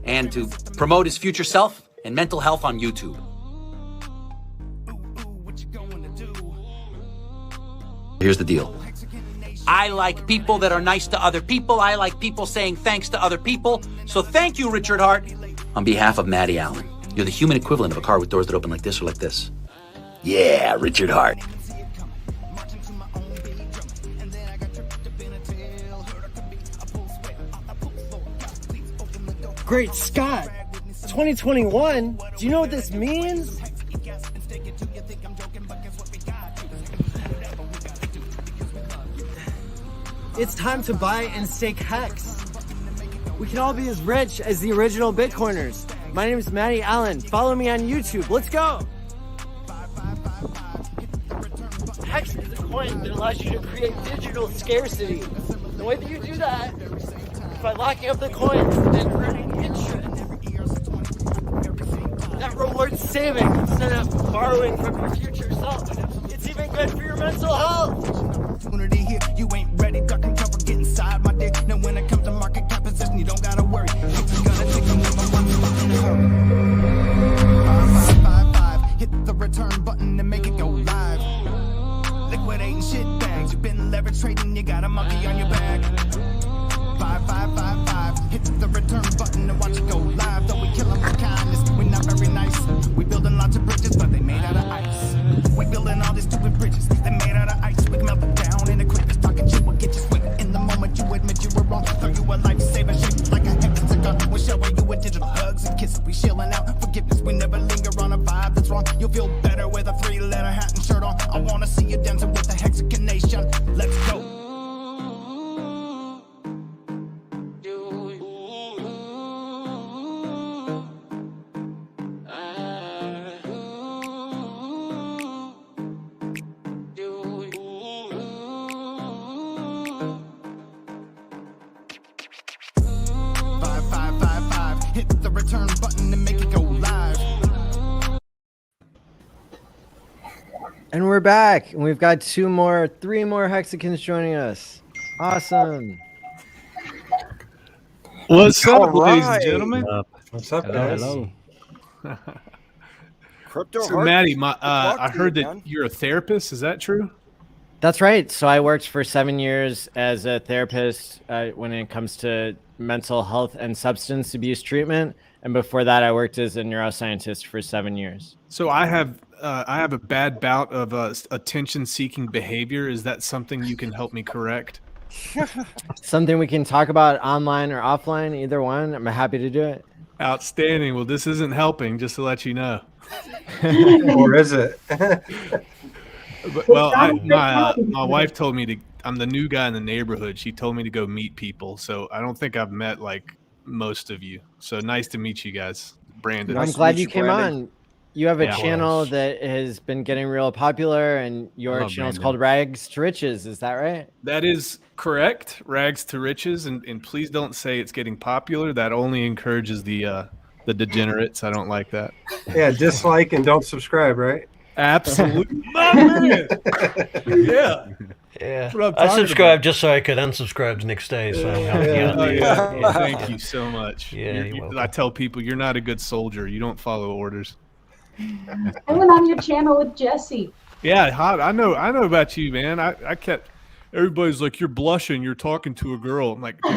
and to promote his future self and mental health on YouTube. Here's the deal. I like people that are nice to other people. I like people saying thanks to other people. So thank you, Richard Hart. On behalf of Matty Allen, you're the human equivalent of a car with doors that open like this or like this. Yeah, Richard Hart. Great Scott! 2021? Do you know what this means? It's time to buy and stake Hex. We can all be as rich as the original Bitcoiners. My name is Matty Allen. Follow me on YouTube. Let's go! Hex is a coin that allows you to create digital scarcity. The way that you do that is by locking up the coins and earning interest. That rewards saving instead of borrowing from your future self. It's even good for your mental health. Here, you ain't ready, duck and cover, get inside my dick. Now when it comes to market capitalization, you don't gotta worry. I'm gonna take a number one in a hurry. 555, hit the return button and make it go live. Liquidating shit bags, you've been leverage trading, you got a monkey on your back. 5555, hit the return button and watch it go live. Though we kill them with kindness, we're not very nice. We building lots of bridges, but they made out of ice. We building all these stupid bridges, they made out of ice. We can melt them down in the quickest. Talking shit will get you sweet. In the moment you admit you were wrong, throw you a lifesaver shaped like a hexagon. We'll show you with digital hugs and kisses. We shilling out forgiveness. We never linger on a vibe that's wrong. You'll feel better with a 3-letter hat and shirt on. I wanna see you dancing with the hexagonation. Let's go. Return button and make it go live. And we're back, and we've got 3 more Hexicans joining us. Awesome. What's up, All ladies and right. gentlemen? What's up, Hello, guys? hello. Crypto So Hart, Maddie, good luck I to heard you, that man. you're a therapist. Is that true? That's right. So I worked for 7 years as a therapist when it comes to mental health and substance abuse treatment. And before that, I worked as a neuroscientist for 7 years. So I have a bad bout of attention-seeking behavior. Is that something you can help me correct? Something we can talk about online or offline, either one. I'm happy to do it. Outstanding. Well, this isn't helping, just to let you know. Or is it? Well, my wife told me to. I'm the new guy in the neighborhood. She told me to go meet people. So I don't think I've met like most of you. So nice to meet you guys, Brandon. I'm glad you came on. You have a channel that has been getting real popular, and your channel is called Rags to Riches. Is that right? That is correct. Rags to Riches, and please don't say it's getting popular. That only encourages the degenerates. I don't like that. Yeah, dislike and don't subscribe, right? Absolutely. My man. Yeah. Yeah, That's what I'm I talking subscribed just so I could unsubscribe the next day. So I'm helping you out. Well, thank you so much. Yeah, you're welcome. I tell people you're not a good soldier. You don't follow orders. I went on your channel with Jesse. Yeah, Hot. I know about you, man. I kept everybody's like, you're blushing. You're talking to a girl. I'm like, I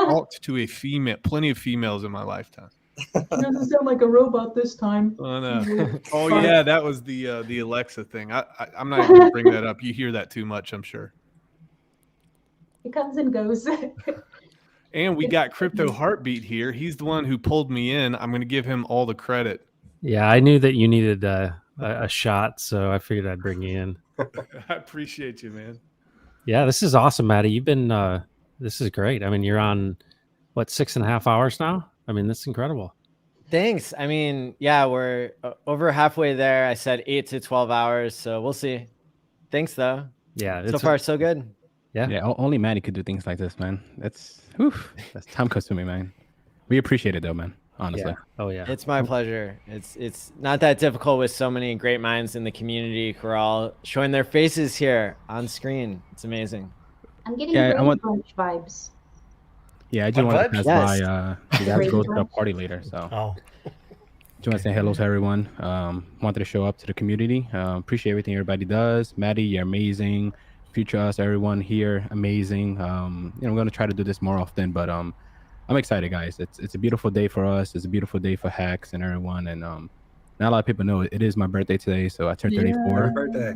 talked to a female. Plenty of females in my lifetime. It doesn't sound like a robot this time. Oh no. Oh yeah, that was the Alexa thing. I'm not even gonna bring that up. You hear that too much, I'm sure. It comes and goes. And we got Crypto Heartbeat here. He's the one who pulled me in. I'm gonna give him all the credit. Yeah, I knew that you needed a shot, so I figured I'd bring you in. I appreciate you, man. Yeah, this is awesome, Maddie. You've been this is great. I mean, you're on what, 6.5 hours now? I mean, that's incredible. Thanks. I mean, yeah, we're over halfway there. I said 8 to 12 hours, so we'll see. Thanks, though. Yeah, so far so good. Yeah. Only Maddie could do things like this, man. That's time consuming, man. We appreciate it though, man. Honestly. Yeah. Oh yeah. It's my pleasure. It's not that difficult with so many great minds in the community who are all showing their faces here on screen. It's amazing. I'm getting Brady Bunch vibes. Yeah, I just want to pass by. You guys Brady go to the Bunch. party later, so. Oh. Just want to say hello to everyone. Wanted to show up to the community. Appreciate everything everybody does. Maddie, you're amazing. Future us, everyone here, amazing. I'm going to try to do this more often, but I'm excited, guys. It's a beautiful day for us. It's a beautiful day for Hacks and everyone. And not a lot of people know it is my birthday today, so I turned 34. Happy birthday.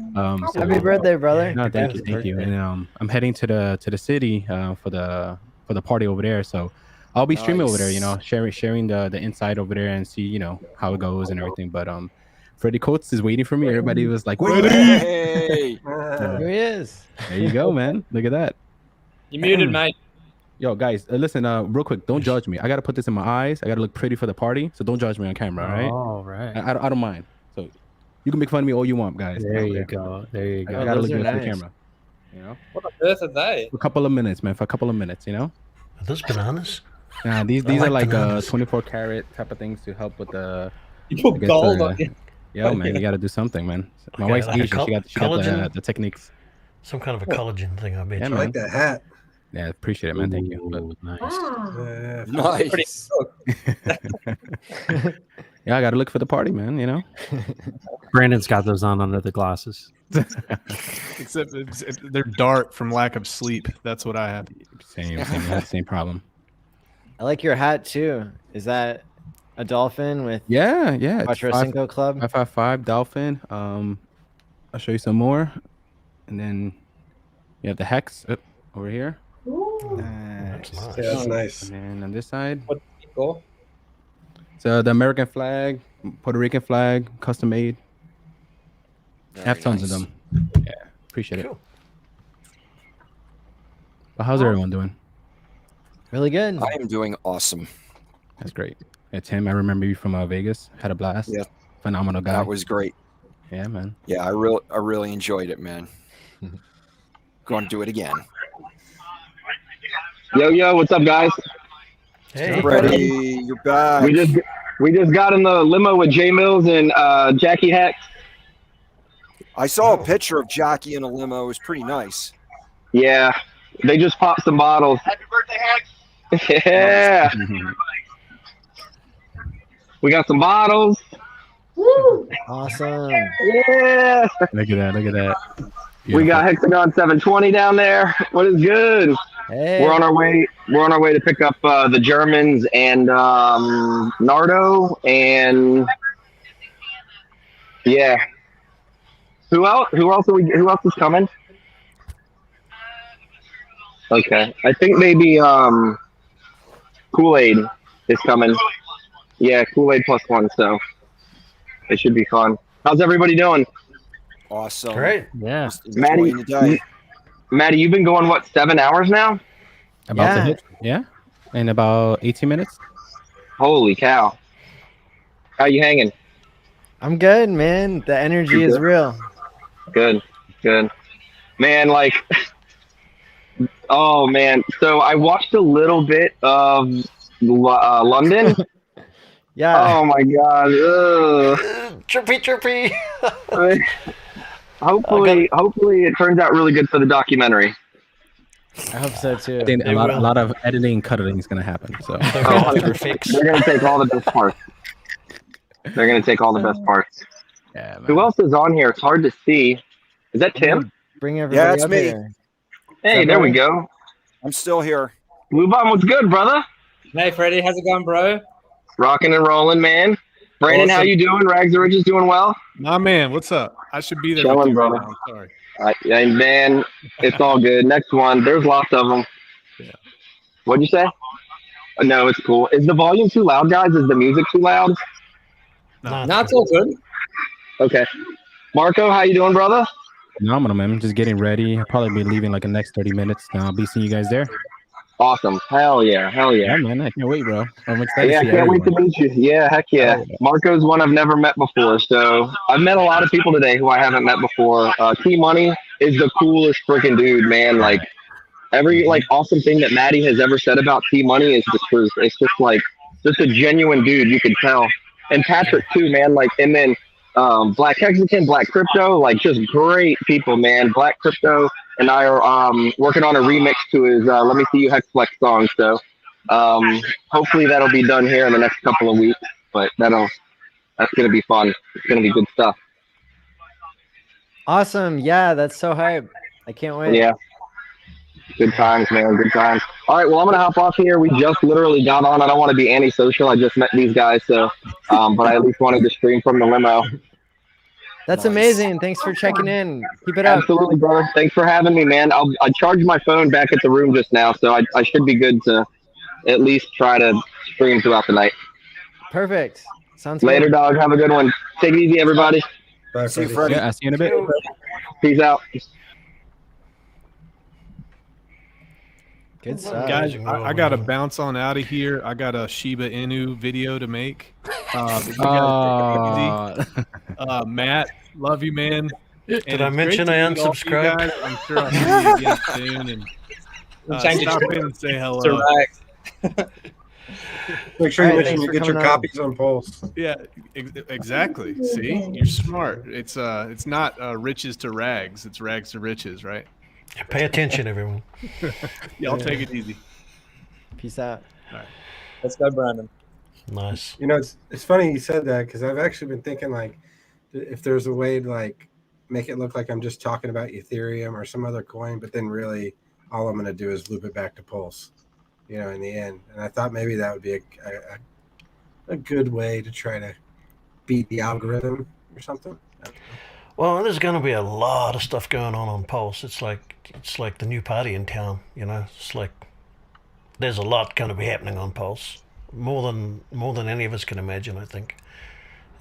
Happy birthday, brother. No, thank you. And I'm heading to the city for the party over there. So I'll be streaming over there, sharing the inside over there and see, how it goes and everything. But Freddie Coates is waiting for me. Everybody was like, "Wait!" Hey, here he is. There you go, man. Look at that. You muted, mate. Yo, guys, listen, real quick, don't judge me. I gotta put this in my eyes. I gotta look pretty for the party, so don't judge me on camera, all right? All right. I don't mind. So you can make fun of me all you want, guys. There you go. There you go. I gotta look Those good are for the nice. camera. What a birthday. For a couple of minutes, man. For a couple of minutes, Are those bananas? Yeah, these I are like like bananas. 24 karat type of things to help with the. You put I guess, gold on you. Yo, man, you gotta do something, man. My Okay, wife's like a Asian. She got collagen? the techniques. Some kind of a collagen thing, I bet. Yeah, you. I like that hat. Yeah, appreciate it, man. Thank you. Ooh, nice. Wow. nice. Yeah, I gotta look for the party, man. Brandon's got those on under the glasses. Except they're dark from lack of sleep. That's what I have. Same problem. I like your hat too. Is that a dolphin with Yeah. It's Quattro Cinco Club? 555 dolphin. I'll show you some more, and then you have the hex over here. Nice. Yeah, that's nice. And then on this side, Cool. so the American flag, Puerto Rican flag, custom made. I have tons of them. Yeah, appreciate it. Cool. But how's everyone doing? Really good. I am doing awesome. That's great. Yeah, Tim, I remember you from Vegas. Had a blast. Yeah. Phenomenal guy. That was great. Yeah, man. Yeah, I really enjoyed it, man. Going to do it again. Yo, what's up, guys? Hey, Freddie, you're back. We just got in the limo with Jay Mills and Jackie Hacks. I saw a picture of Jackie in a limo. It was pretty nice. Yeah, they just popped some bottles. Happy birthday, Hacks! Yeah, we got some bottles. Woo! Awesome. Yeah. Look at that. Look at that. We got Hexagon 720 down there. What is good? Hey. We're on our way. We're on our way to pick up the Germans and Nardo and yeah. Who else? Who else is coming? Okay, I think maybe Kool-Aid is coming. Yeah, Kool-Aid +1. So it should be fun. How's everybody doing? Awesome. Great. Yeah. Maddie, Enjoying the day. Maddie, you've been going what, 7 hours now? About to hit. Yeah. In about 18 minutes. Holy cow! How you hanging? I'm good, man. The energy You is good? real. Good, good. Man, like, oh man. So I watched a little bit of London. Yeah. Oh my god. Ugh. Chirpy. Hopefully it turns out really good for the documentary. I hope so too. I think a lot of editing, cutting is going to happen. So They're gonna take all the best parts. They're gonna take all the best parts. Yeah, man. Who else is on here? It's hard to see. Is that Tim? Bring everybody Yeah, it's up me. here. Hey, there we go. I'm still here. Blue Bomb, what's good, brother? Hey, Freddie, how's it going, bro? Rocking and rolling, man. Brandon, how Awesome. you doing? Rags and Riches doing well? Nah, man, what's up? I should be there with Chilling, you right brother. now. I'm sorry. And man, it's all good. Next one. There's lots of them. Yeah. What'd you say? No, it's cool. Is the volume too loud, guys? Is the music too loud? No, it's all good. Okay. Marco, how you doing, brother? Phenomenal, man. Just getting ready. I'll probably be leaving like the next 30 minutes. Now I'll be seeing you guys there. Awesome. Hell yeah. Hell yeah. Yeah, man. I can't wait, bro. I'm excited Yeah, I to see can't wait everyone. to meet you. Yeah, heck yeah. Marco's one I've never met before. So I've met a lot of people today who I haven't met before. Key Money is the coolest freaking dude, man. Like every like awesome thing that Maddie has ever said about Key Money is just true. It's just like just a genuine dude, you can tell. And Patrick too, man. Like, and then Black Hexagon, Black Crypto, like just great people, man. Black Crypto and I are working on a remix to his Let Me See You Hex Flex song. So hopefully that'll be done here in the next couple of weeks. But that's gonna be fun. It's gonna be good stuff. Awesome. Yeah, that's so hype. I can't wait. Yeah. Good times, man. Good times. All right, well, I'm gonna hop off here. We just literally got on. I don't want to be antisocial. I just met these guys, so but I at least wanted to stream from the limo. That's amazing. Thanks for checking in. Keep it up. Absolutely, brother. Thanks for having me, man. I charged my phone back at the room just now, so I should be good to at least try to stream throughout the night. Perfect. Sounds Later, good. dog. Have a good one. Take it easy, everybody. Bye, See you, Freddie. Freddie. Yeah, I'll see you in a bit. Peace out. Good stuff. Guys, I got to bounce on out of here. I got a Shiba Inu video to make. But you guys take it easy. Matt, love you, man. Did I mention I unsubscribed? I'm sure I'll see you again soon. And Change it stop to- in and say hello. to Rags. Make sure you All right, mention thanks you for get your coming on. copies on Pulse. Yeah, exactly. See, you're smart. It's not riches to rags. It's rags to riches, right? Pay attention, everyone. Y'all take it easy. Peace out. All right. Let's go, Brandon. Nice. You know, it's funny you said that because I've actually been thinking like if there's a way to like make it look like I'm just talking about Ethereum or some other coin, but then really all I'm going to do is loop it back to Pulse, you know, in the end. And I thought maybe that would be a good way to try to beat the algorithm or something. Well, there's going to be a lot of stuff going on Pulse. It's like the new party in town, you know. It's like there's a lot going to be happening on Pulse, more than any of us can imagine. I think.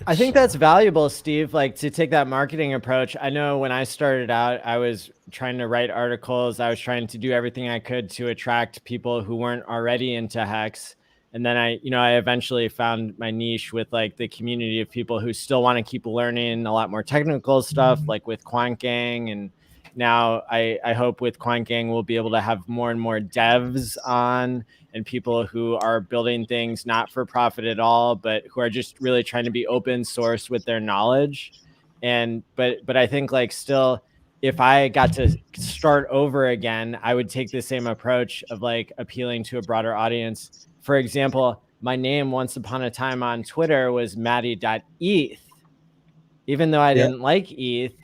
I think that's valuable, Steve, like to take that marketing approach. I know when I started out, I was trying to write articles. I was trying to do everything I could to attract people who weren't already into Hex. And then I eventually found my niche with like the community of people who still want to keep learning a lot more technical stuff, like with Quant Gang. And now I hope with Quant Gang, we'll be able to have more and more devs on and people who are building things not for profit at all, but who are just really trying to be open source with their knowledge. And but I think like still, if I got to start over again, I would take the same approach of like appealing to a broader audience. For example, my name once upon a time on Twitter was Maddie.eth. even though I Yeah. didn't like ETH,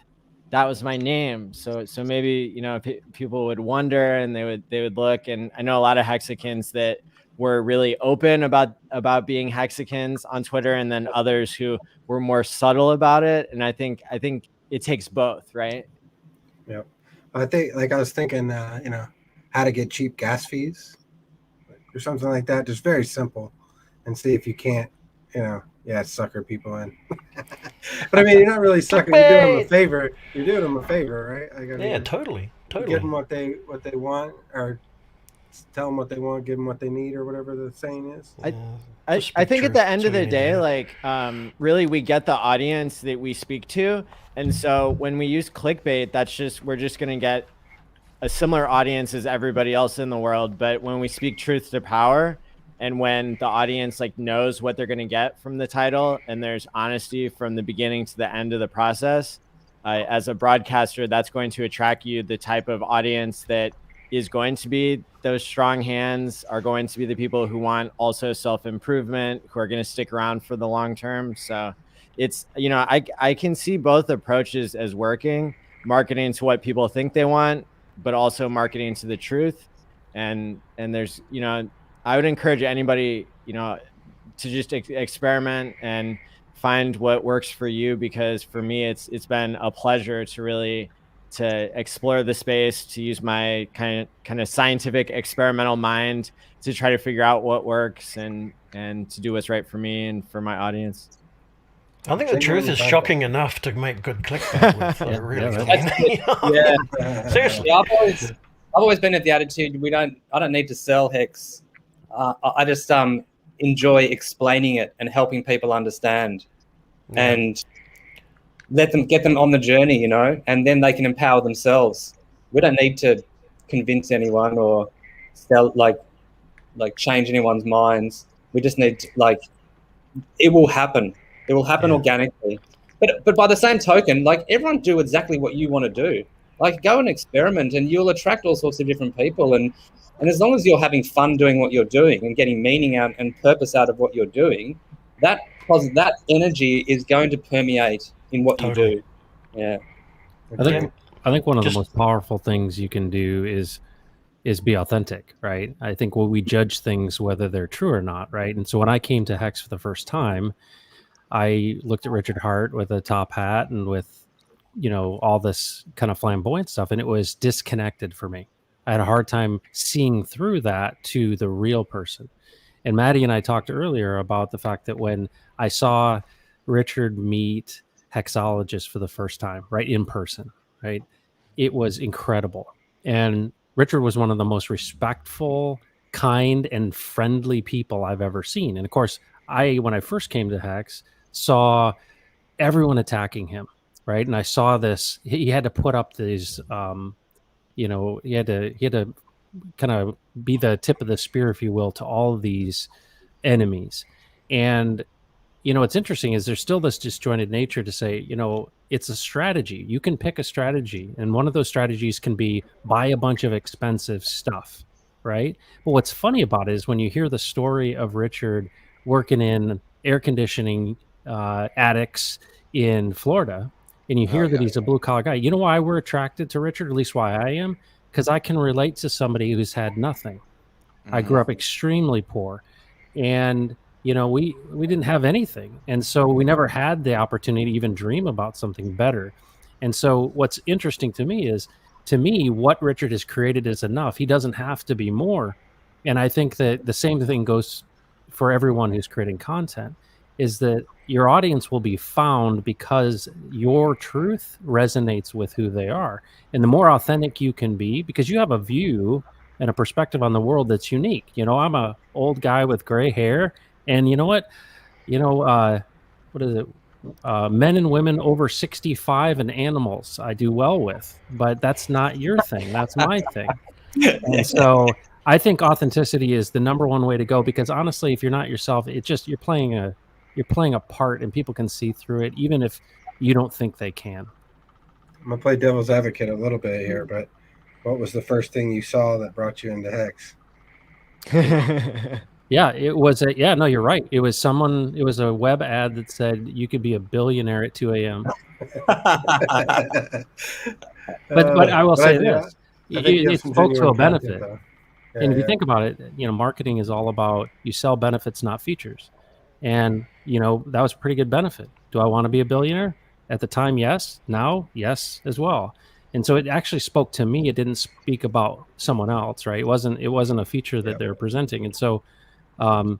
that was my name. So maybe, you know, people would wonder and they would look. And I know a lot of Hexicans that were really open about being Hexicans on Twitter, and then others who were more subtle about it. And I think it takes both, right? Yeah. I think, like, I was thinking, you know, how to get cheap gas fees or something like that. Just very simple, and see if you can't, you know, sucker people in. But I mean, you're not really sucking. You're doing them a favor. You're doing them a favor, right? Like, I mean, Yeah, totally. Give them what they want, or tell them what they want, give them what they need, or whatever the saying is. I think at the end of the day, like, really, we get the audience that we speak to. And so when we use clickbait, we're just going to get a similar audience as everybody else in the world. But when we speak truth to power, and when the audience like knows what they're going to get from the title, and there's honesty from the beginning to the end of the process, as a broadcaster, that's going to attract you the type of audience that is going to be those strong hands, are going to be the people who want also self-improvement, who are going to stick around for the long term. So it's, you know, I can see both approaches as working, marketing to what people think they want, but also marketing to the truth. And there's, you know, I would encourage anybody, you know, to just experiment and find what works for you, because for me, it's been a pleasure to really explore the space, to use my kind of scientific experimental mind to try to figure out what works and to do what's right for me and for my audience. I think the truth is shocking enough to make good clickbait with. Really, Seriously, I've always been at the attitude I don't need to sell Hex. I just enjoy explaining it and helping people understand, and get them on the journey, you know, and then they can empower themselves. We don't need to convince anyone or sell like change anyone's minds. We just need to, it will happen. It will happen organically. But by the same token, like, everyone do exactly what you want to do. Like, go and experiment, and you'll attract all sorts of different people. And as long as you're having fun doing what you're doing and getting meaning out and purpose out of what you're doing, that energy is going to permeate in what you do. Yeah. I think one of the most powerful things you can do is be authentic, right? I think we judge things whether they're true or not, right? And so when I came to Hex for the first time, I looked at Richard Hart with a top hat and with, you know, all this kind of flamboyant stuff, and it was disconnected for me. I had a hard time seeing through that to the real person. And Maddie and I talked earlier about the fact that when I saw Richard meet hexologists for the first time, right, in person, right, it was incredible. And Richard was one of the most respectful, kind, and friendly people I've ever seen. And of course, when I first came to Hex, saw everyone attacking him, right? And I saw this, he had to put up these, you know, he had to kind of be the tip of the spear, if you will, to all of these enemies. And, you know, what's interesting is there's still this disjointed nature to say, you know, it's a strategy. You can pick a strategy, and one of those strategies can be buy a bunch of expensive stuff, right? But what's funny about it is when you hear the story of Richard working in air conditioning attics in Florida, and you hear that he's a blue collar guy, you know why we're attracted to Richard, at least why I am? Because I can relate to somebody who's had nothing. I grew up extremely poor, and you know, we didn't have anything, and so we never had the opportunity to even dream about something better. And so what's interesting to me is, to me, what Richard has created is enough. He doesn't have to be more. And I think that the same thing goes for everyone who's creating content, is that your audience will be found because your truth resonates with who they are. And the more authentic you can be, because you have a view and a perspective on the world that's unique. You know, I'm a old guy with gray hair, and you know what? You know, what is it? Men and women over 65 and animals I do well with, but that's not your thing. That's my thing. And so I think authenticity is the number one way to go, because honestly, if you're not yourself, it's just, you're playing a part, and people can see through it, even if you don't think they can. I'm gonna play devil's advocate a little bit here, but what was the first thing you saw that brought you into Hex? Yeah, it was a no, you're right. It was a web ad that said you could be a billionaire at 2 a.m. But I will say this. I think you have It some spoke to a genuine content, benefit. though. And if you Yeah. think about it, marketing is all about you sell benefits, not features. And, that was a pretty good benefit. Do I want to be a billionaire? At the time, yes. Now, yes, as well. And so it actually spoke to me. It didn't speak about someone else, right? It wasn't a feature that they're presenting. And so I'm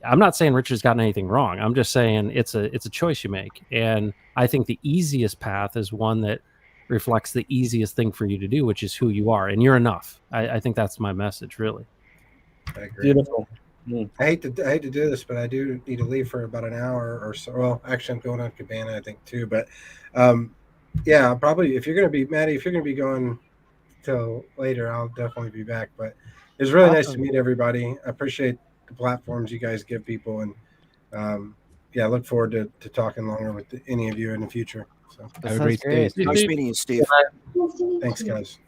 not saying Richard's gotten anything wrong. I'm just saying it's a choice you make. And I think the easiest path is one that reflects the easiest thing for you to do, which is who you are. And you're enough. I think that's my message, really. I agree. Beautiful. I hate to do this, but I do need to leave for about an hour or so. Well, actually, I'm going on Cabana, I think, too. But yeah, probably if you're going to be, Maddie, if you're going to be going till later, I'll definitely be back. But it was really nice to meet everybody. I appreciate the platforms you guys give people. And yeah, I look forward to talking longer with any of you in the future. So Have a great day. Nice meeting you, Steve. Thanks, guys.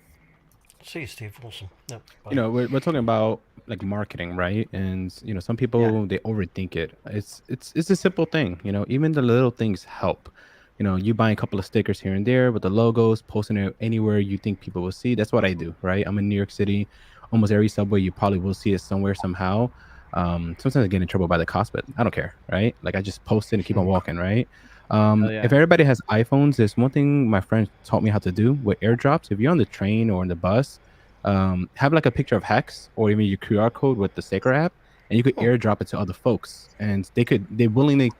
See you, Steve. Awesome. Yep. We're talking about like marketing, right? And some people they overthink it. It's a simple thing. Even the little things help. You buy a couple of stickers here and there with the logos, posting it anywhere you think people will see. That's what I do, right? I'm in New York City. Almost every subway you probably will see it somewhere somehow. Sometimes I get in trouble by the cops, but I don't care, right? Like I just post it and keep on walking, right? If everybody has iPhones, there's one thing my friend taught me how to do with airdrops. If you're on the train or on the bus, have like a picture of Hex or even your QR code with the Sacred app, and you could airdrop it to other folks, and they could be willing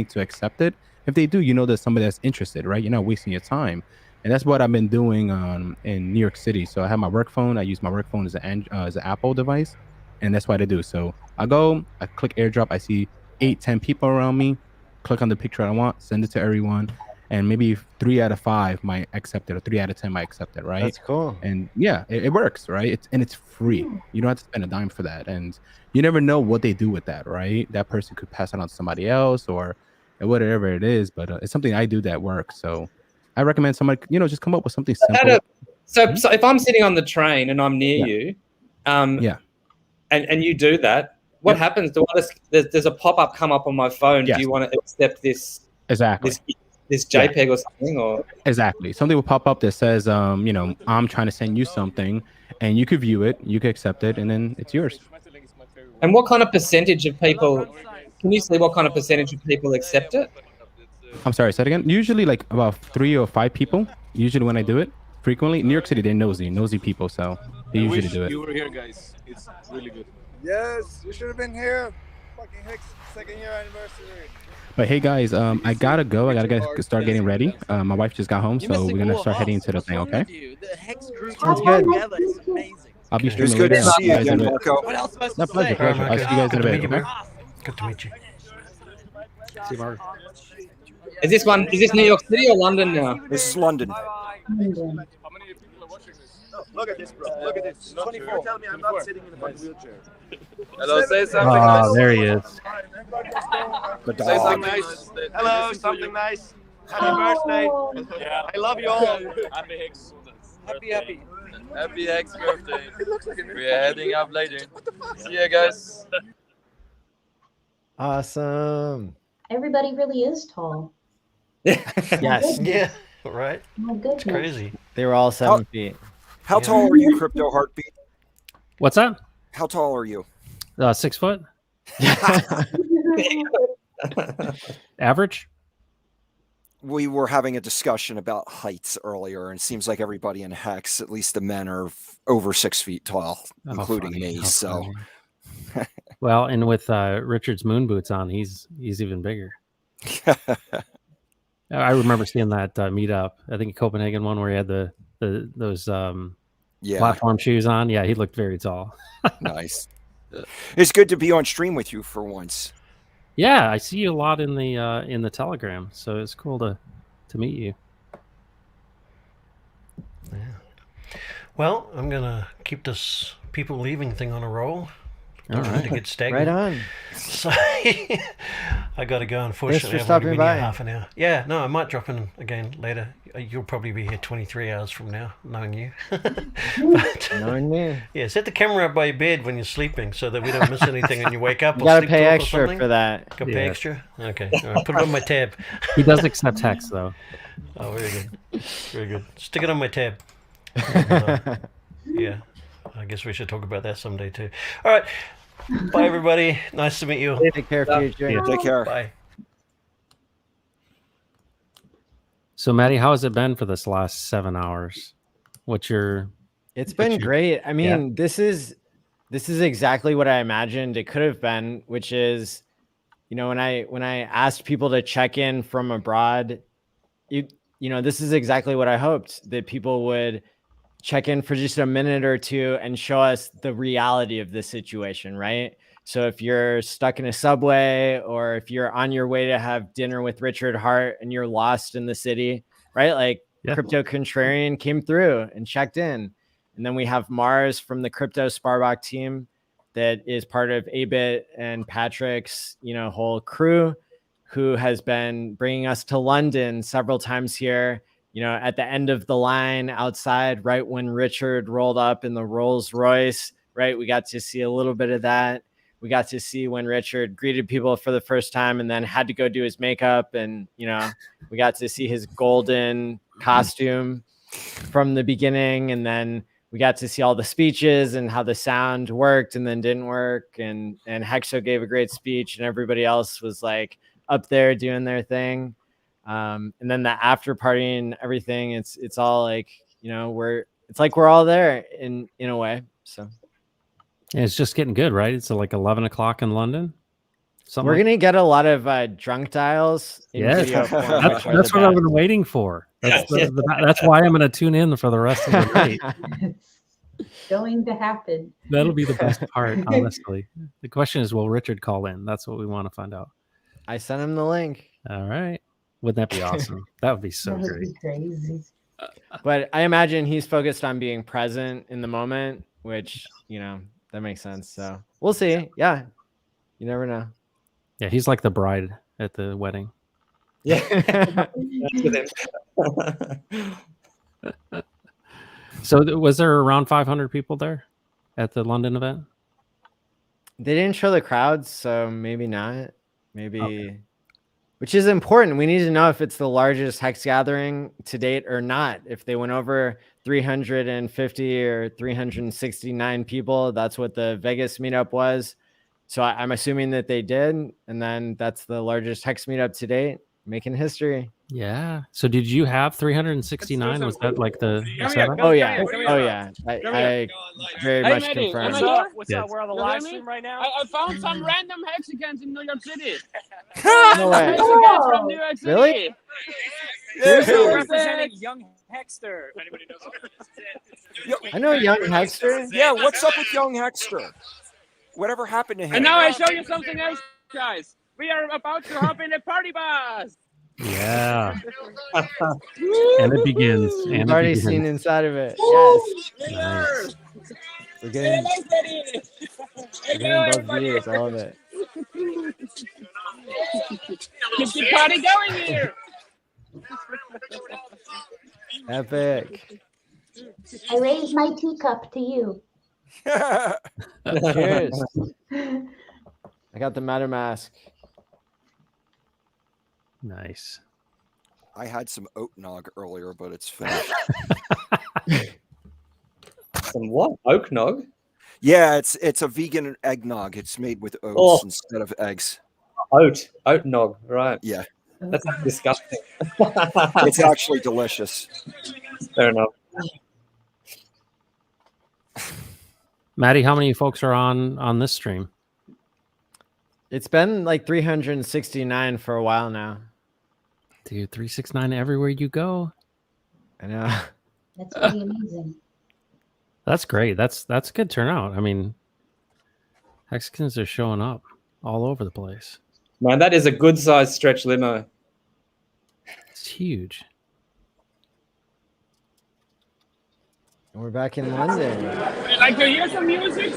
to accept it. If they do, there's somebody that's interested, right? You're not wasting your time, and that's what I've been doing in New York City. So I have my work phone. I use my work phone as an Apple device, and that's what I do. So I click airdrop. I see 8-10 people around me. Click on the picture I want, send it to everyone, and maybe 3 out of 5 might accept it, or 3 out of 10 might accept it, right? That's cool. And yeah, it works, right? It's free. You don't have to spend a dime for that, and you never know what they do with that, right? That person could pass it on to somebody else or whatever it is, but it's something I do that works. So I recommend somebody, just come up with something simple. So if I'm sitting on the train and I'm near you, and you do that. What happens? There's a pop-up come up on my phone. Yes. Do you want to accept this? Exactly. This JPEG or something, or exactly something will pop up that says, I'm trying to send you something, and you could view it, you could accept it, and then it's yours. And what kind of percentage of people? Can you see what kind of percentage of people accept it? I'm sorry, say it again. Usually, like about 3 or 5 people. Usually, when I do it frequently, New York City, they're nosy people, so they usually do it. You were here, guys. It's really good. Yes, you should have been here. Fucking Hicks, 2nd year anniversary. But hey guys, I gotta go. I gotta start getting ready. My wife just got home, so we're gonna start heading into the thing. Okay. Sounds good. I'll be It was streaming good later. to see you Guys, again, in a bit. Marco. What else am I No, supposed to pleasure, say? pleasure. I'll see you guys in a bit. Okay. Good to meet you. See you, Mark. Is this New York City or London now? This is London. Look at this, bro. Look at this. 24. You're telling me I'm not sitting in a fucking wheelchair. Hello, say something nice. Oh, there he is. The Say something dog. nice. Hello, something nice. Happy birthday. Yeah. I love you all. Happy Hicks. Happy. Happy Hicks birthday. We're heading up later. See you guys. Awesome. Everybody really is tall. Yes. Yeah. Right. My goodness. It's crazy. They were all 7 feet. How tall are you, Crypto Heartbeat? What's that? How tall are you? 6 foot. Average. We were having a discussion about heights earlier, and it seems like everybody in Hex, at least the men, are over 6 feet tall, including me. How So, funny. Well, and with Richard's moon boots on, he's even bigger. I remember seeing that meetup. I think Copenhagen one where he had those platform shoes on. Yeah, he looked very tall. Nice. It's good to be on stream with you for once. Yeah, I see you a lot in the Telegram, so it's cool to meet you. Yeah. Well, I'm gonna keep this people leaving thing on a roll. Don't want to get stagnant. Right on. So, I got to go, unfortunately. Thanks for I've only stopping been here by. half an hour. Yeah, no, I might drop in again later. You'll probably be here 23 hours from now, knowing you. But, knowing me. Yeah, set the camera up by your bed when you're sleeping so that we don't miss anything when you wake up You or gotta sleep pay talk extra or something. for that. Got to pay Yeah. extra? Okay, all right, put it on my tab. He does accept text, though. Oh, very good. Very good. Stick it on my tab. Yeah, I guess we should talk about that someday too. All right. Bye, everybody. Nice to meet you. Take care, Future. Take care. Bye. So, Maddie, how has it been for this last 7 hours? It's been great. I mean, this is exactly what I imagined it could have been, which is, you know, when I asked people to check in from abroad, you know, this is exactly what I hoped, that people would check in for just a minute or two and show us the reality of the situation, right? So if you're stuck in a subway, or if you're on your way to have dinner with Richard Hart and you're lost in the city, right? Like Crypto Contrarian came through and checked in. And then we have Mars from the Kryptosparbach team that is part of Abit and Patrick's, you know, whole crew, who has been bringing us to London several times here. You know, at the end of the line outside, right when Richard rolled up in the Rolls Royce, right? We got to see a little bit of that. We got to see when Richard greeted people for the first time and then had to go do his makeup. And, you know, we got to see his golden costume from the beginning. And then we got to see all the speeches and how the sound worked and then didn't work. And Hexo gave a great speech and everybody else was like up there doing their thing. And then the after party and everything, it's all like, you know, it's like we're all there in a way. So yeah, it's just getting good, right? It's like 11 o'clock in London. We're gonna get a lot of drunk dials in video form. That's what I've been waiting for. That's why I'm going to tune in for the rest of the night. Going to happen. That'll be the best part, honestly. The question is, will Richard call in? That's what we want to find out. I sent him the link. All right. Wouldn't that be awesome? That would be so That would great. be crazy. But I imagine he's focused on being present in the moment, which, you know, that makes sense. So we'll see. Yeah. You never know. Yeah, he's like the bride at the wedding. Yeah. So was there around 500 people there at the London event? They didn't show the crowds, so maybe not. Maybe, which is important. We need to know if it's the largest Hex gathering to date or not. If they went over 350 or 369 people, that's what the Vegas meetup was. So I'm assuming that they did. And then that's the largest Hex meetup to date, making history. Yeah. So did you have 369? Was that like the setup? Oh yeah. Oh yeah. I very much confirm. What's up? We're on the live stream right now. I found some random Hexicans in New York City. No way. Hexicans from New York City. Really? Seriously, representing Young Hexter. If anybody knows. I know Young Hexter. Yeah, what's up with Young Hexter? Whatever happened to him? And now I show you something else, guys. We are about to hop in a party bus. Yeah. And it begins. I've already seen inside of it. Yes. Nice. We're getting both views, all of it. Keep the party going here. Epic. I raise my teacup to you. Cheers. I got the MetaMask. Nice. I had some oat nog earlier, but it's finished. Some what? Oak nog? Yeah, it's a vegan eggnog. It's made with oats instead of eggs. Oat nog, right? Yeah. That's disgusting. It's actually delicious. Fair enough. Maddie, how many folks are on this stream? It's been like 369 for a while now. Dude, 369 everywhere you go. I know. That's pretty amazing. That's great. That's a good turnout. I mean, Hexicans are showing up all over the place. Man, that is a good sized stretch limo. It's huge. And we're back in London. Would you like to hear some music?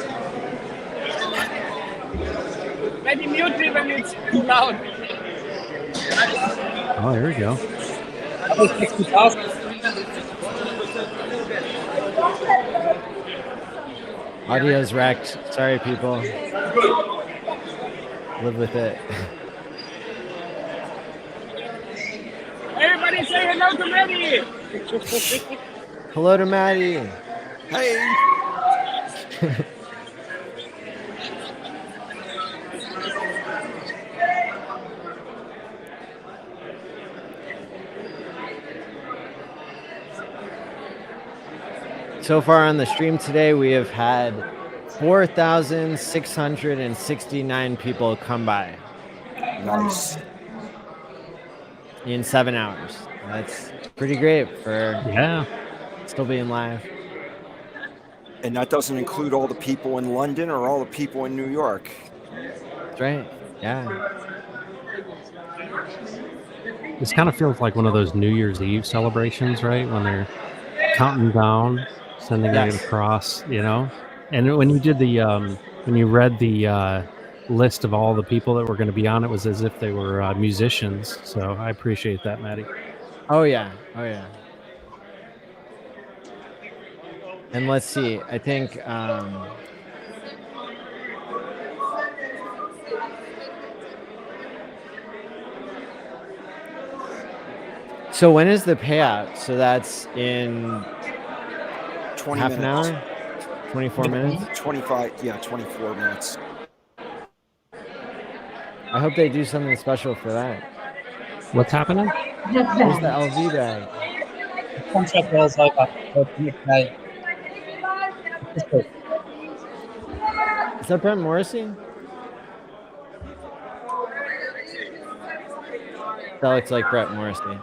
Maybe mute me when it's too loud. Oh, here we go. That was 60,000. Audio's wrecked. Sorry, people. Live with it. Everybody say hello to Maddie. Hello to Maddie. Hey. So far on the stream today, we have had 4,669 people come by. Nice. In 7 hours. That's pretty great for still being live. And that doesn't include all the people in London or all the people in New York. That's right. Yeah. This kind of feels like one of those New Year's Eve celebrations, right? When they're counting down, sending it across, you know? And when you did the, when you read the list of all the people that were going to be on, it was as if they were musicians. So I appreciate that, Maddie. Oh, yeah. Oh, yeah. And let's see. I think... so when is the payout? So that's in 20 half minutes. an hour? 24 minutes? 25, yeah, 24 minutes. I hope they do something special for that. What's happening? Where's the LV bag? Contract rolls over. Is that Brent Morrissey? That looks like Brett Morrissey.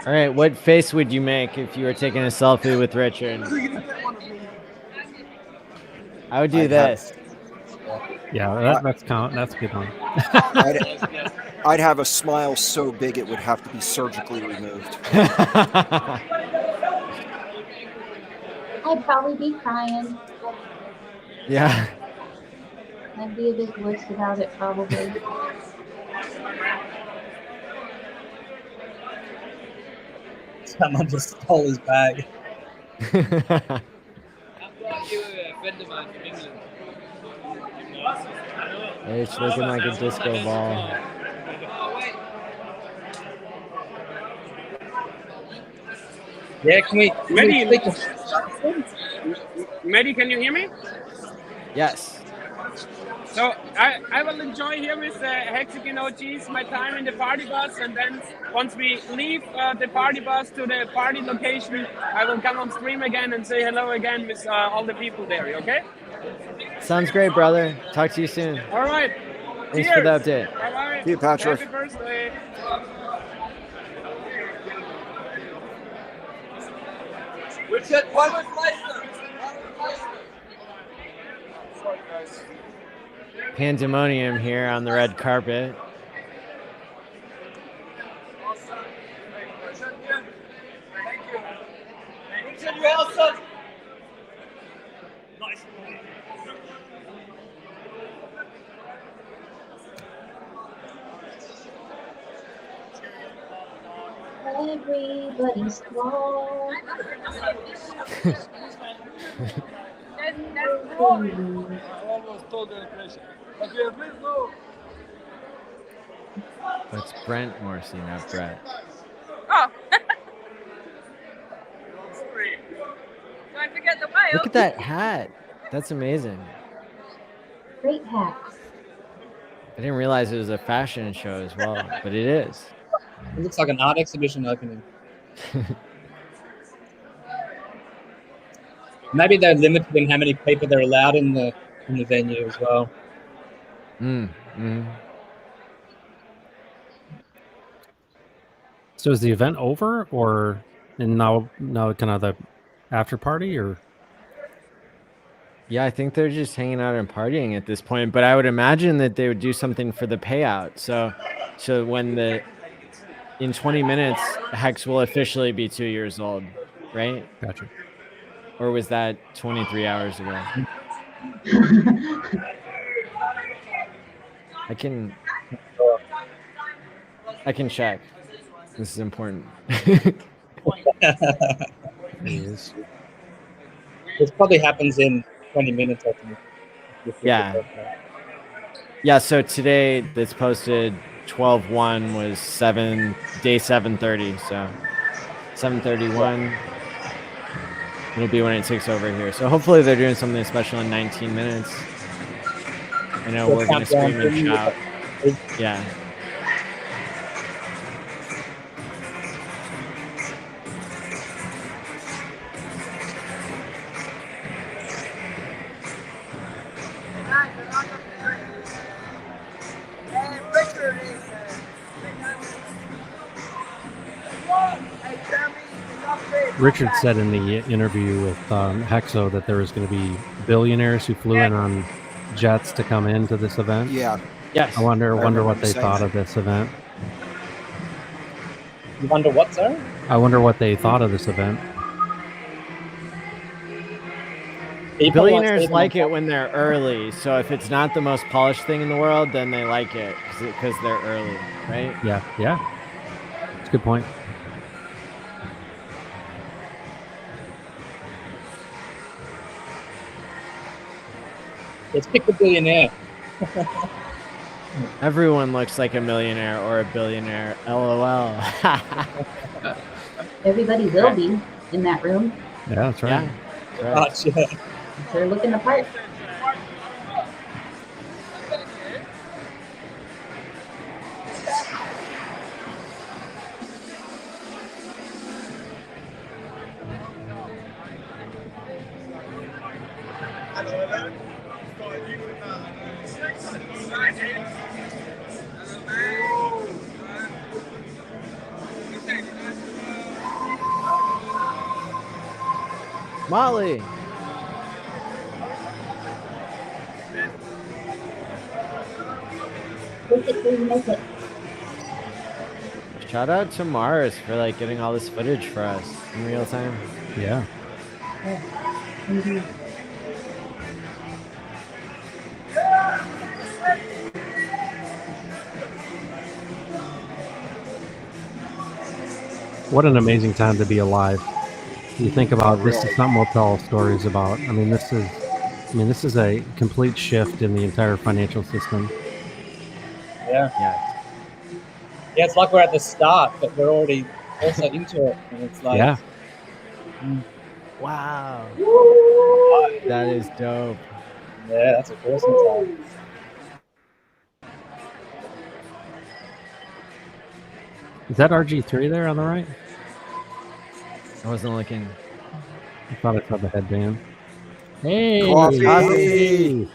All right, what face would you make if you were taking a selfie with Richard? I would do this. Yeah, that's count. That's a good one. I'd have a smile so big it would have to be surgically removed. I'd probably be crying. Yeah. I'd be a bit wuss about it, probably. Someone just stole his bag. It's looking like a disco ball. Yeah, can we Maddie, can you hear me? Yes. So I will enjoy here with the Hexagon OGs my time in the party bus, and then once we leave the party bus to the party location, I will come on stream again and say hello again with all the people there, okay? Sounds great, brother. Talk to you soon. All right. Thanks Cheers. for the update. Bye-bye. See you, Patrick. Happy birthday. Richard, one was Meister. Pandemonium here on the red carpet. Richard, you also. Nice. Everybody's wrong. That's Brent Morrissey, not Brett. Oh. Don't forget the whale. Look at that hat. That's amazing. Great hat. I didn't realize it was a fashion show as well, but it is. It looks like an art exhibition opening. Maybe they're limited in how many people they're allowed in the venue as well. So is the event over, or and now kind of the after party, or? Yeah, I think they're just hanging out and partying at this point. But I would imagine that they would do something for the payout. So when in 20 minutes, Hex will officially be 2 years old, right? Gotcha. Or was that 23 hours ago? I can check. This is important. Is. This probably happens in 20 minutes, I think. Yeah. Yeah, so today that's posted 12/1 was day 730. So 7:31. It'll be when it takes over here. So hopefully they're doing something special in 19 minutes. I know we're gonna scream and shout. Yeah. Richard said in the interview with Hexo that there was going to be billionaires who flew in on jets to come into this event. Yeah. Yes. I wonder what they thought of this event. You wonder what, sir? I wonder what they thought of this event. Billionaires like it when they're early. So if it's not the most polished thing in the world, then they like it because they're early, right? Yeah. It's a good point. Let's pick the billionaire. Everyone looks like a millionaire or a billionaire. LOL. Everybody will be in that room. Yeah, that's right. Yeah, that's right. Gotcha. They're looking the part. Molly. Make it. Shout out to Mars for like getting all this footage for us in real time. Yeah. What an amazing time to be alive. You think about this is something we'll tell stories about. I mean, this is a complete shift in the entire financial system. Yeah. Yeah, it's like we're at the start, but we're already also into it. And it's like, yeah. Wow. That is dope. Yeah, that's a awesome time. Is that RG3 there on the right? I wasn't looking. I thought I saw the headband. Hey, Coffee.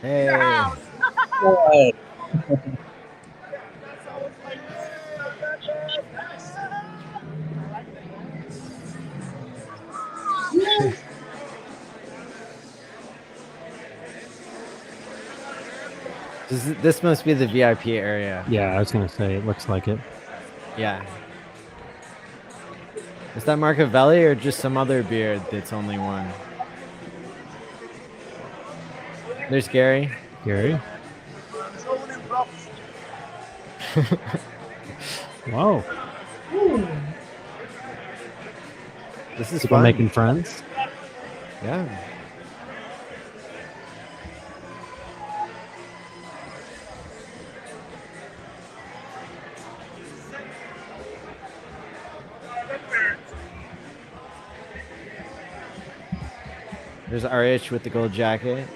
Hey. Good. This must be the VIP area. Yeah, I was going to say, it looks like it. Yeah. Is that Marcavelli or just some other beard that's only one? There's Gary. Gary? Whoa. This is People fun. making friends? Yeah. There's RH with the gold jacket.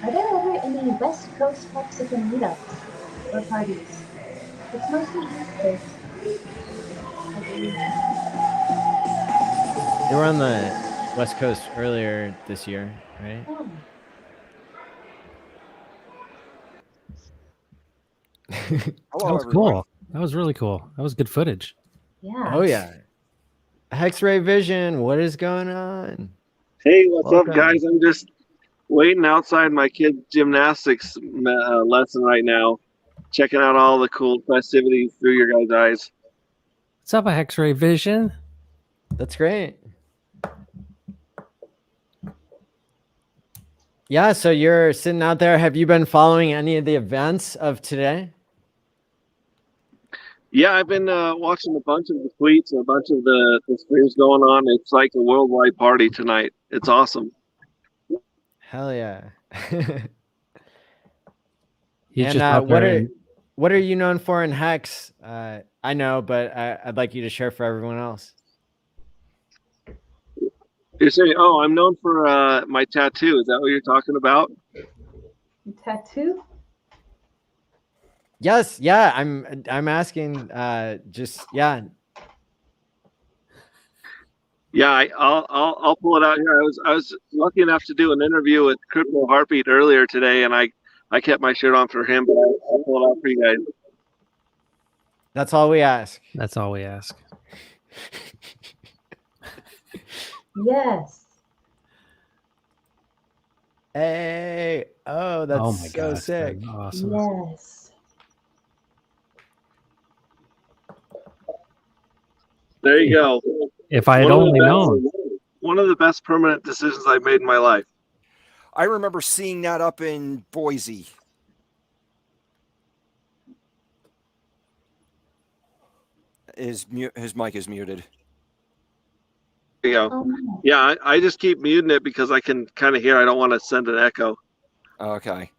Are there ever any West Coast Mexican meetups or parties? It's mostly East Coast, I believe. They were on the West Coast earlier this year, right? Oh. That was cool. That was really cool. That was good footage. Yeah. Oh yeah. X-ray vision. What is going on? Hey, what's Welcome. up, guys? I'm just waiting outside my kid's gymnastics lesson right now, checking out all the cool festivities through your guys' eyes. What's up, X-ray vision? That's great. Yeah, so you're sitting out there. Have you been following any of the events of today? Yeah, I've been watching a bunch of the tweets and a bunch of the streams going on. It's like a worldwide party tonight. It's awesome. Hell yeah. He's And just out there what are you known for in Hex? I know, but I'd like you to share for everyone else. You're saying, oh, I'm known for my tattoo. Is that what you're talking about? Tattoo? Yes, yeah, I'm asking just yeah. Yeah, I'll pull it out here. I was lucky enough to do an interview with Crypto Heartbeat earlier today, and I kept my shirt on for him, but I'll pull it out for you guys. That's all we ask. That's all we ask. Yes. Hey, oh, that's Oh my so gosh, sick. that's awesome. Yes. There you go. If I had only known. One of the best permanent decisions I've made in my life. I remember seeing that up in Boise. His mic is muted. There you go. Yeah, I just keep muting it because I can kind of hear. I don't want to send an echo. Okay.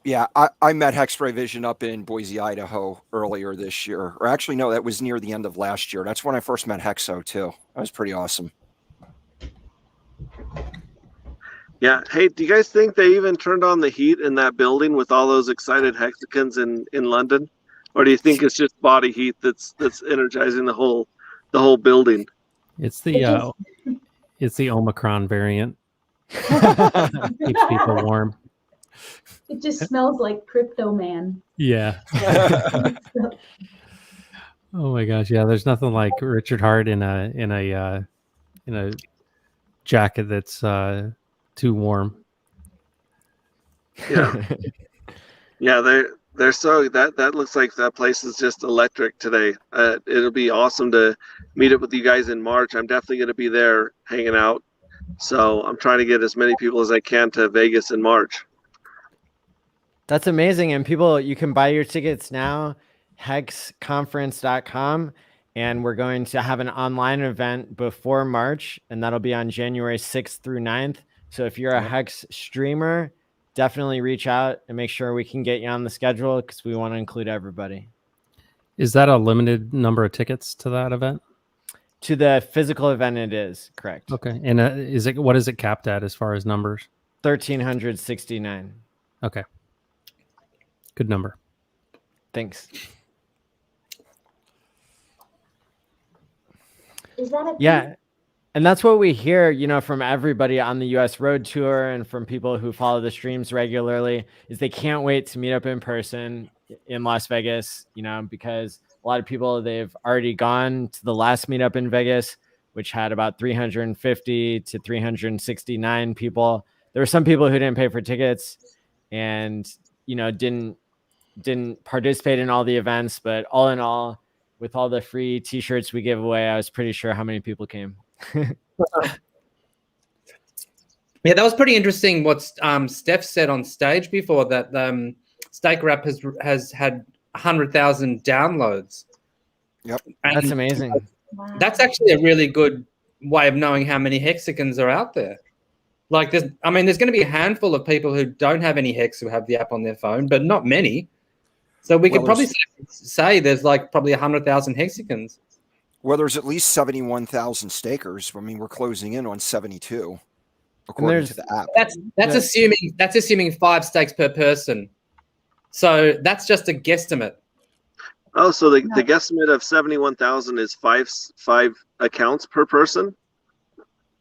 Yeah, I met Hexray Vision up in Boise, Idaho earlier this year. Or actually, no, that was near the end of last year. That's when I first met Hexo, too. That was pretty awesome. Yeah. Hey, do you guys think they even turned on the heat in that building with all those excited Hexicans in London? Or do you think it's just body heat that's energizing the whole building? It's the Omicron variant. Keeps people warm. It just smells like Crypto Man. Yeah. Oh my gosh, yeah. There's nothing like Richard Hart in a jacket that's too warm. Yeah. Yeah, they're so that looks like that place is just electric today. It'll be awesome to meet up with you guys in March. I'm definitely going to be there hanging out. So I'm trying to get as many people as I can to Vegas in March. That's amazing. And people, you can buy your tickets now, hexconference.com. And we're going to have an online event before March, and that'll be on January 6th through 9th. So if you're a Hex streamer, definitely reach out and make sure we can get you on the schedule because we want to include everybody. Is that a limited number of tickets to that event? To the physical event, it is correct. Okay. And what is it capped at as far as numbers? 1,369. Okay. Good number. Thanks. Is that a Yeah. And that's what we hear, from everybody on the US Road Tour and from people who follow the streams regularly is they can't wait to meet up in person in Las Vegas, because a lot of people, they've already gone to the last meetup in Vegas, which had about 350 to 369 people. There were some people who didn't pay for tickets and, didn't participate in all the events, but all in all, with all the free t-shirts we gave away, I was pretty sure how many people came. Yeah, that was pretty interesting what Steph said on stage before, that Staker app has had 100,000 downloads. Yep. And that's amazing. That's actually a really good way of knowing how many hexagons are out there. Like there's going to be a handful of people who don't have any hex who have the app on their phone, but not many. So we could probably say there's like probably 100,000 hexagons. Well, there's at least 71,000 stakers. I mean, we're closing in on 72. according to the app. That's assuming 5 stakes per person. So that's just a guesstimate. Oh, so the guesstimate of 71,000 is five accounts per person,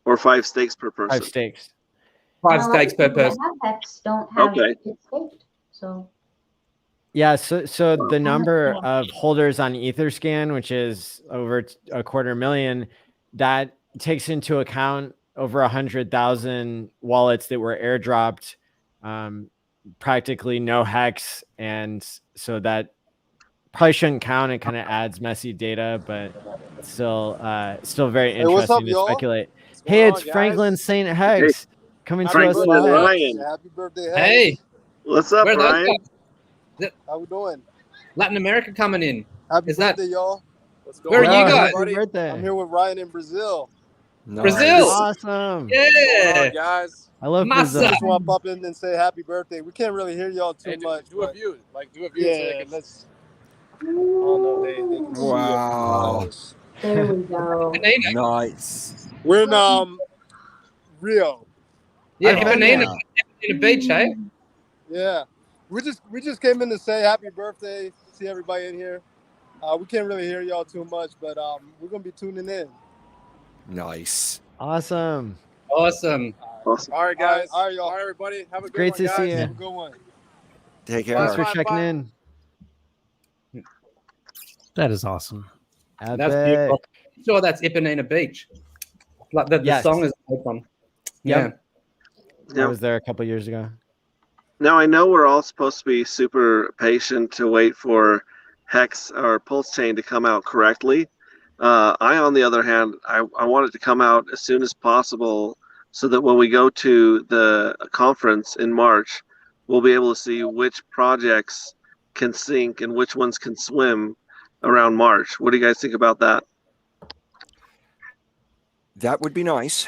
or 5 stakes per person? 5 stakes. 5 stakes per person. Hex don't have Okay. it staked, so. Yeah, so the number of holders on Etherscan, which is over 250,000, that takes into account over 100,000 wallets that were airdropped, practically no hex, and so that probably shouldn't count. It kind of adds messy data, but still very Hey, what's up, interesting to y'all? speculate. What's Hey, going it's on, guys? Franklin St. Hex coming to us Franklin and live. Ryan. Happy birthday, Hex. Hey, What's up, where are those Ryan? guys? How we doing? Latin America coming in. Happy Is that birthday, y'all. What's where are you guys? Happy birthday. I'm here with Ryan in Brazil. Brazil. Awesome. Yeah. What's going on, guys? I love Massa. Brazil. Just want to pop in and say happy birthday. We can't really hear y'all too much. Do a but view. Do a view. Yeah, let's. Oh no, they can see Wow. There we go. Nice. We're in Rio. Yeah, I've been Ipanema Beach, eh? Yeah, we just came in to say happy birthday. See everybody in here. We can't really hear y'all too much, but we're gonna be tuning in. Nice. Awesome. Awesome. All right, guys. All right, y'all. All right, everybody. Have a good Great one, to guys. see you. Have a good one. Take care. Thanks for checking in. That is awesome. That's beautiful. Sure, that's Ipanema Beach. Like the Yes. song is open. Yeah. I was there a couple years ago. Now, I know we're all supposed to be super patient to wait for Hex or Pulse Chain to come out correctly. I, on the other hand, I want it to come out as soon as possible so that when we go to the conference in March, we'll be able to see which projects can sink and which ones can swim around March. What do you guys think about that? That would be nice.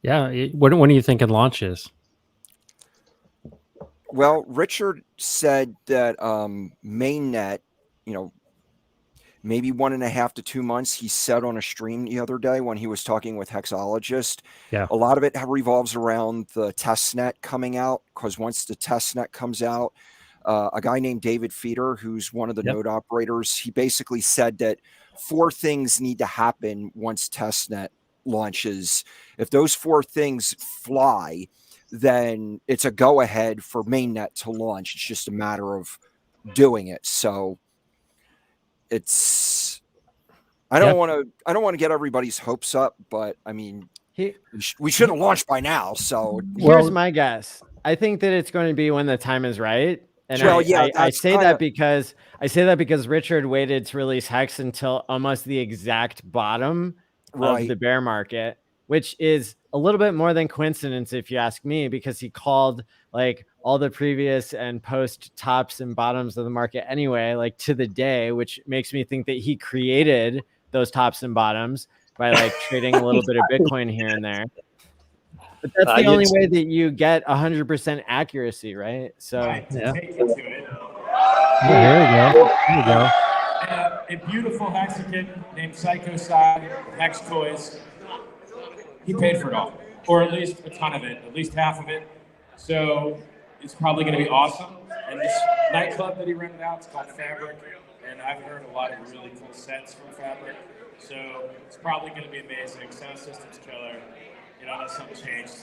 Yeah. When are you thinking launch is? Well, Richard said that mainnet, maybe 1.5 to 2 months. He said on a stream the other day when he was talking with Hexologist. Yeah. A lot of it revolves around the testnet coming out, because once the testnet comes out, a guy named David Feeder, who's one of the node operators, he basically said that 4 things need to happen once testnet launches. If those 4 things fly, then it's a go-ahead for mainnet to launch. It's just a matter of doing it. So it's I don't want to get everybody's hopes up, but I mean, we should have launched by now. So Here's my guess. I think that it's going to be when the time is right. And I say that because Richard waited to release Hex until almost the exact bottom of the bear market, which is a little bit more than coincidence, if you ask me, because he called like all the previous and post tops and bottoms of the market anyway, like to the day, which makes me think that he created those tops and bottoms by like trading a little bit of Bitcoin here and there. But that's the only way that you get 100% accuracy, right? So yeah. Take you to it. There you go. A beautiful hexagon named Psycho Side Hex Toys. He paid for it all, or at least a ton of it, at least half of it. So it's probably going to be awesome. And this nightclub that he rented out, it's called Fabric, and I've heard a lot of really cool sets from Fabric. So it's probably going to be amazing. Sound system's killer. Unless something changed.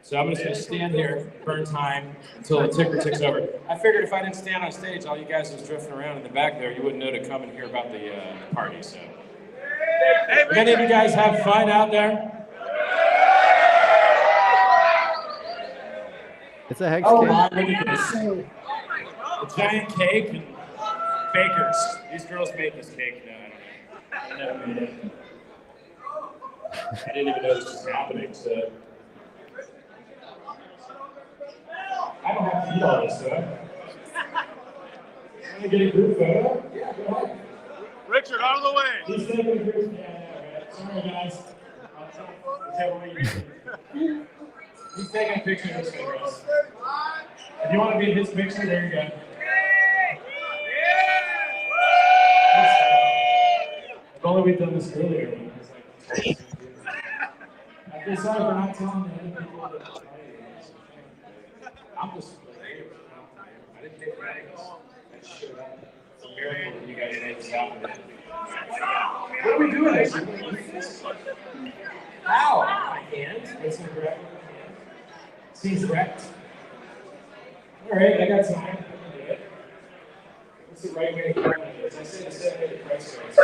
So I'm just going to stand here, burn time until the ticker ticks over. I figured if I didn't stand on stage, all you guys was drifting around in the back there, you wouldn't know to come and hear about the party. So, if any of you guys have fun out there? It's a Hex Oh, cake. my goodness. A giant cake and bakers. These girls made this cake. No, I never made it. I didn't even know this was happening, so. I don't have to eat all this stuff. Want to get a group photo? Yeah, go ahead. Richard, out of the way. He's taking a group. Yeah, sorry, guys. He's taking a picture of this for us. If you want to be in his picture, there you go. If only we'd done this earlier. I feel sorry for not telling the other people that I'm just I didn't take practice. I just showed up. It's a miracle that you guys made this happen. What are we doing next week? How? My hand? Let's grab my hand. Seems wrecked. All right, I got time. I can do it. What's the right way to go about this? I said the same way the price goes.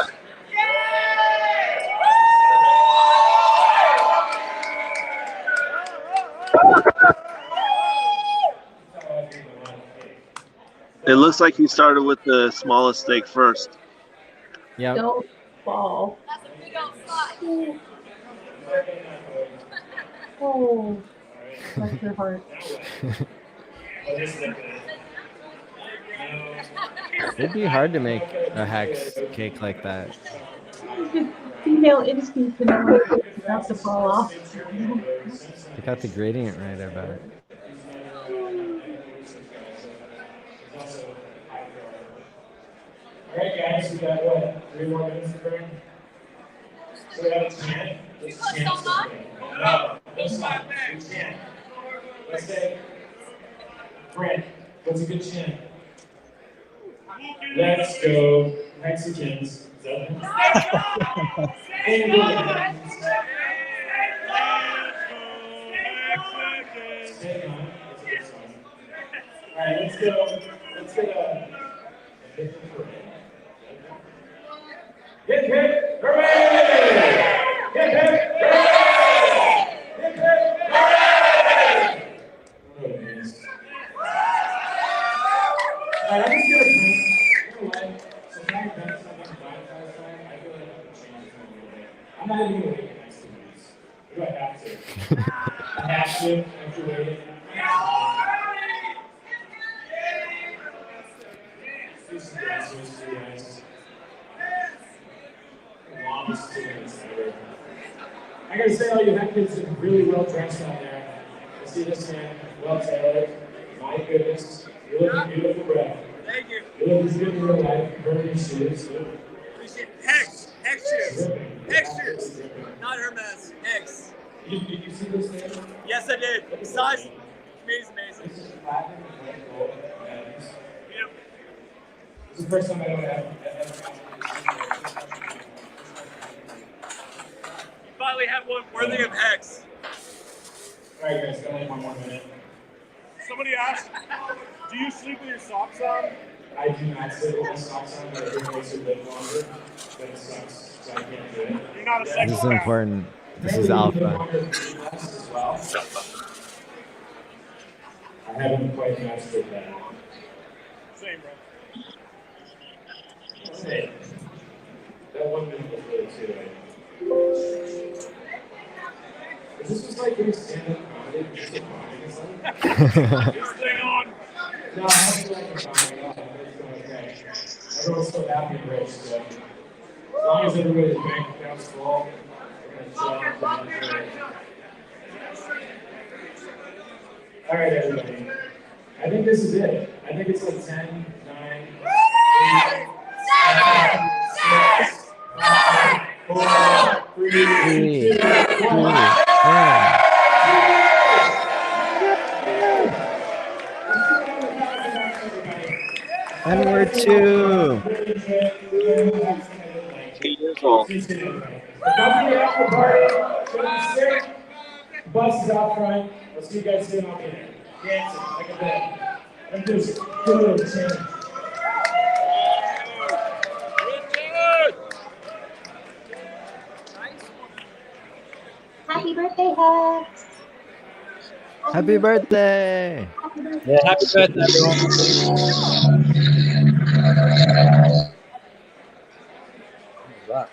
It looks like you started with the smallest stake first. Yeah. Don't fall. Oh, bless your heart. It'd be hard to make a hex cake like that. Just female instinct to know it's about to fall off. They got the gradient right, I bet. All right, guys, we got what? 3 more minutes to burn? So we have a 10. Let's No, that's not. We can't. Let's say, Brent, what's a good chin? Let's go. Mexicans. Alright, let's go. Let's get a hip hip hooray! Hip hip hooray! Hip hip hooray! Alright, I'm just gonna print. You know what? So if I print something by Firefly, I feel like I can change it a little bit. I'm not even gonna wait the next 2 weeks. Do I have to? I have to. I have to wait. Do some dancers for you guys. The longest 2 minutes ever. I gotta say, all you heck kids are really well dressed out there. I see this man, well tailored. My goodness, you're looking beautiful, bro. Thank you. You're looking good in real life. Burning shoes. Appreciate it. Hex shoes. Hex shoes. Not Hermes. Hex. Did you see this thing? Yes, I did. The size to me is amazing. This is platinum and red gold. Yep. This is the first time I ever had. You finally have one worthy of Hex. All right, guys, got like 1 more minute. Somebody asked, do you sleep with your socks on? I do not sleep with my socks on, but it makes it live longer. But it sucks, so I can't do it. You're not a This sex is important. This is alpha. As well. I haven't quite mastered that. Same, bro. Hey, that 1 minute was really too late. Is this just like doing stand-up comedy? Just a comedy or something? This thing on. No, I haven't done like a comedy at all. It's going okay. Everyone's so happy and rich, so as long as everybody's bank account's full, we're gonna chill out for the night. All right, everybody. I think this is it. I think it's like 10, 9, 8, 7, 6, 5, 4, 3, 2, 1. And we're 2. 8 years old. Don't forget after party. Don't be sick. Bus is out front. I'll see you guys soon. I'll be there. Dancing like a bed. I'm just good at change. Happy birthday, Hex! Happy birthday! Yeah, happy birthday, everyone. Right.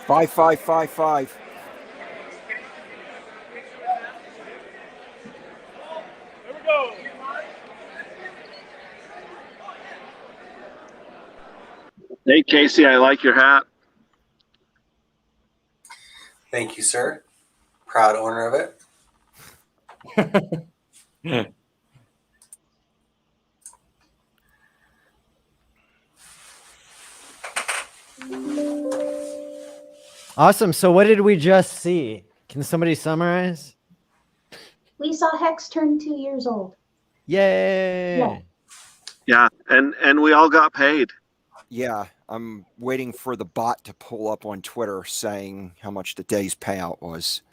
5555. Here we go. Hey, Casey, I like your hat. Thank you, sir. Proud owner of it. Awesome. So what did we just see? Can somebody summarize? We saw Hex turn 2 years old. Yay! Yeah. Yeah, and we all got paid. Yeah, I'm waiting for the bot to pull up on Twitter saying how much the day's payout was.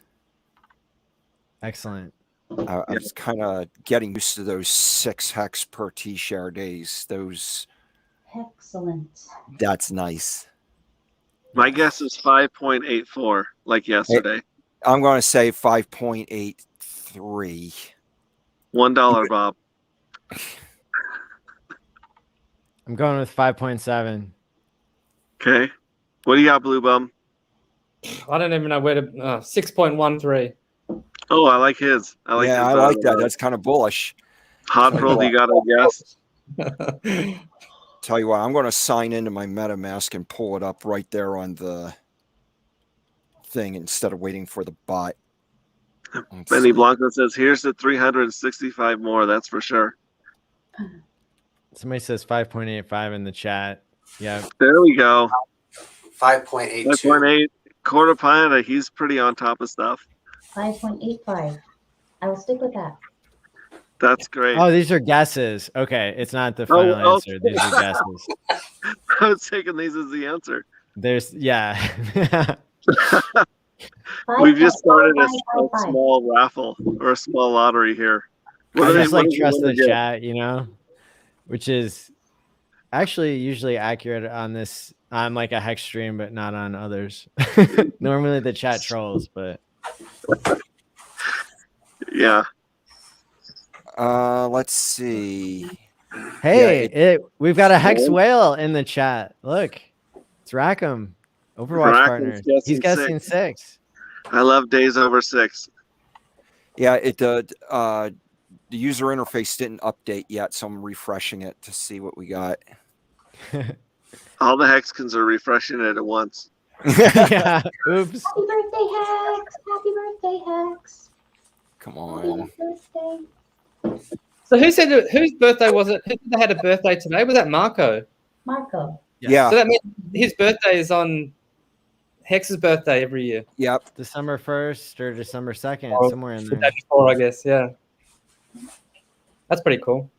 Excellent. I was kind of getting used to those 6 hex per T-share days. Excellent. That's nice. My guess is 5.84, like yesterday. I'm going to say 5.83. $1, Bob. I'm going with 5.7. Okay. What do you got, Blue Bum? I don't even know where to. 6.13. Oh, I like his. I like that. That's kind of bullish. Hot roll, you got a guess? Tell you what, I'm going to sign into my MetaMask and pull it up right there on the thing instead of waiting for the bot. Benny Blanco says, here's the 365 more, that's for sure. Somebody says 5.85 in the chat. Yeah. There we go. 5.82. 5.8. Quarter pint, he's pretty on top of stuff. 5.85. I will stick with that. That's great. Oh, these are guesses. Okay, it's not the final answer. These are guesses. I was taking these as the answer. There's, yeah. We've just started a small raffle or a small lottery here. I just like trust the chat, you know, which is actually usually accurate on this. I'm like a hex stream, but not on others. Normally the chat trolls, but yeah. Let's see. Hey, we've got a hex whale in the chat. Look, it's Rackham, Overwatch partners. He's guessing 6. I love days over 6. Yeah, the user interface didn't update yet, so I'm refreshing it to see what we got. All the Hexkins are refreshing it at once. Yeah. Oops. Happy birthday, Hex! Happy birthday, Hex! Come on. Happy birthday. So whose birthday was it? Who said they had a birthday today? Was that Marco? Marco. Yeah. So that means his birthday is on Hex's birthday every year. Yep. December 1st or December 2nd, somewhere in The there. day before, I guess. Yeah. That's pretty cool.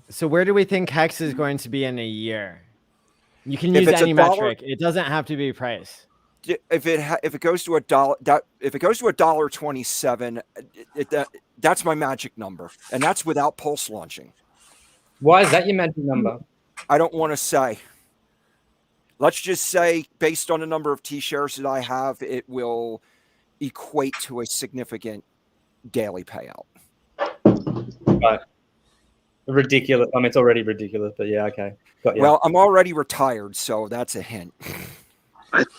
So where do we think Hex is going to be in a year? You can If use it's any $1 metric. It doesn't have to be price. If it goes to $1.27, that's my magic number, and that's without Pulse launching. Why is that your magic number? I don't want to say. Let's just say, based on the number of T-shares that I have, it will equate to a significant daily payout. Right. Ridiculous. I mean, it's already ridiculous, but yeah, okay. Got you. Well, I'm already retired, so that's a hint.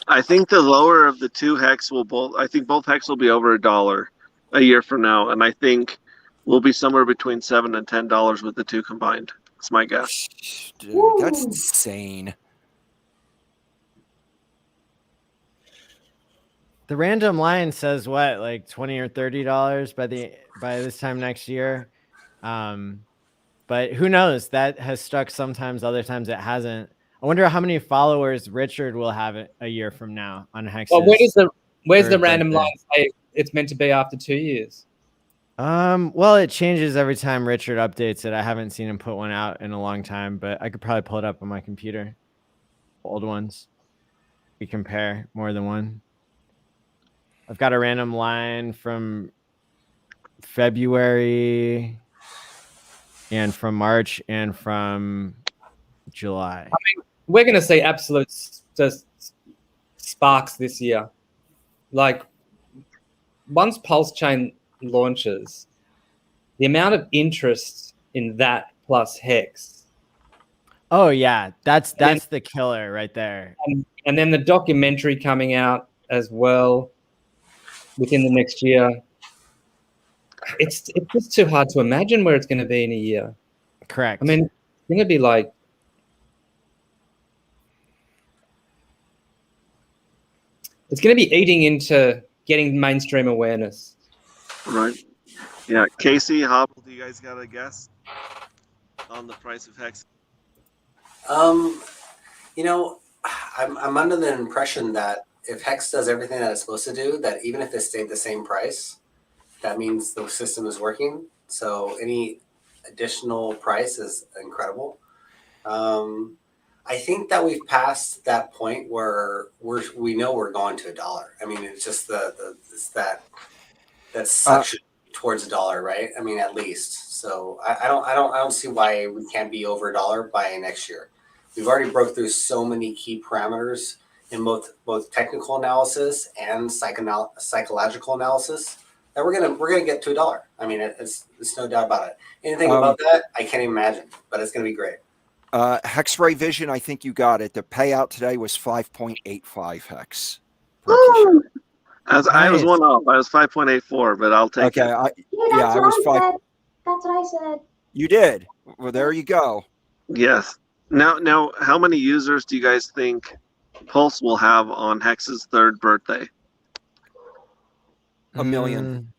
I think the lower of the two Hex will both. I think both Hex will be over $1 a year from now, and I think we'll be somewhere between $7 and $10 with the two combined. That's my guess. Dude, that's insane. The random line says what, like $20 or $30 by this time next year. But who knows? That has stuck sometimes, other times it hasn't. I wonder how many followers Richard will have a year from now on Hex. Well, where's the random line say it's meant to be after 2 years? Well, it changes every time Richard updates it. I haven't seen him put one out in a long time, but I could probably pull it up on my computer. Old ones. We compare more than one. I've got a random line from February and from March and from July. I mean, we're going to see absolute just sparks this year. Like, once Pulse Chain launches, the amount of interest in that plus Hex. Oh yeah, that's the killer right there. And then the documentary coming out as well within the next year. It's just too hard to imagine where it's going to be in a year. Correct. I mean, it's going to be like, it's going to be eating into getting mainstream awareness. Right. Yeah. Casey, Hobble, do you guys got a guess on the price of Hex? You know, I'm under the impression that if Hex does everything that it's supposed to do, that even if it stayed the same price, that means the system is working. So any additional price is incredible. I think that we've passed that point where we know we're going to $1. I mean, it's just it's that suction towards $1, right? I mean, at least. So I don't see why we can't be over $1 by next year. We've already broke through so many key parameters in both technical analysis and psychological analysis that we're gonna get to $1. I mean, it's no doubt about it. Anything about that, I can't imagine, but it's gonna be great. Hex-Ray Vision, I think you got it. The payout today was 5.85 Hex. I was one off. I was 5.84, but I'll take it. I That's was what 5. I said. That's what I said. You did. Well, there you go. Yes. Now, how many users do you guys think Pulse will have on Hex's 3rd birthday? 1 million.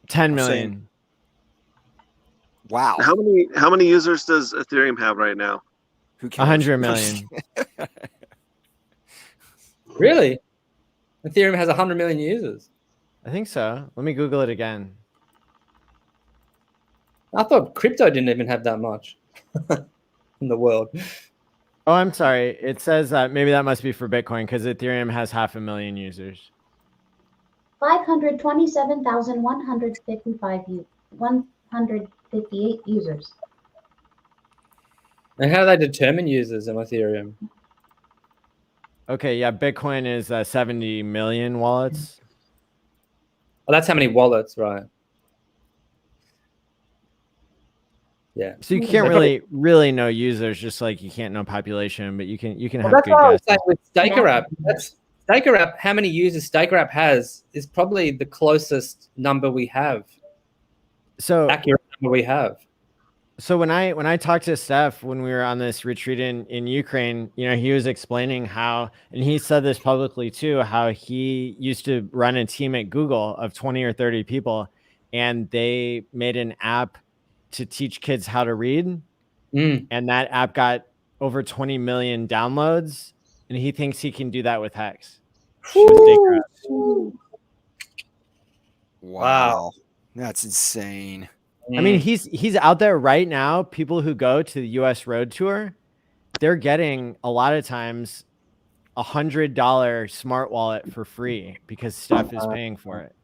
10 million. Wow. How many users does Ethereum have right now? Who cares? 100 million. Really? Ethereum has 100 million users. I think so. Let me Google it again. I thought crypto didn't even have that much in the world. Oh, I'm sorry. It says that maybe that must be for Bitcoin because Ethereum has 500,000 users. 158 users. And how do they determine users in Ethereum? Okay, yeah, Bitcoin is 70 million wallets. Oh, that's how many wallets, right? Yeah. So you can't really know users, just like you can't know population, but you can have That's good what I was guesses. saying with Staker App. Staker App, how many users Staker App has is probably the closest number we have. So accurate number we have. So when I talked to Steph when we were on this retreat in Ukraine, you know, he was explaining how, and he said this publicly too, how he used to run a team at Google of 20 or 30 people, and they made an app to teach kids how to read. And that app got over 20 million downloads, and he thinks he can do that with Hex. Wow. That's insane. I mean, he's out there right now. People who go to the US road tour, they're getting a lot of times $100 smart wallet for free because Steph is paying for it.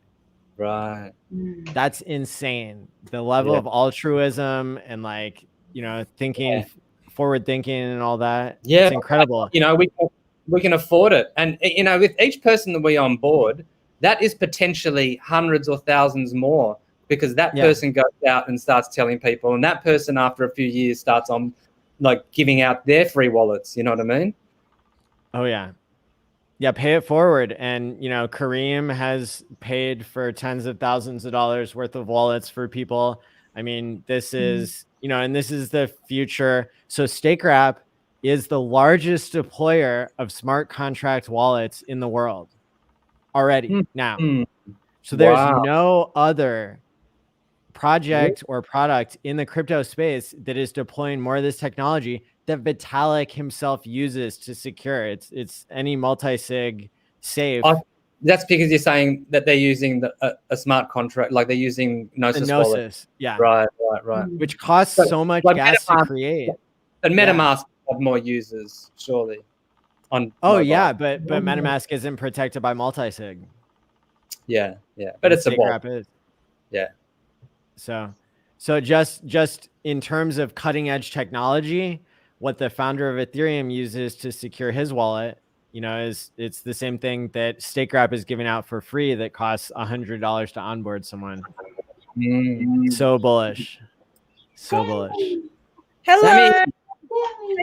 Right. That's insane. The level of altruism and, like, you know, thinking forward thinking and all that. Yeah, It's incredible. You know, we can afford it. And, you know, with each person that we on board, that is potentially hundreds or thousands more, because that person goes out and starts telling people, and that person after a few years starts on like giving out their free wallets. You know what I mean? Oh yeah. Yeah, pay it forward. And, you know, Kareem has paid for tens of thousands of dollars worth of wallets for people. I mean, this is, you know, and this is the future. So Staker App is the largest deployer of smart contract wallets in the world already now. So there's no other project or product in the crypto space that is deploying more of this technology that Vitalik himself uses to secure. It's any multi-sig safe. That's because you're saying that they're using a smart contract, like they're using Gnosis. Wallet. Yeah. Right. Which costs so much gas to create. And MetaMask have more users, surely. On mobile. Yeah, but MetaMask isn't protected by multi-sig. Yeah. But it's a Staker vault. App is. Yeah. So just in terms of cutting edge technology, what the founder of Ethereum uses to secure his wallet, you know, it's the same thing that Staker App is giving out for free that costs $100 to onboard someone. So bullish. Hello. Sammy. How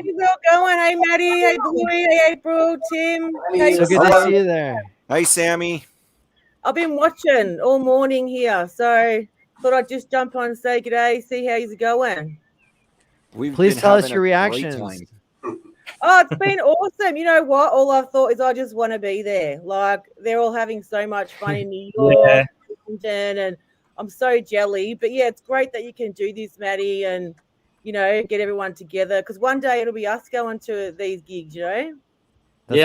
you all going? Hey, Maddie. Hey, Bluey. Hey, April. Tim. Hey, So good to see you there. Hey, Sammy. I've been watching all morning here, so thought I'd just jump on and say good day, see how he's going. Please tell us your reactions. Oh, it's been awesome. You know what? All I've thought is I just want to be there. Like, they're all having so much fun in New York, and I'm so jelly. But yeah, it's great that you can do this, Maddie. And get everyone together. Because one day it'll be us going to these gigs, Yeah,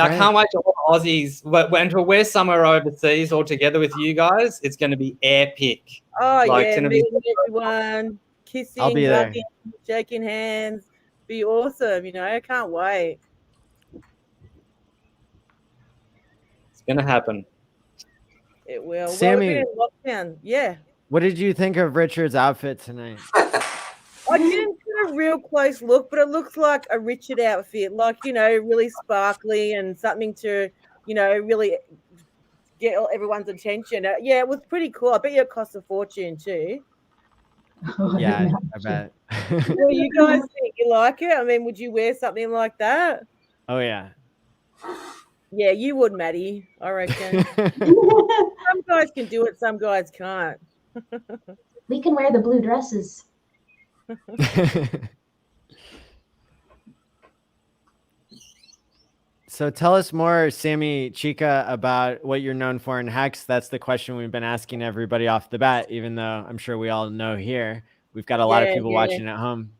I can't wait till all the Aussies. Until we're somewhere overseas all together with you guys, it's going to be epic. Oh, Like, yeah, it's gonna be- meeting everyone, kissing, be there. hugging, shaking hands. Be awesome, can't wait. It's going to happen. It will. Sammy- Well, we're in lockdown. Yeah. What did you think of Richard's outfit tonight? I didn't get a real close look, but it looks like a Richard outfit, really sparkly and something to, really get everyone's attention. Yeah, it was pretty cool. I bet you it cost a fortune too. Yeah, I bet. Well, you guys think you like it? I mean, would you wear something like that? Oh yeah. Yeah, you would, Maddie, I reckon. Some guys can do it, some guys can't. We can wear the blue dresses. So tell us more, Sammy Chica, about what you're known for in Hex. That's the question we've been asking everybody off the bat, even though I'm sure we all know here. We've got a lot of people watching at home.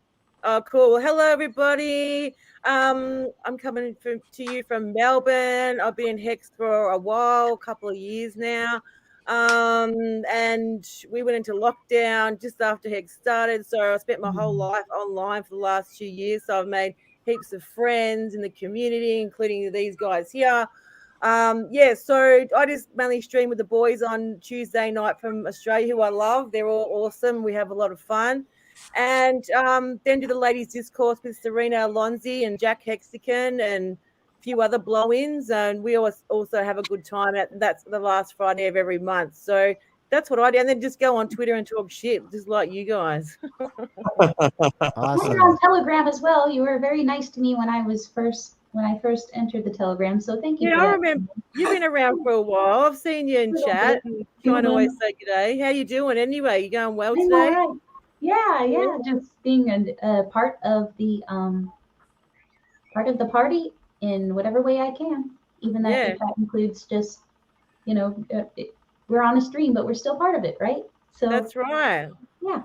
Oh, cool. Well, hello, everybody. I'm coming to you from Melbourne. I've been in Hex for a while, a couple of years now. And we went into lockdown just after Hex started. So I spent my whole life online for the last 2 years. So I've made heaps of friends in the community, including these guys here. So I just mainly stream with the boys on Tuesday night from Australia, who I love. They're all awesome. We have a lot of fun. And then do the ladies' discourse with Serena Alonzi and Jack Hexagon and a few other blow-ins. And we also have a good time. That's the last Friday of every month. So that's what I do. And then just go on Twitter and talk shit, just like you guys. Awesome. We're on Telegram as well. You were very nice to me when I first entered the Telegram. So thank you. Yeah, for I that. remember you've been around for a while. I've seen you in chat and trying to always say good day. How you doing anyway? You going well I'm today? all right. Yeah. Just being a part of the party in whatever way I can. Even if that includes just, we're on a stream, but we're still part of it, right? So that's right. Yeah,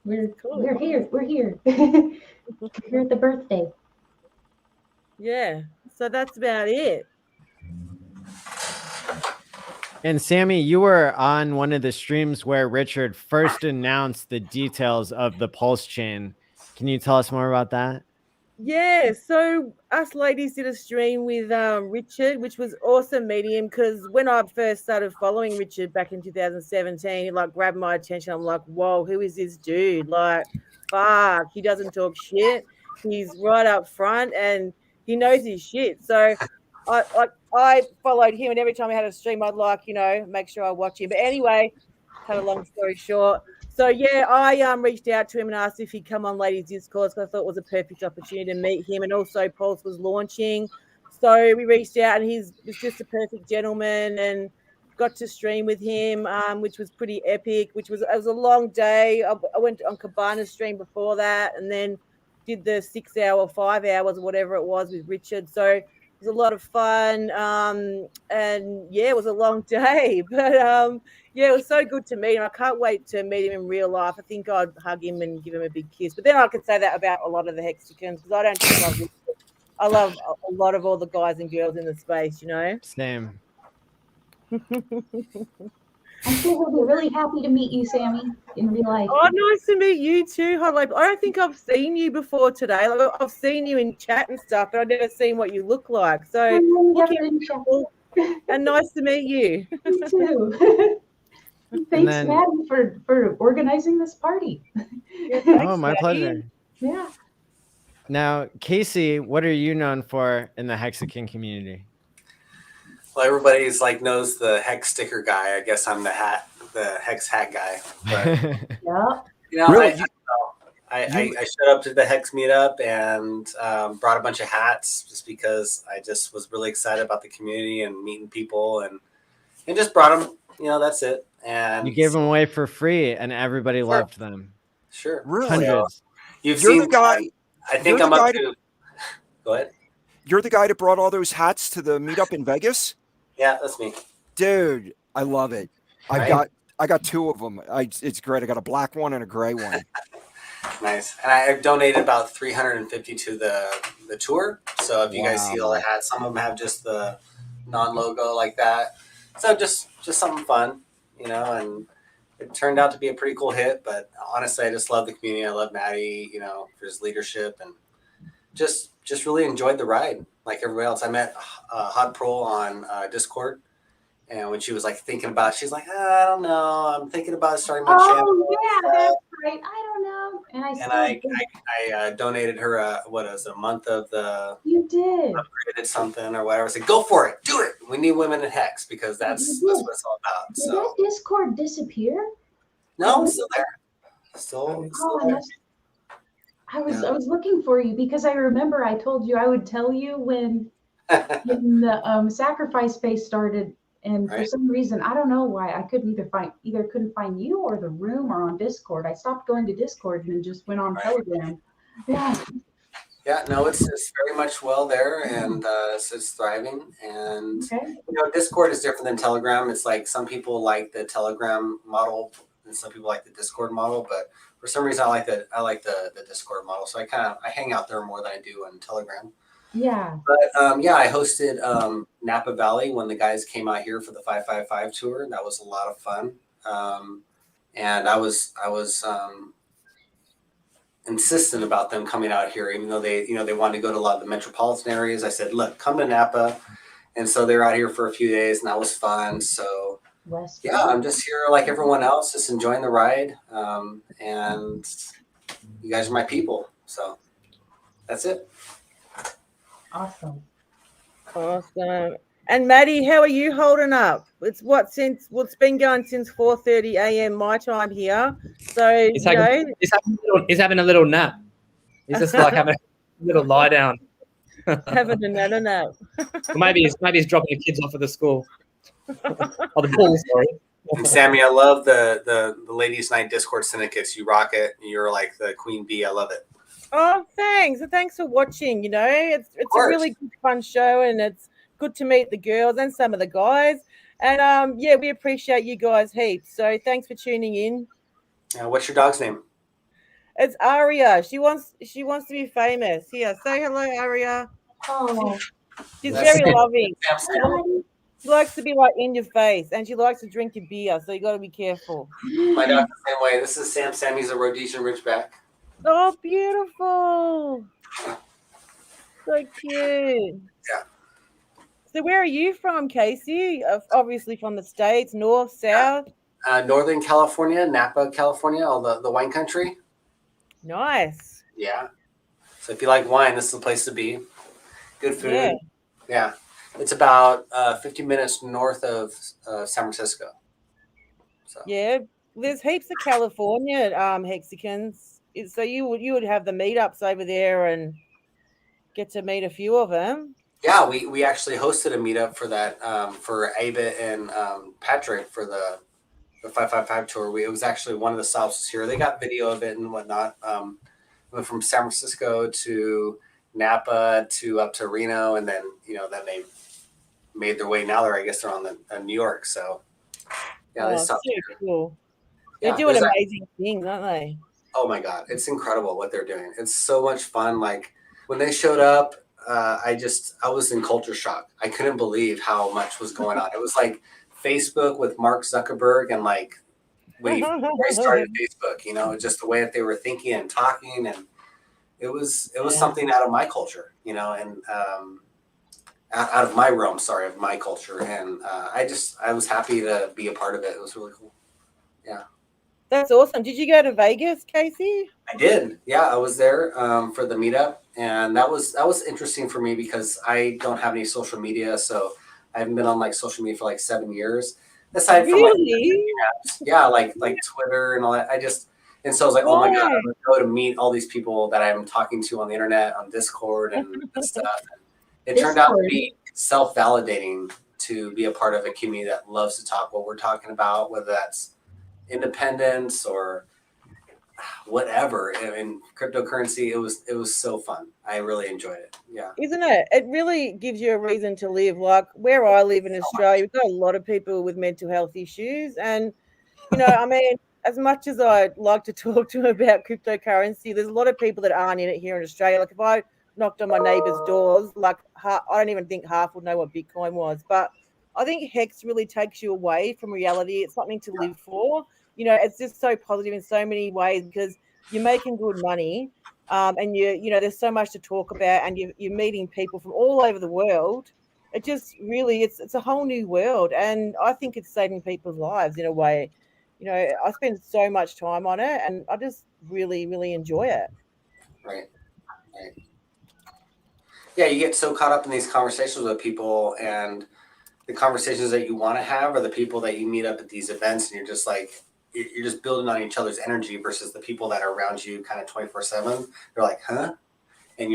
we're here. We're here. We're here at the birthday. Yeah. So that's about it. And Sammy, you were on one of the streams where Richard first announced the details of the pulse chain. Can you tell us more about that? Yeah, so us ladies did a stream with Richard, which was awesome meeting him, because when I first started following Richard back in 2017, he grabbed my attention. I'm like, whoa, who is this dude? Fuck, he doesn't talk shit. He's right up front and he knows his shit. So I followed him, and every time I had a stream, I'd make sure I watch him. But anyway, cut a long story short. So yeah, I reached out to him and asked if he'd come on Ladies Discourse, because I thought it was a perfect opportunity to meet him. And also Pulse was launching. So we reached out, and he was just a perfect gentleman, and got to stream with him, which was pretty epic. It was a long day. I went on Cabana's stream before that, and then did the 6 hour, 5 hours, or whatever it was with Richard. So it was a lot of fun. And yeah, it was a long day, but yeah, it was so good to meet him. I can't wait to meet him in real life. I think I'd hug him and give him a big kiss. But then I could say that about a lot of the Hexicans, because I don't just love Richard. I love a lot of all the guys and girls in the space, Same. I'm sure he'll be really happy to meet you, Sammy, in real life. Oh, nice to meet you too. I don't think I've seen you before today. I've seen you in chat and stuff, but I've never seen what you look like. So looking cool, and nice to meet you. You too. Thanks, Maddie, for organizing this party. Yeah, thanks, Oh, my Maddie. pleasure. Yeah. Now, Casey, what are you known for in the Hexican community? Well, everybody's knows the Hex sticker guy. I guess I'm the Hex hat guy. But yeah. Really? I showed up to the Hex meetup and brought a bunch of hats just because I just was really excited about the community and meeting people and just brought them. That's it. And You gave them away for free, and everybody loved them. Sure. Really? Hundreds. You've You're seen the guy. I think you're I'm the up guy to. Go ahead. You're the guy that brought all those hats to the meetup in Vegas? Yeah, that's me. Dude, I love it. Right? I got two of them. It's great. I got a black one and a gray one. Nice. And I've donated about 350 to the tour. So if you guys see all I had, some of them have just the non-logo like that. So just something fun, and it turned out to be a pretty cool hit. But honestly, I just love the community. I love Maddie, for his leadership, and just really enjoyed the ride like everybody else. I met Hot Pro on Discord. And when she was like thinking about it, she's like, I don't know. I'm thinking about starting my channel. Oh, yeah, that's right. I don't know. And I donated her a month of the. You did. Upgraded something or whatever. I said, go for it. Do it. We need women in Hex because that's what it's all about. Did that Discord disappear? No, it's still there. Still there. I was looking for you because I remember I told you I would tell you when the sacrifice phase started. And for some reason, I don't know why, I couldn't couldn't find you or the room or on Discord. I stopped going to Discord and just went on Telegram. Yeah. Yeah, no, it's very much well there, and it's thriving. And Discord is different than Telegram. It's like some people like the Telegram model, and some people like the Discord model. But for some reason, I like the Discord model. So I hang out there more than I do on Telegram. Yeah. But I hosted Napa Valley when the guys came out here for the 555 tour. That was a lot of fun. And I was insistent about them coming out here, even though they wanted to go to a lot of the metropolitan areas. I said, look, come to Napa. And so they're out here for a few days, and that was fun. So I'm just here like everyone else, just enjoying the ride. And you guys are my people. So that's it. Awesome. And Maddie, how are you holding up? It's been going since 4:30 a.m. my time here. So he's having a little nap. He's just like having a little lie down. Having a nap. Or maybe he's dropping the kids off at the school. Or the pool, sorry. And Sammy, I love the Ladies Night Discord syndicates. You rock it. You're like the queen bee. I love it. Oh, thanks. Thanks for watching. It's a really good, fun show, and it's good to meet the girls and some of the guys. And we appreciate you guys heaps. So thanks for tuning in. What's your dog's name? It's Aria. She wants to be famous. Here, say hello, Aria. Oh, she's very loving. She likes to be like in your face, and she likes to drink your beer. So you got to be careful. My dog's the same way. This is Sam. Sammy's a Rhodesian Ridgeback. Oh, beautiful. So cute. Yeah. So where are you from, Casey? Obviously from the States, north, south? Northern California, Napa, California, all the wine country. Nice. Yeah. So if you like wine, this is the place to be. Good food. Yeah. It's about 50 minutes north of San Francisco. So. Yeah. There's heaps of California Hexicans. So you would have the meetups over there and get to meet a few of them. Yeah, we actually hosted a meetup for that for Ava and Patrick for the 555 tour. It was actually one of the stops here. They got video of it and whatnot. Went from San Francisco to Napa to up to Reno, and then then they made their way. Now they're on New York. So yeah, they stopped here. Cool. They're doing amazing things, aren't they? Oh my God, it's incredible what they're doing. It's so much fun. Like when they showed up, I was in culture shock. I couldn't believe how much was going on. It was like Facebook with Mark Zuckerberg, and like when they started Facebook, just the way that they were thinking and talking, and it was something out of my culture, and out of my realm, of my culture, and I was happy to be a part of it. It was really cool. Yeah. That's awesome. Did you go to Vegas, Casey? I did. Yeah, I was there for the meetup, and that was interesting for me because I don't have any social media, so I haven't been on like social media for like 7 years. Aside from like Twitter and all that, and so I was like, oh my God, I'm gonna go to meet all these people that I'm talking to on the internet, on Discord and stuff. And it turned out to be self-validating to be a part of a community that loves to talk what we're talking about, whether that's independence or whatever. In cryptocurrency, it was so fun. I really enjoyed it. Yeah. Isn't it? It really gives you a reason to live. Like where I live in Australia, we've got a lot of people with mental health issues, and as much as I'd like to talk to him about cryptocurrency, there's a lot of people that aren't in it here in Australia. Like if I knocked on my neighbours' doors, like I don't even think half would know what Bitcoin was. But I think Hex really takes you away from reality. It's something to live for. You know, it's just so positive in so many ways because you're making good money, and you know, there's so much to talk about, and you're meeting people from all over the world. It just really, it's a whole new world, and I think it's saving people's lives in a way. You know, I spend so much time on it, and I just really, really enjoy it. Right. Yeah, you get so caught up in these conversations with people, and the conversations that you want to have are the people that you meet up at these events, and you're just like, you're just building on each other's energy versus the people that are around you kind of 24/7. They're like, huh? And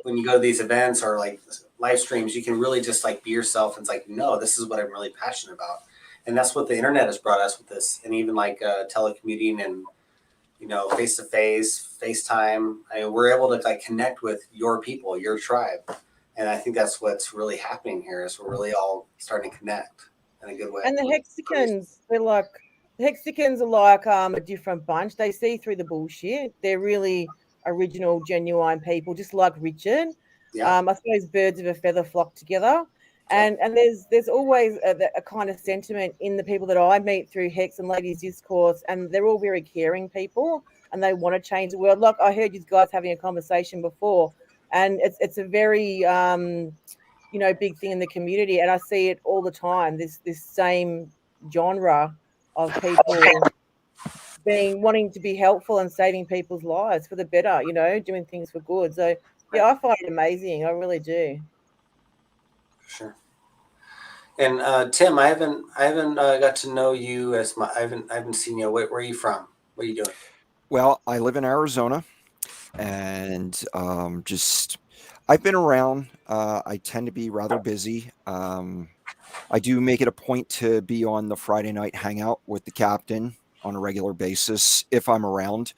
when you go to these events or like live streams, you can really just like be yourself. And it's like, no, this is what I'm really passionate about. And that's what the internet has brought us with this. And even like telecommuting and, you know, face-to-face, FaceTime, we're able to like connect with your people, your tribe. And I think that's what's really happening here is we're really all starting to connect in a good way. And the Hexicans, are like a different bunch. They see through the bullshit. They're really original, genuine people, just like Richard. Yeah. I suppose birds of a feather flock together. And there's always a kind of sentiment in the people that I meet through Hex and Ladies Discourse, and they're all very caring people, and they want to change the world. Like I heard you guys having a conversation before, and it's a very you know, big thing in the community, and I see it all the time. This same genre of people wanting to be helpful and saving people's lives for the better. You know, doing things for good. So yeah, I find it amazing. I really do. Sure. And Tim, I haven't got to know you as I haven't seen you. Where are you from? What are you doing? Well, I live in Arizona, and I've been around. I tend to be rather busy. I do make it a point to be on the Friday night hangout with the captain on a regular basis if I'm around.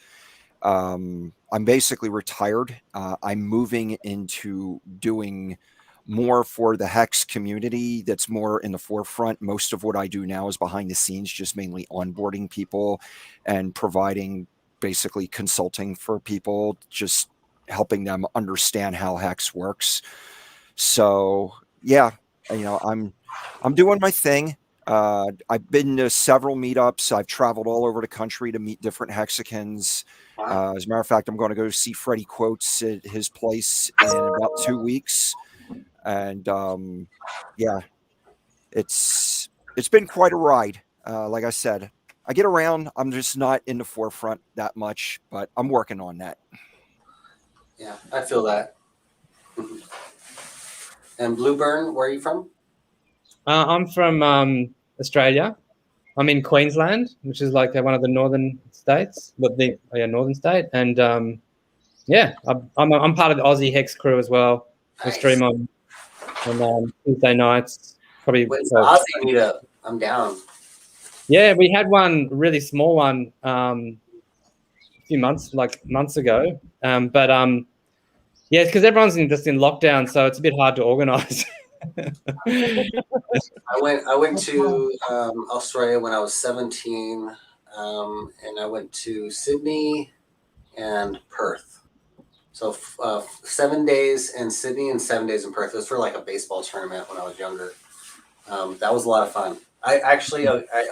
I'm basically retired. I'm moving into doing more for the Hex community that's more in the forefront. Most of what I do now is behind the scenes, just mainly onboarding people and providing basically consulting for people, just helping them understand how Hex works. So yeah, you know, I'm doing my thing. I've been to several meetups. I've traveled all over the country to meet different Hexicans. As a matter of fact, I'm going to go see Freddie Quotes at his place in about 2 weeks. And yeah, it's been quite a ride. Like I said, I get around. I'm just not in the forefront that much, but I'm working on that. Yeah, I feel that. And Blueburn, where are you from? I'm from Australia. I'm in Queensland, which is like one of the northern states, but northern state. And yeah, I'm part of the Aussie Hex crew as well. Nice. I stream on Tuesday nights. Probably. When's the Aussie meetup? I'm down. Yeah, we had one really small one a few months ago. But yeah, it's because everyone's just in lockdown, so it's a bit hard to organise. I went to Australia when I was 17, and I went to Sydney and Perth. So 7 days in Sydney and 7 days in Perth. It was for like a baseball tournament when I was younger. That was a lot of fun. I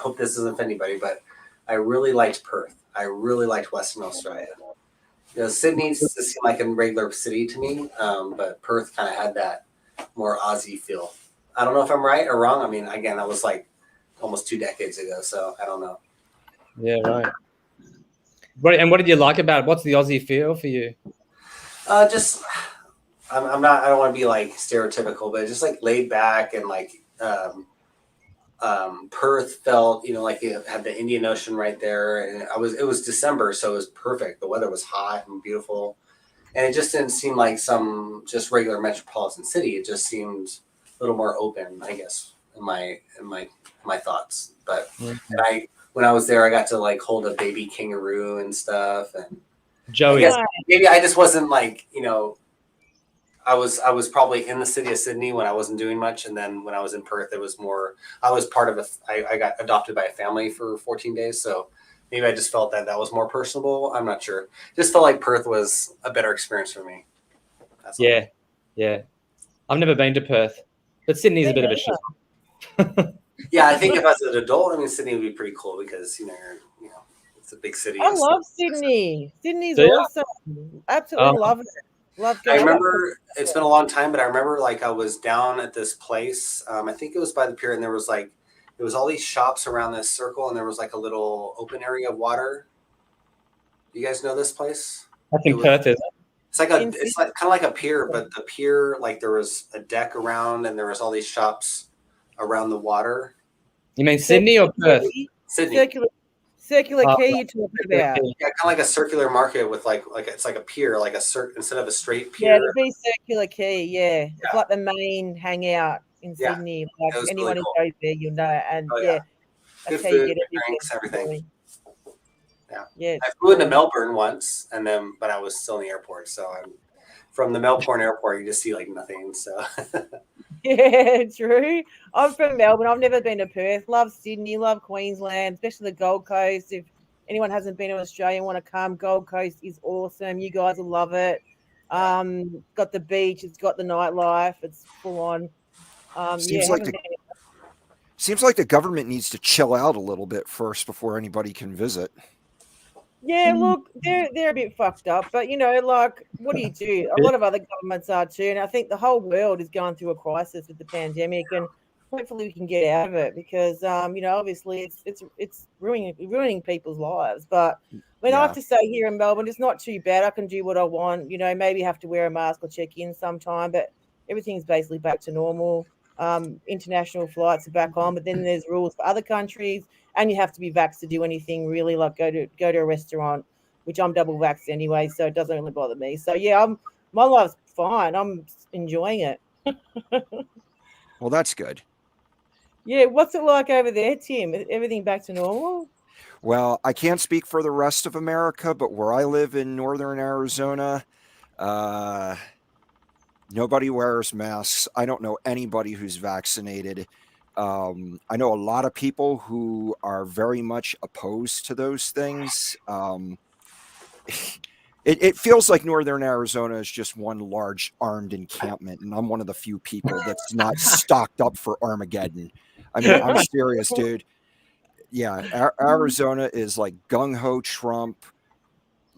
hope this doesn't offend anybody, but I really liked Perth. I really liked Western Australia. You know, Sydney just seemed like a regular city to me, but Perth kind of had that more Aussie feel. I don't know if I'm right or wrong. I mean, again, that was like almost 2 decades ago, so I don't know. Yeah, right. And what did you like about it? What's the Aussie feel for you? Just I'm not. I don't want to be like stereotypical, but just like laid back and like Perth felt, you know, like it had the Indian Ocean right there, and it was December, so it was perfect. The weather was hot and beautiful, and it just didn't seem like some just regular metropolitan city. It just seemed a little more open, I guess, in my thoughts. But when I was there, I got to like hold a baby kangaroo and stuff, and Joey. Maybe I just wasn't like, you know, I was probably in the city of Sydney when I wasn't doing much, and then when I was in Perth, it was more. I was part of I got adopted by a family for 14 days, so maybe I just felt that was more personable. I'm not sure. Just felt like Perth was a better experience for me. Yeah, yeah. I've never been to Perth, but Sydney's a bit of a shit. Yeah, I think if I was an adult, I mean, Sydney would be pretty cool because it's a big city. I and love stuff. Sydney. Sydney's Do ya? awesome. Absolutely love it. Love I going. remember it's been a long time, but I remember like I was down at this place. I think it was by the pier, and there was all these shops around this circle, and there was like a little open area of water. You guys know this place? I think Perth is. It's like kind of like a pier, but the pier, like there was a deck around, and there was all these shops around the water. You mean Sydney or Perth? Sydney. Circular key you're talking about. Yeah, kind of like a circular market with like it's like a pier, like instead of a straight pier. Yeah, it'd be Circular Quay. Yeah, it's like the main hangout in Sydney. Like was anyone really who goes there, you'll know. And yeah. that's Good how you food, get good drinks, everything. Yeah. Yeah. I flew into Melbourne once, but I was still in the airport. So from the Melbourne airport, you just see like nothing. So. Yeah, true. I'm from Melbourne. I've never been to Perth. Love Sydney. Love Queensland, especially the Gold Coast. If anyone hasn't been to Australia and want to come, Gold Coast is awesome. You guys will love it. Got the beach. It's got the nightlife. It's full on. Seems like the government needs to chill out a little bit first before anybody can visit. Yeah, look, they're a bit fucked up, but like, what do you do? A lot of other governments are too, and I think the whole world is going through a crisis with the pandemic, and hopefully we can get out of it because, obviously it's ruining people's lives. But I have to say, here in Melbourne, it's not too bad. I can do what I want. Maybe have to wear a mask or check in sometime, but everything's basically back to normal. International flights are back on, but then there's rules for other countries. And you have to be vaxxed to do anything really, like go to a restaurant, which I'm double vaxxed anyway, so it doesn't really bother me. So yeah, my life's fine. I'm enjoying it. Well, that's good. Yeah, what's it like over there, Tim? Is everything back to normal? Well, I can't speak for the rest of America, but where I live in northern Arizona, nobody wears masks. I don't know anybody who's vaccinated. I know a lot of people who are very much opposed to those things. It feels like northern Arizona is just one large armed encampment, and I'm one of the few people that's not stocked up for Armageddon. I mean, I'm serious, dude. Yeah, Arizona is like gung-ho Trump,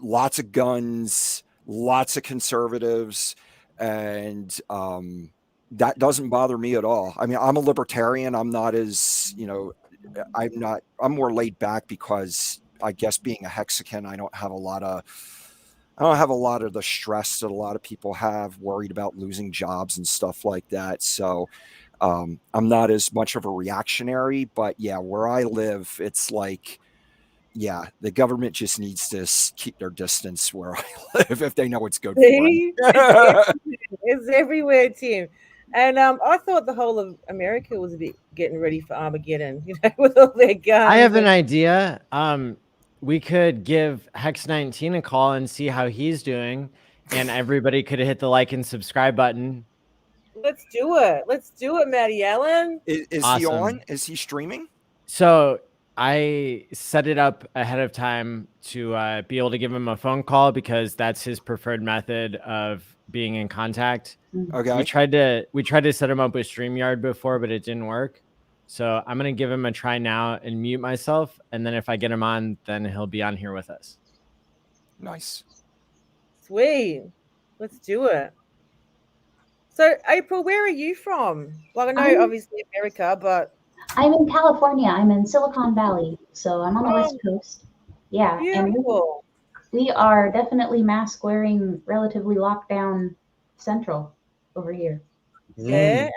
lots of guns, lots of conservatives, and that doesn't bother me at all. I mean, I'm a libertarian. I'm not as, I'm more laid back because I guess being a Hexican, I don't have a lot of the stress that a lot of people have, worried about losing jobs and stuff like that. So I'm not as much of a reactionary, but yeah, where I live, it's like, yeah, the government just needs to keep their distance where I live if they know it's good for them. It's everywhere, Tim. And I thought the whole of America was a bit getting ready for Armageddon, with all their guns. I have an idea. We could give Hex 19 a call and see how he's doing, and everybody could hit the like and subscribe button. Let's do it. Let's do it, Matty Allen. Is Awesome. he on? Is he streaming? So I set it up ahead of time to be able to give him a phone call because that's his preferred method of being in contact. Okay. We tried to set him up with StreamYard before, but it didn't work. So I'm gonna give him a try now and mute myself, and then if I get him on, then he'll be on here with us. Nice. Sweet. Let's do it. So April, where are you from? Like, I know obviously America, but I'm in California. I'm in Silicon Valley, so I'm on the West Coast. Yeah, beautiful. And we are definitely mask wearing, relatively locked down central over here. Yeah.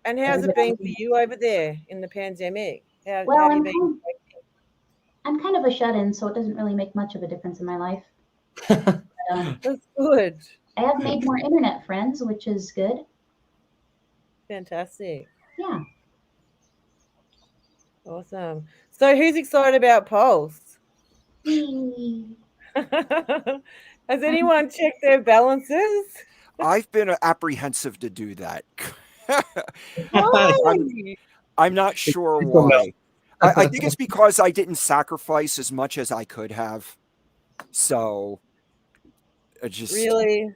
And how's it been for you over there in the pandemic? How Well, have you been? I'm kind of a shut-in, so it doesn't really make much of a difference in my life. That's good. I have made more internet friends, which is good. Fantastic. Yeah. Awesome. So who's excited about Pulse? Has anyone checked their balances? I've been apprehensive to do that. Why? I'm not sure why. I think it's because I didn't sacrifice as much as I could have. So it just Really?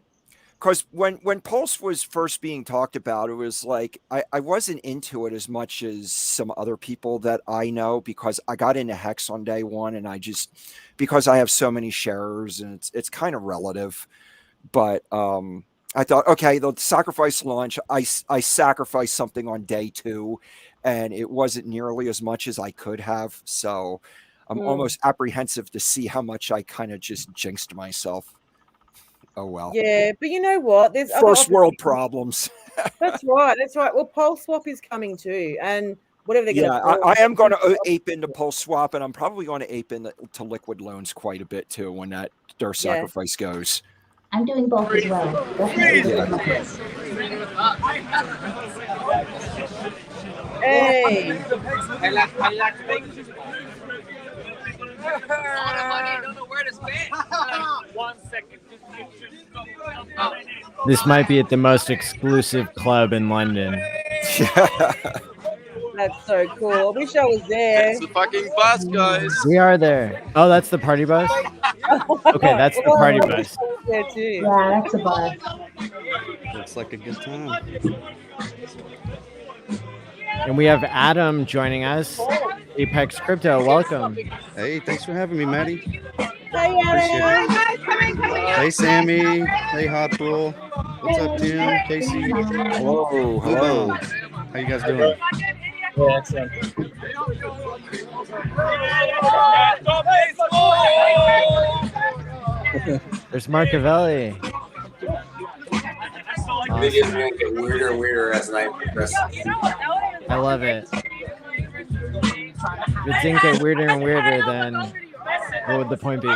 because when Pulse was first being talked about, it was like I wasn't into it as much as some other people that I know, because I got into Hex on day one, and because I have so many sharers, and it's kind of relative. But I thought, okay, the sacrifice launch, I sacrificed something on day 2, and it wasn't nearly as much as I could have. So I'm almost apprehensive to see how much I kind of just jinxed myself. Oh well. Yeah, but you know what? There's other First world opportunities. problems. That's right. That's right. Well, Pulse Swap is coming too, and whatever they're Yeah, going to. I am going to ape into Pulse Swap, and I'm probably going to ape into Liquid Loans quite a bit too when their sacrifice goes. I'm doing both as well. Definitely. Hey. This might be at the most exclusive club in London. That's so cool. I wish I was there. It's the fucking bus, guys. We are there. Oh, that's the party bus? Okay, that's the party bus. There too. Yeah, that's a bus. Looks like a good time. And we have Adam joining us. Apex Crypto, welcome. Hey, thanks for having me, Maddie. Hey, Adam. Hey, Sammy. Hey, Hot Bro. What's up, Tim? Casey. Hello. How you guys doing? Yeah, excellent. There's Marcavelli. Videos are going to get weirder and weirder as night progresses. I love it. If it didn't get weirder and weirder, then what would the point be?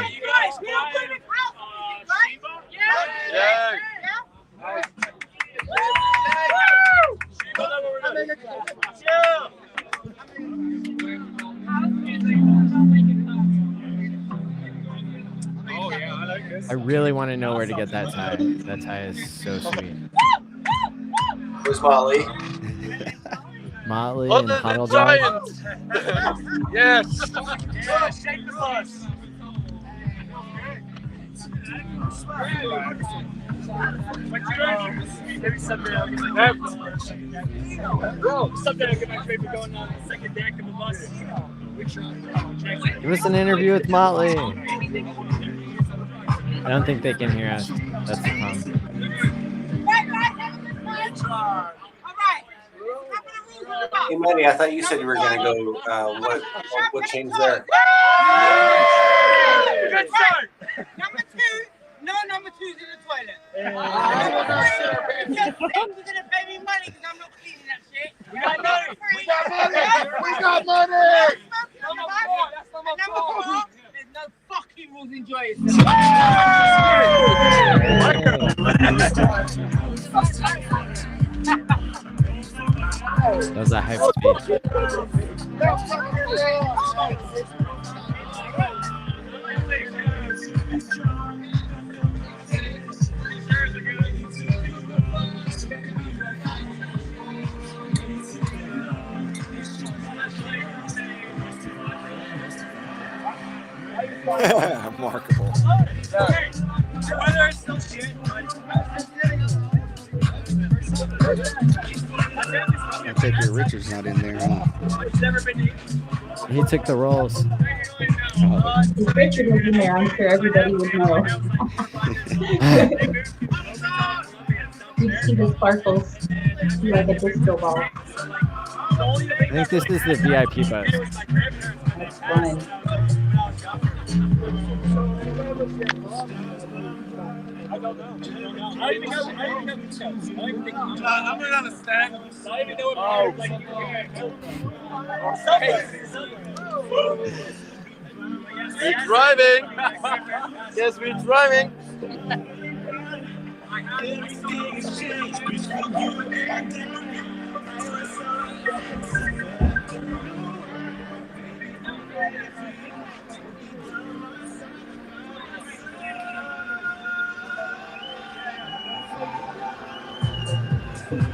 I really want to know where to get that tie. That tie is so sweet. Where's Molly? Motley Oh, and the Huddle Dog. Yes. Yeah, shake the bus. Maybe someday I'll get my someday I'll get my paper going on the second deck of the bus. Give us an interview with Motley. I don't think they can hear us. That's the problem. Hey, Manny, I thought you said you were going to go. What changed there? Good start. Number 2. No, number 2's in the toilet. You're going to pay me money because I'm not cleaning that shit. We got money. We got money. We got money. Number 4. There's no fucking rules. Enjoy yourself. That was a hype speech. Remarkable. I take your Richard's not in there, huh? He took the rolls. If Richard was in there, I'm sure everybody would know. You'd see the sparkles like a disco ball. I think this is the VIP bus. That's fun. I don't know. I don't even know. I'm not on a stand. I don't even know what We're driving. Yes, we're driving.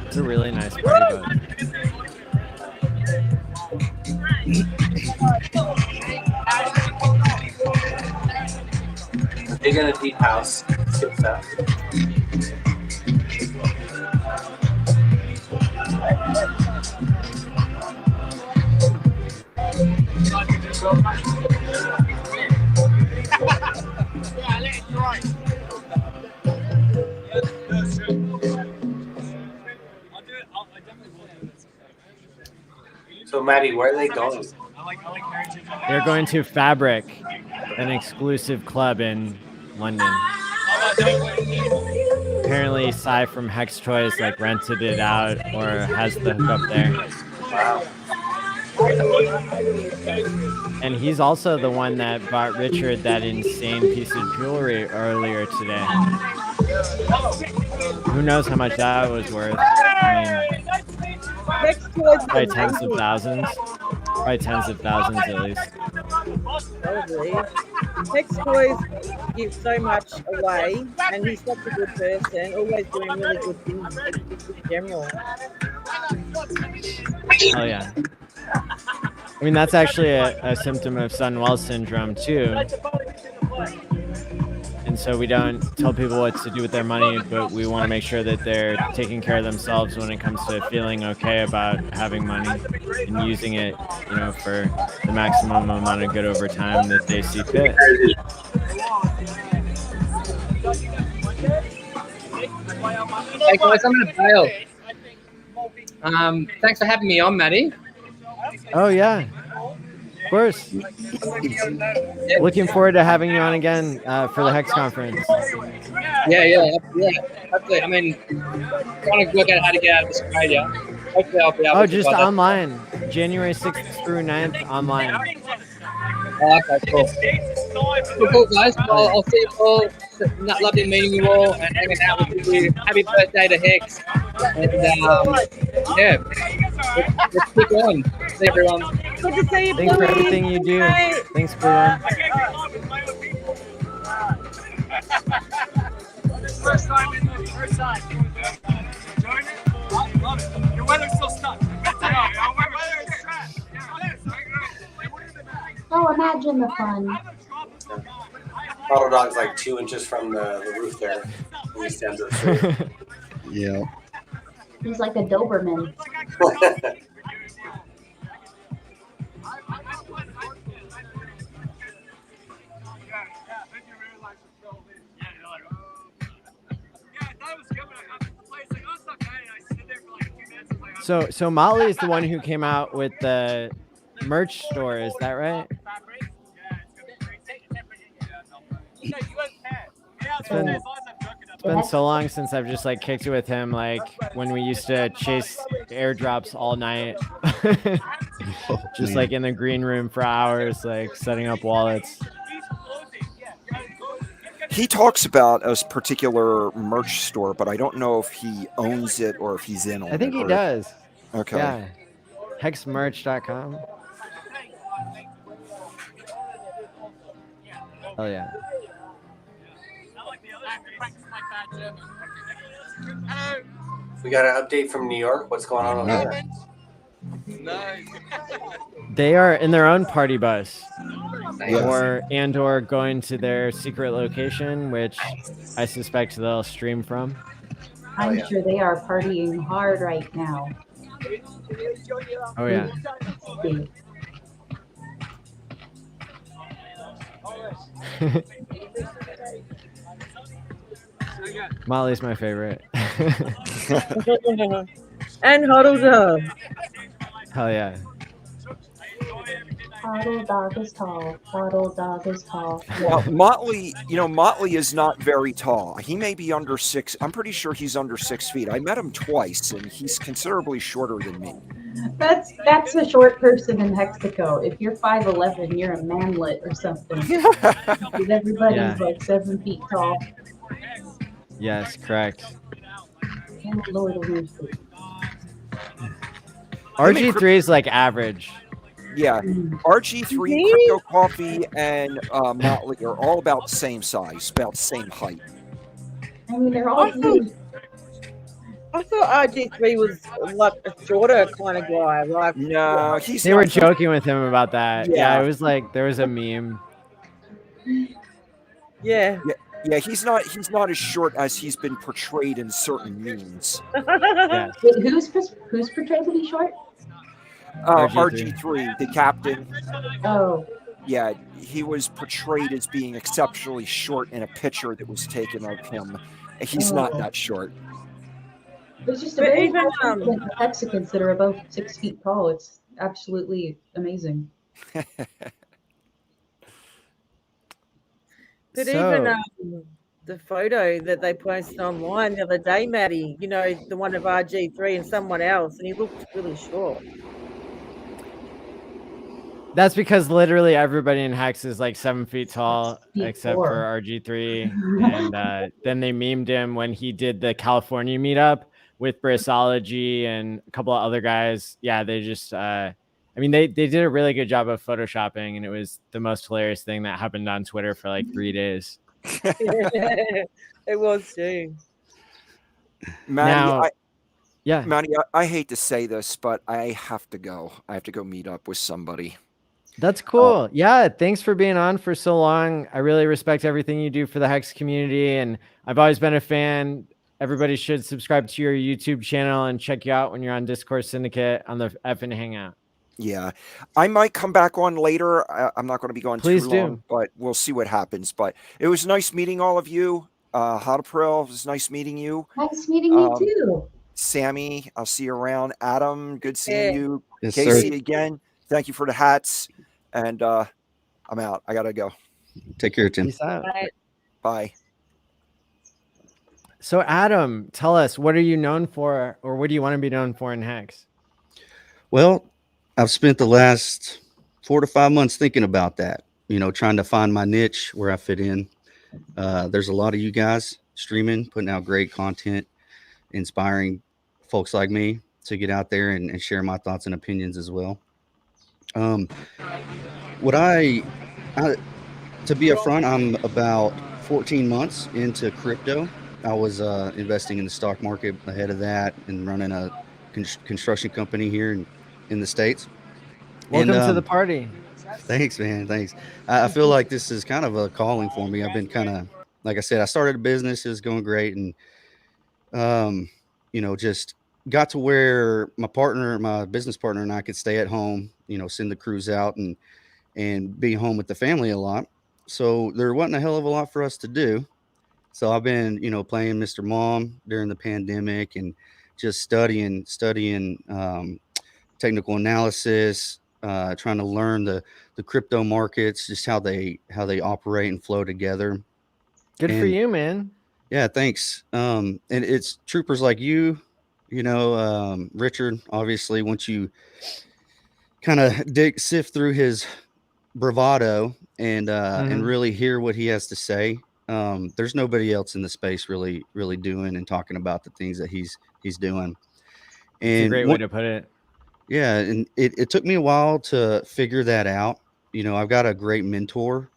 It's a really nice party bus. dig in a deep house. Skip that. So, Maddie, where are they going? They're going to Fabric, an exclusive club in London. Apparently, Cy from Hex Toys like rented it out or has the hookup there. Wow. And he's also the one that bought Richard that insane piece of jewelry earlier today. Who knows how much that was worth? I mean, probably tens of thousands. Probably tens of thousands at least. Probably. Hex Toys give so much away, and he's such a good person, always doing really good things in general. Oh yeah. I mean, that's actually a symptom of Sunwell syndrome too. And so we don't tell people what to do with their money, but we want to make sure that they're taking care of themselves when it comes to feeling okay about having money and using it, you know, for the maximum amount of good over time that they see fit. Hey guys, I'm gonna bail. Thanks for having me on, Maddie. Oh yeah, of course. Looking forward to having you on again for the Hex conference. Yeah. Hopefully, I mean, trying to work out how to get out of Australia. Hopefully, I'll be able to. Oh, just online. January 6th through 9th online. Oh, okay, cool. Cool, guys. Well, I'll see you all. Lovely meeting you all and hanging out with you. Happy birthday to Hex. And yeah, let's keep on. See everyone. Good to see you, Thanks for everything you do. Thanks, Blue. First time. Enjoying it? Love it. Your weather's still stuck. Oh, imagine the fun. Auto Dog's like 2 inches from the roof there. When he stands up straight. Yeah. He's like a Doberman. So Molly is the one who came out with the merch store, is that right? It's been so long since I've just like kicked it with him, like when we used to chase airdrops all night. Just like in the green room for hours, like setting up wallets. He talks about a particular merch store, but I don't know if he owns it or if he's in on it. I think he does. Okay. Yeah. Hexmerch.com. Oh yeah. We got an update from New York. What's going on over there? They are in their own party bus, Yes. or going to their secret location, which I suspect they'll stream from. I'm sure they are partying hard right now. Oh yeah. Molly's my favorite. And Huddle Dog. Hell yeah. Huddle Dog is tall. Huddle Dog is tall. Well, Motley, Motley is not very tall. He may be under 6. I'm pretty sure he's under 6 feet. I met him twice, and he's considerably shorter than me. That's a short person in Mexico. If you're 5'11", you're a manlet or something. Because everybody's like 7 feet tall. Yes, correct. And Lord of Mercy. RG3 is like average. Yeah, RG3, Crypto Coffee, and Motley are all about the same size, about the same height. I mean, they're all huge. I thought RG3 was like a shorter kind of guy. Like, no, They were joking with him about that. Yeah. Yeah, it was like there was a meme. Yeah. Yeah, he's not as short as he's been portrayed in certain memes. Yes. Wait, who's portrayed to be short? RG3, the captain. Oh, Yeah, he was portrayed as being exceptionally short in a picture that was taken of him. He's not that short. there's just a But very even high percent of Mexicans that are above 6 feet tall. It's absolutely amazing. But So- even the photo that they posted online the other day, Maddie, you know, the one of RG3 and someone else, and he looked really short. That's because literally everybody in Hex is like 7 feet tall, except 6'4". for RG3. And then they memed him when he did the California meetup with Bracology and a couple of other guys. Yeah, they just, I mean, they did a really good job of photoshopping, and it was the most hilarious thing that happened on Twitter for like 3 days. It was too. Maddie, Yeah. Maddie, I hate to say this, but I have to go. I have to go meet up with somebody. That's cool. Yeah, thanks for being on for so long. I really respect everything you do for the Hex community, and I've always been a fan. Everybody should subscribe to your YouTube channel and check you out when you're on Discord Syndicate on the effing Hangout. Yeah, I might come back on later. I'm not going to be going Please too do. long, but we'll see what happens. But it was nice meeting all of you. Hot April, it was nice meeting you. Nice meeting you too. Sammy, I'll see you around. Adam, good seeing Yeah. you. Yes, Casey, sir. again, thank you for the hats. And I'm out. I got to go. Take care, Tim. Peace out. Bye. So, Adam, tell us, what are you known for, or what do you want to be known for in Hex? Well, I've spent the last 4 to 5 months thinking about that, trying to find my niche where I fit in. There's a lot of you guys streaming, putting out great content, inspiring folks like me to get out there and share my thoughts and opinions as well. What I to be upfront, I'm about 14 months into crypto. I was investing in the stock market ahead of that and running a construction company here in the States. Welcome to the party. Thanks, man. Thanks. I feel like this is kind of a calling for me. I've been kind of, like I said, I started a business. It was going great. And, just got to where my business partner and I could stay at home, send the crews out and be home with the family a lot. So there wasn't a hell of a lot for us to do. So I've been, playing Mr. Mom during the pandemic and just studying technical analysis, trying to learn the crypto markets, just how they operate and flow together. Good for you, man. Yeah, thanks. And it's troopers like you, Richard, obviously, once you kind of sift through his bravado and really hear what he has to say. There's nobody else in the space really doing and talking about the things that he's doing. And it's a great way to put it. Yeah, and it took me a while to figure that out. I've got a great mentor,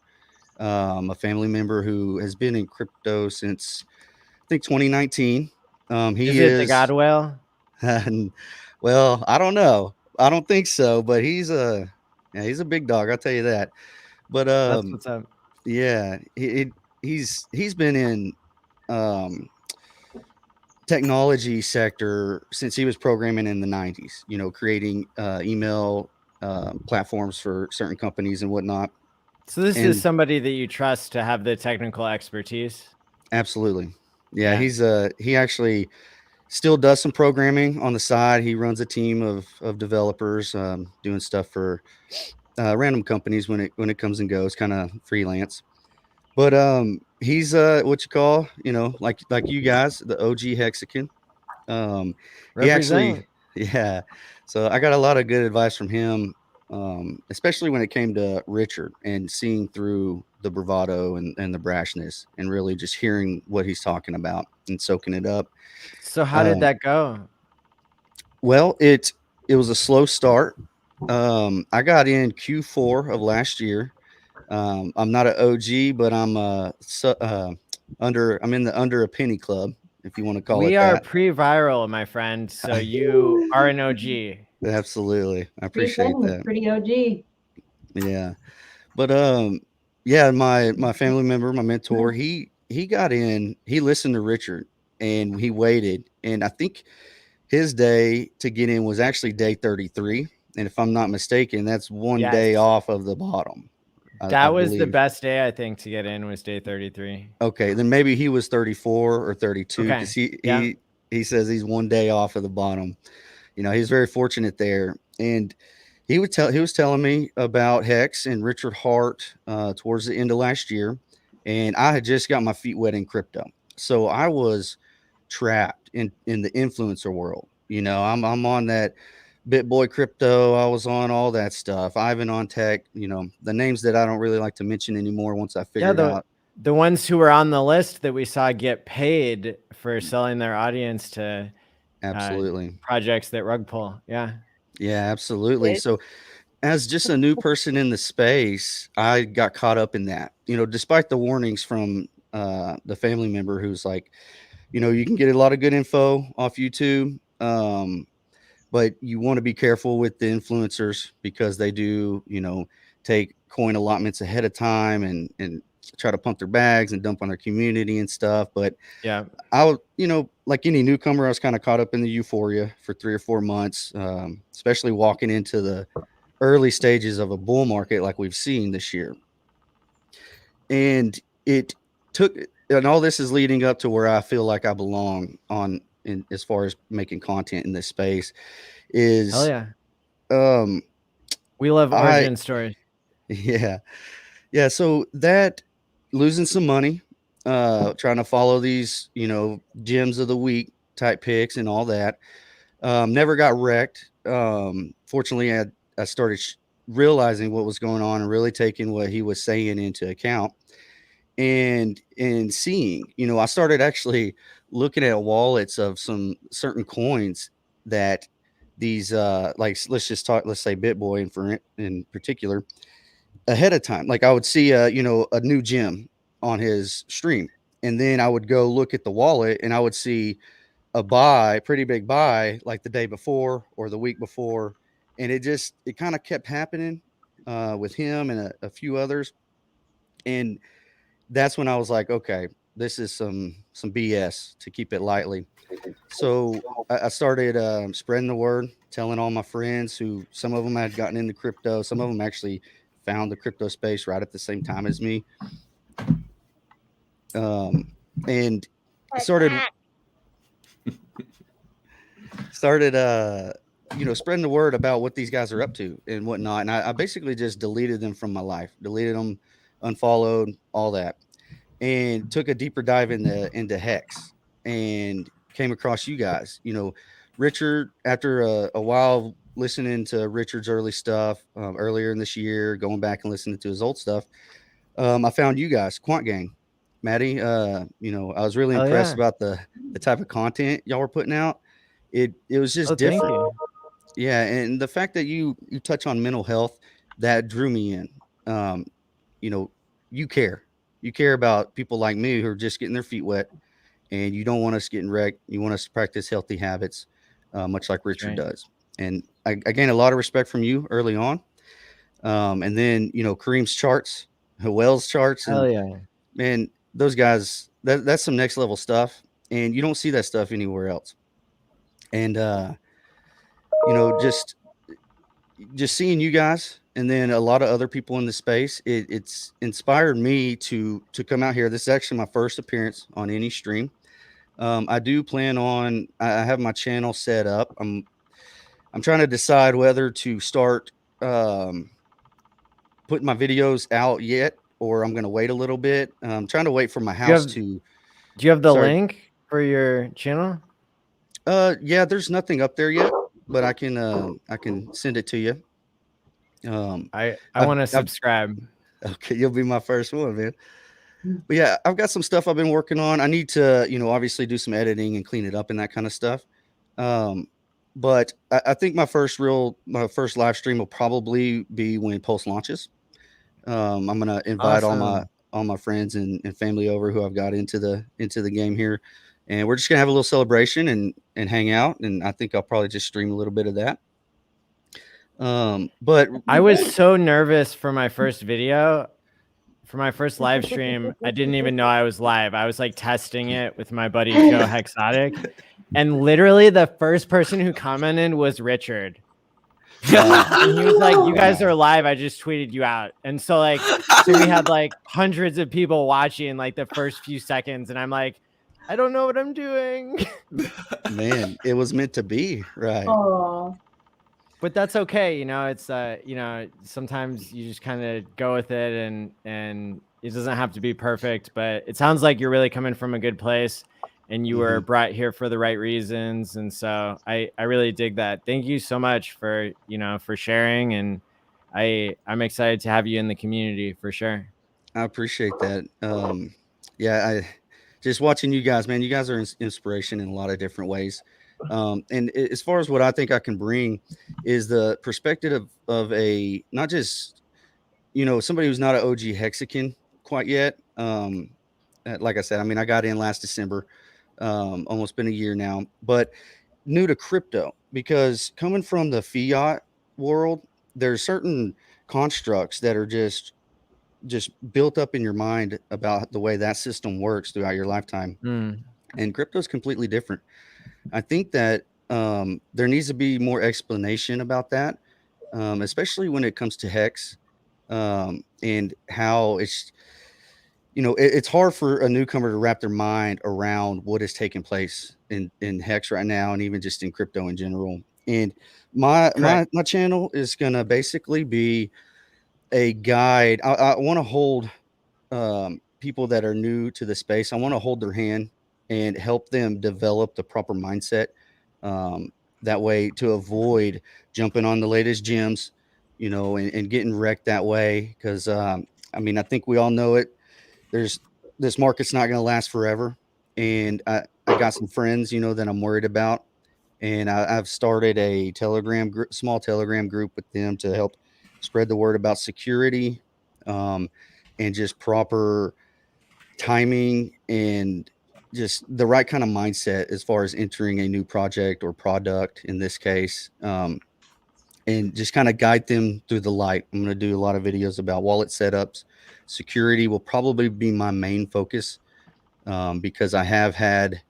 a family member who has been in crypto since I think 2019. He is the God whale? Well, I don't know. I don't think so, but he's a big dog. I'll tell you that. But that's what's up. Yeah, he's been in technology sector since he was programming in the 90s, creating email platforms for certain companies and whatnot. So this is somebody that you trust to have the technical expertise? Absolutely. Yeah. He actually still does some programming on the side. He runs a team of developers doing stuff for random companies when it comes and goes, kind of freelance. But he's what you call, like you guys, the OG Hexican. He actually, yeah. So I got a lot of good advice from him, especially when it came to Richard and seeing through the bravado and the brashness and really just hearing what he's talking about and soaking it up. So how did that go? Well, it was a slow start. I got in Q4 of last year. I'm not an OG, but I'm I'm in the under a penny club, if you want to call it that. We are pre-viral, my friend. So you are an OG. Absolutely. I appreciate that. Pretty OG. Yeah. But Yeah, my family member, my mentor, he got in, he listened to Richard and he waited. And I think his day to get in was actually day 33. And if I'm not mistaken, that's one day Yes. off of the bottom. I That was the believe. best day, I think, to get in was day 33. Okay, then maybe he was 34 or 32 Okay, because he yeah. he says he's one day off of the bottom. You know, he's very fortunate there. And he was telling me about Hex and Richard Hart towards the end of last year, and I had just got my feet wet in crypto, so I was trapped in the influencer world. You know, I'm on that BitBoy crypto. I was on all that stuff. Ivan on tech. You know, the names that I don't really like to mention anymore once I Yeah, figured out. the ones who were on the list that we saw get paid for selling their audience to Absolutely. projects that rug pull. Yeah. Yeah, absolutely. So as just a new person in the space, I got caught up in that, you know, despite the warnings from the family member who's like, you know, you can get a lot of good info off YouTube. But you want to be careful with the influencers because they do, you know, take coin allotments ahead of time and try to pump their bags and dump on their community and stuff. But yeah, I was, you know, like any newcomer, I was kind of caught up in the euphoria for 3 or 4 months, especially walking into the early stages of a bull market like we've seen this year. And it took, and all this is leading up to where I feel like I belong in as far as making content in this space is hell yeah. We love origin stories. Yeah. Yeah. So that losing some money, trying to follow these, you know, gems of the week type picks and all that. Never got wrecked. Fortunately, I started realizing what was going on and really taking what he was saying into account and seeing, you know, I started actually looking at wallets of some certain coins that these like let's say BitBoy in particular ahead of time. Like I would see you know, a new gem on his stream, and then I would go look at the wallet and I would see a pretty big buy like the day before or the week before, and it kind of kept happening with him and a few others. And that's when I was like, okay, this is some BS, to keep it lightly. So I started spreading the word, telling all my friends who some of them had gotten into crypto. Some of them actually found the crypto space right at the same time as me. And I started you know, spreading the word about what these guys are up to and whatnot. And I basically just deleted them from my life, deleted them, unfollowed, all that, and took a deeper dive into Hex and came across you guys. You know, Richard, after a while listening to Richard's early stuff earlier in this year, going back and listening to his old stuff, I found you guys, Quant Gang. Maddie, you know, I was really impressed about the type of content y'all were putting out. It was just different. Yeah, and the fact that you touch on mental health, that drew me in. You know, you care about people like me who are just getting their feet wet, and you don't want us getting wrecked. You want us to practice healthy habits, much like Richard does. And I gained a lot of respect from you early on. And then, you know, Kareem's charts, Howell's charts, and Hell yeah. man, those guys, that's some next level stuff, and you don't see that stuff anywhere else. And you know, just seeing you guys and then a lot of other people in the space, it's inspired me to come out here. This is actually my first appearance on any stream. I do plan on, I have my channel set up. I'm trying to decide whether to start putting my videos out yet, or I'm going to wait a little bit. I'm trying to wait for my house Do you have the link for your channel? Yeah, there's nothing up there yet, but I can send it to you. I want to subscribe. Okay, you'll be my first one, man. But yeah, I've got some stuff I've been working on. I need to, you know, obviously do some editing and clean it up and that kind of stuff. But I think my first live stream will probably be when Pulse launches. I'm gonna invite all my friends and family over who I've got into the game here, and we're just gonna have a little celebration and hang out. And I think I'll probably just stream a little bit of that. But I was so nervous for my first video. for my first live stream, I didn't even know I was live. I was like testing it with my buddy Joe Hexotic, and literally the first person who commented was Richard. And he was like, "You guys are live. I just tweeted you out." And so we had like hundreds of people watching like the first few seconds, and I'm like, I don't know what I'm doing. Man, it was meant to be, right? Oh, But that's okay, you know. It's you know, sometimes you just kind of go with it, and it doesn't have to be perfect. But it sounds like you're really coming from a good place, and you were brought here for the right reasons. And so I really dig that. Thank you so much for for sharing, and I'm excited to have you in the community for sure. I appreciate that. Yeah, I just watching you guys, man. You guys are inspiration in a lot of different ways. And as far as what I think I can bring is the perspective of a not just somebody who's not an OG Hexican quite yet. Like I said, I mean, I got in last December, almost been a year now, but new to crypto, because coming from the fiat world, there's certain constructs that are just built up in your mind about the way that system works throughout your lifetime. And crypto is completely different. I think that there needs to be more explanation about that, especially when it comes to Hex, and how it's, it's hard for a newcomer to wrap their mind around what is taking place in Hex right now, and even just in crypto in general. And my channel is going to basically be a guide. I want to hold people that are new to the space. I want to hold their hand and help them develop the proper mindset. That way, to avoid jumping on the latest gems, and getting wrecked that way. Because I mean, I think we all know it. This market's not going to last forever, and I got some friends, that I'm worried about, and I've started a small Telegram group with them to help spread the word about security, and just proper timing and just the right kind of mindset as far as entering a new project or product in this case, and just kind of guide them through the light. I'm going to do a lot of videos about wallet setups. Security will probably be my main focus, because I have had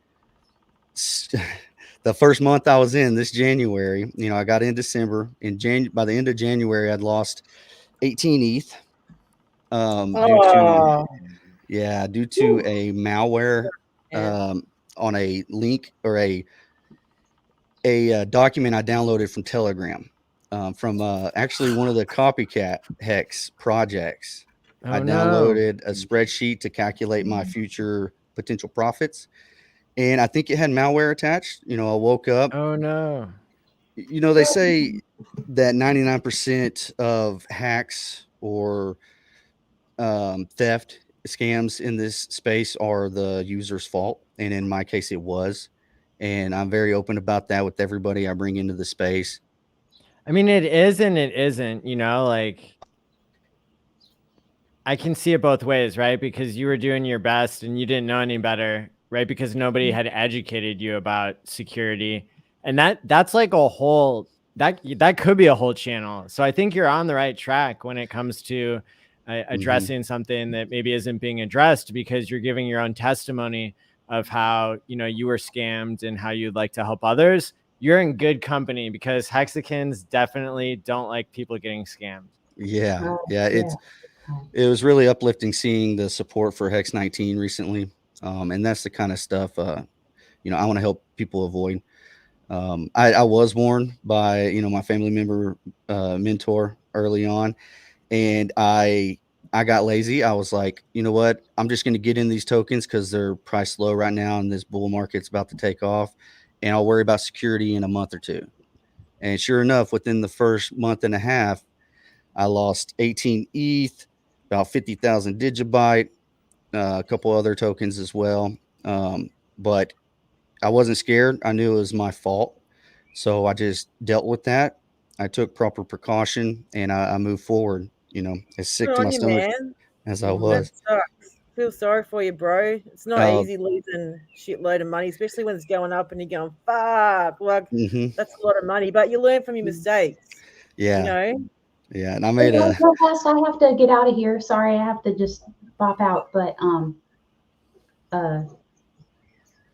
the first month I was in this January, I got in December. By the end of January, I'd lost 18 ETH. Due to a malware on a link or a document I downloaded from Telegram, from actually one of the copycat Hex projects. I downloaded a spreadsheet to calculate my future potential profits, and I think it had malware attached. I woke up. Oh no. They say that 99% of hacks or theft scams in this space are the user's fault, and in my case it was, and I'm very open about that with everybody I bring into the space. I mean, it is and it isn't, like I can see it both ways, right? Because you were doing your best and you didn't know any better, right? Because nobody had educated you about security, and that's like a whole that could be a whole channel. So I think you're on the right track when it comes to addressing something that maybe isn't being addressed, because you're giving your own testimony of how you were scammed and how you'd like to help others. You're in good company, because Hexicans definitely don't like people getting scammed. Yeah, it was really uplifting seeing the support for Hex 19 recently, and that's the kind of stuff I want to help people avoid. I was warned by my family member mentor early on, and I got lazy. I was like, you know what? I'm just going to get in these tokens because they're priced low right now, and this bull market's about to take off, and I'll worry about security in a month or two. And sure enough, within the first month and a half, I lost 18 ETH, about 50,000 Digibyte, a couple other tokens as well. But I wasn't scared. I knew it was my fault. So I just dealt with that. I took proper precaution, and I moved forward, as sick Good to on my you, stomach man. as I was. That sucks. Feel sorry for you, bro. It's not easy losing a shitload of money, especially when it's going up and you're going, fuck. Like, that's a lot of money. But you learn from your mistakes. Yeah. Yeah, and I made Real a. fast, I have to get out of here. Sorry, I have to just pop out. But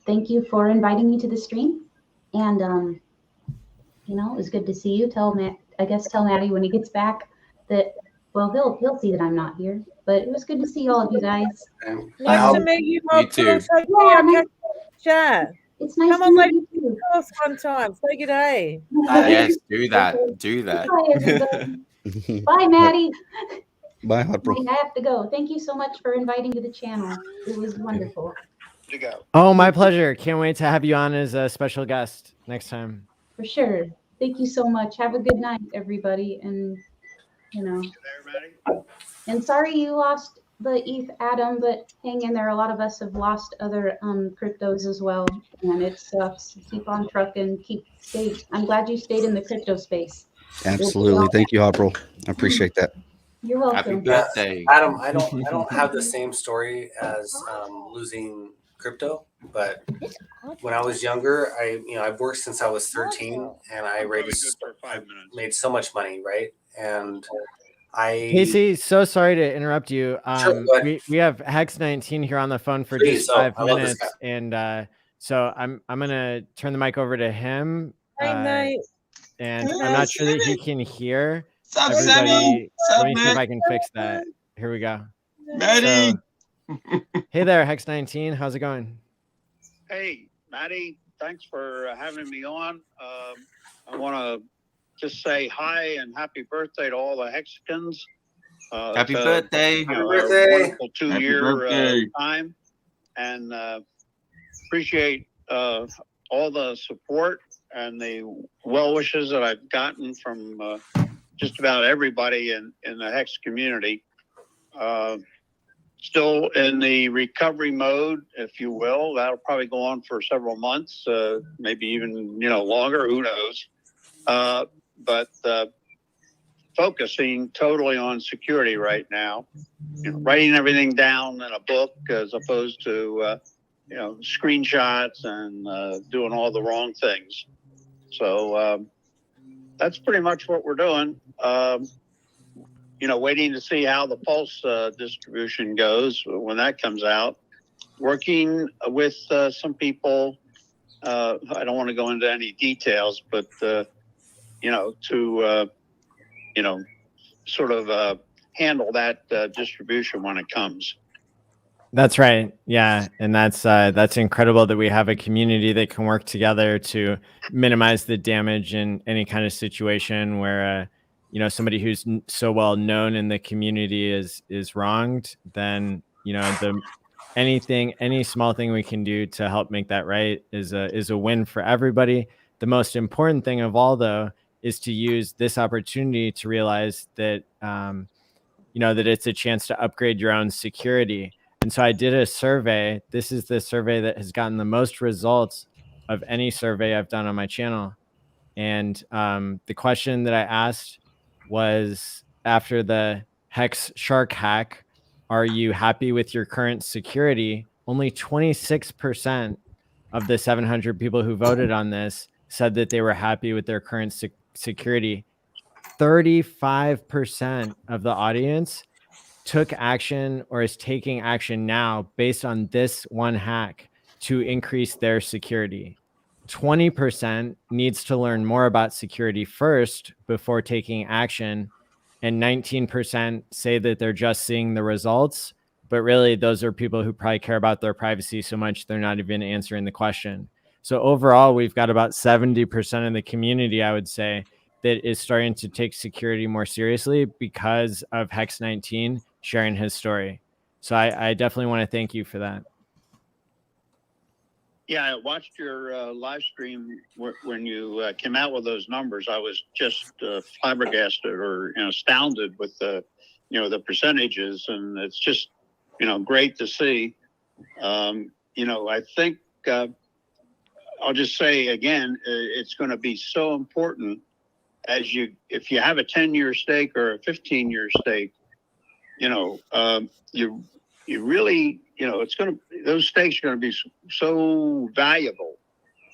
thank you for inviting me to the stream, and you know, it was good to see you. Tell Matt, I guess, tell Maddie when he gets back that, well, he'll see that I'm not here. But it was good to see all of you guys. Nice to meet you, Rob. too. Also, Yeah, catch chat. it's nice Come to on, meet maybe you too. tell us one time. Say good day. Yes, do that. Do that. Bye, everybody. Bye, Maddie. Bye, Hot Bro. I have to go. Thank you so much for inviting to the channel. It was wonderful. To go. Oh, my pleasure. Can't wait to have you on as a special guest next time. For sure. Thank you so much. Have a good night, everybody. And, you know, and sorry you lost the ETH, Adam, but hang in there. A lot of us have lost other cryptos as well. And it sucks. Keep on trucking. I'm glad you stayed in the crypto space. Absolutely. Thank you, Hot Bro. I appreciate that. You're welcome. Adam, I don't have the same story as losing crypto, but when I was younger, I've worked since I was 13, and I made so much money, right? And Casey, so sorry to interrupt you. Sure, go ahead. We have Hex 19 here on the phone for Please, just 5 I love this minutes, and so I'm gonna turn the mic over to him. Hey, mate. And I'm not sure that he can hear Sup, everybody. Sammy? Let me Sup, see if man? I can fix that. Here we go. Maddie. Hey there, Hex 19. How's it going? Hey, Maddie, thanks for having me on. I want to just say hi and happy birthday to all the Hexicans. Happy It's birthday. Happy birthday. A wonderful Happy two-year birthday. time. And appreciate all the support and the well wishes that I've gotten from just about everybody in the Hex community. Still in the recovery mode, if you will. That'll probably go on for several months, maybe even longer. Who knows? But focusing totally on security right now. Writing everything down in a book as opposed to screenshots and doing all the wrong things. So that's pretty much what we're doing. Waiting to see how the Pulse distribution goes when that comes out. Working with some people. I don't want to go into any details, but to sort of handle that distribution when it comes. That's right. Yeah, and that's incredible that we have a community that can work together to minimize the damage in any kind of situation where somebody who's so well known in the community is wronged. Then any small thing we can do to help make that right is a win for everybody. The most important thing of all, though, is to use this opportunity to realize that that it's a chance to upgrade your own security. And so I did a survey. This is the survey that has gotten the most results of any survey I've done on my channel. And the question that I asked was, after the Hex Shark hack, are you happy with your current security? Only 26% of the 700 people who voted on this said that they were happy with their current security. 35% of the audience took action or is taking action now based on this one hack to increase their security. 20% needs to learn more about security first before taking action. And 19% say that they're just seeing the results, but really those are people who probably care about their privacy so much they're not even answering the question. So overall, we've got about 70% of the community, I would say, that is starting to take security more seriously because of Hex 19 sharing his story. So I definitely want to thank you for that. Yeah, I watched your live stream when you came out with those numbers. I was just flabbergasted or astounded with the percentages, and it's just great to see. I think I'll just say again, it's going to be so important if you have a 10-year stake or a 15-year stake. You really, those stakes are going to be so valuable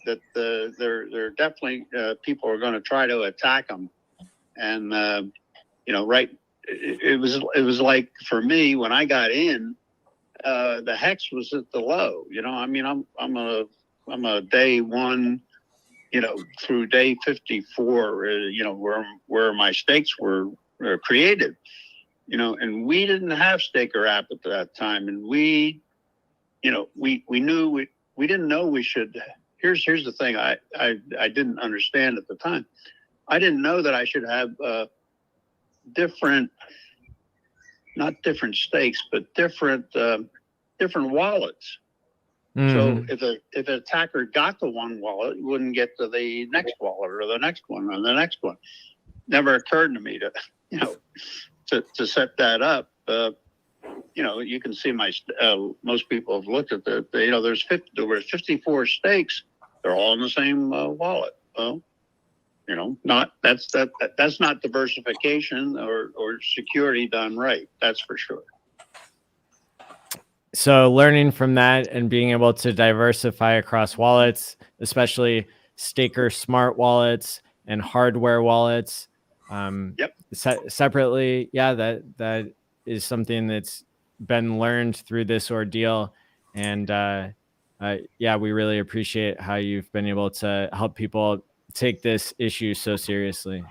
that they're definitely people are going to try to attack them. And right. It was like for me when I got in, the hex was at the low. I mean, I'm a day one, through day 54, where my stakes were created, and we didn't have staker app at that time, and we knew we didn't know we should. Here's the thing I didn't understand at the time. I didn't know that I should have not different stakes, but different wallets. So if an attacker got the one wallet, he wouldn't get to the next wallet or the next one or the next one. Never occurred to me to to set that up. You can see most people have looked at that. There were 54 stakes. They're all in the same wallet. Well, that's not diversification or security done right. That's for sure. So learning from that and being able to diversify across wallets, especially staker smart wallets and hardware wallets, separately, that is something that's been learned through this ordeal. And we really appreciate how you've been able to help people take this issue so seriously.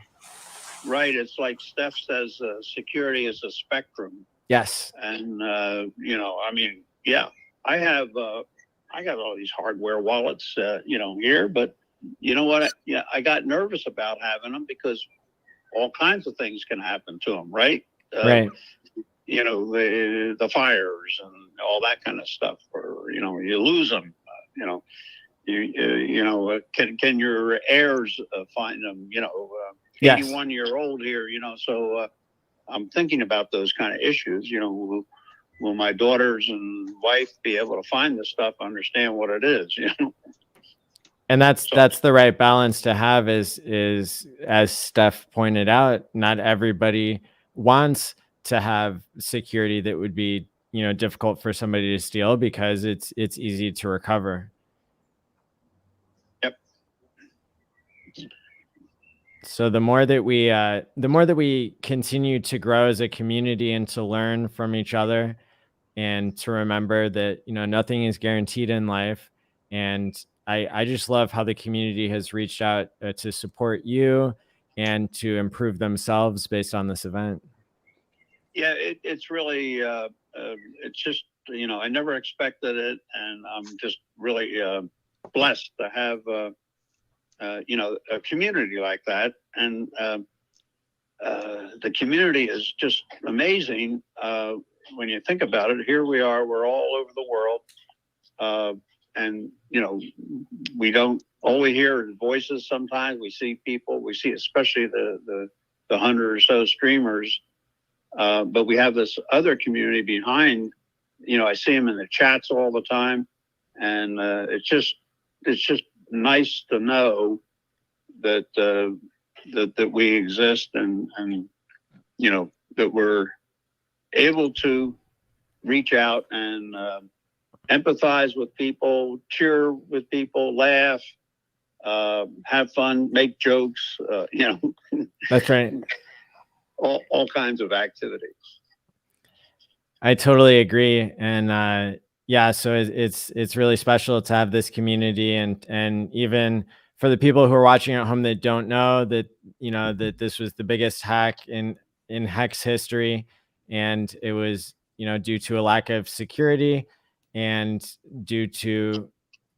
Right. It's like Steph says, security is a spectrum. Yes. And, I got all these hardware wallets, here, but you know what? I got nervous about having them because all kinds of things can happen to them. Right. Right. The fires and all that kind of stuff, or, you lose them, can your heirs find them, 81-year-old here, so I'm thinking about those kind of issues, will my daughters and wife be able to find this stuff, understand what it is, And that's the right balance to have is as Steph pointed out, not everybody wants to have security that would be, difficult for somebody to steal because it's easy to recover. Yep. So the more that we continue to grow as a community and to learn from each other and to remember that, nothing is guaranteed in life. And I just love how the community has reached out to support you and to improve themselves based on this event. Yeah, it's really, it's just, I never expected it. And I'm just really blessed to have, a community like that. And the community is just amazing. When you think about it, here we are, we're all over the world. And, all we hear is voices sometimes. We see people, especially the 100 or so streamers. But we have this other community behind, I see them in the chats all the time. And it's just nice to know that that we exist and that we're able to reach out and empathize with people, cheer with people, laugh, have fun, make jokes, That's right. all kinds of activities. I totally agree. And so it's really special to have this community and even for the people who are watching at home that don't know that, that this was the biggest hack in Hex history. And it was, due to a lack of security and due to,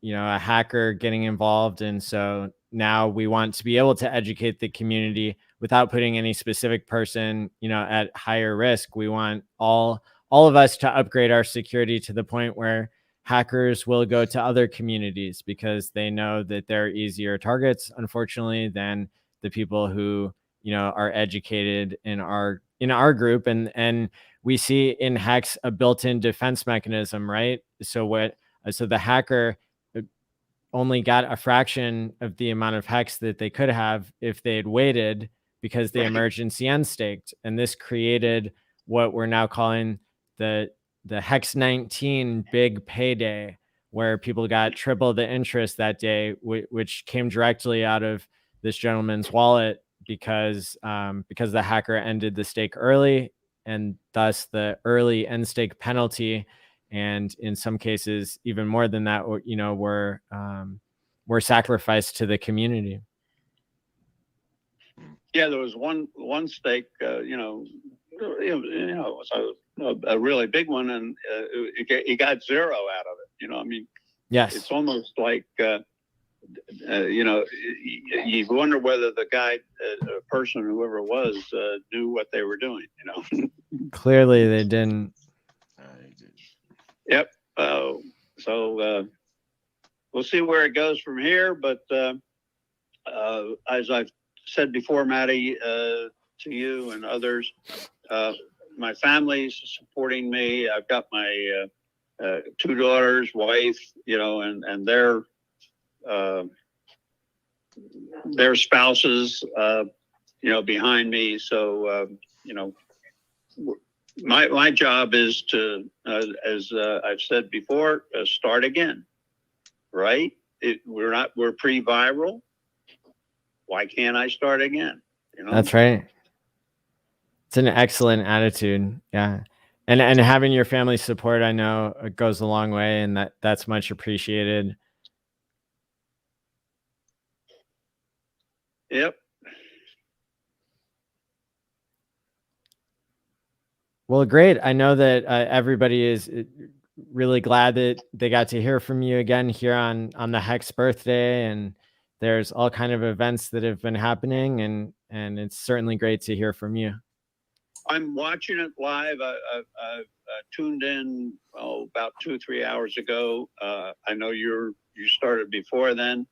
a hacker getting involved. And so now we want to be able to educate the community without putting any specific person, at higher risk. We want all of us to upgrade our security to the point where hackers will go to other communities because they know that they're easier targets, unfortunately, than the people who, are educated in our group. And we see in Hex a built-in defense mechanism, right? So the hacker only got a fraction of the amount of Hex that they could have if they had waited because they emergency unstaked. And this created what we're now calling the Hex 19 big payday, where people got triple the interest that day, which came directly out of this gentleman's wallet because the hacker ended the stake early, and thus the early end stake penalty, and in some cases even more than that, were sacrificed to the community. Yeah, there was one stake, it was a really big one, and he got zero out of it. I mean, yes, it's almost like you wonder whether the guy, person, whoever it was, knew what they were doing. Clearly, they didn't. Yep. So we'll see where it goes from here. But as I've said before, Maddie, to you and others, my family's supporting me. I've got my 2 daughters, wife, and their spouses, behind me. So, my job is to, as I've said before, start again, right? We're pre-viral. Why can't I start again? That's right. It's an excellent attitude. Yeah. And having your family support, I know, it goes a long way, and that's much appreciated. Yep. Well, great. I know that everybody is really glad that they got to hear from you again here on the Hex birthday, and there's all kind of events that have been happening, and it's certainly great to hear from you. I'm watching it live. I tuned in about 2 or 3 hours ago. I know you started before then.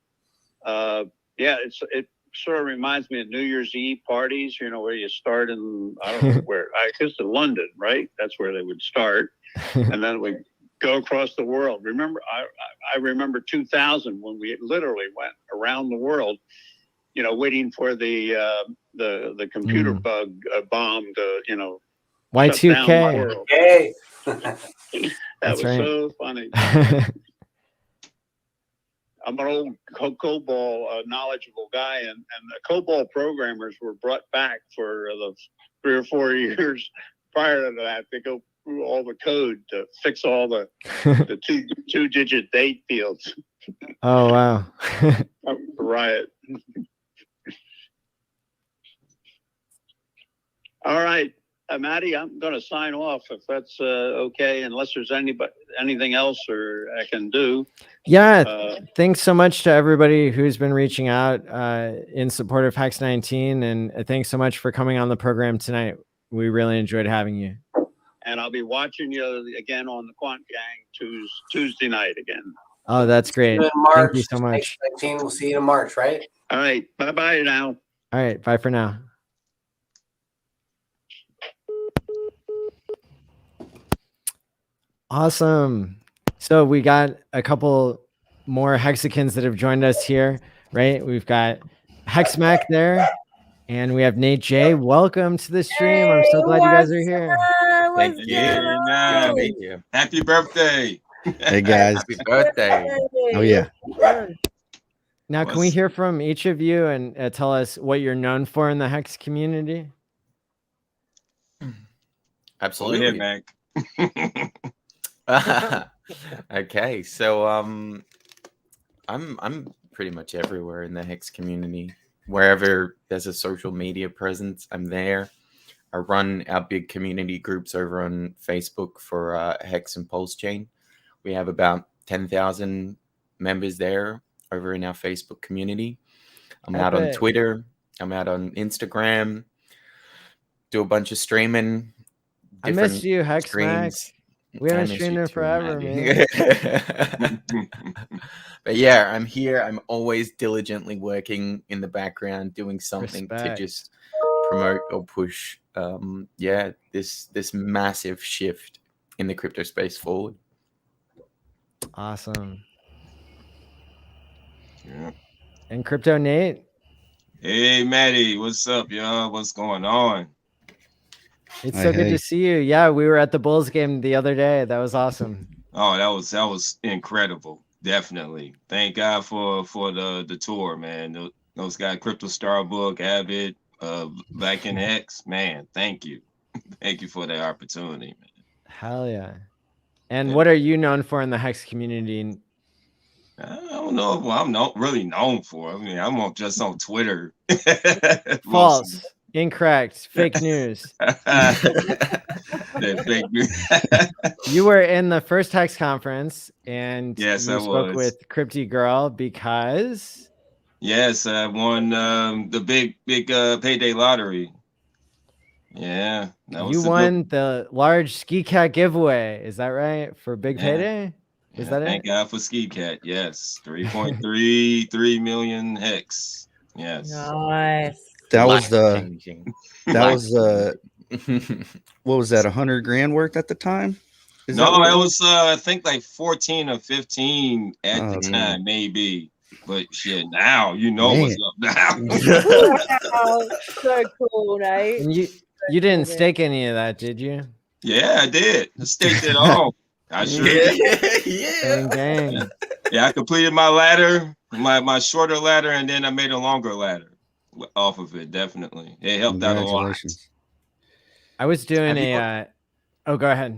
Yeah, it sort of reminds me of New Year's Eve parties, where you start in, I don't know where, I guess in London, right? That's where they would start. And then we go across the world. Remember, I remember 2000 when we literally went around the world, waiting for the computer bug bomb to, Y2K. shut down the world. Hey. That was right. so funny. I'm an old COBOL knowledgeable guy, and the COBOL programmers were brought back for the 3 or 4 years prior to that to go through all the code to fix all the two-digit date fields. Oh, wow. Riot. All right, Maddie, I'm going to sign off if that's okay, unless there's anything else or I can do. Yeah, thanks so much to everybody who's been reaching out in support of Hex 19, and thanks so much for coming on the program tonight. We really enjoyed having you. And I'll be watching you again on the Quant Gang Tuesday night again. Oh, that's great. Thank you so much. Hex 19, we'll see you in March, right? All right, bye-bye now. All right, bye for now. Awesome. So we got a couple more Hexicans that have joined us here, right? We've got Hexmac there, and we have Nate J. Welcome to the stream. I'm so glad you guys are here. Thank you. Happy birthday. Hey, guys. Happy birthday. Oh, yeah. Now, can we hear from each of you and tell us what you're known for in the Hex community? Absolutely. Go ahead, Mac. Okay, so I'm pretty much everywhere in the Hex community. Wherever there's a social media presence, I'm there. I run our big community groups over on Facebook for Hex and Pulse Chain. We have about 10,000 members there over in our Facebook community. I'm out on Twitter. I'm out on Instagram. Do a bunch of streaming. I missed you, Hexmac. We haven't streamed in forever, man. But yeah, I'm here. I'm always diligently working in the background, doing something to just promote or push this massive shift in the crypto space forward. Awesome. Yeah. And Crypto Nate. Hey, Maddie, what's up, y'all? What's going on? It's so good to see you. Yeah, we were at the Bulls game the other day. That was awesome. Oh, that was incredible. Definitely. Thank God for the tour, man. Those guys, Kryptosparbach, Avid, back in X, man. Thank you. Thank you for that opportunity, man. Hell yeah. And what are you known for in the Hex community? I don't know what I'm not really known for. I mean, I'm just on Twitter. False. Incorrect. Fake news. Fake news. You were in the first Hex conference, and yes, you I spoke was with Crypty Girl because yes, I won the big payday lottery. Yeah, that you was won the large Ski Cat giveaway. Is that right? For Big Payday? Is that thank it? God for Ski Cat. Yes, 3.33 million hex. Yes. Nice. That was Life-changing. that was what was that, 100 grand worth at the time? Is that No, what it was I think like 14 or 15 at Oh, the okay. time, maybe. But shit, now you know Man. what's up now. Wow, so cool, Nate. And you didn't stake any of that, did you? Yeah, I did. I staked it all. I sure did. Gang, gang. Yeah, I completed my ladder, my shorter ladder, and then I made a longer ladder off of it. Definitely, it helped out a lot. Congratulations. I was doing Have you- oh, go ahead.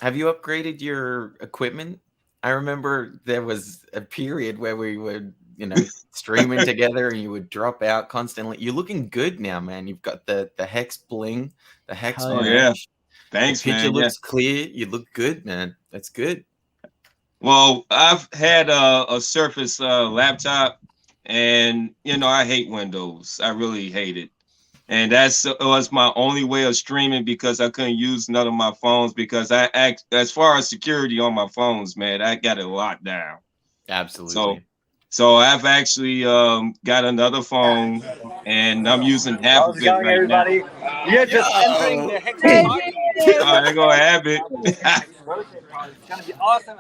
Have you upgraded your equipment? I remember there was a period where we were, streaming together and you would drop out constantly. You're looking good now, man. You've got the Hex bling, the Hex Hell merch. yeah. Thanks, the picture man. looks clear. You look good, man. That's good. Well, I've had a Surface laptop, and I hate Windows. I really hate it, and that was my only way of streaming because I couldn't use none of my phones because as far as security on my phones, man, I got it locked down. Absolutely. So I've actually got another phone, and I'm using half of it right everybody? now. You're just entering the Hex Hey, party. Oh, they're gonna have it. It's gonna be awesome.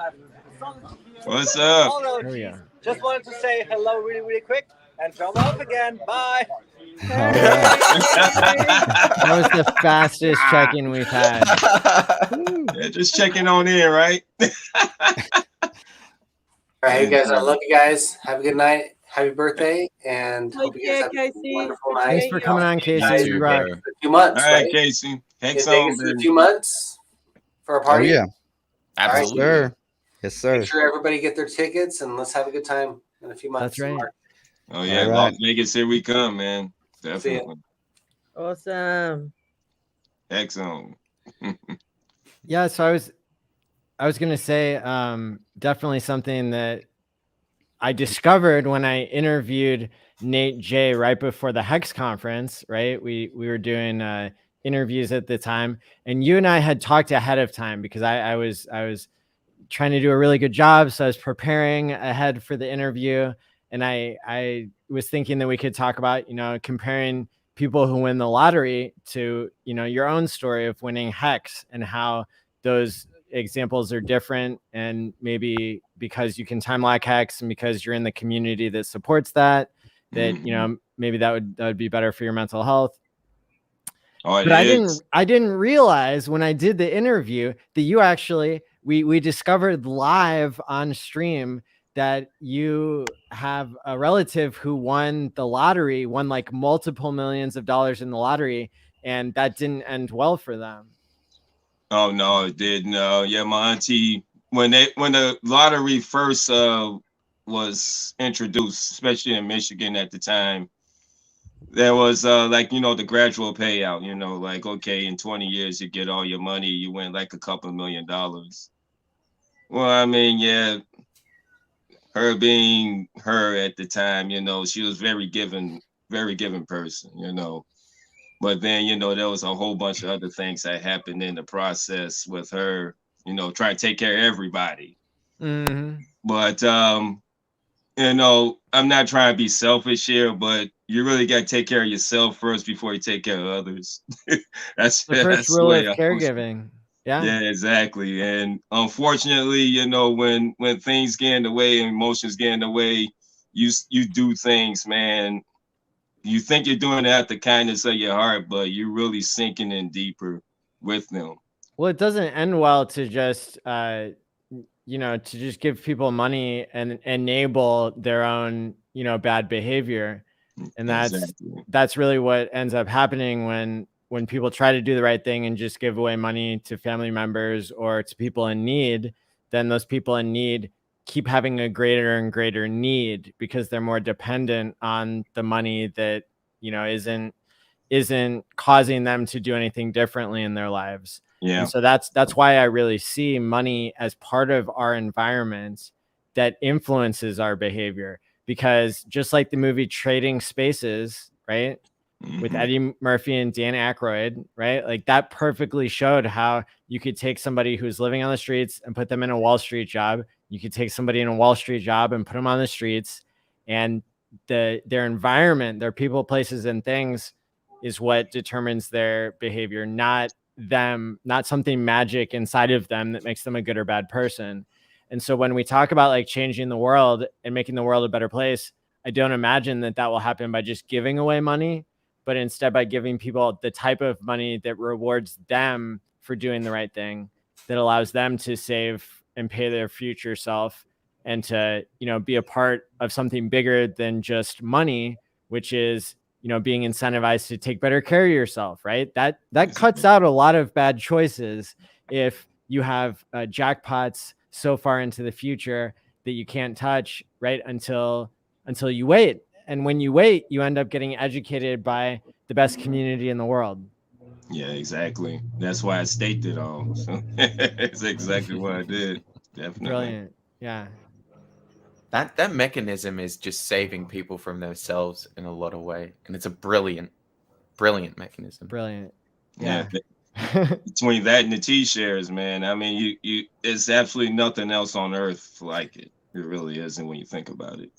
What's up? All Here we go. just wanted to say hello really, really quick and drum up again. Bye. That was the fastest check-in we've had. Yeah, just checking on in, right? All right, hey guys, I love you guys. Have a good night. Happy birthday, and hope you guys have a wonderful night. Thanks for coming on, Casey. You rock. A few months, All right, right? Casey. Hex In on, Vegas in a baby. few months for a party. Oh, yeah. Absolutely. All right. Sir. Yes, sir. Make sure everybody get their tickets, and let's have a good time in a few months. That's right. Oh yeah, All Las right. Vegas, here we come, man. Definitely. Awesome. Hex on. Yeah, so I was gonna say definitely something that I discovered when I interviewed Nate J right before the Hex conference, right? We were doing interviews at the time, and you and I had talked ahead of time because I was trying to do a really good job, so I was preparing ahead for the interview, and I was thinking that we could talk about comparing people who win the lottery to your own story of winning Hex and how those examples are different, and maybe because you can time lock Hex and because you're in the community that supports that maybe that would be better for your mental health. Oh, but I didn't realize when I did the interview that you actually we discovered live on stream that you have a relative who won the lottery, won like multiple millions of dollars in the lottery, and that didn't end well for them. Oh no, it didn't. Yeah, my auntie, when the lottery first was introduced, especially in Michigan at the time, there was the gradual payout. Like, okay, in 20 years you get all your money, you win like a couple $1 million. Well, I mean, yeah, her being her at the time, she was very giving person. But then, there was a whole bunch of other things that happened in the process with her, trying to take care of everybody. Mm-hmm. But, I'm not trying to be selfish here, but you really got to take care of yourself first before you take care of others. that's the first rule of caregiving. Yeah, exactly. And unfortunately, when things get in the way and emotions get in the way, you do things, man. You think you're doing it out the kindness of your heart, but you're really sinking in deeper with them. Well, it doesn't end well to just to just give people money and enable their own bad behavior. And that's Exactly. that's really what ends up happening when people try to do the right thing and just give away money to family members or to people in need. Then those people in need keep having a greater and greater need because they're more dependent on the money that, you know, isn't causing them to do anything differently in their lives. Yeah. And so that's why I really see money as part of our environment that influences our behavior. Because just like the movie Trading Spaces, right? With Eddie Murphy and Dan Aykroyd, right? Like that perfectly showed how you could take somebody who's living on the streets and put them in a Wall Street job. You could take somebody in a Wall Street job and put them on the streets, and their environment, their people, places, and things is what determines their behavior, not them, not something magic inside of them that makes them a good or bad person. And so when we talk about like changing the world and making the world a better place, I don't imagine that will happen by just giving away money, but instead by giving people the type of money that rewards them for doing the right thing, that allows them to save and pay their future self, and to, you know, be a part of something bigger than just money, which is, you know, being incentivized to take better care of yourself, right? That cuts out a lot of bad choices if you have jackpots so far into the future that you can't touch, right, until you wait. And when you wait, you end up getting educated by the best community in the world. Yeah, exactly. That's why I staked it all. So it's exactly what I did. Definitely. Brilliant. Yeah. That mechanism is just saving people from themselves in a lot of way, and it's a brilliant mechanism. Brilliant. Yeah. Between that and the T-shares, man, I mean, you it's absolutely nothing else on earth like it. It really isn't when you think about it.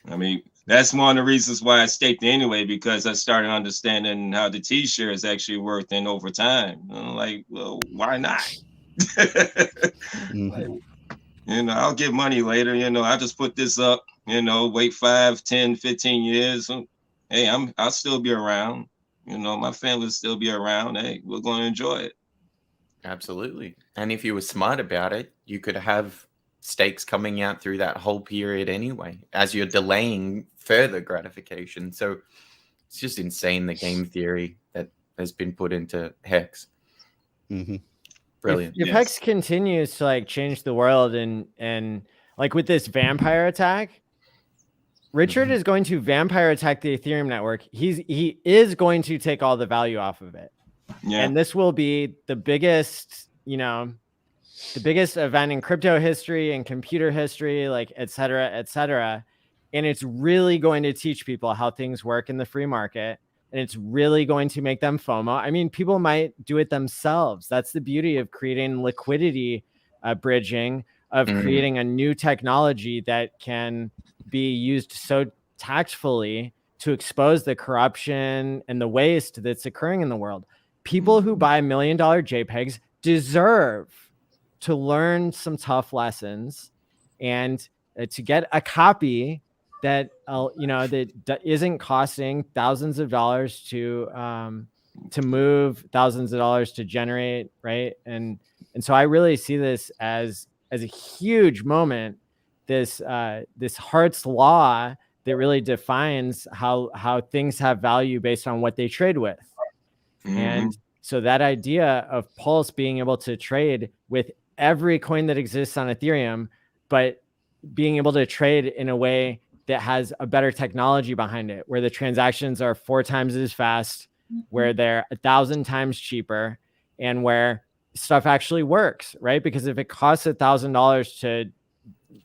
I mean, that's one of the reasons why I staked anyway, because I started understanding how the T-shares actually worked in over time. I'm like, well, why not? Like, you know, I'll get money later, you know, I'll just put this up, you know, wait 5, 10, 15 years. Hey, I'll still be around. You know, my family will still be around. Hey, we're going to enjoy it. Absolutely. And if you were smart about it, you could have stakes coming out through that whole period anyway, as you're delaying further gratification. So it's just insane, the game theory that has been put into Hex. Brilliant. If Hex continues to like change the world and like with this vampire attack, Richard is going to vampire attack the Ethereum network. He is going to take all the value off of it. Yeah. And this will be the biggest, you know, the biggest event in crypto history and computer history, like et cetera, et cetera. And it's really going to teach people how things work in the free market. And it's really going to make them FOMO. I mean, people might do it themselves. That's the beauty of creating liquidity bridging, of creating a new technology that can be used so tactfully to expose the corruption and the waste that's occurring in the world. People who buy $1 million JPEGs deserve to learn some tough lessons and to get a copy that you know, that isn't costing thousands of dollars to move, thousands of dollars to generate, right? And so I really see this as a huge moment. This Hart's law that really defines how things have value based on what they trade with. And so that idea of Pulse being able to trade with every coin that exists on Ethereum, but being able to trade in a way that has a better technology behind it, where the transactions are 4 times as fast, where they're 1,000 times cheaper, and where stuff actually works, right? Because if it costs $1,000 to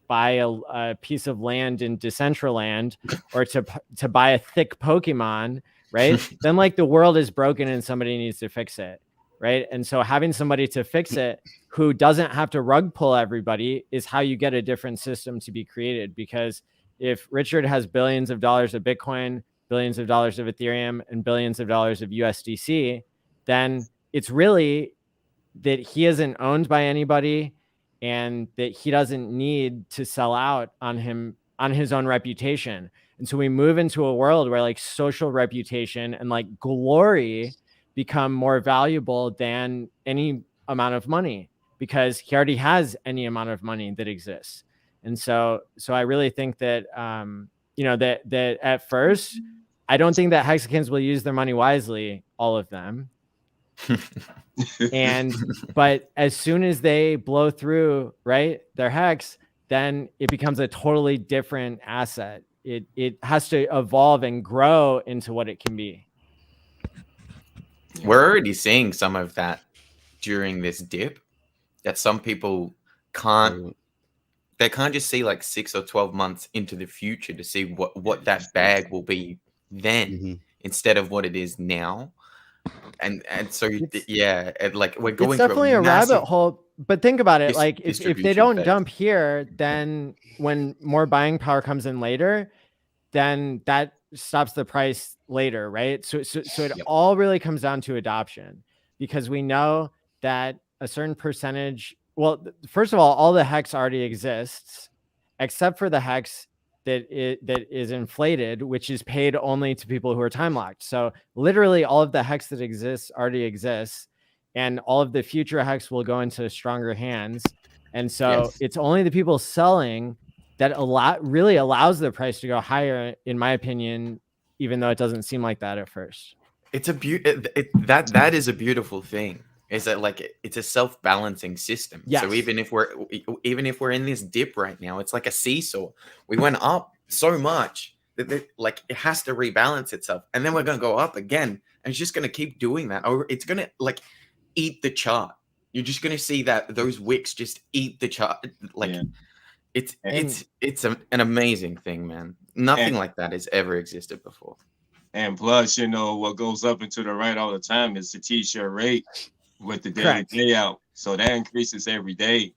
buy a piece of land in Decentraland, or to buy a thick Pokemon, right? Then like the world is broken and somebody needs to fix it, right? And so having somebody to fix it who doesn't have to rug pull everybody is how you get a different system to be created. Because if Richard has billions of dollars of Bitcoin, billions of dollars of Ethereum, and billions of dollars of USDC, then it's really that he isn't owned by anybody, and that he doesn't need to sell out on his own reputation. And so we move into a world where like social reputation and like glory become more valuable than any amount of money, because he already has any amount of money that exists. And so I really think that you know, that at first, I don't think that Hexicans will use their money wisely, all of them. But as soon as they blow through, right, their hex, then it becomes a totally different asset. It has to evolve and grow into what it can be. We're already seeing some of that during this dip, that some people can't just see like 6 or 12 months into the future to see what that bag will be then instead of what it is now. And so yeah, like we're going It's definitely through a rabbit hole. But think about it, like if they distribution don't phase. dump here, then when more buying power comes in later, then that stops the price later, right? So it all really comes down to adoption, because we know that a certain percentage, well, first of all the hex already exists, except for the hex that is inflated, which is paid only to people who are time locked. So literally all of the hex that exists already exists, and all of the future hex will go into stronger hands. And so it's only the people selling that really allows the price to go higher, in my opinion, even though it doesn't seem like that at first. It's that is a beautiful thing. Is that like it's a self-balancing system. Yes. So even if we're in this dip right now, it's like a seesaw. We went up so much that like it has to rebalance itself, and then we're gonna go up again, and it's just gonna keep doing that. Or it's gonna like eat the chart. You're just gonna see that those wicks just eat the chart. Like it's an amazing thing, man. Nothing like that has ever existed before. And plus, you know, what goes up and to the right all the time is the t-shirt rate with the daily payout. So that increases every day.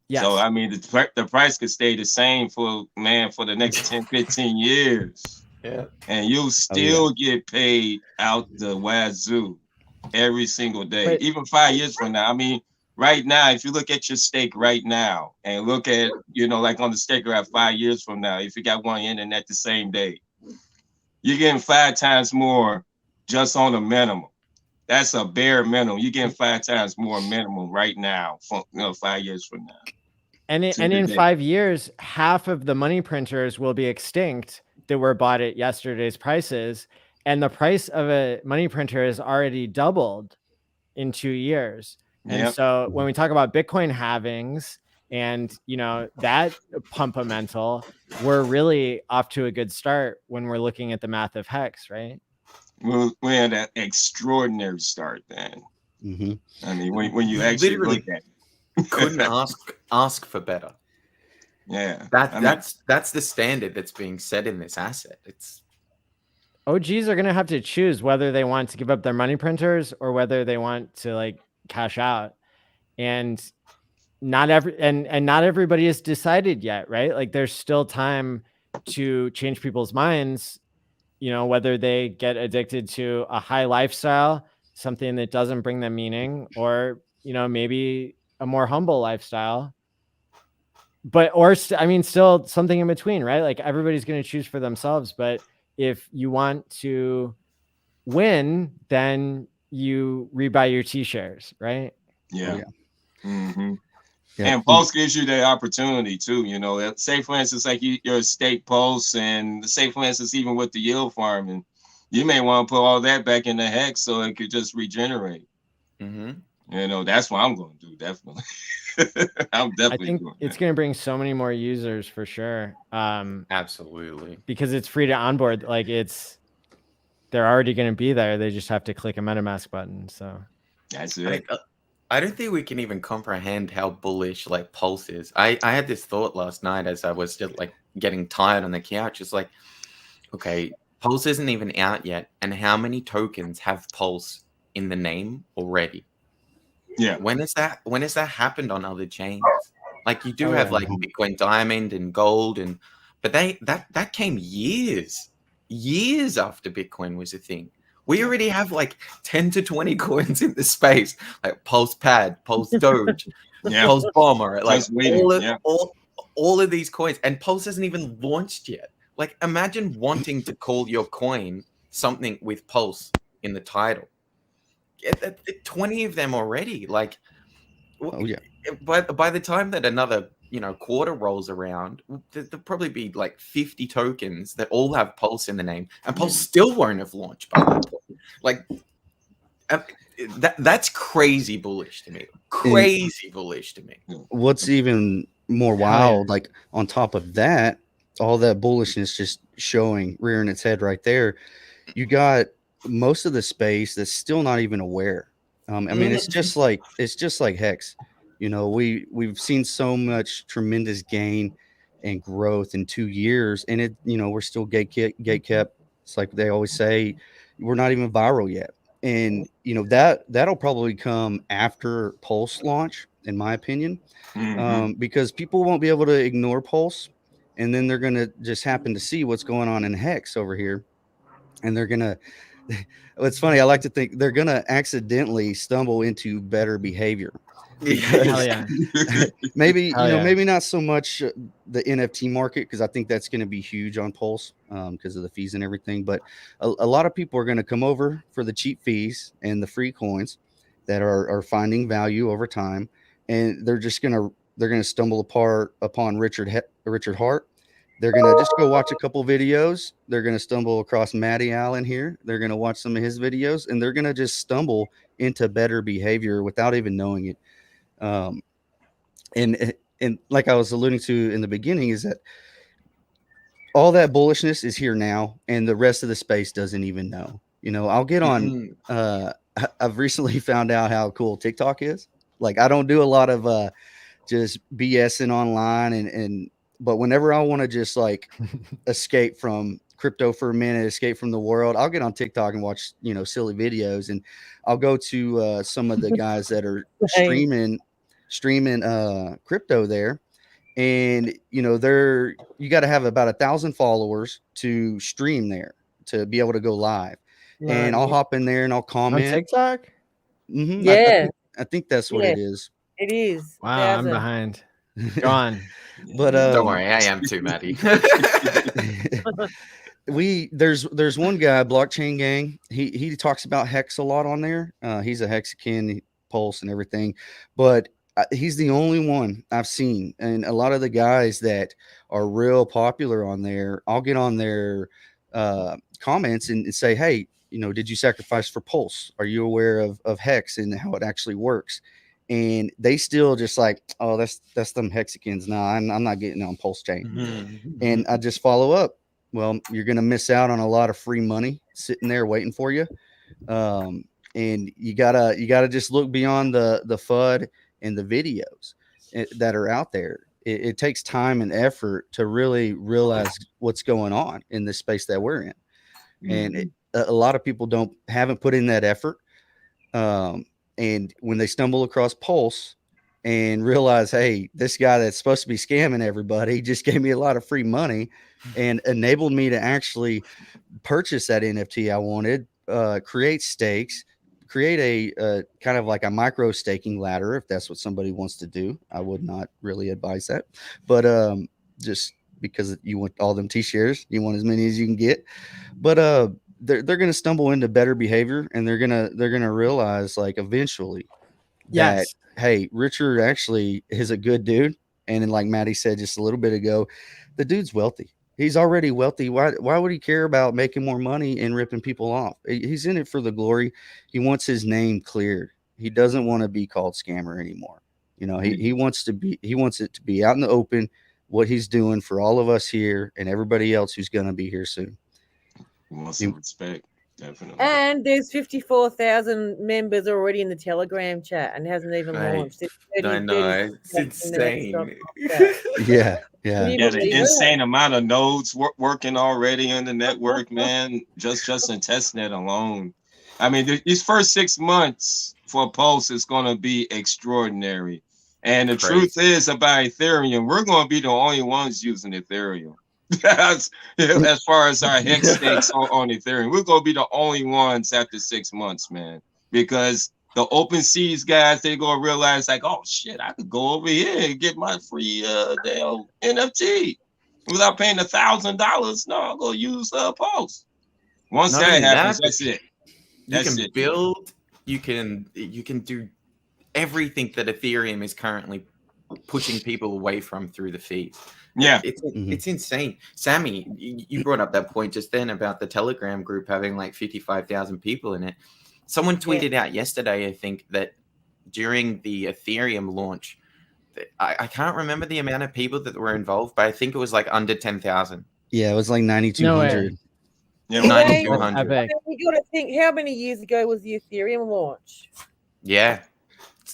Yes. So, I mean, the price could stay the same for the next 10, 15 years. Yeah. And you'll still get paid out the wazoo every single day, even 5 years from now. I mean, right now, if you look at your stake right now and look at, you know, like on the stake graph 5 years from now, if you got one ending at the same day, you're getting 5 times more just on the minimum. That's a bare minimum. You're getting 5 times more minimum right now, 5 years from now. And in 5 years, half of the money printers will be extinct that were bought at yesterday's prices. And the price of a money printer has already doubled in 2 years. And so when we talk about Bitcoin halvings and, you know, that pumpamental, we're really off to a good start when we're looking at the math of hex, right? We're at an extraordinary start, man. I mean, when you actually look at it. Couldn't ask for better. Yeah. That's the standard that's being set in this asset. It's OGs are going to have to choose whether they want to give up their money printers or whether they want to like cash out. And not everybody has decided yet, right? Like there's still time to change people's minds, you know, whether they get addicted to a high lifestyle, something that doesn't bring them meaning, or, you know, maybe a more humble lifestyle. But, still something in between, right? Like everybody's going to choose for themselves. But if you want to win, then you rebuy your T-shares, right? Yeah. And Pulse gives you that opportunity too. You know, say for instance, like your state Pulse, and say for instance, even with the yield farming, you may want to put all that back in the hex so it could just regenerate. You know, that's what I'm going to do. Definitely. I'm definitely doing it's going to bring so many more users for sure. Absolutely. Because it's free to onboard. Like they're already going to be there. They just have to click a MetaMask button. So that's it. I don't think we can even comprehend how bullish like Pulse is. I had this thought last night as I was just like getting tired on the couch. It's like, okay, Pulse isn't even out yet. And how many tokens have Pulse in the name already? Yeah. When has that happened on other chains? Like you do have like Bitcoin Diamond and Gold, but that came years after Bitcoin was a thing. We already have like 10 to 20 coins in the space, like Pulse Pad, Pulse Doge, Pulse Bomber, like all of these coins, and Pulse hasn't even launched yet. Like imagine wanting to call your coin something with Pulse in the title. 20 of them already. Like, by the time that another quarter rolls around, there'll probably be like 50 tokens that all have Pulse in the name, and Pulse still won't have launched by that point. Like, that's crazy bullish to me. Crazy bullish to me. What's even more wild, like on top of that, all that bullishness just rearing its head right there. You got most of the space that's still not even aware. I mean, it's just like Hex. We've seen so much tremendous gain and growth in 2 years, and we're still gate kept. It's like they always say, we're not even viral yet. And that'll probably come after Pulse launch, in my opinion, because people won't be able to ignore Pulse, and then they're gonna just happen to see what's going on in Hex over here, and they're gonna. It's funny. I like to think they're gonna accidentally stumble into better behavior. Hell yeah. Maybe Hell yeah. maybe not so much the NFT market, because I think that's going to be huge on Pulse because of the fees and everything. But a lot of people are going to come over for the cheap fees and the free coins that are finding value over time, and they're gonna stumble upon Richard Hart. They're gonna just go watch a couple videos. They're gonna stumble across ALLin here. They're gonna watch some of his videos, and they're gonna just stumble into better behavior without even knowing it. And like I was alluding to in the beginning, is that all that bullishness is here now, and the rest of the space doesn't even know. I'll get on. I've recently found out how cool TikTok is. Like, I don't do a lot of just BSing online, but whenever I want to just like escape from crypto for a minute, escape from the world, I'll get on TikTok and watch silly videos, and I'll go to some of the guys that are streaming crypto there, and you got to have about 1,000 followers to stream there to be able to go live. And I'll hop in there and I'll comment on TikTok. Yeah, I think that's what it is. It is. Wow, I'm behind. Go on. But don't worry, I am too, Maddie. There's one guy, Blockchain Gang. He talks about Hex a lot on there. He's a Hexican, Pulse and everything, but he's the only one I've seen. And a lot of the guys that are real popular on there, I'll get on their comments and say, hey, did you sacrifice for Pulse? Are you aware of Hex and how it actually works? And they still just like, oh, that's them Hexicans. Nah, I'm not getting on Pulse Chain. And I just follow up. Well, you're going to miss out on a lot of free money sitting there waiting for you. And you gotta just look beyond the FUD and the videos that are out there. It takes time and effort to really realize what's going on in this space that we're in. And a lot of people haven't put in that effort. And when they stumble across Pulse and realize, hey, this guy that's supposed to be scamming everybody just gave me a lot of free money and enabled me to actually purchase that NFT I wanted, create stakes, create a kind of like a micro staking ladder, if that's what somebody wants to do. I would not really advise that, but just because you want all them T-shares, you want as many as you can get. But they're going to stumble into better behavior, and they're gonna realize, like, eventually that, hey, Richard actually is a good dude. And then, like Maddie said just a little bit ago, the dude's wealthy. He's already wealthy. Why would he care about making more money and ripping people off? He's in it for the glory. He wants his name cleared. He doesn't want to be called scammer anymore. He wants it to be out in the open, what he's doing for all of us here and everybody else who's going to be here soon. He wants some respect, definitely. And there's 54,000 members already in the Telegram chat and hasn't even launched. I know, it's insane. Yeah. The insane amount of nodes working already on the network, man. Just in testnet alone. I mean, these first 6 months for Pulse is going to be extraordinary. And the truth is about Ethereum, we're going to be the only ones using Ethereum. As far as our Hex stakes on Ethereum, we're going to be the only ones after 6 months, man. Because the open seas guys, they gonna realize, like, oh shit, I could go over here and get my free damn NFT without paying $1,000. No, I'll go use Pulse. Once that happens, that's it. You can do everything that Ethereum is currently pushing people away from through the feeds. Yeah. It's insane. Sammy, you brought up that point just then about the Telegram group having like 55,000 people in it. Someone tweeted out yesterday, I think, that during the Ethereum launch, I can't remember the amount of people that were involved, but I think it was like under 10,000. Yeah, it was like 9,200. Yeah, 9,200. I mean, you got to think, how many years ago was the Ethereum launch? Yeah.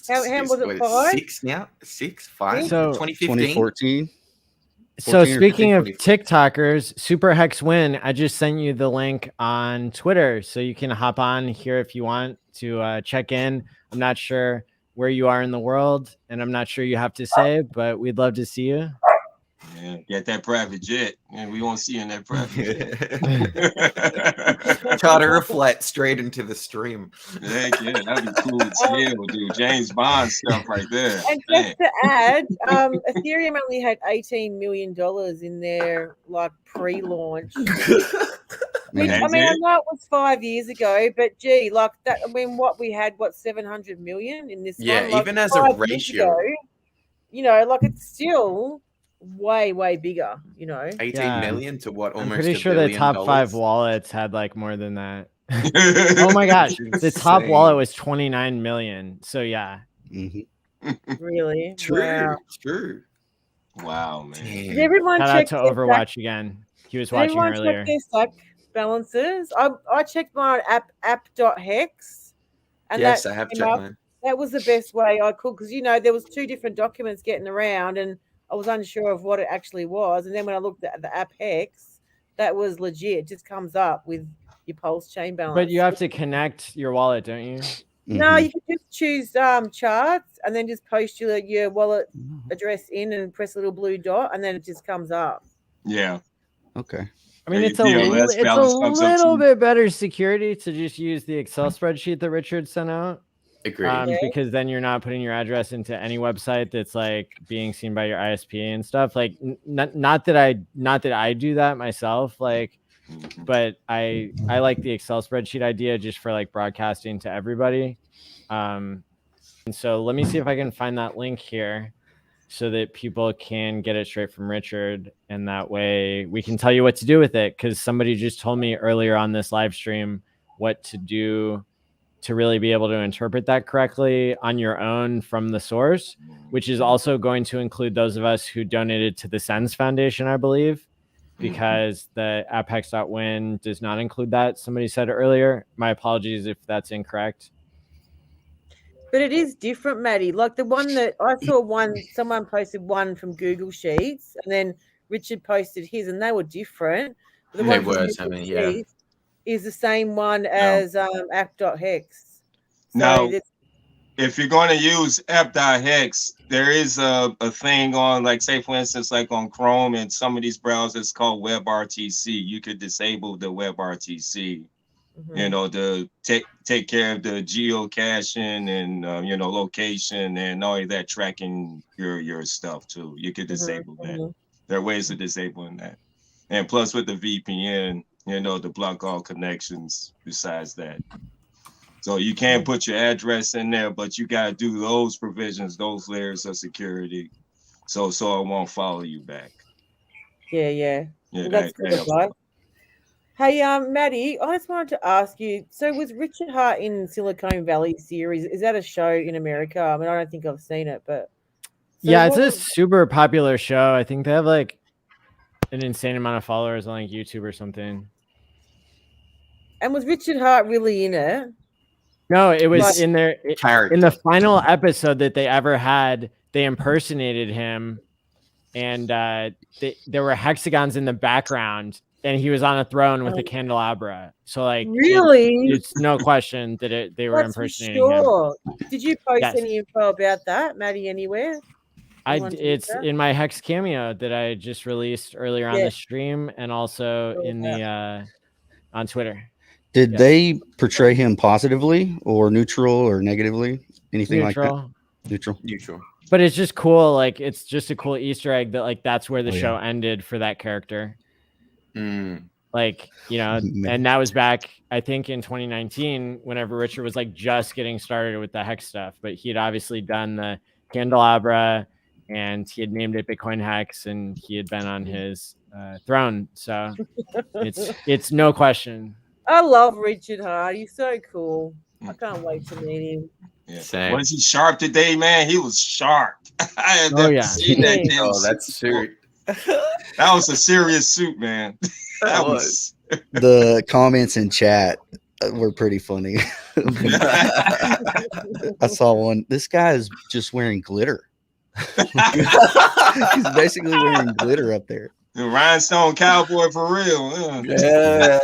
How was it? What, 5? 6 now? 6, 5? So 2015? 2014. So speaking of TikTokers, Super Hex Win, I just sent you the link on Twitter, so you can hop on here if you want to check in. I'm not sure where you are in the world, and I'm not sure you have to say, but we'd love to see you. Yeah, get that private jet, and we won't see you in that private jet. Charter a flight straight into the stream. Heck yeah, that'd be cool as hell, dude. James Bond stuff right there. And just to add, Ethereum only had $18 million in their like pre-launch. Which, I mean, I know it was 5 years ago, but gee, like that. I mean, we had 700 million in this Yeah, one. Like, even as a 5 years ratio. ago, you know, like it's still way bigger. You know, 18 million to what? I'm Almost pretty $1 sure the billion? top 5 wallets had like more than that. Oh my gosh, the top Insane. wallet was 29 million. So yeah. really. True. Wow. True. Wow, man. Did everyone Shout check out to their Overwatch stack? again. He was Did watching everyone earlier. check their stack balances? I checked mine on app.hex, and Yes, that I have came checked up. mine. That was the best way I could, because you know there was 2 different documents getting around, and I was unsure of what it actually was. And then when I looked at the app Hex, that was legit. It just comes up with your Pulse chain balance. But you have to connect your wallet, don't you? No, you can just choose charts and then just post your wallet address in and press a little blue dot, and then it just comes up. Yeah. Okay. I mean, Yeah, it's a your PLS balance comes up little too. bit better security to just use the Excel spreadsheet that Richard sent out. Agreed. Because then you're not putting your address into any website that's like being seen by your ISP and stuff. Like, not that I do that myself. Like, but I like the Excel spreadsheet idea just for like broadcasting to everybody. And so let me see if I can find that link here, so that people can get it straight from Richard, and that way we can tell you what to do with it. Because somebody just told me earlier on this live stream what to do to really be able to interpret that correctly on your own from the source, which is also going to include those of us who donated to the Sens Foundation, I believe, because the Apex.win does not include that. Somebody said earlier. My apologies if that's incorrect. But it is different, Maddie. Like the one that I saw, someone posted one from Google Sheets, and then Richard posted his, and they were different. But the They one from were, Google Sammy, yeah. Sheets is the same one as app.hex. So Now, that's- if you're going to use app.hex, there is a thing on, like, say, for instance, like on Chrome and some of these browsers called WebRTC. You could disable the WebRTC, you know, to take care of the geocaching and, you know, location and all of that, tracking your stuff too. You could disable that. There are ways of disabling that. And plus with the VPN, you know, to block all connections besides that. So you can't put your address in there, but you got to do those provisions, those layers of security, so it won't follow you back. Yeah. Yeah, Well, that's good advice. Hey, Maddie, I just wanted to ask you. So, was Richard Hart in Silicon Valley series? Is that a show in America? I mean, I don't think I've seen it, but Yeah, it's a super popular show. I think they have like an insane amount of followers on like YouTube or something. And was Richard Hart really in it? No, it was Like- in the final episode that they ever had. They impersonated him, and there were hexagons in the background, and he was on a throne with a candelabra. So, like, Really? it's no question that they were That's for impersonating him. sure. Did you post Yes. any info about that, Maddie, anywhere? It's in my Hex cameo that I just released earlier on Yeah. the stream, and also in the on Twitter. Did they portray him positively or neutral or negatively? Anything like that? Neutral. But it's just cool. Like, it's just a cool Easter egg that like that's where the Oh, show yeah. ended for that character. Like, you know, and that was back, I think, in 2019, whenever Richard was like just getting started with the Hex stuff. But he had obviously done the candelabra and he had named it Bitcoin Hex, and he had been on his throne. So it's no question. I love Richard Hart. He's so cool. I can't wait to meet him. Yeah. Was he sharp today, man? He was sharp. I have Oh, never yeah. seen that damn Oh, suit that suit. That was a serious suit, man. That was. The comments in chat were pretty funny. I saw one. This guy is just wearing glitter. He's basically wearing glitter up there. The rhinestone cowboy for real. Yeah.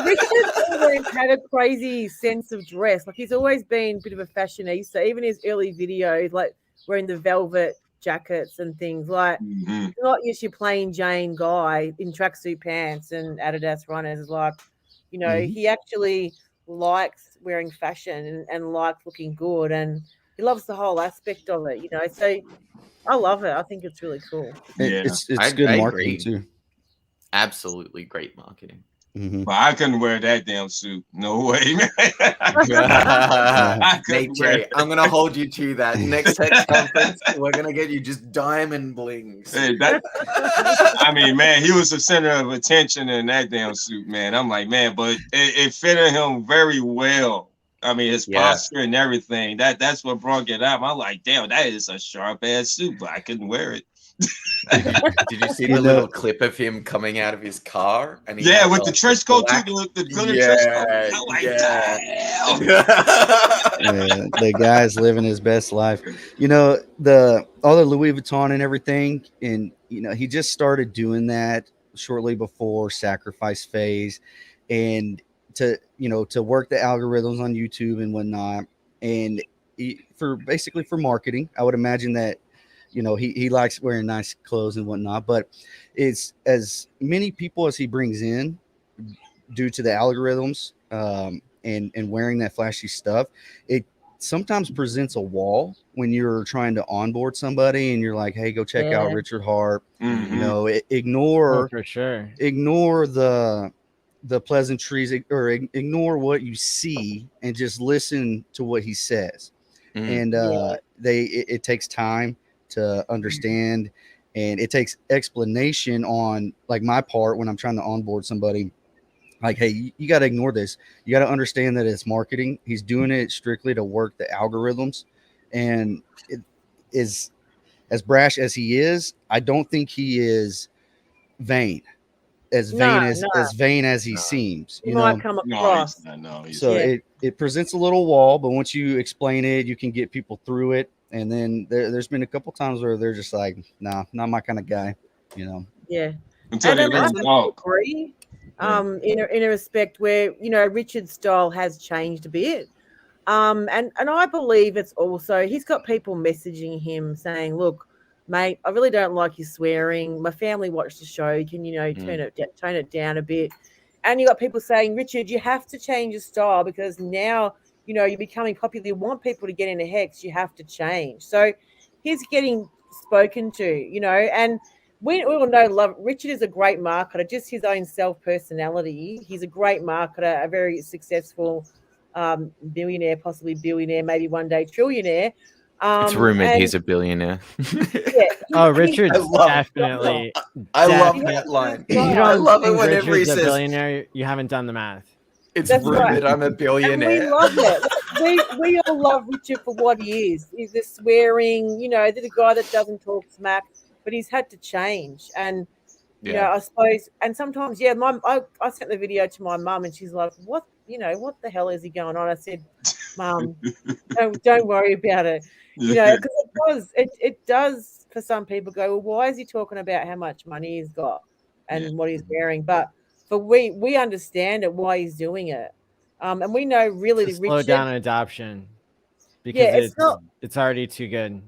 Richard's always had a crazy sense of dress. Like he's always been a bit of a fashionista. Even his early videos, like wearing the velvet jackets and things, like not just your plain Jane guy in tracksuit pants and Adidas runners. Like, you know, he actually likes wearing fashion and likes looking good, and he loves the whole aspect of it. You know, so I love it. I think it's really cool. It's I good agree. marketing too. Absolutely great marketing. Mm-hmm. But I couldn't wear that damn suit. No way, man. I Nate couldn't wear J, I'm gonna hold you to that. Next Hex conference, we're gonna get you just diamond blings. Hey, I mean, man, he was the center of attention in that damn suit, man. I'm like, man, but it fitted him very well. I mean, his posture and everything. That's what brought it out. I'm like, damn, that is a sharp ass suit, but I couldn't wear it. Did you see the little clip of him coming out of his car? And he Yeah, had, with like, the trench coat black- too, the glitter trench coat. I'm like, damn. The guy's living his best life. You know, all the Louis Vuitton and everything, and you know, he just started doing that shortly before Sacrifice Phase, and to work the algorithms on YouTube and whatnot, and for marketing. I would imagine that, you know, he likes wearing nice clothes and whatnot, but it's as many people as he brings in due to the algorithms and wearing that flashy stuff, it sometimes presents a wall when you're trying to onboard somebody and you're like, hey, go check out Richard Hart. You know, ignore for sure. Ignore the pleasantries or ignore what you see and just listen to what he says. And it takes time to understand, and it takes explanation on like my part when I'm trying to onboard somebody. Like, hey, you got to ignore this. You got to understand that it's marketing. He's doing it strictly to work the algorithms, and it is as brash as he is. I don't think he is vain. As vain as he seems, you know. Come across. It presents a little wall, but once you explain it, you can get people through it. And then there's been a couple times where they're just like, nah, not my kind of guy, you know. Yeah. Until they I talk. agree. In a respect where, you know, Richard's style has changed a bit. And I believe it's also, he's got people messaging him saying, look, mate, I really don't like you swearing. My family watched the show. Can you know tone it down a bit? And you got people saying, Richard, you have to change your style because now, you know, you're becoming popular. You want people to get into Hex. You have to change. So he's getting spoken to, you know, and we all know Richard is a great marketer, just his own self-personality. He's a great marketer, a very successful billionaire, possibly billionaire, maybe one day trillionaire. It's rumored he's a billionaire. Richard's definitely. I love that line. I love it whenever he Richard's says, a billionaire. You haven't done the math. It's rumored I'm a billionaire. And we love it. We all love Richard for what he is. He's the swearing, you know, the guy that doesn't talk smack, but he's had to change. And, you know, I suppose, and sometimes, I sent the video to my mum and she's like, what the hell is he going on? I said, Mum, don't worry about it. You know, because it does for some people go, well, why is he talking about how much money he's got and what he's wearing? But we understand it, why he's doing it. And we know really to slow down adoption because it's already too good.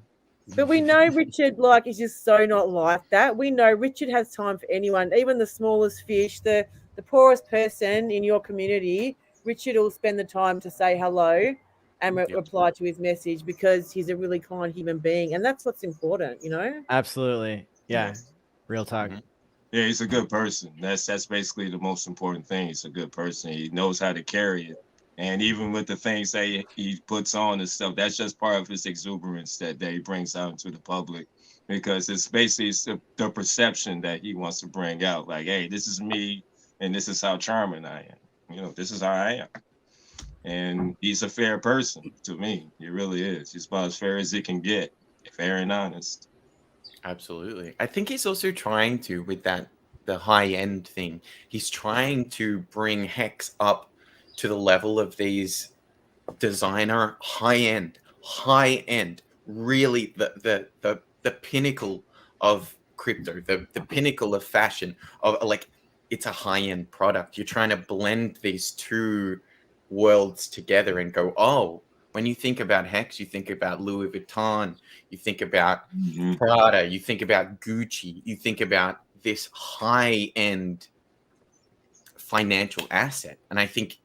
But we know Richard is just so not like that. We know Richard has time for anyone, even the smallest fish, the poorest person in your community. Richard will spend the time to say hello and reply to his message because he's a really kind human being. And that's what's important, you know? Absolutely. Yeah. Real talk. Yeah, he's a good person. That's basically the most important thing. He's a good person. He knows how to carry it. And even with the things that he puts on and stuff, that's just part of his exuberance that he brings out to the public, because it's basically the perception that he wants to bring out. Like, hey, this is me, and this is how charming I am. You know, this is how I am. And he's a fair person to me. He really is. He's about as fair as he can get, fair and honest. Absolutely. I think he's also trying to, with the high end thing, he's trying to bring Hex up to the level of these designer high end, really the pinnacle of crypto, the pinnacle of fashion, of like, it's a high end product. You're trying to blend these two worlds together and go, oh, when you think about Hex, you think about Louis Vuitton, you think about Prada, you think about Gucci, you think about this high end financial asset. And I think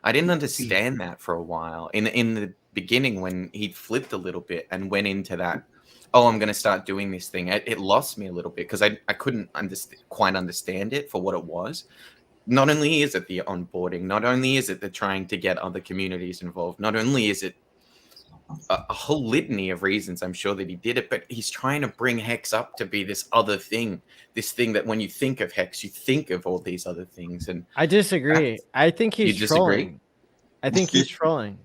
I didn't understand that for a while in the beginning, when he flipped a little bit and went into that, oh, I'm going to start doing this thing. It lost me a little bit because I couldn't quite understand it for what it was. Not only is it the onboarding, not only is it the trying to get other communities involved, not only is it a whole litany of reasons I'm sure that he did it, but he's trying to bring Hex up to be this other thing, this thing that when you think of Hex, you think of all these other things. And I disagree. I think he's trolling. I think he's trolling.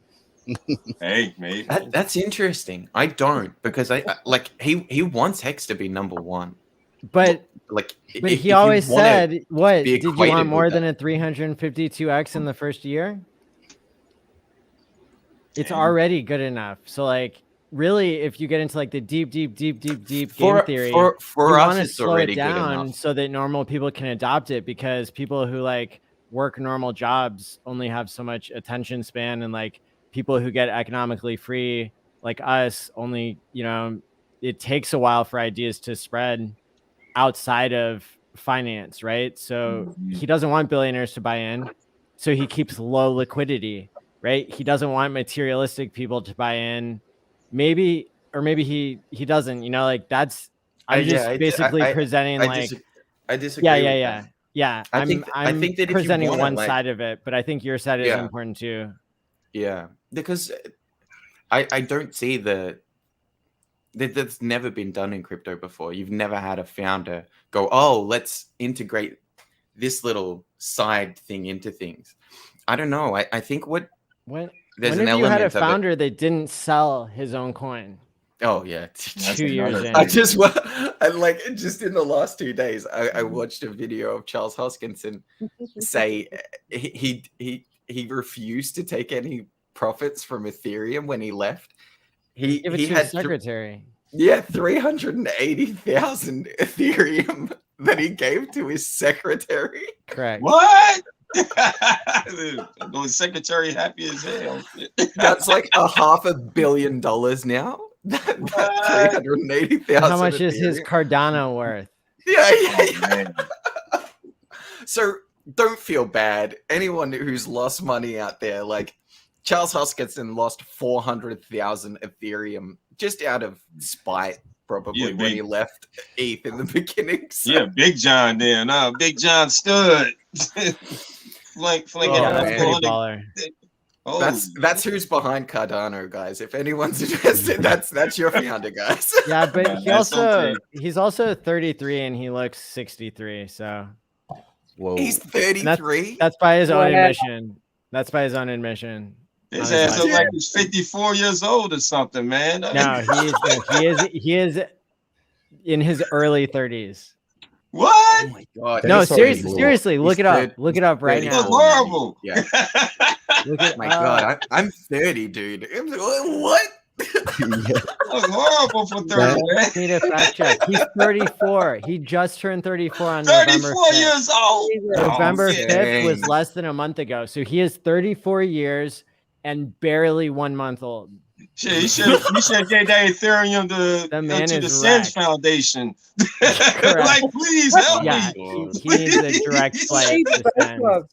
Hey, mate. That's interesting. I don't, because I like he wants Hex to be number one. But like, but he always said, what did you want more than a 352x in the first year? It's already good enough. So like, really, if you get into like the deep game theory, for you us, want to it's slow already it good down enough. so that normal people can adopt it, because people who like work normal jobs only have so much attention span, and like people who get economically free like us only, you know, it takes a while for ideas to spread outside of finance, right? So he doesn't want billionaires to buy in, so he keeps low liquidity, right? He doesn't want materialistic people to buy in. Maybe he doesn't, you know, like that's, I'm just basically presenting I disagree with that. Yeah. I think that if you presenting wanna, one like, side of it, but I think your side is important too. Yeah, because I don't see that's never been done in crypto before. You've never had a founder go, oh, let's integrate this little side thing into things. I don't know. I think when there's have an you had a element of it. founder that didn't sell his own coin? Oh yeah, 2 years in. I like just in the last 2 days, I watched a video of Charles Hoskinson say he refused to take any profits from Ethereum when he left. He Give it to had his secretary. 380,000 Ethereum that he gave to his secretary. Correct. What? The secretary happy as hell. That's like $500 million now. That 380,000. How much is Ethereum. his Cardano worth? Yeah. So don't feel bad. Anyone who's lost money out there, like Charles Hoskinson lost 400,000 Ethereum just out of spite, probably when he left ETH in the beginning. So. Yeah, Big John then. Big John stood. That's who's behind Cardano, guys. If anyone's interested, that's your founder, guys. Yeah, but he's also 33 and he looks 63. So whoa, he's 33. That's by his own admission. That's by his own admission. His ass look like he's 54 years old or something, man. No, he is in his early 30s. What? Oh my god! No, seriously, look it up. Look it up right now. It's horrible. Yeah. Look at my god, I'm 30, dude. What? That's horrible for 30. Need a fact check. He's 34. He just turned 34 on 34 November 5th. years old. November 5th was less than a month ago. So he is 34 years and barely 1 month old. Shit, he should get that Ethereum to the Sims Foundation. Like, please help me. He needs a direct flight to Sims.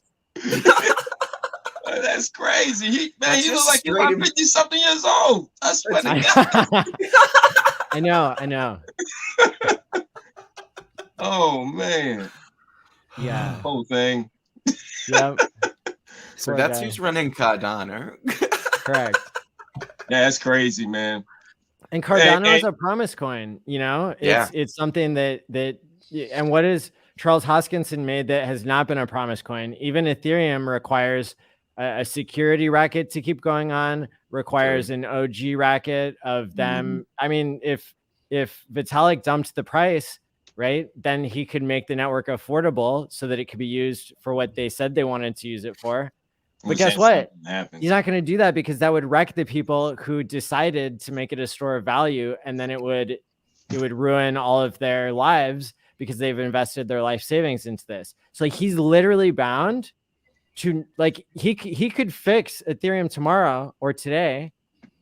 That's crazy. You look like you're 50-something years old. I swear to God. I know. Oh man. Yeah. Whole thing. Yep. So Poor that's guy. who's running Cardano. Correct. Yeah, that's crazy, man. And Cardano Hey, is a promise coin, you know, Yeah. it's something that, and what is Charles Hoskinson made that has not been a promise coin. Even Ethereum requires a security racket to keep going on, requires an OG racket of them. I mean, if Vitalik dumped the price, right, then he could make the network affordable so that it could be used for what they said they wanted to use it for. But Which guess ain't what? something that happens. He's not going to do that because that would wreck the people who decided to make it a store of value, and then it would ruin all of their lives because they've invested their life savings into this. So like, he's literally bound to, like, he could fix Ethereum tomorrow or today,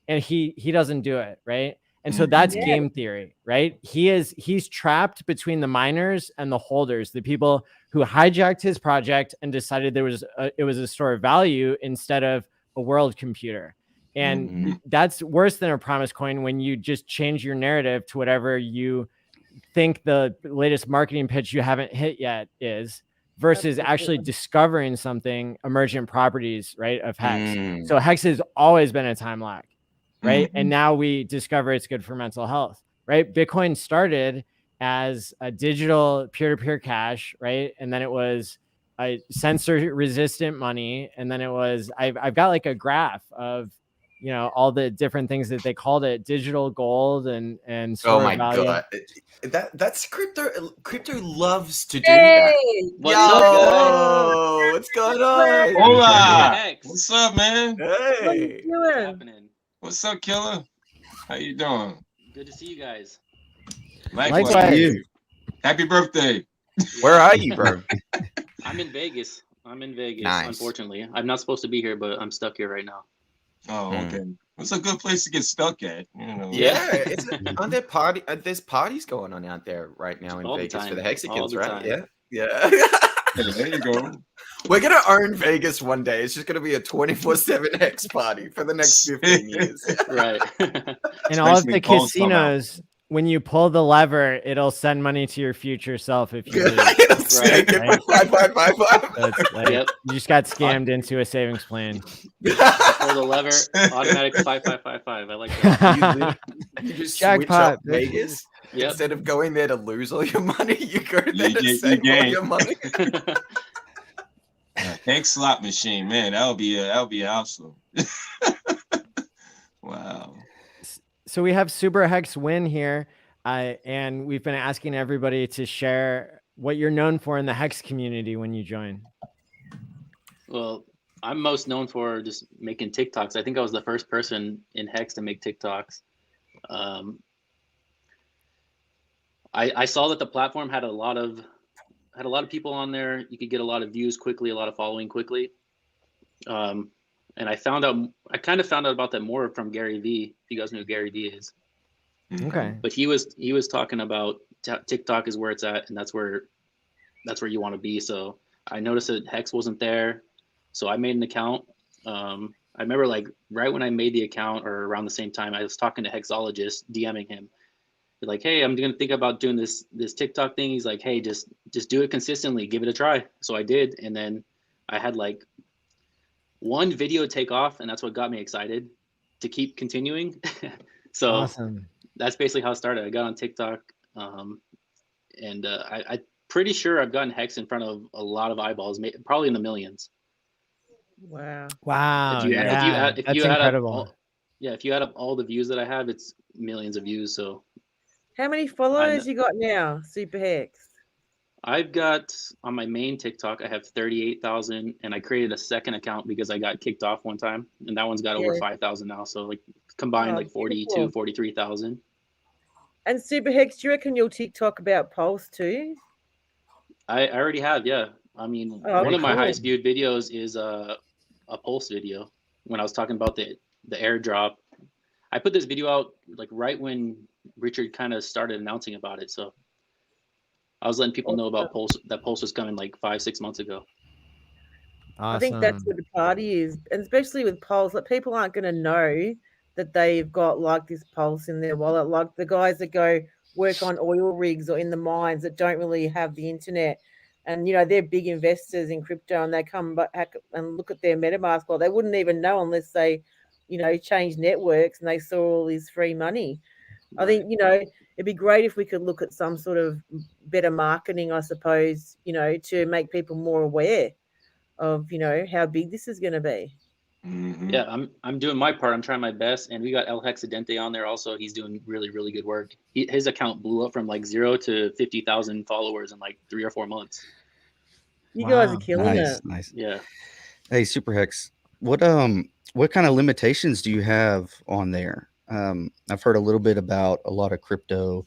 and he doesn't do it, right? And so that's game theory, right? He's trapped between the miners and the holders, the people who hijacked his project and decided it was a store of value instead of a world computer. And that's worse than a promise coin when you just change your narrative to whatever you think the latest marketing pitch you haven't hit yet is, versus actually discovering something, emergent properties, right, of Hex. So Hex has always been a time lag. Right. And now we discover it's good for mental health, right? Bitcoin started as a digital peer-to-peer cash, right? And then it was a censor resistant money. And then it was, I've got like a graph of, you know, all the different things that they called it, digital gold and store Oh my value. god. That's crypto. Crypto loves to do Hey! that. What's up, Yo, what's going on? Hola. Hex. What's up, man? What are you Hey. What's doing? happening? What's up, killer? How you doing? Good to see you guys. Likewise. Likewise. Happy birthday. Where are you, bro? I'm in Vegas. Nice. Unfortunately. I'm not supposed to be here, but I'm stuck here right now. Oh, okay. It's a good place to get stuck at. You know. Yeah, aren't there there's parties going on out there right now in All the Vegas for time. the All Hexicans, the right? time. Yeah. There you go. We're gonna own Vegas one day. It's just gonna be a 24/7 Hex party for the next 15 years. Right. And all of Especially the Paul's come out. casinos, when you pull the lever, it'll send money to your future self if you lose. It'll say, "Get my 555." So it's like, Yep. you just got scammed into a savings plan. Pull the lever, automatic 5555. I like that. You just Jackpot, switch up bitch. Vegas. Yep. Instead of going there to lose all your money, you go there to you save all gain. your money. Hex slot machine, man. That would be awesome. Wow. So we have Super Hex Win here, and we've been asking everybody to share what you're known for in the Hex community when you join. Well, I'm most known for just making TikToks. I think I was the first person in Hex to make TikToks. I saw that the platform had a lot of people on there. You could get a lot of views quickly, a lot of following quickly. And I kind of found out about that more from Gary Vee. If you guys know who Gary Vee is. Okay. But he was talking about TikTok is where it's at, and that's where you want to be. So I noticed that Hex wasn't there, so I made an account. I remember like right when I made the account, or around the same time, I was talking to Hexologist, DMing him. Like, hey, I'm gonna think about doing this TikTok thing. He's like, hey, just do it consistently, give it a try. So I did, and then I had like one video take off, and that's what got me excited to keep continuing. So Awesome. That's basically how it started. I got on TikTok, and I'm pretty sure I've gotten Hex in front of a lot of eyeballs, probably in the millions. Wow. Wow. If you add that's up incredible. if you add up all the views that I have, it's millions of views. So How many followers you got now, Super Hex? I've got on my main TikTok, I have 38,000, and I created a second account because I got kicked off one time, and that one's got over 5,000 now. So like combined, like 42, 43,000. And Super Hex, do you reckon you'll TikTok about Pulse too? I already have, yeah. I mean, one of my highest viewed videos is a Pulse video when I was talking about the airdrop. I put this video out like right when Richard kind of started announcing about it. So I was letting people know about Pulse, that Pulse was coming like 5-6 months ago. Awesome. I think that's what the party is, and especially with Pulse, like people aren't going to know that they've got like this Pulse in their wallet. Like the guys that go work on oil rigs or in the mines that don't really have the internet and they're big investors in crypto, and they come back and look at their MetaMask wallet. They wouldn't even know unless they, change networks and they saw all this free money. I think, it'd be great if we could look at some sort of better marketing, I suppose, to make people more aware of, how big this is going to be. Yeah, I'm doing my part. I'm trying my best, and we got El Hexadente on there also. He's doing really, really good work. His account blew up from like 0 to 50,000 followers in like 3 or 4 months. You guys are killing it. Nice. Yeah. Hey, Super Hex, what kind of limitations do you have on there? I've heard a little bit about a lot of crypto,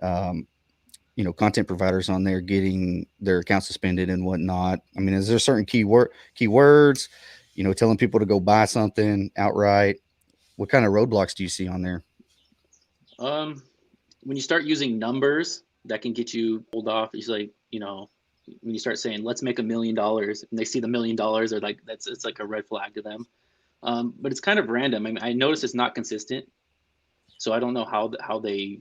content providers on there getting their account suspended and whatnot. I mean, is there certain keywords, telling people to go buy something outright? What kind of roadblocks do you see on there? When you start using numbers, that can get you pulled off. It's like, when you start saying, let's make $1 million, and they see the $1 million, or like, it's like a red flag to them. But it's kind of random. I mean, I notice it's not consistent, so I don't know how they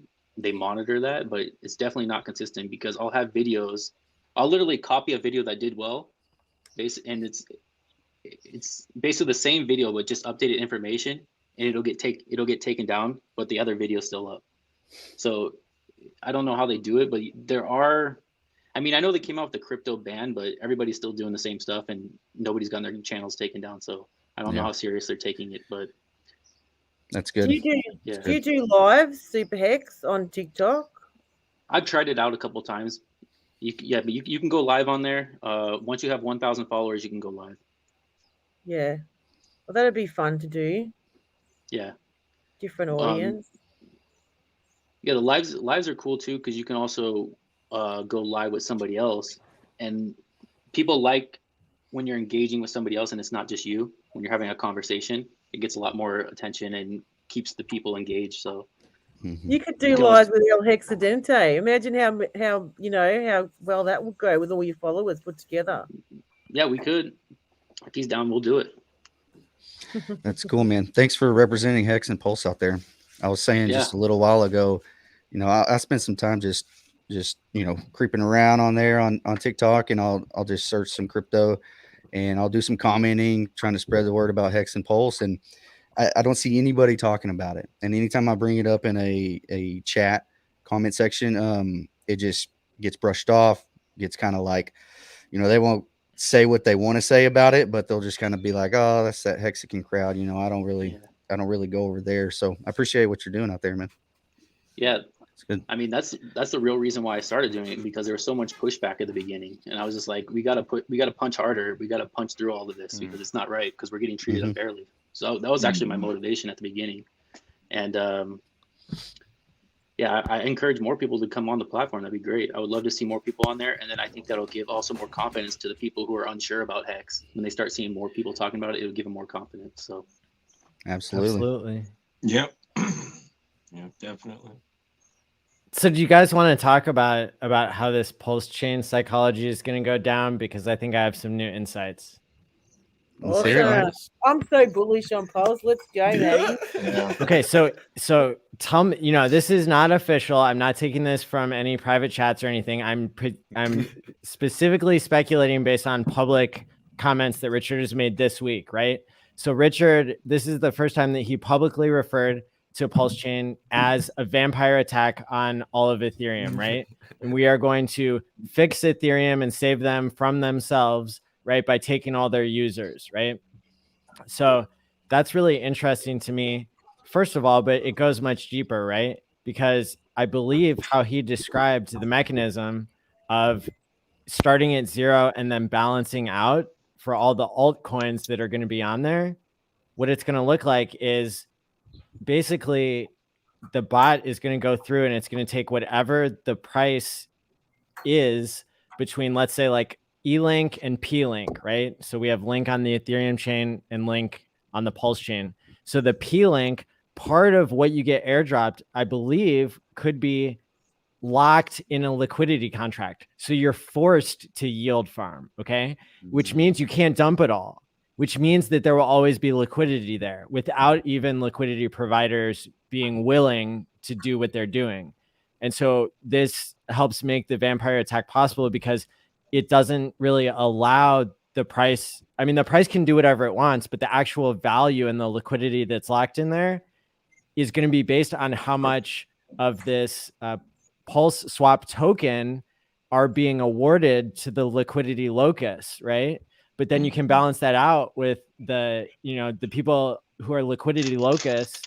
monitor that, but it's definitely not consistent, because I'll have videos. I'll literally copy a video that did well, and it's basically the same video but just updated information, and it'll get taken down, but the other video is still up. So I don't know how they do it, but I know they came out with the crypto ban, but everybody's still doing the same stuff, and nobody's gotten their channels taken down. So I don't know how serious they're taking it, but that's good. Do you do lives, Super Hex, on TikTok? I've tried it out a couple times. You can go live on there. Once you have 1,000 followers, you can go live. Yeah, well, that'd be fun to do. Yeah, different audience. Yeah, the lives are cool too, because you can also go live with somebody else, and people like when you're engaging with somebody else and it's not just you. When you're having a conversation, it gets a lot more attention and keeps the people engaged. So you could do lives with El Hexadente. Imagine how well that would go with all your followers put together. Yeah, we could. If he's down, we'll do it. That's cool, man. Thanks for representing Hex and Pulse out there. I was saying just a little while ago, I spent some time just creeping around on there on TikTok, and I'll just search some crypto, and I'll do some commenting, trying to spread the word about Hex and Pulse, and I don't see anybody talking about it. And anytime I bring it up in a chat comment section, it just gets brushed off. Gets kind of like, they won't say what they want to say about it, but they'll just kind of be like, oh, that's that Hexican crowd. I don't really go over there. So I appreciate what you're doing out there, man. Yeah. It's good. I mean, that's the real reason why I started doing it, because there was so much pushback at the beginning, and I was just like, we got to punch harder. We got to punch through all of this because it's not right, because we're getting treated unfairly. So that was actually my motivation at the beginning. And I encourage more people to come on the platform. That'd be great. I would love to see more people on there. And then I think that'll give also more confidence to the people who are unsure about Hex. When they start seeing more people talking about it, it'll give them more confidence. So absolutely. Yep. Yeah, definitely. So do you guys want to talk about how this pulse chain psychology is going to go down? Because I think I have some new insights. Awesome. I'm so bullish on Pulse. Let's go, Maddie. Okay, so tell me, this is not official. I'm not taking this from any private chats or anything. I'm specifically speculating based on public comments that Richard has made this week, right? So Richard, this is the first time that he publicly referred to Pulse Chain as a vampire attack on all of Ethereum, right? And we are going to fix Ethereum and save them from themselves, right, by taking all their users, right? So that's really interesting to me, first of all, but it goes much deeper, right? Because I believe how he described the mechanism of starting at 0 and then balancing out for all the altcoins that are going to be on there. What it's going to look like is basically the bot is going to go through and it's going to take whatever the price is between, let's say, like E-Link and P-Link, right? So we have Link on the Ethereum chain and Link on the Pulse chain. So the P-Link, part of what you get airdropped, I believe, could be locked in a liquidity contract. So you're forced to yield farm, okay? Which means you can't dump it all, which means that there will always be liquidity there without even liquidity providers being willing to do what they're doing. And so this helps make the vampire attack possible, because it doesn't really allow the price. I mean, the price can do whatever it wants, but the actual value and the liquidity that's locked in there is going to be based on how much of this Pulse swap token are being awarded to the liquidity locus, right? But then you can balance that out with the, the people who are liquidity locus,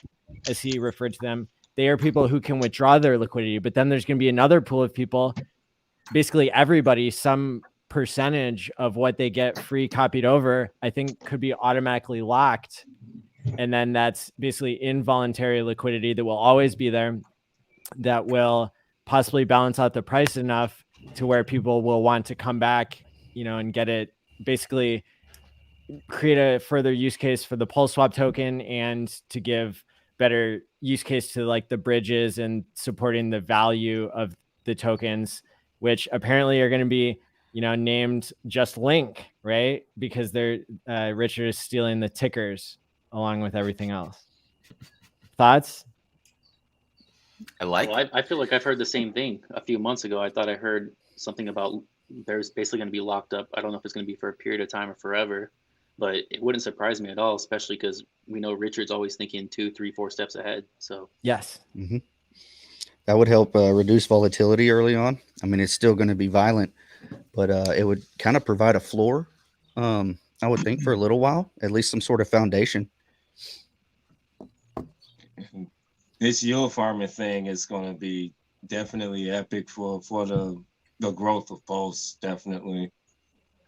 as he referred to them. They are people who can withdraw their liquidity, but then there's going to be another pool of people, basically everybody, some percentage of what they get free copied over, I think could be automatically locked. And then that's basically involuntary liquidity that will always be there, that will possibly balance out the price enough to where people will want to come back, and get it, basically create a further use case for the Pulse swap token and to give better use case to like the bridges and supporting the value of the tokens, which apparently are going to be, named just Link, right? Because they're Richard is stealing the tickers along with everything else. Thoughts? I feel like I've heard the same thing a few months ago. I thought I heard something about there's basically going to be locked up. I don't know if it's going to be for a period of time or forever, but it wouldn't surprise me at all, especially because we know Richard's always thinking 2, 3, 4 steps ahead. So yes, that would help reduce volatility early on. I mean, it's still going to be violent, but it would kind of provide a floor, I would think, for a little while, at least some sort of foundation. This yield farming thing is going to be definitely epic for the growth of Pulse, definitely.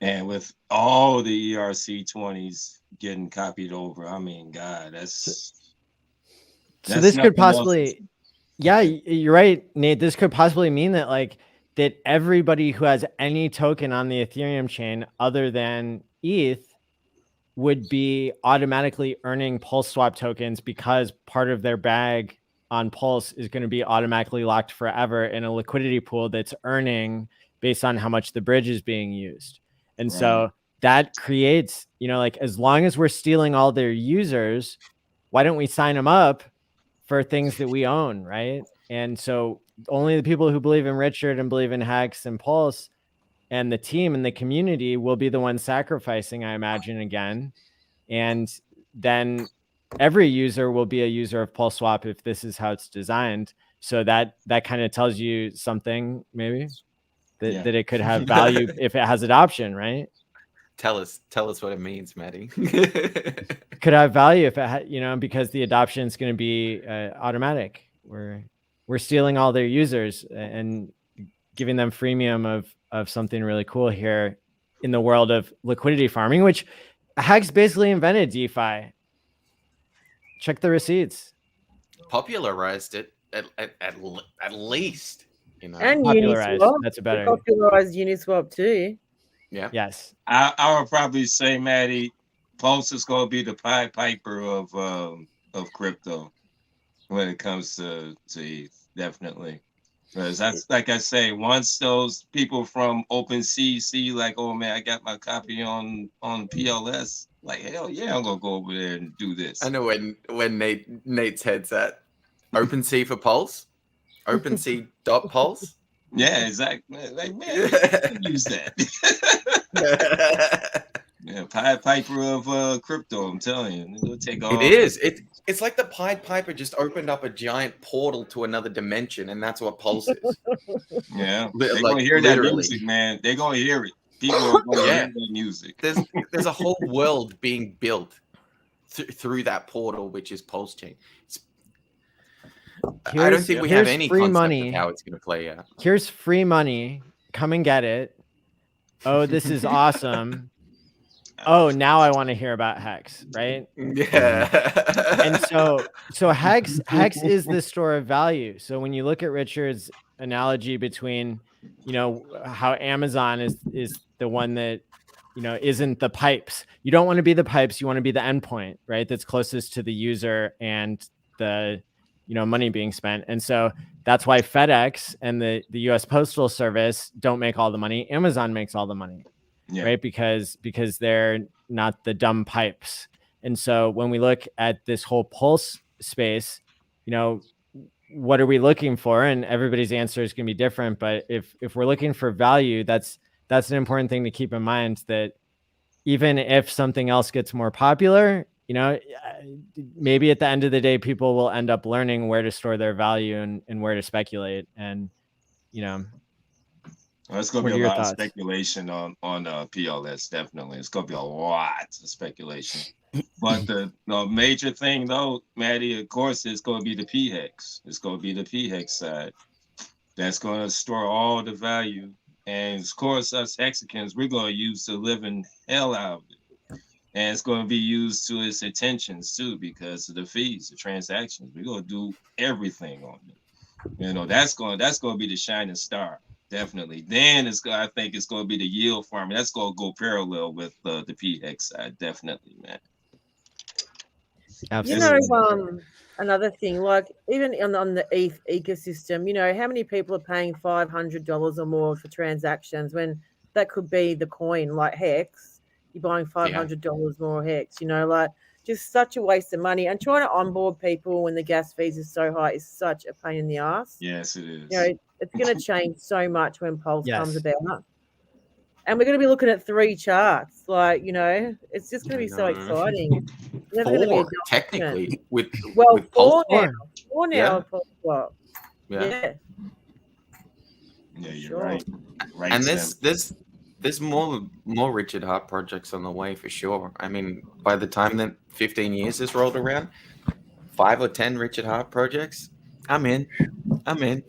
And with all the ERC20s getting copied over, I mean, God, that's so this could possibly, yeah, you're right, Nate. This could possibly mean that that everybody who has any token on the Ethereum chain other than ETH would be automatically earning Pulse swap tokens, because part of their bag on Pulse is going to be automatically locked forever in a liquidity pool that's earning based on how much the bridge is being used. And so that creates, as long as we're stealing all their users, why don't we sign them up for things that we own, right? And so only the people who believe in Richard and believe in Hex and Pulse and the team and the community will be the ones sacrificing, I imagine, again. And then every user will be a user of Pulse Swap if this is how it's designed. So that kind of tells you something, maybe, that it could have value if it has adoption, right? Tell us what it means, Maddie. Could have value if it had, because the adoption is going to be automatic. We're stealing all their users and giving them freemium of something really cool here in the world of liquidity farming, which Hex basically invented DeFi. Check the receipts. Popularized it at least. And popularized. Uniswap. That's a better. Popularized Uniswap too. Yeah. Yes. I would probably say, Maddie, Pulse is going to be the Pied Piper of crypto when it comes to ETH, definitely. Because that's, like I say, once those people from OpenSea see like, oh man, I got my copy on PLS, like hell yeah, I'm gonna go over there and do this. I know when Nate's head's at OpenSea for Pulse, OpenSea.Pulse. Yeah, exactly. Like man, use that. Yeah, Pied Piper of crypto. I'm telling you, it'll take off. It is. It's like the Pied Piper just opened up a giant portal to another dimension, and that's what Pulse is. Yeah, they're gonna hear that music, man. They're gonna hear it. People are gonna hear that music. There's a whole world being built through that portal, which is Pulse Chain. I don't think we have any concept of how it's going to play out. Here's free money. Come and get it. Oh, this is awesome. Oh, now I want to hear about Hex, right? Yeah. And so Hex is the store of value. So when you look at Richard's analogy between, how Amazon is the one that, isn't the pipes. You don't want to be the pipes. You want to be the endpoint, right? That's closest to the user and the, money being spent. And so that's why FedEx and the US Postal Service don't make all the money. Amazon makes all the money. Yeah. Right? Because they're not the dumb pipes. And so when we look at this whole Pulse space, what are we looking for? And everybody's answer is going to be different. But if we're looking for value, that's that's an important thing to keep in mind, that even if something else gets more popular, you know, maybe at the end of the day, people will end up learning where to store their value and where to speculate. And, you know, Well, it's going to what be are a your lot of thoughts? speculation on PLS. Definitely, it's going to be a lot of speculation. But the major thing, though, Maddie, of course, is going to be the p-hex. It's going to be the p-hex side that's going to store all the value. And of course, us Hexicans, we're going to use the living hell out of it. And it's going to be used to its intentions too, because of the fees, the transactions. We're going to do everything on it. You know, that's going to be the shining star, definitely. Then I think it's going to be the yield farming. That's going to go parallel with the p-hex side, definitely, man. Absolutely. You know, another thing, like even on the ETH ecosystem, you know, how many people are paying $500 or more for transactions when that could be the coin, like Hex? You're buying $500 more Hex, you know, like just such a waste of money. And trying to onboard people when the gas fees are so high is such a pain in the ass. Yes, it is. You know, it's going to change so much when Pulse Yes. comes about. And we're going to be looking at 3 charts. Like, you know, it's just going to be so exciting. It's never going to be a 4, technically, with 4 Pulse now. Swap. 4 now. Yeah. Pulse Swap. Yeah. Yeah, you're Sure. right. Right. And Sam. there's more Richard Hart projects on the way for sure. I mean, by the time that 15 years has rolled around, 5 or 10 Richard Hart projects, I'm in. I'm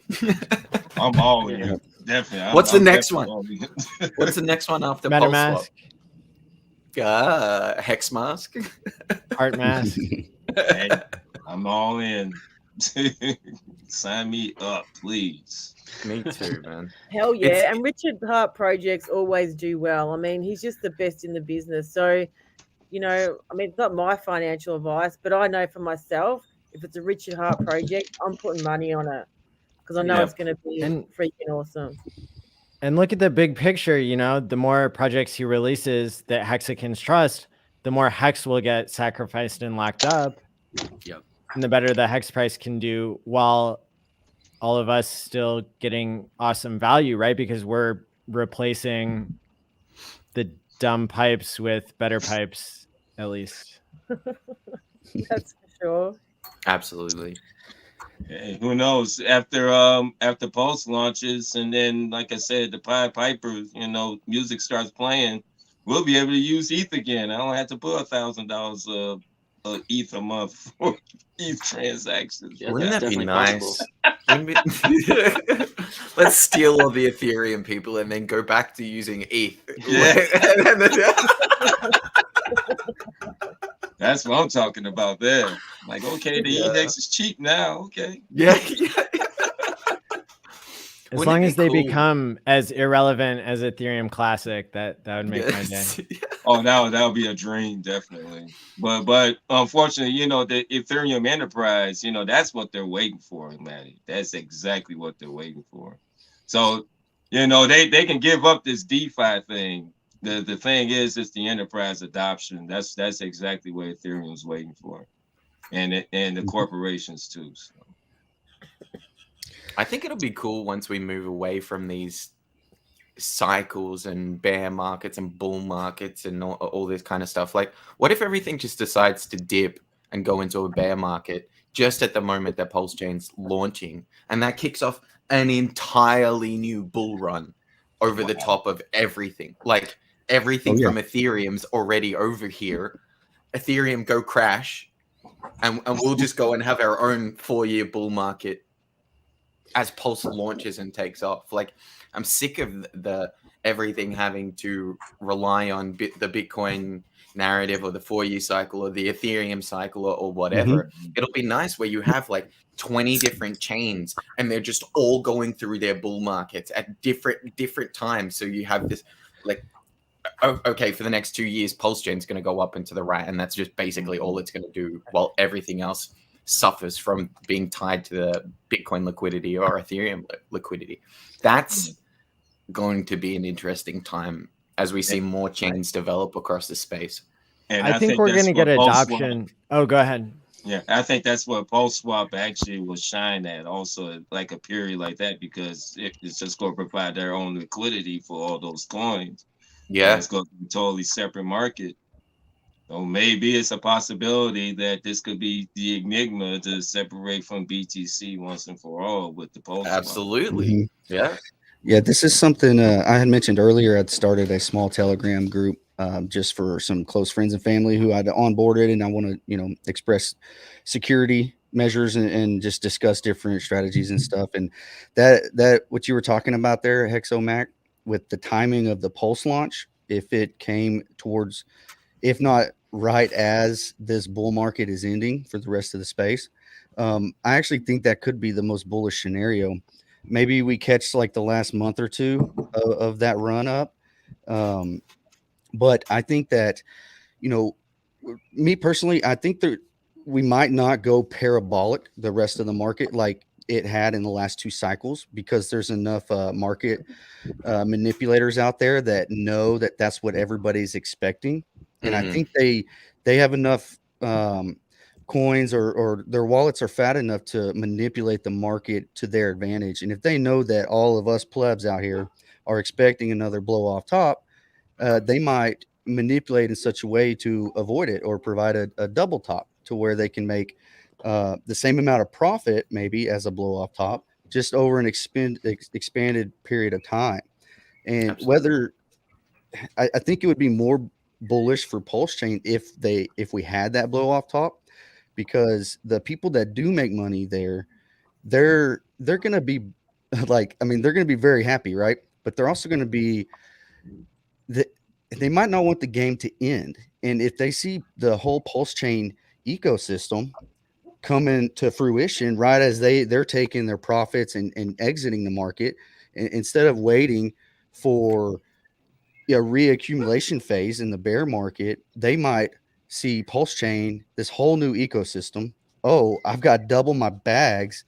all in. Definitely. What's the next definitely one? all in. What's the next one after MetaMask. Pulse Swap? Hex Mask. Heart Mask. Hey, I'm all in. Sign me up, please. Me too, man. Hell yeah. And Richard Hart projects always do well. I mean, he's just the best in the business. So, you know, I mean, it's not my financial advice, but I know for myself, if it's a Richard Hart project, I'm putting money on it because I know it's going to be freaking awesome. And look at the big picture, you know, the more projects he releases that Hexicans trust, the more Hex will get sacrificed and locked up. Yep. And the better the Hex price can do, while all of us still getting awesome value, right? Because we're replacing the dumb pipes with better pipes, at least. That's for sure. Absolutely. Hey, who knows? After Pulse launches, and then, like I said, the Pied Piper, you know, music starts playing, we'll be able to use ETH again. I don't have to put $1,000 ETH a month for ETH transactions. Yeah, wouldn't that be nice? Let's steal all the Ethereum people and then go back to using ETH. Yeah. That's what I'm talking about there. Like, okay, the ETH is cheap now. Okay. Yeah. As long as they become as irrelevant as Ethereum Classic, that would make my day. Oh, that would be a dream, definitely. But unfortunately, you know, the Ethereum Enterprise, you know, that's what they're waiting for, man. That's exactly what they're waiting for. So, you know, they can give up this DeFi thing. The thing is, it's the enterprise adoption. That's exactly what Ethereum's waiting for, and the corporations too. So. I think it'll be cool once we move away from these cycles and bear markets and bull markets and all this kind of stuff. Like, what if everything just decides to dip and go into a bear market just at the moment that Pulse Chain's launching, and that kicks off an entirely new bull run over the top of everything? Like, everything from Ethereum's already over here. Ethereum go crash, and we'll just go and have our own 4-year bull market as Pulse launches and takes off. Like, I'm sick of the everything having to rely on the Bitcoin narrative or the 4-year cycle or the Ethereum cycle or whatever. It'll be nice where you have like 20 different chains and they're just all going through their bull markets at different times. So you have this like, okay, for the next 2 years, Pulse Chain's going to go up into the right, and that's just basically all it's going to do, while everything else suffers from being tied to the Bitcoin liquidity or Ethereum liquidity. That's going to be an interesting time as we see more chains develop across the space. And I think we're going to get adoption. Oh, go ahead. Yeah, I think that's what Pulse Swap actually will shine at, also like a period like that, because it's just going to provide their own liquidity for all those coins. And Yeah. it's going to be a totally separate market. So maybe it's a possibility that this could be the enigma to separate from BTC once and for all with the Pulse Swap. Absolutely. Mhm. Yeah. Yeah, this is something I had mentioned earlier. I'd started a small Telegram group just for some close friends and family who I'd onboarded, and I want to, express security measures and just discuss different strategies and stuff. And that what you were talking about there, Hexomac, with the timing of the Pulse launch, if it came towards, if not right as this bull market is ending for the rest of the space, I actually think that could be the most bullish scenario. Maybe we catch like the last month or two of that run up. But I think that, you know, me personally, I think that we might not go parabolic the rest of the market like it had in the last two cycles, because there's enough market manipulators out there that know that that's what everybody's expecting. And I think they have enough coins, or their wallets are fat enough to manipulate the market to their advantage. And if they know that all of us plebs out here are expecting another blow off top, they might manipulate in such a way to avoid it, or provide a double top to where they can make the same amount of profit maybe as a blow off top, just over an expanded period of time. And whether I think it would be more bullish for Pulse Chain if we had that blow off top, because the people that do make money there, they're gonna be like, I mean, they're gonna be very happy, right? But they're also gonna be they might not want the game to end. And if they see the whole Pulse Chain ecosystem coming to fruition right as they're taking their profits and exiting the market, instead of waiting for a reaccumulation phase in the bear market, they might see Pulse Chain, this whole new ecosystem. Oh, I've got double my bags,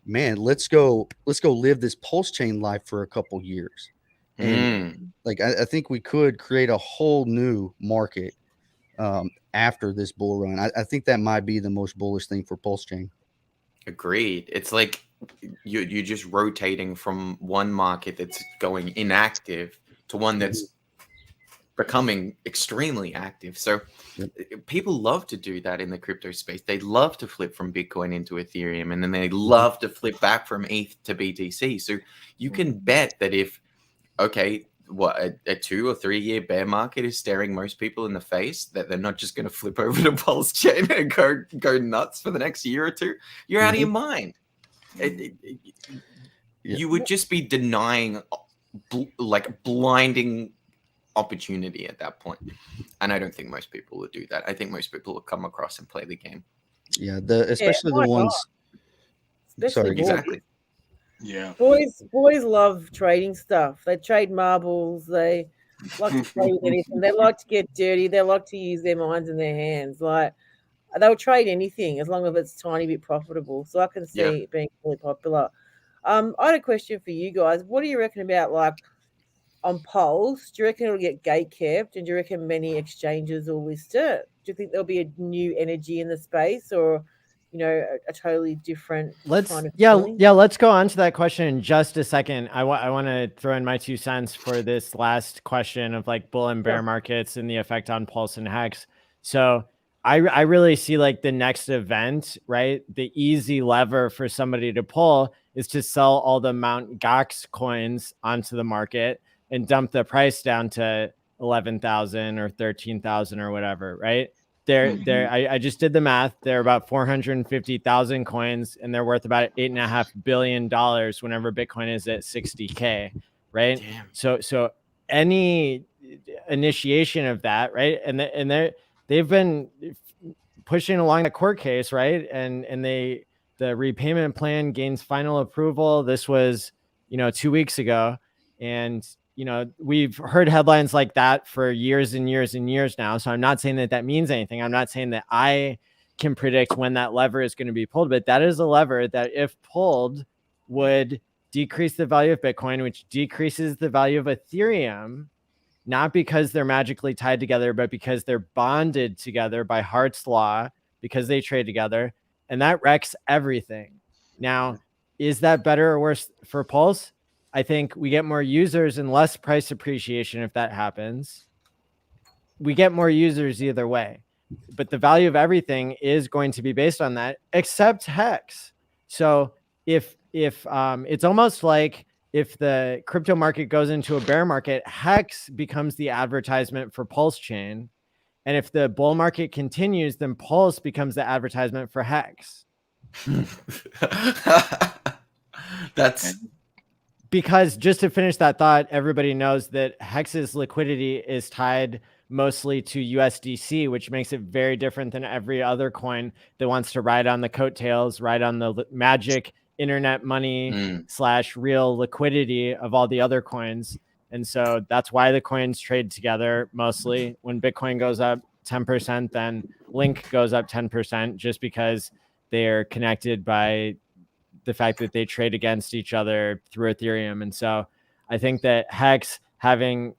man. Let's go live this Pulse Chain life for a couple years. And like I think we could create a whole new market after this bull run. I think that might be the most bullish thing for Pulse Chain. Agreed. It's like you're just rotating from one market that's going inactive to one that's becoming extremely active. So people love to do that in the crypto space. They love to flip from Bitcoin into Ethereum, and then they love to flip back from ETH to BTC. So you can bet that if, okay, what a 2 or 3 year bear market is staring most people in the face, that they're not just going to flip over to Pulse Chain and go nuts for the next year or two. You're out of your mind. You would just be denying like blinding opportunity at that point. And I don't think most people will do that. I think most people will come across and play the game. Yeah, especially the ones. Especially Sorry, exactly. Yeah. Boys love trading stuff. They trade marbles. They like to play with anything. They like to get dirty. They like to use their minds and their hands. Like they'll trade anything as long as it's a tiny bit profitable. So I can see it being really popular. I had a question for you guys. What do you reckon about like on Pulse? Do you reckon it'll get gatekept, and do you reckon many exchanges will list it? Do you think there'll be a new energy in the space, or a totally different kind of feeling? Let's go on to that question in just a second. I want to throw in my 2 cents for this last question of like bull and bear markets and the effect on Pulse and Hex. So I really see like the next event, right? The easy lever for somebody to pull is to sell all the Mt. Gox coins onto the market and dump the price down to 11,000 or 13,000 or whatever, right? I just did the math. They're about 450,000 coins, and they're worth about $8.5 billion whenever Bitcoin is at 60K, right? Damn. So any initiation of that, right? And they've been pushing along the court case, right? And the repayment plan gains final approval. This was, 2 weeks ago, and we've heard headlines like that for years and years and years now. So I'm not saying that means anything. I'm not saying that I can predict when that lever is going to be pulled, but that is a lever that, if pulled, would decrease the value of Bitcoin, which decreases the value of Ethereum, not because they're magically tied together, but because they're bonded together by Hart's law because they trade together, and that wrecks everything. Now, is that better or worse for Pulse? I think we get more users and less price appreciation if that happens. We get more users either way, but the value of everything is going to be based on that, except Hex. So if it's almost like if the crypto market goes into a bear market, Hex becomes the advertisement for Pulse Chain. And if the bull market continues, then Pulse becomes the advertisement for Hex. That's because, just to finish that thought, everybody knows that Hex's liquidity is tied mostly to USDC, which makes it very different than every other coin that wants to ride on the coattails, ride on the magic internet money / real liquidity of all the other coins. And so that's why the coins trade together mostly. When Bitcoin goes up 10%, then Link goes up 10%, just because they're connected by the fact that they trade against each other through Ethereum. And so I think that Hex having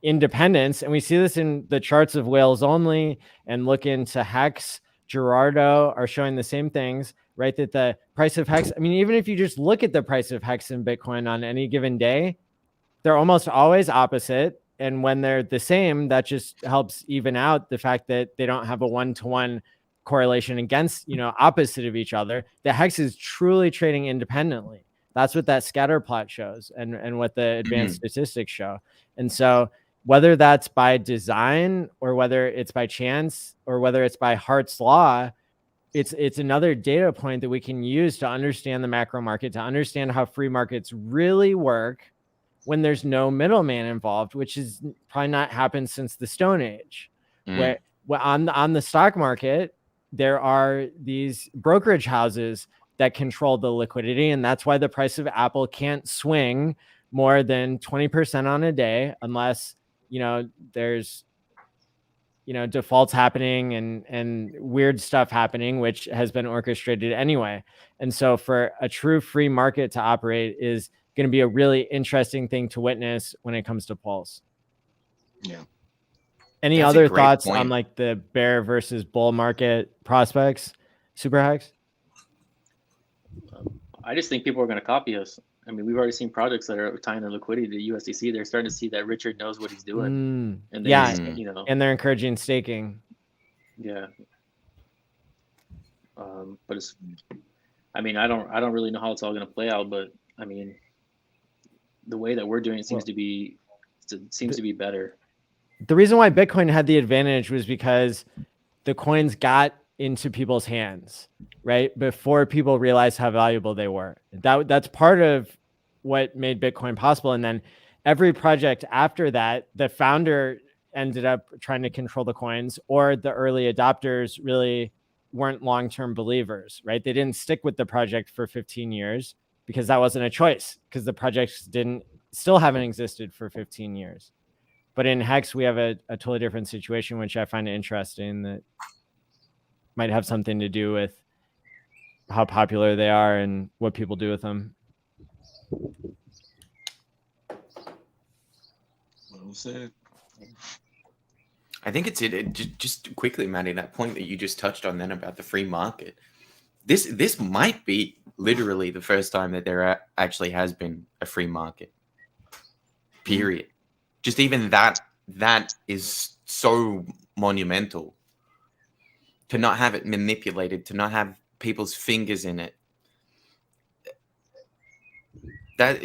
independence, and we see this in the charts of Whales Only, and look into Hex, Gerardo are showing the same things, right? That the price of Hex, I mean, even if you just look at the price of Hex and Bitcoin on any given day, they're almost always opposite. And when they're the same, that just helps even out the fact that they don't have a one-to-one correlation against, opposite of each other. The Hex is truly trading independently. That's what that scatter plot shows, and what the advanced statistics show. And so whether that's by design, or whether it's by chance, or whether it's by Hart's law, it's another data point that we can use to understand the macro market, to understand how free markets really work when there's no middleman involved, which is probably not happened since the Stone Age. Where on the stock market, there are these brokerage houses that control the liquidity, and that's why the price of Apple can't swing more than 20% on a day unless there's defaults happening and weird stuff happening, which has been orchestrated anyway. And so for a true free market to operate is going to be a really interesting thing to witness when it comes to Pulse. Yeah. Any That's other a great thoughts point. on like the bear versus bull market prospects, Super Hex? I just think people are going to copy us. I mean, we've already seen projects that are tying their liquidity to USDC. They're starting to see that Richard knows what he's doing, and And they're encouraging staking. Yeah. But it's, I mean, I don't really know how it's all going to play out, but I mean, the way that we're doing it seems to be better. The reason why Bitcoin had the advantage was because the coins got into people's hands, right? Before people realized how valuable they were. That's part of what made Bitcoin possible. And then every project after that, the founder ended up trying to control the coins, or the early adopters really weren't long-term believers, right? They didn't stick with the project for 15 years because that wasn't a choice, because the projects still haven't existed for 15 years. But in Hex, we have a totally different situation, which I find interesting, that might have something to do with how popular they are and what people do with them. Well said. I think it's just quickly, Maddie, that point that you just touched on then about the free market. This might be literally the first time that there actually has been a free market. Period. Just even that is so monumental. To not have it manipulated, to not have people's fingers in it. I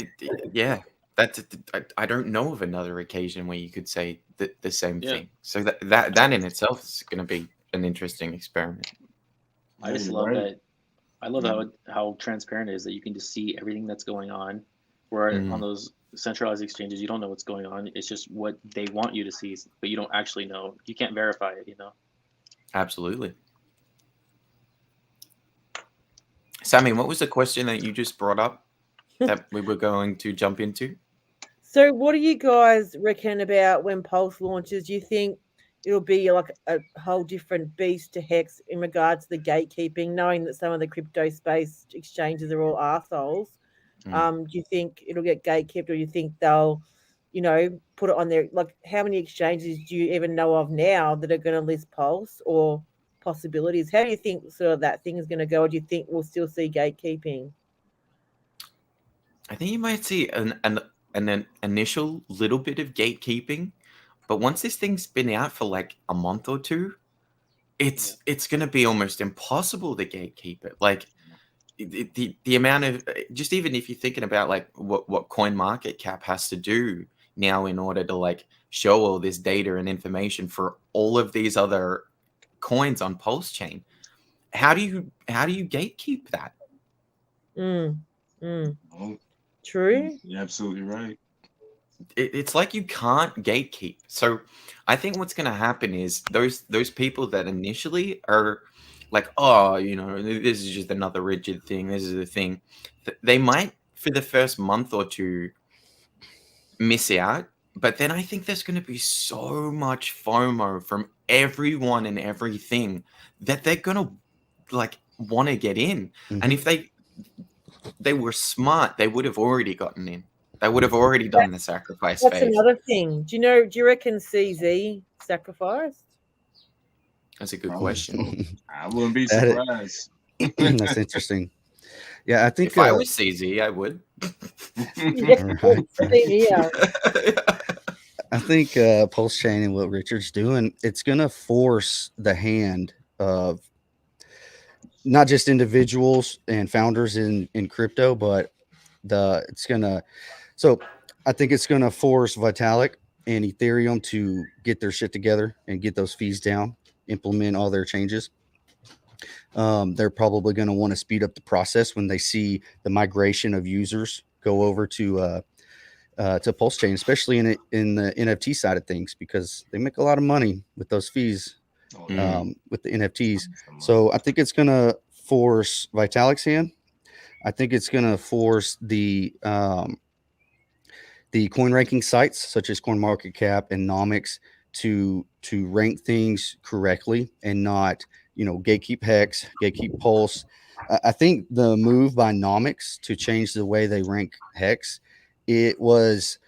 don't know of another occasion where you could say the same thing. So that in itself is going to be an interesting experiment. I just love that. I love how transparent it is, that you can just see everything that's going on. Where on those centralized exchanges, you don't know what's going on. It's just what they want you to see, but you don't actually know. You can't verify it, Absolutely. Sammy, what was the question that you just brought up that we were going to jump into? So what do you guys reckon about when Pulse launches? Do you think it'll be like a whole different beast to Hex in regards to the gatekeeping, knowing that some of the crypto space exchanges are all arseholes? Do you think it'll get gatekept, or do you think they'll, put it on there? Like, how many exchanges do you even know of now that are going to list Pulse? Or possibilities. How do you think sort of that thing is going to go? Or do you think we'll still see gatekeeping? I think you might see an initial little bit of gatekeeping, but once this thing's been out for like a month or two, it's going to be almost impossible to gatekeep it. Like the amount of, just even if you're thinking about like what CoinMarketCap has to do now in order to like show all this data and information for all of these other coins on Pulse Chain, how do you gatekeep that? True. You're absolutely right. It's like you can't gatekeep. So I think what's going to happen is those people that initially are like, oh, you know, this is just another rigid thing, this is the thing, they might for the first month or two miss out, but then I think there's going to be so much FOMO from everyone and everything that they're going to like want to get in. And if they were smart, they would have already gotten in. They would have already done the sacrifice That's phase. another thing. Do you reckon CZ sacrificed? That's a good question. I wouldn't be surprised. That's interesting. Yeah, I think if I was CZ, I would. I think Pulse Chain and what Richard's doing, it's going to force the hand of not just individuals and founders in crypto, but I think it's going to force Vitalik and Ethereum to get their shit together and get those fees down, implement all their changes. They're probably going to want to speed up the process when they see the migration of users go over to Pulse Chain, especially in the NFT side of things, because they make a lot of money with those fees with the NFTs. So I think it's going to force Vitalik's hand. I think it's going to force the coin ranking sites such as CoinMarketCap and Nomics to rank things correctly and not, you know, gatekeep Hex, gatekeep Pulse. I think the move by Nomics to change the way they rank Hex, it was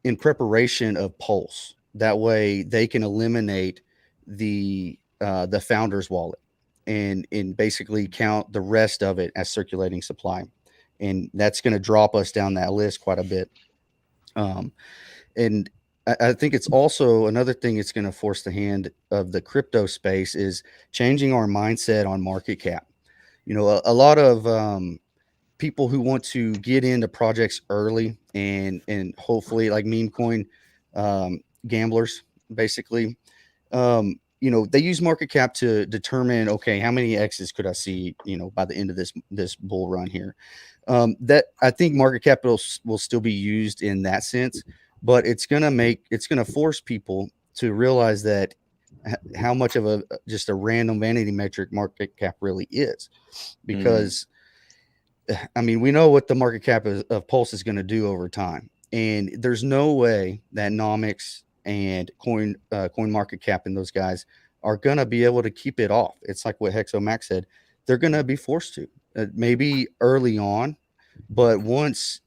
in preparation of Pulse. That way they can eliminate the founder's wallet and basically count the rest of it as circulating supply. And that's going to drop us down that list quite a bit. And I think it's also another thing it's going to force the hand of the crypto space is changing our mindset on market cap. You know, a lot of people who want to get into projects early and hopefully like meme coin gamblers, basically, you know, they use market cap to determine, okay, how many X's could I see, you know, by the end of this bull run here. That I think market cap will still be used in that sense, but it's going to force people to realize that how much of just a random vanity metric market cap really is, because I mean, we know what the market cap of Pulse is going to do over time, and there's no way that Nomics and CoinMarketCap and those guys are going to be able to keep it off. It's like what Hexomax said. They're going to be forced to, maybe early on, but once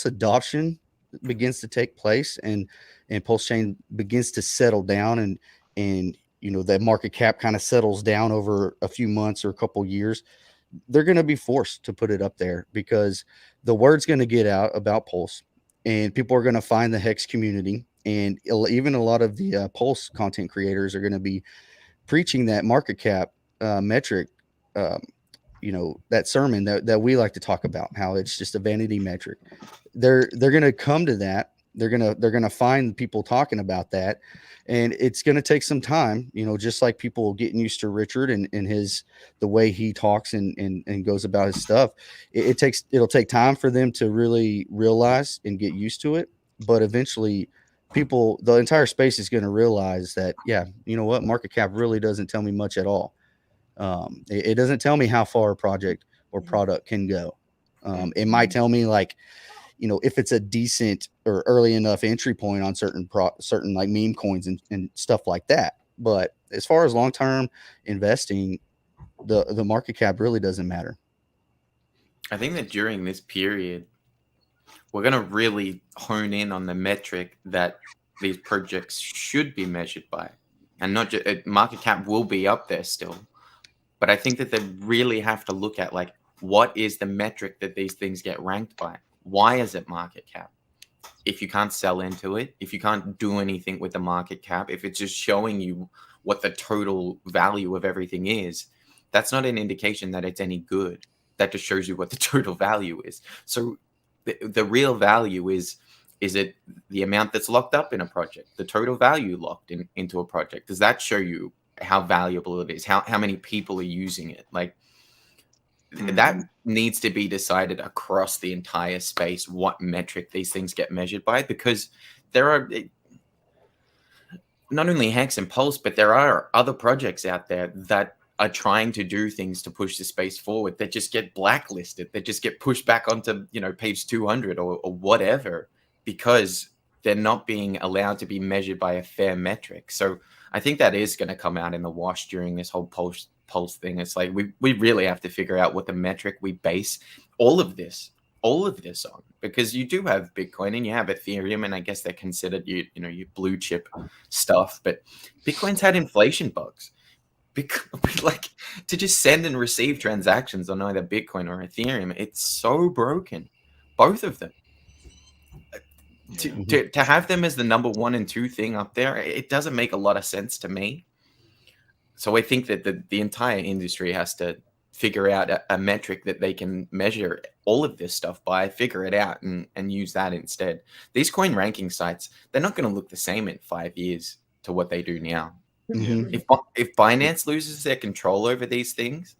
adoption begins to take place and Pulse Chain begins to settle down and you know, that market cap kind of settles down over a few months or a couple years, they're going to be forced to put it up there because the word's going to get out about Pulse and people are going to find the Hex community. And even a lot of the Pulse content creators are going to be preaching that market cap metric, you know, that sermon that we like to talk about, how it's just a vanity metric. They're going to come to that. They're going to find people talking about that. And it's going to take some time, you know, just like people getting used to Richard and the way he talks and goes about his stuff. It'll take time for them to really realize and get used to it. But eventually the entire space is going to realize that, yeah, you know what, market cap really doesn't tell me much at all. It doesn't tell me how far a project or product can go. It might tell me, like, you know, if it's a decent or early enough entry point on certain like meme coins and stuff like that. But as far as long-term investing, the market cap really doesn't matter. I think that during this period, we're going to really hone in on the metric that these projects should be measured by. And not just market cap will be up there still, But I think that they really have to look at like, what is the metric that these things get ranked by? Why is it market cap? If you can't sell into it, if you can't do anything with the market cap, if it's just showing you what the total value of everything is, that's not an indication that it's any good. That just shows you what the total value is. So the real value is it the amount that's locked up in a project, the total value locked into a project? Does that show you how valuable it is? How many people are using it? Like, that needs to be decided across the entire space, what metric these things get measured by, because there are not only Hex and Pulse, but there are other projects out there that are trying to do things to push the space forward that just get blacklisted, that just get pushed back onto, page 200 or whatever, because they're not being allowed to be measured by a fair metric. So I think that is going to come out in the wash during this whole Pulse thing. It's like we really have to figure out what the metric we base all of this on, because you do have Bitcoin and you have Ethereum, and I guess they're considered your blue chip stuff, but Bitcoin's had inflation bugs. Like, to just send and receive transactions on either Bitcoin or Ethereum, it's so broken, both of them. To have them as the number 1 and 2 thing up there, it doesn't make a lot of sense to me. So I think that the entire industry has to figure out a metric that they can measure all of this stuff by, figure it out, and use that instead. These coin ranking sites, they're not going to look the same in 5 years to what they do now. If Binance loses their control over these things,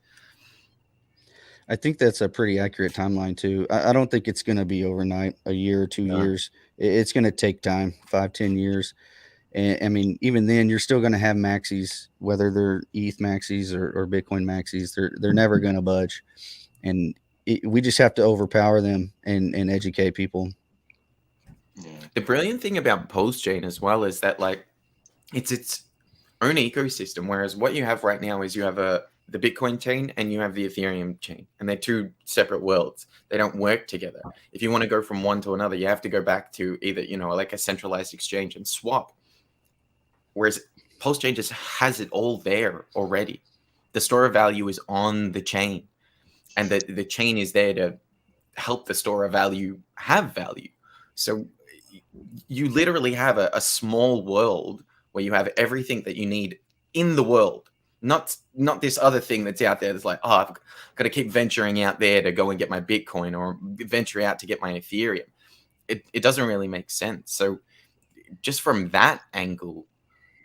I think that's a pretty accurate timeline too. I don't think it's going to be overnight, a year or 2 years. It's going to take time, 5-10 years. And I mean, even then, you're still going to have maxis, whether they're ETH maxis or Bitcoin maxis. They're never going to budge, and we just have to overpower them and educate people. The brilliant thing about Pulse Chain as well is that, like, it's its own ecosystem. Whereas what you have right now is you have the Bitcoin chain and you have the Ethereum chain, and they're two separate worlds. They don't work together. If you want to go from one to another, you have to go back to either, like a centralized exchange and swap. Whereas Pulse Chain just has it all there already. The store of value is on the chain, and the chain is there to help the store of value have value. So you literally have a small world where you have everything that you need in the world, not this other thing that's out there that's like, oh, I've got to keep venturing out there to go and get my Bitcoin, or venture out to get my Ethereum. It doesn't really make sense. So just from that angle,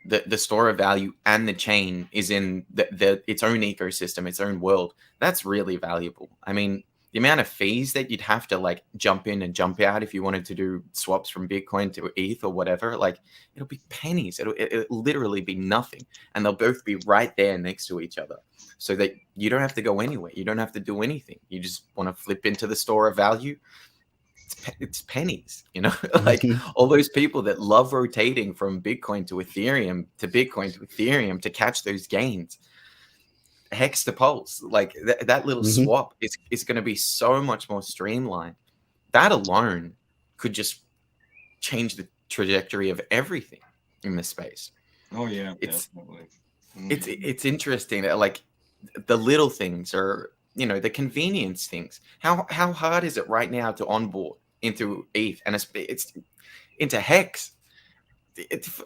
the store of value and the chain is in its own ecosystem, its own world. That's really valuable. I mean, the amount of fees that you'd have to like jump in and jump out if you wanted to do swaps from Bitcoin to ETH or whatever, like, it'll be pennies. It'll literally be nothing. And they'll both be right there next to each other, so that you don't have to go anywhere. You don't have to do anything. You just want to flip into the store of value. It's pennies, like all those people that love rotating from Bitcoin to Ethereum to Bitcoin to Ethereum to catch those gains. Hex to Pulse, like that little swap is going to be so much more streamlined. That alone could just change the trajectory of everything in this space. Oh yeah, definitely. It's interesting that, like, the little things are, the convenience things. How hard is it right now to onboard into ETH, and it's into Hex?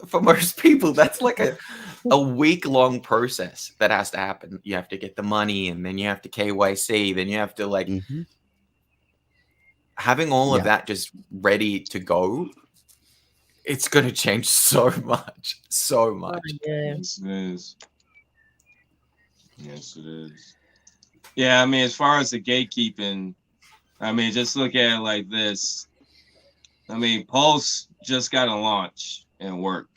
For most people, that's like a week-long process that has to happen. You have to get the money, and then you have to KYC, then you have to like having all of that just ready to go. It's going to change so much. Yes, it is. Yes, it is. Yeah, I mean, as far as the gatekeeping, I mean, just look at it like this. I mean, Pulse just got to launch and work.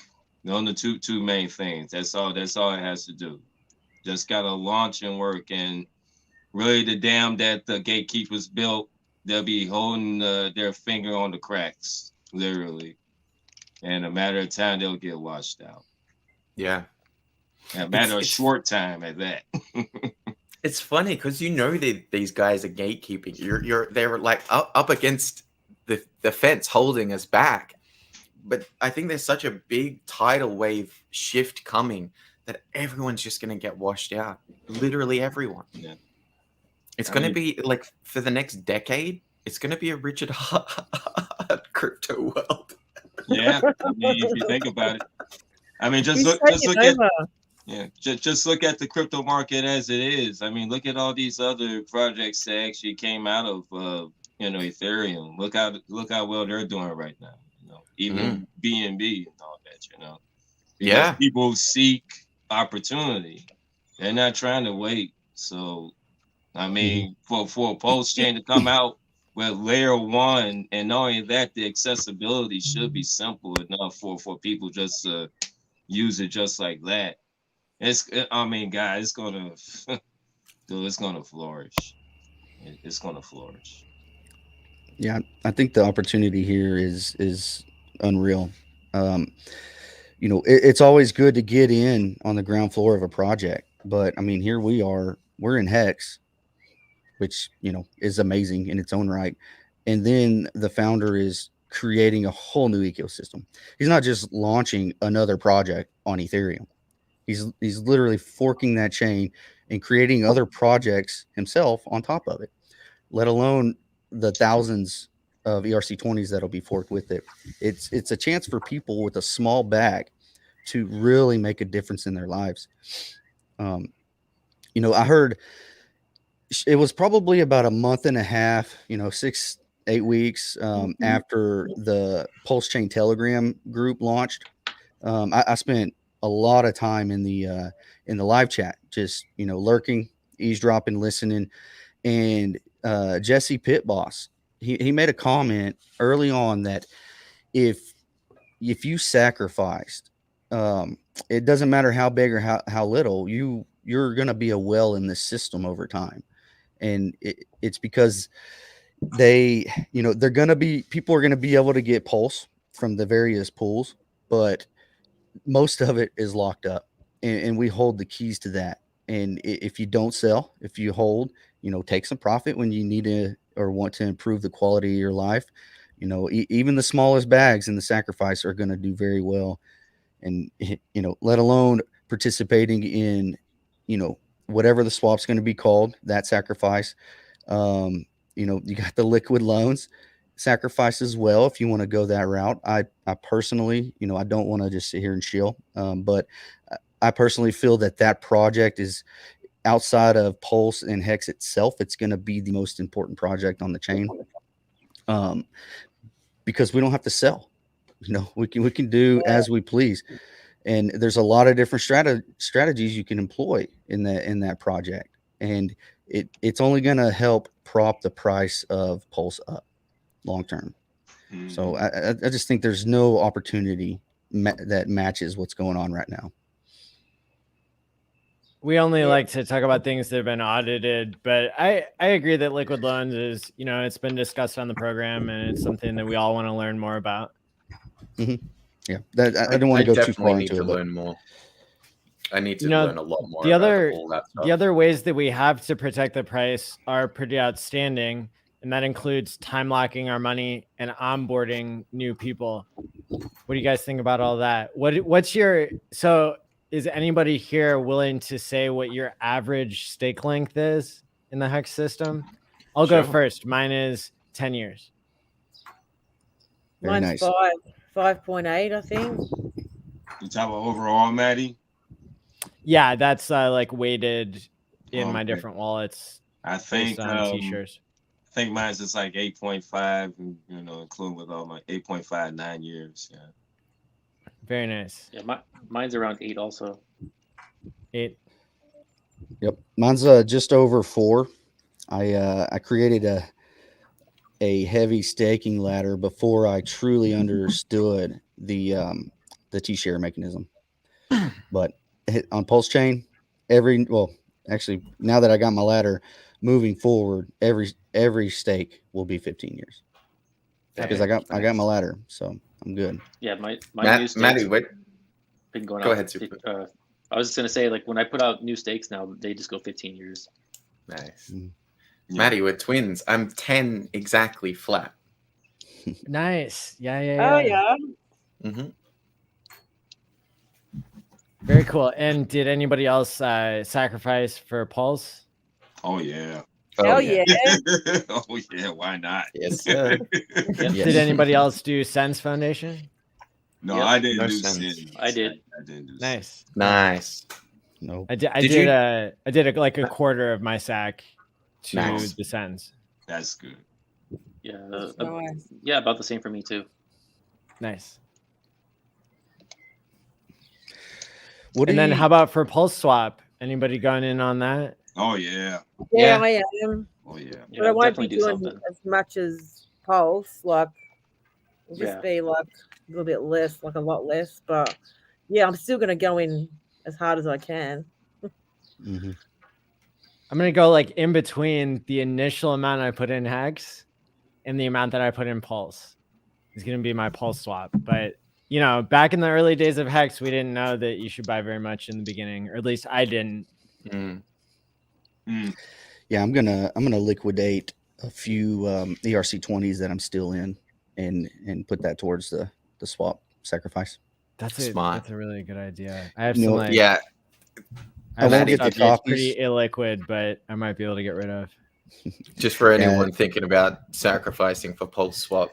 Those are the two main things. That's all it has to do. Just got to launch and work. And really, the dam that the gatekeepers built, they'll be holding their finger on the cracks, literally. And a matter of time, they'll get washed out. Yeah. A matter of short time at that. It's funny because these guys are gatekeeping. They're like up against the fence, holding us back. But I think there's such a big tidal wave shift coming that everyone's just going to get washed out. Literally everyone. Yeah. It's I going to mean- be like for the next decade, it's going to be a Richard Hart crypto world. Yeah, I mean, if you think about it, I mean, just He's look taking at over. just look at the crypto market as it is. I mean, look at all these other projects that actually came out of Ethereum. Look how well they're doing right now. Even BNB and all that. Because Yeah. people seek opportunity. They're not trying to wait. So, I mean, for a post chain to come out with layer 1, and not only that, the accessibility should be simple enough for people just to use it just like that. I mean, guys, it's gonna, dude, it's gonna flourish. It's gonna flourish. Yeah, I think the opportunity here is unreal. It's always good to get in on the ground floor of a project, but I mean, here we're in Hex, which is amazing in its own right, and then the founder is creating a whole new ecosystem. He's not just launching another project on Ethereum. He's literally forking that chain and creating other projects himself on top of it, let alone the thousands of ERC20s that'll be forked with it. It's a chance for people with a small bag to really make a difference in their lives. I heard it was probably about a month and a half, 6-8 weeks after the Pulse Chain Telegram group launched. I spent a lot of time in the live chat, just lurking, eavesdropping, listening. And Jesse Pitboss, he made a comment early on that if you sacrificed, it doesn't matter how big or how little, you're going to be a well in this system over time. And it's because they're going to be, people are going to be able to get Pulse from the various pools, but most of it is locked up, and we hold the keys to that. And if you don't sell, if you hold, take some profit when you need to or want to improve the quality of your life. Even the smallest bags in the sacrifice are going to do very well. And, let alone participating in, whatever the swap's going to be called, that sacrifice. You got the liquid loans sacrifice as well if you want to go that route. I personally, I don't want to just sit here and chill, but I personally feel that project is outside of Pulse and Hex itself. It's going to be the most important project on the chain, because we don't have to sell. We can do as we please, and there's a lot of different strategies you can employ in that project, and it's only going to help prop the price of Pulse up long term. So I just think there's no opportunity that matches what's going on right now. We only like to talk about things that have been audited, but I agree that liquid loans is, it's been discussed on the program, and it's something that we all want to learn more about. Yeah, I don't want to go too far into it. Learn more. I need to learn a lot more the about other all that stuff. The other ways that we have to protect the price are pretty outstanding, and that includes time locking our money and onboarding new people. What do you guys think about all that? Is anybody here willing to say what your average stake length is in the Hex system? I'll go first. Mine is 10 years. Very Mine's nice. 5.8, I think. You talk about overall, Maddie? Yeah, that's weighted in my Okay. different wallets. I think based on T-shirts. I think mine's just like 8.5, including with all my 8.59 years. Yeah. Very nice. Yeah, mine's around 8 also. 8. Yep, mine's just over 4. I created a heavy staking ladder before I truly understood the T-share mechanism. But on Pulse Chain, actually, now that I got my ladder, moving forward, every stake will be 15 years because I got my ladder, so I'm good. Yeah, my new stakes Maddie, wait. been going Go out. ahead, Super. I was just gonna say, when I put out new stakes now, they just go 15 years. Nice. Yeah. Maddie, we're twins. I'm 10 exactly flat. Nice. Yeah. Oh, yeah. Mm-hmm. Very cool. And did anybody else sacrifice for Pulse? Oh yeah. Hell yeah. Oh yeah. Why not? Yes, sir. Did anybody else do Sense Foundation? No, Yep. I didn't No do sense. Sin. I did. I didn't do Nice. Nice. No. I did. I Did did. you- I did like a quarter of my sack to Nice. the Sens. That's good. Yeah. That's nice. Yeah, about the same for me too. Nice. What And do then you- how about for Pulse Swap? Anybody going in on that? Oh yeah. Yeah, I am. Oh yeah. But I won't be definitely do doing something. as much as Pulse. Like, it'll just Yeah. be like a little bit less, like a lot less. But yeah, I'm still gonna go in as hard as I can. Mhm. I'm gonna go like in between the initial amount I put in Hex and the amount that I put in Pulse. It's gonna be my Pulse swap. But you know, back in the early days of Hex, we didn't know that you should buy very much in the beginning, or at least I didn't. Yeah, I'm gonna liquidate a few ERC20s that I'm still in, and put that towards the swap sacrifice. That's Smart. a really good idea. I have You some know, like Yeah. I have won't some get the stuff that's copies. pretty illiquid, but I might be able to get rid of. Just for Yeah. anyone thinking about sacrificing for Pulse Swap,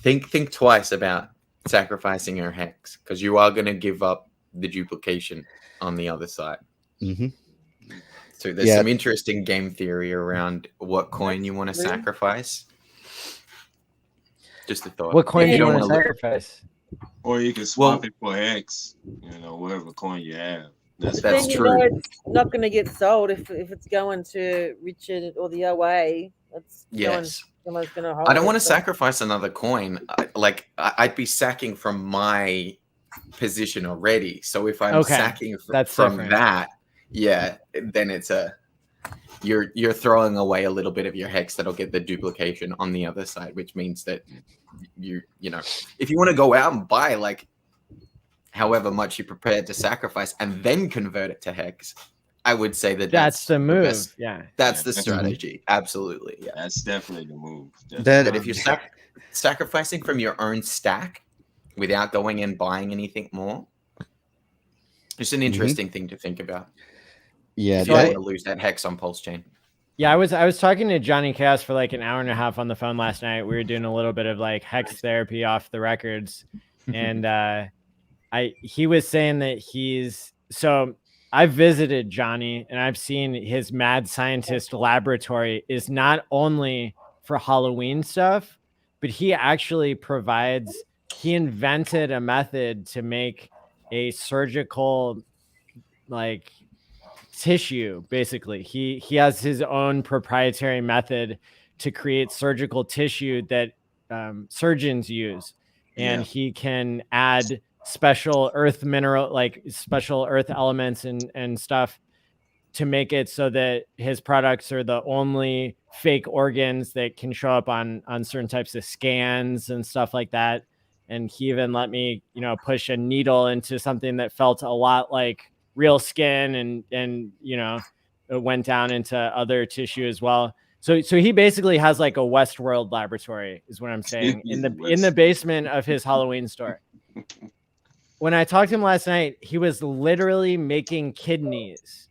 think twice about sacrificing your Hex, because you are going to give up the duplication on the other side. Mm-hmm. So there's Yeah. some interesting game theory around what coin you want to Really? sacrifice. Just a thought. What coin If do you don't want to wanna look- sacrifice? Or you can swap it for Hex. You know, whatever coin you have. That's But then fine. you know it's not going to get sold if it's going to Richard or the OA. That's Yes. someone's going to hold. I don't want it, to so- sacrifice another coin. I'd be sacking from my position already. So if I'm Okay, sacking that's from different. that, yeah, then it's you're throwing away a little bit of your Hex that'll get the duplication on the other side, which means that you know, if you want to go out and buy like however much you're prepared to sacrifice and then convert it to Hex, I would say that's the move. best. Yeah. That's the Yeah. strategy. Absolutely. Yeah. That's definitely the move. That- But if you're sacrificing from your own stack without going and buying anything more, it's an interesting thing to think about. Yeah, If you don't want to lose that Hex on Pulse Chain. Yeah, I was talking to Johnny Chaos for like an hour and a half on the phone last night. We were doing a little bit of like Hex therapy off the records, and he was saying that I've visited Johnny and I've seen his mad scientist laboratory is not only for Halloween stuff, but he actually he invented a method to make a surgical like tissue. Basically, he has his own proprietary method to create surgical tissue that surgeons use, and he can add special earth elements and stuff to make it so that his products are the only fake organs that can show up on certain types of scans and stuff like that. And he even let me, push a needle into something that felt a lot like real skin, and it went down into other tissue as well. So he basically has like a Westworld laboratory, is what I'm saying, in the basement of his Halloween store. When I talked to him last night, he was literally making kidneys.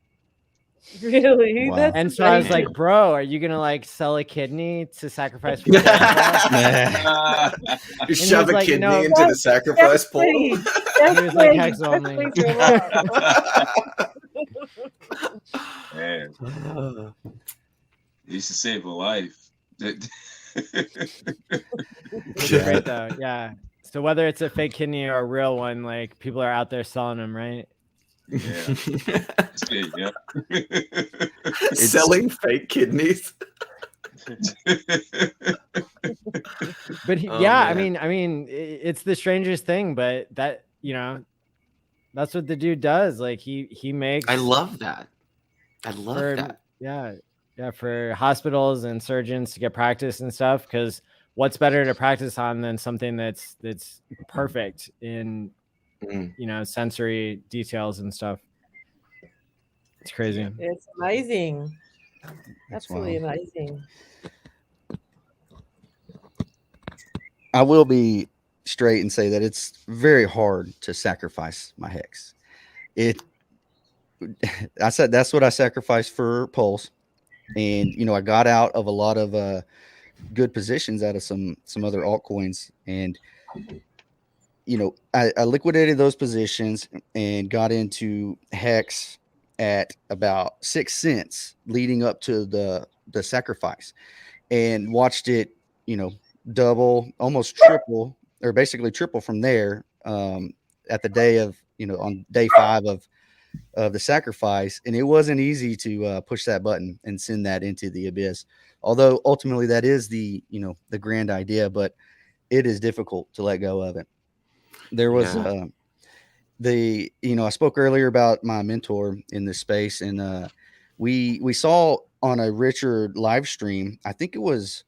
Really? Wow. That's And so I was amazing. like, bro, are you gonna like sell a kidney to sacrifice for grandpa? You shove a kidney into the Yes, sacrifice pool. please. He was like, Hex only. Please for a lot. Man. You should save a life. Great though, yeah. So whether it's a fake kidney or a real one, like people are out there selling them, right? Yeah. That's good, yeah. Selling fake kidneys. But Oh, yeah, man. I mean, it's the strangest thing, but that that's what the dude does. Like he makes. I love that. I love that. Yeah, for hospitals and surgeons to get practice and stuff. Because what's better to practice on than something that's perfect in sensory details and stuff. It's crazy. It's amazing. Absolutely wild. amazing. I will be straight and say that it's very hard to sacrifice my Hex. I said that's what I sacrificed for Pulse, and I got out of a lot of good positions out of some other altcoins, and I liquidated those positions and got into Hex at about 6 cents leading up to the sacrifice, and watched it double, almost triple, or basically triple from there at the day of on day 5 of the sacrifice. And it wasn't easy to push that button and send that into the abyss, although ultimately that is the the grand idea, but it is difficult to let go of it. There was I spoke earlier about my mentor in this space, and we saw on a Richard live stream, I think it was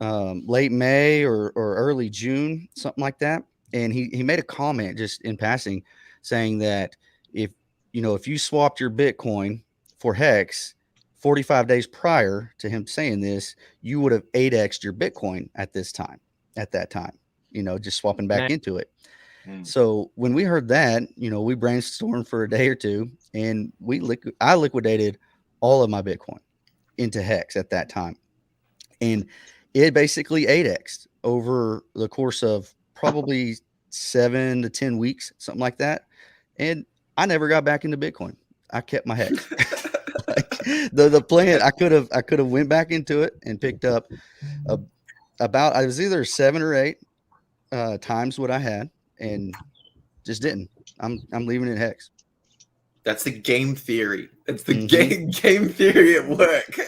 late May or early June, something like that. And he made a comment just in passing saying that if you swapped your Bitcoin for Hex 45 days prior to him saying this, you would have 8x'd your Bitcoin at that time, just swapping back into it. So when we heard that, we brainstormed for a day or two, and I liquidated all of my Bitcoin into Hex at that time. And it basically 8x'd over the course of probably 7 to 10 weeks, something like that. And I never got back into Bitcoin. I kept my Hex. The plan, I could have went back into it and picked up about, I was either 7 or 8 times what I had, and just didn't. I'm leaving it Hex. That's the game theory. That's the game theory at work.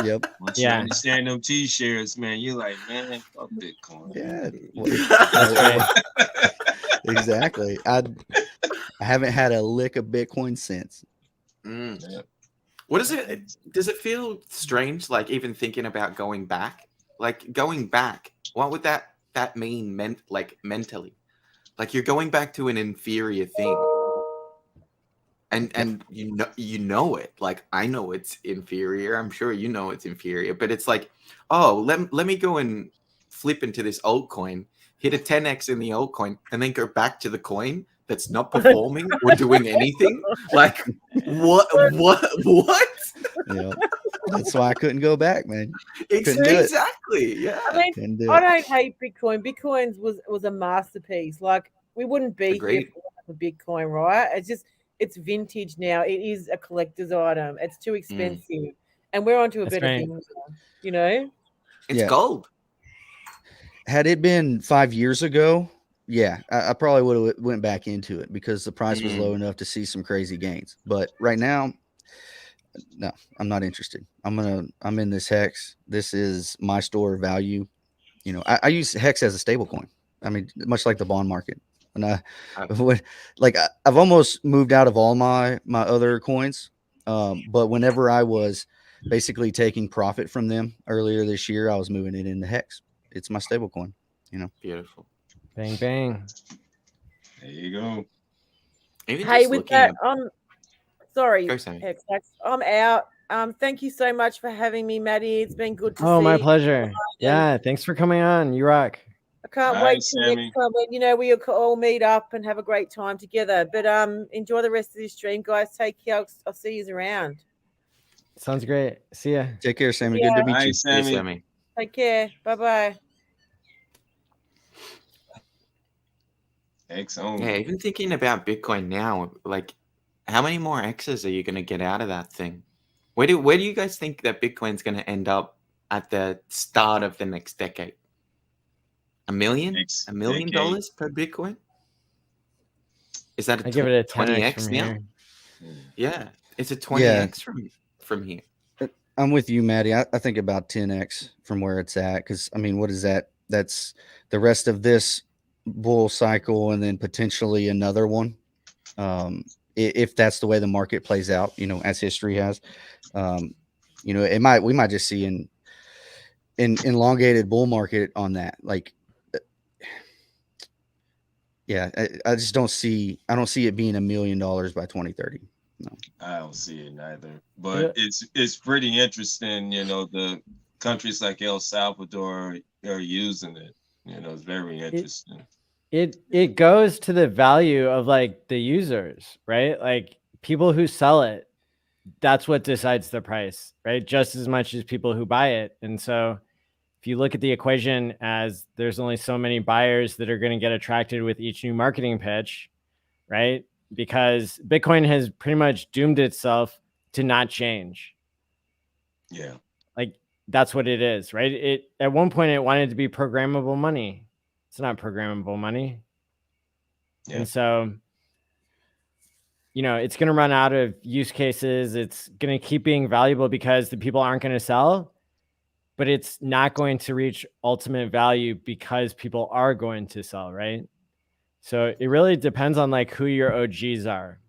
Yep. Once you understand them T-shares, man, you're like, man, fuck Bitcoin. Yeah. Exactly. I haven't had a lick of Bitcoin since. What is it? Does it feel strange, like even thinking about going back? Like going back, what would that mean mentally? Like you're going back to an inferior thing. And you know it. Like I know it's inferior. I'm sure you know it's inferior. But it's like, oh, let me go and flip into this altcoin, hit a 10x in the altcoin, and then go back to the coin that's not performing or doing anything. Like what? Yeah, that's why I couldn't go back, man. Exactly. Yeah. I mean, I don't hate Bitcoin. Bitcoin was a masterpiece. Like we wouldn't be here for Bitcoin, right? It's vintage now. It is a collector's item. It's too expensive, and we're onto a better thing now, It's gold. Had it been 5 years ago, yeah, I probably would have went back into it because the price was low enough to see some crazy gains. But right now, no, I'm not interested. I'm in this Hex. This is my store of value. I use Hex as a stable coin. I mean, much like the bond market. And I've almost moved out of all my other coins. But whenever I was basically taking profit from them earlier this year, I was moving it into Hex. It's my stable coin, Beautiful. Bang, bang. There you go. Hey, with that, sorry, Go, Sammy. Hex, I'm out. Thank you so much for having me, Maddie. It's been good to see you. Oh, my pleasure. Yeah, thanks for coming on. You rock. I can't wait till next time when we all meet up and have a great time together. But enjoy the rest of this stream, guys. Take care. I'll see you around. Sounds great. See ya. Take care, Sammy. Good to meet you. Sammy. Take care. Bye-bye. Yeah, even thinking about Bitcoin now, like how many more X's are you going to get out of that thing? Where do you guys think that Bitcoin's going to end up at the start of the next decade? $1 million? $1 million per Bitcoin? Is that I give it a 20x now? Yeah, it's a 20x from here. I'm with you, Maddie. I think about 10x from where it's at. Because I mean, what is that? That's the rest of this bull cycle, and then potentially another one. If that's the way the market plays out, as history has, we might just see an elongated bull market on that. Like, yeah, I just don't see it being $1 million by 2030. No, I don't see it neither. But it's pretty interesting. The countries like El Salvador are using it. It's very interesting. It goes to the value of like the users, right? Like people who sell it, that's what decides the price, right? Just as much as people who buy it. And so if you look at the equation as there's only so many buyers that are going to get attracted with each new marketing pitch, right? Because Bitcoin has pretty much doomed itself to not change. Yeah. Like that's what it is, right? It at one point it wanted to be programmable money. It's not programmable money. Yeah. And so, you know, it's going to run out of use cases. It's going to keep being valuable because the people aren't going to sell, but it's not going to reach ultimate value because people are going to sell, right? So it really depends on like who your OGs are.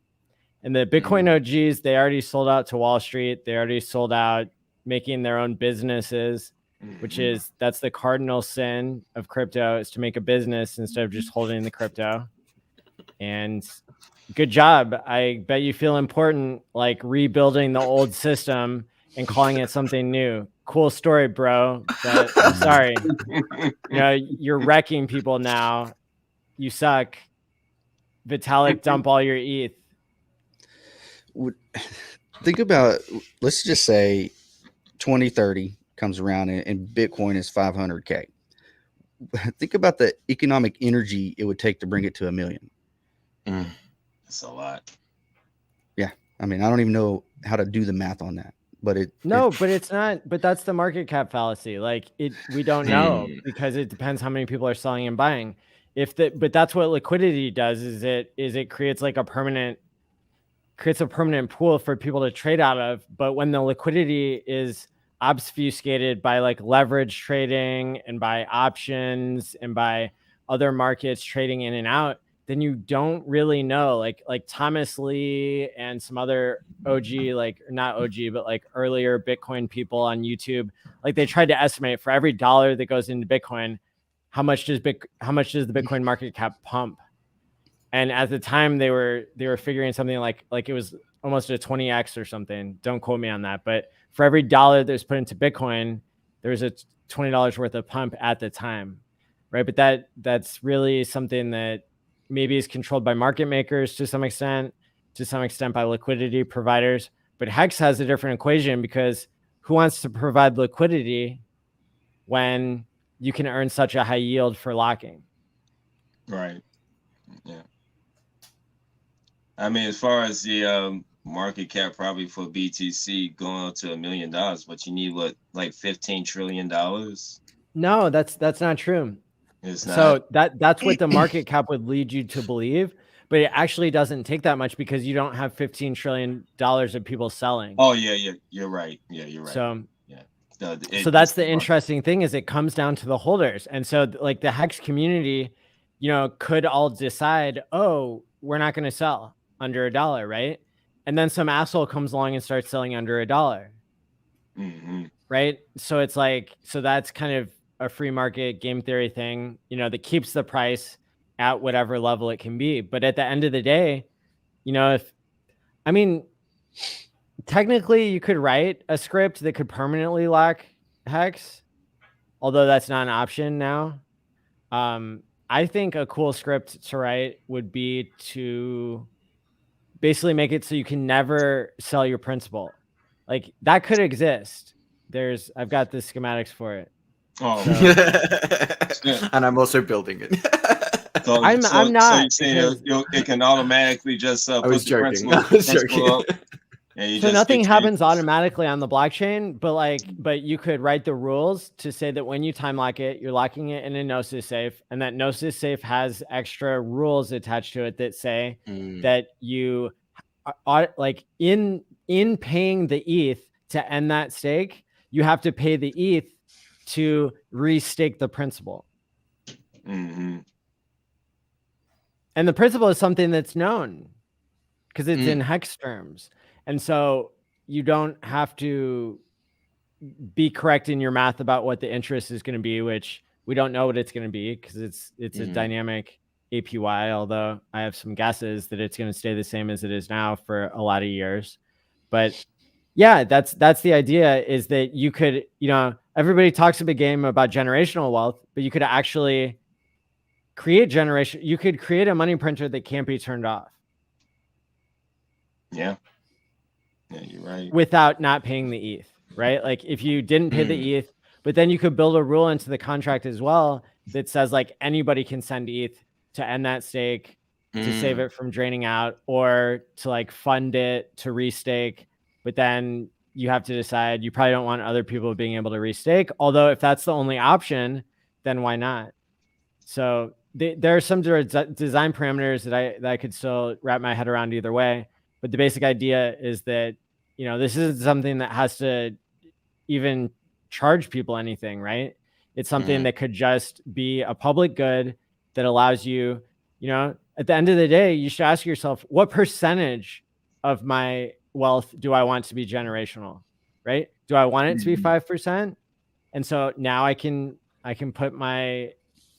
And the Bitcoin OGs, they already sold out to Wall Street. They already sold out making their own businesses, which is, that's the cardinal sin of crypto, is to make a business instead of just holding the crypto. And good job. I bet you feel important, like rebuilding the old system and calling it something new. Cool story, bro. But I'm sorry. You know, you're wrecking people now. You suck. Vitalik, dump all your ETH. Think about, let's just say 2030 comes around and Bitcoin is 500K. Think about the economic energy it would take to bring it to 1 million. That's a lot. Yeah. I mean, I don't even know how to do the math on that, but but it's not, but that's the market cap fallacy. Like we don't know because it depends how many people are selling and buying. But that's what liquidity does, is it creates like a permanent pool for people to trade out of. But when the liquidity is obfuscated by like leverage trading and by options and by other markets trading in and out, then you don't really know. Like Thomas Lee and some other OG, like not OG, but like earlier Bitcoin people on YouTube, like they tried to estimate for every dollar that goes into Bitcoin, how much does the Bitcoin market cap pump? And at the time they were figuring something like it was almost a 20x or something. Don't quote me on that. But for every dollar that was put into Bitcoin, there was a $20 worth of pump at the time, right? But that's really something that maybe is controlled by market makers to some extent by liquidity providers. But Hex has a different equation, because who wants to provide liquidity when you can earn such a high yield for locking? Right. Yeah. I mean, as far as the market cap probably for BTC going up to $1 million, but you need what, like $15 trillion? No, that's not true. It's so not. That's what the market cap would lead you to believe, but it actually doesn't take that much, because you don't have $15 trillion of people selling. Oh yeah, you're right. Yeah, you're right. So yeah. So that's the interesting thing, is it comes down to the holders. And so like the Hex community, you know, could all decide, oh, we're not going to sell under $1, right? And then some asshole comes along and starts selling under $1. Right? So it's like, so that's kind of a free market game theory thing, you know, that keeps the price at whatever level it can be. But at the end of the day, you know, technically you could write a script that could permanently lock Hex, although that's not an option now. I think a cool script to write would be to basically make it so you can never sell your principal. Like that could exist. I've got the schematics for it. Oh, and I'm also building it. I'm not. So you're saying it can automatically just I put was the joking. principal up, and you So just nothing get happens automatically on the blockchain, but you could write the rules to say that when you time lock it, you're locking it in a Gnosis safe, and that Gnosis safe has extra rules attached to it that say that you are like in paying the ETH to end that stake, you have to pay the ETH to restake the principal. And the principal is something that's known because it's in Hex terms. And so you don't have to be correct in your math about what the interest is going to be, which we don't know what it's going to be because it's a dynamic APY, although I have some guesses that it's going to stay the same as it is now for a lot of years. But yeah, that's the idea, is that you could, you know, everybody talks a big game about generational wealth, but you could actually you could create a money printer that can't be turned off. Yeah, you're right. Without not paying the ETH, right? Like if you didn't pay the ETH, but then you could build a rule into the contract as well that says like anybody can send ETH to end that stake, to save it from draining out, or to like fund it to restake. But then you have to decide, you probably don't want other people being able to restake. Although if that's the only option, then why not? So there are some design parameters that I could still wrap my head around either way. But the basic idea is that, you know, this isn't something that has to even charge people anything, right? It's something that could just be a public good that allows you, you know, at the end of the day, you should ask yourself, what percentage of my wealth do I want to be generational, right? Do I want it to be 5%? And so now I can put my,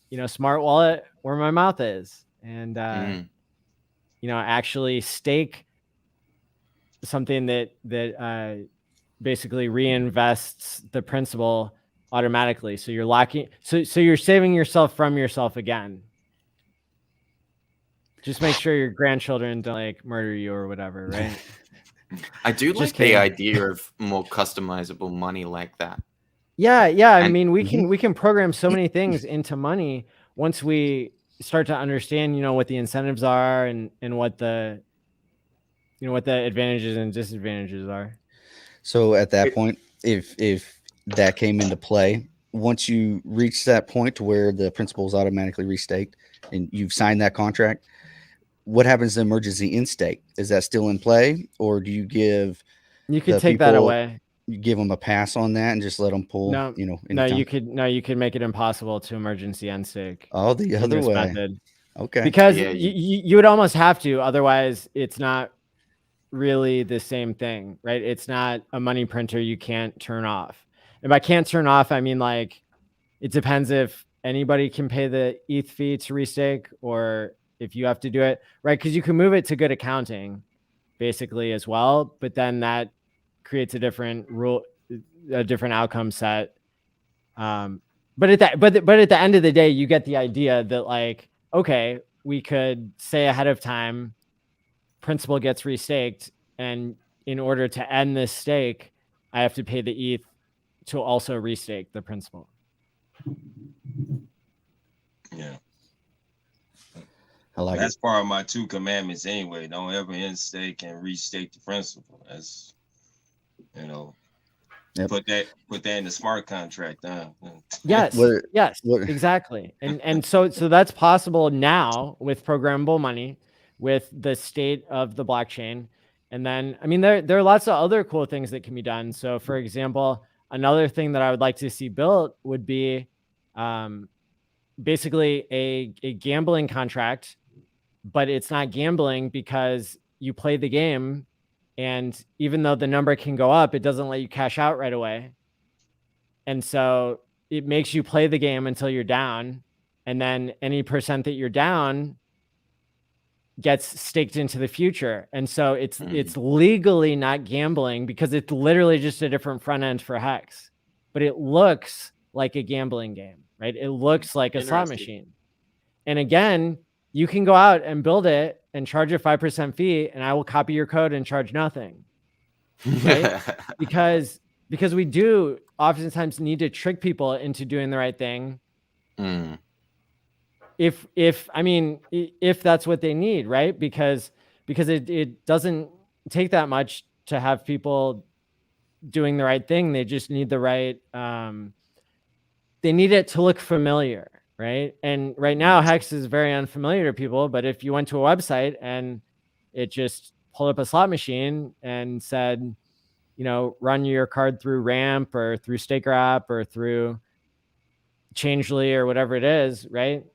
you know, smart wallet where my mouth is, and you know, actually stake something that basically reinvests the principal automatically. So you're locking, so you're saving yourself from yourself again. Just make sure your grandchildren don't like murder you or whatever, right? I do like the idea of more customizable money like that. Yeah. I mean, we can program so many things into money once we start to understand, you know, what the incentives are and what the, you know, what the advantages and disadvantages are. So at that point, if that came into play, once you reach that point to where the principal is automatically restaked and you've signed that contract, what happens to emergency in stake? Is that still in play, or do you give? You could take that away. You give them a pass on that and just let them pull. No, you know. You could make it impossible to emergency end stake. Oh, the other way. Method. Okay. Because you would almost have to, otherwise it's not really the same thing, right? It's not a money printer you can't turn off. And by can't turn off, I mean, like, it depends if anybody can pay the ETH fee to restake or if you have to do it, right? Because you can move it to good accounting basically as well, but then that creates a different rule, a different outcome set. But at the end of the day, you get the idea that, like, okay, we could say ahead of time, principal gets restaked, and in order to end this stake, I have to pay the ETH to also restake the principal. Yeah. I like That's part of my 2 commandments anyway. Don't ever end stake and restake the principal. That's, you know, put that in the smart contract down. Yes, exactly. And so that's possible now with programmable money, with the state of the blockchain. And then, I mean, there are lots of other cool things that can be done. So for example, another thing that I would like to see built would be basically a gambling contract, but it's not gambling because you play the game, and even though the number can go up, it doesn't let you cash out right away. And so it makes you play the game until you're down, and then any percent that you're down gets staked into the future. And so it's legally not gambling because it's literally just a different front end for Hex, but it looks like a gambling game, right? It looks like a slot machine. And again, you can go out and build it and charge a 5% fee, and I will copy your code and charge nothing, right? because we do oftentimes need to trick people into doing the right thing. If that's what they need, right? Because it doesn't take that much to have people doing the right thing. They just need the right, they need it to look familiar, right? And right now, Hex is very unfamiliar to people, but if you went to a website and it just pulled up a slot machine and said, you know, run your card through Ramp or through Staker app or through Changely or whatever it is, right?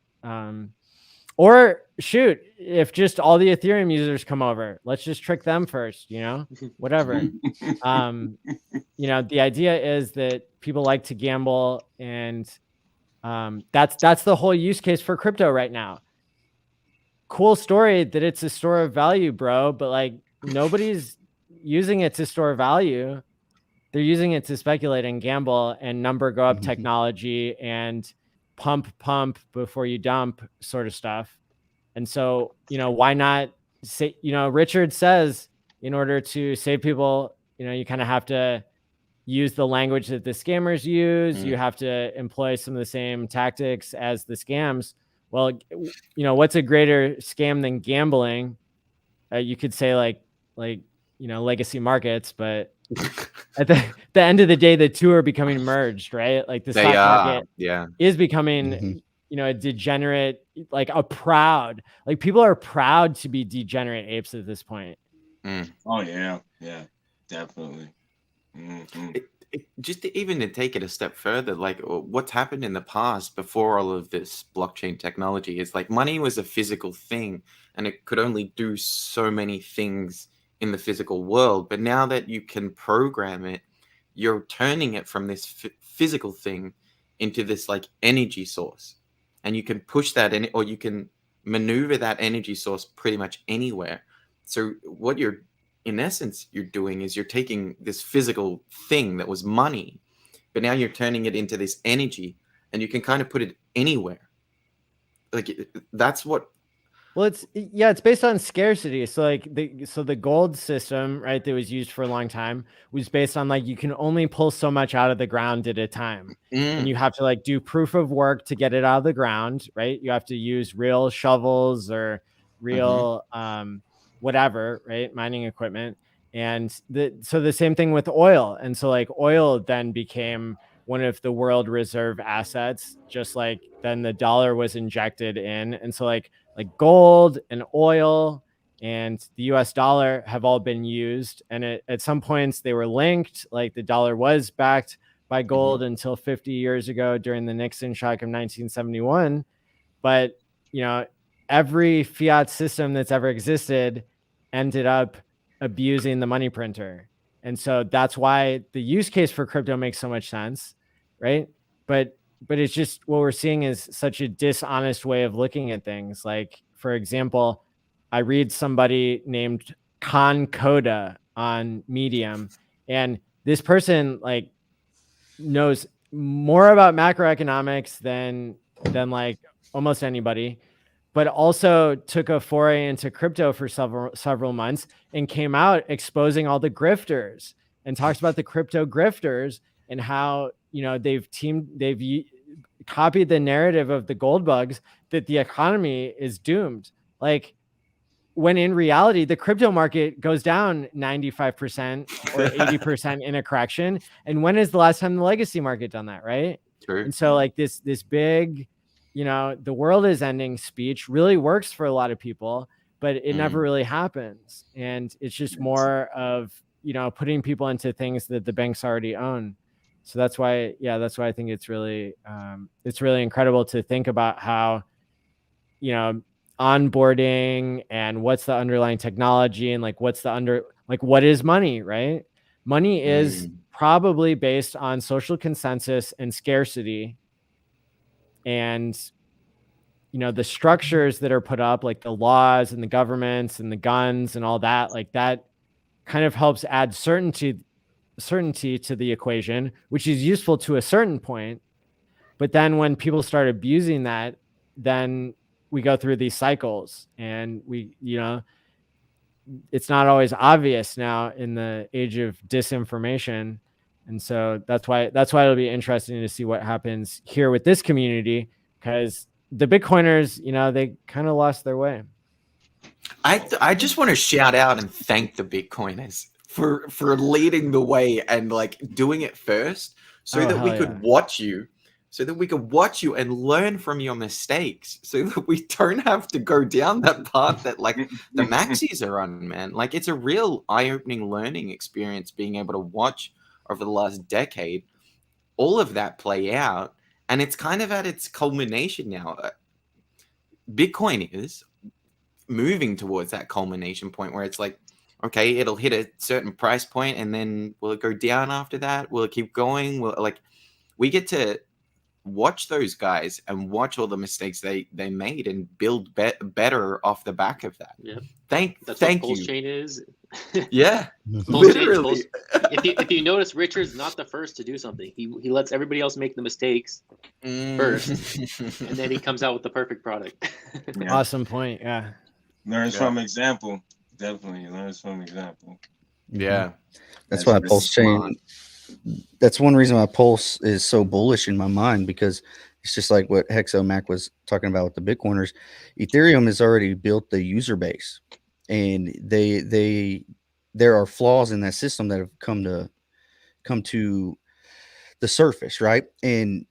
Or shoot, if just all the Ethereum users come over, let's just trick them first, you know, whatever. You know, the idea is that people like to gamble, and that's the whole use case for crypto right now. Cool story that it's a store of value, bro, but like nobody's using it to store value. They're using it to speculate and gamble and number go up technology and pump before you dump sort of stuff. And so, why not say, Richard says in order to save people, you kind of have to use the language that the scammers use. You have to employ some of the same tactics as the scams. Well, what's a greater scam than gambling? You could say like legacy markets, but at the end of the day, the two are becoming merged, right? Like the stock market is becoming, a degenerate, like people are proud to be degenerate apes at this point. Oh yeah, definitely. Just even to take it a step further, like what's happened in the past before all of this blockchain technology is like money was a physical thing and it could only do so many things in the physical world. But now that you can program it, you're turning it from this physical thing into this like energy source, and you can push that in, or you can maneuver that energy source pretty much anywhere. So what you're in essence you're doing is you're taking this physical thing that was money, but now you're turning it into this energy, and you can kind of put it anywhere. Like that's what. Well, it's based on scarcity. So like the gold system, right, that was used for a long time was based on like you can only pull so much out of the ground at a time, and you have to like do proof of work to get it out of the ground, right? You have to use real shovels or real whatever, right, mining equipment. And so the same thing with oil. And so like oil then became one of the world reserve assets, just like then the dollar was injected in. And so like gold and oil and the US dollar have all been used. And at some points they were linked, like the dollar was backed by gold until 50 years ago during the Nixon shock of 1971. But, every fiat system that's ever existed ended up abusing the money printer. And so that's why the use case for crypto makes so much sense, right? But it's just what we're seeing is such a dishonest way of looking at things. Like, for example, I read somebody named Khan Koda on Medium, and this person like knows more about macroeconomics than like almost anybody, but also took a foray into crypto for several months and came out exposing all the grifters and talks about the crypto grifters and how, they've copied the narrative of the gold bugs that the economy is doomed. Like, when in reality, the crypto market goes down 95% or 80% in a correction. And when is the last time the legacy market done that, right? True. And so like this big, the world is ending speech really works for a lot of people, but it never really happens. And it's just more of, putting people into things that the banks already own. So that's why I think it's really incredible to think about how, onboarding and what's the underlying technology and like what is money, right? Money is probably based on social consensus and scarcity. And, the structures that are put up, like the laws and the governments and the guns and all that, like that kind of helps add certainty to the equation, which is useful to a certain point. But then when people start abusing that, then we go through these cycles, and it's not always obvious now in the age of disinformation. And so that's why it'll be interesting to see what happens here with this community, because the Bitcoiners, they kind of lost their way. I just want to shout out and thank the Bitcoiners for leading the way and like doing it first, so that we could watch you. So that we could watch you and learn from your mistakes, so that we don't have to go down that path that like the maxis are on, man. Like, it's a real eye-opening learning experience being able to watch over the last decade all of that play out. And it's kind of at its culmination now. Bitcoin is moving towards that culmination point where it's like, okay, it'll hit a certain price point, and then will it go down after that? Will it keep going? We get to watch those guys and watch all the mistakes they made and build better off the back of that. Yeah. Thank what you. Pulse Chain is. Yeah, Pulse change, literally. if you notice, Richard's not the first to do something. He lets everybody else make the mistakes first, and then he comes out with the perfect product. Yeah. Awesome point. Yeah. Learns Yeah. from example. Definitely learns from example. Yeah. That's That's why really Pulse smart. Chain. That's one reason why Pulse is so bullish in my mind, because it's just like what Hexo Mac was talking about with the Bitcoiners. Ethereum has already built the user base, and there are flaws in that system that have come to the surface, right? And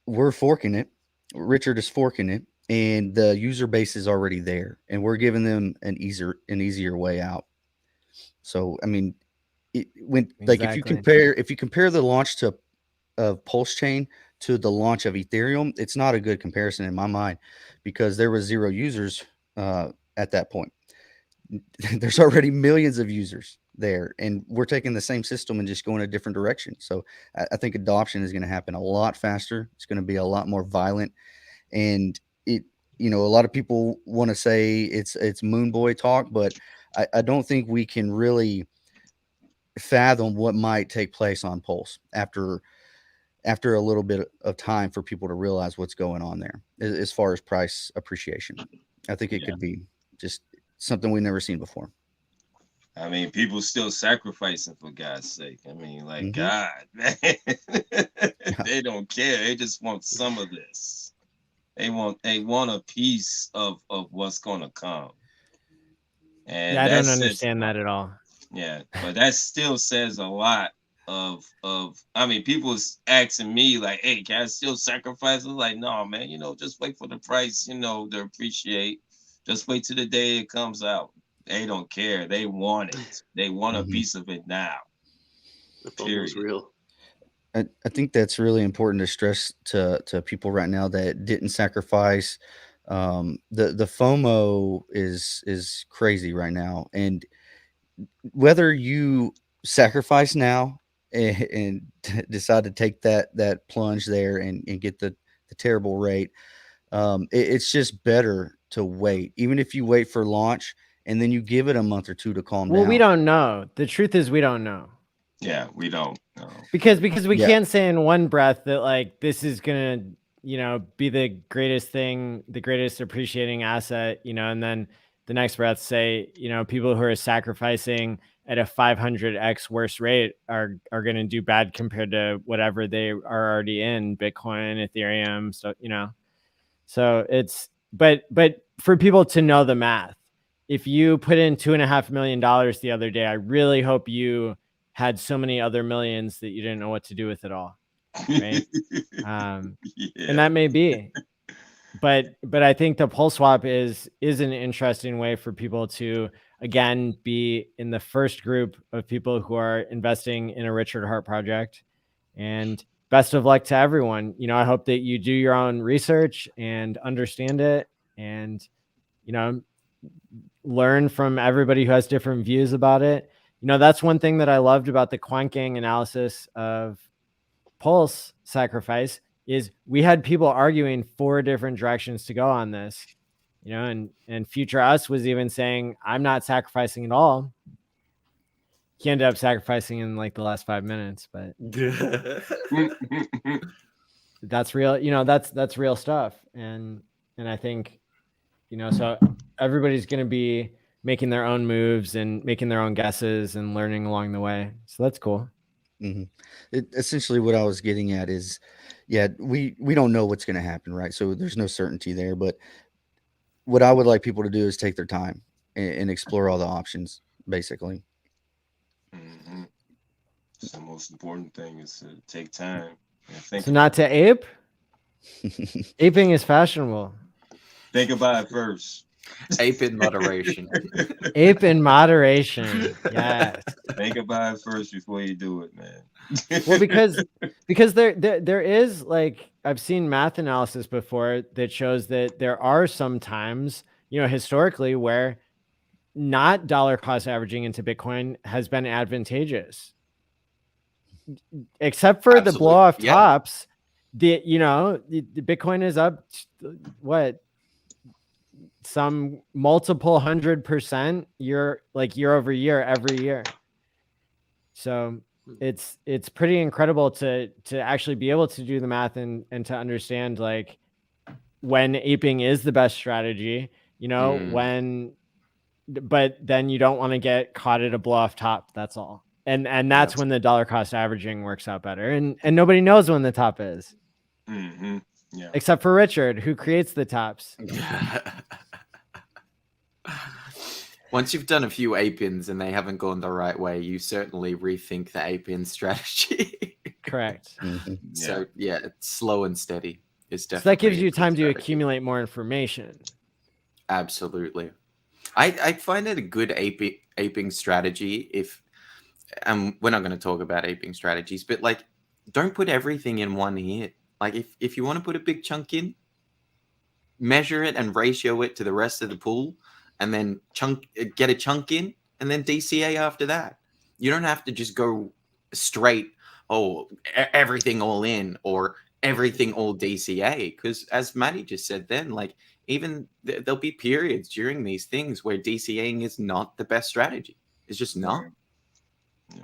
we're forking it. Richard is forking it, and the user base is already there, and we're giving them an easier way out. So I mean, like if you compare the launch of Pulse Chain to the launch of Ethereum, it's not a good comparison in my mind, because there was 0 users at that point. There's already millions of users there, and we're taking the same system and just going a different direction. So I think adoption is going to happen a lot faster. It's going to be a lot more violent, and a lot of people want to say it's moon boy talk, but I don't think we can really fathom what might take place on Pulse after a little bit of time for people to realize what's going on there as far as price appreciation. I think it could be just something we've never seen before. I mean, people still sacrificing, for God's sake. I mean, like, Mm-hmm. God, man. They don't care. They just want some of this. They want a piece of what's gonna come. And Yeah, I don't says understand a lot. that at all. Yeah, but that still says a lot of I mean, people's asking me like, hey, can I still sacrifice? I'm like, no, man, just wait for the price, to appreciate. Just wait till the day it comes out. They don't care. They want it. They want a piece of it now. The FOMO's real. I think that's really important to stress to people right now that didn't sacrifice. The FOMO is crazy right now, and whether you sacrifice now and decide to take that plunge there and get the terrible rate, it's just better to wait, even if you wait for launch and then you give it a month or 2 to calm Well, down. we don't know. The truth is we don't know. Yeah, we don't know. Because we can't say in one breath that like this is gonna, be the greatest thing, the greatest appreciating asset, and then the next breath say, people who are sacrificing at a 500x worse rate are gonna do bad compared to whatever they are already in Bitcoin, Ethereum, so So it's but for people to know the math, if you put in $2.5 million the other day, I really hope you had so many other millions that you didn't know what to do with it all. Right. And that may be, but I think the Pulse swap is an interesting way for people to, again, be in the first group of people who are investing in a Richard Hart project. And best of luck to everyone. I hope that you do your own research and understand it, and, learn from everybody who has different views about it. That's one thing that I loved about the Quant Gang analysis of Pulse sacrifice is we had people arguing 4 different directions to go on this, and Future Us was even saying, I'm not sacrificing at all. He ended up sacrificing in like the last 5 minutes, but that's real. That's real stuff. And I think, so everybody's going to be making their own moves and making their own guesses and learning along the way. So that's cool. Mm-hmm. Essentially what I was getting at is, we don't know what's going to happen, right? So there's no certainty there, but what I would like people to do is take their time and explore all the options, basically. Mm-hmm. It's the most important thing is to take time and think. So not to ape? Aping is fashionable. Think about it first. Ape in moderation. Ape in moderation. Yes. Think about it first before you do it, man. Well, because there is, like, I've seen math analysis before that shows that there are some times, historically, where not dollar cost averaging into Bitcoin has been advantageous, except for the blow off tops. The Bitcoin is up what, some multiple 100% year over year every year. So it's pretty incredible to actually be able to do the math and to understand like when aping is the best strategy, you know, but then you don't want to get caught at a blow off top. That's all. And that's when the dollar cost averaging works out better. And nobody knows when the top is. Mm-hmm. Yeah. Except for Richard, who creates the tops. Once you've done a few ape-ins and they haven't gone the right way, you certainly rethink the ape-in strategy. Correct. So yeah, it's slow and steady. It's definitely So that gives you time to accumulate more information. Absolutely. I find it a good aping strategy if we're not going to talk about aping strategies, but like don't put everything in one hit. Like if you want to put a big chunk in, measure it and ratio it to the rest of the pool, and then get a chunk in, and then DCA after that. You don't have to just go straight, everything all in or everything all DCA. Because as Matty just said then, like even there'll be periods during these things where DCAing is not the best strategy. It's just not. Yeah.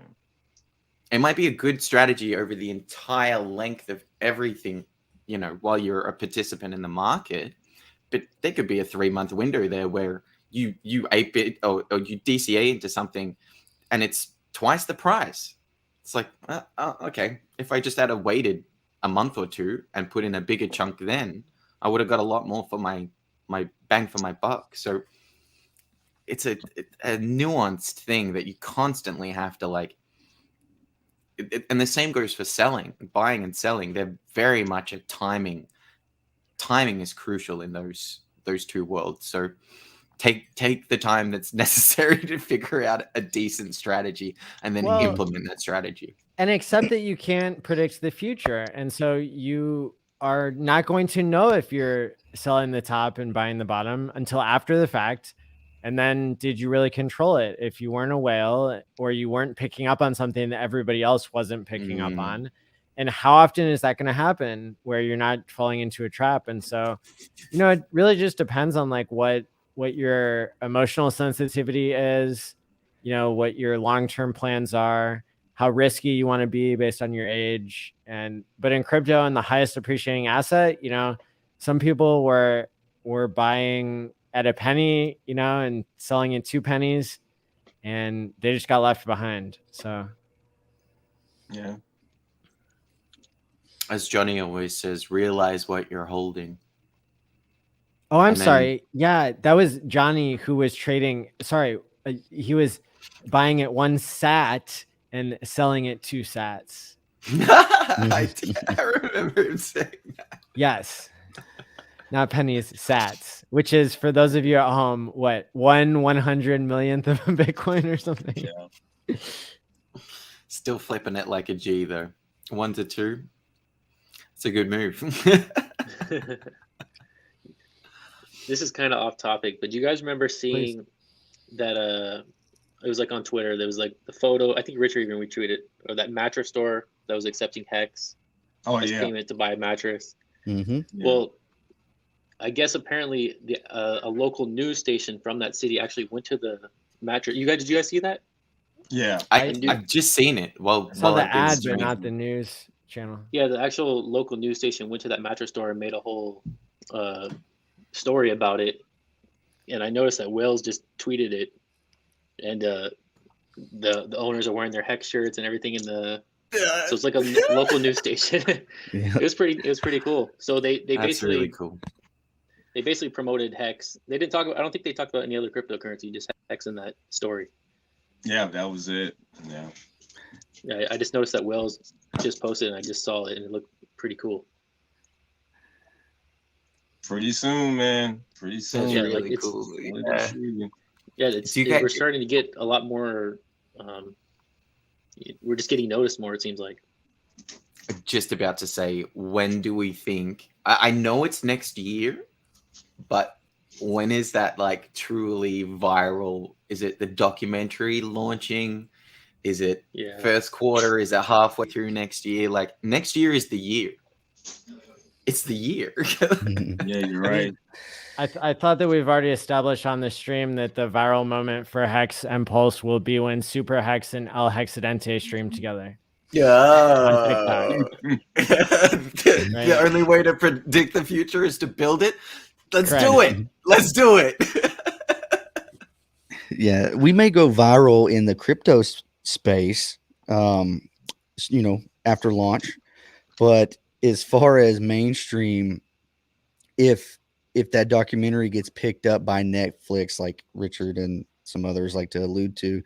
It might be a good strategy over the entire length of everything, you know, while you're a participant in the market. But there could be a 3-month window there where you ape it or you DCA into something and it's twice the price. It's like, okay, if I just had waited a month or two and put in a bigger chunk then, I would have got a lot more for my bang for my buck. So it's a nuanced thing that you constantly have to like, and the same goes for selling, buying and selling. They're very much a timing. Timing is crucial in those two worlds. So take the time that's necessary to figure out a decent strategy and then implement that strategy. And accept that you can't predict the future. And so you are not going to know if you're selling the top and buying the bottom until after the fact. And then did you really control it? If you weren't a whale or you weren't picking up on something that everybody else wasn't picking up on. And how often is that going to happen where you're not falling into a trap? And so, you know, it really just depends on like what your emotional sensitivity is, you know, what your long-term plans are, how risky you want to be based on your age. But in crypto and the highest appreciating asset, you know, some people were buying at a penny, you know, and selling at 2 pennies, and they just got left behind. So, yeah. As Johnny always says, realize what you're holding. Oh, I'm sorry. Yeah, that was Johnny who was trading. Sorry, he was buying at 1 sat and selling at 2 sats. I remember him saying that. Yes. Not pennies, sats, which is, for those of you at home, what, 1/100 millionth of a Bitcoin or something? Yeah. Still flipping it like a G, though. 1 to 2. It's a good move. This is kind of off topic, but do you guys remember seeing that it was like on Twitter, there was like the photo, I think Richard even retweeted, or that mattress store that was accepting Hex as payment to buy a mattress. Mm-hmm. Yeah. Well, I guess apparently a local news station from that city actually went to the mattress. Did you guys see that? Yeah, I've just seen it. Well, I saw the ad, but not the news channel. Yeah, the actual local news station went to that mattress store and made a whole story about it. And I noticed that Wales just tweeted it, and the owners are wearing their Hex shirts and everything in the. So it's like a local news station. It was pretty cool. So they basically really cool. They basically promoted Hex. They didn't talk about. I don't think they talked about any other cryptocurrency. Just Hex in that story. Yeah, that was it. Yeah. Yeah, I just noticed that Wells just posted, and I just saw it, and it looked pretty cool. Pretty soon, man. Pretty soon. Yeah, really like it's cool. we're starting to get a lot more. We're just getting noticed more. It seems like. Just about to say, when do we think? I know it's next year, but when is that like truly viral? Is it the documentary launching? Is it first quarter? Is it halfway through next year? Like next year is the year. It's the year. Yeah, you're right. I thought that we've already established on the stream that the viral moment for Hex and Pulse will be when Super Hex and El Hexidente stream together. On TikTok. The only way to predict the future is to build it. Let's Correct. do it. Let's do it. Yeah, we may go viral in the crypto space, after launch. But as far as mainstream, if that documentary gets picked up by Netflix, like Richard and some others like to allude to,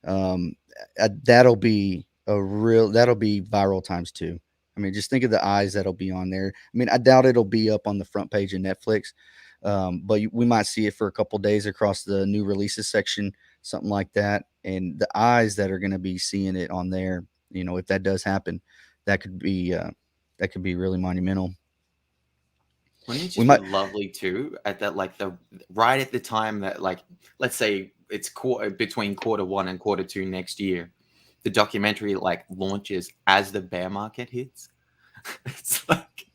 that'll be viral times 2. I mean, just think of the eyes that'll be on there. I mean, I doubt it'll be up on the front page of Netflix, but we might see it for a couple days across the new releases section, something like that. And the eyes that are going to be seeing it on there, if that does happen, that could be really monumental. Wouldn't it just be lovely too at that, like right at the time that, like, let's say it's between Q1 and Q2 next year, the documentary like launches as the bear market hits. It's like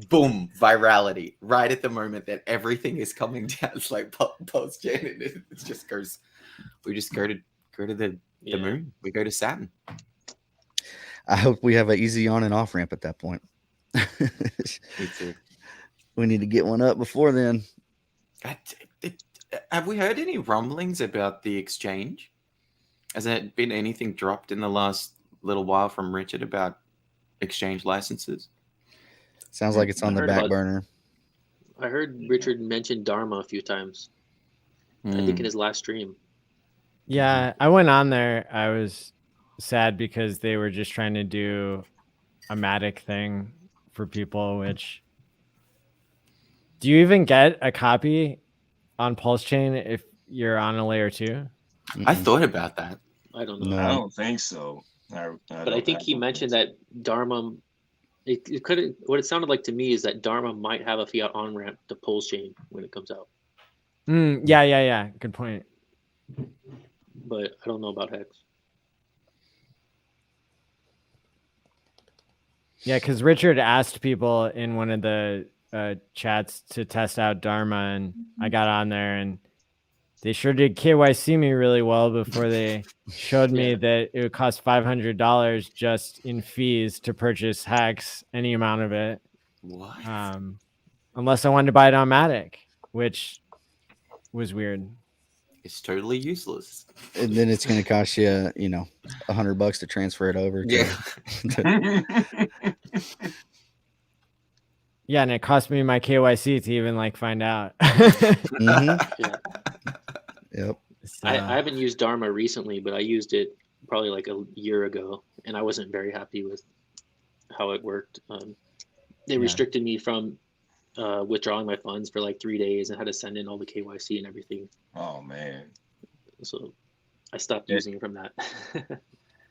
boom, virality right at the moment that everything is coming down. It's like post-gen, and it just goes. We just go to the moon. We go to Saturn. I hope we have an easy on and off ramp at that point. Me too. We need to get one up before then. Have we heard any rumblings about the exchange? Has there been anything dropped in the last little while from Richard about exchange licenses? Sounds like it's on the back burner. I heard Richard mention Dharma a few times. I think in his last stream. Yeah, I went on there. I was sad because they were just trying to do a Matic thing for people, which... Do you even get a copy on Pulse Chain if you're on a layer 2? I thought about that. I don't know. I don't think so. But I think he mentioned that Dharma... It could. What it sounded like to me is that Dharma might have a fiat on-ramp to Pulse Chain when it comes out. Yeah. Good point. But I don't know about Hex. Yeah, because Richard asked people in one of the chats to test out Dharma, and I got on there, and they sure did KYC me really well before they showed me that it would cost $500 just in fees to purchase Hex, any amount of it. What? Unless I wanted to buy it on Matic, which was weird. It's totally useless. And then it's going to cost you, $100 to transfer it over. Yeah, and it cost me my KYC to even find out. Yep. I haven't used Dharma recently, but I used it probably like a year ago, and I wasn't very happy with how it worked. They restricted me from withdrawing my funds for like 3 days and had to send in all the KYC and everything. Oh man! So I stopped using it from that.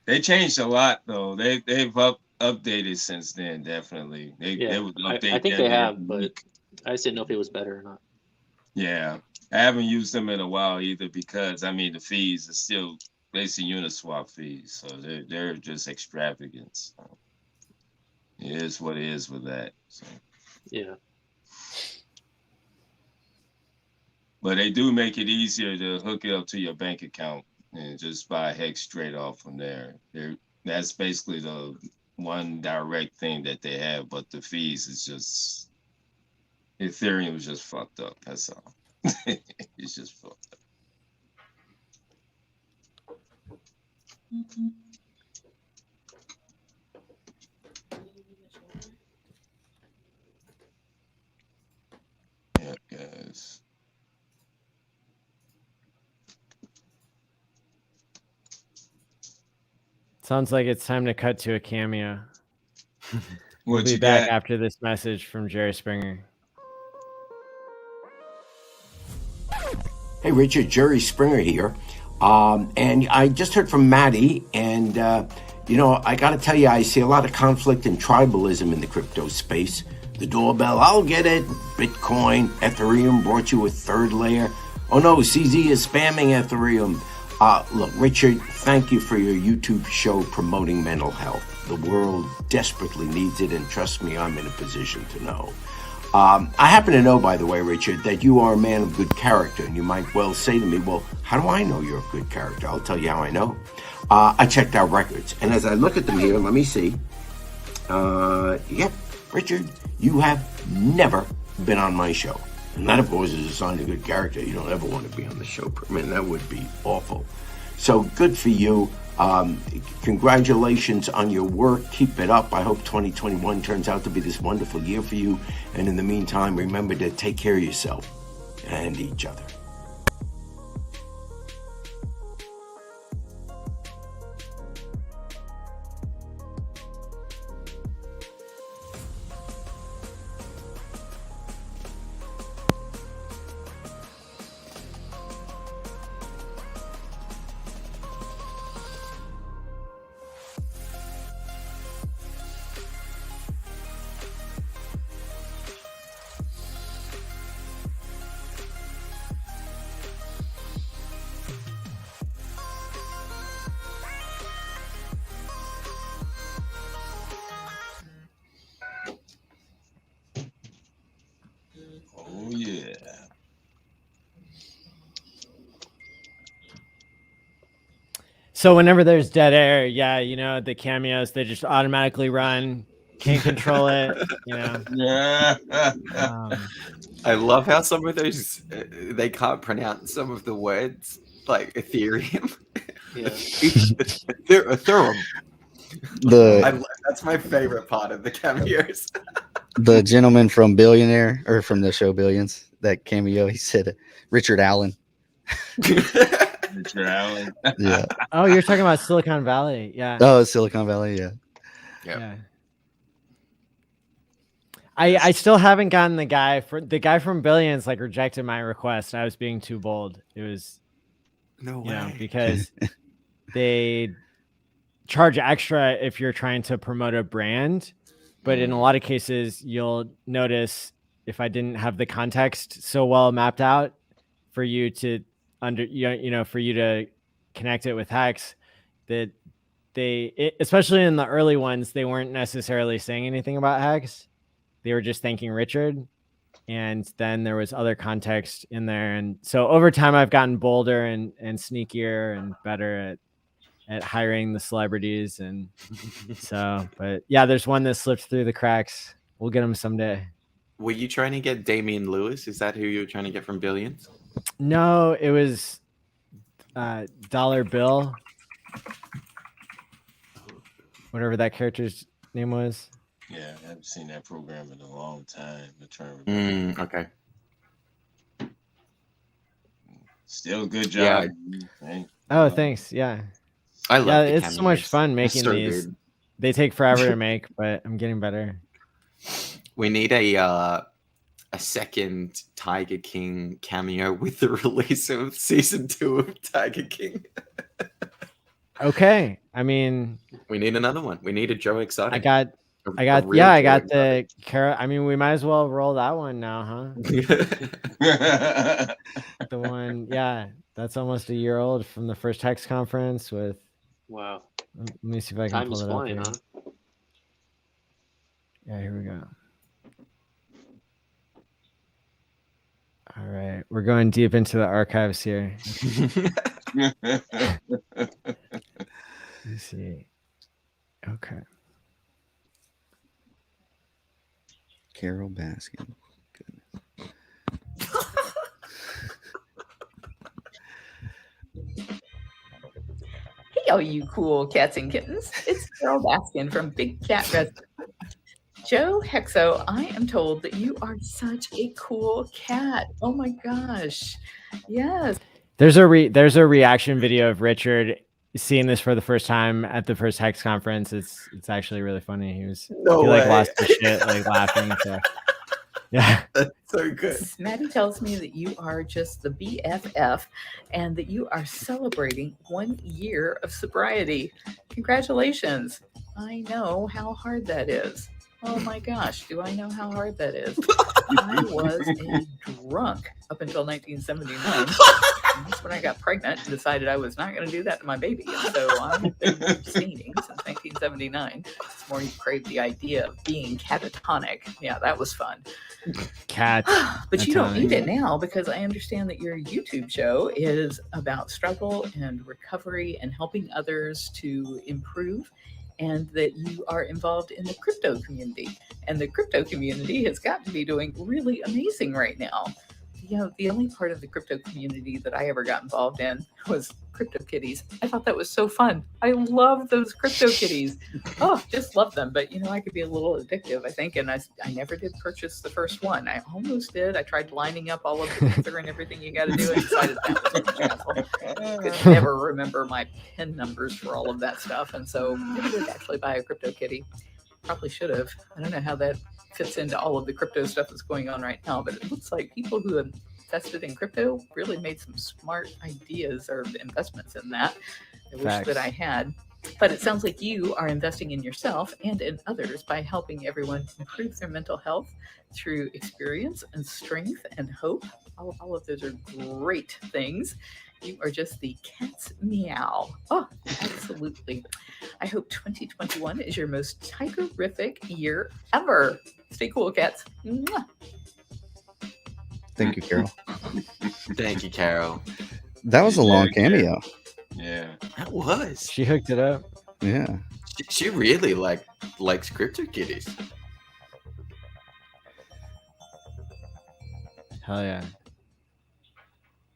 They changed a lot though. They've updated since then. Definitely. They would update. I think they have, but I just didn't know if it was better or not. Yeah, I haven't used them in a while either because the fees are still basically Uniswap fees, so they're just extravagant. So it is what it is with that. So. Yeah. But they do make it easier to hook it up to your bank account and just buy Hex straight off from there. That's basically the one direct thing that they have, but the fees is just Ethereum is just fucked up. That's all. It's just fucked up. Yeah, guys. Sounds like it's time to cut to a cameo. We'll What be you back got? after this message from Jerry Springer. Hey, Richard, Jerry Springer here. And I just heard from Maddie, and, I got to tell you, I see a lot of conflict and tribalism in the crypto space. The doorbell, I'll get it. Bitcoin, Ethereum brought you a third layer. Oh, no, CZ is spamming Ethereum. Look, Richard, thank you for your YouTube show promoting mental health. The world desperately needs it, and trust me, I'm in a position to know. I happen to know, by the way, Richard, that you are a man of good character, and you might well say to me, well, how do I know you're of good character? I'll tell you how I know. I checked our records, and as I look at them here, let me see. Yep, Richard, you have never been on my show. And that, of course, is a sign of good character. You don't ever want to be on the show. Man, that would be awful. So good for you. Congratulations on your work. Keep it up. I hope 2021 turns out to be this wonderful year for you. And in the meantime, remember to take care of yourself and each other. Oh, yeah. So whenever there's dead air, yeah, you know, the cameos, they just automatically run. Can't control it, you know. Yeah. I love how some of those they can't pronounce some of the words, like Ethereum. Yeah. Ethereum. That's my favorite part of the cameos. The gentleman from Billionaire, or from the show Billions, that cameo, he said Richard ALLin. Richard ALLin. Yeah. Oh, you're talking about Silicon Valley, yeah. Oh, Silicon Valley, yeah. Yeah. I still haven't gotten the guy from Billions like rejected my request. I was being too bold. It was no way, you know, because they charge extra if you're trying to promote a brand, but in a lot of cases you'll notice if I didn't have the context so well mapped out for you to for you to connect it with Hex, that especially in the early ones, they weren't necessarily saying anything about Hex. They were just thanking Richard. And then there was other context in there. And so over time, I've gotten bolder and sneakier and better at hiring the celebrities. And so, but yeah, there's one that slipped through the cracks. We'll get him someday. Were you trying to get Damian Lewis? Is that who you were trying to get from Billions? No, it was Dollar Bill. Whatever that character's name was. Yeah, I haven't seen that program in a long time. Okay. Still a good job. Yeah. Oh, thanks. Yeah. I love it. It's so much fun making these. Good. They take forever to make, but I'm getting better. We need a second Tiger King cameo with the release of season 2 of Tiger King. Okay. I mean, we need another one. We need a Joe Exotic. I got the carrot. I mean, we might as well roll that one now, huh? The one, yeah, that's almost a year old from the first Hex conference with. Wow. Let me see if I can Time pull is it flying, up. huh? Yeah, here we go. All right, we're going deep into the archives here. Let's see. Okay. Carol Baskin. Hey, all you cool cats and kittens. It's Carol Baskin from Big Cat Rescue. Joe Hexo, I am told that you are such a cool cat. Oh my gosh. Yes. There's a reaction video of Richard seeing this for the first time at the first Hex conference. It's actually really funny. He lost his shit like laughing. So. Yeah, that's so good. Maddie tells me that you are just the BFF and that you are celebrating 1 year of sobriety. Congratulations. I know how hard that is. Oh my gosh, do I know how hard that is? I was a drunk up until 1979. And that's when I got pregnant and decided I was not going to do that to my baby. And so I've been abstaining since 1979. This morning craved the idea of being catatonic. Yeah, that was fun. Cat. But you don't need it now because I understand that your YouTube show is about struggle and recovery and helping others to improve, and that you are involved in the crypto community. And the crypto community has got to be doing really amazing right now. You know, the only part of the crypto community that I ever got involved in was crypto kitties. I thought that was so fun. I love those crypto kitties. Oh, just love them. But, you know, I could be a little addictive, I think. And I never did purchase the first one. I almost did. I tried lining up all of the ether and everything you got to do. I decided that was too stressful. I could never remember my PIN numbers for all of that stuff. And so I never did actually buy a crypto kitty. Probably should have. I don't know how that fits into all of the crypto stuff that's going on right now, but it looks like people who have invested in crypto really made some smart ideas or investments in that. I wish that I had. But it sounds like you are investing in yourself and in others by helping everyone improve their mental health through experience and strength and hope. All of those are great things. You are just the cat's meow. Oh, absolutely. I hope 2021 is your most tigerific year ever. Stay cool, cats. Mwah. Thank you, Carol. Thank you, Carol. That was a long cameo. Yeah, that was. She hooked it up. Yeah. She really likes crypto kitties. Hell yeah.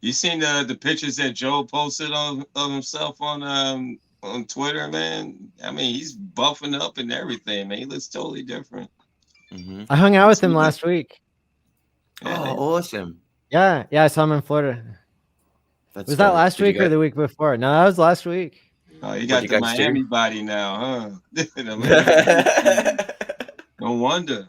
You seen the pictures that Joe posted of himself on Twitter, man? I mean, he's buffing up and everything, man. He looks totally different. I hung out with him last week. Yeah, Oh, awesome. Yeah, I saw him in Florida. Was that last week or the week before? No, that was last week. Oh, you got the Miami body now, huh? No wonder.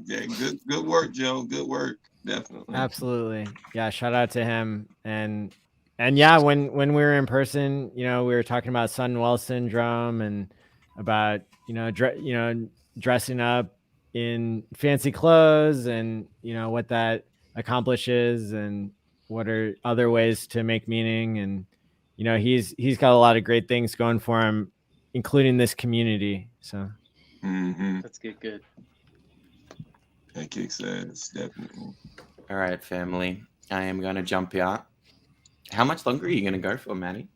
Yeah, good work, Joe. Good work. Definitely. Absolutely. Yeah, shout out to him. And yeah, when we were in person, you know, we were talking about Sun-Well syndrome and about, dressing up in fancy clothes and, you know, what that accomplishes and what are other ways to make meaning. And, you know, he's got a lot of great things going for him, including this community. So That's good. That kicks ass, definitely. All right, family. I am gonna jump out. How much longer are you gonna go for, Manny?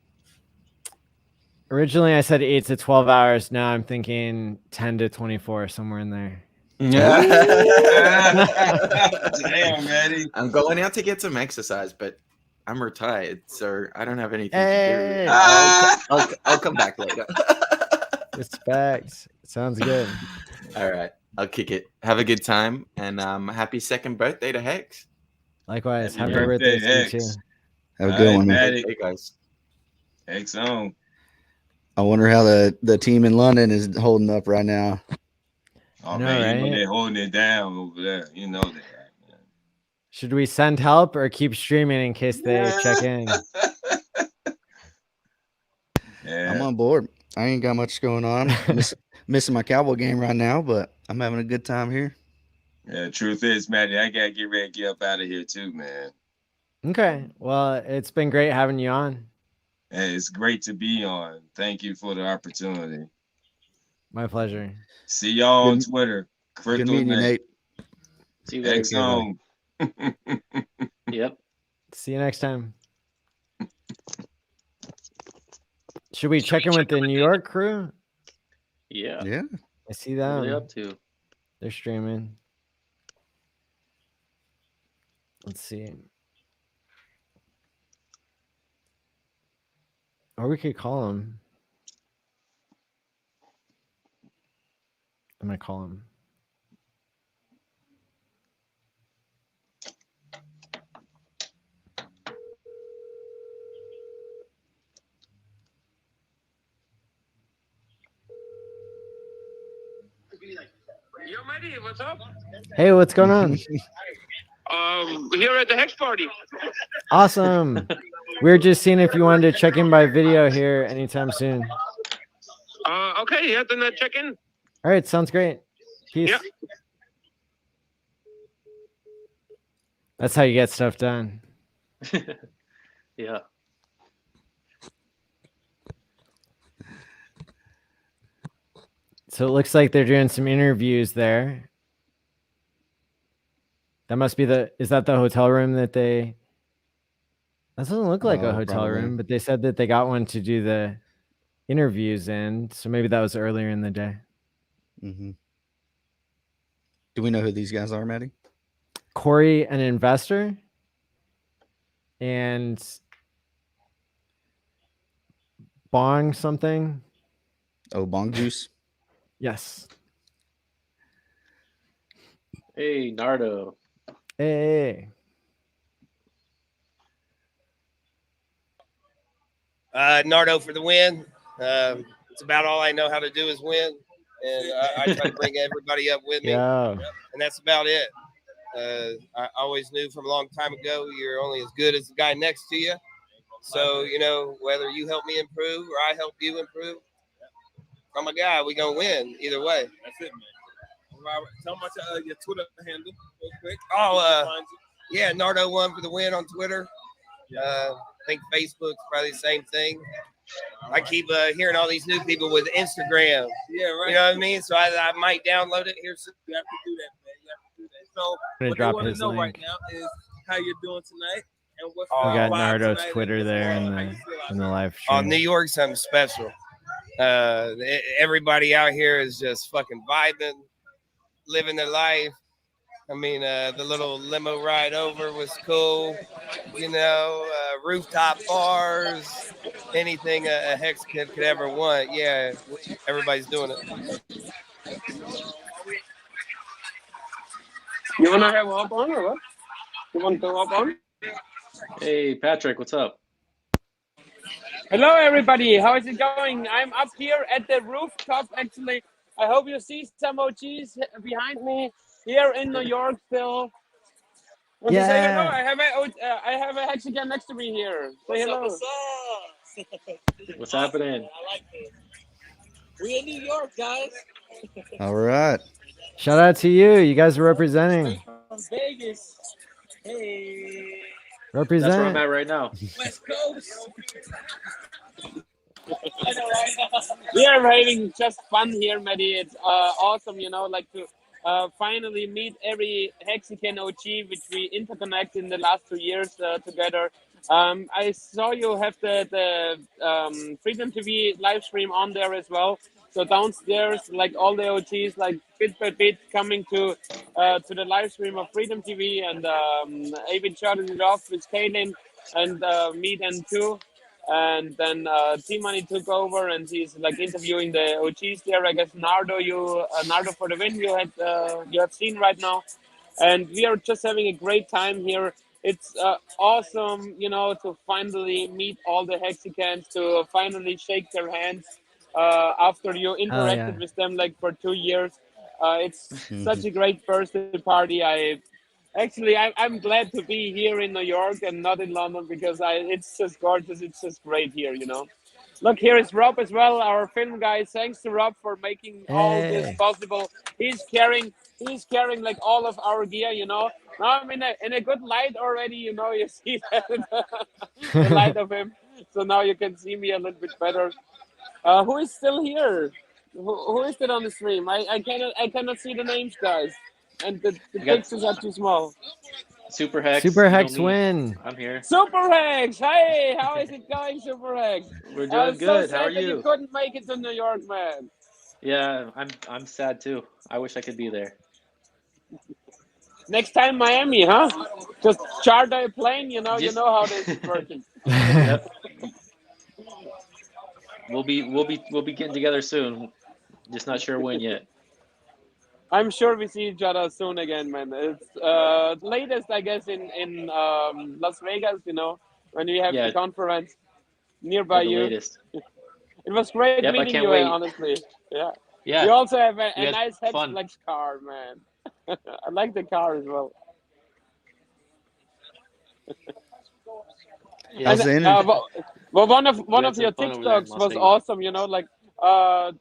Originally, I said 8 to 12 hours. Now I'm thinking 10 to 24, somewhere in there. Damn, Manny. I'm going out to get some exercise, but I'm retired, so I don't have anything Hey. to do. I'll come back later. Respect. Sounds good. All right. I'll kick it. Have a good time, and happy second birthday to Hex. Likewise. Happy Happy birthday birthday, to you Hex. too. Have a good one, man. Maddie. Hey, guys. Hex on. I wonder how the team in London is holding up right now. Oh, know, man, you know right? they're holding it down over there. You know that. Should we send help or keep streaming in case they check in? Yeah. I'm on board. I ain't got much going on. Missing my Cowboy game right now, but I'm having a good time here. Yeah, truth is, Maddie, I gotta get ready to get up out of here too, man. Okay. Well, it's been great having you on. Hey, it's great to be on. Thank you for the opportunity. My pleasure. See y'all on Good- Twitter. Good meeting you, Nate. See you Hex later. on. Yep. See you next time. Should we check in with the New York crew? Yeah. Yeah. I see What are them. they up to? They're streaming. Let's see. Or we could call him. I might call him. Yo, Matty, what's up? Hey, what's going on? Here at the Hex party. Awesome. We were just seeing if you wanted to check in by video here anytime soon. Okay, yeah, then check in. All right, sounds great. Peace. Yeah. That's how you get stuff done. Yeah. So it looks like they're doing some interviews there. That must be is that the hotel room that they... That doesn't look like a hotel Probably. room, but they said that they got one to do the interviews in. So maybe that was earlier in the day. Mm-hmm. Do we know who these guys are, Maddie? Corey, an investor, and Bong something. Oh, Bong Juice. Yes. Hey, Nardo. Hey. Nardo for the win. It's about all I know how to do is win, and I try to bring everybody up with me. Yeah. And that's about it. I always knew from a long time ago you're only as good as the guy next to you. So, you know, whether you help me improve or I help you improve, I'm a guy. We're going to win either way. That's it, man. Robert, tell them about your Twitter handle real quick. Yeah, Nardo1 for the win on Twitter. I think Facebook's probably the same thing. I keep hearing all these new people with Instagram. Yeah, right. You know what I mean? So I might download it here soon. You have to do that, man. You have to do that. So Gonna what drop they want his to know link. right now is how you're doing tonight and what's We got the vibe Nardo's tonight Twitter and there in the live stream. New York's something special. Everybody out here is just fucking vibing, living their life. I mean, the little limo ride over was cool. You know, rooftop bars, anything a Hex kid could ever want. Yeah, everybody's doing it. You want to have a hop on or what? You want to hop on? Hey, Patrick, what's up? Hello, everybody. How is it going? I'm up here at the rooftop, actually. I hope you see some OGs behind me here in New York still. Want to say hello? I have a Hexagon next to me here. Say hello. What's happening? I like this. We in New York, guys. All right. Shout out to you. You guys are representing. From Vegas. Hey. Represent. That's where I'm at right now. West Coast. We are having just fun here, Maddie. It's awesome, you know, like to finally meet every Hexagon OG, which we interconnect in the last 2 years together. I saw you have the Freedom TV live stream on there as well. So downstairs, like all the OGs, like bit by bit, coming to the live stream of Freedom TV, and Avin started it off with Kaylin and me then too. And then T-Money took over, and he's like interviewing the OGs there. I guess Nardo for the win you have seen right now, and we are just having a great time here. It's awesome, you know, to finally meet all the Hexicans, to finally shake their hands after you interacted with them like for 2 years. It's such a great birthday party. I'm glad to be here in New York and not in London, because it's just gorgeous. It's just great here, you know. Look, here is Rob as well, our film guy. Thanks to Rob for making all this possible. He's carrying like all of our gear, you know. Now I'm in a good light already, you know. You see that, the light of him. So now you can see me a little bit better. Who is still here? Who is it on the stream? I cannot see the names, guys. And the pixels are too small. Super Hex. Super Hex win. I'm here. Super Hex! Hey, how is it going, Super Hex? We're doing good. So How are sad that you? you couldn't make it to New York, man. Yeah, I'm sad too. I wish I could be there. Next time, Miami, huh? Just charter a plane. You know how this is working. Yep. We'll be getting together soon. Just not sure when yet. I'm sure we see each other soon again, man. It's latest, I guess, in Las Vegas, you know, when we have the conference nearby the you. Latest. It was great Yep, I meeting can't you, wait. honestly. Yeah. Yeah. You also have a You guys nice fun. Hexflex car, man. I like the car as well. How's the internet? Well, one of had your some fun over there in TikToks Las was Vegas. awesome. You know, like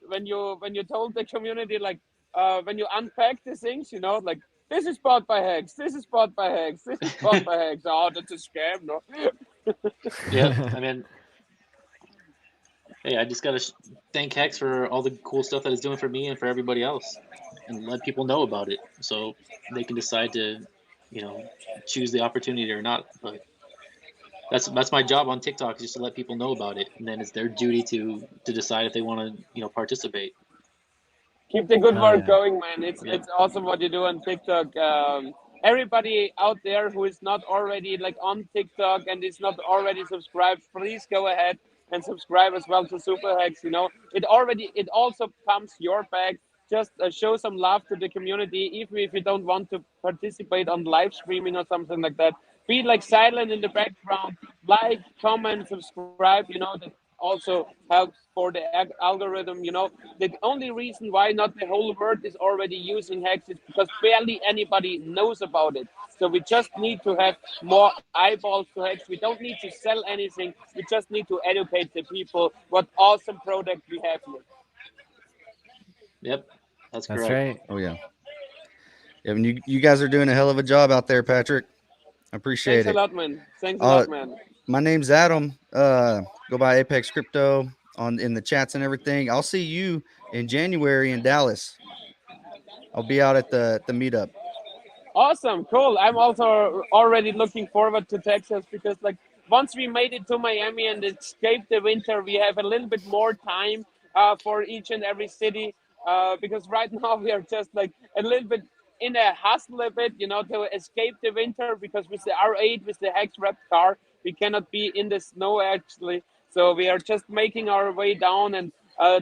when you told the community, like when you unpack the things, you know, like this is bought by Hex. This is bought by Hex. This is bought by Hex. Oh, that's a scam, no? Yeah, I mean, hey, I just gotta thank Hex for all the cool stuff that it's doing for me and for everybody else, and let people know about it so they can decide to, choose the opportunity or not. But that's my job on TikTok, is just to let people know about it, and then it's their duty to decide if they want to, participate. Keep the good Hell work yeah. going, man. It's awesome what you do on TikTok. Everybody out there who is not already like on TikTok and is not already subscribed, please go ahead and subscribe as well to Superhex. It also pumps your back. Just show some love to the community, even if you don't want to participate on live streaming or something like that. Be like silent in the background, like, comment, subscribe. That also helps for the algorithm. The only reason why not the whole world is already using Hex is because barely anybody knows about it. So we just need to have more eyeballs to Hex. We don't need to sell anything. We just need to educate the people what awesome product we have here. Yep, that's That's correct. right. Oh yeah. Yeah, and you guys are doing a hell of a job out there, Patrick. I appreciate Thanks a it. lot, man. Thanks a lot, man. My name's Adam. Go by Apex Crypto in the chats and everything. I'll see you in January in Dallas. I'll be out at the meetup. Awesome, cool. I'm also already looking forward to Texas because, like, once we made it to Miami and escaped the winter, we have a little bit more time for each and every city. Because right now we are just like a little bit in a hustle a bit, to escape the winter. Because with the R8, with the Hex wrapped car, we cannot be in the snow actually. So we are just making our way down. And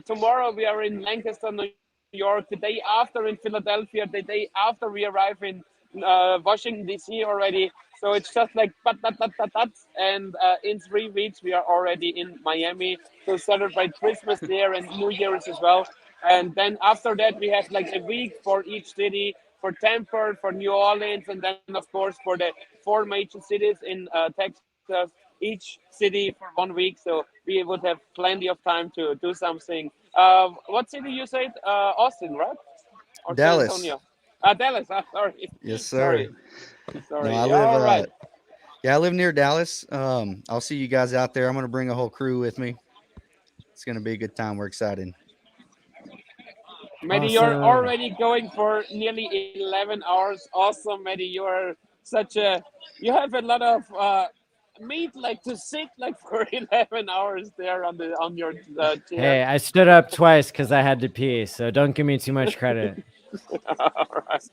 tomorrow we are in Lancaster, New York. The day after in Philadelphia. The day after we arrive in Washington DC already. So it's just like and in 3 weeks we are already in Miami to celebrate Christmas there and New Year's as well. And then after that we have like a week for each city, for Tampa, for New Orleans, and then of course for the 4 major cities in Texas, each city for 1 week. So we would have plenty of time to do something. What city you said? Austin, right? Or Dallas. San Antonio? Dallas. Sorry. Yes, sir. Sorry. No, I live. All right. Yeah, I live near Dallas. I'll see you guys out there. I'm gonna bring a whole crew with me. It's gonna be a good time. We're excited. Maddie, Awesome. you're already going for nearly 11 hours. Awesome, Maddie. You are you have a lot of meat, like to sit like for 11 hours there on your chair. Hey, I stood up twice because I had to pee, so don't give me too much credit. All right.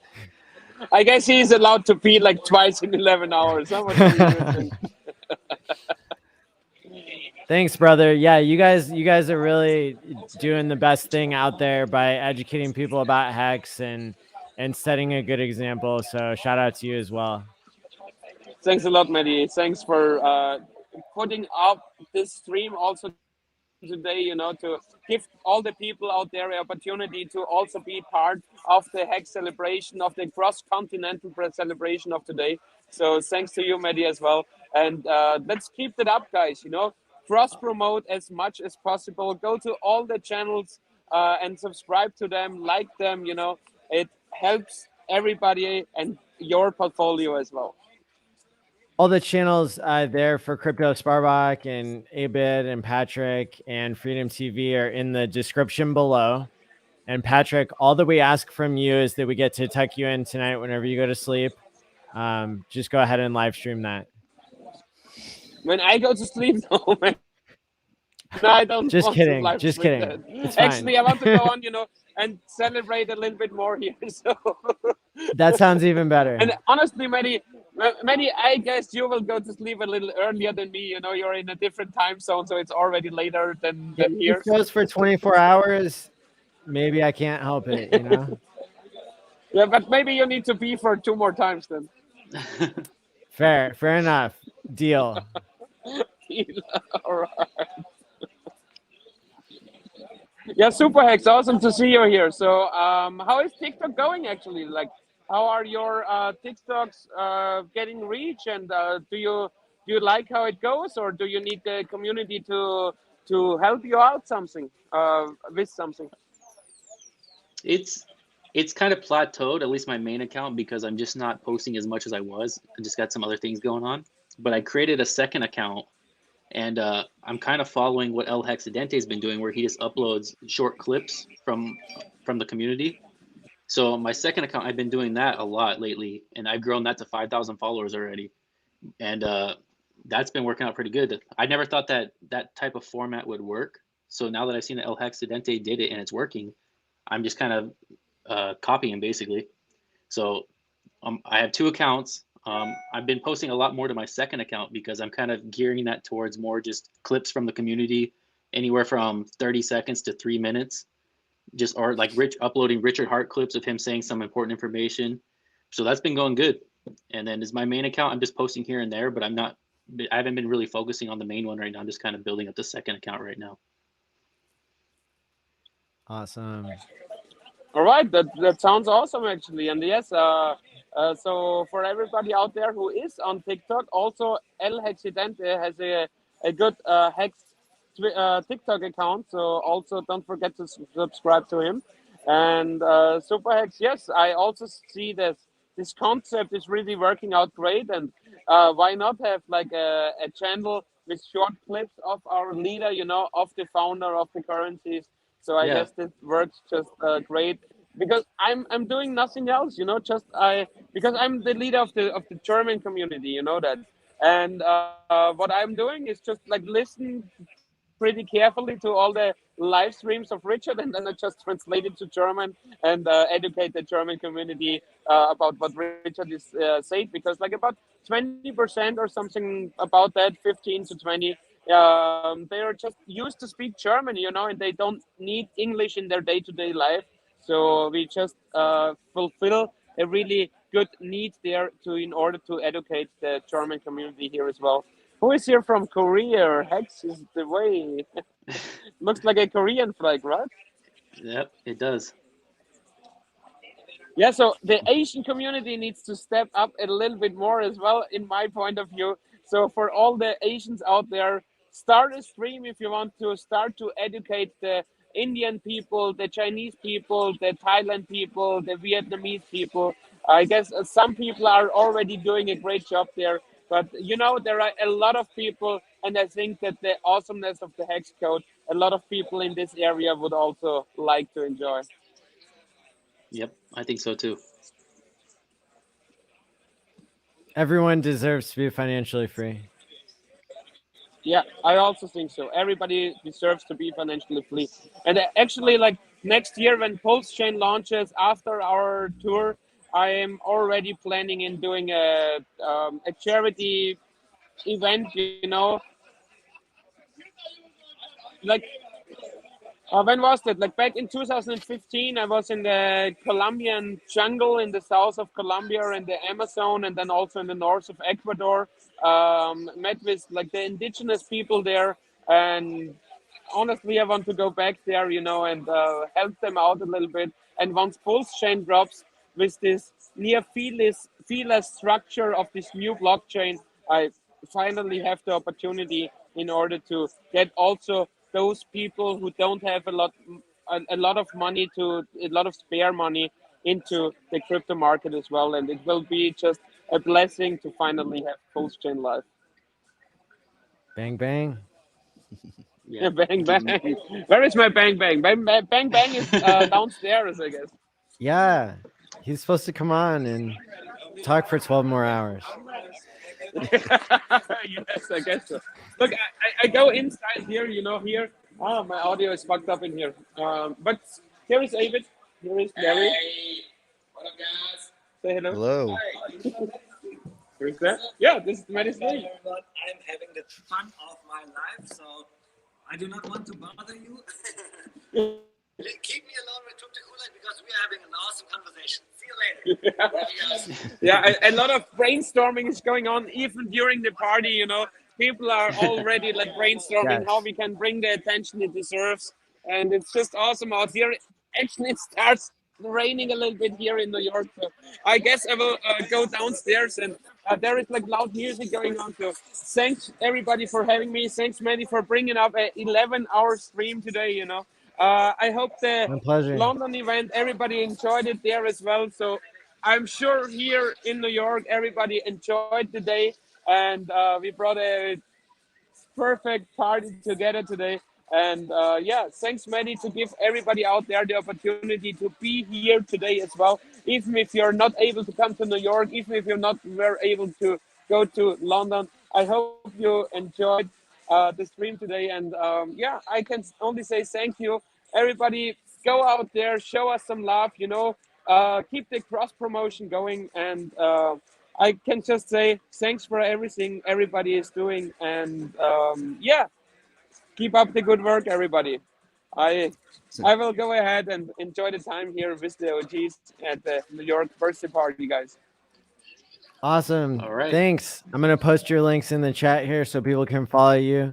I guess he's allowed to pee like twice in 11 hours. Huh? What do you think? Thanks, brother. Yeah, you guys are really doing the best thing out there by educating people about Hex and setting a good example. So shout out to you as well. Thanks a lot, Maddie. Thanks for putting up this stream also today, to give all the people out there an opportunity to also be part of the Hex celebration, of the cross-continental celebration of today. So thanks to you, Maddie, as well. And let's keep it up, guys, cross-promote as much as possible. Go to all the channels and subscribe to them, like them, it helps everybody and your portfolio as well. All the channels there for Kryptosparbach and Abid and Patrick and Freedom TV are in the description below. And Patrick, all that we ask from you is that we get to tuck you in tonight whenever you go to sleep. Just go ahead and live stream that. When I go to sleep, no, man. No, I don't. Just want kidding. To live Just stream kidding. that. It's fine. Actually, I want to go on, and celebrate a little bit more here. So that sounds even better. And honestly, Maddie, I guess you will go to sleep a little earlier than me. You're in a different time zone, so it's already later than here. It goes for 24 hours. Maybe I can't help it, Yeah, but maybe you need to pee for 2 more times then. Fair enough. Deal. All right. Yeah, super Hex. Awesome to see you here. So, how is TikTok going actually? Like, how are your TikToks getting reach? And do you like how it goes, or do you need the community to help you out with something? It's It's kind of plateaued, at least my main account, because I'm just not posting as much as I was. I just got some other things going on. But I created a second account, and I'm kind of following what El Hexidente has been doing, where he just uploads short clips from the community. So my second account, I've been doing that a lot lately, and I've grown that to 5,000 followers already. And that's been working out pretty good. I never thought that that type of format would work. So now that I've seen that El Hexidente did it and it's working, I'm just kind of copying basically. So I have two accounts. I've been posting a lot more to my second account because I'm kind of gearing that towards more just clips from the community, anywhere from 30 seconds to 3 minutes, just or like uploading Richard Hart clips of him saying some important information. So that's been going good. And then as my main account, I'm just posting here and there, but I haven't been really focusing on the main one right now. I'm just kind of building up the second account right now. Awesome. All right, that sounds awesome actually. And yes, so for everybody out there who is on TikTok, also El Hexidente has a good Hex TikTok account. So also don't forget to subscribe to him. And Super Hex, yes, I also see this concept is really working out great. And why not have like a channel with short clips of our leader, of the founder of the currencies. So I guess this works just great because I'm doing nothing else, because I'm the leader of the German community, that. And what I'm doing is just like listen pretty carefully to all the live streams of Richard, and then I just translate it to German and educate the German community about what Richard is saying, because like about 20% or something about that, 15 to 20, they are just used to speak German, and they don't need English in their day-to-day life. So we just fulfill a really good need there in order to educate the German community here as well. Who is here from Korea? Hex is the way. Looks like a Korean flag, right? Yep, it does. Yeah, so the Asian community needs to step up a little bit more as well, in my point of view. So for all the Asians out there, start a stream if you want to start to educate the Indian people, the Chinese people, the Thailand people, the Vietnamese people. I guess some people are already doing a great job there. But, there are a lot of people, and I think that the awesomeness of the Hex Code, a lot of people in this area would also like to enjoy. Yep, I think so too. Everyone deserves to be financially free. Yeah, I also think so. Everybody deserves to be financially free. And actually, like next year when Pulse Chain launches after our tour, I am already planning in doing a charity event, like when was that? Like back in 2015, I was in the Colombian jungle in the south of Colombia and the Amazon, and then also in the north of Ecuador. Met with like the indigenous people there, and honestly, I want to go back there, and help them out a little bit. And once Pulse Chain drops with this near feeless structure of this new blockchain, I finally have the opportunity in order to get also those people who don't have a lot of money a lot of spare money into the crypto market as well. And it will be just a blessing to finally have Pulse Chain live. Bang, bang. Yeah, bang, bang. Where is my bang, bang? Bang, bang is downstairs, I guess. Yeah, he's supposed to come on and talk for 12 more hours. Yes, I guess so. Look, I go inside here, here. Oh, my audio is fucked up in here. But here is David. Here is Larry. Hey, what up, guys? Say hello. Hello. Who's that? Yeah, this is Maddie's name. I'm having the fun of my life, so I do not want to bother you. Keep me alone with Took the Kool-Aid because we are having an awesome conversation. See you later. Yeah, a lot of brainstorming is going on even during the party, People are already like brainstorming how we can bring the attention it deserves. And it's just awesome out here. Actually, it starts raining a little bit here in New York. So I guess I will go downstairs, and there is like loud music going on. So thanks everybody for having me. Thanks, Manny, for bringing up an 11-hour stream today, I hope the My pleasure. London event, everybody enjoyed it there as well. So I'm sure here in New York, everybody enjoyed the day, and we brought a perfect party together today. And yeah, thanks, Maddie, to give everybody out there the opportunity to be here today as well. Even if you're not able to come to New York, even if you're not were able to go to London, I hope you enjoyed the stream today. And yeah, I can only say thank you. Everybody, go out there, show us some love, you know, keep the cross promotion going. And I can just say thanks for everything everybody is doing. And yeah, keep up the good work, everybody. I will go ahead and enjoy the time here with the OGs at the New York birthday party, guys. Awesome. All right. Thanks. I'm going to post your links in the chat here so people can follow you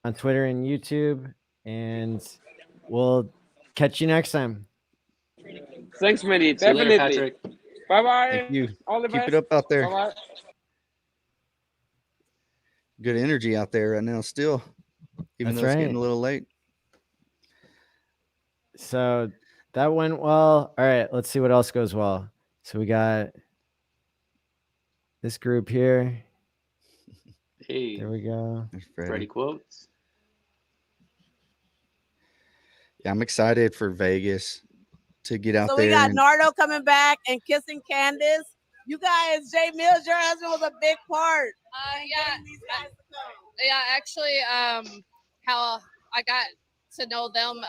on Twitter and YouTube. And we'll catch you next time. Thanks, Manny. See you later, Definitely. Patrick. Bye-bye. Thank you. All the Keep best. it up out there. Bye-bye. Good energy out there right now still, even That's though it's right. getting a little late. So that went well. All right, let's see what else goes well. So we got this group here. Hey, There we go. There's Freddie quotes. Yeah, I'm excited for Vegas to get out So there. we got and- Nardo coming back and kissing Candace. You guys, Jay Mills, your husband was a big part. Yeah, actually, how I got to know them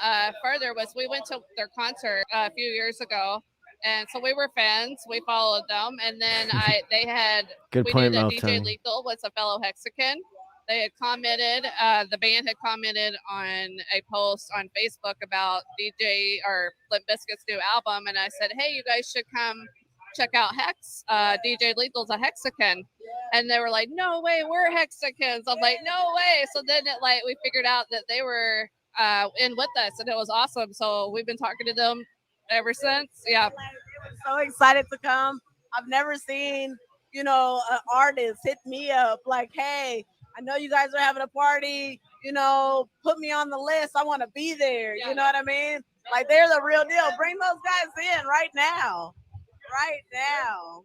further was we went to their concert a few years ago, and so we were fans. We followed them, and then they had Good we point, knew that Melton. DJ Lethal was a fellow Hexican. They had commented, the band had commented on a post on Facebook about DJ or Limp Bizkit's new album, and I said, hey, you guys should come check out Hex. DJ Lethal's a Hexican. And they were like, no way, we're Hexicans. I'm like, no way. So then we figured out that they were in with us, and it was awesome. So we've been talking to them ever since. Yeah. So excited to come. I've never seen, an artist hit me up like, hey, I know you guys are having a party, put me on the list. I want to be there. You know what I mean? Like, they're the real deal. Bring those guys in right now. Right now.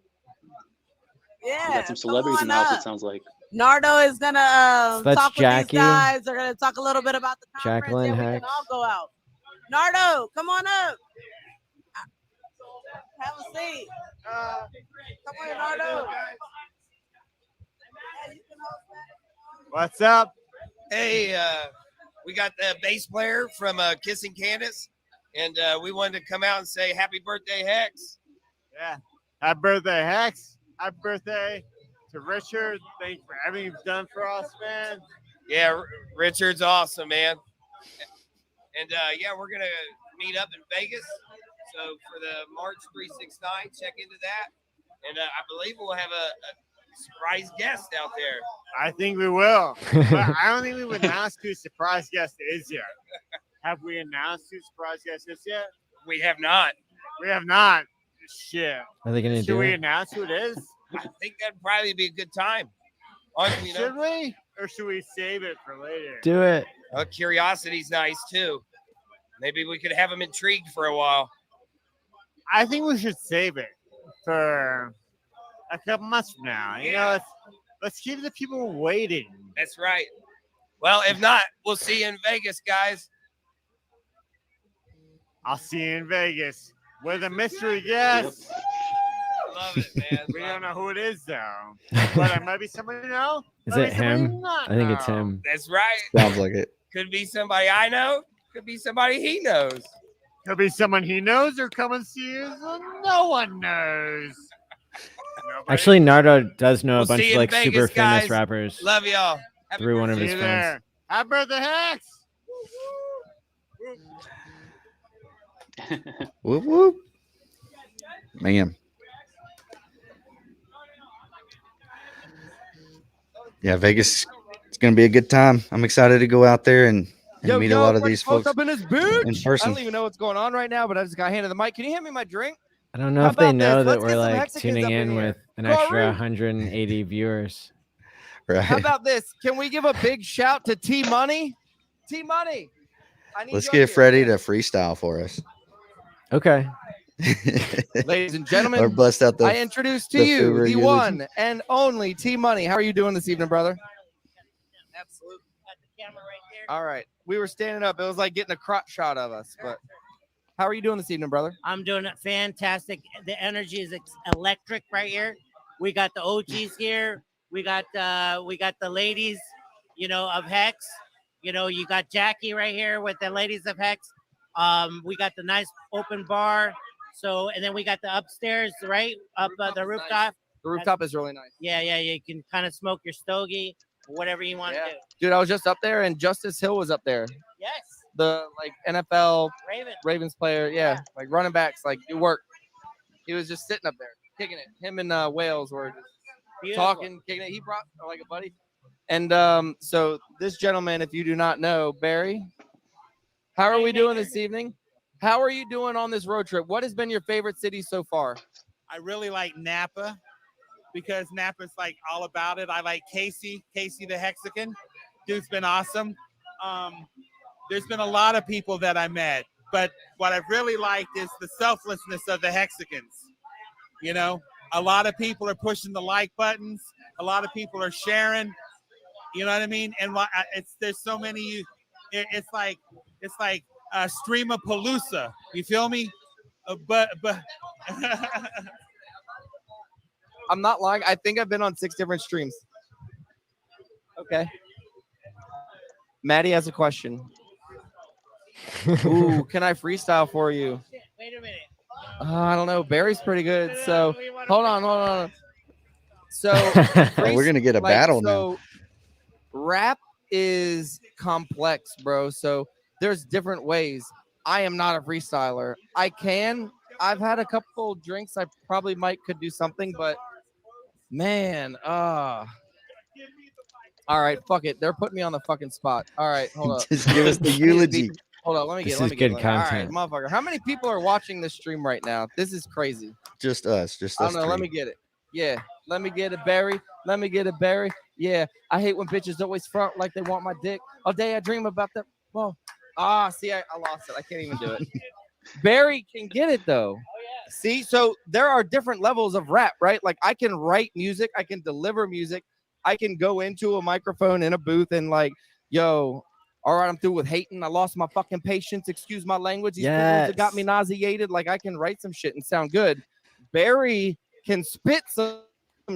Yeah. We got some celebrities in the house, it sounds like. Nardo is going to So that's talk with Jackie, these guys. They're going to talk a little bit about the conference. Jacqueline We can Hex. all go out. Nardo, come on up. Have a seat. Come on, Nardo. What's up? Hey, we got the bass player from Kissing Candace, and we wanted to come out and say happy birthday, Hex. Yeah. Happy birthday, Hex. Happy birthday to Richard. Thanks for everything you've done for us, man. Yeah, Richard's awesome, man. And yeah, we're going to meet up in Vegas. So for the March 369, check into that. And I believe we'll have a surprise guest out there. I think we will. But I don't think we've announced who surprise guest is yet. Have we announced who surprise guest is yet? We have not. We have not. Shit. Are they going to Should do we it? announce who it is? I think that'd probably be a good time. Should we? Or should we save it for later? Do it. Curiosity's nice, too. Maybe we could have them intrigued for a while. I think we should save it for a couple months from now. You know, let's keep the people waiting. That's right. Well, if not, we'll see you in Vegas, guys. I'll see you in Vegas with a mystery guest. Love it, man. We don't know who it is, though. But it might be somebody you know. Is Might it be somebody him? you not I think it's know. him. That's right. Sounds like it. Could be somebody I know. Could be somebody he knows. Could be someone he knows or come and see us and no one knows. Actually, Nardo does know a We'll bunch see of you in like super Vegas, famous guys. rappers Love y'all. Happy through one of See his you friends. there. Happy birthday, Hex. Whoop, whoop. Man. Yeah, Vegas, it's going to be a good time. I'm excited to go out there and meet a lot of these folks up in his boot. in I person. don't even know what's going on right now, but I just got handed the mic. Can you hand me my drink? I don't know How if they about know this? that Let's we're get some like Mexicans tuning up in in here. with an Go, extra Ruth. 180 viewers. How about this? Can we give a big shout to T Money? T Money. Let's get Freddie to freestyle for us. Okay. Ladies and gentlemen, Or bust out I introduce to the you Foover the eulogy. one and only T Money. How are you doing this evening, brother? Absolutely. All right. We were standing up. It was like getting a crotch shot of us. But how are you doing this evening, brother? I'm doing it fantastic. The energy is electric right here. We got the OGs here. We got the ladies, of Hex. You got Jackie right here with the ladies of Hex. We got the nice open bar. So, and then we got the upstairs, right? Up the rooftop. Nice. The rooftop is really nice. Yeah. You can kind of smoke your stogie, whatever you want to do. Dude, I was just up there and Justice Hill was up there. Yes. The NFL Ravens player, yeah, like running backs, like do work. He was just sitting up there, kicking it. Him and Wales were just Beautiful. talking, kicking it. He brought like a buddy. And so this gentleman, if you do not know, Barry, how are we doing this evening? How are you doing on this road trip? What has been your favorite city so far? I really like Napa because Napa's like all about it. I like Casey the Hexagon. Dude's been awesome. There's been a lot of people that I met, but what I've really liked is the selflessness of the Hexagons. A lot of people are pushing the like buttons. A lot of people are sharing. You know what I mean? And there's so many. It's like Streamapalooza. You feel me? But I'm not lying. I think I've been on 6 different streams. Okay. Maddie has a question. Ooh, can I freestyle for you? Wait a minute. I don't know. Barry's pretty good. So hold on. So we're gonna get a battle now. Rap is complex, bro. So there's different ways. I am not a freestyler. I've had a couple drinks. I probably could do something, but man, all right, fuck it. They're putting me on the fucking spot. All right, hold up. Just give us the eulogy. Hold on, let me get good All right, content. motherfucker. How many people are watching this stream right now? This is crazy. Just us. I don't know. Let me get it. Yeah. Let me get it, Barry. Let me get it, Barry. Yeah. I hate when bitches always front like they want my dick. All day I dream about that. Well, see, I lost it. I can't even do it. Barry can get it though. See, so there are different levels of rap, right? Like I can write music, I can deliver music, I can go into a microphone in a booth and like, yo, all right, I'm through with hating. I lost my fucking patience. Excuse my language. These people that got me nauseated. Like I can write some shit and sound good. Barry can spit some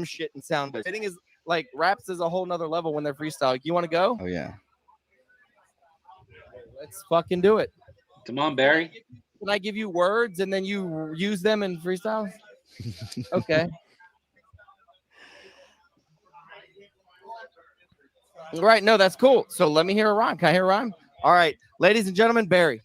shit and sound good. Spitting is like raps is a whole nother level when they're freestyle. You want to go? Oh yeah. Let's fucking do it. Come on, Barry. Can I give you words and then you use them in freestyle? Okay. Right. No, that's cool. So let me hear a rhyme. Can I hear a rhyme? All right. Ladies and gentlemen, Barry.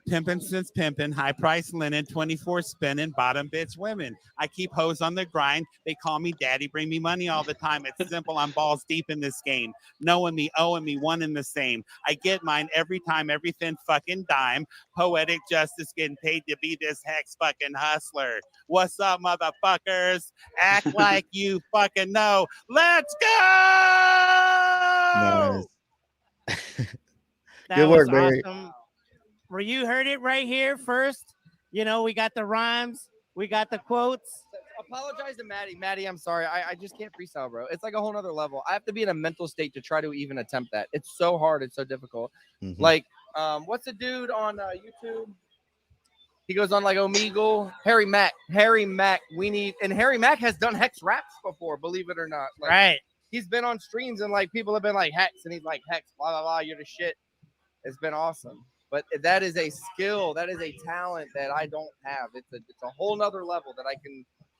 Pimpin' since pimpin', high price linen, 24 spinning, bottom bitch women. I keep hoes on the grind. They call me daddy, bring me money all the time. It's simple. I'm balls deep in this game. Knowing me, owing me, one and the same. I get mine every time, everything fucking dime. Poetic justice, getting paid to be this Hex fucking hustler. What's up, motherfuckers? Act like you fucking know. Let's go! Nice. That Good work, was Barry. awesome. Where you heard it right here first. We got the rhymes, we got the quotes. Apologize to Maddie. Maddie, I'm sorry. I just can't freestyle, bro. It's like a whole nother level. I have to be in a mental state to try to even attempt that. It's so hard. It's so difficult. Mm-hmm. Like, what's the dude on YouTube? He goes on like Omegle. Harry Mack. Harry Mack has done Hex raps before, believe it or not. Like, Right. He's been on streams and like people have been like Hex, and he's like Hex, blah blah blah. You're the shit. It's been awesome. But that is a skill, that is a talent that I don't have. It's a whole nother level that I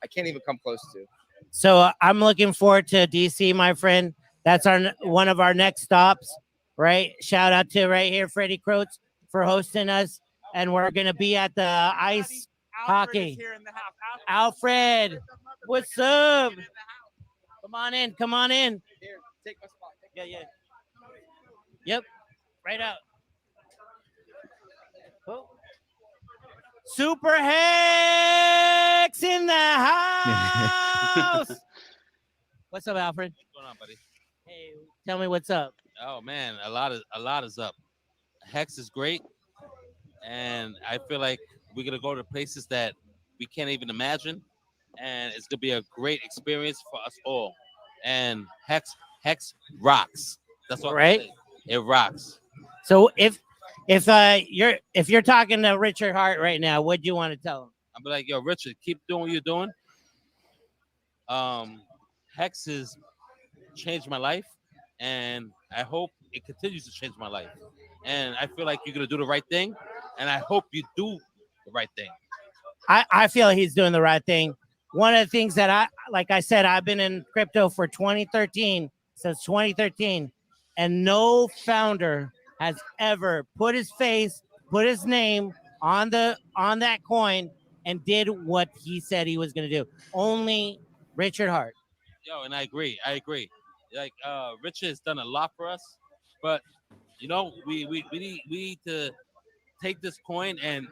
can't even come close to. So I'm looking forward to DC, my friend. That's one of our next stops, right? Shout out to right here, Freddie Croats, for hosting us. And we're going to be at the ice hockey. Alfred, what's up? Come on in. Here, take my spot. Yeah. Yep, right out. Oh. Super Hex in the house. What's up, Alfred? What's going on, buddy? Hey, tell me what's up. Oh man, a lot is up. Hex is great, and I feel like we're gonna go to places that we can't even imagine, and it's gonna be a great experience for us all. And Hex rocks. That's all I Right? can say. It rocks. So if you're talking to Richard Hart right now, what do you want to tell him? I'm like, yo, Richard, keep doing what you're doing. Hex has changed my life, and I hope it continues to change my life. And I feel like you're gonna do the right thing, and I hope you do the right thing. I feel he's doing the right thing. One of the things that like I said, I've been in crypto for 2013, since 2013, and no founder has ever put his face, put his name on that coin and did what he said he was going to do. Only Richard Hart. Yo, and I agree. Like Richard has done a lot for us, but you know, we need to take this coin and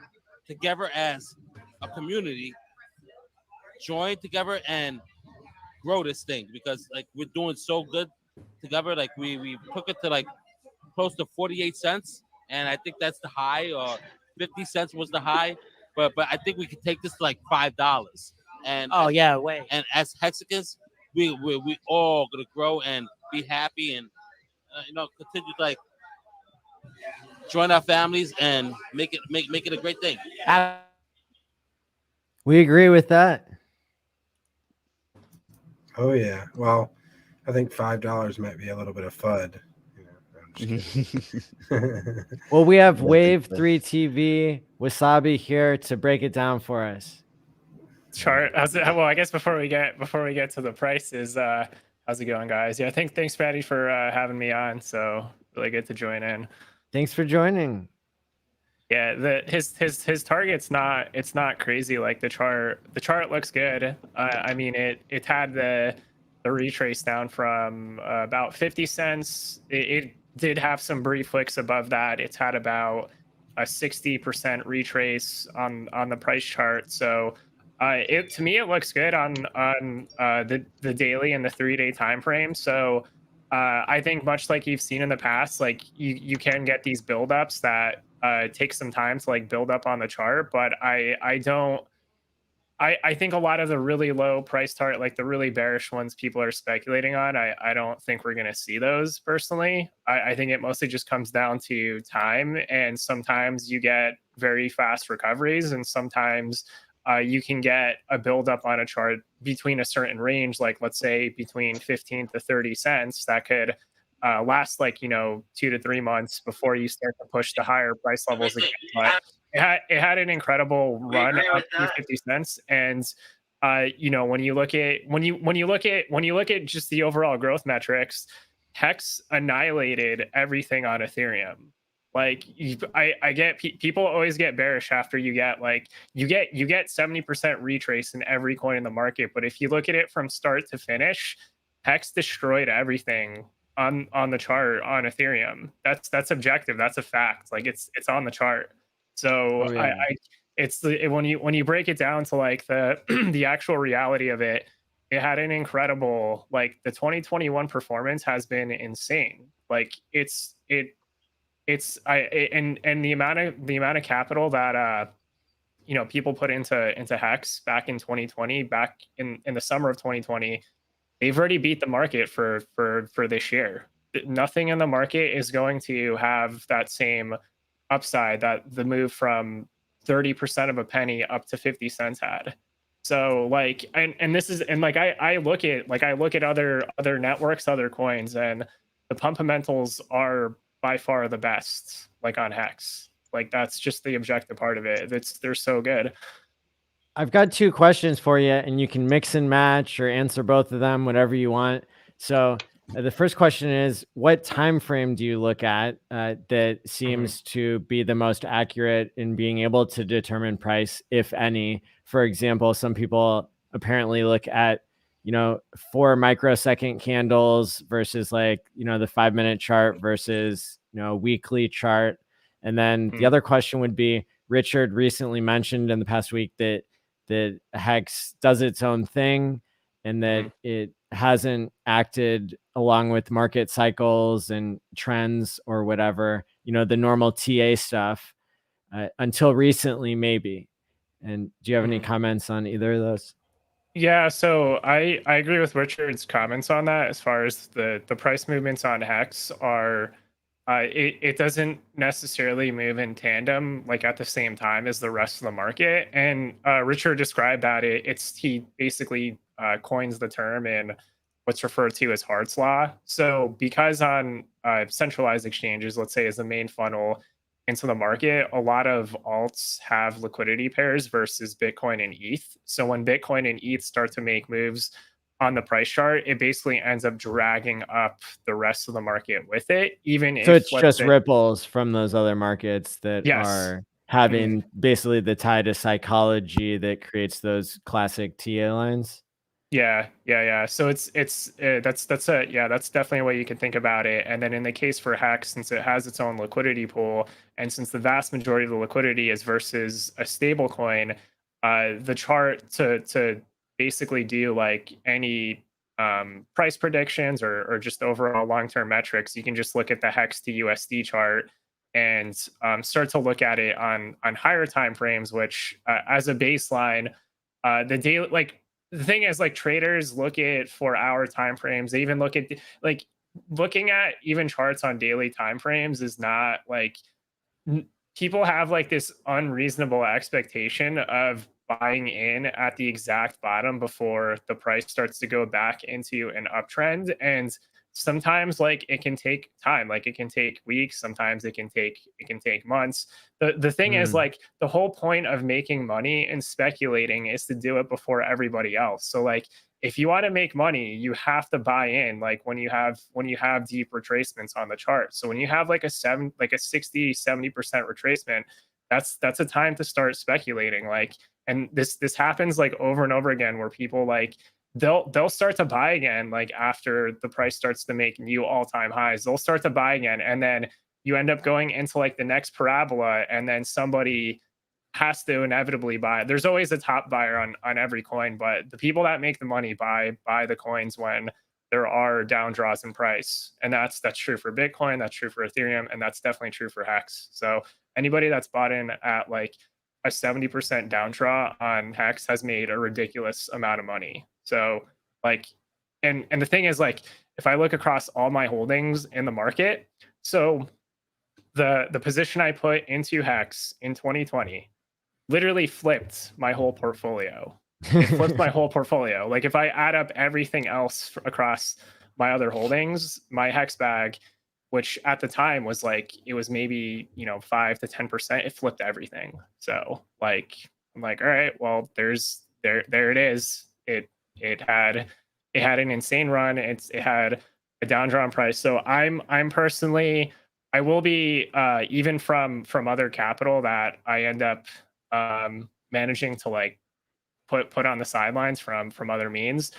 together as a community join together and grow this thing, because like we're doing so good together. Like we took it to like close to 48 cents, and I think that's the high, or 50 cents was the high, but I think we could take this to like $5. And and as Hexicans, we all gonna grow and be happy, and continue to like join our families and make it a great thing. We agree with that. Oh yeah. Well, I think $5 might be a little bit of FUD. Well, we have Wave 3 TV Wasabi here to break it down for us. Chart. Well, I guess before we get to the prices, how's it going, guys? Yeah, thanks, Patty, for having me on. So really good to join in. Thanks for joining. Yeah, his target's not crazy. Like the chart looks good. I mean, it had the retrace down from about 50 cents. It did have some brief flicks above that. It's had about a 60% retrace on the price chart. So to me it looks good on the daily and the 3-day time frame. So I think much like you've seen in the past, like you can get these buildups that take some time to like build up on the chart, but I think a lot of the really low price target, like the really bearish ones people are speculating on, I don't think we're going to see those personally. I think it mostly just comes down to time, and sometimes you get very fast recoveries, and sometimes you can get a buildup on a chart between a certain range, like let's say between 15 to 30 cents, that could last like 2 to 3 months before you start to push the higher price levels again. But it had an incredible run up to 50 cents, and when you look at just the overall growth metrics, Hex annihilated everything on Ethereum. Like I get people always get bearish after you get 70% retrace in every coin in the market, but if you look at it from start to finish, Hex destroyed everything on the chart on Ethereum. That's objective. That's a fact. Like it's on the chart. So when you break it down to like the the actual reality of it, it had an incredible, like the 2021 performance has been insane. Like and the amount of capital that people put into Hex back in 2020, back in the summer of 2020, they've already beat the market for this year. Nothing in the market is going to have that same upside that the move from 30% of a penny up to 50 cents had. So like, and this is, and like I look at other networks, other coins, and the fundamentals are by far the best, like on Hex. Like that's just the objective part of it. They're so good. I've got 2 questions for you, and you can mix and match or answer both of them, whatever you want. So the first question is, what time frame do you look at that seems to be the most accurate in being able to determine price, if any? For example, some people apparently look at 4 microsecond candles versus like the 5-minute chart versus weekly chart. And then the other question would be, Richard recently mentioned in the past week that Hex does its own thing, and that it hasn't acted along with market cycles and trends or whatever, the normal TA stuff, until recently, maybe. And do you have any comments on either of those? Yeah, so I agree with Richard's comments on that. As far as the price movements on Hex are, it doesn't necessarily move in tandem, like at the same time as the rest of the market. And Richard described that he basically coins the term in what's referred to as Hart's law. So because on centralized exchanges, let's say, is the main funnel into the market, a lot of alts have liquidity pairs versus Bitcoin and ETH. So when Bitcoin and ETH start to make moves on the price chart, it basically ends up dragging up the rest of the market with it, even if, So it's let's just say, ripples from those other markets that Yes. are having basically the tie to psychology that creates those classic TA lines. Yeah. So that's definitely a way you can think about it. And then in the case for Hex, since it has its own liquidity pool, and since the vast majority of the liquidity is versus a stable coin, the chart to basically do like any price predictions or just overall long-term metrics, you can just look at the Hex to USD chart and start to look at it on higher time frames, which as a baseline, the daily, like, the thing is, like, traders look at 4-hour time frames. They even look at like looking at even charts on daily time frames is not like people have like this unreasonable expectation of buying in at the exact bottom before the price starts to go back into an uptrend. And sometimes like it can take time, like it can take weeks, sometimes it can take months. The thing is, like, the whole point of making money and speculating is to do it before everybody else. So like if you want to make money, you have to buy in like when you have deep retracements on the chart. So when you have like a 60-70% retracement, that's a time to start speculating. Like, and this happens like over and over again, where people like they'll start to buy again, like after the price starts to make new all-time highs. They'll start to buy again, and then you end up going into like the next parabola, and then somebody has to inevitably buy. There's always a top buyer on every coin, but the people that make the money buy the coins when there are down draws in price. And that's true for Bitcoin, that's true for Ethereum, and that's definitely true for Hex. So anybody that's bought in at like a 70% down draw on Hex has made a ridiculous amount of money. So like, and the thing is, like, if I look across all my holdings in the market, so the position I put into Hex in 2020 literally flipped my whole portfolio. It flipped my whole portfolio. Like, if I add up everything else across my other holdings, my Hex bag, which at the time was like, it was maybe 5 to 10%, it flipped everything. So like, I'm like, all right, well, there it is. It had an insane run. It had a down drawn price. So I'm personally, I will be even from other capital that I end up managing to like put on the sidelines from other means.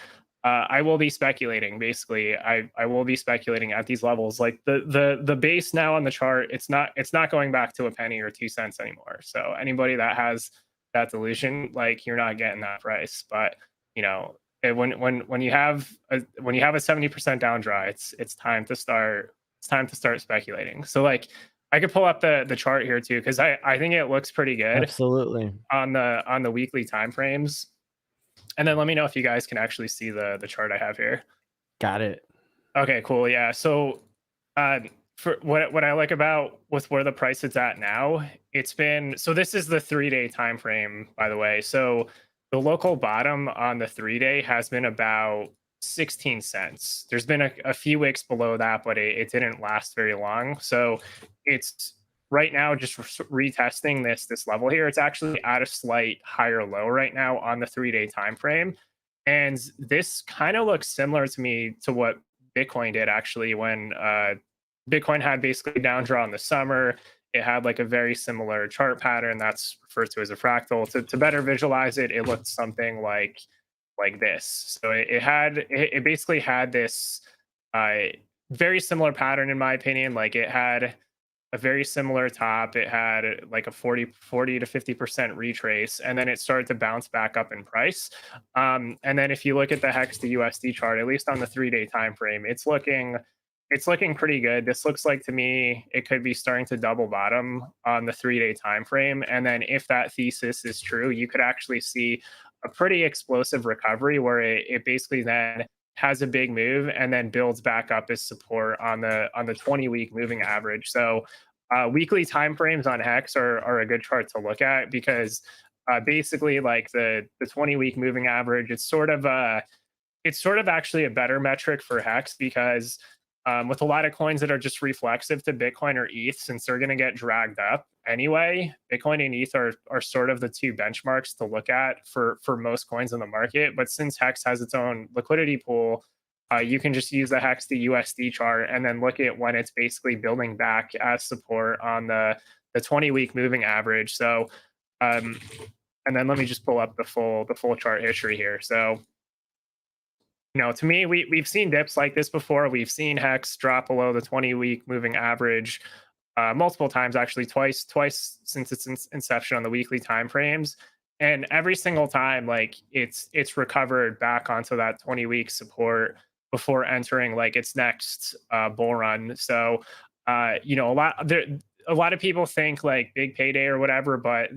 I will be speculating. Basically, I will be speculating at these levels. Like the base now on the chart, it's not going back to a penny or 2 cents anymore. So anybody that has that delusion, like, you're not getting that price. But when you have a 70% down draw, it's time to start speculating. So like, I could pull up the chart here too, because I think it looks pretty good. Absolutely. On the weekly time frames. And then let me know if you guys can actually see the chart I have here. Got it. Okay, cool. Yeah. So for what I like about with where the price is at now, so this is the 3-day time frame, by the way. So the local bottom on the 3-day has been about 16 cents. There's been a few wicks below that, but it didn't last very long. So it's right now just retesting this level here. It's actually at a slight higher low right now on the 3-day time frame. And this kind of looks similar to me to what Bitcoin did actually when Bitcoin had basically down draw in the summer. It had like a very similar chart pattern that's referred to as a fractal. To better visualize it, it looked something like this. So it basically had this very similar pattern, in my opinion. Like, it had a very similar top. It had like a 40 to 50% retrace, and then it started to bounce back up in price. And then if you look at the Hex to USD chart, at least on the 3-day time frame, it's looking pretty good. This looks like to me it could be starting to double bottom on the 3-day time frame. And then if that thesis is true, you could actually see a pretty explosive recovery where it basically then has a big move and then builds back up as support on the 20-week moving average. So weekly timeframes on Hex are a good chart to look at, because basically like the 20-week moving average, it's sort of actually a better metric for Hex, because with a lot of coins that are just reflexive to Bitcoin or ETH, since they're going to get dragged up anyway, Bitcoin and ETH are sort of the two benchmarks to look at for most coins in the market. But since Hex has its own liquidity pool, you can just use the Hex to USD chart and then look at when it's basically building back as support on the 20-week moving average. So, and then let me just pull up the full chart history here. So, to me, we've seen dips like this before. We've seen Hex drop below the 20-week moving average multiple times, actually twice since its inception on the weekly time frames. And every single time, like it's recovered back onto that 20-week support before entering like its next bull run. So, a lot of people think like big payday or whatever, but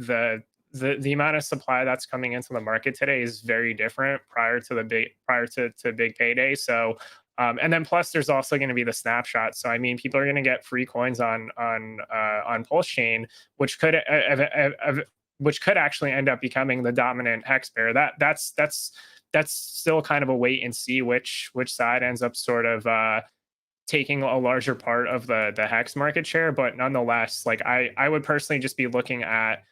the amount of supply that's coming into the market today is very different prior to big payday. So, and then plus there's also going to be the snapshot. So I mean, people are going to get free coins on Pulse Chain, which could actually end up becoming the dominant Hex pair. That's still kind of a wait and see which side ends up sort of taking a larger part of the Hex market share. But nonetheless, like I would personally just be looking at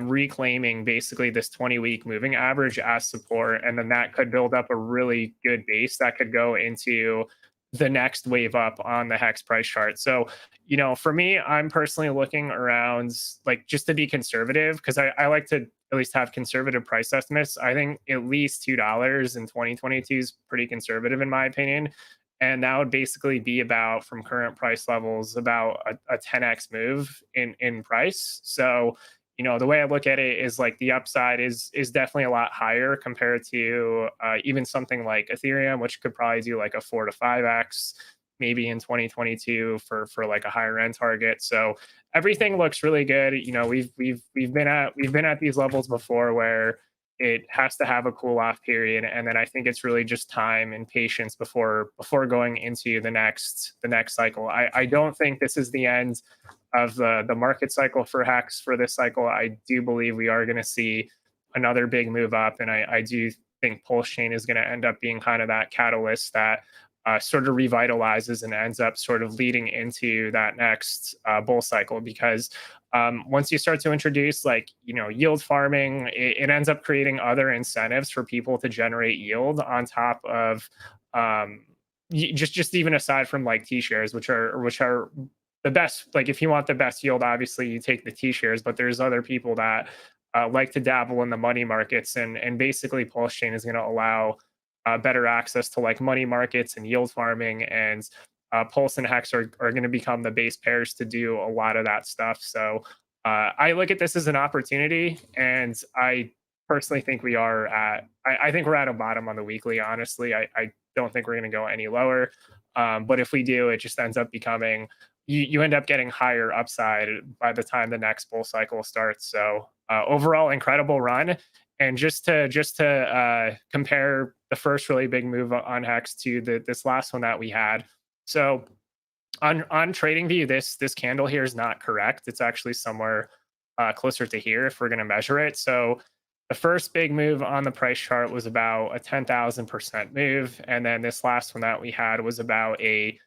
reclaiming basically this 20-week moving average as support, and then that could build up a really good base that could go into the next wave up on the Hex price chart. So, for me, I'm personally looking around like just to be conservative, because I like to at least have conservative price estimates. I think at least $2 in 2022 is pretty conservative in my opinion. And that would basically be about, from current price levels, about a 10x move in price. So, the way I look at it is like the upside is definitely a lot higher compared to even something like Ethereum, which could probably do like a 4 to 5x maybe in 2022 for like a higher end target. So everything looks really good. We've been at these levels before where it has to have a cool off period, and then I think it's really just time and patience before going into the next cycle. I don't think this is the end of the market cycle for Hex for this cycle. I do believe we are going to see another big move up, and I do think Pulse Chain is going to end up being kind of that catalyst that sort of revitalizes and ends up sort of leading into that next bull cycle. Because once you start to introduce yield farming, it ends up creating other incentives for people to generate yield on top of just even aside from like T-shares, which are the best. Like if you want the best yield, obviously you take the T-shares, but there's other people that like to dabble in the money markets, and basically Pulse Chain is going to allow better access to like money markets and yield farming, and Pulse and Hex are going to become the base pairs to do a lot of that stuff. So I look at this as an opportunity, and I personally think I think we're at a bottom on the weekly. Honestly, I don't think we're going to go any lower. But if we do, it just ends up becoming, you end up getting higher upside by the time the next bull cycle starts. So overall, incredible run. And just to compare the first really big move on Hex to this last one that we had. So on TradingView, this candle here is not correct. It's actually somewhere closer to here if we're going to measure it. So the first big move on the price chart was about a 10,000% move, and then this last one that we had was about it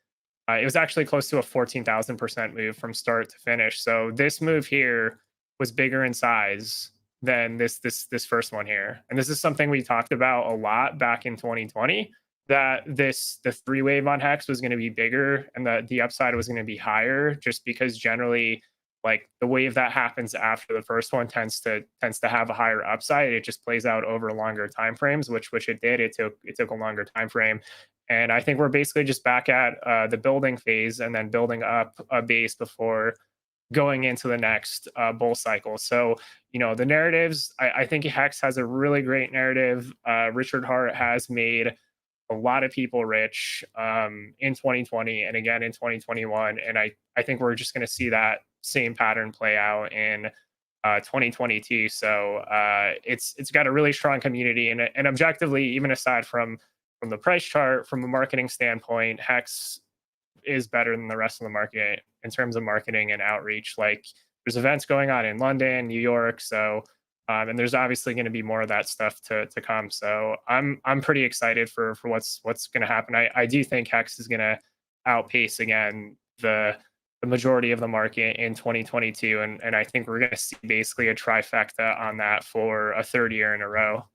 was actually close to a 14,000% move from start to finish. So this move here was bigger in size than this first one here. And this is something we talked about a lot back in 2020, that the 3-wave on Hex was going to be bigger and the upside was going to be higher, just because generally like the wave that happens after the first one tends to have a higher upside. It just plays out over longer time frames, which it did. It took a longer time frame. And I think we're basically just back at the building phase and then building up a base before going into the next bull cycle. So, you know, the narratives, I think Hex has a really great narrative. Richard Hart has made a lot of people rich in 2020 and again in 2021. And I think we're just going to see that same pattern play out in 2022. So it's got a really strong community, and objectively, even aside from the price chart, from a marketing standpoint, Hex is better than the rest of the market in terms of marketing and outreach. Like, there's events going on in London, New York, so and there's obviously going to be more of that stuff to come. So I'm pretty excited for what's going to happen. I do think Hex is going to outpace again the majority of the market in 2022, and I think we're going to see basically a trifecta on that for a third year in a row.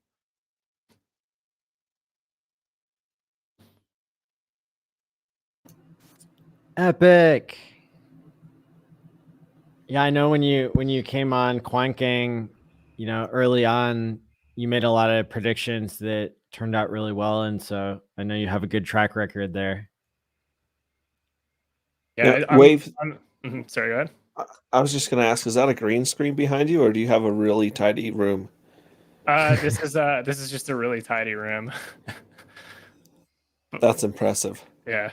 Epic. Yeah, I know when you came on Quanking, you know, early on, you made a lot of predictions that turned out really well, and so I know you have a good track record there. Yeah, Wave. Sorry, go ahead. I was just going to ask, is that a green screen behind you, or do you have a really tidy room? This is just a really tidy room. That's impressive. Yeah.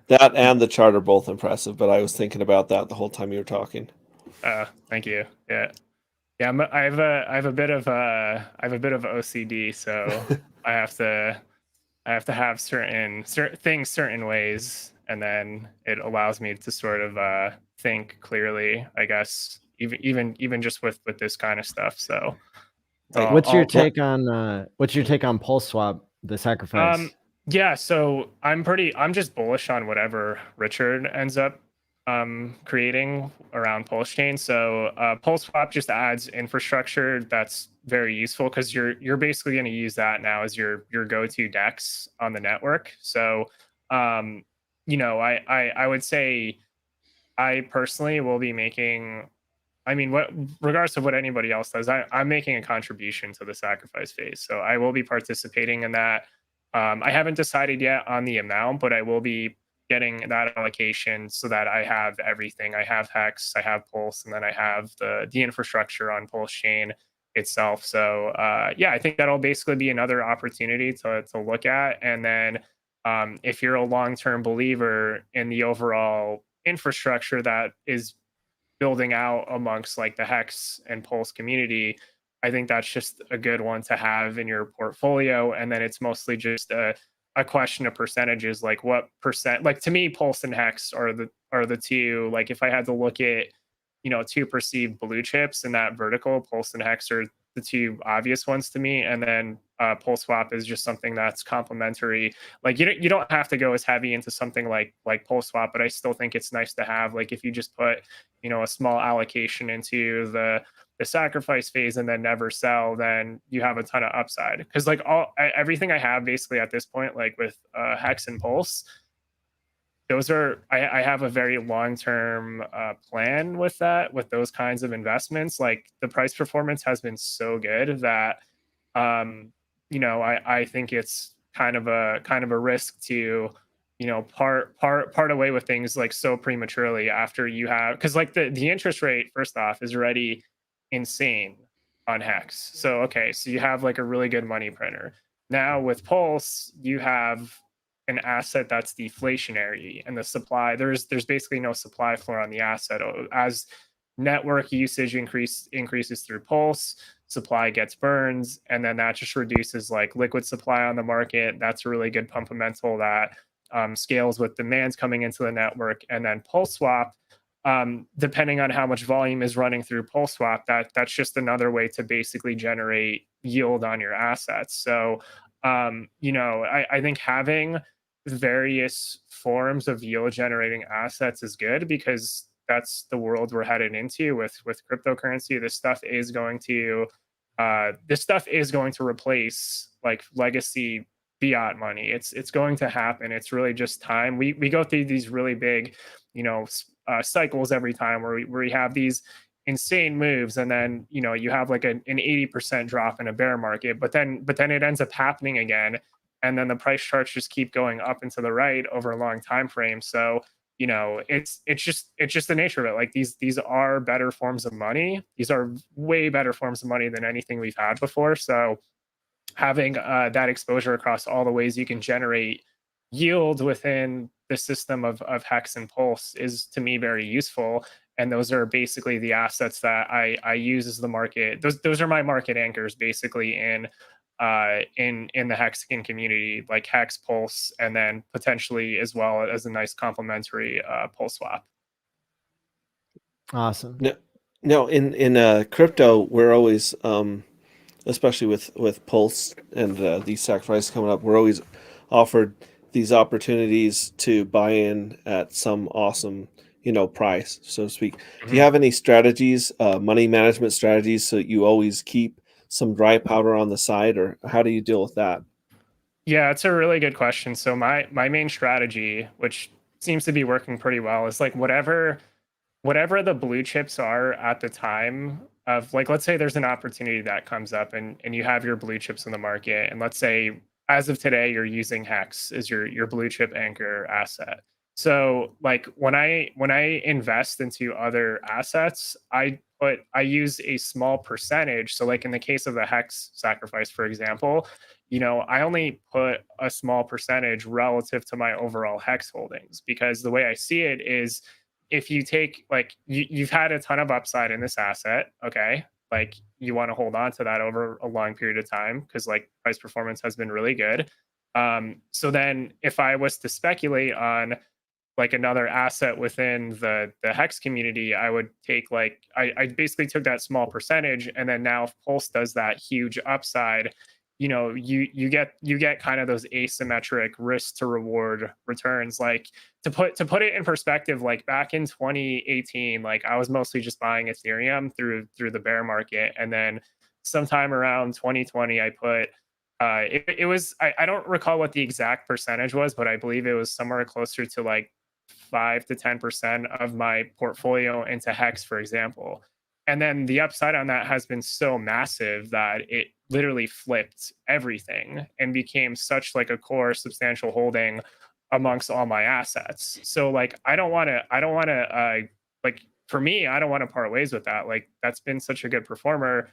That and the chart are both impressive, but I was thinking about that the whole time you were talking. Thank you. Yeah. I have a bit of OCD, so I have to have certain things certain ways, and then it allows me to sort of think clearly, I guess, even just with this kind of stuff. So what's your take on Pulse Swap, the sacrifice? Yeah, so I'm just bullish on whatever Richard ends up creating around Pulse Chain. So Pulse Swap just adds infrastructure that's very useful, because you're basically going to use that now as your go-to DEX on the network. So you know, I would say I personally will be making, I mean, regardless of what anybody else does, I'm making a contribution to the sacrifice phase. So I will be participating in that. I haven't decided yet on the amount, but I will be getting that allocation so that I have everything. I have Hex, I have Pulse, and then I have the infrastructure on Pulse Chain itself. So yeah, I think that'll basically be another opportunity to look at. And then if you're a long-term believer in the overall infrastructure that is building out amongst like the Hex and Pulse community, I think that's just a good one to have in your portfolio. And then it's mostly just a question of percentages, like what percent, like to me, Pulse and Hex are the two, like if I had to look at, you know, two perceived blue chips in that vertical, Pulse and Hex are the two obvious ones to me. And then Pulse Swap is just something that's complementary. Like you don't have to go as heavy into something like Pulse Swap, but I still think it's nice to have, like if you just put, you know, a small allocation into the sacrifice phase and then never sell, then you have a ton of upside. Because like everything I have basically at this point, like with Hex and Pulse, those are, I have a very long-term plan with that, with those kinds of investments. Like the price performance has been so good that you know, I think it's kind of a risk to, you know, part away with things like so prematurely after you have, because like the interest rate first off is already insane on Hex. So okay, so you have like a really good money printer. Now with Pulse, you have an asset that's deflationary, and the supply, there's basically no supply floor on the asset. As network usage increases through Pulse, supply gets burned, and then that just reduces like liquid supply on the market. That's a really good pumpamental that scales with demands coming into the network. And then Pulse Swap, depending on how much volume is running through Pulse Swap, that's just another way to basically generate yield on your assets. So you know, I think having various forms of yield generating assets is good, because that's the world we're headed into with cryptocurrency. This stuff is going to replace like legacy fiat money. It's going to happen. It's really just time. We go through these really big, you know, cycles every time where we have these insane moves, and then, you know, you have like an 80% drop in a bear market, but then it ends up happening again, and then the price charts just keep going up and to the right over a long time frame. So you know, it's just the nature of it. Like these are better forms of money. These are way better forms of money than anything we've had before. So having that exposure across all the ways you can generate yield within the system of Hex and Pulse is, to me, very useful. And those are basically the assets that I use as the market. Those are my market anchors, basically, in the Hexagon community, like Hex, Pulse, and then potentially as well as a nice complementary Pulse swap. Awesome. No, in crypto, we're always, especially with Pulse and these sacrifices coming up, we're always offered these opportunities to buy in at some awesome, price, so to speak. Do you have any strategies, money management strategies, so you always keep some dry powder on the side, or how do you deal with that? Yeah, it's a really good question. So my main strategy, which seems to be working pretty well, is like whatever the blue chips are at the time of, like, let's say there's an opportunity that comes up and you have your blue chips in the market, and let's say as of today you're using Hex as your blue chip anchor asset. So like when I invest into other assets, I use a small percentage. So like in the case of the Hex sacrifice, for example, I only put a small percentage relative to my overall Hex holdings, because the way I see it is, if you take, like, you've had a ton of upside in this asset, okay, like you want to hold on to that over a long period of time because like price performance has been really good. So then if I was to speculate on like another asset within the Hex community, I would take like, I basically took that small percentage, and then now if Pulse does that huge upside, you get kind of those asymmetric risk to reward returns. Like to put it in perspective, like back in 2018, like I was mostly just buying Ethereum through the bear market, and then sometime around 2020, I put it was, I don't recall what the exact percentage was, but I believe it was somewhere closer to like 5 to 10% of my portfolio into Hex, for example. And then the upside on that has been so massive that it literally flipped everything and became such like a core substantial holding amongst all my assets. So like I don't want to like, for me, I don't want to part ways with that. Like that's been such a good performer.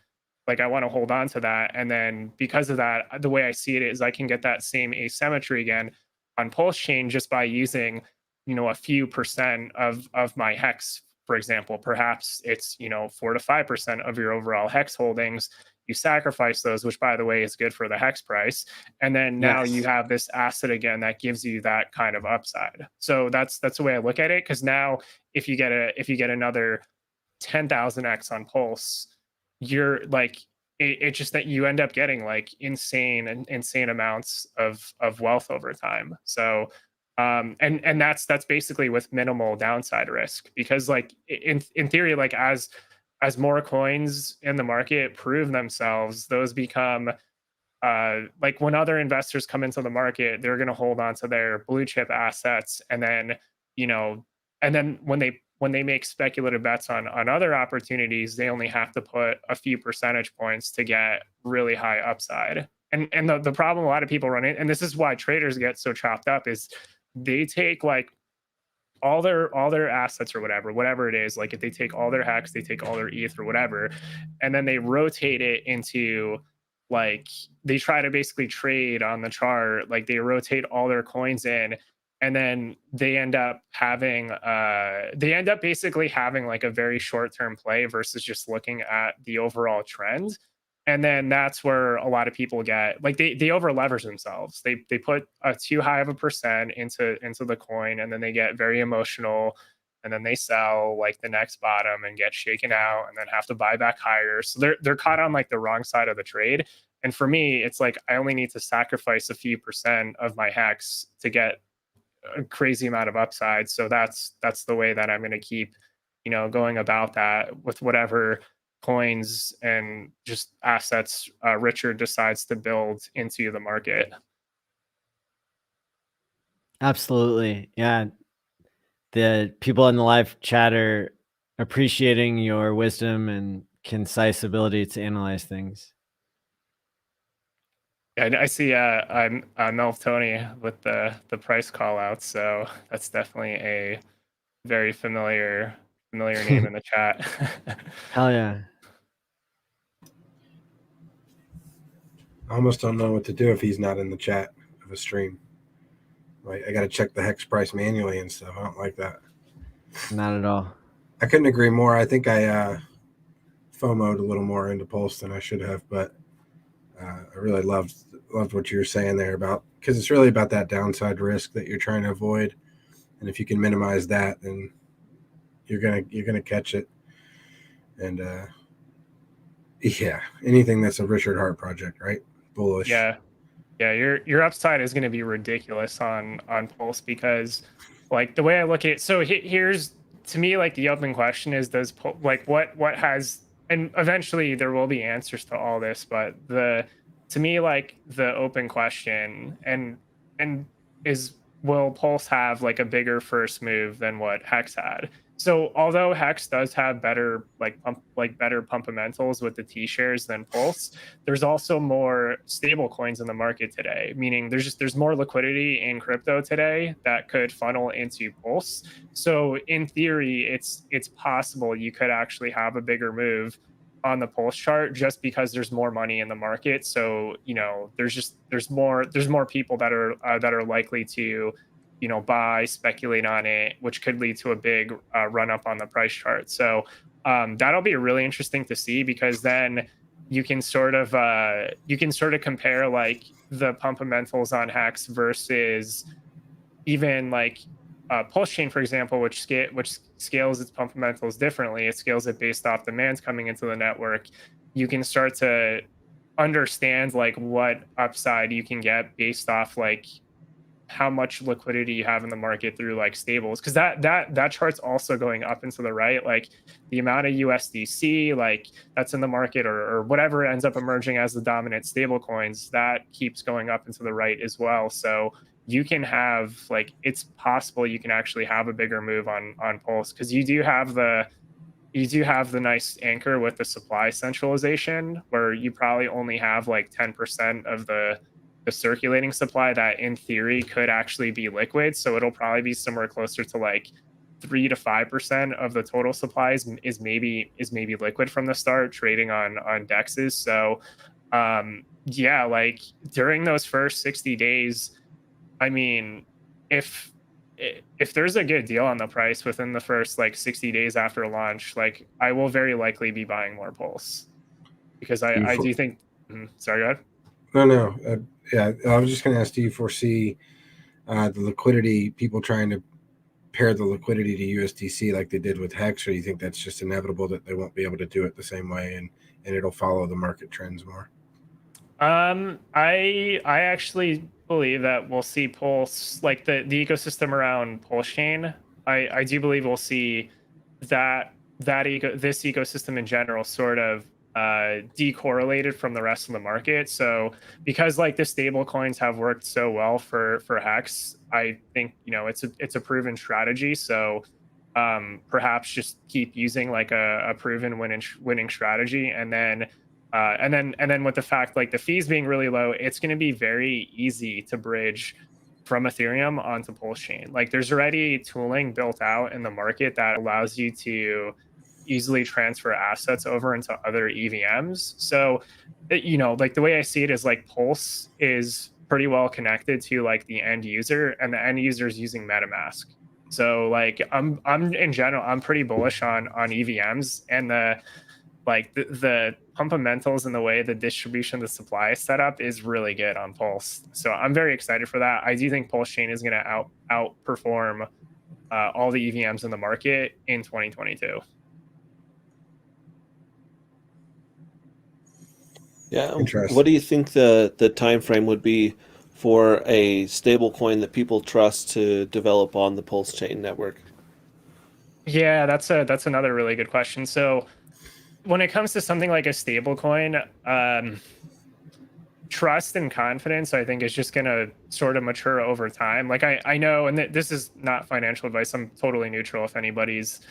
Like I want to hold on to that. And then because of that, the way I see it is I can get that same asymmetry again on Pulse Chain just by using, a few percent of my Hex. For example, perhaps it's 4 to 5% of your overall Hex holdings. You sacrifice those, which by the way is good for the Hex price, and then now you have this asset again that gives you that kind of upside. So that's the way I look at it. Because now if you get another 10,000x on Pulse, you're like it's just that you end up getting like insane amounts of wealth over time. So and that's basically with minimal downside risk, because like in theory, like as more coins in the market prove themselves, those become like when other investors come into the market, they're going to hold on to their blue chip assets, and then when they make speculative bets on other opportunities, they only have to put a few percentage points to get really high upside. And the problem a lot of people run in, and this is why traders get so chopped up, is they take like all their assets or whatever it is. Like if they take all their Hex, they take all their ETH or whatever, and then they rotate it into, like, they try to basically trade on the chart. Like they rotate all their coins in, and then they end up basically having like a very short-term play versus just looking at the overall trend. And then that's where a lot of people get, like, they over leverage themselves. They put a too high of a percent into the coin, and then they get very emotional, and then they sell like the next bottom and get shaken out, and then have to buy back higher. So they're caught on like the wrong side of the trade. And for me, it's like I only need to sacrifice a few percent of my Hex to get a crazy amount of upside. So that's the way that I'm going to keep, going about that with whatever coins and just assets Richard decides to build into the market. Absolutely. Yeah. The people in the live chat are appreciating your wisdom and concise ability to analyze things. Yeah, I see. I'm Melv Tony with the price call out, so that's definitely a very familiar name in the chat. Hell yeah. I almost don't know what to do if he's not in the chat of a stream. Like, I got to check the hex price manually and stuff. I don't like that. Not at all. I couldn't agree more. I think I FOMO'd a little more into Pulse than I should have, but I really loved what you were saying there about, because it's really about that downside risk that you're trying to avoid, and if you can minimize that, then you're gonna catch it. And yeah, anything that's a Richard Hart project, right? Bullish. Yeah, your upside is going to be ridiculous on Pulse, because like the way I look at it, so here's, to me, like the open question is, does like what has, and eventually there will be answers to all this, but to me, like the open question and is, will Pulse have like a bigger first move than what Hex had? So although Hex does have better better pumpamentals with the T shares than Pulse, there's also more stable coins in the market today, meaning there's more liquidity in crypto today that could funnel into Pulse. So in theory, it's possible you could actually have a bigger move on the Pulse chart just because there's more money in the market. So, you know, there's more people that are likely to, you know, buy, speculate on it, which could lead to a big run up on the price chart. So that'll be really interesting to see, because then you can sort of compare like the pumpamentals on Hex versus even like Pulse Chain, for example, which scales its pumpamentals differently. It scales it based off demands coming into the network. You can start to understand like what upside you can get based off like how much liquidity you have in the market through like stables, because that chart's also going up and to the right. Like the amount of USDC like that's in the market, or whatever ends up emerging as the dominant stable coins, that keeps going up and to the right as well. So you can have, like, it's possible you can actually have a bigger move on Pulse, because you do have the nice anchor with the supply centralization, where you probably only have like 10% of the circulating supply that in theory could actually be liquid. So it'll probably be somewhere closer to like 3 to 5% of the total supplies is maybe liquid from the start, trading on dexes. So yeah, like during those first 60 days, I mean, if there's a good deal on the price within the first like 60 days after launch, like I will very likely be buying more Pulse, because I do think. Sorry, go ahead. No. Yeah, I was just going to ask, do you foresee the liquidity, people trying to pair the liquidity to USDC like they did with Hex, or do you think that's just inevitable that they won't be able to do it the same way, and it'll follow the market trends more? I actually believe that we'll see Pulse, like the ecosystem around Pulse Chain. I do believe we'll see this ecosystem in general sort of decorrelated from the rest of the market. So because like the stable coins have worked so well for Hex, I think, you know, it's a proven strategy. So perhaps just keep using like a proven winning strategy, and then with the fact like the fees being really low, it's going to be very easy to bridge from Ethereum onto Pulse Chain. Like there's already tooling built out in the market that allows you to easily transfer assets over into other EVMs. So, you know, like the way I see it is like Pulse is pretty well connected to like the end user, and the end user is using MetaMask. So like I'm in general, I'm pretty bullish on EVMs, and the pumpamentals and the way the distribution of the supply is set up is really good on Pulse. So I'm very excited for that. I do think Pulse Chain is going to outperform all the EVMs in the market in 2022. Yeah. What do you think the time frame would be for a stable coin that people trust to develop on the Pulse Chain network? Yeah, that's another really good question. So when it comes to something like a stable coin, trust and confidence, I think, is just going to sort of mature over time. Like I know, and this is not financial advice, I'm totally neutral if anybody's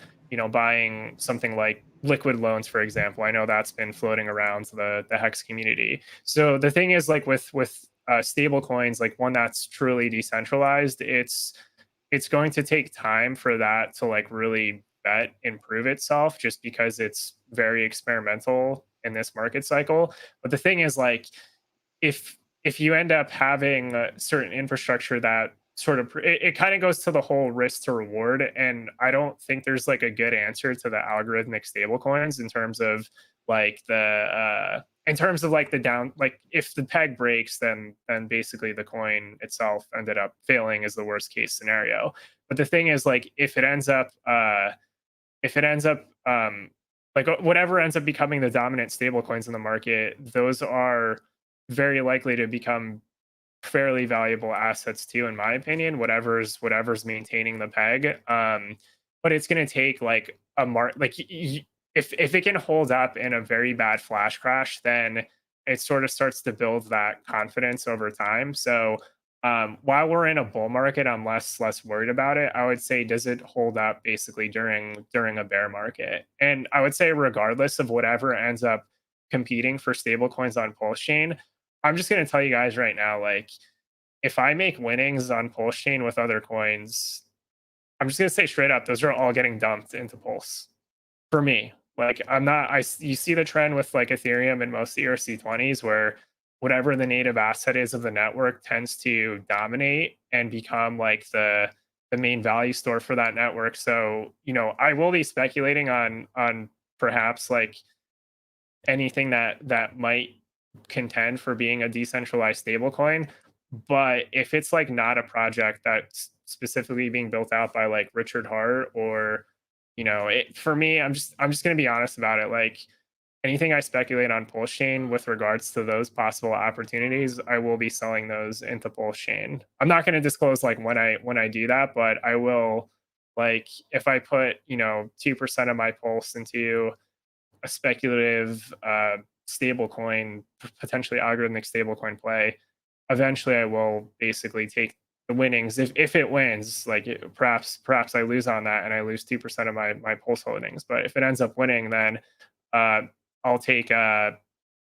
buying something like liquid loans, for example. I know that's been floating around the Hex community. So the thing is, like with stable coins, like one that's truly decentralized, it's going to take time for that to like really vet and prove itself, just because it's very experimental in this market cycle. But the thing is, like, if you end up having a certain infrastructure that sort of it kind of goes to the whole risk to reward, and I don't think there's like a good answer to the algorithmic stablecoins in terms of like the down, like if the peg breaks, then basically the coin itself ended up failing is the worst case scenario. But the thing is, like, if it ends up like whatever ends up becoming the dominant stablecoins in the market, those are very likely to become fairly valuable assets too, in my opinion, whatever's maintaining the peg. But it's going to take like if it can hold up in a very bad flash crash, then it sort of starts to build that confidence over time. So while we're in a bull market, I'm less worried about it. I would say, does it hold up basically during a bear market? And I would say, regardless of whatever ends up competing for stablecoins on Pulse Chain, I'm just going to tell you guys right now, like, if I make winnings on Pulse Chain with other coins, I'm just going to say straight up, those are all getting dumped into Pulse for me. Like, you see the trend with like Ethereum and most ERC20s, where whatever the native asset is of the network tends to dominate and become like the main value store for that network. So, I will be speculating on perhaps like anything that might contend for being a decentralized stablecoin. But if it's like not a project that's specifically being built out by like Richard Hart, or for me, I'm just going to be honest about it. Like, anything I speculate on Pulse Chain with regards to those possible opportunities, I will be selling those into Pulse Chain. I'm not going to disclose like when I do that, but I will, like, if I put 2% of my Pulse into a speculative stable coin, potentially algorithmic stablecoin play, eventually I will basically take the winnings. If it wins, like perhaps I lose on that and I lose 2% of my Pulse holdings. But if it ends up winning, then I'll take I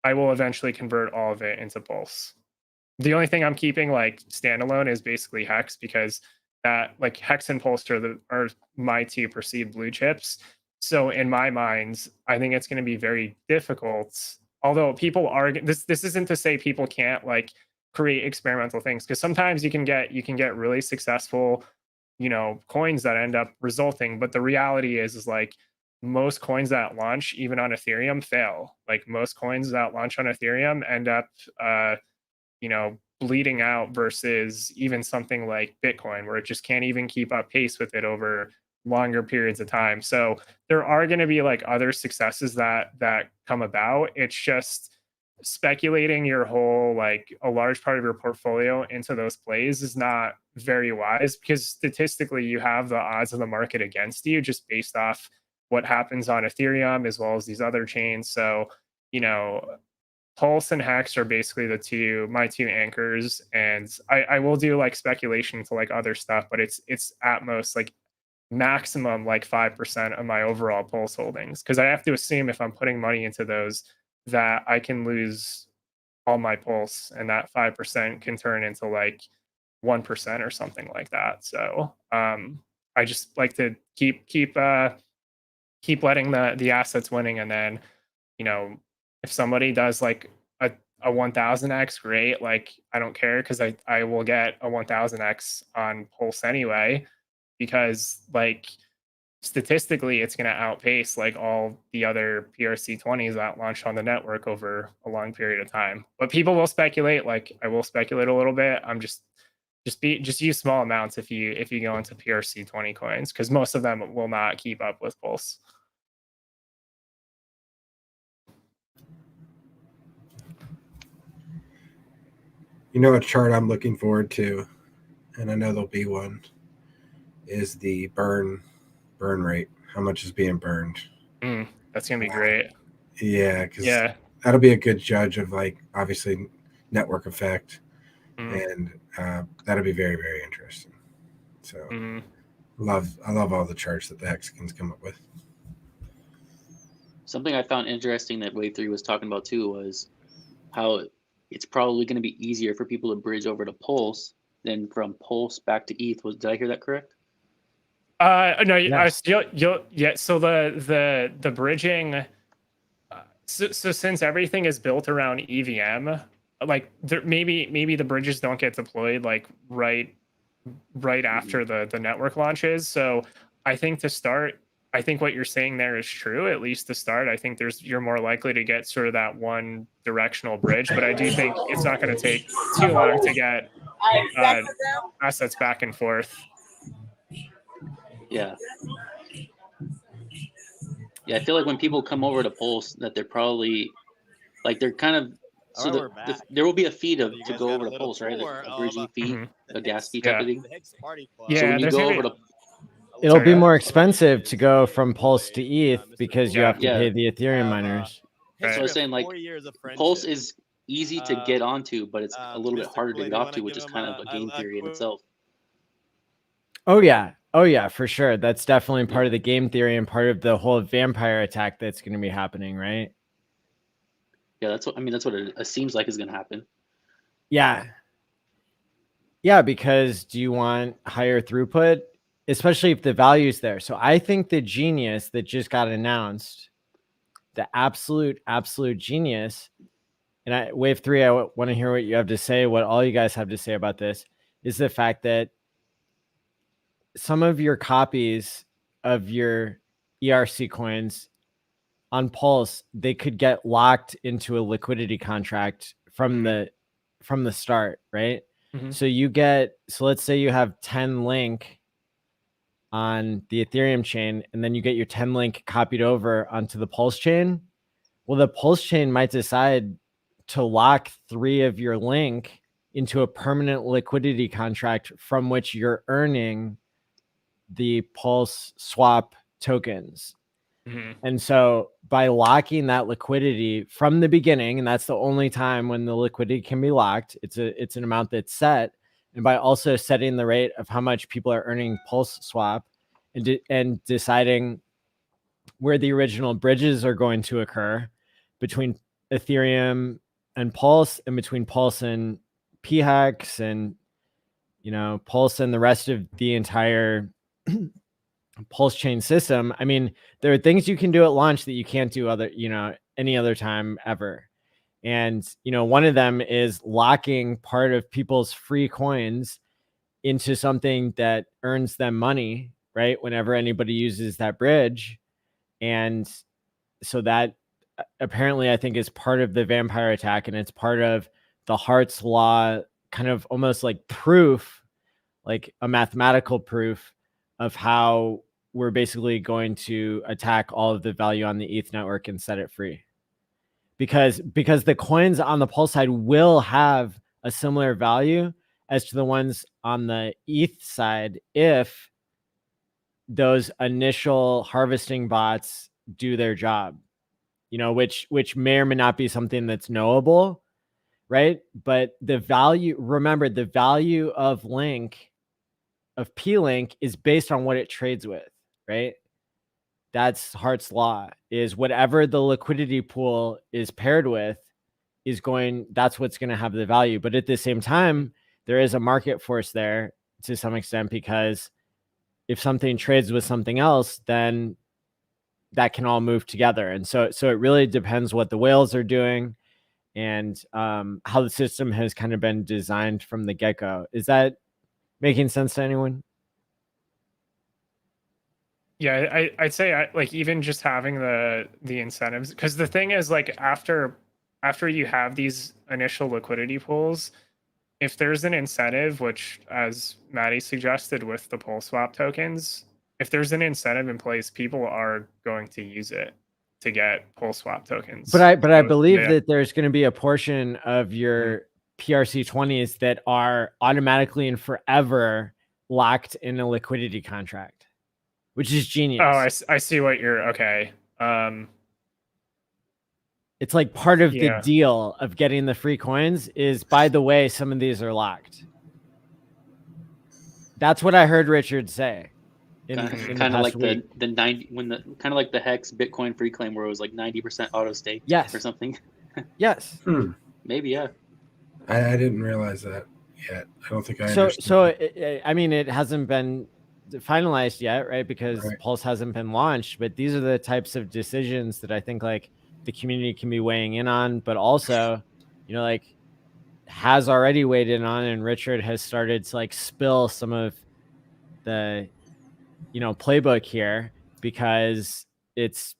will eventually convert all of it into Pulse. The only thing I'm keeping like standalone is basically Hex, because that, like, Hex and Pulse are my two perceived blue chips. So in my mind, I think it's going to be very difficult. Although people are, this isn't to say people can't like create experimental things, because sometimes you can get really successful, coins that end up resulting. But the reality is like, most coins that launch, even on Ethereum, fail. Like, most coins that launch on Ethereum end up, bleeding out, versus even something like Bitcoin, where it just can't even keep up pace with it over longer periods of time. So there are going to be like other successes that come about. It's just speculating your whole, like, a large part of your portfolio into those plays is not very wise, because statistically you have the odds of the market against you just based off what happens on Ethereum as well as these other chains. So, Pulse and Hex are basically my two anchors, and I will do like speculation to like other stuff, but it's at most like maximum like 5% of my overall Pulse holdings, because I have to assume if I'm putting money into those that I can lose all my Pulse, and that 5% can turn into like 1% or something like that. So I just like to keep letting the assets winning, and then if somebody does like a 1000x, great. Like, I don't care, because I will get a 1000x on Pulse anyway, because like statistically it's going to outpace like all the other PRC20s that launched on the network over a long period of time. But people will speculate. Like, I will speculate a little bit. I'm just use small amounts if you go into PRC20 coins, because most of them will not keep up with Pulse. A chart I'm looking forward to, and I know there'll be one, is the burn rate. How much is being burned? That's gonna be great. Yeah, because that'll be a good judge of, like, obviously network effect, and that'll be very, very interesting. So I love all the charts that the Hexicans come up with. Something I found interesting that Wave 3 was talking about too was how it's probably going to be easier for people to bridge over to Pulse than from Pulse back to ETH. Did I hear that correct? No, Yes. yeah. So the bridging. So since everything is built around EVM, like maybe the bridges don't get deployed like right after the network launches. So I think to start, I think what you're saying there is true. At least to start, I think you're more likely to get sort of that one directional bridge. But I do think it's not going to take too long to get assets back and forth. Yeah. Yeah, I feel like when people come over to Pulse, that they're probably like they're kind of so there will be a fee to go over to Pulse, right? A bridging fee, a gas fee type of thing. Yeah, So when you go over to It'll be more expensive to go from Pulse to ETH because you have to pay the Ethereum miners. So I was saying, like, Pulse is easy to get onto, but it's a little bit harder to get off to, which is kind of a game theory in itself. Oh yeah, for sure. That's definitely part of the game theory and part of the whole vampire attack that's going to be happening, right? Yeah, that's what it seems like is going to happen. Yeah. Yeah, because do you want higher throughput, especially if the value's there? So I think the genius that just got announced, the absolute genius, and Wave 3, I want to hear what you have to say, what all you guys have to say about this, is the fact that some of your copies of your ERC coins on Pulse, they could get locked into a liquidity contract from the start, right? Mhm. So let's say you have 10 link on the Ethereum chain, and then you get your 10 link copied over onto the Pulse chain. Well, the Pulse chain might decide to lock 3 of your link into a permanent liquidity contract from which you're earning the Pulse swap tokens. Mm-hmm. And so by locking that liquidity from the beginning, and that's the only time when the liquidity can be locked, it's an amount that's set. And by also setting the rate of how much people are earning Pulse swap and deciding where the original bridges are going to occur between Ethereum and Pulse, and between Pulse and PHEX, and Pulse and the rest of the entire Pulse chain system. I mean, there are things you can do at launch that you can't do any other time ever. And, one of them is locking part of people's free coins into something that earns them money, right? Whenever anybody uses that bridge. And so that apparently I think is part of the vampire attack, and it's part of the Hart's law, kind of almost like proof, like a mathematical proof of how we're basically going to attack all of the value on the ETH network and set it free. Because the coins on the Pulse side will have a similar value as to the ones on the ETH side if those initial harvesting bots do their job, which may or may not be something that's knowable, right? But remember, the value of P-Link is based on what it trades with, right? That's Hart's law, is whatever the liquidity pool is paired with that's what's going to have the value. But at the same time, there is a market force there to some extent, because if something trades with something else, then that can all move together. And so it really depends what the whales are doing and how the system has kind of been designed from the get-go. Is that making sense to anyone? Yeah, I'd say like even just having the incentives, because the thing is, like, after you have these initial liquidity pools, if there's an incentive, which as Maddie suggested with the Pulse swap tokens, if there's an incentive in place, people are going to use it to get Pulse swap tokens. But I believe that there's going to be a portion of your PRC20s that are automatically and forever locked in a liquidity contract, which is genius. Oh, I see what you're okay. It's like part of the deal of getting the free coins is, by the way, some of these are locked. That's what I heard Richard say. Kind of like week. the 90 when the kind of like the Hex Bitcoin free claim where it was like 90% auto staked Yes. or something. Yes. Maybe, yeah. I didn't realize that yet. I don't think I understood. So I mean, it hasn't been finalized yet, right? Because Pulse hasn't been launched, but these are the types of decisions that I think like the community can be weighing in on, but also, you know, like has already weighed in on, and Richard has started to like spill some of the, you know, playbook here because it's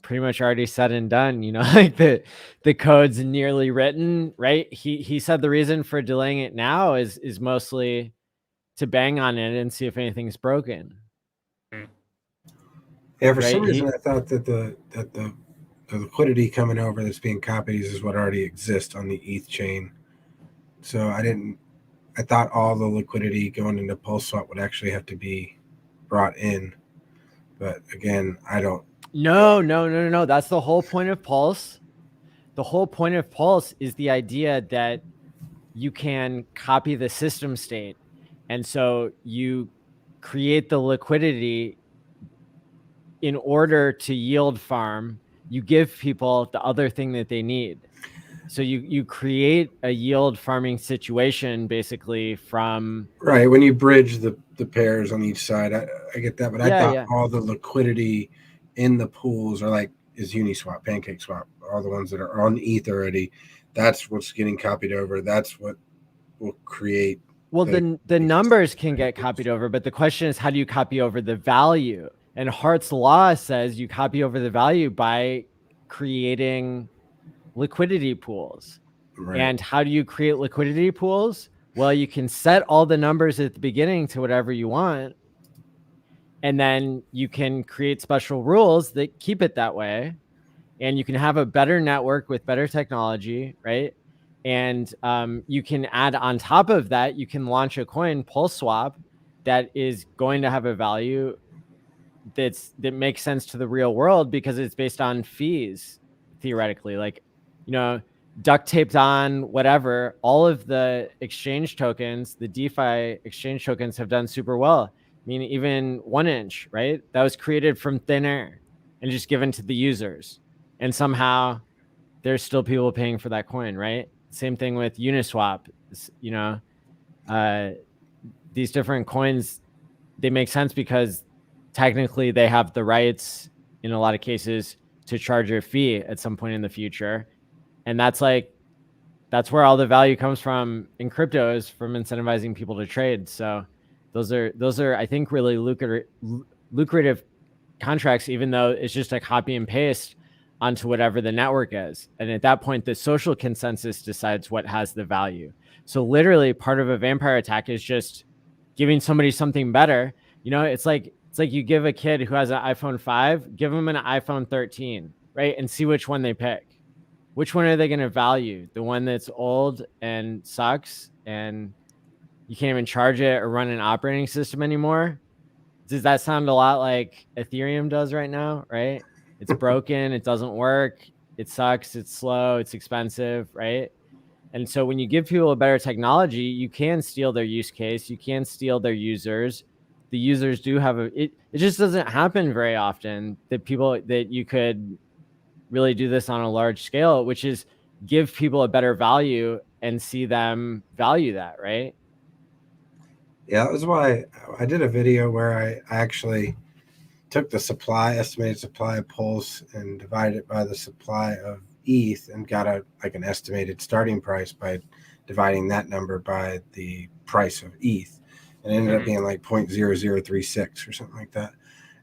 pretty much already said and done, you know, like the code's nearly written, right? He said the reason for delaying it now is mostly to bang on it and see if anything's broken. Yeah, for some reason I thought that the liquidity coming over that's being copied is what already exists on the ETH chain. So I thought all the liquidity going into Pulse Swap would actually have to be brought in. But again, I don't. No. That's the whole point of Pulse. The whole point of Pulse is the idea that you can copy the system state. And so you create the liquidity in order to yield farm. You give people the other thing that they need. So you create a yield farming situation basically from... Right. When you bridge the pairs on each side, I get that. But I thought all the liquidity in the pools are like is Uniswap, PancakeSwap, all the ones that are on ETH already. That's what's getting copied over. That's what will create. Well, the numbers can get copied over, but the question is, how do you copy over the value? And Hart's law says you copy over the value by creating liquidity pools. Right. And how do you create liquidity pools? Well, you can set all the numbers at the beginning to whatever you want. And then you can create special rules that keep it that way. And you can have a better network with better technology, right? And you can add on top of that, you can launch a coin, Pulse Swap, that is going to have a value that makes sense to the real world because it's based on fees, theoretically. Like, you know, duct taped on whatever, all of the exchange tokens, the DeFi exchange tokens have done super well. I mean, even 1inch, right? That was created from thin air and just given to the users. And somehow there's still people paying for that coin, right? Same thing with Uniswap. You know, these different coins, they make sense because technically they have the rights in a lot of cases to charge a fee at some point in the future. And that's where all the value comes from in crypto, is from incentivizing people to trade. So those are I think really lucrative contracts, even though it's just a copy and paste onto whatever the network is. And at that point, the social consensus decides what has the value. So literally part of a vampire attack is just giving somebody something better. You know, it's like you give a kid who has an iPhone 5, give them an iPhone 13, right? And see which one they pick. Which one are they going to value? The one that's old and sucks and you can't even charge it or run an operating system anymore? Does that sound a lot like Ethereum does right now, right? It's broken, it doesn't work, it sucks, it's slow, it's expensive, right? And so when you give people a better technology, you can steal their use case, you can steal their users. The users do have it just doesn't happen very often that you could really do this on a large scale, which is give people a better value and see them value that, right? Yeah, that was why I did a video where I actually took the estimated supply of Pulse and divided it by the supply of ETH and got an estimated starting price by dividing that number by the price of ETH. And it ended up being like 0.0036 or something like that.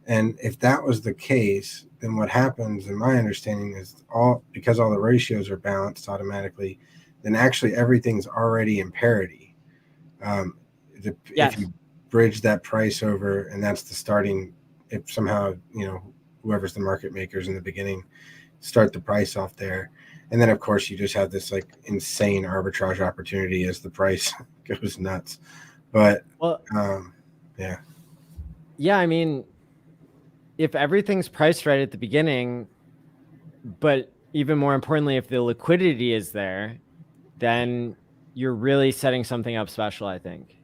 And if that was the case, then what happens, in my understanding, is because all the ratios are balanced automatically, then actually everything's already in parity. If you bridge that price over, and that's the starting, if somehow, you know, whoever's the market makers in the beginning start the price off there. And then, of course, you just have this like insane arbitrage opportunity as the price goes nuts. But, yeah. Yeah, I mean, if everything's priced right at the beginning, but even more importantly, if the liquidity is there, then you're really setting something up special, I think.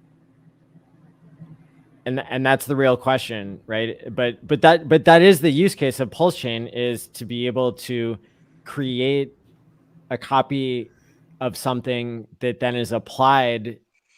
and that's the real question, right? But that is the use case of Pulse Chain, is to be able to create a copy of something that then is applied